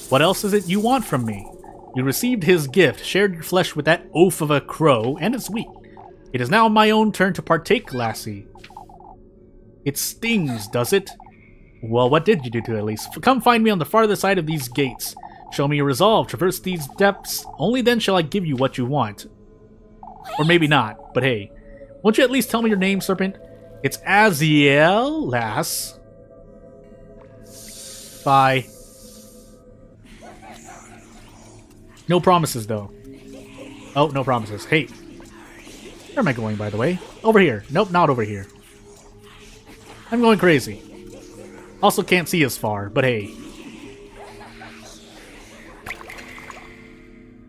What else is it you want from me? You received his gift, shared your flesh with that oaf of a crow, and it's weak. It is now my own turn to partake, lassie. It stings, does it? Well, what did you do to Elise? Come find me on the farther side of these gates. Show me your resolve, traverse these depths. Only then shall I give you what you want. Or maybe not, but hey. Won't you at least tell me your name, serpent? It's Aziel, lass. Bye. No promises, though. Oh, no promises. Hey. Where am I going, by the way? Over here. Nope, not over here. I'm going crazy. Also can't see as far, but hey.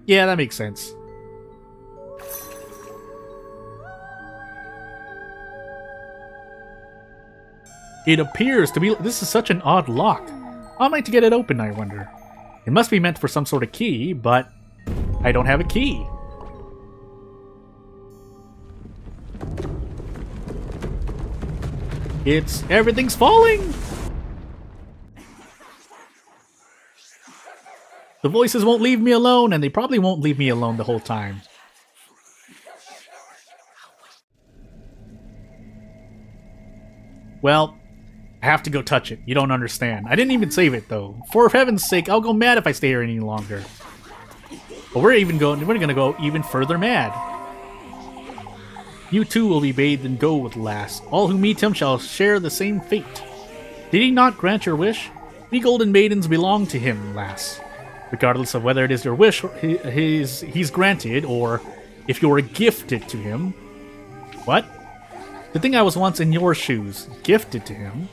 Yeah, that makes sense. It appears to be... This is such an odd lock. How am I to get it open, I wonder? It must be meant for some sort of key, but I don't have a key. Everything's falling! The voices won't leave me alone, and they probably won't leave me alone the whole time. Well, I have to go touch it. You don't understand. I didn't even save it, though. For heaven's sake, I'll go mad if I stay here any longer. But we're gonna go even further mad. You too will be bathed in gold with lass. All who meet him shall share the same fate. Did he not grant your wish? We golden maidens belong to him, lass. Regardless of whether it is your wish he's granted, or if you're gifted to him. What? To think I was once in your shoes, gifted to him.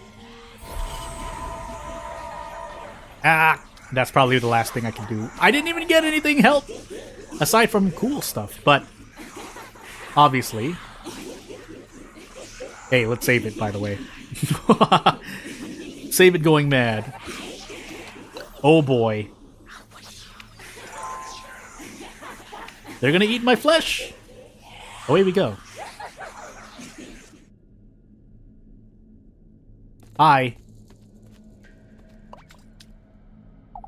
Ah, that's probably the last thing I can do. I didn't even get anything help aside from cool stuff, but obviously. Hey, let's save it, by the way. Save it going mad. Oh boy. They're gonna eat my flesh! Away we go. Hi.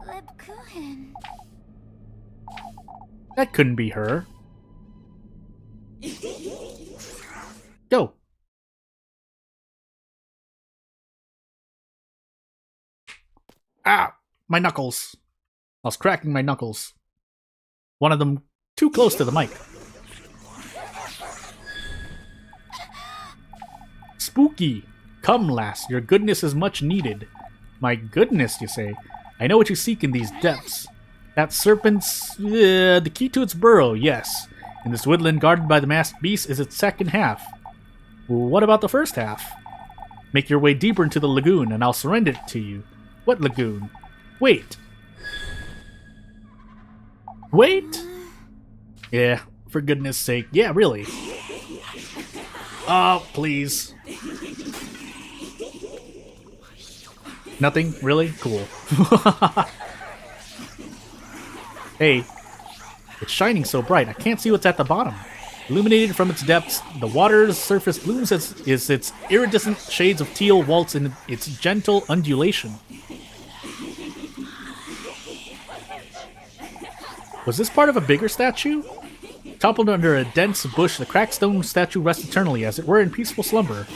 Lebkuchen. That couldn't be her. Go. Ah! My knuckles. I was cracking my knuckles. One of them too close to the mic. Spooky. Come, lass, your goodness is much needed. My goodness, you say? I know what you seek in these depths. That serpent's... the key to its burrow, yes. In this woodland guarded by the masked beast is its second half. What about the first half? Make your way deeper into the lagoon, and I'll surrender it to you. What lagoon? Wait. Wait? Yeah, for goodness sake. Yeah, really. Oh, please. Nothing? Really? Cool. Hey. It's shining so bright, I can't see what's at the bottom. Illuminated from its depths, the water's surface blooms as its iridescent shades of teal waltz in its gentle undulation. Was this part of a bigger statue? Toppled under a dense bush, the cracked stone statue rests eternally, as it were in peaceful slumber.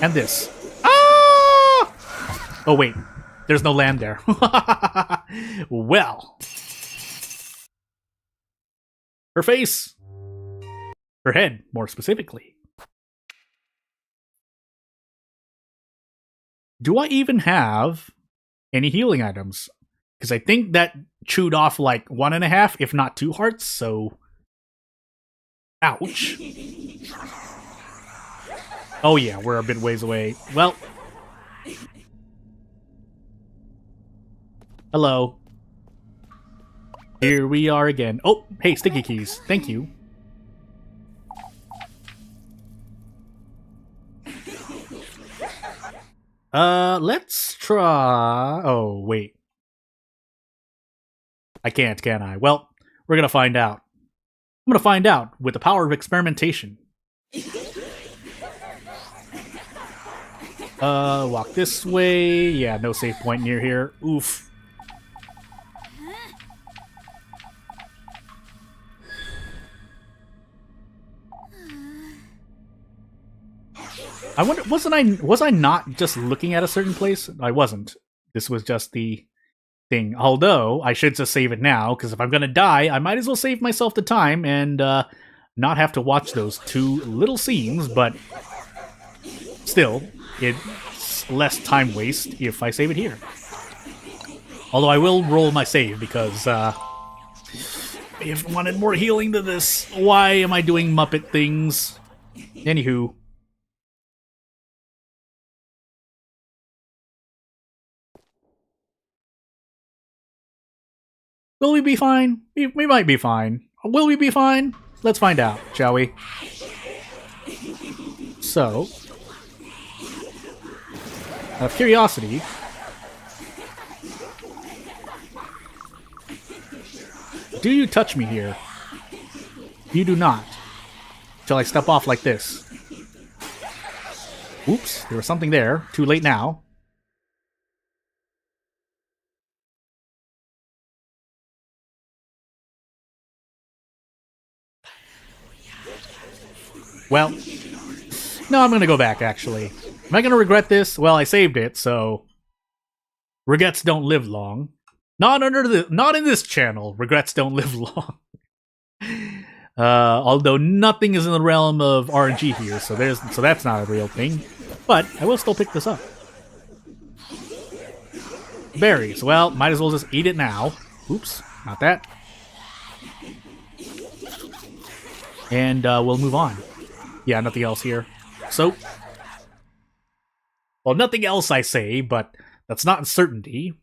And this. Ah! Oh wait, there's no land there. Well. Her face. Her head, more specifically. Do I even have any healing items? Because I think that chewed off like 1.5, if not 2 hearts, so... Ouch. Oh yeah, we're a bit ways away. Well... Hello. Here we are again. Oh, hey, sticky keys. Thank you. Let's try... Oh, wait. I can't, can I? Well, we're gonna find out. I'm gonna find out with the power of experimentation. Walk this way. Yeah, no save point near here. Oof. I wonder, was I not just looking at a certain place? I wasn't. This was just the thing. Although, I should just save it now, because if I'm gonna die, I might as well save myself the time and not have to watch those 2 little scenes, but still, it's less time waste if I save it here. Although I will roll my save, because if I wanted more healing to this, why am I doing Muppet things? Anywho. Will we be fine? We might be fine. Will we be fine? Let's find out, shall we? So, out of curiosity, do you touch me here? You do not. Till I step off like this. Oops, there was something there. Too late now. Well, no, I'm gonna go back, actually. Am I gonna regret this? Well, I saved it, so... Regrets don't live long. Not in this channel, regrets don't live long. Although nothing is in the realm of RNG here, so that's not a real thing. But I will still pick this up. Berries, well, might as well just eat it now. Oops, not that. And we'll move on. Yeah, nothing else here. So, well, nothing else I say, but that's not certainty.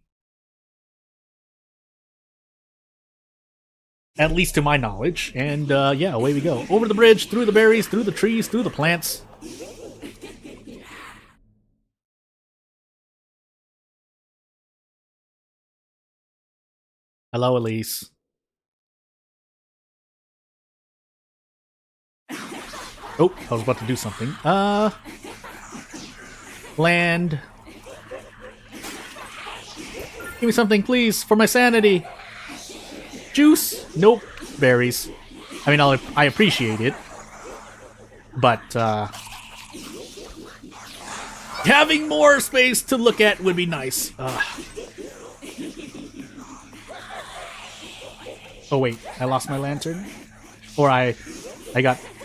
At least to my knowledge. And yeah, away we go. Over the bridge, through the berries, through the trees, through the plants. Hello, Elise. Oh, I was about to do something. Land. Give me something, please, for my sanity. Juice? Nope. Berries. I mean, I appreciate it. But, having more space to look at would be nice. Oh, wait. I lost my lantern? Or I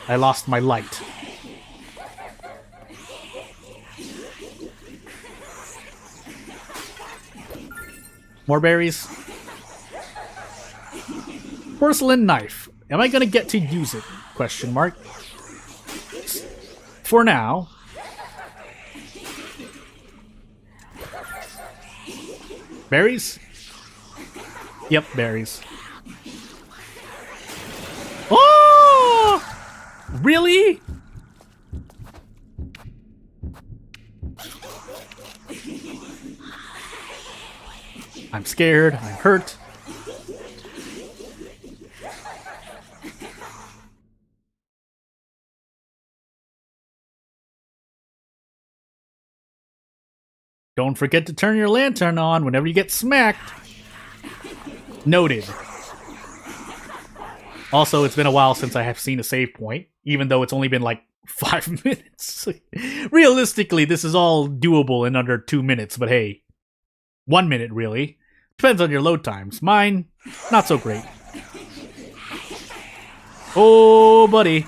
lost my light. More berries. Porcelain knife. Am I gonna get to use it? Question mark. For now. Berries? Yep, berries. Oh! Really? I'm scared. I'm hurt. Don't forget to turn your lantern on whenever you get smacked. Noted. Also, it's been a while since I have seen a save point, even though it's only been like 5 minutes. Realistically, this is all doable in under 2 minutes, but hey, 1 minute really. Depends on your load times. Mine, not so great. Oh, buddy.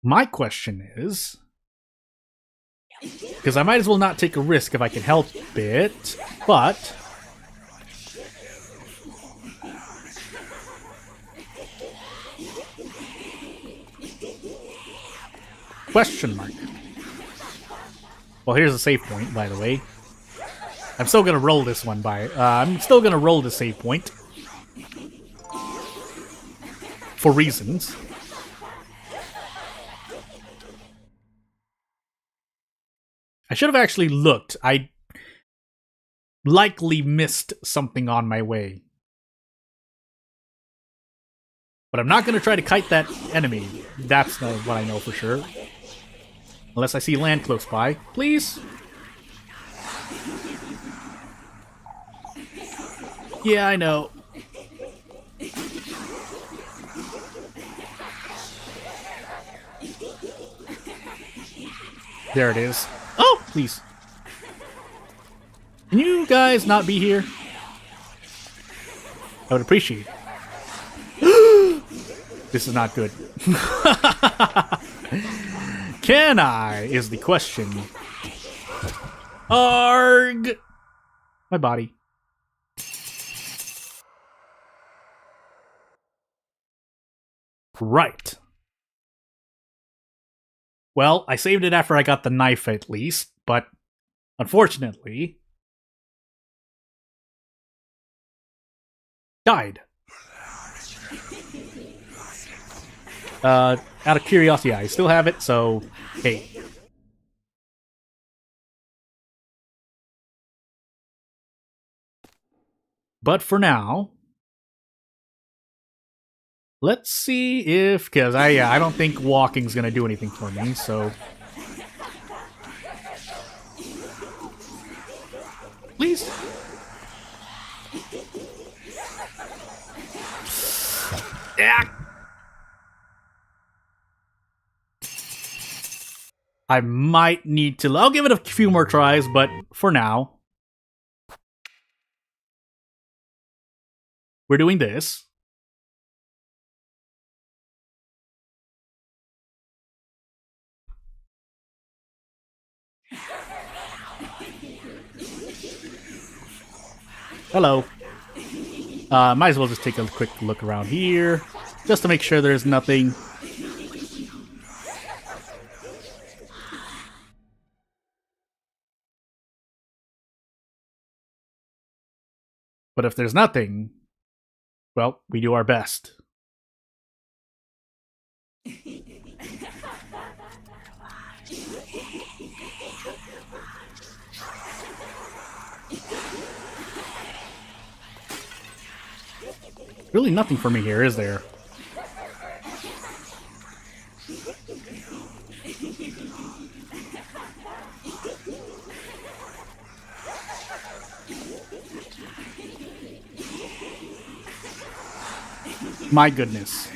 My question is, because I might as well not take a risk if I can help it, but question mark. Well, here's a save point, by the way. I'm still gonna roll this one I'm still gonna roll the save point for reasons. I should have actually looked. I likely missed something on my way. But I'm not going to try to kite that enemy. That's not what I know for sure. Unless I see land close by. Please? Yeah, I know. There it is. Oh, please. Can you guys not be here? I would appreciate it. This is not good. Can I, is the question. Arg! My body. Right. Well, I saved it after I got the knife at least, but unfortunately died. Out of curiosity, I still have it, so hey. But for now, let's see if, because I don't think walking's gonna do anything for me, so please. Yeah. I might need to. I'll give it a few more tries, but for now, we're doing this. Hello. Might as well just take a quick look around here, just to make sure there's nothing. But if there's nothing, well, we do our best. Really nothing for me here, is there? My goodness.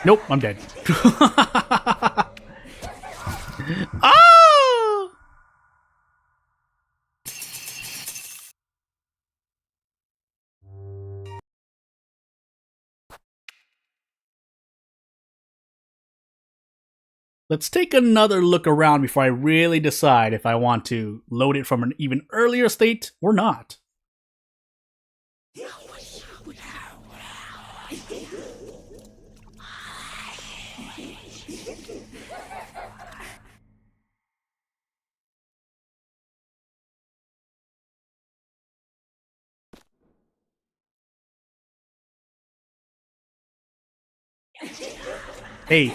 Nope, I'm dead. Ah! Let's take another look around before I really decide if I want to load it from an even earlier state or not. Hey.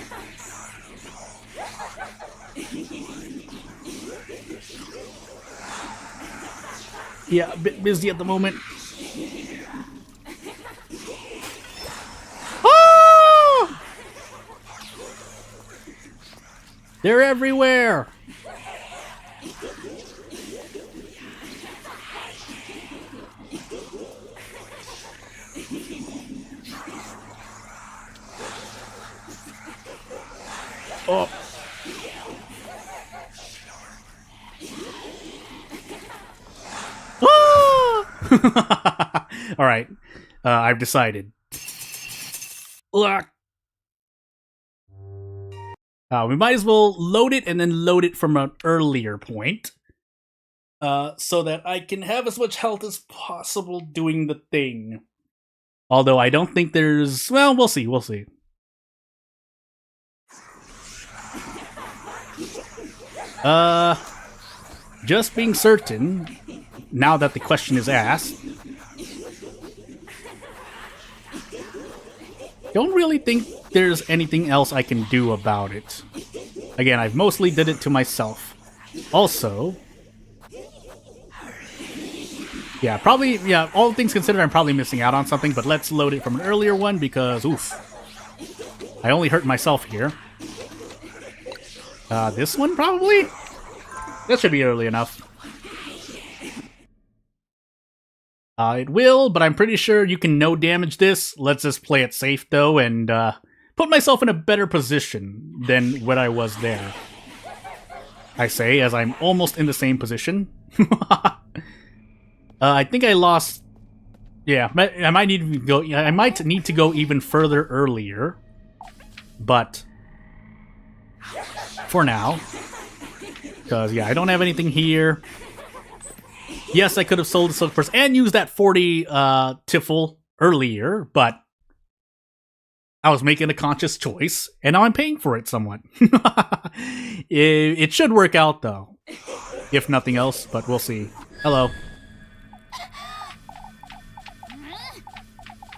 Yeah, a bit busy at the moment. Ah! They're everywhere. Oh. Ah! All right, I've decided. Ugh. We might as well load it and then load it from an earlier point, so that I can have as much health as possible doing the thing. Although I don't think there's... Well, we'll see, we'll see. Just being certain, now that the question is asked, don't really think there's anything else I can do about it. Again, I've mostly did it to myself. Also, yeah, probably, yeah, all things considered, I'm probably missing out on something, but let's load it from an earlier one because, oof, I only hurt myself here. This one, probably? That should be early enough. It will, but I'm pretty sure you can no damage this. Let's just play it safe, though, and put myself in a better position than when I was there. I say, as I'm almost in the same position. I think I lost... Yeah, I might need to go... I might need to go even further earlier. But... for now. Because, yeah, I don't have anything here. Yes, I could have sold the silk purse and used that 40 tiffle earlier, but I was making a conscious choice, and now I'm paying for it somewhat. It should work out, though. If nothing else, but we'll see. Hello.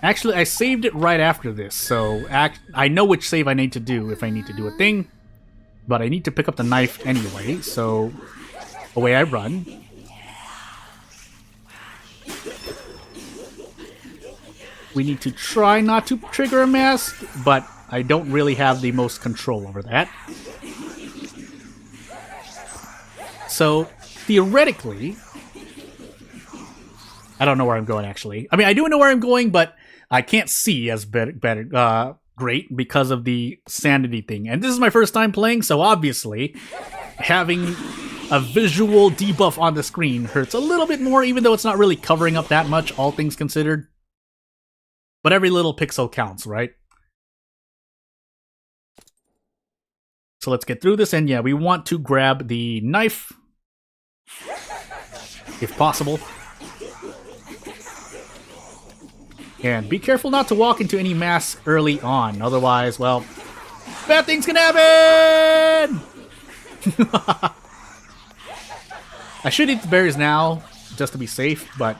Actually, I saved it right after this, so I know which save I need to do if I need to do a thing. But I need to pick up the knife anyway, so away I run. We need to try not to trigger a mask, but I don't really have the most control over that. So, theoretically... I don't know where I'm going, actually. I mean, I do know where I'm going, but I can't see as great because of the sanity thing. And this is my first time playing, so obviously having a visual debuff on the screen hurts a little bit more, even though it's not really covering up that much, all things considered. But every little pixel counts, right? So let's get through this, and yeah, we want to grab the knife, if possible. And be careful not to walk into any masks early on, otherwise, well, bad things can happen! I should eat the berries now, just to be safe, but...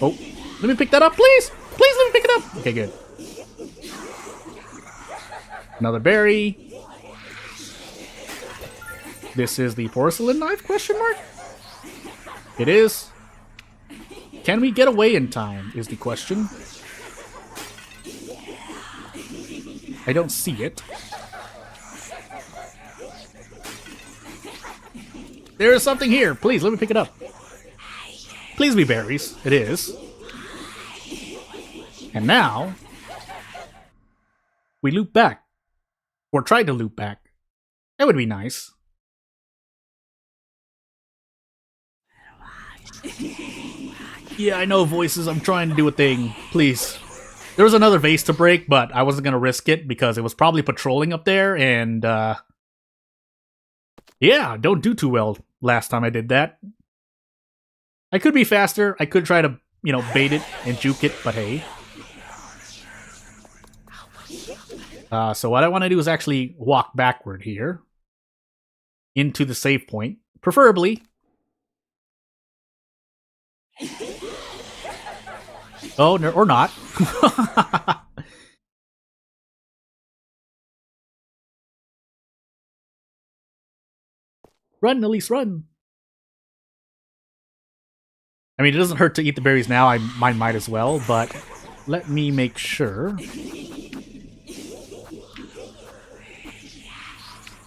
Oh, let me pick that up, please! Please let me pick it up! Okay, good. Another berry. This is the porcelain knife, question mark? It is. Can we get away in time, is the question. I don't see it. There is something here. Please, let me pick it up. Please be berries. It is. And now, we loop back. Or try to loop back. That would be nice. Yeah, I know voices. I'm trying to do a thing. Please. There was another vase to break, but I wasn't going to risk it because it was probably patrolling up there, and, yeah, don't do too well last time I did that. I could be faster. I could try to, you know, bait it and juke it, but hey. So what I want to do is actually walk backward here. Into the save point. Preferably. Oh, no, or not. Run, Elise, run. I mean, it doesn't hurt to eat the berries now. I might as well, but let me make sure.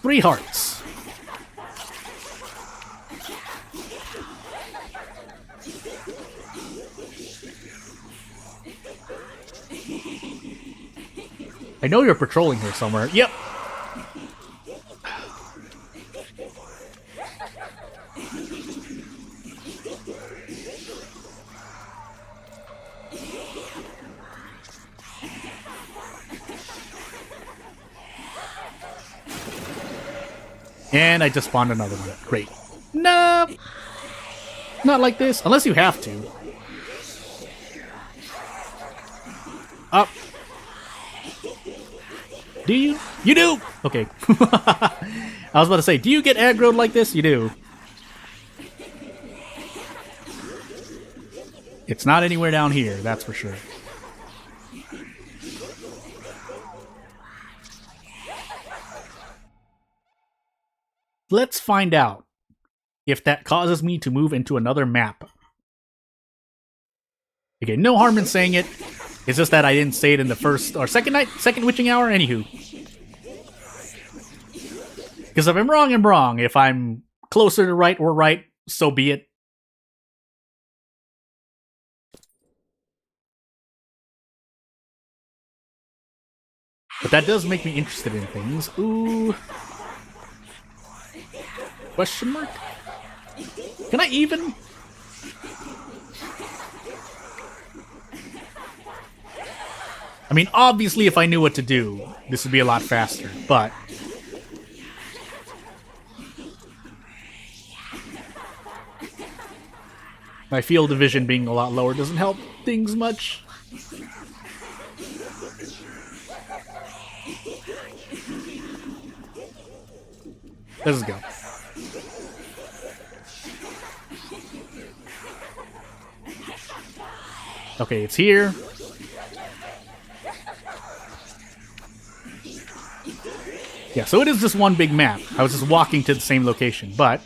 3 hearts. I know you're patrolling here somewhere. Yep. And I just spawned another one. Great. No! Not like this. Unless you have to. Up. Do you? You do! Okay. I was about to say, do you get aggroed like this? You do. It's not anywhere down here, that's for sure. Let's find out if that causes me to move into another map. Okay, no harm in saying it. It's just that I didn't say it in the first or second witching hour. Anywho. Because if I'm wrong, I'm wrong. If I'm closer to right or right, so be it. But that does make me interested in things. Ooh. Question mark? Can I even? I mean, obviously, if I knew what to do, this would be a lot faster, but... my field of vision being a lot lower doesn't help things much. Let's go. Okay, it's here. Yeah, so it is just one big map. I was just walking to the same location, but...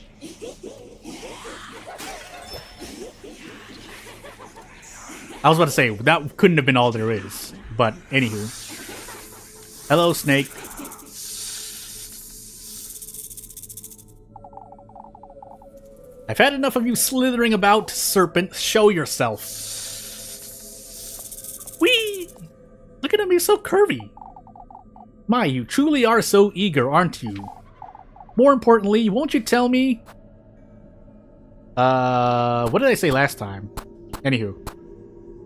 I was about to say, that couldn't have been all there is. But, anywho. Hello, snake. I've had enough of you slithering about, serpent. Show yourself. Whee! Look at him, he's so curvy. My, you truly are so eager, aren't you? More importantly, won't you tell me... what did I say last time? Anywho.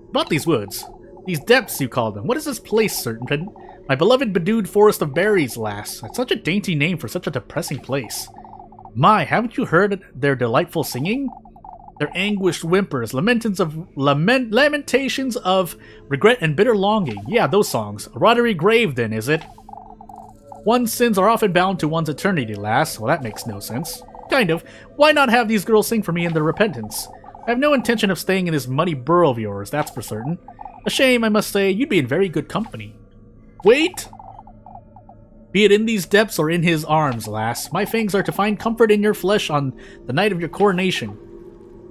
About these woods. These depths, you call them. What is this place, serpent? My beloved bedewed forest of berries, lass. That's such a dainty name for such a depressing place. My, haven't you heard their delightful singing? Their anguished whimpers, lamentations of regret and bitter longing. Yeah, those songs. A watery grave, then, is it? One's sins are often bound to one's eternity, lass. Well, that makes no sense. Kind of. Why not have these girls sing for me in their repentance? I have no intention of staying in this muddy burrow of yours, that's for certain. A shame, I must say. You'd be in very good company. Wait! Be it in these depths or in his arms, lass, my fangs are to find comfort in your flesh on the night of your coronation.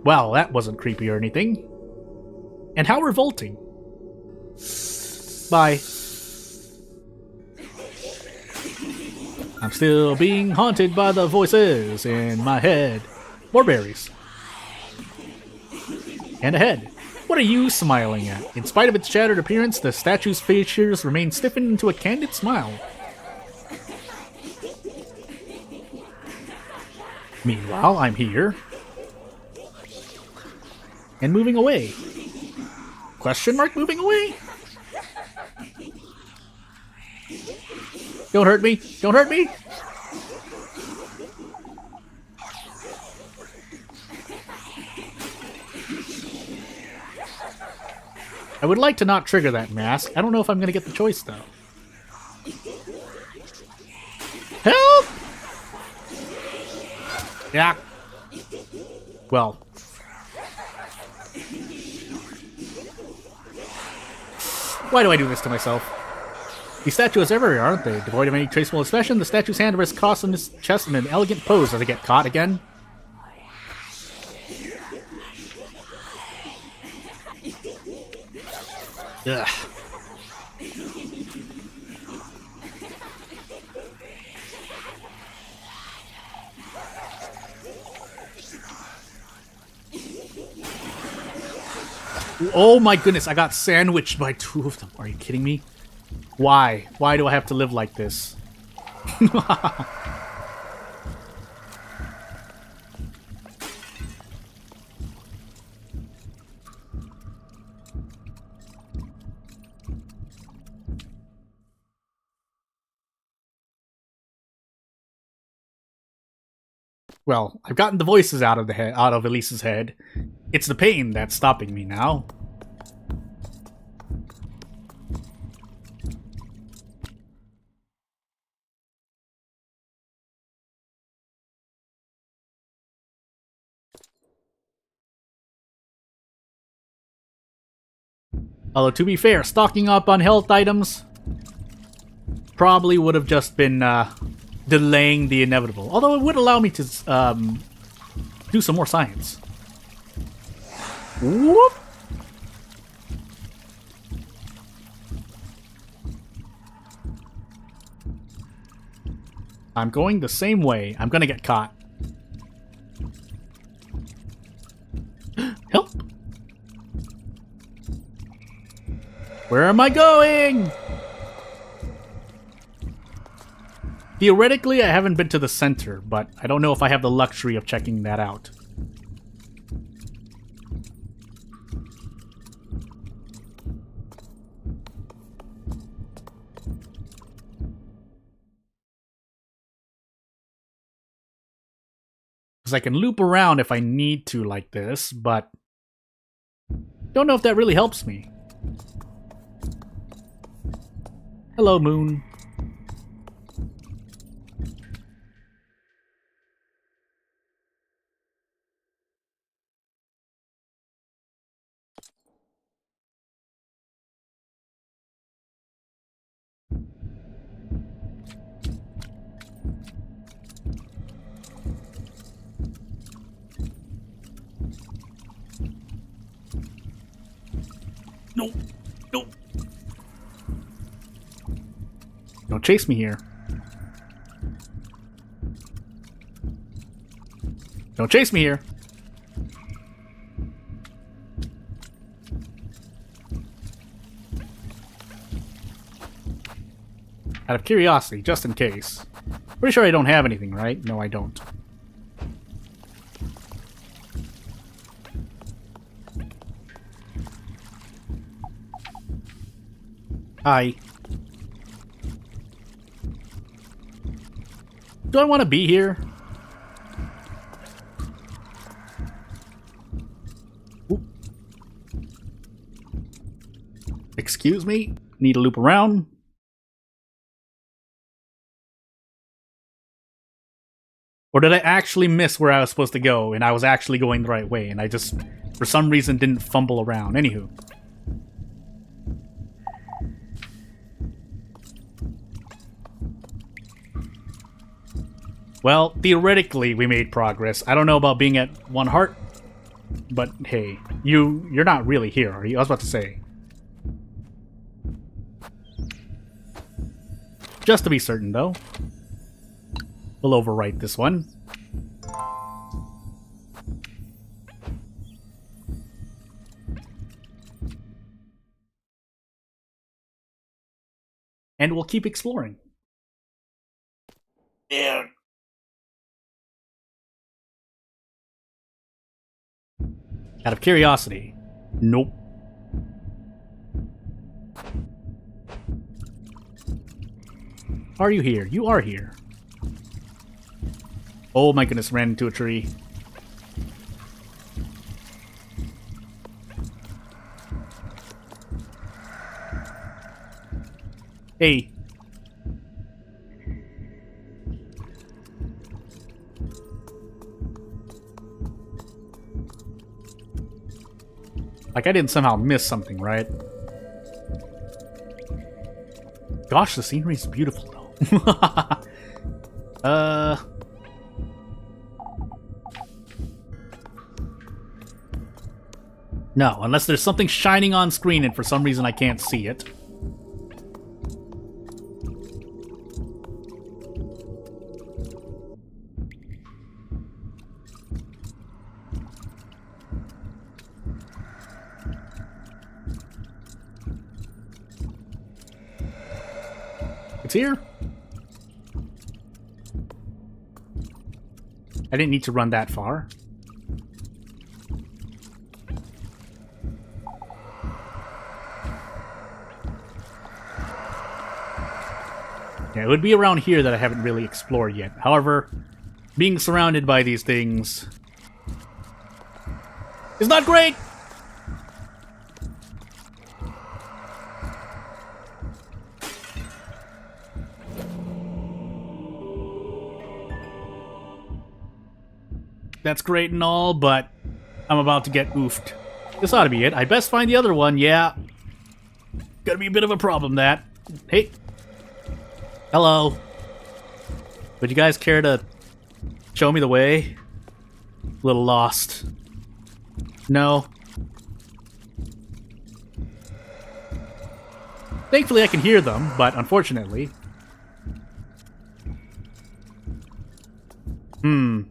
Well, that wasn't creepy or anything. And how revolting. Bye. I'm still being haunted by the voices in my head. More berries. And a head. What are you smiling at? In spite of its shattered appearance, the statue's features remain stiffened into a candid smile. Meanwhile, I'm here. And moving away. Question mark moving away? Don't hurt me! Don't hurt me! I would like to not trigger that mask. I don't know if I'm going to get the choice, though. Help! Yeah. Well. Why do I do this to myself? These statues are everywhere, aren't they? Devoid of any traceable expression, the statue's hand rests crossed on his chest in an elegant pose. Does it get caught again? Ugh. Oh my goodness, I got sandwiched by two of them. Are you kidding me? Why? Why do I have to live like this? Well, I've gotten the voices out of Elise's head. It's the pain that's stopping me now. Although, to be fair, stocking up on health items probably would have just been delaying the inevitable. Although it would allow me to do some more science. Whoop! I'm going the same way. I'm gonna get caught. Help! Where am I going? Theoretically, I haven't been to the center, but I don't know if I have the luxury of checking that out. Because I can loop around if I need to like this, but don't know if that really helps me. Hello, Moon. No, no. Don't chase me here. Don't chase me here. Out of curiosity, just in case. Pretty sure I don't have anything, right? No, I don't. Hi. Do I want to be here? Oop. Excuse me? Need to loop around? Or did I actually miss where I was supposed to go and I was actually going the right way and I just, for some reason, didn't fumble around? Anywho. Well, theoretically, we made progress. I don't know about being at 1 heart, but hey, you're not really here, are you? I was about to say. Just to be certain, though. We'll overwrite this one. And we'll keep exploring. Yeah. Out of curiosity. Nope. Are you here? You are here. Oh my goodness, ran into a tree. Hey. Like I didn't somehow miss something, right? Gosh, the scenery's beautiful though. No, unless there's something shining on screen and for some reason I can't see it. It's here. I didn't need to run that far. Yeah, it would be around here that I haven't really explored yet. However, being surrounded by these things is not great! That's great and all, but I'm about to get oofed. This ought to be it. I'd best find the other one, yeah. Gonna be a bit of a problem, that. Hey. Hello. Would you guys care to show me the way? A little lost. No. Thankfully I can hear them, but unfortunately... No!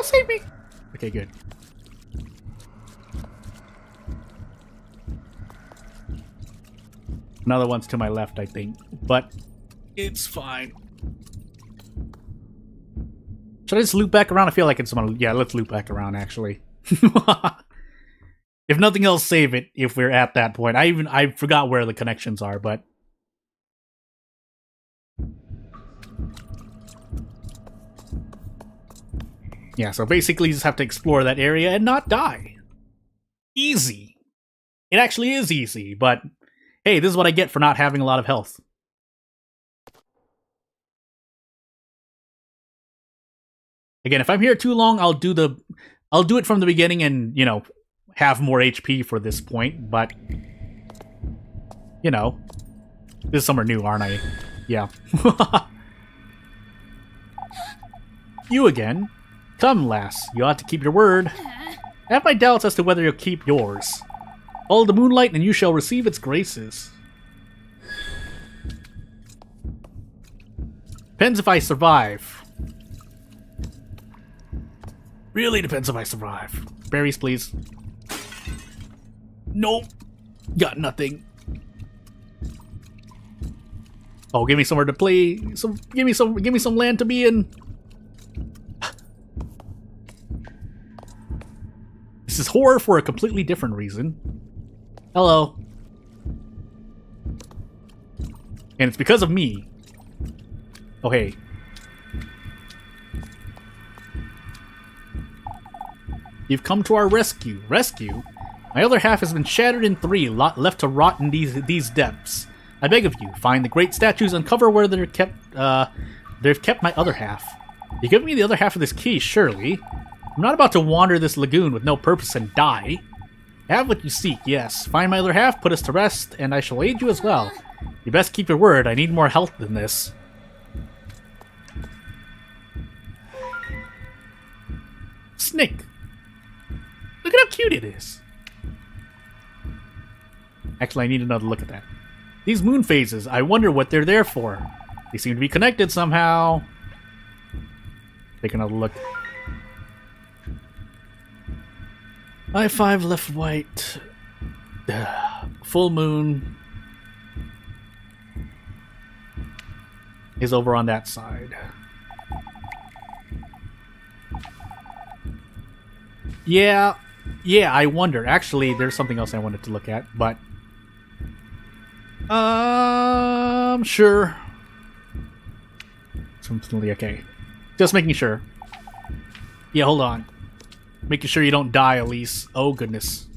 Save me! Okay, good. Another one's to my left, I think. But it's fine. Should I just loop back around? I feel like it's gonna... Yeah, let's loop back around, actually. If nothing else, save it if we're at that point. I forgot where the connections are, but... Yeah, so basically you just have to explore that area and not die. Easy. It actually is easy, but... Hey, this is what I get for not having a lot of health. Again, if I'm here too long, I'll do it from the beginning and, you know, have more HP for this point, but you know, this is somewhere new, aren't I? Yeah. You again? Come, lass, you ought to keep your word. I have my doubts as to whether you'll keep yours. Follow the moonlight and you shall receive its graces. Depends if I survive. Really depends if I survive. Berries, please. Nope. Got nothing. Oh, give me somewhere to play. Give me some land to be in. This is horror for a completely different reason. Hello. And it's because of me. Oh, hey. You've come to our rescue. Rescue? My other half has been shattered in 3, left to rot in these depths. I beg of you, find the great statues, uncover where they've kept my other half. You give me the other half of this key, surely. I'm not about to wander this lagoon with no purpose and die. Have what you seek, yes. Find my other half, put us to rest, and I shall aid you as well. You best keep your word, I need more health than this. Snake. Look at how cute it is. Actually, I need another look at that. These moon phases, I wonder what they're there for. They seem to be connected somehow. Take another look. I5 left white. Full moon is over on that side. Yeah, I wonder. Actually, there's something else I wanted to look at, but sure. Something okay. Just making sure. Yeah, hold on. Making sure you don't die, Elise. Oh, goodness.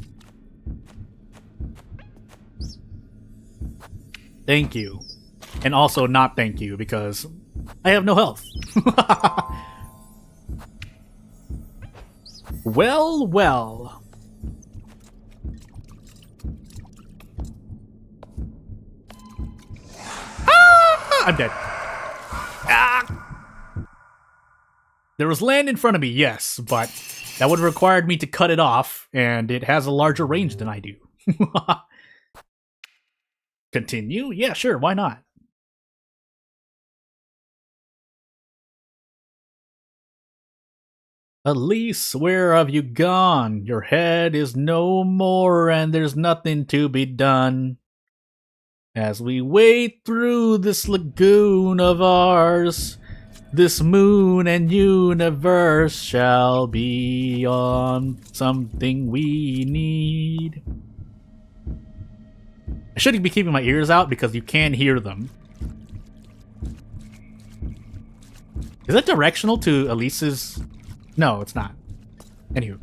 Thank you. And also not thank you, because I have no health. Well, well. Ah! I'm dead. Ah! There was land in front of me, yes, but that would have required me to cut it off, and it has a larger range than I do. Continue? Yeah, sure, why not? Elise, where have you gone? Your head is no more, and there's nothing to be done. As we wade through this lagoon of ours, this moon and universe shall be on something we need. I shouldn't be keeping my ears out because you can hear them. Is that directional to Elise's? No, it's not. Anywho.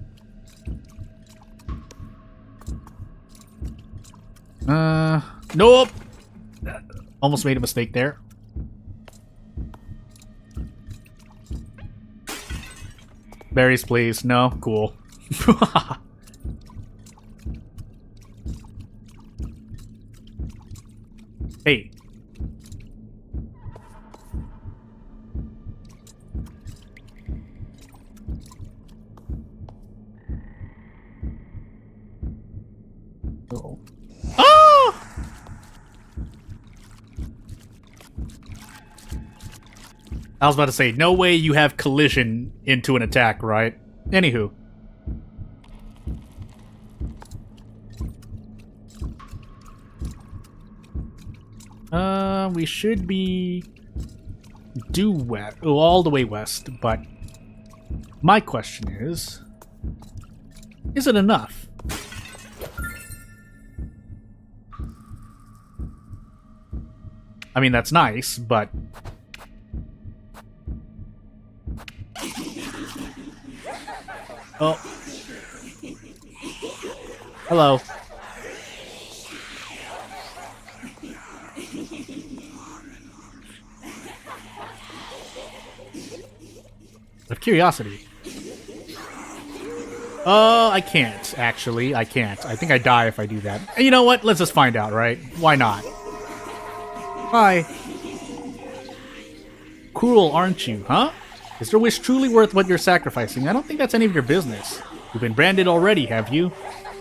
Nope! Almost made a mistake there. Berries, please. No? Cool. Hey. Oh. Oh! I was about to say, no way you have collision into an attack, right? Anywho. We should be due west, all the way west, but my question is it enough? I mean, that's nice, but oh. Hello. Of curiosity. I can't, actually. I can't. I think I die if I do that. And you know what? Let's just find out, right? Why not? Hi. Cruel, aren't you, huh? Is your wish truly worth what you're sacrificing? I don't think that's any of your business. You've been branded already, have you?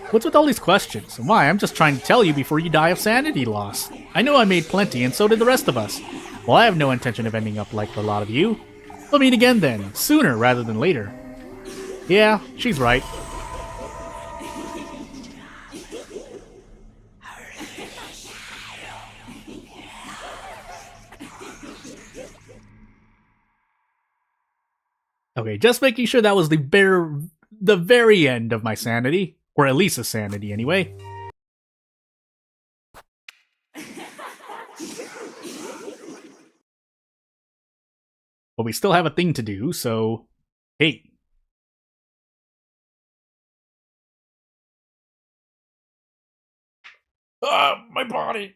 What's with all these questions? And why? I'm just trying to tell you before you die of sanity loss. I know I made plenty, and so did the rest of us. Well, I have no intention of ending up like a lot of you. We'll meet again then, sooner rather than later. Yeah, she's right. Okay, just making sure that was the very end of my sanity. Or Elise's sanity, anyway. But we still have a thing to do, so... Hey. Ah, my body!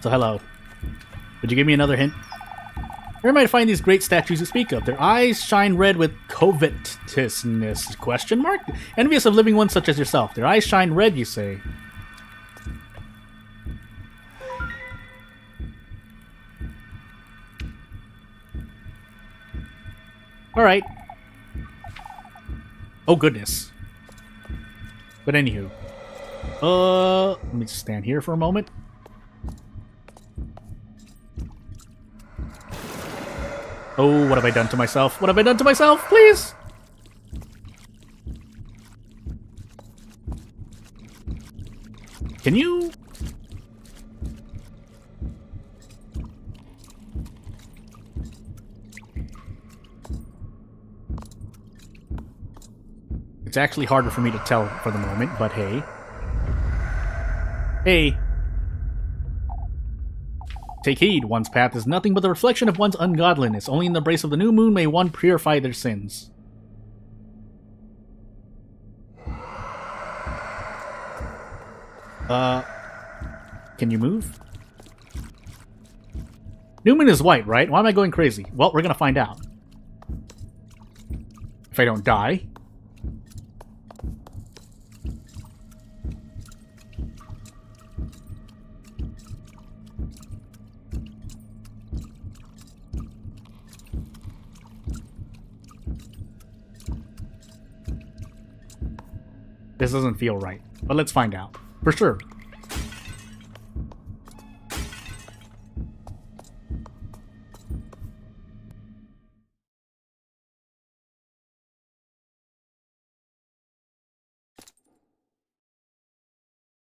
So hello. Would you give me another hint? Where might I find these great statues you speak of? Their eyes shine red with covetousness, question mark? Envious of living ones such as yourself. Their eyes shine red, you say. Alright. Oh, goodness. But anywho. Let me just stand here for a moment. Oh, what have I done to myself? What have I done to myself? Please! Can you... It's actually harder for me to tell for the moment, but hey. Hey. Take heed, one's path is nothing but the reflection of one's ungodliness. Only in the embrace of the new moon may one purify their sins. Can you move? New moon is white, right? Why am I going crazy? Well, we're gonna find out. If I don't die. This doesn't feel right, but let's find out. For sure.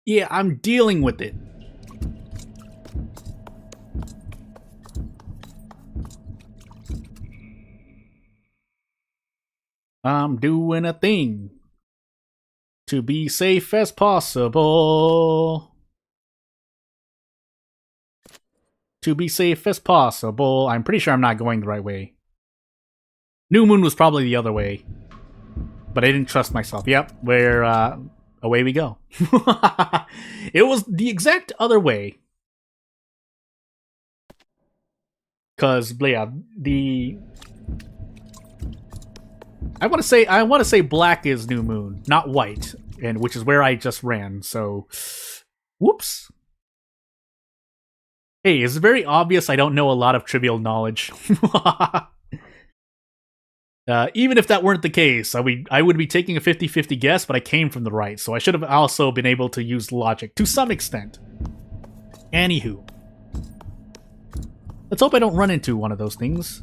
Yeah, I'm dealing with it. I'm doing a thing to be safe as possible. To be safe as possible. I'm pretty sure I'm not going the right way. New moon was probably the other way. But I didn't trust myself. Yep, away we go. It was the exact other way. Cause yeah, I want to say black is new moon, not white, and which is where I just ran. So, whoops. Hey, it's very obvious I don't know a lot of trivial knowledge. Even if that weren't the case, I would be taking a 50-50 guess, but I came from the right, so I should have also been able to use logic to some extent. Anywho. Let's hope I don't run into one of those things.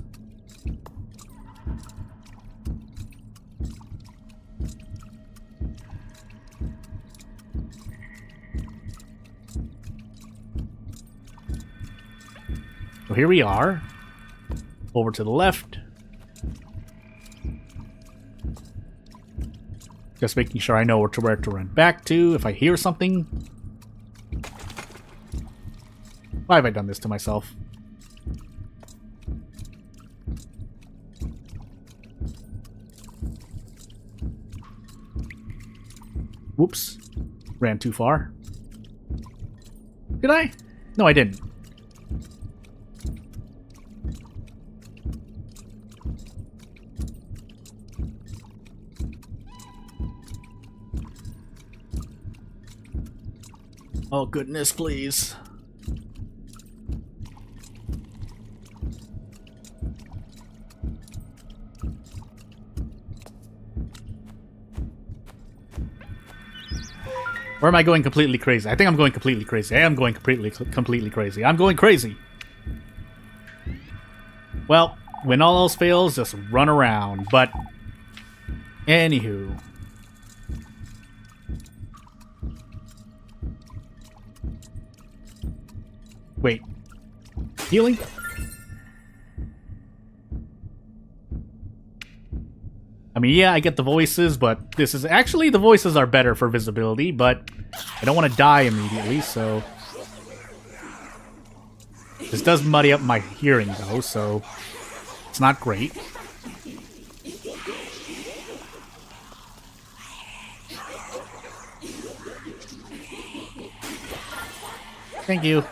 So here we are. Over to the left. Just making sure I know where to run back to if I hear something. Why have I done this to myself? Whoops. Ran too far. Did I? No, I didn't. Oh goodness, please. Or am I going completely crazy? I think I'm going completely crazy. I am going completely crazy. I'm going crazy. Well, when all else fails, just run around. But, anywho. Wait. Healing? I mean, yeah, I get the voices, but this is... Actually, the voices are better for visibility, but I don't want to die immediately, so... This does muddy up my hearing, though, so... It's not great. Thank you.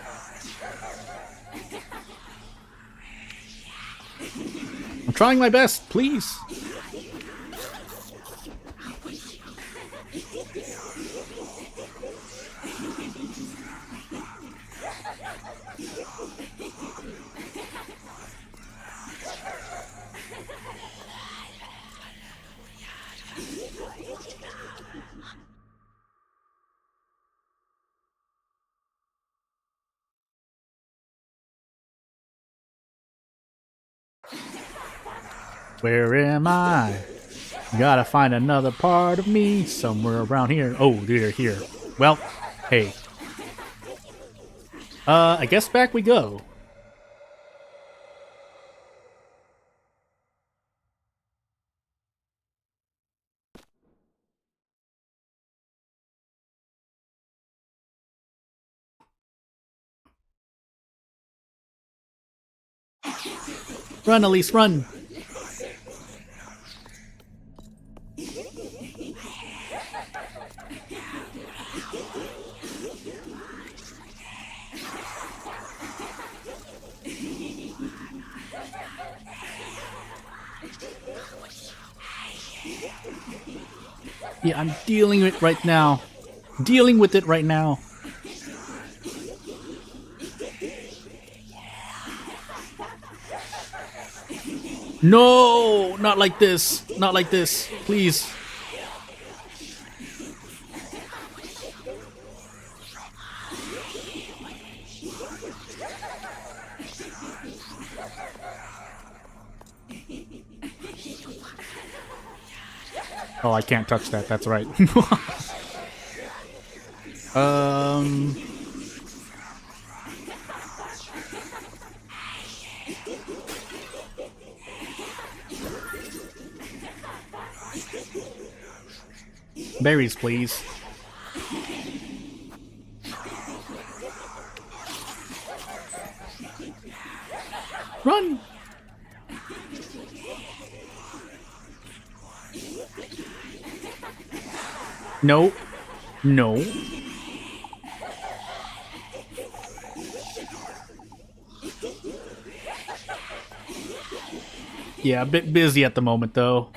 I'm trying my best, please. Where am I? Gotta find another part of me somewhere around here. Oh, they're here. Well, hey. I guess back we go. Run, Elise, run! Yeah, I'm dealing with it right now. Dealing with it right now. No! Not like this. Not like this. Please. Oh, I can't touch that. That's right. Berries, please. Run! No. No. Yeah, a bit busy at the moment, though.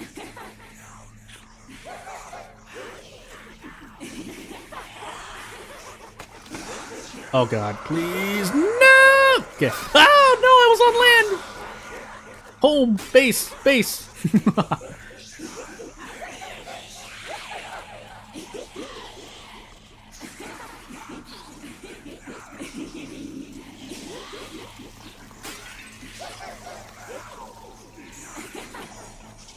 Oh god, please, no! Okay. Oh no, I was on land! Home, base, base!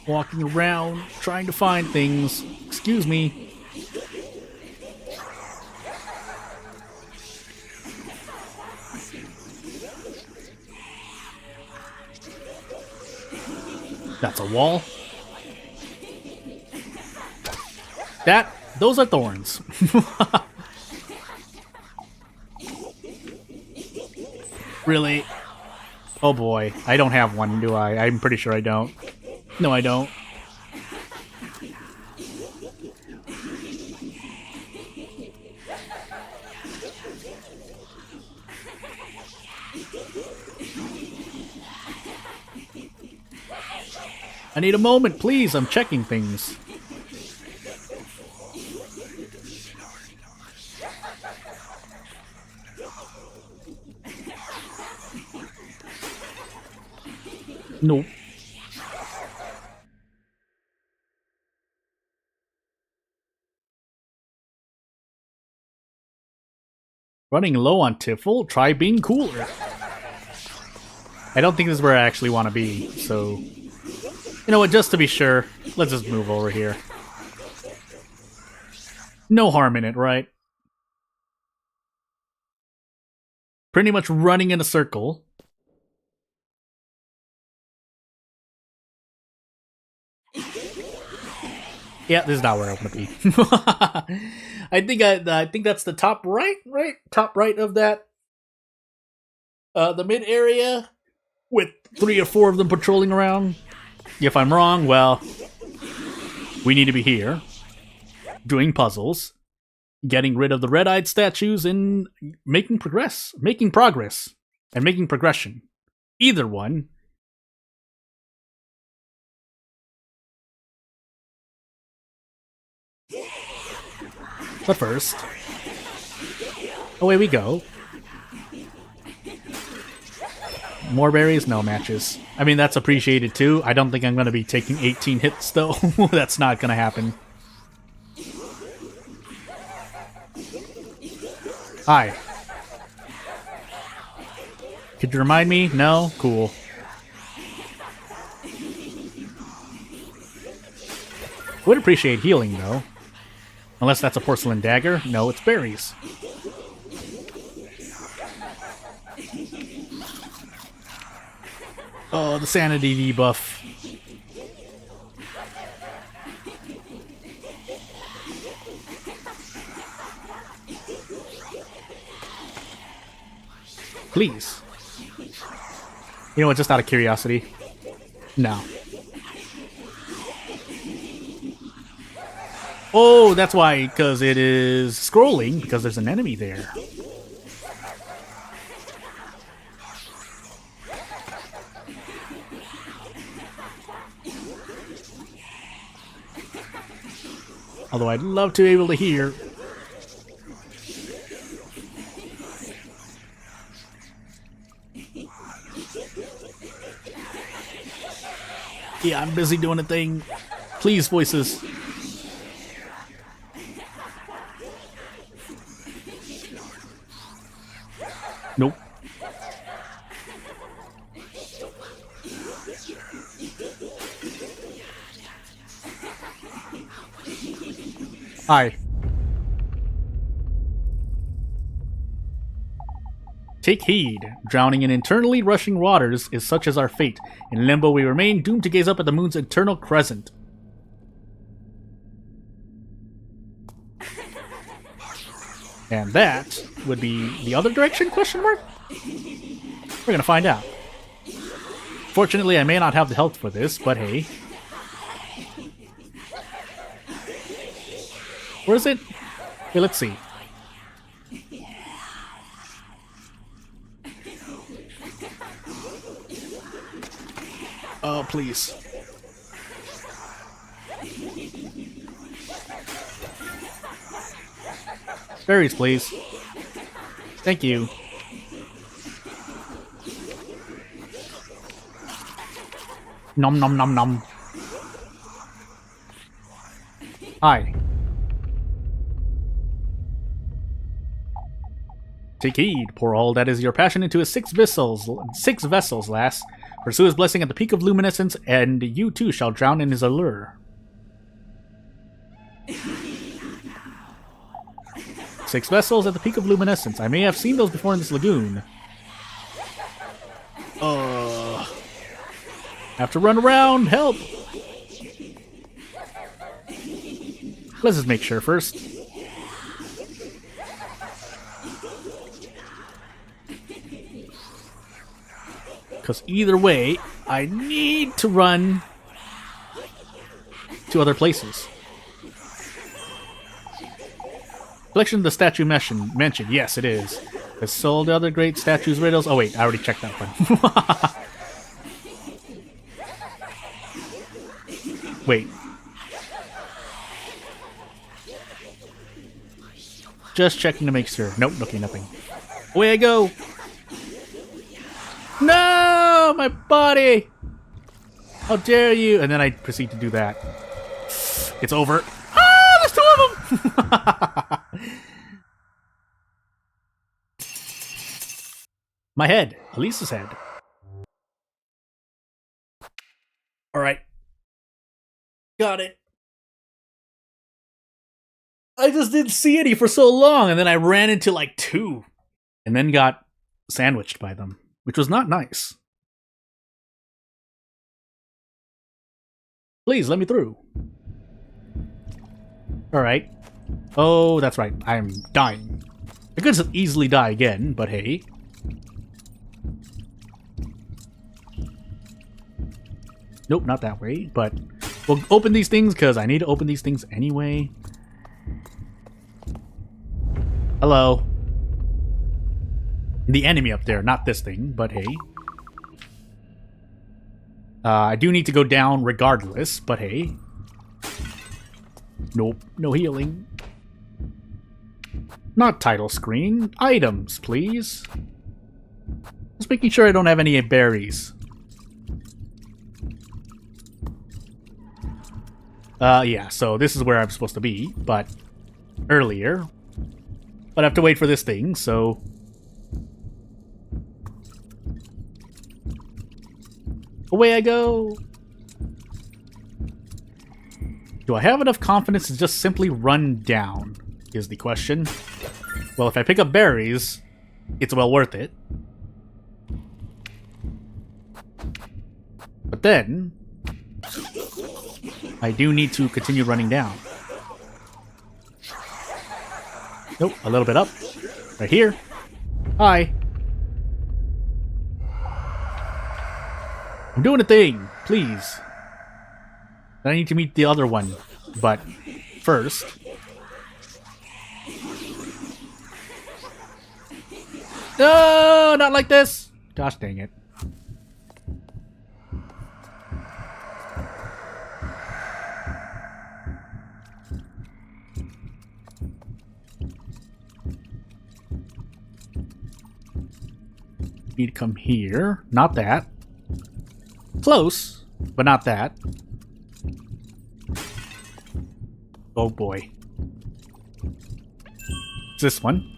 Walking around, trying to find things. Excuse me. That's a wall. Those are thorns. Really? Oh boy, I don't have one, do I? I'm pretty sure I don't. No, I don't. I need a moment, please. I'm checking things. Nope. Running low on Tiffle? Try being cooler. I don't think this is where I actually want to be, so... You know what, just to be sure, let's just move over here. No harm in it, right? Pretty much running in a circle. Yeah, this is not where I want to be. I think that's the top right? Top right of that. The mid area with 3 or 4 of them patrolling around. If I'm wrong, well, we need to be here doing puzzles. getting rid of the red-eyed statues and making progress, and making progression. Either one. But first, away we go. More berries, no matches. I mean, that's appreciated too. I don't think I'm going to be taking 18 hits though. That's not going to happen. Hi. Could you remind me? No? Cool. Would appreciate healing though. Unless that's a porcelain dagger. No, it's berries. Oh, the sanity debuff. Please. You know what, just out of curiosity. No. Oh, that's why, because it is scrolling, because there's an enemy there. Although I'd love to be able to hear. Yeah, I'm busy doing a thing. Please, voices. Nope. Hi. Take heed. Drowning in internally rushing waters is such as our fate. In limbo we remain, doomed to gaze up at the moon's eternal crescent. And that would be the other direction, question mark? We're gonna find out. Fortunately, I may not have the health for this, but hey. Where is it? Okay, let's see. Oh, please. Berries, please. Thank you. Nom nom nom nom. Hi. Take heed, pour all that is your passion into his six vessels, lass. Pursue his blessing at the peak of luminescence, and you too shall drown in his allure. 6 vessels at the peak of luminescence. I may have seen those before in this lagoon. Have to run around. Help! Let's just make sure first. Because either way, I need to run to other places. Collection of the statue mentioned. Yes, it is. Has sold other great statues riddles. Oh wait, I already checked that one. Wait. Just checking to make sure. Nope, okay, nothing. Away I go! No! My body! How dare you! And then I proceed to do that. It's over. Ah! There's 2 of them! My head. Elise's head. Alright. Got it. I just didn't see any for so long, and then I ran into like 2. And then got sandwiched by them, which was not nice. Please, let me through. Alright. Oh, that's right. I'm dying. I could easily die again, but hey. Nope, not that way, but we'll open these things because I need to open these things anyway. Hello. The enemy up there, not this thing, but hey. I do need to go down regardless, but hey. Nope, no healing. Not title screen. Items, please. Just making sure I don't have any berries. Yeah, so this is where I'm supposed to be, but earlier. But I have to wait for this thing, so... away I go! Do I have enough confidence to just simply run down, is the question. Well, if I pick up berries, it's well worth it. But then... I do need to continue running down. Nope, a little bit up. Right here. Hi. I'm doing a thing, please. Then I need to meet the other one. But first... no, not like this! Gosh dang it. Need to come here. Not that. Close, but not that. Oh boy. It's this one.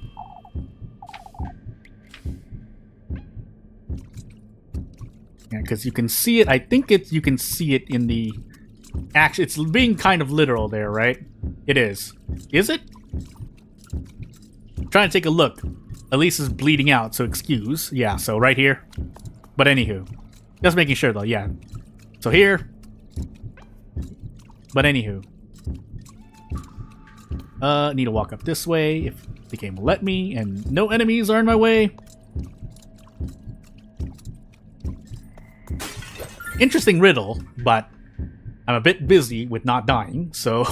Yeah, because you can see it. I think you can see it in the... actually, it's being kind of literal there, right? It is. Is it? I'm trying to take a look. Elise is bleeding out, so excuse. Yeah, so right here. But anywho. Just making sure, though, yeah. So here. But anywho. Need to walk up this way if the game will let me, and no enemies are in my way. Interesting riddle, but I'm a bit busy with not dying, so...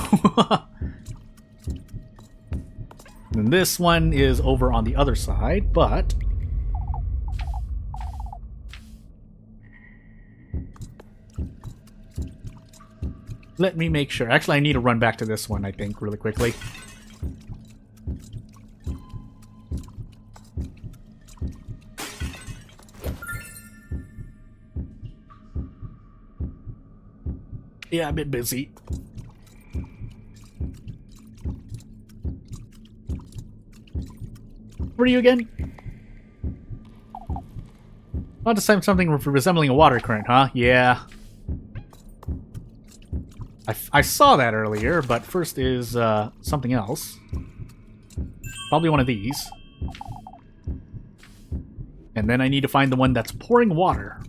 And this one is over on the other side, but... let me make sure. Actually, I need to run back to this one, I think, really quickly. Yeah, a bit busy. Where are you again? Oh, this time something resembling a water current, huh? Yeah. I saw that earlier, but first is something else. Probably one of these. And then I need to find the one that's pouring water.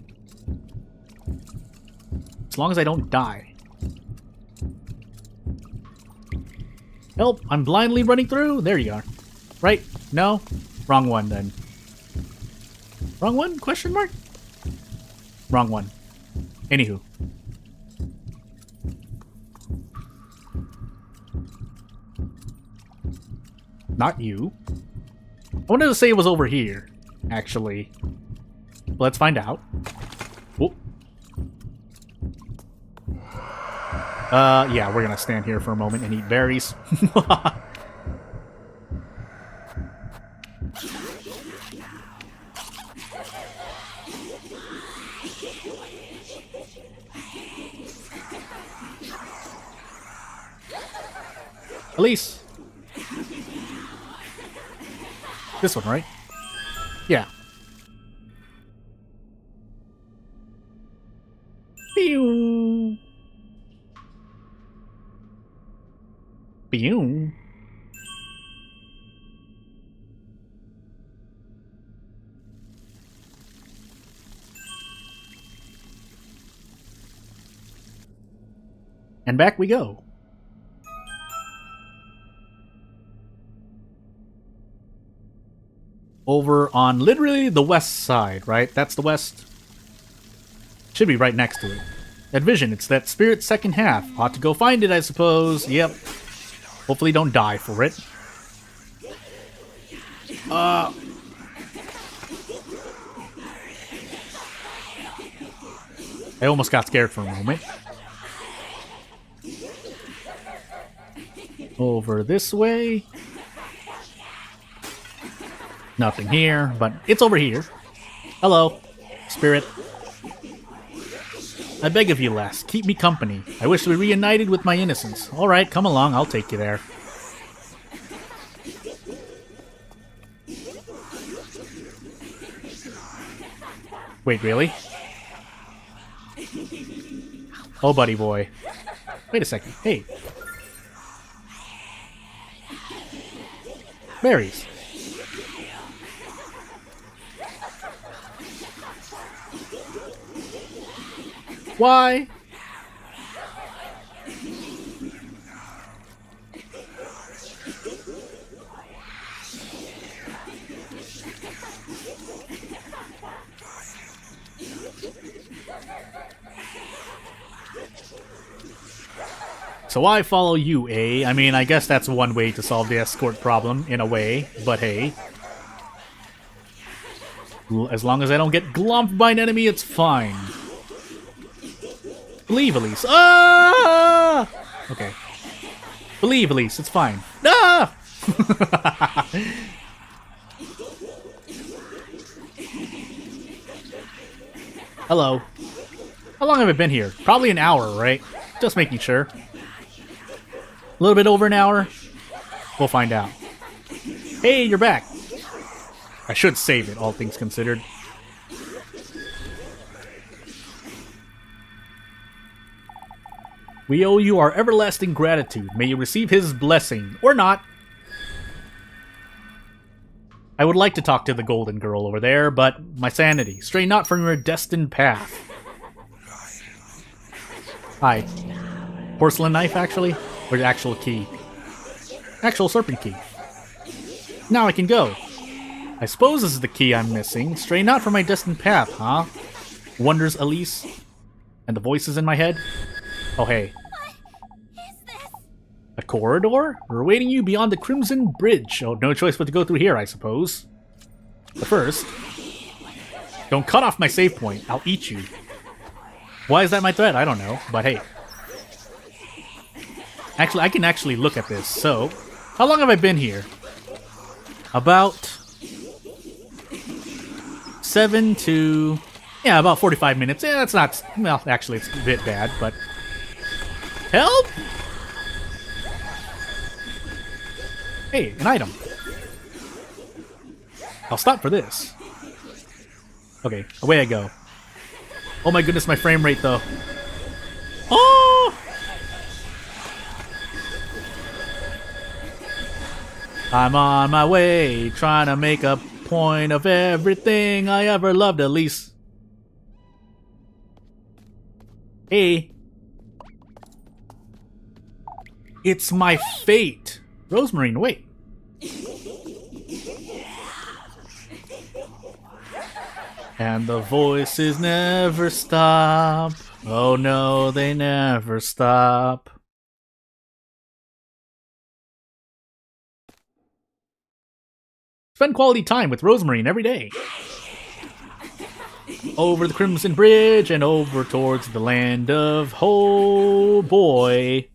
As long as I don't die. Help! I'm blindly running through! There you are. Right? No? Wrong one, then. Wrong one? Question mark? Wrong one. Anywho. Not you. I wanted to say it was over here, actually. Let's find out. Oh. Yeah, we're gonna stand here for a moment and eat berries. Elise! This one, right? Yeah. Pew! Pew! And back we go. Over on literally the west side, right? That's the west. Should be right next to it. That vision, it's that spirit's second half. Ought to go find it, I suppose. Yep. Hopefully don't die for it. I almost got scared for a moment. Over this way. Nothing here, but it's over here. Hello, spirit. I beg of you, lass, keep me company. I wish to be reunited with my innocence. Alright, come along, I'll take you there. Wait, really? Oh, buddy boy. Wait a second. Hey. Berries. Why? So I follow you, eh? I mean, I guess that's one way to solve the escort problem, in a way, but hey. As long as I don't get glumped by an enemy, it's fine. Believe, Elise. Ah! Okay. Believe, Elise, it's fine. Ah! Hello. How long have I been here? Probably an hour, right? Just making sure. A little bit over an hour? We'll find out. Hey, you're back. I should save it, all things considered. We owe you our everlasting gratitude. May you receive his blessing. Or not. I would like to talk to the golden girl over there, but my sanity. Stray not from your destined path. Hi. Porcelain knife, actually? Or the actual key? Actual serpent key. Now I can go. I suppose this is the key I'm missing. Stray not from my destined path, huh? Wonders Elise. And the voices in my head? Oh, hey. What is this? A corridor? We're awaiting you beyond the Crimson Bridge. Oh, no choice but to go through here, I suppose. But first... Don't cut off my save point. I'll eat you. Why is that my threat? I don't know. But hey. Actually, I can actually look at this. So, how long have I been here? About 7 to... Yeah, about 45 minutes. Yeah, that's not... Well, actually, it's a bit bad, but... Help! Hey, an item. I'll stop for this. Okay, away I go. Oh my goodness, my frame rate, though. Oh! I'm on my way, trying to make a point of everything I ever loved, Elise. Hey. It's my fate. Rosemarine, wait. And the voices never stop. Oh no, they never stop. Spend quality time with Rosemarine every day. Over the Crimson Bridge and over towards the land of Oh boy.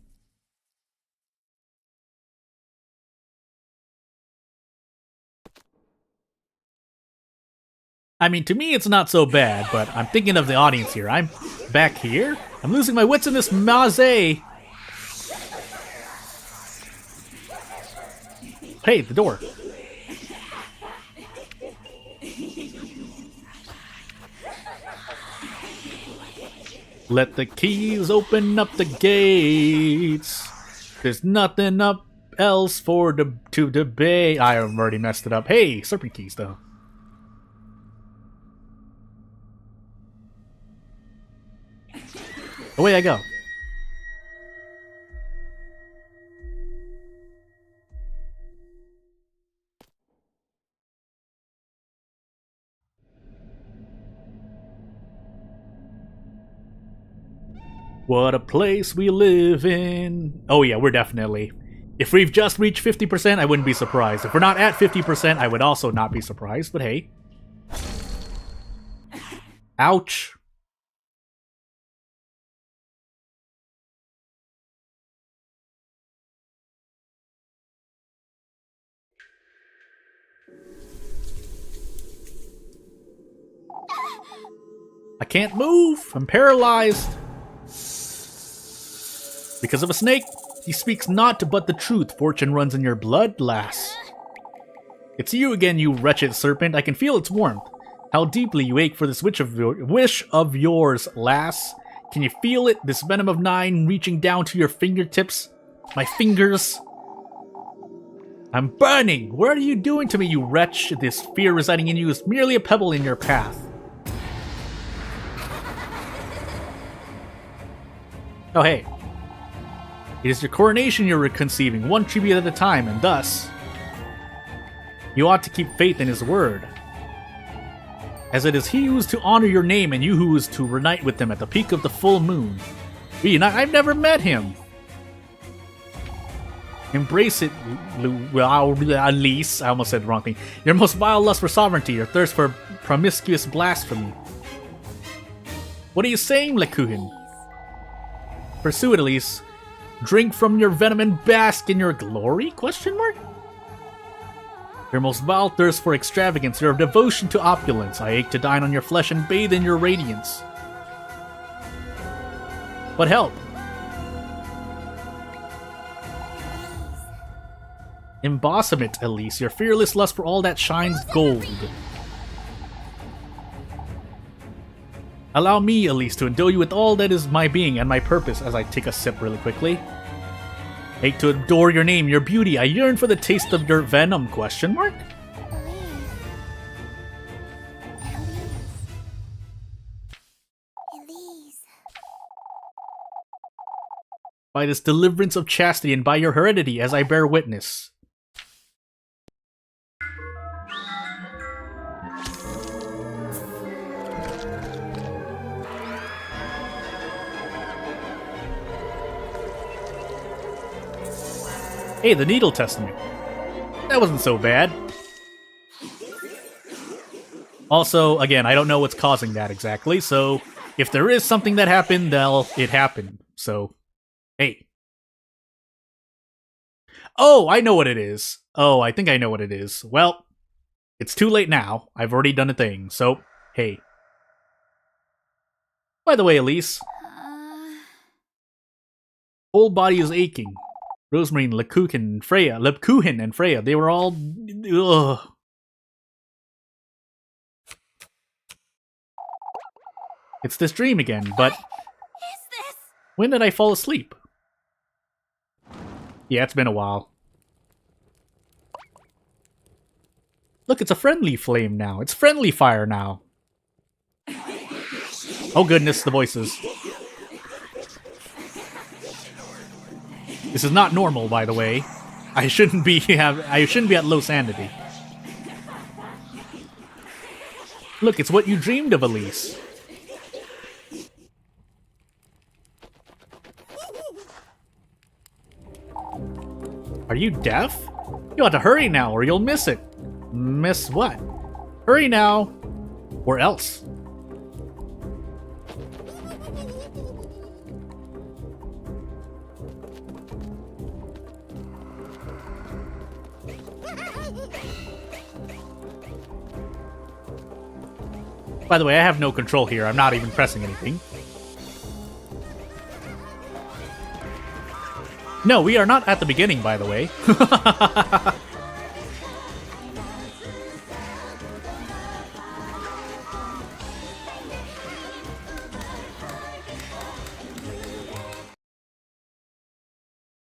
I mean, to me it's not so bad, but I'm thinking of the audience here. I'm back here? I'm losing my wits in this maze. Hey, the door. Let the keys open up the gates. There's nothing up else for to debate. I have already messed it up. Hey, serpent keys though. Away I go. What a place we live in. Oh yeah, we're definitely If we've just reached 50%, I wouldn't be surprised. If we're not at 50%, I would also not be surprised, but hey. Ouch. I can't move. I'm paralyzed. Because of a snake. He speaks not but the truth. Fortune runs in your blood, lass. It's you again, you wretched serpent. I can feel its warmth. How deeply you ache for this wish of yours, lass. Can you feel it? This venom of 9 reaching down to your fingertips? My fingers? I'm burning! What are you doing to me, you wretch? This fear residing in you is merely a pebble in your path. Oh, hey. It is your coronation you're conceiving, one tribute at a time, and thus, you ought to keep faith in his word. As it is he who is to honor your name, and you who is to reunite with him at the peak of the full moon. I've never met him. Embrace it, Elise. I almost said the wrong thing. Your most vile lust for sovereignty, your thirst for promiscuous blasphemy. What are you saying, Lekuhin? Pursue it, Elise. Drink from your venom and bask in your glory? Question mark? Your most vile thirst for extravagance, your devotion to opulence. I ache to dine on your flesh and bathe in your radiance. But help. Embosom it, Elise, your fearless lust for all that shines gold. Allow me, Elise, to endow you with all that is my being and my purpose as I take a sip really quickly. Hate to adore your name, your beauty. I yearn for the taste of your venom, question mark? Elise. By this deliverance of chastity and by your heredity as I bear witness. Hey, the Needle Testament. That wasn't so bad. Also, again, I don't know what's causing that exactly, so if there is something that happened, well, it happened. So, hey. Oh, I know what it is. Oh, I think I know what it is. Well, it's too late now. I've already done a thing, so, hey. By the way, Elise. Whole body is aching. Rosemary, Lekuhin, and Freya, they were all... Ugh. It's this dream again, but... When did I fall asleep? Yeah, it's been a while. Look, it's a friendly flame now. It's friendly fire now. Oh goodness, the voices. This is not normal, by the way. I shouldn't be at low sanity. Look, it's what you dreamed of, Elise. Are you deaf? You ought to hurry now, or you'll miss it. Miss what? Hurry now, or else. By the way, I have no control here. I'm not even pressing anything. No, we are not at the beginning, by the way.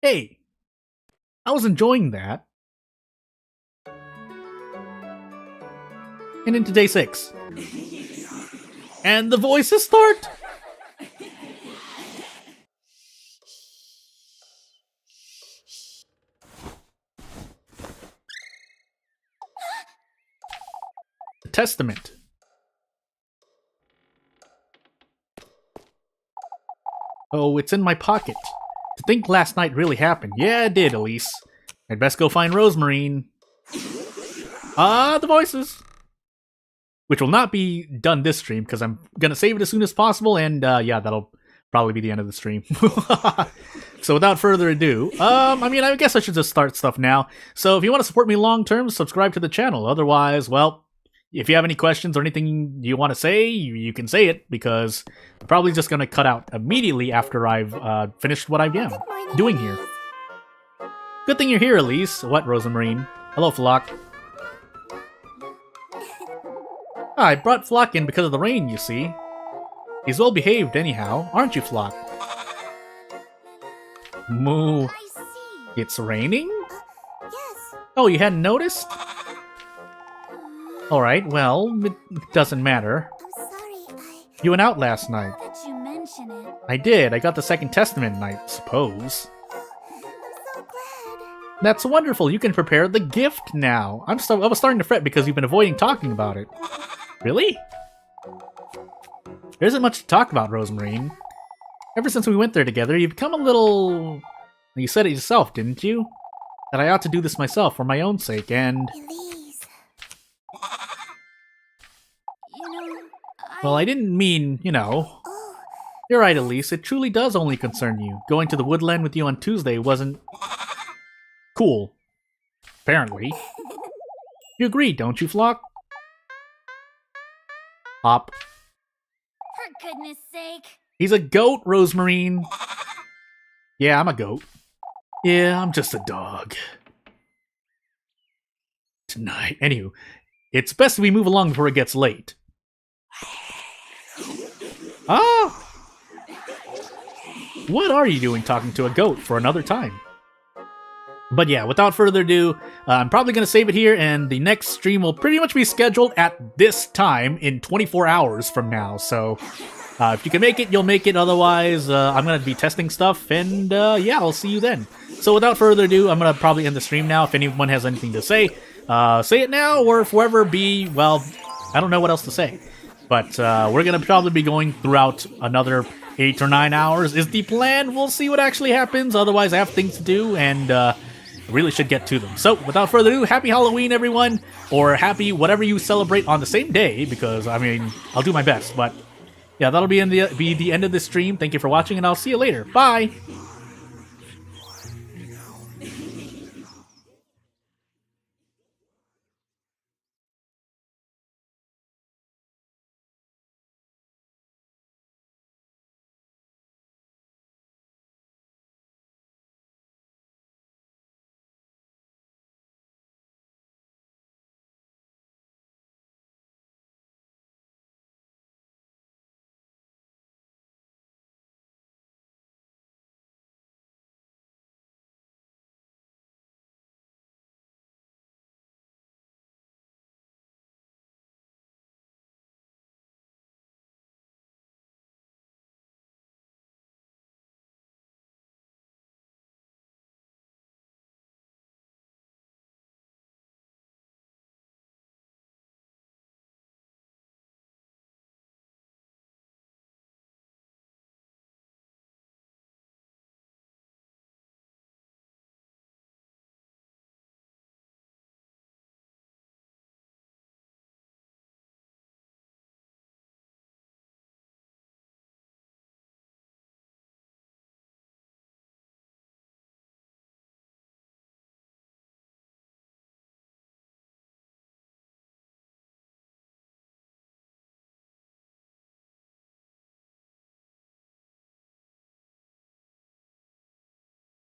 Hey, I was enjoying that. And into day 6. And the voices start! The Testament. Oh, it's in my pocket. To think last night really happened. Yeah, it did, Elise. I'd best go find Rosemarine. The voices! Which will not be done this stream, because I'm gonna save it as soon as possible, and yeah, that'll probably be the end of the stream. So without further ado, I guess I should just start stuff now. So if you want to support me long term, subscribe to the channel. Otherwise, well, if you have any questions or anything you want to say, you can say it, because I'm probably just gonna cut out immediately after I've finished what I am doing here. Good thing you're here, Elise. What, Rosemarine? Hello, Flock. I brought Flock in because of the rain, you see. He's well behaved anyhow, aren't you, Flock? Moo. I see. It's raining? Yes. Oh, you hadn't noticed? Alright, well, it doesn't matter. I'm sorry. You went out last night. Did you mention it? I did. I got the Second Testament, I suppose. I'm so glad. That's wonderful. You can prepare the gift now. I was starting to fret because you've been avoiding talking about it. Really? There isn't much to talk about, Rosemarine. Ever since we went there together, you've become a little... You said it yourself, didn't you? That I ought to do this myself for my own sake, and... Elise. You know, Well, I didn't mean, you know... Oh, You're right, Elise. It truly does only concern you. Going to the woodland with you on Tuesday wasn't... cool. Apparently. You agree, don't you, Flock? Hop. for goodness sake. He's a goat, Rosemarine. Yeah, I'm a goat. Yeah, I'm just a dog. Tonight. Anywho, it's best we move along before it gets late. Ah! What are you doing talking to a goat for another time? But yeah, without further ado, I'm probably going to save it here, and the next stream will pretty much be scheduled at this time in 24 hours from now. So if you can make it, you'll make it. Otherwise, I'm going to be testing stuff, and yeah, I'll see you then. So without further ado, I'm going to probably end the stream now. If anyone has anything to say it now, or if whoever be, well, I don't know what else to say. But we're going to probably be going throughout another 8 or 9 hours is the plan. We'll see what actually happens. Otherwise, I have things to do, and really should get to them. So, without further ado, happy Halloween, everyone, or happy whatever you celebrate on the same day, because, I mean, I'll do my best. But, yeah, that'll be the end of this stream. Thank you for watching, and I'll see you later. Bye!